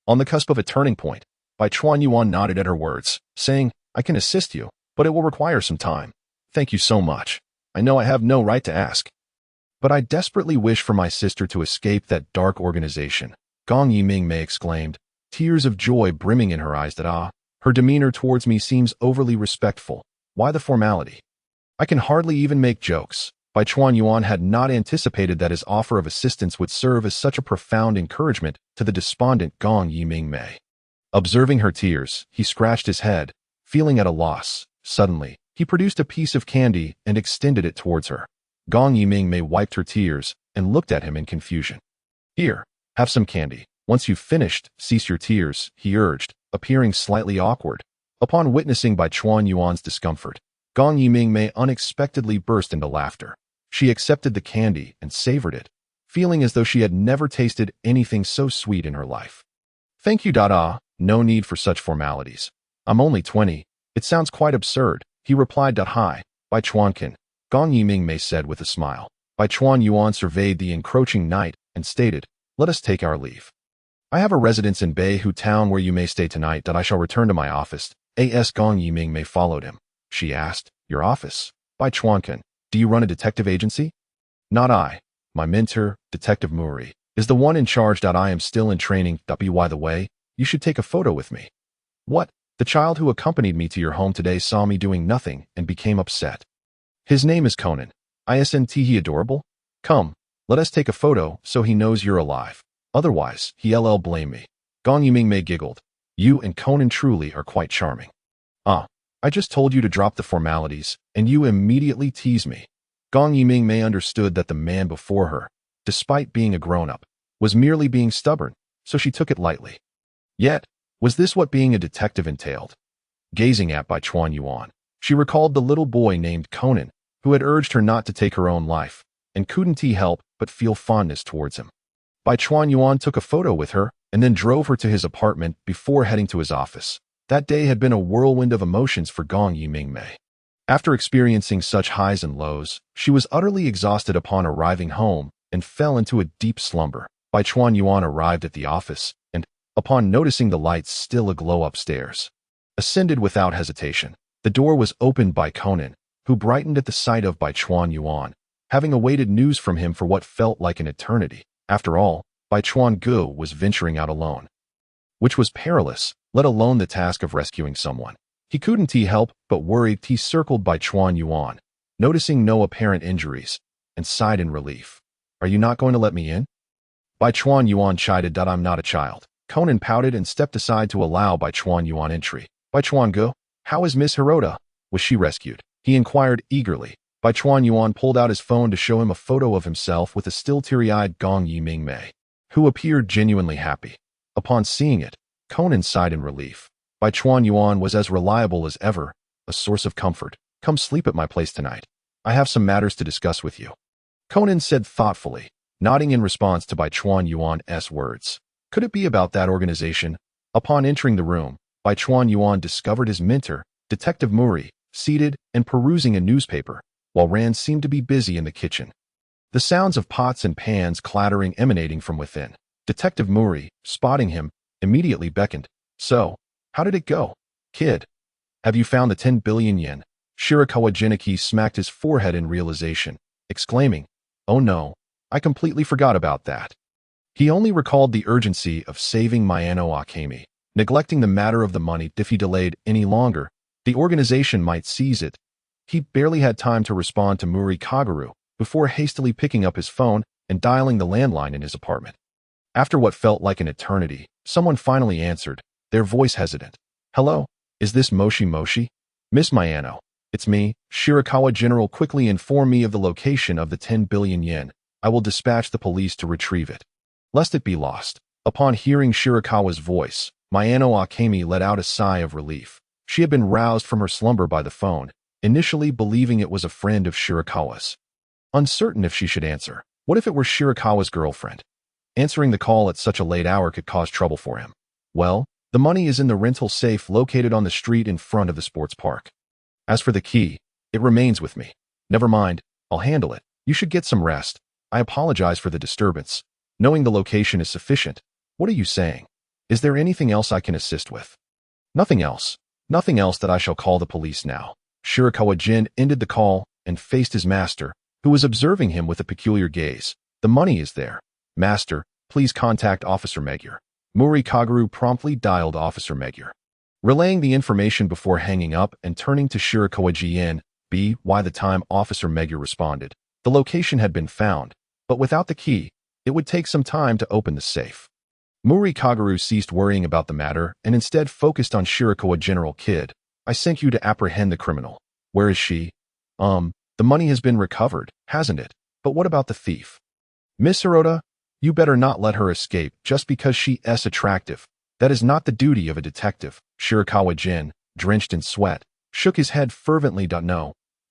On the cusp of a turning point, Bai Chuan Yuan nodded at her words, saying, "I can assist you, but it will require some time. Thank you so much. I know I have no right to ask. But I desperately wish for my sister to escape that dark organization." Gong Yiming exclaimed, tears of joy brimming in her eyes. Her demeanor towards me seems overly respectful. Why the formality? I can hardly even make jokes. Bai Chuan Yuan had not anticipated that his offer of assistance would serve as such a profound encouragement to the despondent Gong Yiming. Observing her tears, he scratched his head, feeling at a loss. Suddenly, he produced a piece of candy and extended it towards her. Gong Yiming wiped her tears and looked at him in confusion. "Here, have some candy. Once you've finished, cease your tears," he urged, appearing slightly awkward. Upon witnessing Bai Chuan Yuan's discomfort, Gong Yiming unexpectedly burst into laughter. She accepted the candy and savored it, feeling as though she had never tasted anything so sweet in her life. Thank you, no need for such formalities. I'm only 20. It sounds quite absurd, he replied. Hi, Bai Chuankin, Gong Yiming said with a smile. Bai Chuan Yuan surveyed the encroaching night and stated, let us take our leave. I have a residence in Beihu town where you may stay tonight. I shall return to my office. Gong Yiming followed him. She asked, your office? Bai Chuankin, do you run a detective agency? Not I. My mentor, Detective Muri, is the one in charge. I am still in training. By the way, you should take a photo with me. What? The child who accompanied me to your home today saw me doing nothing and became upset. His name is Conan. Isn't he adorable? Come, let us take a photo so he knows you're alive. Otherwise, he'll blame me. Gong Yiming giggled. You and Conan truly are quite charming. I just told you to drop the formalities, and you immediately tease me. Gong Yiming understood that the man before her, despite being a grown-up, was merely being stubborn, so she took it lightly. Yet, was this what being a detective entailed? Gazing at Bai Chuan Yuan, she recalled the little boy named Conan, who had urged her not to take her own life, and couldn't he help but feel fondness towards him. Bai Chuan Yuan took a photo with her and then drove her to his apartment before heading to his office. That day had been a whirlwind of emotions for Gong Yiming. After experiencing such highs and lows, she was utterly exhausted upon arriving home and fell into a deep slumber. Bai Chuan Yuan arrived at the office and, upon noticing the lights still aglow upstairs, ascended without hesitation. The door was opened by Conan, who brightened at the sight of Bai Chuan Yuan, having awaited news from him for what felt like an eternity. After all, Bai Chuan Gu was venturing out alone, which was perilous, let alone the task of rescuing someone. He couldn't help but worried. He circled Bai Chuan Yuan, noticing no apparent injuries, and sighed in relief. Are you not going to let me in? Bai Chuan Yuan chided. I'm not a child. Conan pouted and stepped aside to allow Bai Chuan Yuan entry. Bai Chuan Gu, how is Miss Hirota? Was she rescued? He inquired eagerly. Bai Chuan Yuan pulled out his phone to show him a photo of himself with a still teary-eyed Gong Yiming, who appeared genuinely happy. Upon seeing it, Conan sighed in relief. Bai Chuan Yuan was as reliable as ever, a source of comfort. Come sleep at my place tonight. I have some matters to discuss with you, Conan said thoughtfully, nodding in response to Bai Chuan Yuan's words. Could it be about that organization? Upon entering the room, Bai Chuan Yuan discovered his mentor, Detective Muri, seated and perusing a newspaper, while Rand seemed to be busy in the kitchen. The sounds of pots and pans clattering emanating from within. Detective Muri, spotting him, immediately beckoned. So, how did it go, kid? Have you found the 10 billion yen? Shirakawa Gen smacked his forehead in realization, exclaiming, oh no, I completely forgot about that. He only recalled the urgency of saving Mayano Akemi, neglecting the matter of the money. If he delayed any longer, the organization might seize it. He barely had time to respond to Muri Kaguru before hastily picking up his phone and dialing the landline in his apartment. After what felt like an eternity, someone finally answered, their voice hesitant. Hello, is this Moshi Moshi? Miss Mayano, it's me. Shirakawa General, quickly inform me of the location of the 10 billion yen. I will dispatch the police to retrieve it, lest it be lost. Upon hearing Shirakawa's voice, Mayano Akemi let out a sigh of relief. She had been roused from her slumber by the phone, initially believing it was a friend of Shirakawa's. Uncertain if she should answer. What if it were Shirakawa's girlfriend? Answering the call at such a late hour could cause trouble for him. Well, the money is in the rental safe located on the street in front of the sports park. As for the key, it remains with me. Never mind, I'll handle it. You should get some rest. I apologize for the disturbance. Knowing the location is sufficient. What are you saying? Is there anything else I can assist with? Nothing else. Nothing else that I shall call the police now. Shirakawa Gen ended the call and faced his master, who was observing him with a peculiar gaze. The money is there. Master, please contact Officer Magyar. Muri Kaguru promptly dialed Officer Magyar, relaying the information before hanging up and turning to Shirakawa Gen. By the time Officer Magyar responded, the location had been found, but without the key, it would take some time to open the safe. Muri Kaguru ceased worrying about the matter and instead focused on Shirakawa General. Kid, I sent you to apprehend the criminal. Where is she? The money has been recovered, hasn't it? But what about the thief? Miss Hirota, you better not let her escape just because she is attractive. That is not the duty of a detective. Shirakawa Gen, drenched in sweat, shook his head fervently.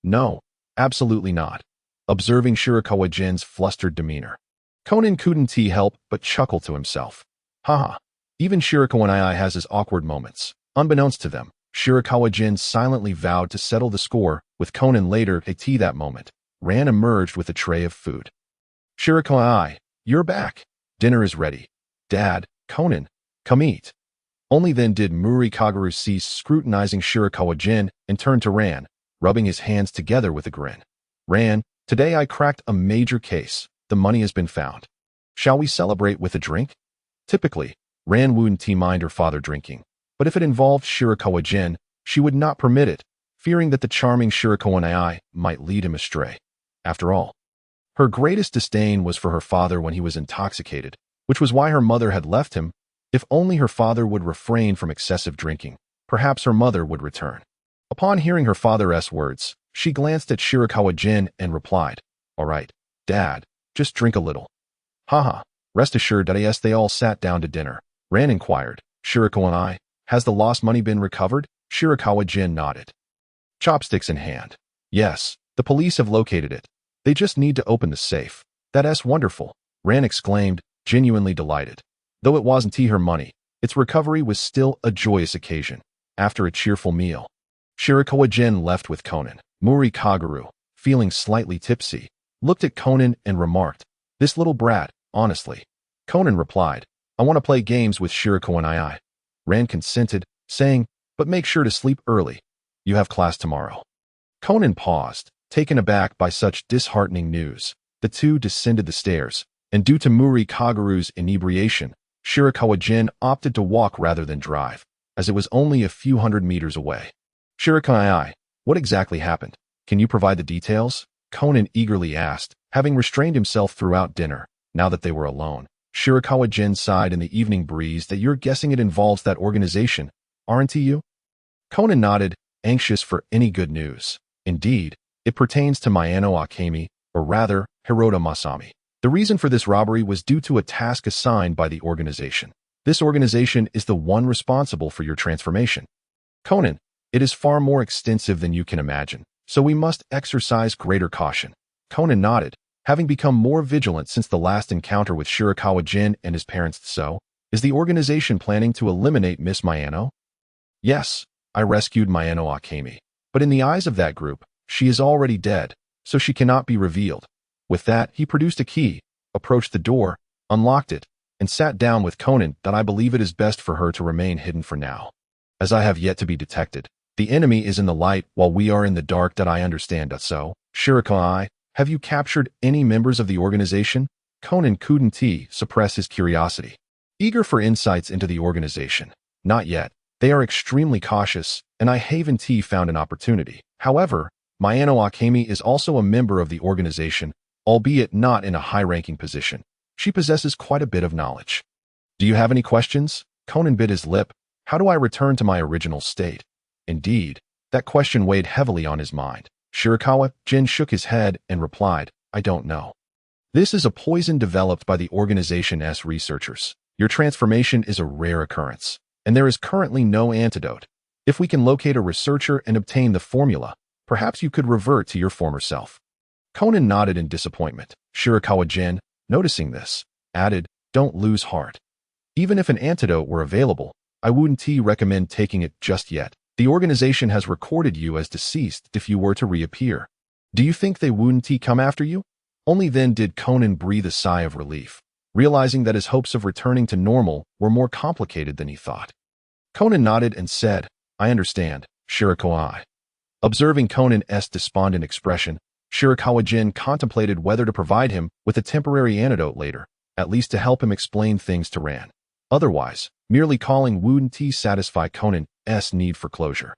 No, absolutely not. Observing Shirakawa Gen's flustered demeanor, Conan couldn't help but chuckle to himself. Haha. Even Shirakawa has his awkward moments. Unbeknownst to them, Shirakawa Gen silently vowed to settle the score with Conan later at that moment. Ran emerged with a tray of food. Shirakawa, you're back. Dinner is ready. Dad, Conan, come eat. Only then did Muri Kaguru cease scrutinizing Shirakawa Gen and turn to Ran, rubbing his hands together with a grin. Ran, today I cracked a major case. The money has been found. Shall we celebrate with a drink? Typically, Ran wouldn't mind her father drinking, but if it involved Shirakawa Gen, she would not permit it, fearing that the charming Shirakawa might lead him astray. After all, her greatest disdain was for her father when he was intoxicated, which was why her mother had left him. If only her father would refrain from excessive drinking, perhaps her mother would return. Upon hearing her father's words, she glanced at Shirakawa Gen and replied, "All right, Dad, just drink a little." Haha, rest assured that yes, they all sat down to dinner. Ran inquired, Shirakawa, has the lost money been recovered? Shirakawa Gen nodded. Chopsticks in hand. Yes, the police have located it. They just need to open the safe. That's wonderful, Ran exclaimed, genuinely delighted. Though it wasn't her money, its recovery was still a joyous occasion. After a cheerful meal, Shirakawa Gen left with Conan. Muri Kaguru, feeling slightly tipsy, looked at Conan and remarked, "This little brat, honestly." Conan replied, "I want to play games with Shirakawa." Ran consented, saying, "But make sure to sleep early. You have class tomorrow." Conan paused, taken aback by such disheartening news. The two descended the stairs, and due to Muri Kaguru's inebriation, Shirakawa Gen opted to walk rather than drive, as it was only a few hundred meters away. Shirakawa, what exactly happened? Can you provide the details? Conan eagerly asked, having restrained himself throughout dinner. Now that they were alone, Shirakawa Gen sighed in the evening breeze that you're guessing it involves that organization, aren't you? Conan nodded, anxious for any good news. Indeed, it pertains to Mayano Akemi, or rather, Hirota Masami. The reason for this robbery was due to a task assigned by the organization. This organization is the one responsible for your transformation. Conan, it is far more extensive than you can imagine, so we must exercise greater caution. Conan nodded, having become more vigilant since the last encounter with Shirakawa Gen and his parents. So, is the organization planning to eliminate Miss Mayano? Yes, I rescued Mayano Akemi, but in the eyes of that group, she is already dead, so she cannot be revealed. With that, he produced a key, approached the door, unlocked it, and sat down with Conan that I believe it is best for her to remain hidden for now, as I have yet to be detected. The enemy is in the light while we are in the dark that I understand. So, Shirakawa, have you captured any members of the organization? Conan couldn't suppress his curiosity, eager for insights into the organization. Not yet. They are extremely cautious, and I haven't found an opportunity. However, Mayano Akemi is also a member of the organization, albeit not in a high-ranking position. She possesses quite a bit of knowledge. Do you have any questions? Conan bit his lip. How do I return to my original state? Indeed, that question weighed heavily on his mind. Shirakawa Gen shook his head and replied, I don't know. This is a poison developed by the organization's researchers. Your transformation is a rare occurrence, and there is currently no antidote. If we can locate a researcher and obtain the formula, perhaps you could revert to your former self. Conan nodded in disappointment. Shirakawa Gen, noticing this, added, don't lose heart. Even if an antidote were available, I wouldn't recommend taking it just yet. The organization has recorded you as deceased if you were to reappear. Do you think they wouldn't come after you? Only then did Conan breathe a sigh of relief, realizing that his hopes of returning to normal were more complicated than he thought. Conan nodded and said, I understand, Shirakawa. Observing Conan's despondent expression, Shirakawa Gen contemplated whether to provide him with a temporary antidote later, at least to help him explain things to Ran. Otherwise, merely calling wouldn't satisfy Conan's need for closure.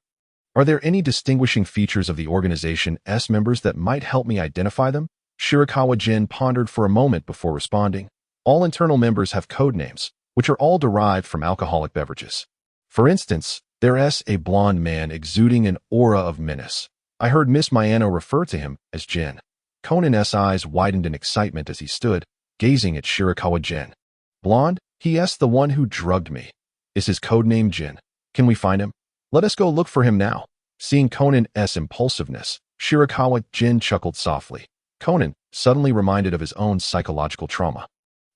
Are there any distinguishing features of the organization's members that might help me identify them? Shirakawa Gen pondered for a moment before responding. All internal members have code names, which are all derived from alcoholic beverages. For instance, there's a blonde man exuding an aura of menace. I heard Miss Mayano refer to him as Gen. Conan's eyes widened in excitement as he stood, gazing at Shirakawa Gen. Blonde? He's the one who drugged me. Is his codename Gen? Can we find him? Let us go look for him now. Seeing Conan's impulsiveness, Shirakawa Gen chuckled softly. Conan, suddenly reminded of his own psychological trauma,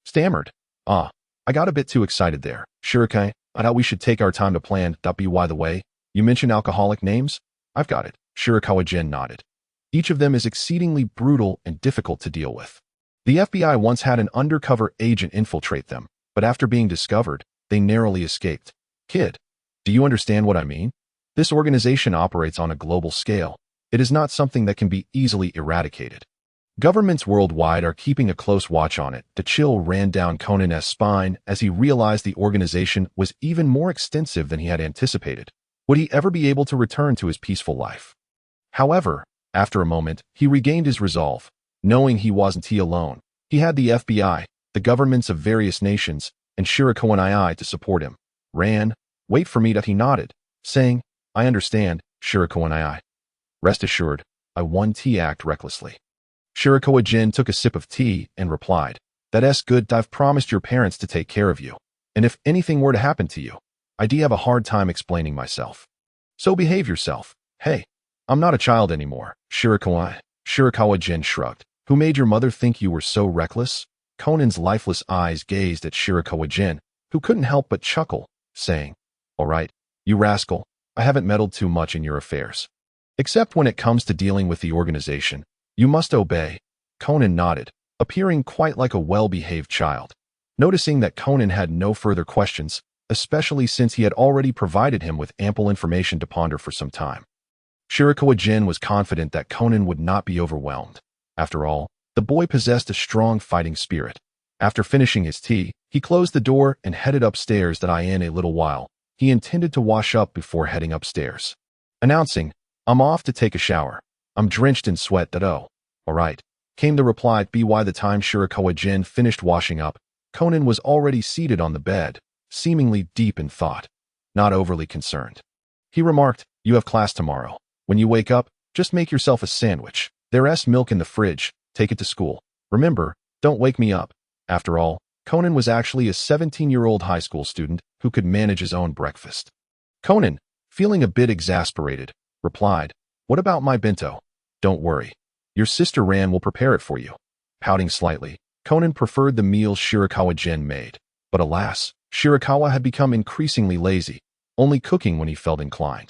stammered. I got a bit too excited there. Shirakawa, I thought we should take our time to plan. By the way, you mentioned alcoholic names? I've got it. Shirakawa Gen nodded. Each of them is exceedingly brutal and difficult to deal with. The FBI once had an undercover agent infiltrate them, but after being discovered, they narrowly escaped. Kid, do you understand what I mean? This organization operates on a global scale. It is not something that can be easily eradicated. Governments worldwide are keeping a close watch on it. The chill ran down Conan's spine as he realized the organization was even more extensive than he had anticipated. Would he ever be able to return to his peaceful life? However, after a moment, he regained his resolve. Knowing he wasn't alone, he had the FBI, the governments of various nations, and Shirakawa to support him. Wait for me. He nodded, saying, I understand, Shirakawa. Rest assured, I won't act recklessly. Shirakawa Gen took a sip of tea and replied, That's good. I've promised your parents to take care of you. And if anything were to happen to you, I'd have a hard time explaining myself. So behave yourself. Hey, I'm not a child anymore, Shirakawa Gen shrugged. Who made your mother think you were so reckless? Conan's lifeless eyes gazed at Shirakawa Gen, who couldn't help but chuckle, saying, All right, you rascal, I haven't meddled too much in your affairs. Except when it comes to dealing with the organization, you must obey. Conan nodded, appearing quite like a well-behaved child. Noticing that Conan had no further questions, especially since he had already provided him with ample information to ponder for some time. Shirakawa Gen was confident that Conan would not be overwhelmed. After all, the boy possessed a strong fighting spirit. After finishing his tea, he closed the door and headed upstairs. In a little while, he intended to wash up before heading upstairs, announcing, I'm off to take a shower. I'm drenched in sweat. All right, came the reply. By the time Shirakawa Gen finished washing up, Conan was already seated on the bed, seemingly deep in thought, not overly concerned. He remarked, You have class tomorrow. When you wake up, just make yourself a sandwich. There's milk in the fridge. Take it to school. Remember, don't wake me up. After all, Conan was actually a 17-year-old high school student who could manage his own breakfast. Conan, feeling a bit exasperated, replied, What about my bento? Don't worry. Your sister Ran will prepare it for you. Pouting slightly, Conan preferred the meals Shirakawa Gen made. But alas, Shirakawa had become increasingly lazy, only cooking when he felt inclined.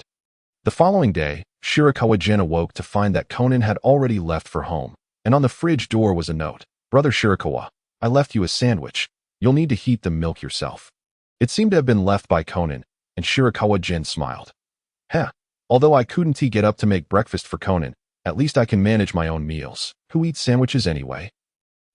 The following day, Shirakawa Gen awoke to find that Conan had already left for home, and on the fridge door was a note. Brother Shirakawa, I left you a sandwich. You'll need to heat the milk yourself. It seemed to have been left by Conan, and Shirakawa Gen smiled. Although I couldn't get up to make breakfast for Conan, at least I can manage my own meals. Who eats sandwiches anyway?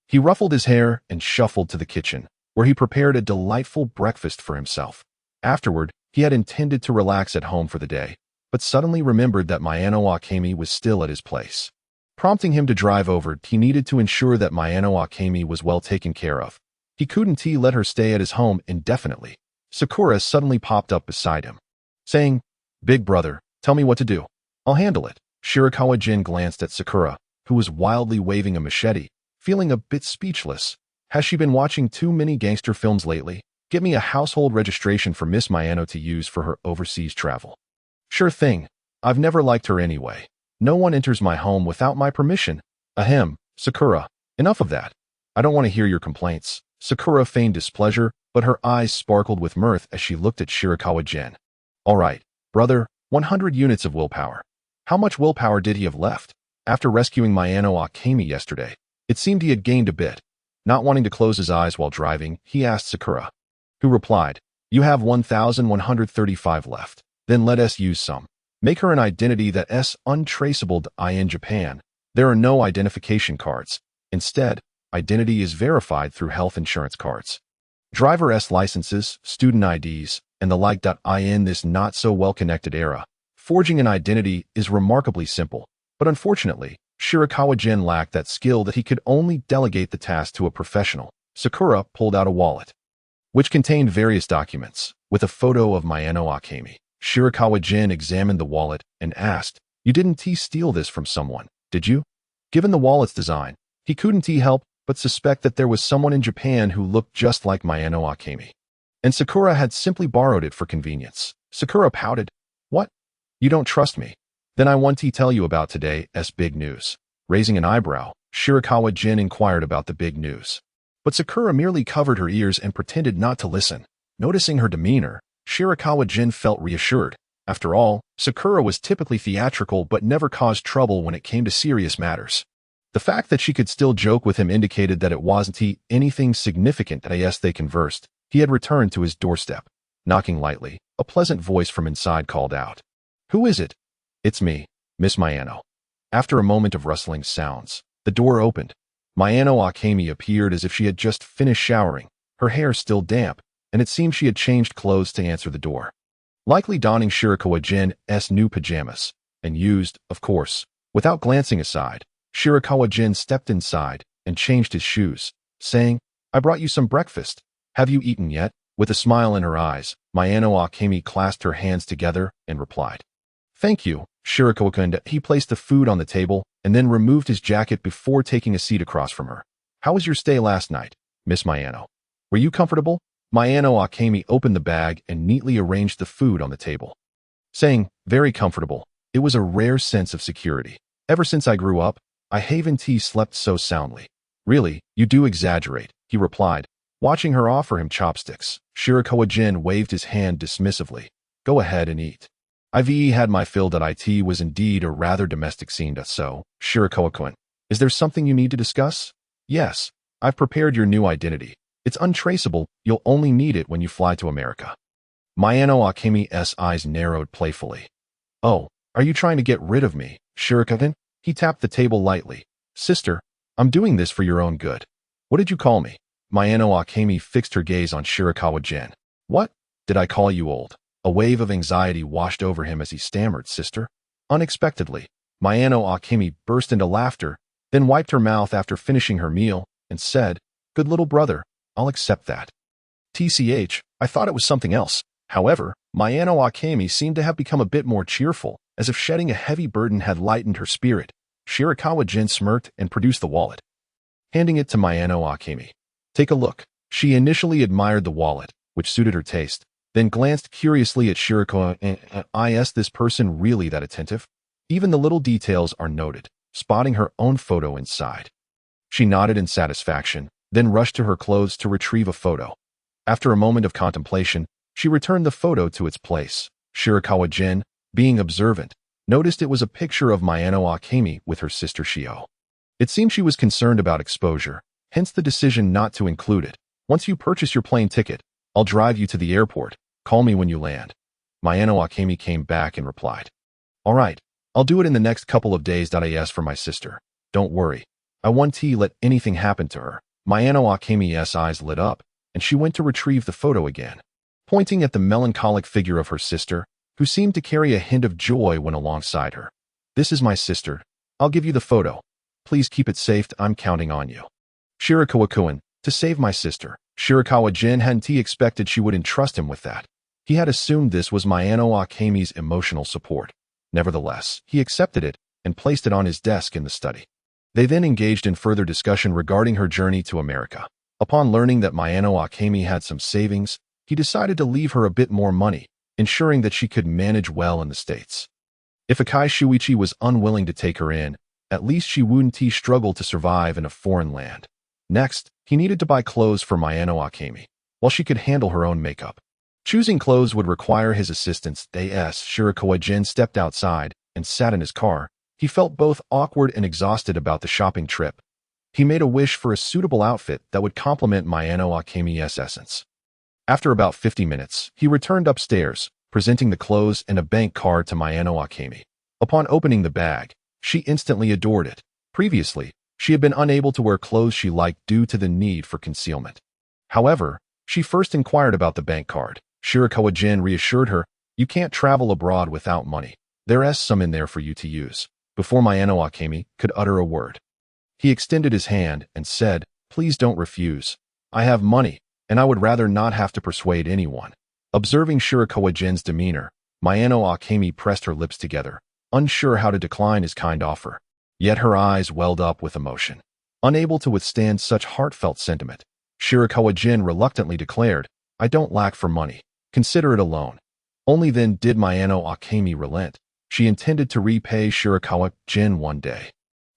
He ruffled his hair and shuffled to the kitchen, where he prepared a delightful breakfast for himself. Afterward, he had intended to relax at home for the day, but suddenly remembered that Mayano Akemi was still at his place. Prompting him to drive over, he needed to ensure that Mayano Akemi was well taken care of. He couldn't let her stay at his home indefinitely. Sakura suddenly popped up beside him, saying, Big brother, tell me what to do. I'll handle it. Shirakawa Gen glanced at Sakura, who was wildly waving a machete, feeling a bit speechless. Has she been watching too many gangster films lately? Get me a household registration for Miss Mayano to use for her overseas travel. Sure thing. I've never liked her anyway. No one enters my home without my permission. Ahem, Sakura. Enough of that. I don't want to hear your complaints. Sakura feigned displeasure, but her eyes sparkled with mirth as she looked at Shirakawa Gen. All right, brother, 100 units of willpower. How much willpower did he have left? After rescuing Mayano Akemi yesterday, it seemed he had gained a bit. Not wanting to close his eyes while driving, he asked Sakura, who replied, You have 1,135 left. Then let us use some. Make her an identity that's untraceable in Japan. There are no identification cards. Instead, identity is verified through health insurance cards, driver's licenses, student IDs, and the like. In this not so well-connected era, forging an identity is remarkably simple, but unfortunately, Shirakawa Gen lacked that skill that he could only delegate the task to a professional. Sakura pulled out a wallet, which contained various documents, with a photo of Mayano Akemi. Shirakawa Gen examined the wallet and asked, You didn't steal this from someone, did you? Given the wallet's design, he couldn't help but suspect that there was someone in Japan who looked just like Mayano Akemi. And Sakura had simply borrowed it for convenience. Sakura pouted, What? You don't trust me? Then I want to tell you about today's big news. Raising an eyebrow, Shirakawa Gen inquired about the big news. But Sakura merely covered her ears and pretended not to listen. Noticing her demeanor, Shirakawa Gen felt reassured. After all, Sakura was typically theatrical but never caused trouble when it came to serious matters. The fact that she could still joke with him indicated that it wasn't anything significant. As they conversed, he had returned to his doorstep. Knocking lightly, a pleasant voice from inside called out, "Who is it?" "It's me, Miss Mayano." After a moment of rustling sounds, the door opened. Mayano Akemi appeared as if she had just finished showering, her hair still damp, and it seemed she had changed clothes to answer the door. Likely donning Shirakawa Gen's new pajamas, and used, of course. Without glancing aside, Shirakawa Gen stepped inside and changed his shoes, saying, "I brought you some breakfast. Have you eaten yet?" With a smile in her eyes, Mayano Akemi clasped her hands together and replied, "Thank you, Shirakawa-kun." He placed the food on the table and then removed his jacket before taking a seat across from her. "How was your stay last night, Miss Mayano? Were you comfortable?" Mayano Akemi opened the bag and neatly arranged the food on the table, saying, "Very comfortable." It was a rare sense of security. "Ever since I grew up, I haven't slept so soundly." "Really, you do exaggerate," he replied, watching her offer him chopsticks. Shirakawa Gen waved his hand dismissively. "Go ahead and eat. I've had my fill." It was indeed a rather domestic scene. "So, Shirakawa-kun, is there something you need to discuss?" "Yes, I've prepared your new identity. It's untraceable. You'll only need it when you fly to America." Mayano Akemi's eyes narrowed playfully. "Oh, are you trying to get rid of me, Shirakawa?" He tapped the table lightly. "Sister, I'm doing this for your own good." "What did you call me?" Mayano Akemi fixed her gaze on Shirakawa Gen. "What? Did I call you old?" A wave of anxiety washed over him as he stammered, "Sister?" Unexpectedly, Mayano Akemi burst into laughter, then wiped her mouth after finishing her meal, and said, "Good little brother, I'll accept that." I thought it was something else. However, Mayano Akemi seemed to have become a bit more cheerful, as if shedding a heavy burden had lightened her spirit. Shirakawa Gen smirked and produced the wallet, handing it to Mayano Akemi. "Take a look." She initially admired the wallet, which suited her taste, then glanced curiously at Shirakawa. Is this person really that attentive? Even the little details are noted, spotting her own photo inside. She nodded in satisfaction, then rushed to her clothes to retrieve a photo. After a moment of contemplation, she returned the photo to its place. Shirakawa Gen, being observant, noticed it was a picture of Mayano Akemi with her sister Shio. It seemed she was concerned about exposure, hence the decision not to include it. "Once you purchase your plane ticket, I'll drive you to the airport. Call me when you land." Mayano Akemi came back and replied, "All right, I'll do it in the next couple of days. For my sister. Don't worry. I won't let anything happen to her." Mayano Akemi's eyes lit up, and she went to retrieve the photo again, pointing at the melancholic figure of her sister, who seemed to carry a hint of joy when alongside her. "This is my sister. I'll give you the photo. Please keep it safe. I'm counting on you, Shirakawa-kun, to save my sister." Shirakawa Gen hadn't expected she would entrust him with that. He had assumed this was Mayano Akemi's emotional support. Nevertheless, he accepted it and placed it on his desk in the study. They then engaged in further discussion regarding her journey to America. Upon learning that Mayano Akemi had some savings, he decided to leave her a bit more money, ensuring that she could manage well in the States. If Akai Shuichi was unwilling to take her in, at least she wouldn't struggle to survive in a foreign land. Next, he needed to buy clothes for Mayano Akemi, while she could handle her own makeup. Choosing clothes would require his assistance. Shirakawa Gen stepped outside and sat in his car. He felt both awkward and exhausted about the shopping trip. He made a wish for a suitable outfit that would complement Mayano Akemi's essence. After about 50 minutes, he returned upstairs, presenting the clothes and a bank card to Mayano Akemi. Upon opening the bag, she instantly adored it. Previously, she had been unable to wear clothes she liked due to the need for concealment. However, she first inquired about the bank card. Shirakawa Gen reassured her, "You can't travel abroad without money. There's some in there for you to use." Before Mayano Akemi could utter a word, he extended his hand and said, "Please don't refuse. I have money, and I would rather not have to persuade anyone." Observing Shirakawa Gen's demeanor, Mayano Akemi pressed her lips together, unsure how to decline his kind offer. Yet her eyes welled up with emotion. Unable to withstand such heartfelt sentiment, Shirakawa Gen reluctantly declared, "I don't lack for money. Consider it a loan." Only then did Mayano Akemi relent. She intended to repay Shirakawa Gen one day.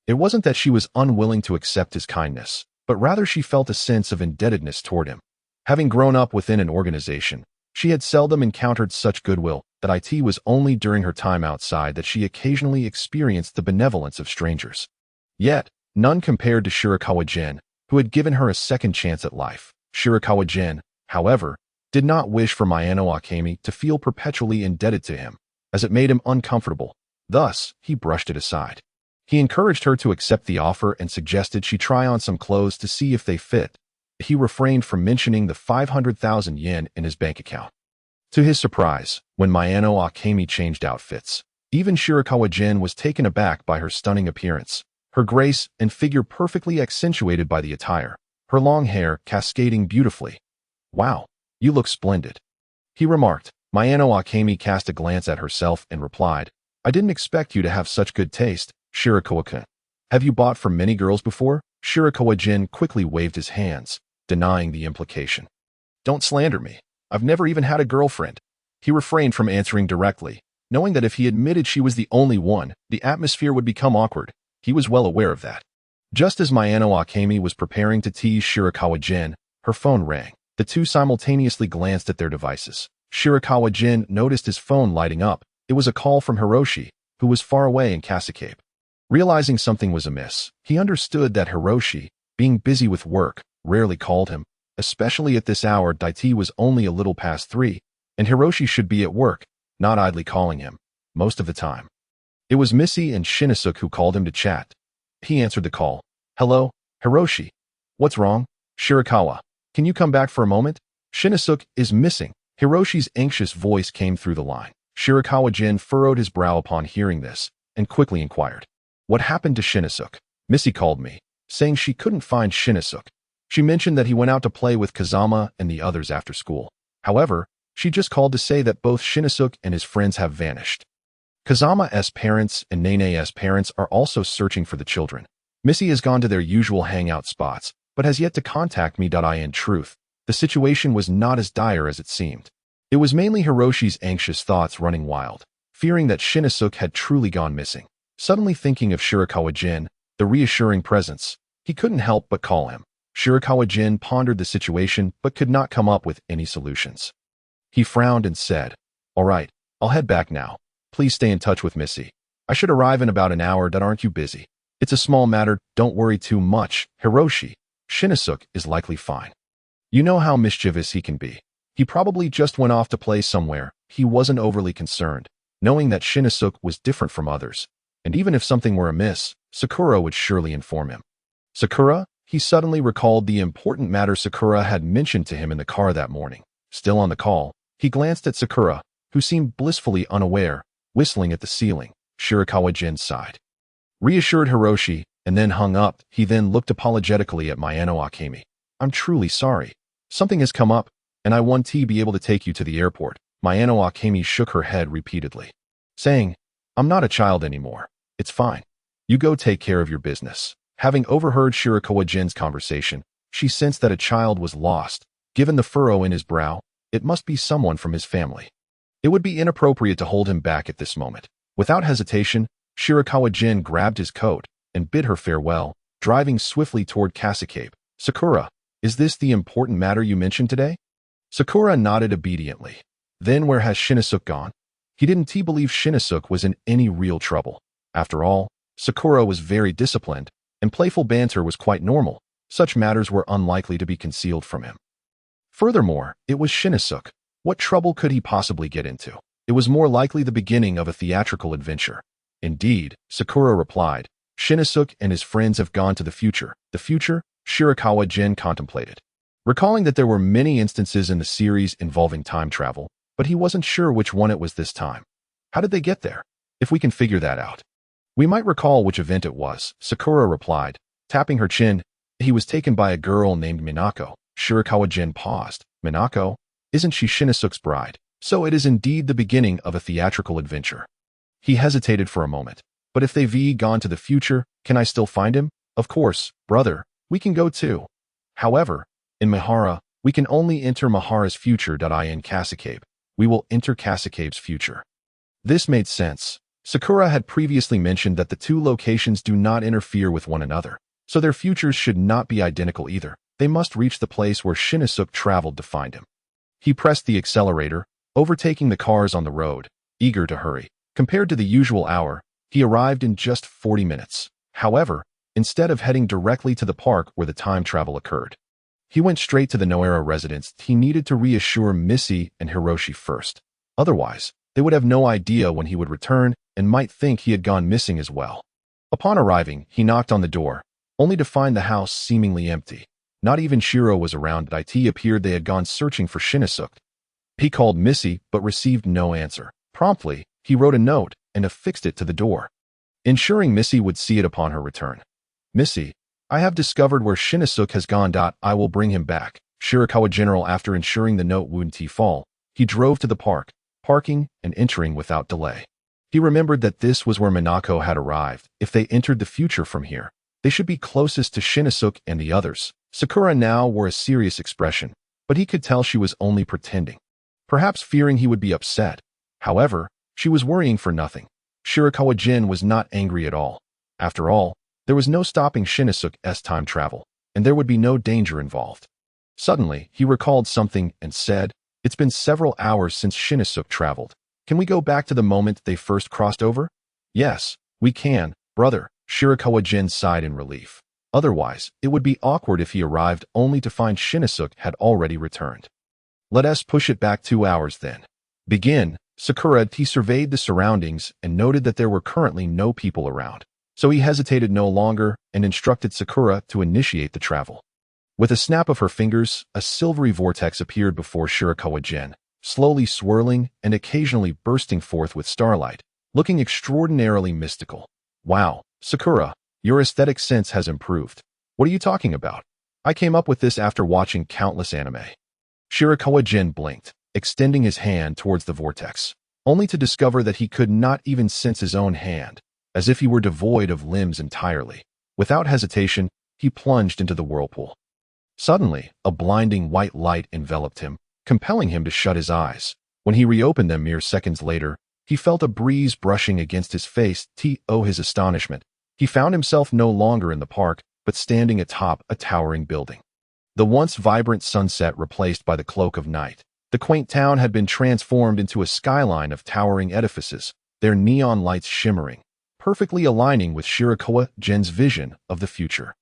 It wasn't that she was unwilling to accept his kindness, but rather she felt a sense of indebtedness toward him. Having grown up within an organization, she had seldom encountered such goodwill that it was only during her time outside that she occasionally experienced the benevolence of strangers. Yet, none compared to Shirakawa Gen, who had given her a second chance at life. Shirakawa Gen, however, did not wish for Mayano Akemi to feel perpetually indebted to him, as it made him uncomfortable. Thus, he brushed it aside. He encouraged her to accept the offer and suggested she try on some clothes to see if they fit. He refrained from mentioning the 500,000 yen in his bank account. To his surprise, when Mayano Akemi changed outfits, even Shirakawa Gen was taken aback by her stunning appearance, her grace and figure perfectly accentuated by the attire, her long hair cascading beautifully. "Wow, you look splendid," he remarked. Mayano Akemi cast a glance at herself and replied, "I didn't expect you to have such good taste, Shirakawa-kun. Have you bought from many girls before?" Shirakawa Gen quickly waved his hands, denying the implication. "Don't slander me. I've never even had a girlfriend." He refrained from answering directly, knowing that if he admitted she was the only one, the atmosphere would become awkward. He was well aware of that. Just as Mayano Akemi was preparing to tease Shirakawa Gen, her phone rang. The two simultaneously glanced at their devices. Shirakawa Gen noticed his phone lighting up. It was a call from Hiroshi, who was far away in Kasukabe. Realizing something was amiss, he understood that Hiroshi, being busy with work, rarely called him, especially at this hour. It was only a little past 3, and Hiroshi should be at work, not idly calling him, most of the time. It was Missy and Shinichika who called him to chat. He answered the call. "Hello, Hiroshi. What's wrong? Shirakawa, can you come back for a moment? Shinichika is missing." Hiroshi's anxious voice came through the line. Shirakawa Gen furrowed his brow upon hearing this, and quickly inquired, "What happened to Shinichika?" "Missy called me, saying she couldn't find Shinichika. She mentioned that he went out to play with Kazama and the others after school. However, she just called to say that both Shinichika and his friends have vanished. Kazama's parents and Nene's parents are also searching for the children. Missy has gone to their usual hangout spots, but has yet to contact me. In truth, the situation was not as dire as it seemed. It was mainly Hiroshi's anxious thoughts running wild, fearing that Shinichika had truly gone missing. Suddenly thinking of Shirakawa Gen, the reassuring presence, he couldn't help but call him. Shirakawa Gen pondered the situation but could not come up with any solutions. He frowned and said, "All right, I'll head back now. Please stay in touch with Missy. I should arrive in about an hour. Aren't you busy? It's a small matter, don't worry too much, Hiroshi. Shinichika is likely fine. You know how mischievous he can be. He probably just went off to play somewhere." He wasn't overly concerned, knowing that Shinichika was different from others, and even if something were amiss, Sakura would surely inform him. Sakura? He suddenly recalled the important matter Sakura had mentioned to him in the car that morning. Still on the call, he glanced at Sakura, who seemed blissfully unaware, whistling at the ceiling. Shirakawa Gen sighed, reassured Hiroshi, and then hung up. He then looked apologetically at Mayano Akemi. "I'm truly sorry. Something has come up, and I want to be able to take you to the airport." Mayano Akemi shook her head repeatedly, saying, "I'm not a child anymore. It's fine. You go take care of your business." Having overheard Shirakawa Gen's conversation, she sensed that a child was lost. Given the furrow in his brow, it must be someone from his family. It would be inappropriate to hold him back at this moment. Without hesitation, Shirakawa Gen grabbed his coat and bid her farewell, driving swiftly toward Kasukabe. "Sakura, is this the important matter you mentioned today?" Sakura nodded obediently. "Then where has Shinichika gone?" He didn't believe Shinichika was in any real trouble. After all, Sakura was very disciplined, and playful banter was quite normal. Such matters were unlikely to be concealed from him. Furthermore, it was Shinichika. What trouble could he possibly get into? It was more likely the beginning of a theatrical adventure. "Indeed," Sakura replied, "Shinichika and his friends have gone to the future." The future? Shirakawa Gen contemplated, recalling that there were many instances in the series involving time travel, but he wasn't sure which one it was this time. How did they get there? If we can figure that out, we might recall which event it was, Sakura replied, tapping her chin. "He was taken by a girl named Minako." Shirakawa Gen paused. "Minako? Isn't she Shinichika's bride?" So it is indeed the beginning of a theatrical adventure. He hesitated for a moment. "But if they've gone to the future, can I still find him?" "Of course, brother, we can go too. However, in Mihara, we can only enter Mihara's future. In Kasukabe, we will enter Kasukabe's future." This made sense. Sakura had previously mentioned that the two locations do not interfere with one another, so their futures should not be identical either. They must reach the place where Shinichiro traveled to find him. He pressed the accelerator, overtaking the cars on the road, eager to hurry. Compared to the usual hour, he arrived in just 40 minutes. However, instead of heading directly to the park where the time travel occurred, he went straight to the Noera residence. He needed to reassure Missy and Hiroshi first. Otherwise, they would have no idea when he would return and might think he had gone missing as well. Upon arriving, he knocked on the door, only to find the house seemingly empty. Not even Shiro was around. It appeared they had gone searching for Shinichiro. He called Missy but received no answer. Promptly, he wrote a note and affixed it to the door, ensuring Missy would see it upon her return. Missy, I have discovered where Shinichiro has gone. I will bring him back. Shirakawa General. After ensuring the note wouldn't fall, he drove to the park, parking and entering without delay. He remembered that this was where Minako had arrived. If they entered the future from here, they should be closest to Shinichiro and the others. Sakura now wore a serious expression, but he could tell she was only pretending, perhaps fearing he would be upset. However, she was worrying for nothing. Shirakawa Gen was not angry at all. After all, there was no stopping Shinichiro's time travel, and there would be no danger involved. Suddenly, he recalled something and said, "It's been several hours since Shinichiro traveled. Can we go back to the moment they first crossed over?" "Yes, we can, brother," Shirakawa Gen sighed in relief. Otherwise, it would be awkward if he arrived only to find Shinichiro had already returned. "Let us push it back 2 hours then." Begin. Sakura. He surveyed the surroundings and noted that there were currently no people around, so he hesitated no longer and instructed Sakura to initiate the travel. With a snap of her fingers, a silvery vortex appeared before Shirakawa Gen, slowly swirling and occasionally bursting forth with starlight, looking extraordinarily mystical. "Wow, Sakura, your aesthetic sense has improved. What are you talking about? I came up with this after watching countless anime." Shirakawa Gen blinked, extending his hand towards the vortex, only to discover that he could not even sense his own hand, as if he were devoid of limbs entirely. Without hesitation, he plunged into the whirlpool. Suddenly, a blinding white light enveloped him, compelling him to shut his eyes. When he reopened them mere seconds later, he felt a breeze brushing against his face. To his astonishment, he found himself no longer in the park, but standing atop a towering building. The once vibrant sunset replaced by the cloak of night. The quaint town had been transformed into a skyline of towering edifices, their neon lights shimmering, perfectly aligning with Shirakawa Gen's vision of the future.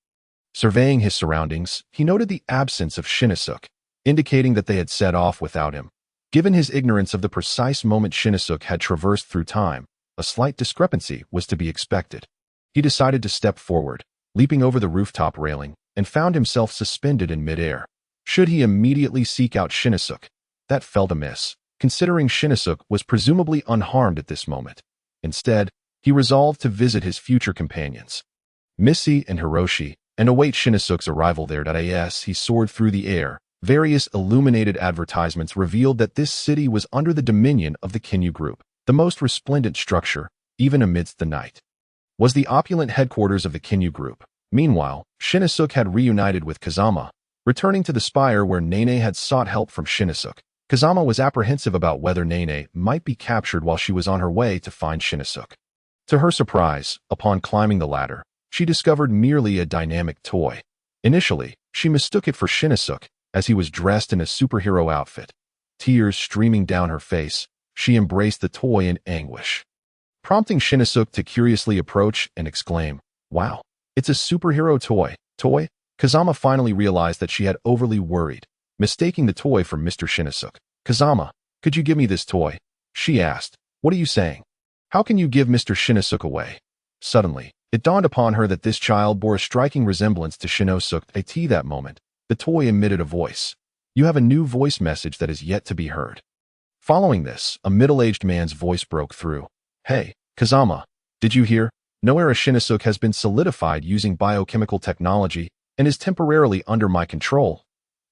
Surveying his surroundings, he noted the absence of Shinichiro, indicating that they had set off without him. Given his ignorance of the precise moment Shinichiro had traversed through time, a slight discrepancy was to be expected. He decided to step forward, leaping over the rooftop railing, and found himself suspended in midair. Should he immediately seek out Shinichiro? That felt amiss, considering Shinichiro was presumably unharmed at this moment. Instead, he resolved to visit his future companions, Missy and Hiroshi, and await Shinichiro's arrival there. As he soared through the air, various illuminated advertisements revealed that this city was under the dominion of the Kinyu Group. The most resplendent structure, even amidst the night, was the opulent headquarters of the Kinyu Group. Meanwhile, Shinichiro had reunited with Kazama, returning to the spire where Nene had sought help from Shinichiro. Kazama was apprehensive about whether Nene might be captured while she was on her way to find Shinichiro. To her surprise, upon climbing the ladder, she discovered merely a dynamic toy. Initially, she mistook it for Shinichiro, as he was dressed in a superhero outfit. Tears streaming down her face, she embraced the toy in anguish, prompting Shinichiro to curiously approach and exclaim, "Wow, it's a superhero toy." Kazama finally realized that she had overly worried, mistaking the toy for Mr. Shinichiro. "Kazama, could you give me this toy?" she asked. "What are you saying? How can you give Mr. Shinichiro away?" Suddenly, it dawned upon her that this child bore a striking resemblance to Shinichiro. At that moment, the toy emitted a voice. "You have a new voice message that is yet to be heard." Following this, a middle-aged man's voice broke through. "Hey, Kazama, did you hear? Noera Shinichiro has been solidified using biochemical technology and is temporarily under my control.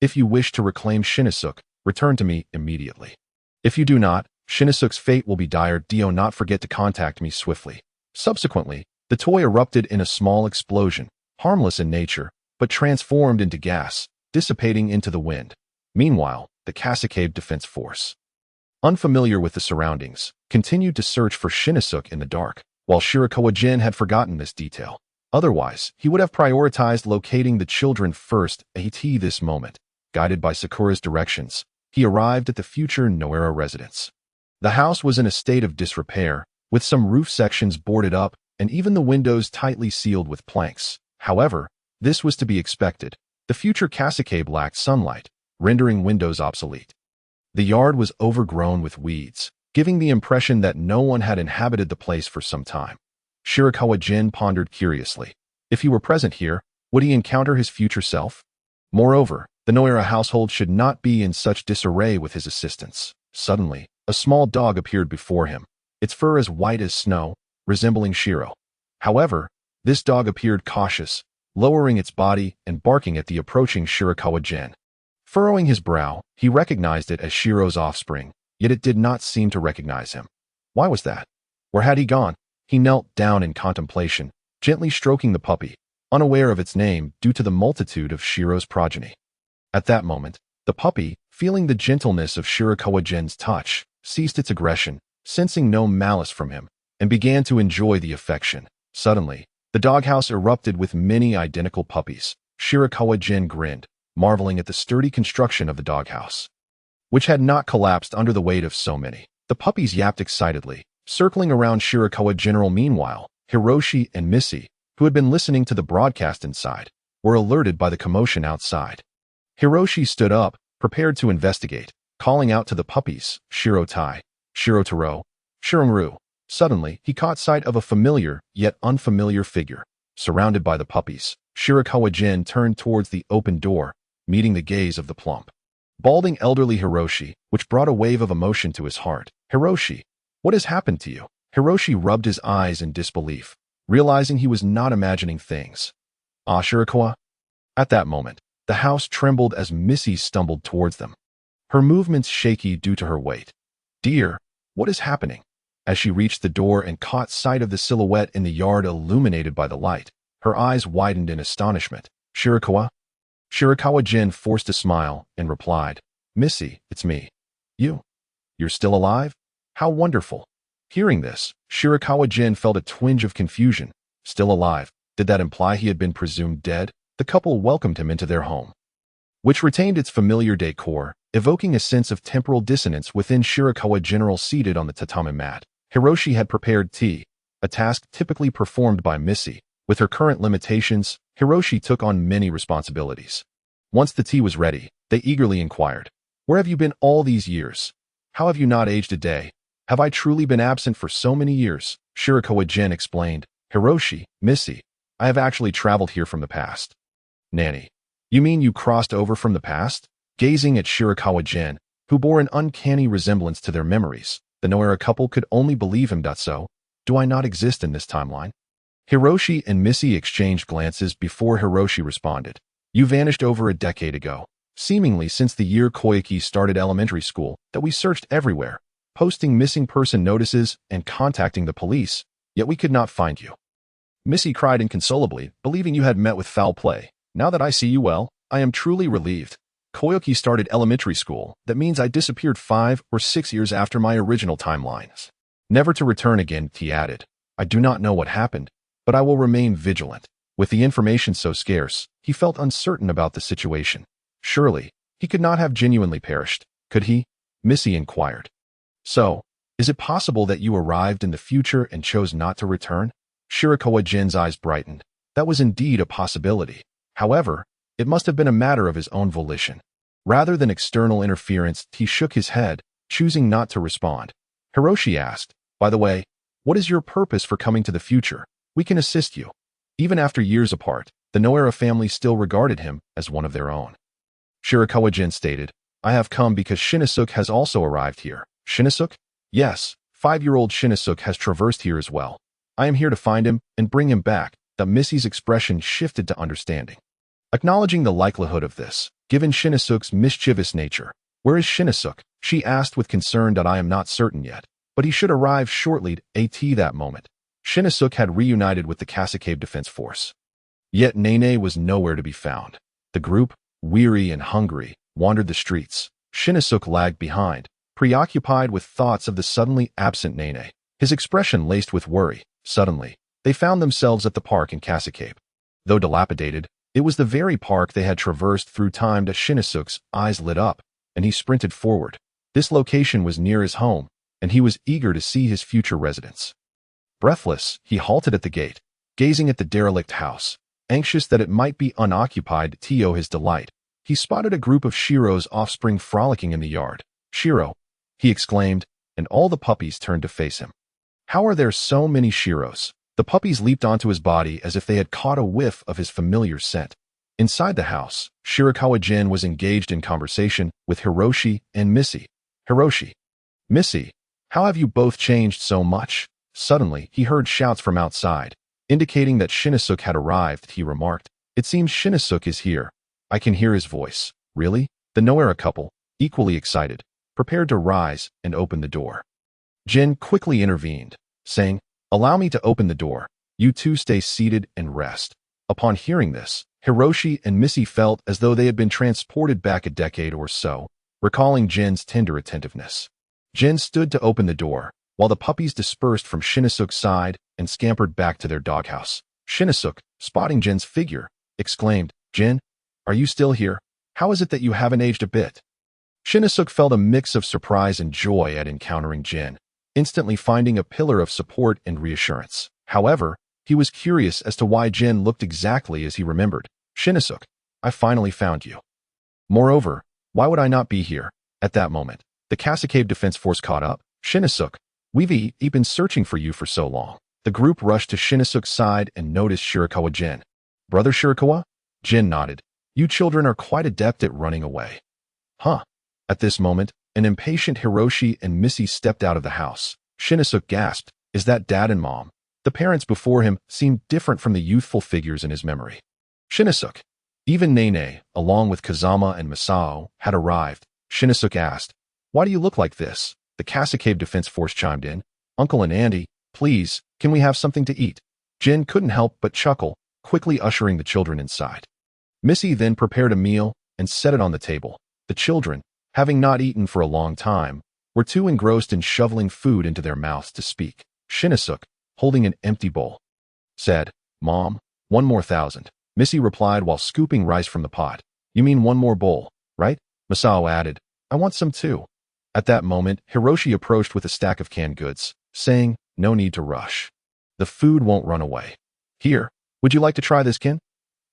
If you wish to reclaim Shinichiro, return to me immediately. If you do not, Shinichiro's fate will be dire. Do not forget to contact me swiftly." Subsequently, the toy erupted in a small explosion, harmless in nature, but transformed into gas, dissipating into the wind. Meanwhile, the Kasukabe Defense Force unfamiliar with the surroundings, continued to search for Shinichika in the dark, while Shirakawa Gen had forgotten this detail. Otherwise, he would have prioritized locating the children first. At this moment, guided by Sakura's directions, he arrived at the future Noera residence. The house was in a state of disrepair, with some roof sections boarded up and even the windows tightly sealed with planks. However, this was to be expected. The future Kasukabe lacked sunlight, rendering windows obsolete. The yard was overgrown with weeds, giving the impression that no one had inhabited the place for some time. Shirakawa Gen pondered curiously. If he were present here, would he encounter his future self? Moreover, the Noera household should not be in such disarray with his assistance. Suddenly, a small dog appeared before him, its fur as white as snow, resembling Shiro. However, this dog appeared cautious, lowering its body and barking at the approaching Shirakawa Gen. Furrowing his brow, he recognized it as Shiro's offspring, yet it did not seem to recognize him. Why was that? Where had he gone? He knelt down in contemplation, gently stroking the puppy, unaware of its name due to the multitude of Shiro's progeny. At that moment, the puppy, feeling the gentleness of Shirakawa Gen's touch, ceased its aggression, sensing no malice from him, and began to enjoy the affection. Suddenly, the doghouse erupted with many identical puppies. Shirakawa Gen grinned, marveling at the sturdy construction of the doghouse, which had not collapsed under the weight of so many. The puppies yapped excitedly, circling around Shirakawa General. Meanwhile, Hiroshi and Missy, who had been listening to the broadcast inside, were alerted by the commotion outside. Hiroshi stood up, prepared to investigate, calling out to the puppies, Shirotai, Shirotaro, Shirongru. Suddenly, he caught sight of a familiar, yet unfamiliar figure. Surrounded by the puppies, Shirakawa Gen turned towards the open door, meeting the gaze of the plump, balding elderly Hiroshi, which brought a wave of emotion to his heart. Hiroshi, what has happened to you? Hiroshi rubbed his eyes in disbelief, realizing he was not imagining things. Ah, Shirakawa? At that moment, the house trembled as Missy stumbled towards them, her movements shaky due to her weight. Dear, what is happening? As she reached the door and caught sight of the silhouette in the yard illuminated by the light, her eyes widened in astonishment. Shirakawa? Shirakawa Gen forced a smile and replied, Missy, it's me. You're still alive? How wonderful. Hearing this, Shirakawa Gen felt a twinge of confusion. Still alive? Did that imply he had been presumed dead? The couple welcomed him into their home, which retained its familiar decor, evoking a sense of temporal dissonance within Shirakawa General seated on the tatami mat. Hiroshi had prepared tea, a task typically performed by Missy. With her current limitations, Hiroshi took on many responsibilities. Once the tea was ready, they eagerly inquired, Where have you been all these years? How have you not aged a day? Have I truly been absent for so many years? Shirakawa Gen explained, Hiroshi, Missy, I have actually traveled here from the past. Nanny, you mean you crossed over from the past? Gazing at Shirakawa Gen, who bore an uncanny resemblance to their memories, the Noera couple could only believe him. So, do I not exist in this timeline? Hiroshi and Missy exchanged glances before Hiroshi responded. You vanished over a decade ago, seemingly since the year Koyuki started elementary school, that we searched everywhere, posting missing person notices and contacting the police, yet we could not find you. Missy cried inconsolably, believing you had met with foul play. Now that I see you well, I am truly relieved. Koyuki started elementary school, that means I disappeared 5 or 6 years after my original timelines. Never to return again, he added. I do not know what happened, but I will remain vigilant. With the information so scarce, he felt uncertain about the situation. Surely, he could not have genuinely perished, could he? Missy inquired. So, is it possible that you arrived in the future and chose not to return? Shirakawa Gen's eyes brightened. That was indeed a possibility. However, it must have been a matter of his own volition. Rather than external interference, he shook his head, choosing not to respond. Hiroshi asked, By the way, what is your purpose for coming to the future? We can assist you. Even after years apart, the Noera family still regarded him as one of their own. Shirakawa Gen stated, I have come because Shinichika has also arrived here. Shinichika? Yes, 5-year-old Shinichika has traversed here as well. I am here to find him and bring him back. The Missy's expression shifted to understanding. Acknowledging the likelihood of this, given Shinichika's mischievous nature. Where is Shinichika? She asked with concern. I am not certain yet, but he should arrive shortly. At that moment, Shinichika had reunited with the Kasukabe Defense Force. Yet Nene was nowhere to be found. The group, weary and hungry, wandered the streets. Shinichika lagged behind, preoccupied with thoughts of the suddenly absent Nene, his expression laced with worry. Suddenly, they found themselves at the park in Kasukabe. Though dilapidated, it was the very park they had traversed through time. To Shinnosuke's eyes lit up, and he sprinted forward. This location was near his home, and he was eager to see his future residence. Breathless, he halted at the gate, gazing at the derelict house, anxious that it might be unoccupied. To his delight, he spotted a group of Shiro's offspring frolicking in the yard. "Shiro!" he exclaimed, and all the puppies turned to face him. "How are there so many Shiros?" The puppies leaped onto his body as if they had caught a whiff of his familiar scent. Inside the house, Shirakawa Gen was engaged in conversation with Hiroshi and Missy. "Hiroshi, Missy, how have you both changed so much?" Suddenly, he heard shouts from outside, indicating that Shinosuke had arrived. He remarked, "It seems Shinosuke is here. I can hear his voice." "Really?" The Noera couple, equally excited, prepared to rise and open the door. Gen quickly intervened, saying, "Allow me to open the door. You two stay seated and rest." Upon hearing this, Hiroshi and Missy felt as though they had been transported back a decade or so, recalling Gen's tender attentiveness. Gen stood to open the door, while the puppies dispersed from Shinosuke's side and scampered back to their doghouse. Shinosuke, spotting Gen's figure, exclaimed, "Gen, are you still here? How is it that you haven't aged a bit?" Shinosuke felt a mix of surprise and joy at encountering Gen, instantly finding a pillar of support and reassurance. However, he was curious as to why Gen looked exactly as he remembered. "Shinosuke, I finally found you. Moreover, why would I not be here?" At that moment, the Kasukabe Defense Force caught up. "Shinosuke, we've been searching for you for so long." The group rushed to Shinosuke's side and noticed Shirakawa Gen. "Brother Shirakawa?" Gen nodded. "You children are quite adept at running away." "Huh." At this moment, an impatient Hiroshi and Missy stepped out of the house. Shinosuke gasped, "Is that Dad and Mom?" The parents before him seemed different from the youthful figures in his memory. "Shinosuke." Even Nene, along with Kazama and Masao, had arrived. Shinosuke asked, "Why do you look like this?" The Kasukabe Defense Force chimed in, "Uncle and Auntie, please, can we have something to eat?" Jin couldn't help but chuckle, quickly ushering the children inside. Missy then prepared a meal and set it on the table. The children, having not eaten for a long time, were too engrossed in shoveling food into their mouths to speak. Shinosuke, holding an empty bowl, said, "Mom, 1,000 more." Missy replied while scooping rice from the pot. "You mean one more bowl, right?" Masao added, "I want some too." At that moment, Hiroshi approached with a stack of canned goods, saying, "No need to rush. The food won't run away. Here, would you like to try this, Ken?"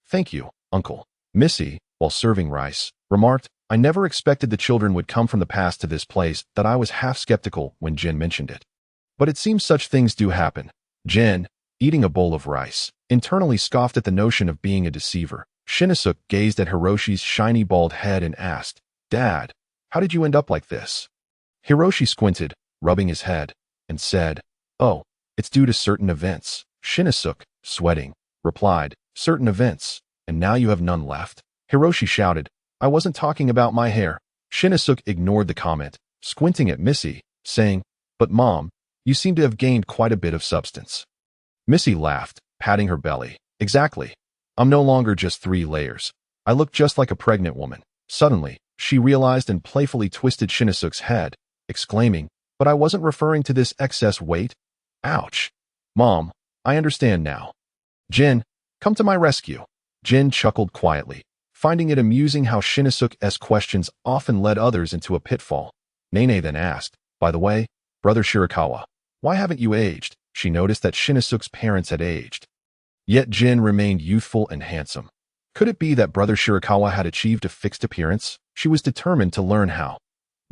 "Thank you, Uncle." Missy, while serving rice, remarked, "I never expected the children would come from the past to this place. That I was half skeptical when Jin mentioned it. But it seems such things do happen." Jin, eating a bowl of rice, internally scoffed at the notion of being a deceiver. Shinosuke gazed at Hiroshi's shiny bald head and asked, "Dad, how did you end up like this?" Hiroshi squinted, rubbing his head, and said, "Oh, it's due to certain events." Shinosuke, sweating, replied, "Certain events, and now you have none left?" Hiroshi shouted, "I wasn't talking about my hair." Shinosuke ignored the comment, squinting at Missy, saying, "But Mom, you seem to have gained quite a bit of substance." Missy laughed, patting her belly. "Exactly. I'm no longer just 3 layers. I look just like a pregnant woman." Suddenly, she realized and playfully twisted Shinosuke's head, exclaiming, "But I wasn't referring to this excess weight." "Ouch. Mom, I understand now. Jin, come to my rescue." Jin chuckled quietly, finding it amusing how Shinosuke's questions often led others into a pitfall. Nene then asked, "By the way, Brother Shirakawa, why haven't you aged?" She noticed that Shinosuke's parents had aged. Yet Jin remained youthful and handsome. Could it be that Brother Shirakawa had achieved a fixed appearance? She was determined to learn how.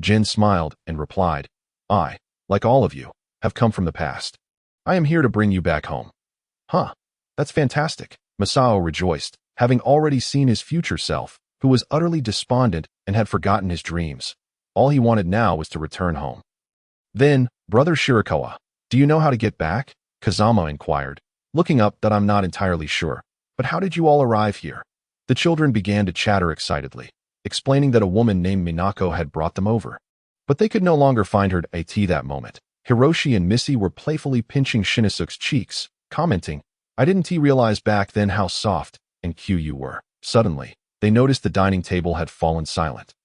Jin smiled and replied, "I, like all of you, have come from the past. I am here to bring you back home." "Huh, that's fantastic." Masao rejoiced, having already seen his future self, who was utterly despondent and had forgotten his dreams. All he wanted now was to return home. "Then, Brother Shirakawa, do you know how to get back?" Kazama inquired, looking up. "That I'm not entirely sure. But how did you all arrive here?" The children began to chatter excitedly, explaining that a woman named Minako had brought them over. But they could no longer find her at that moment. Hiroshi and Missy were playfully pinching Shinosuke's cheeks, commenting, "I didn't realize back then how soft and cute you were." Suddenly, they noticed the dining table had fallen silent.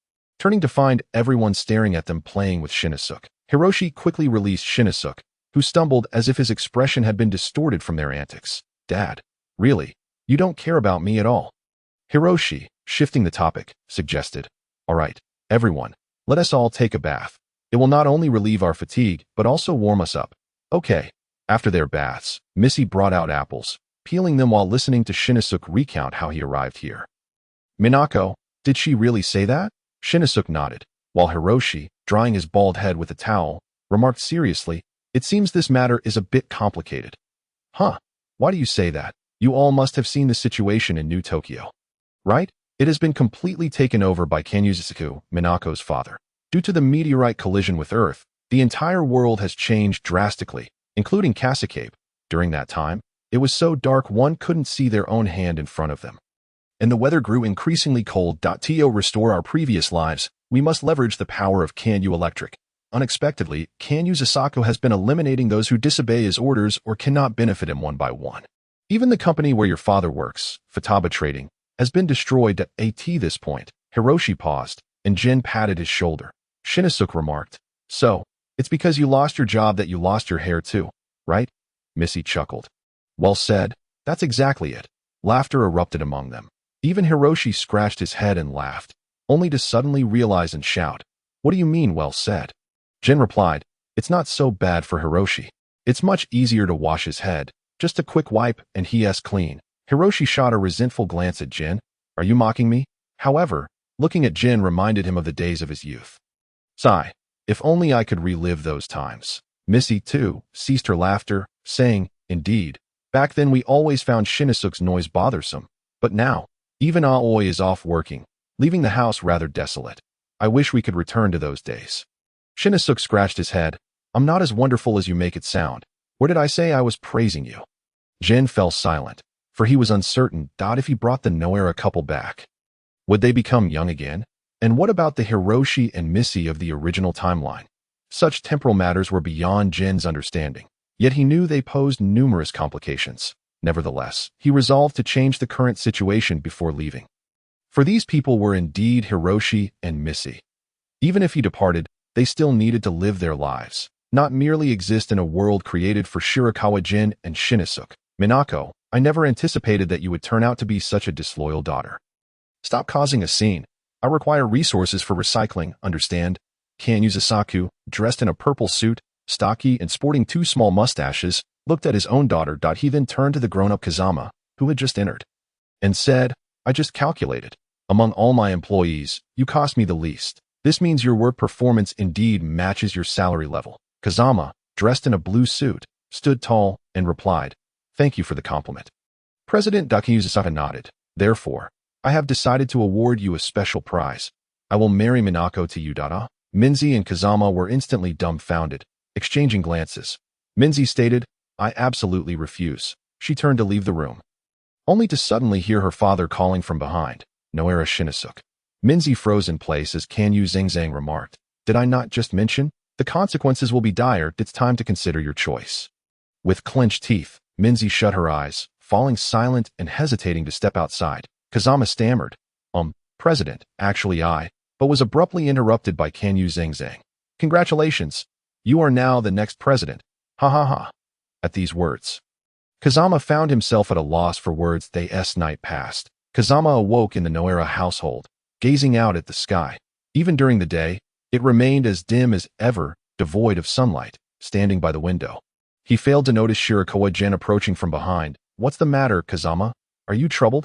turning to find everyone staring at them playing with Shinosuke. Hiroshi quickly released Shinosuke, who stumbled as if his expression had been distorted from their antics. Dad, really? You don't care about me at all? Hiroshi, shifting the topic, suggested. All right, everyone, let us all take a bath. It will not only relieve our fatigue, but also warm us up. Okay. After their baths, Missy brought out apples, peeling them while listening to Shinosuke recount how he arrived here. Minako, did she really say that? Shinosuke nodded, while Hiroshi, drying his bald head with a towel, remarked seriously, it seems this matter is a bit complicated. Huh? Why do you say that? You all must have seen the situation in New Tokyo. Right? It has been completely taken over by Kanyuzusaku, Minako's father. Due to the meteorite collision with Earth, the entire world has changed drastically, including Kasukabe. During that time, it was so dark one couldn't see their own hand in front of them. And the weather grew increasingly cold. To restore our previous lives, we must leverage the power of Kanyu Electric. Unexpectedly, Kanyuzusaku has been eliminating those who disobey his orders or cannot benefit him one by one. Even the company where your father works, Futaba Trading, has been destroyed at this point. Hiroshi paused, and Jin patted his shoulder. Shinosuke remarked, so, it's because you lost your job that you lost your hair too, right? Missy chuckled. Well said, that's exactly it. Laughter erupted among them. Even Hiroshi scratched his head and laughed, only to suddenly realize and shout, what do you mean well said? Jin replied, it's not so bad for Hiroshi. It's much easier to wash his head, just a quick wipe and he's clean. Hiroshi shot a resentful glance at Jin. Are you mocking me? However, looking at Jin reminded him of the days of his youth. Sigh, if only I could relive those times. Missy, too, ceased her laughter, saying, indeed, back then we always found Shinosuke's noise bothersome, but now, even Aoi is off working, leaving the house rather desolate. I wish we could return to those days. Shinosuke scratched his head. I'm not as wonderful as you make it sound. Where did I say I was praising you? Jin fell silent, for he was uncertain if he brought the Noera couple back. Would they become young again? And what about the Hiroshi and Missy of the original timeline? Such temporal matters were beyond Jin's understanding, yet he knew they posed numerous complications. Nevertheless, he resolved to change the current situation before leaving. For these people were indeed Hiroshi and Missy. Even if he departed, they still needed to live their lives, not merely exist in a world created for Shirakawa Gen and Shinosuke. Minako, I never anticipated that you would turn out to be such a disloyal daughter. Stop causing a scene. I require resources for recycling, understand? Kanyuzusaku, dressed in a purple suit, stocky and sporting two small mustaches, looked at his own daughter. He then turned to the grown-up Kazama, who had just entered, and said, I just calculated. Among all my employees, you cost me the least. This means your work performance indeed matches your salary level. Kazama, dressed in a blue suit, stood tall and replied, thank you for the compliment. President Kanyuzusaku nodded. Therefore, I have decided to award you a special prize. I will marry Minako to you. Minzy and Kazama were instantly dumbfounded, exchanging glances. Minzy stated, I absolutely refuse. She turned to leave the room, only to suddenly hear her father calling from behind, Noera Shinosuke. Minzy froze in place as Kanyu Zingzang remarked, did I not just mention? The consequences will be dire. It's time to consider your choice. With clenched teeth, Minzy shut her eyes, falling silent and hesitating to step outside. Kazama stammered, President, actually but was abruptly interrupted by Kanyu Zingzang. Congratulations. You are now the next president. Ha ha ha. At these words, Kazama found himself at a loss for words. Night passed. Kazama awoke in the Noera household, gazing out at the sky. Even during the day, it remained as dim as ever, devoid of sunlight, standing by the window. He failed to notice Shirakawa Gen approaching from behind. What's the matter, Kazama? Are you troubled?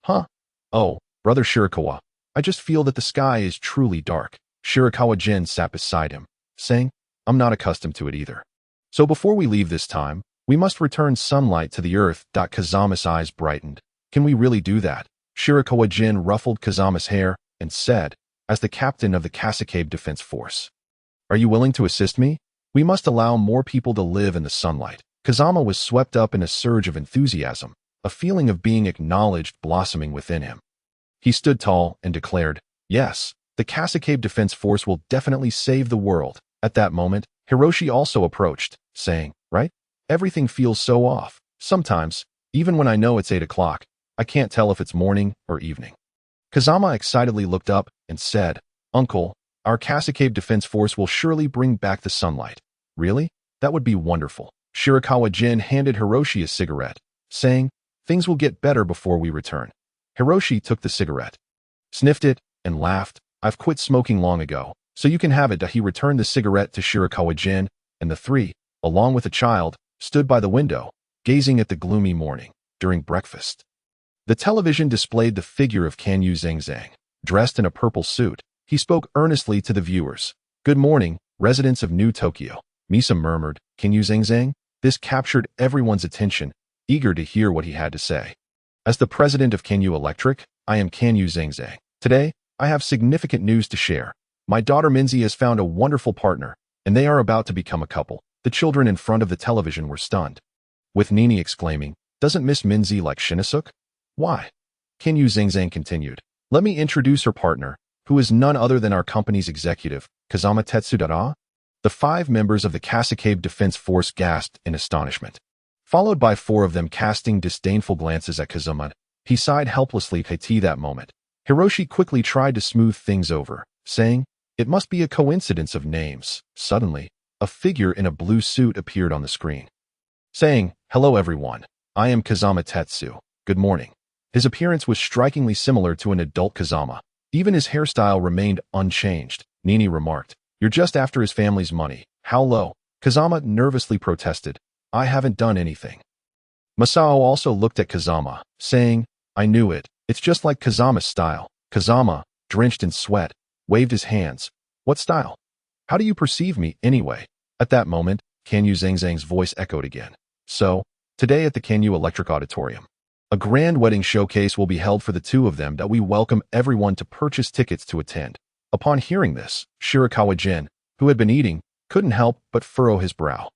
Huh? Oh, brother Shirakawa, I just feel that the sky is truly dark. Shirakawa Gen sat beside him, saying, I'm not accustomed to it either. So before we leave this time, we must return sunlight to the earth. Kazama's eyes brightened. Can we really do that? Shirakawa Gen ruffled Kazama's hair and said, as the captain of the Kasukabe Defense Force, are you willing to assist me? We must allow more people to live in the sunlight. Kazama was swept up in a surge of enthusiasm, a feeling of being acknowledged blossoming within him. He stood tall and declared, yes, the Kasukabe Defense Force will definitely save the world. At that moment, Hiroshi also approached, saying, right? Everything feels so off. Sometimes, even when I know it's 8 o'clock, I can't tell if it's morning or evening. Kazama excitedly looked up and said, Uncle, our Kasukabe Defense Force will surely bring back the sunlight. Really? That would be wonderful. Shirakawa Gen handed Hiroshi a cigarette, saying, things will get better before we return. Hiroshi took the cigarette, sniffed it, and laughed. I've quit smoking long ago, so you can have it. He returned the cigarette to Shirakawa Gen, and the three, along with a child, stood by the window, gazing at the gloomy morning. During breakfast, the television displayed the figure of Kanyu Zhangzhang, dressed in a purple suit. He spoke earnestly to the viewers. Good morning, residents of New Tokyo. Misa murmured, Kanyu Zhangzhang? This captured everyone's attention, eager to hear what he had to say. As the president of Kanyu Electric, I am Kanyu Zhangzhang. Today, I have significant news to share. My daughter Minzy has found a wonderful partner, and they are about to become a couple. The children in front of the television were stunned, with Nini exclaiming, doesn't Miss Minzy like Shinichika? Why? Kanyu Zhangzhang continued. Let me introduce her partner, who is none other than our company's executive, Kazama Tetsudara. The 5 members of the Kasukabe Defense Force gasped in astonishment, followed by 4 of them casting disdainful glances at Kazuma. He sighed helplessly at that moment. Hiroshi quickly tried to smooth things over, saying, it must be a coincidence of names. Suddenly, a figure in a blue suit appeared on the screen, saying, hello everyone. I am Kazama Tetsu. Good morning. His appearance was strikingly similar to an adult Kazama. Even his hairstyle remained unchanged. Nini remarked, you're just after his family's money. How low? Kazama nervously protested. I haven't done anything. Masao also looked at Kazama, saying, I knew it. It's just like Kazama's style. Kazama, drenched in sweat, waved his hands. What style? How do you perceive me, anyway? At that moment, Kanyu Zhangzhang's voice echoed again. So, today at the Kanyu Electric Auditorium, a grand wedding showcase will be held for the 2 of them that we welcome everyone to purchase tickets to attend. Upon hearing this, Shirakawa Gen, who had been eating, couldn't help but furrow his brow.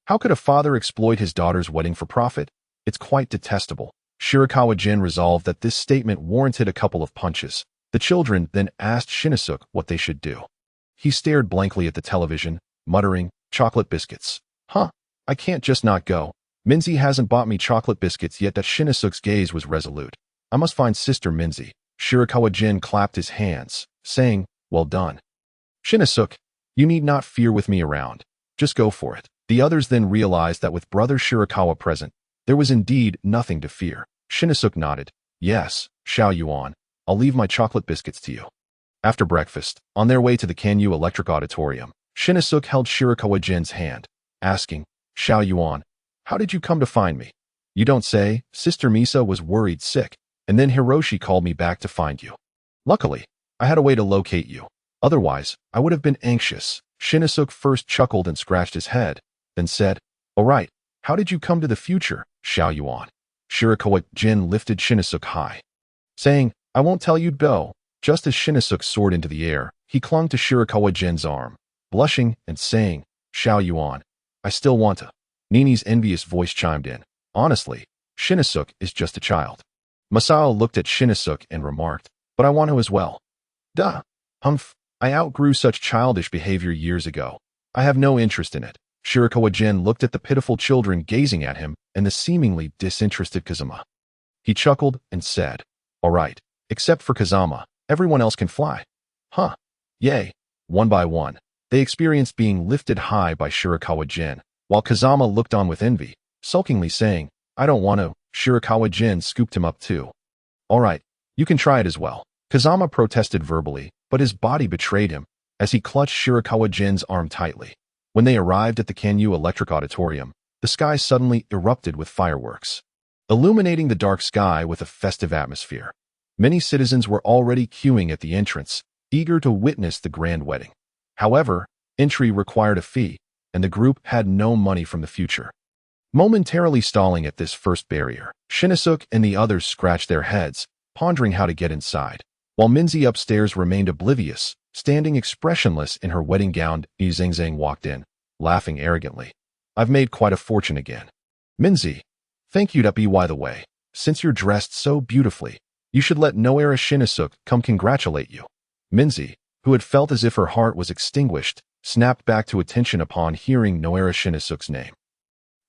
How could a father exploit his daughter's wedding for profit? It's quite detestable. Shirakawa Gen resolved that this statement warranted a couple of punches. The children then asked Shinichika what they should do. He stared blankly at the television, muttering, chocolate biscuits. Huh, I can't just not go. Minzy hasn't bought me chocolate biscuits yet. That Shinichika's gaze was resolute. I must find Sister Minzy. Shirakawa Gen clapped his hands, saying, well done. Shinichika, you need not fear with me around. Just go for it. The others then realized that with brother Shirakawa present, there was indeed nothing to fear. Shinichika nodded. Yes, Xiao Yuan, I'll leave my chocolate biscuits to you. After breakfast, on their way to the Kanyu Electric Auditorium, Shinichika held Shirakawa Gen's hand, asking, Xiao Yuan, how did you come to find me? You don't say. Sister Misa was worried sick, and then Hiroshi called me back to find you. Luckily, I had a way to locate you. Otherwise, I would have been anxious. Shinichika first chuckled and scratched his head, then said, all right, how did you come to the future, Xiao Yuan? Shirakawa Gen lifted Shinichika high, saying, I won't tell you, go. Just as Shinichika soared into the air, he clung to Shirakawa Gen's arm, blushing and saying, Xiao Yuan, I still want to. Nini's envious voice chimed in. Honestly, Shinichika is just a child. Masao looked at Shinichika and remarked, but I want to as well. Duh. Humph. I outgrew such childish behavior years ago. I have no interest in it. Shirakawa Gen looked at the pitiful children gazing at him and the seemingly disinterested Kazama. He chuckled and said, all right, except for Kazama, everyone else can fly. Huh. Yay. One by one, they experienced being lifted high by Shirakawa Gen, while Kazama looked on with envy, sulkingly saying, I don't want to. Shirakawa Gen scooped him up too. All right, you can try it as well. Kazama protested verbally, but his body betrayed him as he clutched Shirakawa Gen's arm tightly. When they arrived at the Kanyu Electric Auditorium, the sky suddenly erupted with fireworks, illuminating the dark sky with a festive atmosphere. Many citizens were already queuing at the entrance, eager to witness the grand wedding. However, entry required a fee, and the group had no money from the future. Momentarily stalling at this first barrier, Shinichika and the others scratched their heads, pondering how to get inside, while Minzy upstairs remained oblivious, standing expressionless in her wedding gown. Yu Zhangzhang walked in, laughing arrogantly. I've made quite a fortune again. Minzy, thank you. By the way, since you're dressed so beautifully, you should let Noera Shinichika come congratulate you. Minzy, who had felt as if her heart was extinguished, snapped back to attention upon hearing Noera Shinichika's name.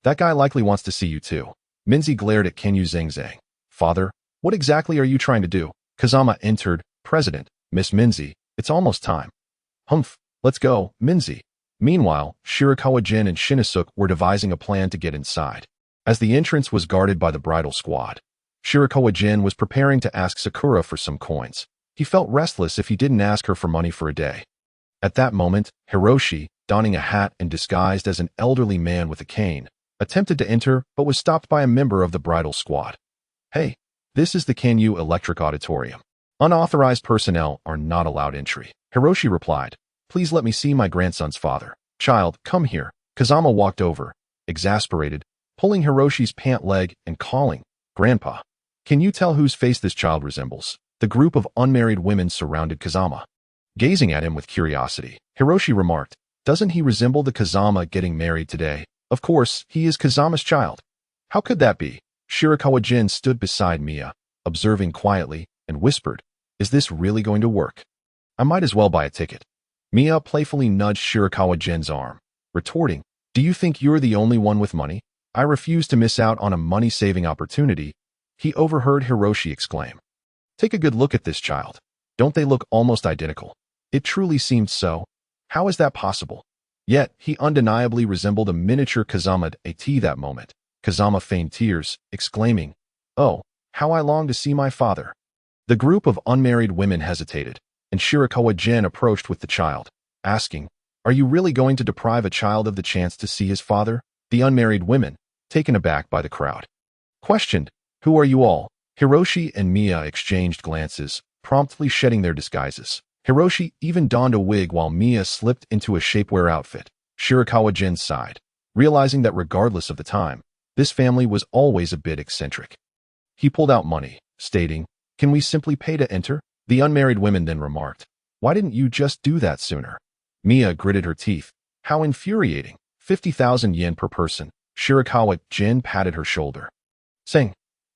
That guy likely wants to see you too. Minzy glared at Kanyu Zhangzhang. Father, what exactly are you trying to do? Kazama entered. President, Miss Minzy, It's almost time. Humph, let's go, Minzy. Meanwhile, Shirakawa Gen and Shinasuke were devising a plan to get inside. As the entrance was guarded by the bridal squad, Shirakawa Gen was preparing to ask Sakura for some coins. He felt restless if he didn't ask her for money for a day. At that moment, Hiroshi, donning a hat and disguised as an elderly man with a cane, attempted to enter but was stopped by a member of the bridal squad. Hey, this is the Kanyu Electric Auditorium. Unauthorized personnel are not allowed entry. Hiroshi replied, please let me see my grandson's father. Child, come here. Kazama walked over, exasperated, pulling Hiroshi's pant leg and calling, Grandpa. Can you tell whose face this child resembles? The group of unmarried women surrounded Kazama. Gazing at him with curiosity, Hiroshi remarked, doesn't he resemble the Kazama getting married today? Of course, he is Kazama's child. How could that be? Shirakawa Gen stood beside Mia, observing quietly, and whispered, is this really going to work? I might as well buy a ticket. Mia playfully nudged Shirakawa Gen's arm, retorting, do you think you're the only one with money? I refuse to miss out on a money-saving opportunity. He overheard Hiroshi exclaim, take a good look at this child. Don't they look almost identical? It truly seemed so. How is that possible? Yet, he undeniably resembled a miniature Kazama at that moment. Kazama feigned tears, exclaiming, oh, how I long to see my father. The group of unmarried women hesitated, and Shirakawa Gen approached with the child, asking, are you really going to deprive a child of the chance to see his father? The unmarried women, taken aback by the crowd, questioned, who are you all? Hiroshi and Mia exchanged glances, promptly shedding their disguises. Hiroshi even donned a wig while Mia slipped into a shapewear outfit. Shirakawa Gen sighed, realizing that regardless of the time, this family was always a bit eccentric. He pulled out money, stating, can we simply pay to enter? The unmarried women then remarked, why didn't you just do that sooner? Mia gritted her teeth. How infuriating. 50,000 yen per person. Shirakawa Gen patted her shoulder, saying,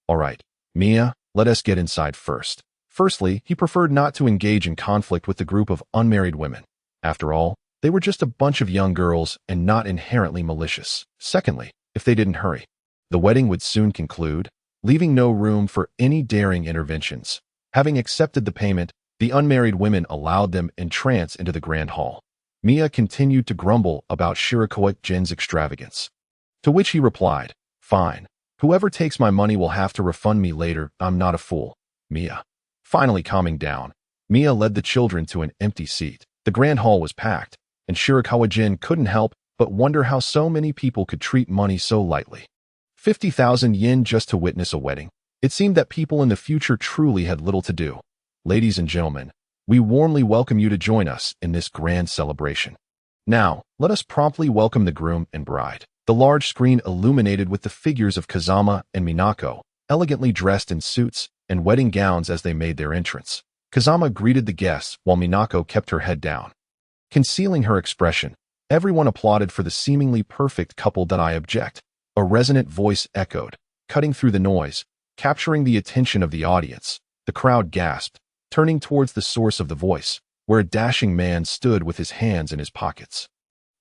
all right, Mia, let us get inside first. Firstly, he preferred not to engage in conflict with the group of unmarried women. After all, they were just a bunch of young girls and not inherently malicious. Secondly, if they didn't hurry, the wedding would soon conclude, leaving no room for any daring interventions. Having accepted the payment, the unmarried women allowed them entrance into the grand hall. Mia continued to grumble about Shirakawa Gen's extravagance, to which he replied, fine. Whoever takes my money will have to refund me later. I'm not a fool. Mia. Finally calming down, Mia led the children to an empty seat. The grand hall was packed, and Shirakawa Gen couldn't help but wonder how so many people could treat money so lightly. 50,000 yen just to witness a wedding. It seemed that people in the future truly had little to do. Ladies and gentlemen, we warmly welcome you to join us in this grand celebration. Now, let us promptly welcome the groom and bride. The large screen illuminated with the figures of Kazama and Minako, elegantly dressed in suits and wedding gowns as they made their entrance. Kazama greeted the guests while Minako kept her head down. Concealing her expression, everyone applauded for the seemingly perfect couple. That I object. A resonant voice echoed, cutting through the noise, capturing the attention of the audience. The crowd gasped, turning towards the source of the voice, where a dashing man stood with his hands in his pockets.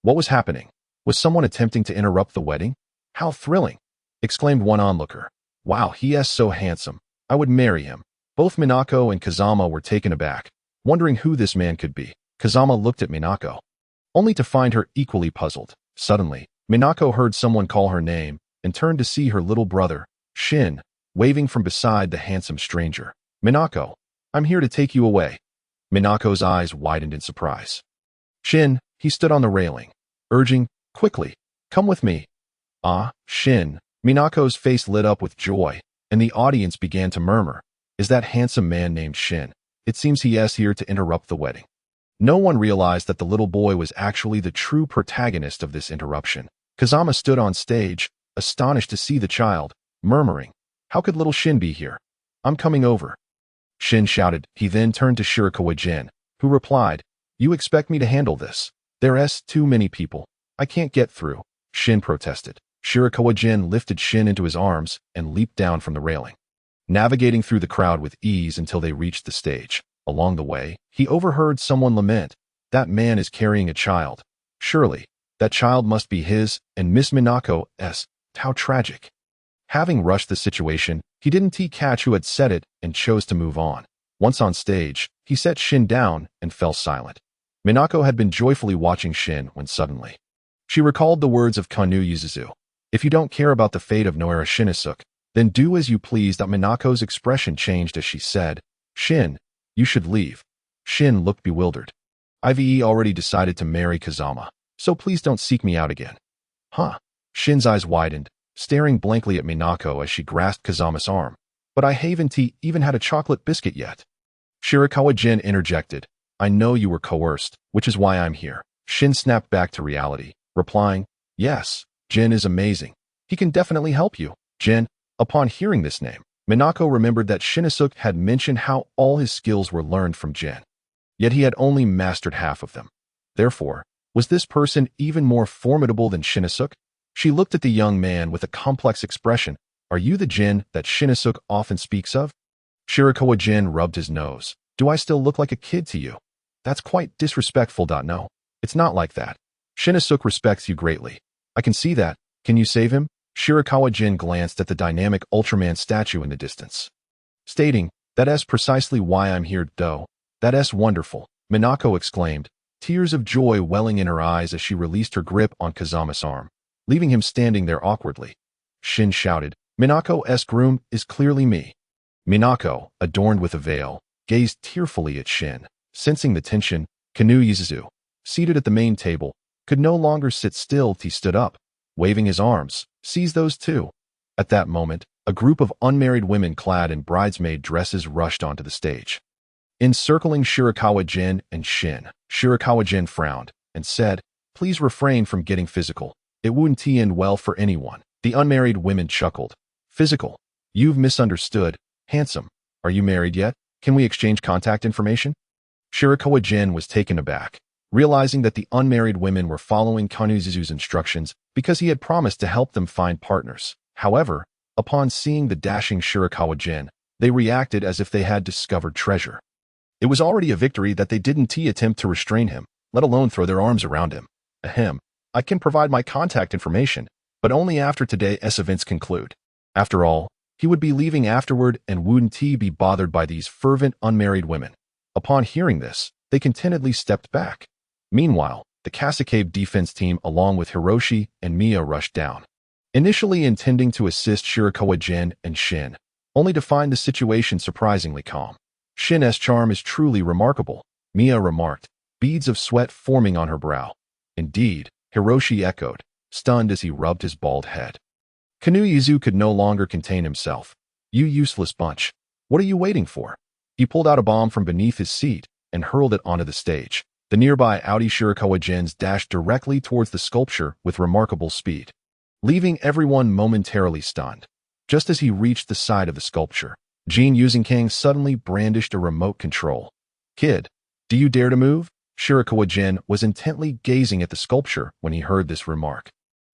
What was happening? Was someone attempting to interrupt the wedding? How thrilling! Exclaimed one onlooker. Wow, he is so handsome. I would marry him. Both Minako and Kazama were taken aback, wondering who this man could be. Kazama looked at Minako, only to find her equally puzzled. Suddenly, Minako heard someone call her name and turned to see her little brother, Shin, waving from beside the handsome stranger. Minako, I'm here to take you away. Minako's eyes widened in surprise. Shin, he stood on the railing, urging, quickly, come with me. Ah, Shin. Minako's face lit up with joy, and the audience began to murmur, is that handsome man named Shin? It seems he is here to interrupt the wedding. No one realized that the little boy was actually the true protagonist of this interruption. Kazama stood on stage, astonished to see the child, murmuring, how could little Shin be here? I'm coming over. Shin shouted. He then turned to Shirakawa Gen, who replied, you expect me to handle this? There's too many people. I can't get through. Shin protested. Shirakawa Gen lifted Shin into his arms and leaped down from the railing, navigating through the crowd with ease until they reached the stage. Along the way, he overheard someone lament, that man is carrying a child. Surely, that child must be his and Miss Minako's. How tragic. Having rushed the situation, he didn't catch who had said it and chose to move on. Once on stage, he set Shin down and fell silent. Minako had been joyfully watching Shin when suddenly she recalled the words of Kanu Yuzuzu. If you don't care about the fate of Noara Shinizuke, then do as you please. Minako's expression changed as she said, Shin, you should leave. Shin looked bewildered. I've already decided to marry Kazama, so please don't seek me out again. Huh? Shin's eyes widened, staring blankly at Minako as she grasped Kazama's arm. But I haven't even had a chocolate biscuit yet. Shirakawa Gen interjected. I know you were coerced, which is why I'm here. Shin snapped back to reality, replying, yes, Gen is amazing. He can definitely help you. Gen, upon hearing this name, Minako remembered that Shinizuke had mentioned how all his skills were learned from Gen. Yet he had only mastered half of them. Therefore, was this person even more formidable than Shinizuke? She looked at the young man with a complex expression. Are you the Gen that Shinizuke often speaks of? Shirakawa Gen rubbed his nose. Do I still look like a kid to you? That's quite disrespectful. No, it's not like that. Shinizuke respects you greatly. I can see that. Can you save him? Shirakawa Gen glanced at the dynamic Ultraman statue in the distance, stating, that's precisely why I'm here, though. That's wonderful, Minako exclaimed, tears of joy welling in her eyes as she released her grip on Kazama's arm, leaving him standing there awkwardly. Shin shouted, Minako's groom is clearly me. Minako, adorned with a veil, gazed tearfully at Shin. Sensing the tension, Kanu Yuzuzu, seated at the main table, could no longer sit still. He stood up, waving his arms. Seize those too. At that moment, a group of unmarried women clad in bridesmaid dresses rushed onto the stage. Encircling Shirakawa Gen and Shin, Shirakawa Gen frowned and said, please refrain from getting physical. It wouldn't end well for anyone. The unmarried women chuckled. Physical? You've misunderstood. Handsome. Are you married yet? Can we exchange contact information? Shirakawa Gen was taken aback, realizing that the unmarried women were following Kanuzuzu's instructions because he had promised to help them find partners. However, upon seeing the dashing Shirakawa Gen, they reacted as if they had discovered treasure. It was already a victory that they didn't attempt to restrain him, let alone throw their arms around him. Ahem, I can provide my contact information, but only after today's events conclude. After all, he would be leaving afterward and wouldn't be bothered by these fervent unmarried women. Upon hearing this, they contentedly stepped back. Meanwhile, the Kasukabe defense team along with Hiroshi and Mia rushed down, initially intending to assist Shirakawa Gen and Shin, only to find the situation surprisingly calm. Shin's charm is truly remarkable, Mia remarked, beads of sweat forming on her brow. Indeed, Hiroshi echoed, stunned as he rubbed his bald head. Kanu Yuzu could no longer contain himself. You useless bunch. What are you waiting for? He pulled out a bomb from beneath his seat and hurled it onto the stage. The nearby Audi Shirakawa Gens dashed directly towards the sculpture with remarkable speed, leaving everyone momentarily stunned. Just as he reached the side of the sculpture, Jin Yuzin suddenly brandished a remote control. Kid, do you dare to move? Shirakawa Gen was intently gazing at the sculpture when he heard this remark.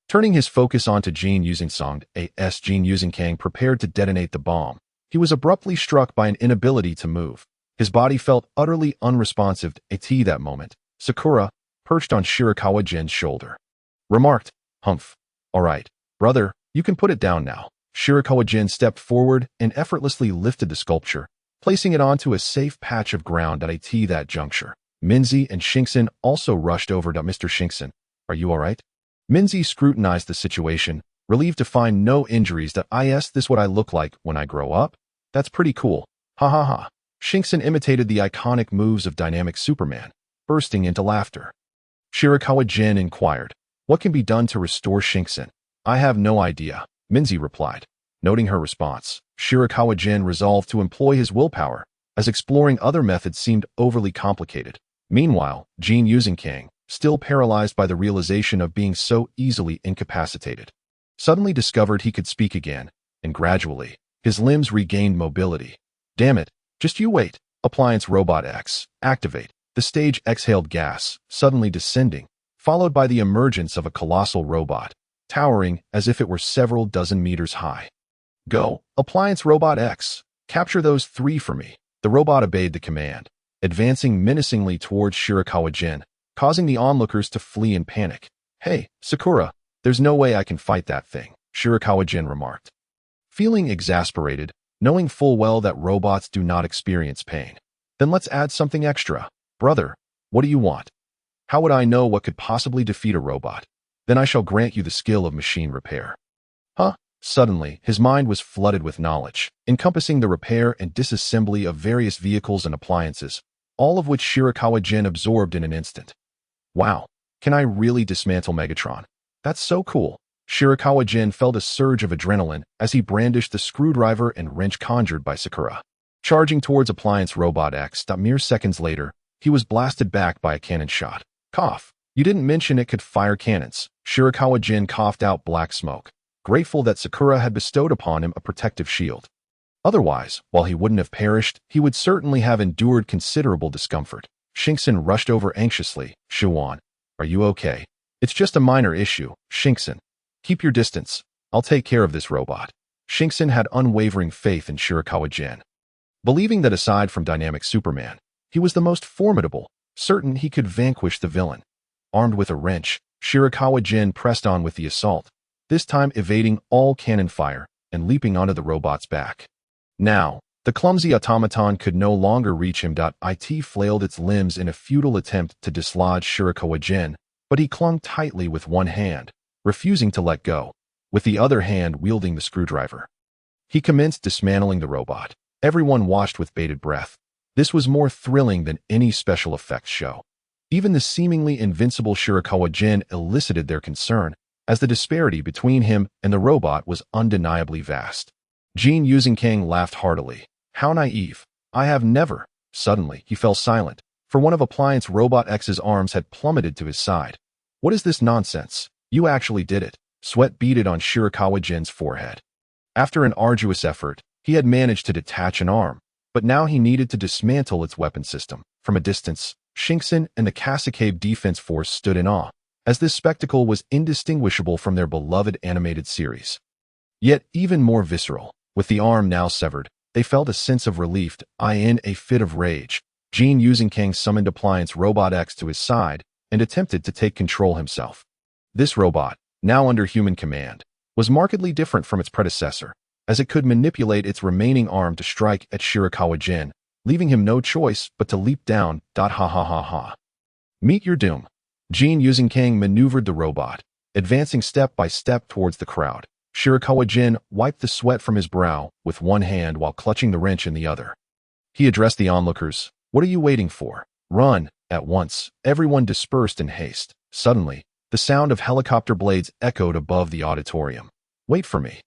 Turning his focus onto Jin Yuzin as Jin Yuzin prepared to detonate the bomb, he was abruptly struck by an inability to move. His body felt utterly unresponsive at that moment. Sakura, perched on Shirakawa Gen's shoulder, remarked, Humph. All right, brother, you can put it down now. Shirakawa Gen stepped forward and effortlessly lifted the sculpture, placing it onto a safe patch of ground at that juncture. Minzy and Shinksen also rushed over to Mr. Shinksen. Are you all right? Minzy scrutinized the situation, relieved to find no injuries. This what I look like when I grow up? That's pretty cool. Ha ha ha. Shinksen imitated the iconic moves of Dynamic Superman, bursting into laughter. Shirakawa Gen inquired, what can be done to restore Shinksen? I have no idea, Minzy replied. Noting her response, Shirakawa Gen resolved to employ his willpower, as exploring other methods seemed overly complicated. Meanwhile, Jin Yuzin, still paralyzed by the realization of being so easily incapacitated, suddenly discovered he could speak again, and gradually, his limbs regained mobility. Damn it, just you wait. Appliance Robot X, activate. The stage exhaled gas, suddenly descending, followed by the emergence of a colossal robot, towering as if it were several dozen meters high. Go, Appliance Robot X, capture those 3 for me. The robot obeyed the command, advancing menacingly towards Shirakawa Gen, causing the onlookers to flee in panic. Hey, Sakura, there's no way I can fight that thing, Shirakawa Gen remarked. Feeling exasperated, knowing full well that robots do not experience pain. Then let's add something extra. Brother, what do you want? How would I know what could possibly defeat a robot? Then I shall grant you the skill of machine repair. Huh? Suddenly, his mind was flooded with knowledge, encompassing the repair and disassembly of various vehicles and appliances, all of which Shirakawa Gen absorbed in an instant. Wow, can I really dismantle Megatron? That's so cool. Shirakawa Gen felt a surge of adrenaline as he brandished the screwdriver and wrench conjured by Sakura. Charging towards Appliance Robot X, mere seconds later, he was blasted back by a cannon shot. Cough. You didn't mention it could fire cannons. Shirakawa Gen coughed out black smoke, grateful that Sakura had bestowed upon him a protective shield. Otherwise, while he wouldn't have perished, he would certainly have endured considerable discomfort. Shin-chan rushed over anxiously. Shiwan, are you okay? It's just a minor issue. Shin-chan, keep your distance. I'll take care of this robot. Shin-chan had unwavering faith in Shirakawa Gen, believing that aside from Dynamic Superman, he was the most formidable, certain he could vanquish the villain. Armed with a wrench, Shirakawa Gen pressed on with the assault, this time evading all cannon fire and leaping onto the robot's back. Now, the clumsy automaton could no longer reach him. It flailed its limbs in a futile attempt to dislodge Shirakawa Gen, but he clung tightly with one hand, refusing to let go, with the other hand wielding the screwdriver. He commenced dismantling the robot. Everyone watched with bated breath. This was more thrilling than any special effects show. Even the seemingly invincible Shirakawa Gen elicited their concern, as the disparity between him and the robot was undeniably vast. Jean Using Kang laughed heartily. How naive. I have never. Suddenly, he fell silent, for one of Appliance Robot X's arms had plummeted to his side. What is this nonsense? You actually did it. Sweat beaded on Shirakawa Gen's forehead. After an arduous effort, he had managed to detach an arm, but now he needed to dismantle its weapon system. From a distance, Shin-chan and the Kasukabe Defense Force stood in awe, as this spectacle was indistinguishable from their beloved animated series. Yet even more visceral, with the arm now severed, they felt a sense of relief. In a fit of rage, Jean Using Kang summoned Appliance Robot X to his side and attempted to take control himself. This robot, now under human command, was markedly different from its predecessor, as it could manipulate its remaining arm to strike at Shirakawa Gen, leaving him no choice but to leap down. Ha ha ha ha. Meet your doom. Jean Using Kang maneuvered the robot, advancing step by step towards the crowd. Shirakawa Gen wiped the sweat from his brow with one hand while clutching the wrench in the other. He addressed the onlookers. What are you waiting for? Run! At once, everyone dispersed in haste. Suddenly, the sound of helicopter blades echoed above the auditorium. Wait for me.